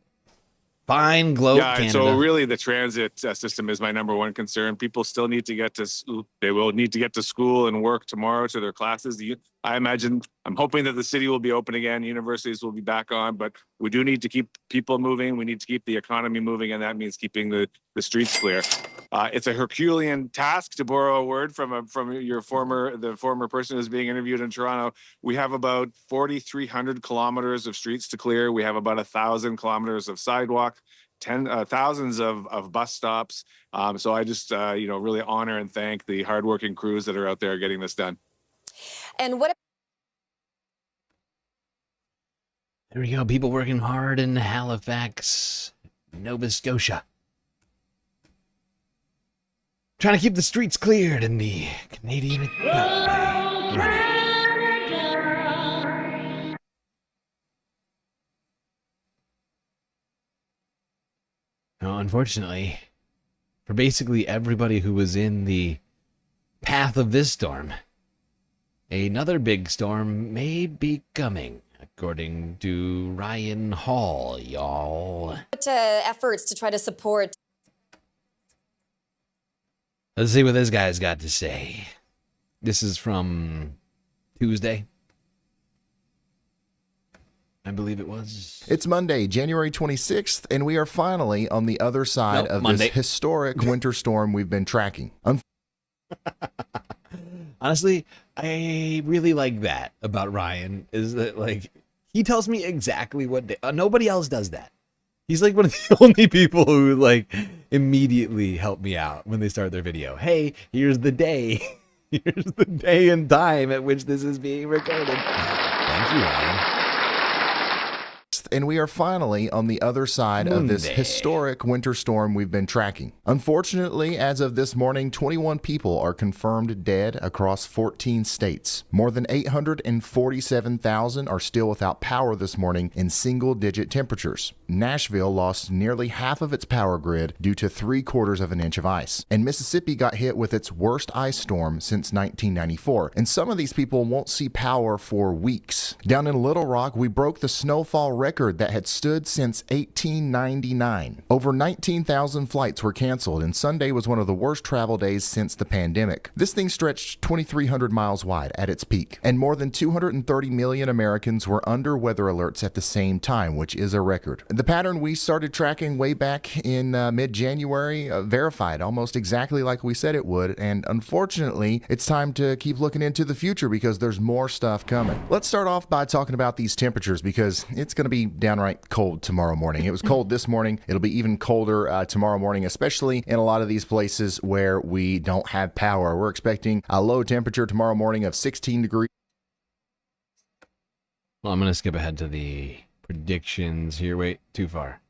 Speaker 1: Fine, gloat,
Speaker 29: Yeah, and
Speaker 1: Canada.
Speaker 29: so really the transit system is my number one concern. People still need to get to they will need to get to school and work tomorrow to their classes. I imagine, I'm hoping that the city will be open again, universities will be back on, but we do need to keep people moving. We need to keep the economy moving, and that means keeping the streets clear. It's a Herculean task, to borrow a word from the former person who's being interviewed in Toronto. We have about 4,300 kilometers of streets to clear. We have about 1,000 kilometers of sidewalk, thousands of bus stops. So I just really honor and thank the hardworking crews that are out there getting this done.
Speaker 19: And what?
Speaker 1: There we go. People working hard in Halifax, Nova Scotia. Trying to keep the streets cleared in the Canadian economy. Now, unfortunately, for basically everybody who was in the path of this storm, another big storm may be coming, according to Ryan Hall, y'all.
Speaker 19: Efforts to try to support.
Speaker 1: Let's see what this guy's got to say. This is from Tuesday, I believe it was.
Speaker 3: It's Monday, January 26th, and we are finally on the other side of
Speaker 1: Monday.
Speaker 3: this historic winter storm we've been tracking.
Speaker 1: Honestly, I really like that about Ryan, is that, like, he tells me exactly what day. Nobody else does that. He's like one of the only people who, like, immediately help me out when they start their video. Hey, here's the day. Here's the day and time at which this is being recorded. Thank you, Ryan.
Speaker 3: And we are finally on the other side of this historic winter storm we've been tracking. Unfortunately, as of this morning, 21 people are confirmed dead across 14 states. More than 847,000 are still without power this morning in single-digit temperatures. Nashville lost nearly half of its power grid due to 3/4 of an inch of ice. And Mississippi got hit with its worst ice storm since 1994. And some of these people won't see power for weeks. Down in Little Rock, we broke the snowfall record that had stood since 1899. Over 19,000 flights were canceled, and Sunday was one of the worst travel days since the pandemic. This thing stretched 2,300 miles wide at its peak, and more than 230 million Americans were under weather alerts at the same time, which is a record. The pattern we started tracking way back in mid-January verified almost exactly like we said it would, and unfortunately, it's time to keep looking into the future because there's more stuff coming. Let's start off by talking about these temperatures because it's going to be downright cold tomorrow morning. It was cold this morning. It'll be even colder tomorrow morning, especially in a lot of these places where we don't have power. We're expecting a low temperature tomorrow morning of 16 degrees.
Speaker 1: Well, I'm going to skip ahead to the predictions here. Wait, too far.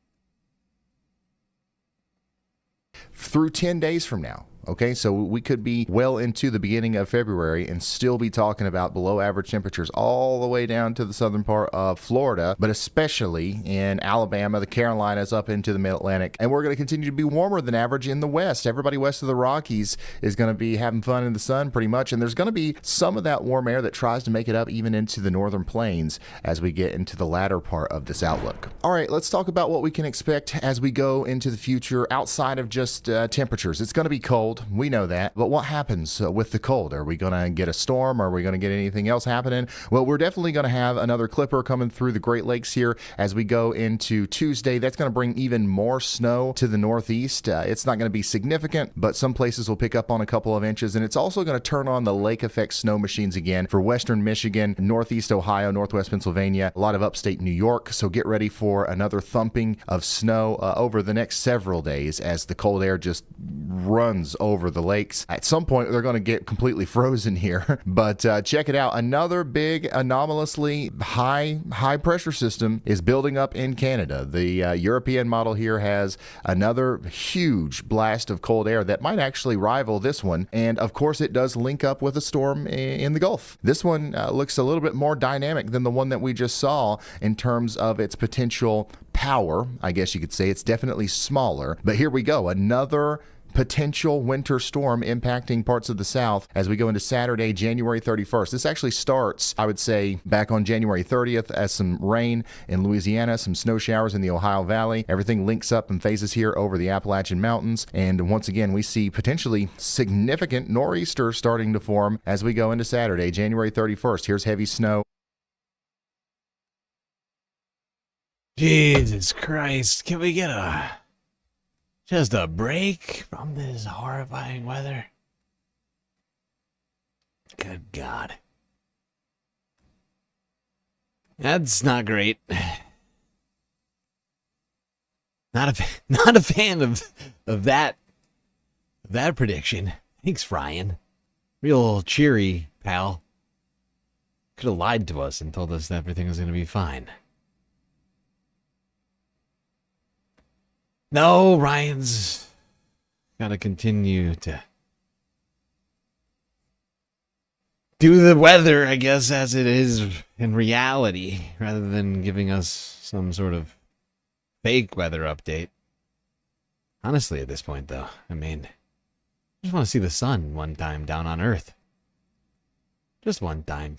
Speaker 3: Through 10 days from now. Okay, so we could be well into the beginning of February and still be talking about below average temperatures all the way down to the southern part of Florida, but especially in Alabama, the Carolinas, up into the mid-Atlantic. And we're going to continue to be warmer than average in the west. Everybody west of the Rockies is going to be having fun in the sun pretty much, and there's going to be some of that warm air that tries to make it up even into the northern plains as we get into the latter part of this outlook. All right, let's talk about what we can expect as we go into the future outside of just temperatures. It's going to be cold. We know that. But what happens with the cold? Are we going to get a storm? Are we going to get anything else happening? Well, we're definitely going to have another clipper coming through the Great Lakes here as we go into Tuesday. That's going to bring even more snow to the northeast. It's not going to be significant, but some places will pick up on a couple of inches. And it's also going to turn on the lake effect snow machines again for western Michigan, northeast Ohio, northwest Pennsylvania, a lot of upstate New York. So get ready for another thumping of snow over the next several days as the cold air just runs over the lakes. At some point, they're going to get completely frozen here. But check it out. Another big anomalously high pressure system is building up in Canada. The European model here has another huge blast of cold air that might actually rival this one. And of course, it does link up with a storm in the Gulf. This one looks a little bit more dynamic than the one that we just saw in terms of its potential power. I guess you could say it's definitely smaller. But here we go. Another potential winter storm impacting parts of the South as we go into Saturday, January 31st. This actually starts, I would say, back on January 30th as some rain in Louisiana, some snow showers in the Ohio Valley. Everything links up and phases here over the Appalachian Mountains. And once again, we see potentially significant nor'easters starting to form as we go into Saturday, January 31st. Here's heavy snow.
Speaker 1: Jesus Christ, can we get just a break from this horrifying weather? Good God. That's not great. Not a fan of that prediction. Thanks, Ryan. Real cheery, pal. Could have lied to us and told us that everything was going to be fine. No, Ryan's got to continue to do the weather, I guess, as it is in reality, rather than giving us some sort of fake weather update. Honestly, at this point, though, I mean, I just want to see the sun one time down on Earth. Just one time.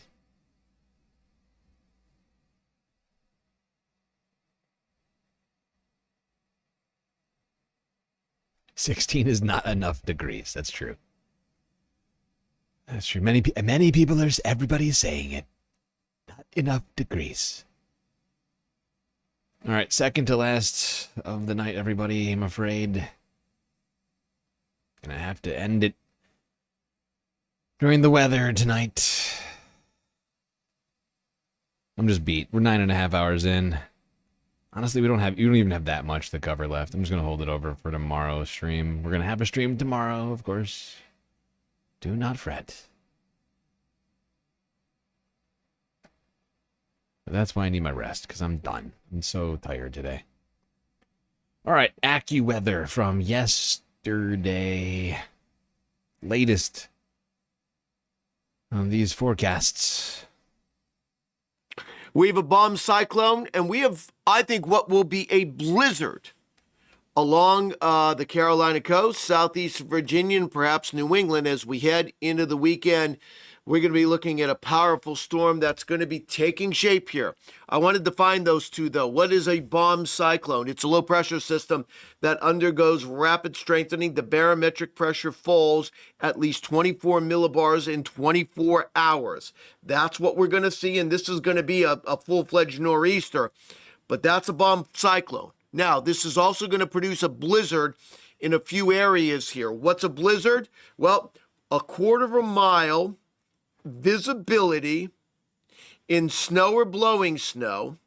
Speaker 1: "16 is not enough degrees." That's true. That's true. Many people everybody is saying it. Not enough degrees. All right, second to last of the night, everybody. I'm afraid gonna have to end it during the weather tonight. I'm just beat. We're 9.5 hours in. Honestly, you don't even have that much to cover left. I'm just gonna hold it over for tomorrow's stream. We're gonna have a stream tomorrow, of course. Do not fret. But that's why I need my rest, because I'm done. I'm so tired today. All right, AccuWeather from yesterday. Latest on these forecasts.
Speaker 9: We have a bomb cyclone, and we have, I think, what will be a blizzard along the Carolina coast, southeast Virginia, and perhaps New England as we head into the weekend. We're going to be looking at a powerful storm that's going to be taking shape here. I want to define those two, though. What is a bomb cyclone? It's a low-pressure system that undergoes rapid strengthening. The barometric pressure falls at least 24 millibars in 24 hours. That's what we're going to see, and this is going to be a full-fledged nor'easter. But that's a bomb cyclone. Now, this is also going to produce a blizzard in a few areas here. What's a blizzard? Well, a quarter of a mile visibility in snow or blowing snow,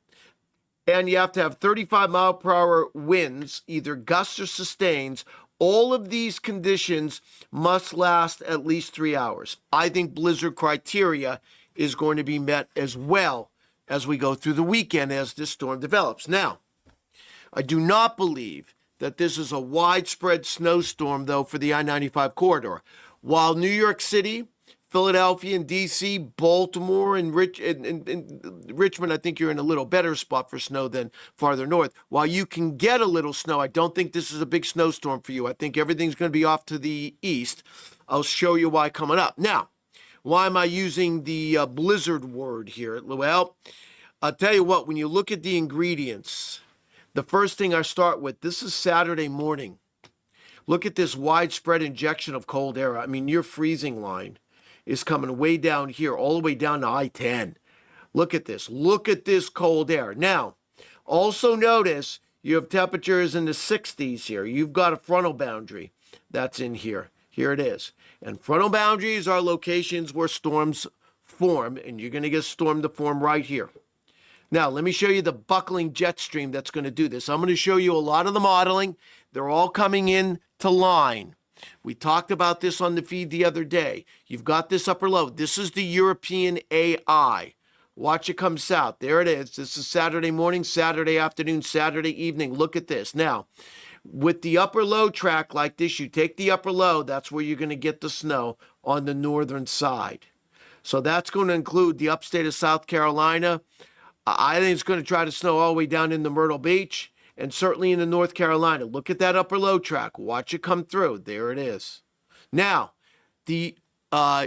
Speaker 9: and you have to have 35-mile-per-hour winds, either gusts or sustains. All of these conditions must last at least 3 hours. I think blizzard criteria is going to be met as well as we go through the weekend as this storm develops. Now, I do not believe that this is a widespread snowstorm, though, for the I-95 corridor. While New York City, Philadelphia, and D.C., Baltimore, and Richmond, I think you're in a little better spot for snow than farther north. While you can get a little snow, I don't think this is a big snowstorm for you. I think everything's going to be off to the east. I'll show you why coming up. Now, why am I using the blizzard word here? Well, I'll tell you what, when you look at the ingredients, the first thing I start with, this is Saturday morning. Look at this widespread injection of cold air. I mean, your freezing line is coming way down here, all the way down to I-10. Look at this. Look at this cold air. Now, also notice you have temperatures in the 60s here. You've got a frontal boundary that's in here. Here it is. And frontal boundaries are locations where storms form, and you're going to get a storm to form right here. Now, let me show you the buckling jet stream that's going to do this. I'm going to show you a lot of the modeling. They're all coming in to line. We talked about this on the feed the other day. You've got this upper low. This is the European AI. Watch it come south. There it is. This is Saturday morning, Saturday afternoon, Saturday evening. Look at this. Now, with the upper low track like this, you take the upper low, that's where you're going to get the snow on the northern side. So that's going to include the upstate of South Carolina. I think it's going to try to snow all the way down into Myrtle Beach. and certainly into North Carolina. Look at that upper low track. Watch it come through. There it is. Now, the
Speaker 1: all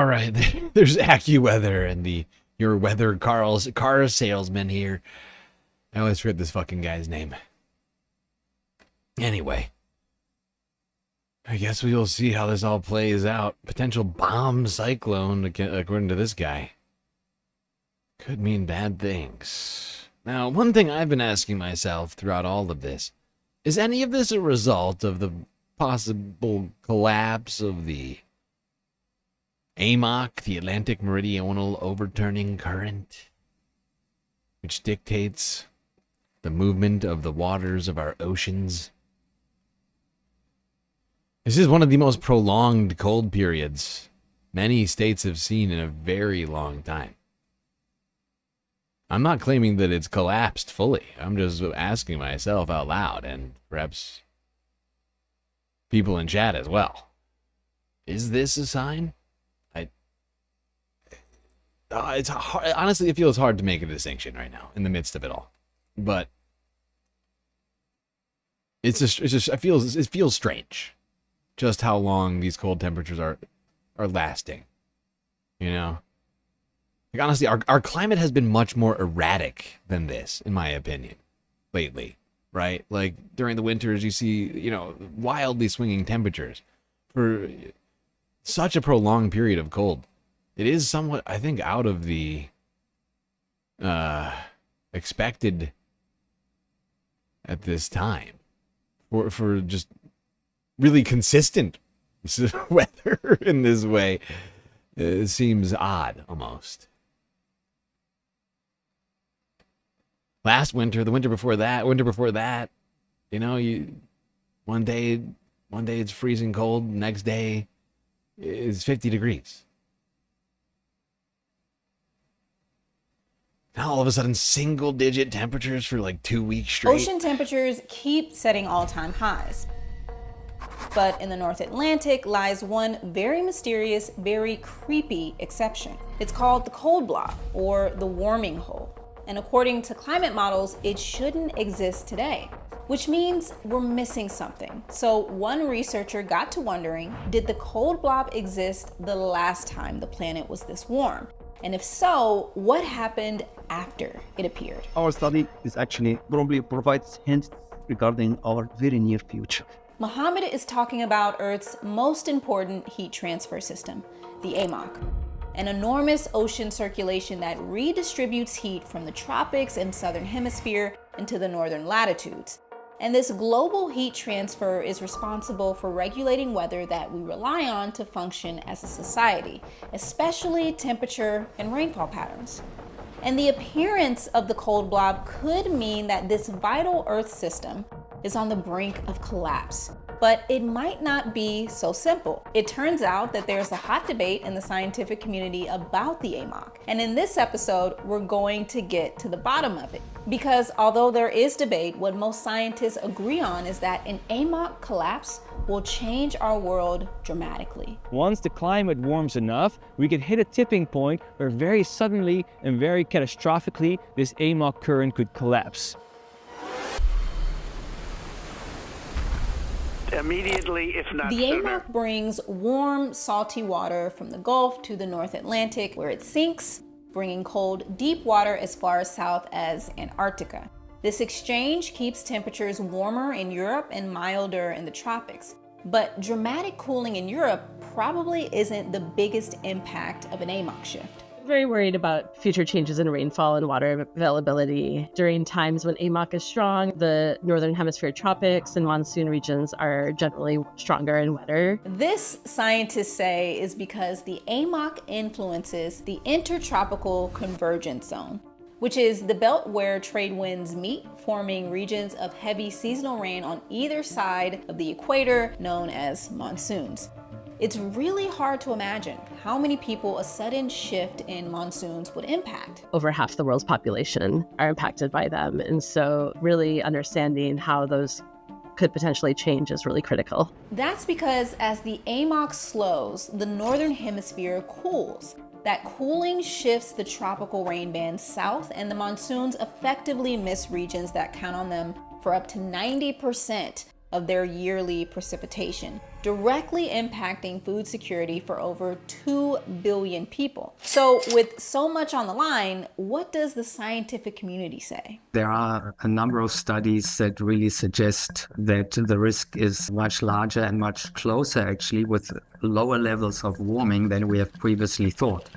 Speaker 1: right, there's AccuWeather and your weather car salesman here. I always forget this fucking guy's name. Anyway, I guess we will see how this all plays out. Potential bomb cyclone, according to this guy, could mean bad things. Now, one thing I've been asking myself throughout all of this, is any of this a result of the possible collapse of the AMOC, the Atlantic Meridional Overturning Current, which dictates the movement of the waters of our oceans? This is one of the most prolonged cold periods many states have seen in a very long time. I'm not claiming that it's collapsed fully. I'm just asking myself out loud, and perhaps people in chat as well. Is this a sign? It's hard. Honestly, it feels hard to make a distinction right now in the midst of it all. But it feels strange, just how long these cold temperatures are lasting. You know, like honestly, our climate has been much more erratic than this, in my opinion, lately. Right? Like during the winters, you see, wildly swinging temperatures for such a prolonged period of cold. It is somewhat, I think, out of the expected at this time for just really consistent weather in this way. It seems odd, almost. Last winter, the winter before that, one day it's freezing cold, next day it's 50 degrees. Now all of a sudden, single-digit temperatures for like 2 weeks straight.
Speaker 10: Ocean temperatures keep setting all-time highs. But in the North Atlantic lies one very mysterious, very creepy exception. It's called the cold block, or the warming hole. And according to climate models, it shouldn't exist today, which means we're missing something. So one researcher got to wondering, did the cold blob exist the last time the planet was this warm? And if so, what happened after it appeared?
Speaker 20: Our study is actually probably provides hints regarding our very near future.
Speaker 10: Mohammed is talking about Earth's most important heat transfer system, the AMOC, an enormous ocean circulation that redistributes heat from the tropics and southern hemisphere into the northern latitudes. And this global heat transfer is responsible for regulating weather that we rely on to function as a society, especially temperature and rainfall patterns. And the appearance of the cold blob could mean that this vital Earth system is on the brink of collapse. But it might not be so simple. It turns out that there's a hot debate in the scientific community about the AMOC. And in this episode, we're going to get to the bottom of it. Because although there is debate, what most scientists agree on is that an AMOC collapse will change our world dramatically.
Speaker 21: Once the climate warms enough, we can hit a tipping point where very suddenly and very catastrophically, this AMOC current could collapse.
Speaker 23: Immediately, if not
Speaker 10: the
Speaker 23: sooner.
Speaker 10: AMOC brings warm, salty water from the Gulf to the North Atlantic, where it sinks, bringing cold, deep water as far south as Antarctica. This exchange keeps temperatures warmer in Europe and milder in the tropics. But dramatic cooling in Europe probably isn't the biggest impact of an AMOC shift.
Speaker 24: Very worried about future changes in rainfall and water availability. During times when AMOC is strong, the northern hemisphere tropics and monsoon regions are generally stronger and wetter.
Speaker 10: This, scientists say, is because the AMOC influences the intertropical convergence zone, which is the belt where trade winds meet, forming regions of heavy seasonal rain on either side of the equator, known as monsoons. It's really hard to imagine how many people a sudden shift in monsoons would impact.
Speaker 24: Over half the world's population are impacted by them. And so really understanding how those could potentially change is really critical.
Speaker 10: That's because as the AMOC slows, the northern hemisphere cools. that cooling shifts the tropical rain bands south, and the monsoons effectively miss regions that count on them for up to 90% of their yearly precipitation, directly impacting food security for over 2 billion people. So with so much on the line, what does the scientific community say?
Speaker 2: There are a number of studies that really suggest that the risk is much larger and much closer, actually, with lower levels of warming than we have previously thought.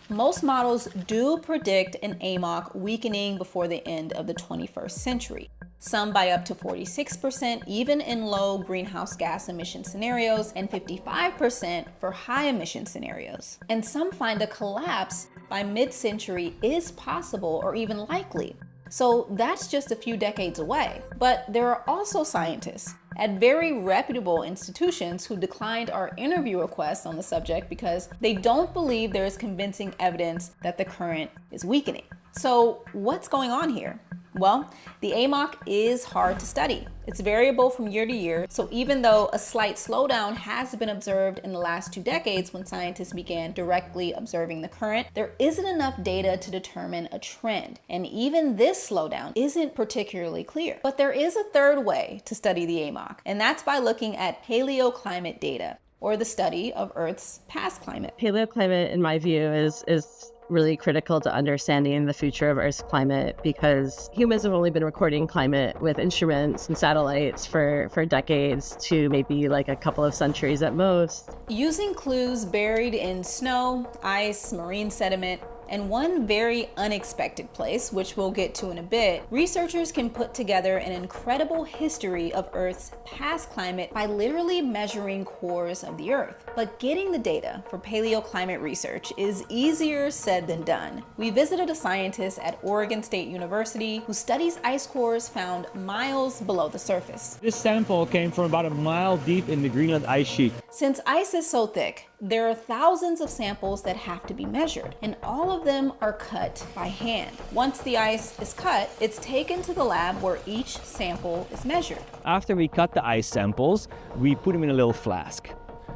Speaker 10: Most models do predict an AMOC weakening before the end of the 21st century. Some by up to 46%, even in low greenhouse gas emission scenarios, and 55% for high emission scenarios. And some find a collapse by mid-century is possible or even likely. So that's just a few decades away. But there are also scientists at very reputable institutions who declined our interview requests on the subject because they don't believe there is convincing evidence that the current is weakening. So what's going on here? Well, the AMOC is hard to study. It's variable from year to year, so even though a slight slowdown has been observed in the last 2 decades when scientists began directly observing the current, there isn't enough data to determine a trend. And even this slowdown isn't particularly clear. But there is a third way to study the AMOC, and that's by looking at paleoclimate data, or the study of Earth's past climate.
Speaker 24: Paleoclimate, in my view, is really critical to understanding the future of Earth's climate, because humans have only been recording climate with instruments and satellites for decades to maybe like a couple of centuries at most.
Speaker 10: Using clues buried in snow, ice, marine sediment, and one very unexpected place, which we'll get to in a bit, researchers can put together an incredible history of Earth's past climate by literally measuring cores of the Earth. But getting the data for paleoclimate research is easier said than done. We visited a scientist at Oregon State University who studies ice cores found miles below the surface.
Speaker 21: This sample came from about a mile deep in the Greenland ice sheet.
Speaker 10: Since ice is so thick, there are thousands of samples that have to be measured, and all of them are cut by hand. Once the ice is cut, it's taken to the lab where each sample is measured.
Speaker 21: After we cut the ice samples, we put them in a little flask.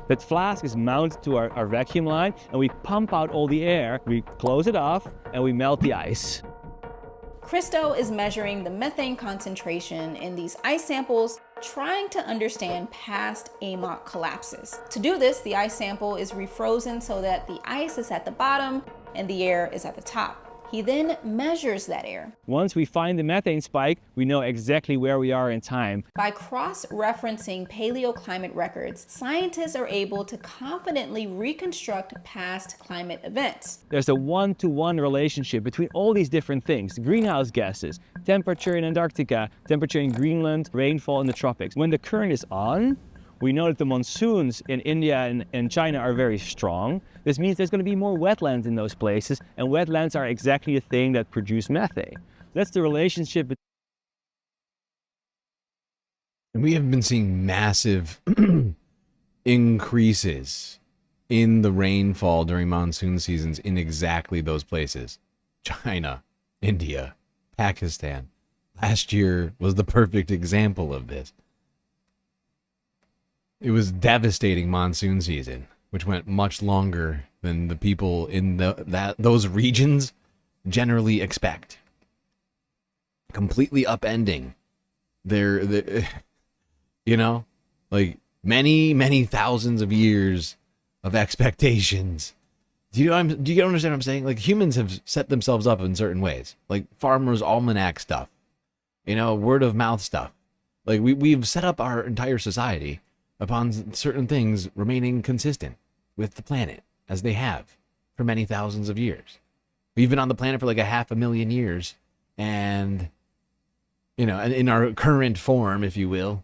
Speaker 21: That flask is mounted to our vacuum line, and we pump out all the air, we close it off, and we melt the ice.
Speaker 10: Christo is measuring the methane concentration in these ice samples, trying to understand past AMOC collapses. To do this, the ice sample is refrozen so that the ice is at the bottom and the air is at the top. He then measures that air.
Speaker 21: Once we find the methane spike, we know exactly where we are in time.
Speaker 10: By cross-referencing paleoclimate records, scientists are able to confidently reconstruct past climate events.
Speaker 21: There's a one-to-one relationship between all these different things: greenhouse gases, temperature in Antarctica, temperature in Greenland, rainfall in the tropics. When the current is on, we know that the monsoons in India and China are very strong. This means there's going to be more wetlands in those places, and wetlands are exactly the thing that produce methane. That's the relationship.
Speaker 1: And we have been seeing massive increases in the rainfall during monsoon seasons in exactly those places. China, India, Pakistan. Last year was the perfect example of this. It was devastating monsoon season, which went much longer than the people in those regions generally expect. Completely upending their like many thousands of years of expectations. Do you understand what I'm saying? Like, humans have set themselves up in certain ways, like Farmer's Almanac stuff, word of mouth stuff. Like we've set up our entire society upon certain things remaining consistent with the planet as they have for many thousands of years. We've been on the planet for like 500,000 years, and in our current form, if you will,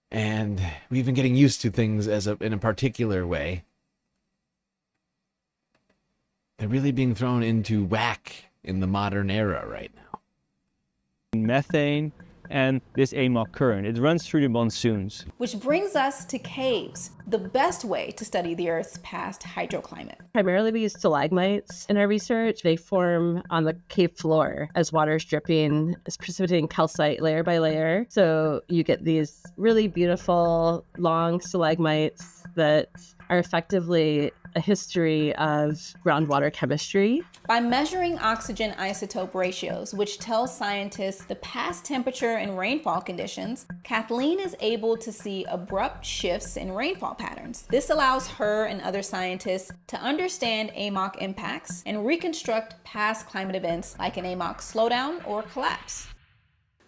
Speaker 1: and we've been getting used to things in a particular way. They're really being thrown into whack in the modern era right now.
Speaker 21: Methane and this AMOC current, it runs through the monsoons.
Speaker 10: Which brings us to caves, the best way to study the Earth's past hydroclimate.
Speaker 24: Primarily we use stalagmites in our research. They form on the cave floor as water is dripping, is precipitating calcite layer by layer. So you get these really beautiful long stalagmites that are effectively a history of groundwater chemistry.
Speaker 10: By measuring oxygen isotope ratios, which tell scientists the past temperature and rainfall conditions, Kathleen is able to see abrupt shifts in rainfall patterns. This allows her and other scientists to understand AMOC impacts and reconstruct past climate events like an AMOC slowdown or collapse.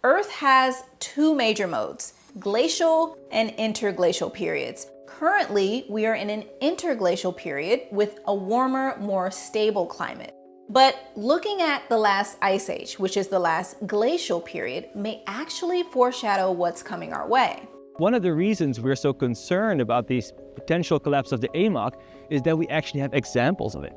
Speaker 10: Earth has two major modes, glacial and interglacial periods. Currently, we are in an interglacial period with a warmer, more stable climate. But looking at the last ice age, which is the last glacial period, may actually foreshadow what's coming our way.
Speaker 21: One of the reasons we're so concerned about these potential collapse of the AMOC is that we actually have examples of it.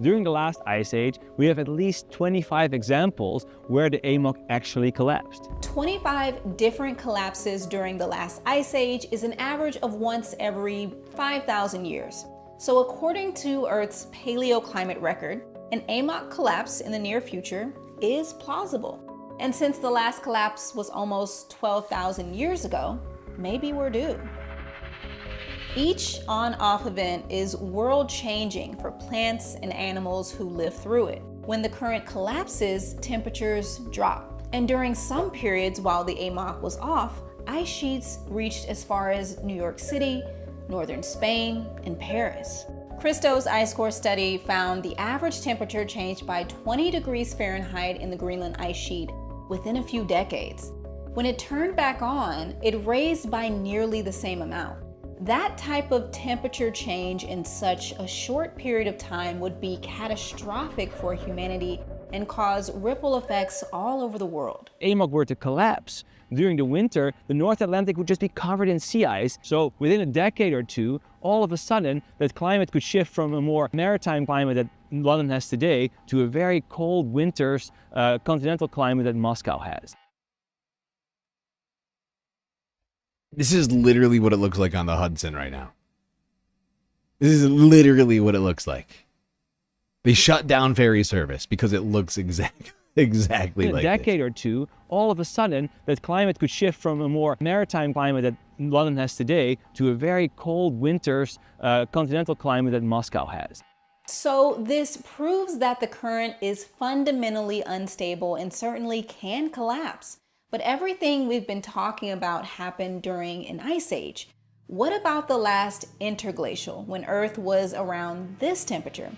Speaker 21: During the last ice age, we have at least 25 examples where the AMOC actually collapsed.
Speaker 10: 25 different collapses during the last ice age is an average of once every 5,000 years. So according to Earth's paleoclimate record, an AMOC collapse in the near future is plausible. And since the last collapse was almost 12,000 years ago, maybe we're due. Each on-off event is world-changing for plants and animals who live through it. When the current collapses, temperatures drop. And during some periods while the AMOC was off, ice sheets reached as far as New York City, northern Spain, and Paris. Christo's ice core study found the average temperature changed by 20 degrees Fahrenheit in the Greenland ice sheet within a few decades. When it turned back on, it raised by nearly the same amount. That type of temperature change in such a short period of time would be catastrophic for humanity and cause ripple effects all over the world.
Speaker 21: AMOC were to collapse during the winter, the North Atlantic would just be covered in sea ice. So within a decade or two, all of a sudden, that climate could shift from a more maritime climate that London has today to a very cold winters continental climate that Moscow has.
Speaker 1: This is literally what it looks like on the Hudson right now. This is literally what it looks like. They shut down ferry service because it looks exactly
Speaker 21: In
Speaker 1: like
Speaker 21: a decade or two, all of a sudden, that climate could shift from a more maritime climate that London has today to a very cold winters continental climate that Moscow has.
Speaker 10: So this proves that the current is fundamentally unstable and certainly can collapse. But everything we've been talking about happened during an ice age. What about the last interglacial, when Earth was around this temperature?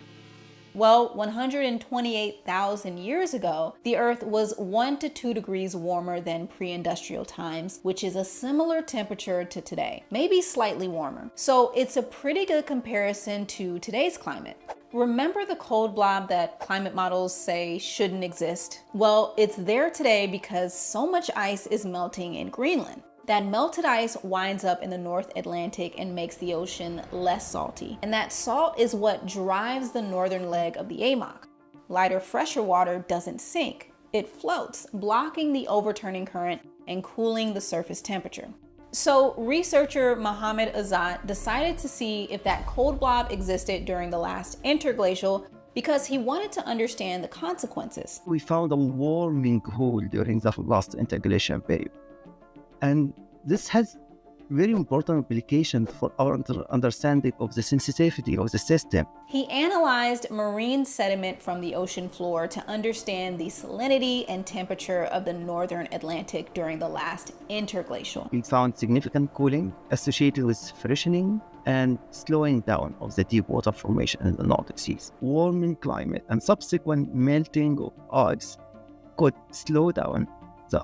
Speaker 10: Well, 128,000 years ago, the Earth was 1 to 2 degrees warmer than pre-industrial times, which is a similar temperature to today, maybe slightly warmer. So it's a pretty good comparison to today's climate. Remember the cold blob that climate models say shouldn't exist? Well, it's there today because so much ice is melting in Greenland. That melted ice winds up in the North Atlantic and makes the ocean less salty. And that salt is what drives the northern leg of the AMOC. Lighter, fresher water doesn't sink. It floats, blocking the overturning current and cooling the surface temperature. So researcher Mohammed Azad decided to see if that cold blob existed during the last interglacial because he wanted to understand the consequences.
Speaker 20: We found a warming hole during the last interglacial period. And this has very important implications for our understanding of the sensitivity of the system.
Speaker 10: He analyzed marine sediment from the ocean floor to understand the salinity and temperature of the northern Atlantic during the last interglacial.
Speaker 20: We found significant cooling associated with freshening and slowing down of the deep water formation in the Nordic Seas. Warming climate and subsequent melting of ice could slow down the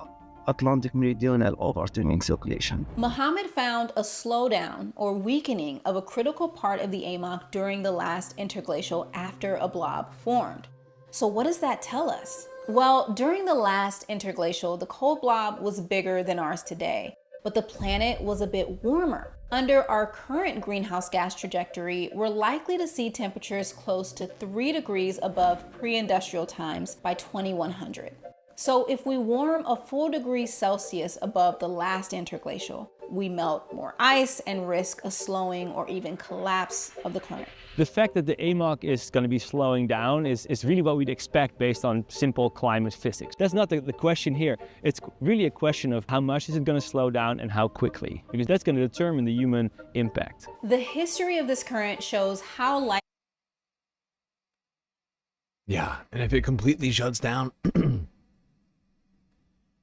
Speaker 20: Atlantic meridional overturning circulation.
Speaker 10: Mohammed found a slowdown or weakening of a critical part of the AMOC during the last interglacial after a blob formed. So what does that tell us? Well, during the last interglacial, the cold blob was bigger than ours today, but the planet was a bit warmer. Under our current greenhouse gas trajectory, we're likely to see temperatures close to 3 degrees above pre-industrial times by 2100. So if we warm a full degree Celsius above the last interglacial, we melt more ice and risk a slowing or even collapse of the current.
Speaker 21: The fact that the AMOC is going to be slowing down is really what we'd expect based on simple climate physics. That's not the question here. It's really a question of how much is it going to slow down and how quickly, because that's going to determine the human impact.
Speaker 10: The history of this current shows how likely
Speaker 1: Yeah, and if it completely shuts down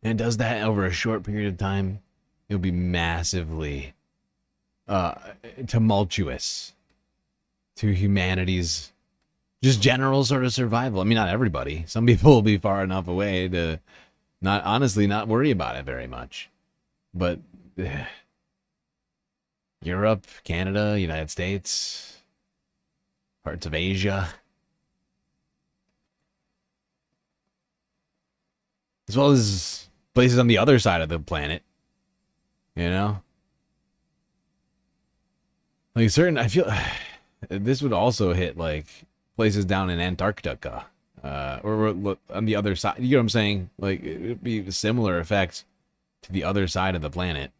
Speaker 1: and does that over a short period of time, it'll be massively tumultuous to humanity's just general sort of survival. I mean, not everybody. Some people will be far enough away to not worry about it very much. But Europe, Canada, United States, parts of Asia, as well as places on the other side of the planet, you know? Like I feel this would also hit like places down in Antarctica, or on the other side. You know what I'm saying? Like it would be a similar effect to the other side of the planet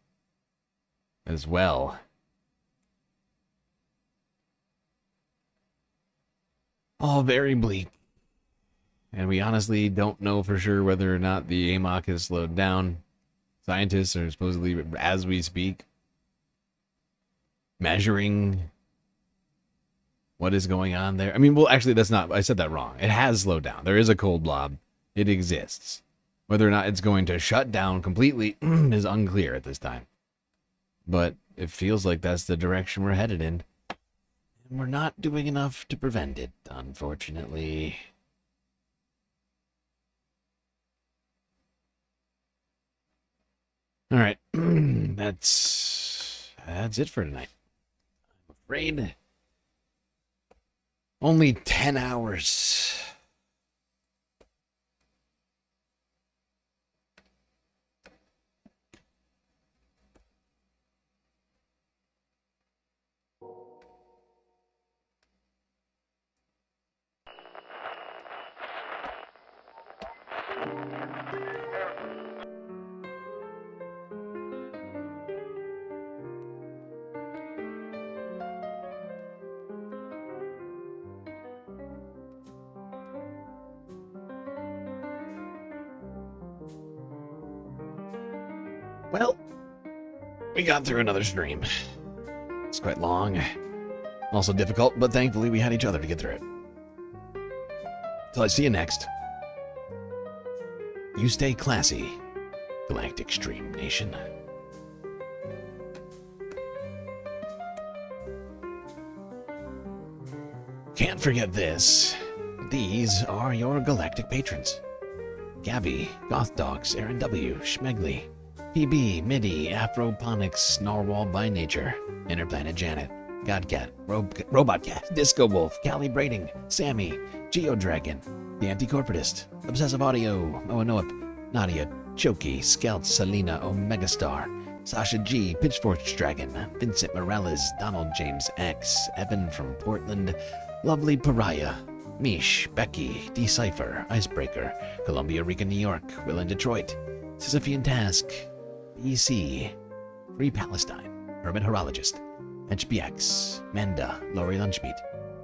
Speaker 1: as well. All very bleak. And we honestly don't know for sure whether or not the AMOC has slowed down. Scientists are supposedly, as we speak, measuring what is going on there. I mean, well, actually, I said that wrong. It has slowed down. There is a cold blob. It exists. Whether or not it's going to shut down completely is unclear at this time. But it feels like that's the direction we're headed in. And we're not doing enough to prevent it, unfortunately. All right, that's it for tonight. I'm afraid only 10 hours. Well, we got through another stream. It's quite long, also difficult, but thankfully we had each other to get through it. Till I see you next. You stay classy, Galactic Stream Nation. Can't forget this. These are your galactic patrons. Gabby, Goth Dogs, Aaron W., Schmegley, PB, Midi, Afroponics, Narwhal by Nature, Interplanet Janet, Godcat, Robot Cat, Disco Wolf, Callie Braiding, Sammy, Geodragon, The Anti-Corporatist, Obsessive Audio, Moanoip, Nadia, Choki, Scout, Selena, Omega Star, Sasha G, Pitchfork Dragon, Vincent Morales, Donald James X, Evan from Portland, Lovely Pariah, Mish, Becky, Decipher, Icebreaker, Columbia, Rica, New York, Will in Detroit, Sisyphean Task, BC, Free Palestine, Urban Horologist, HBX, Manda, Lori Lunchmeat,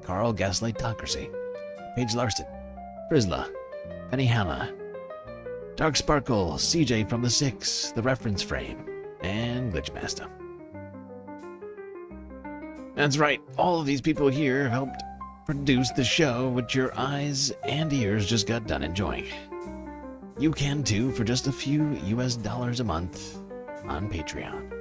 Speaker 1: Carl Gaslight Tocracy, Paige Larson, Frizla, Penny Hannah, Dark Sparkle, CJ from the Six, The Reference Frame, and Glitchmaster. That's right, all of these people here have helped produce the show which your eyes and ears just got done enjoying. You can too for just a few US dollars a month on Patreon.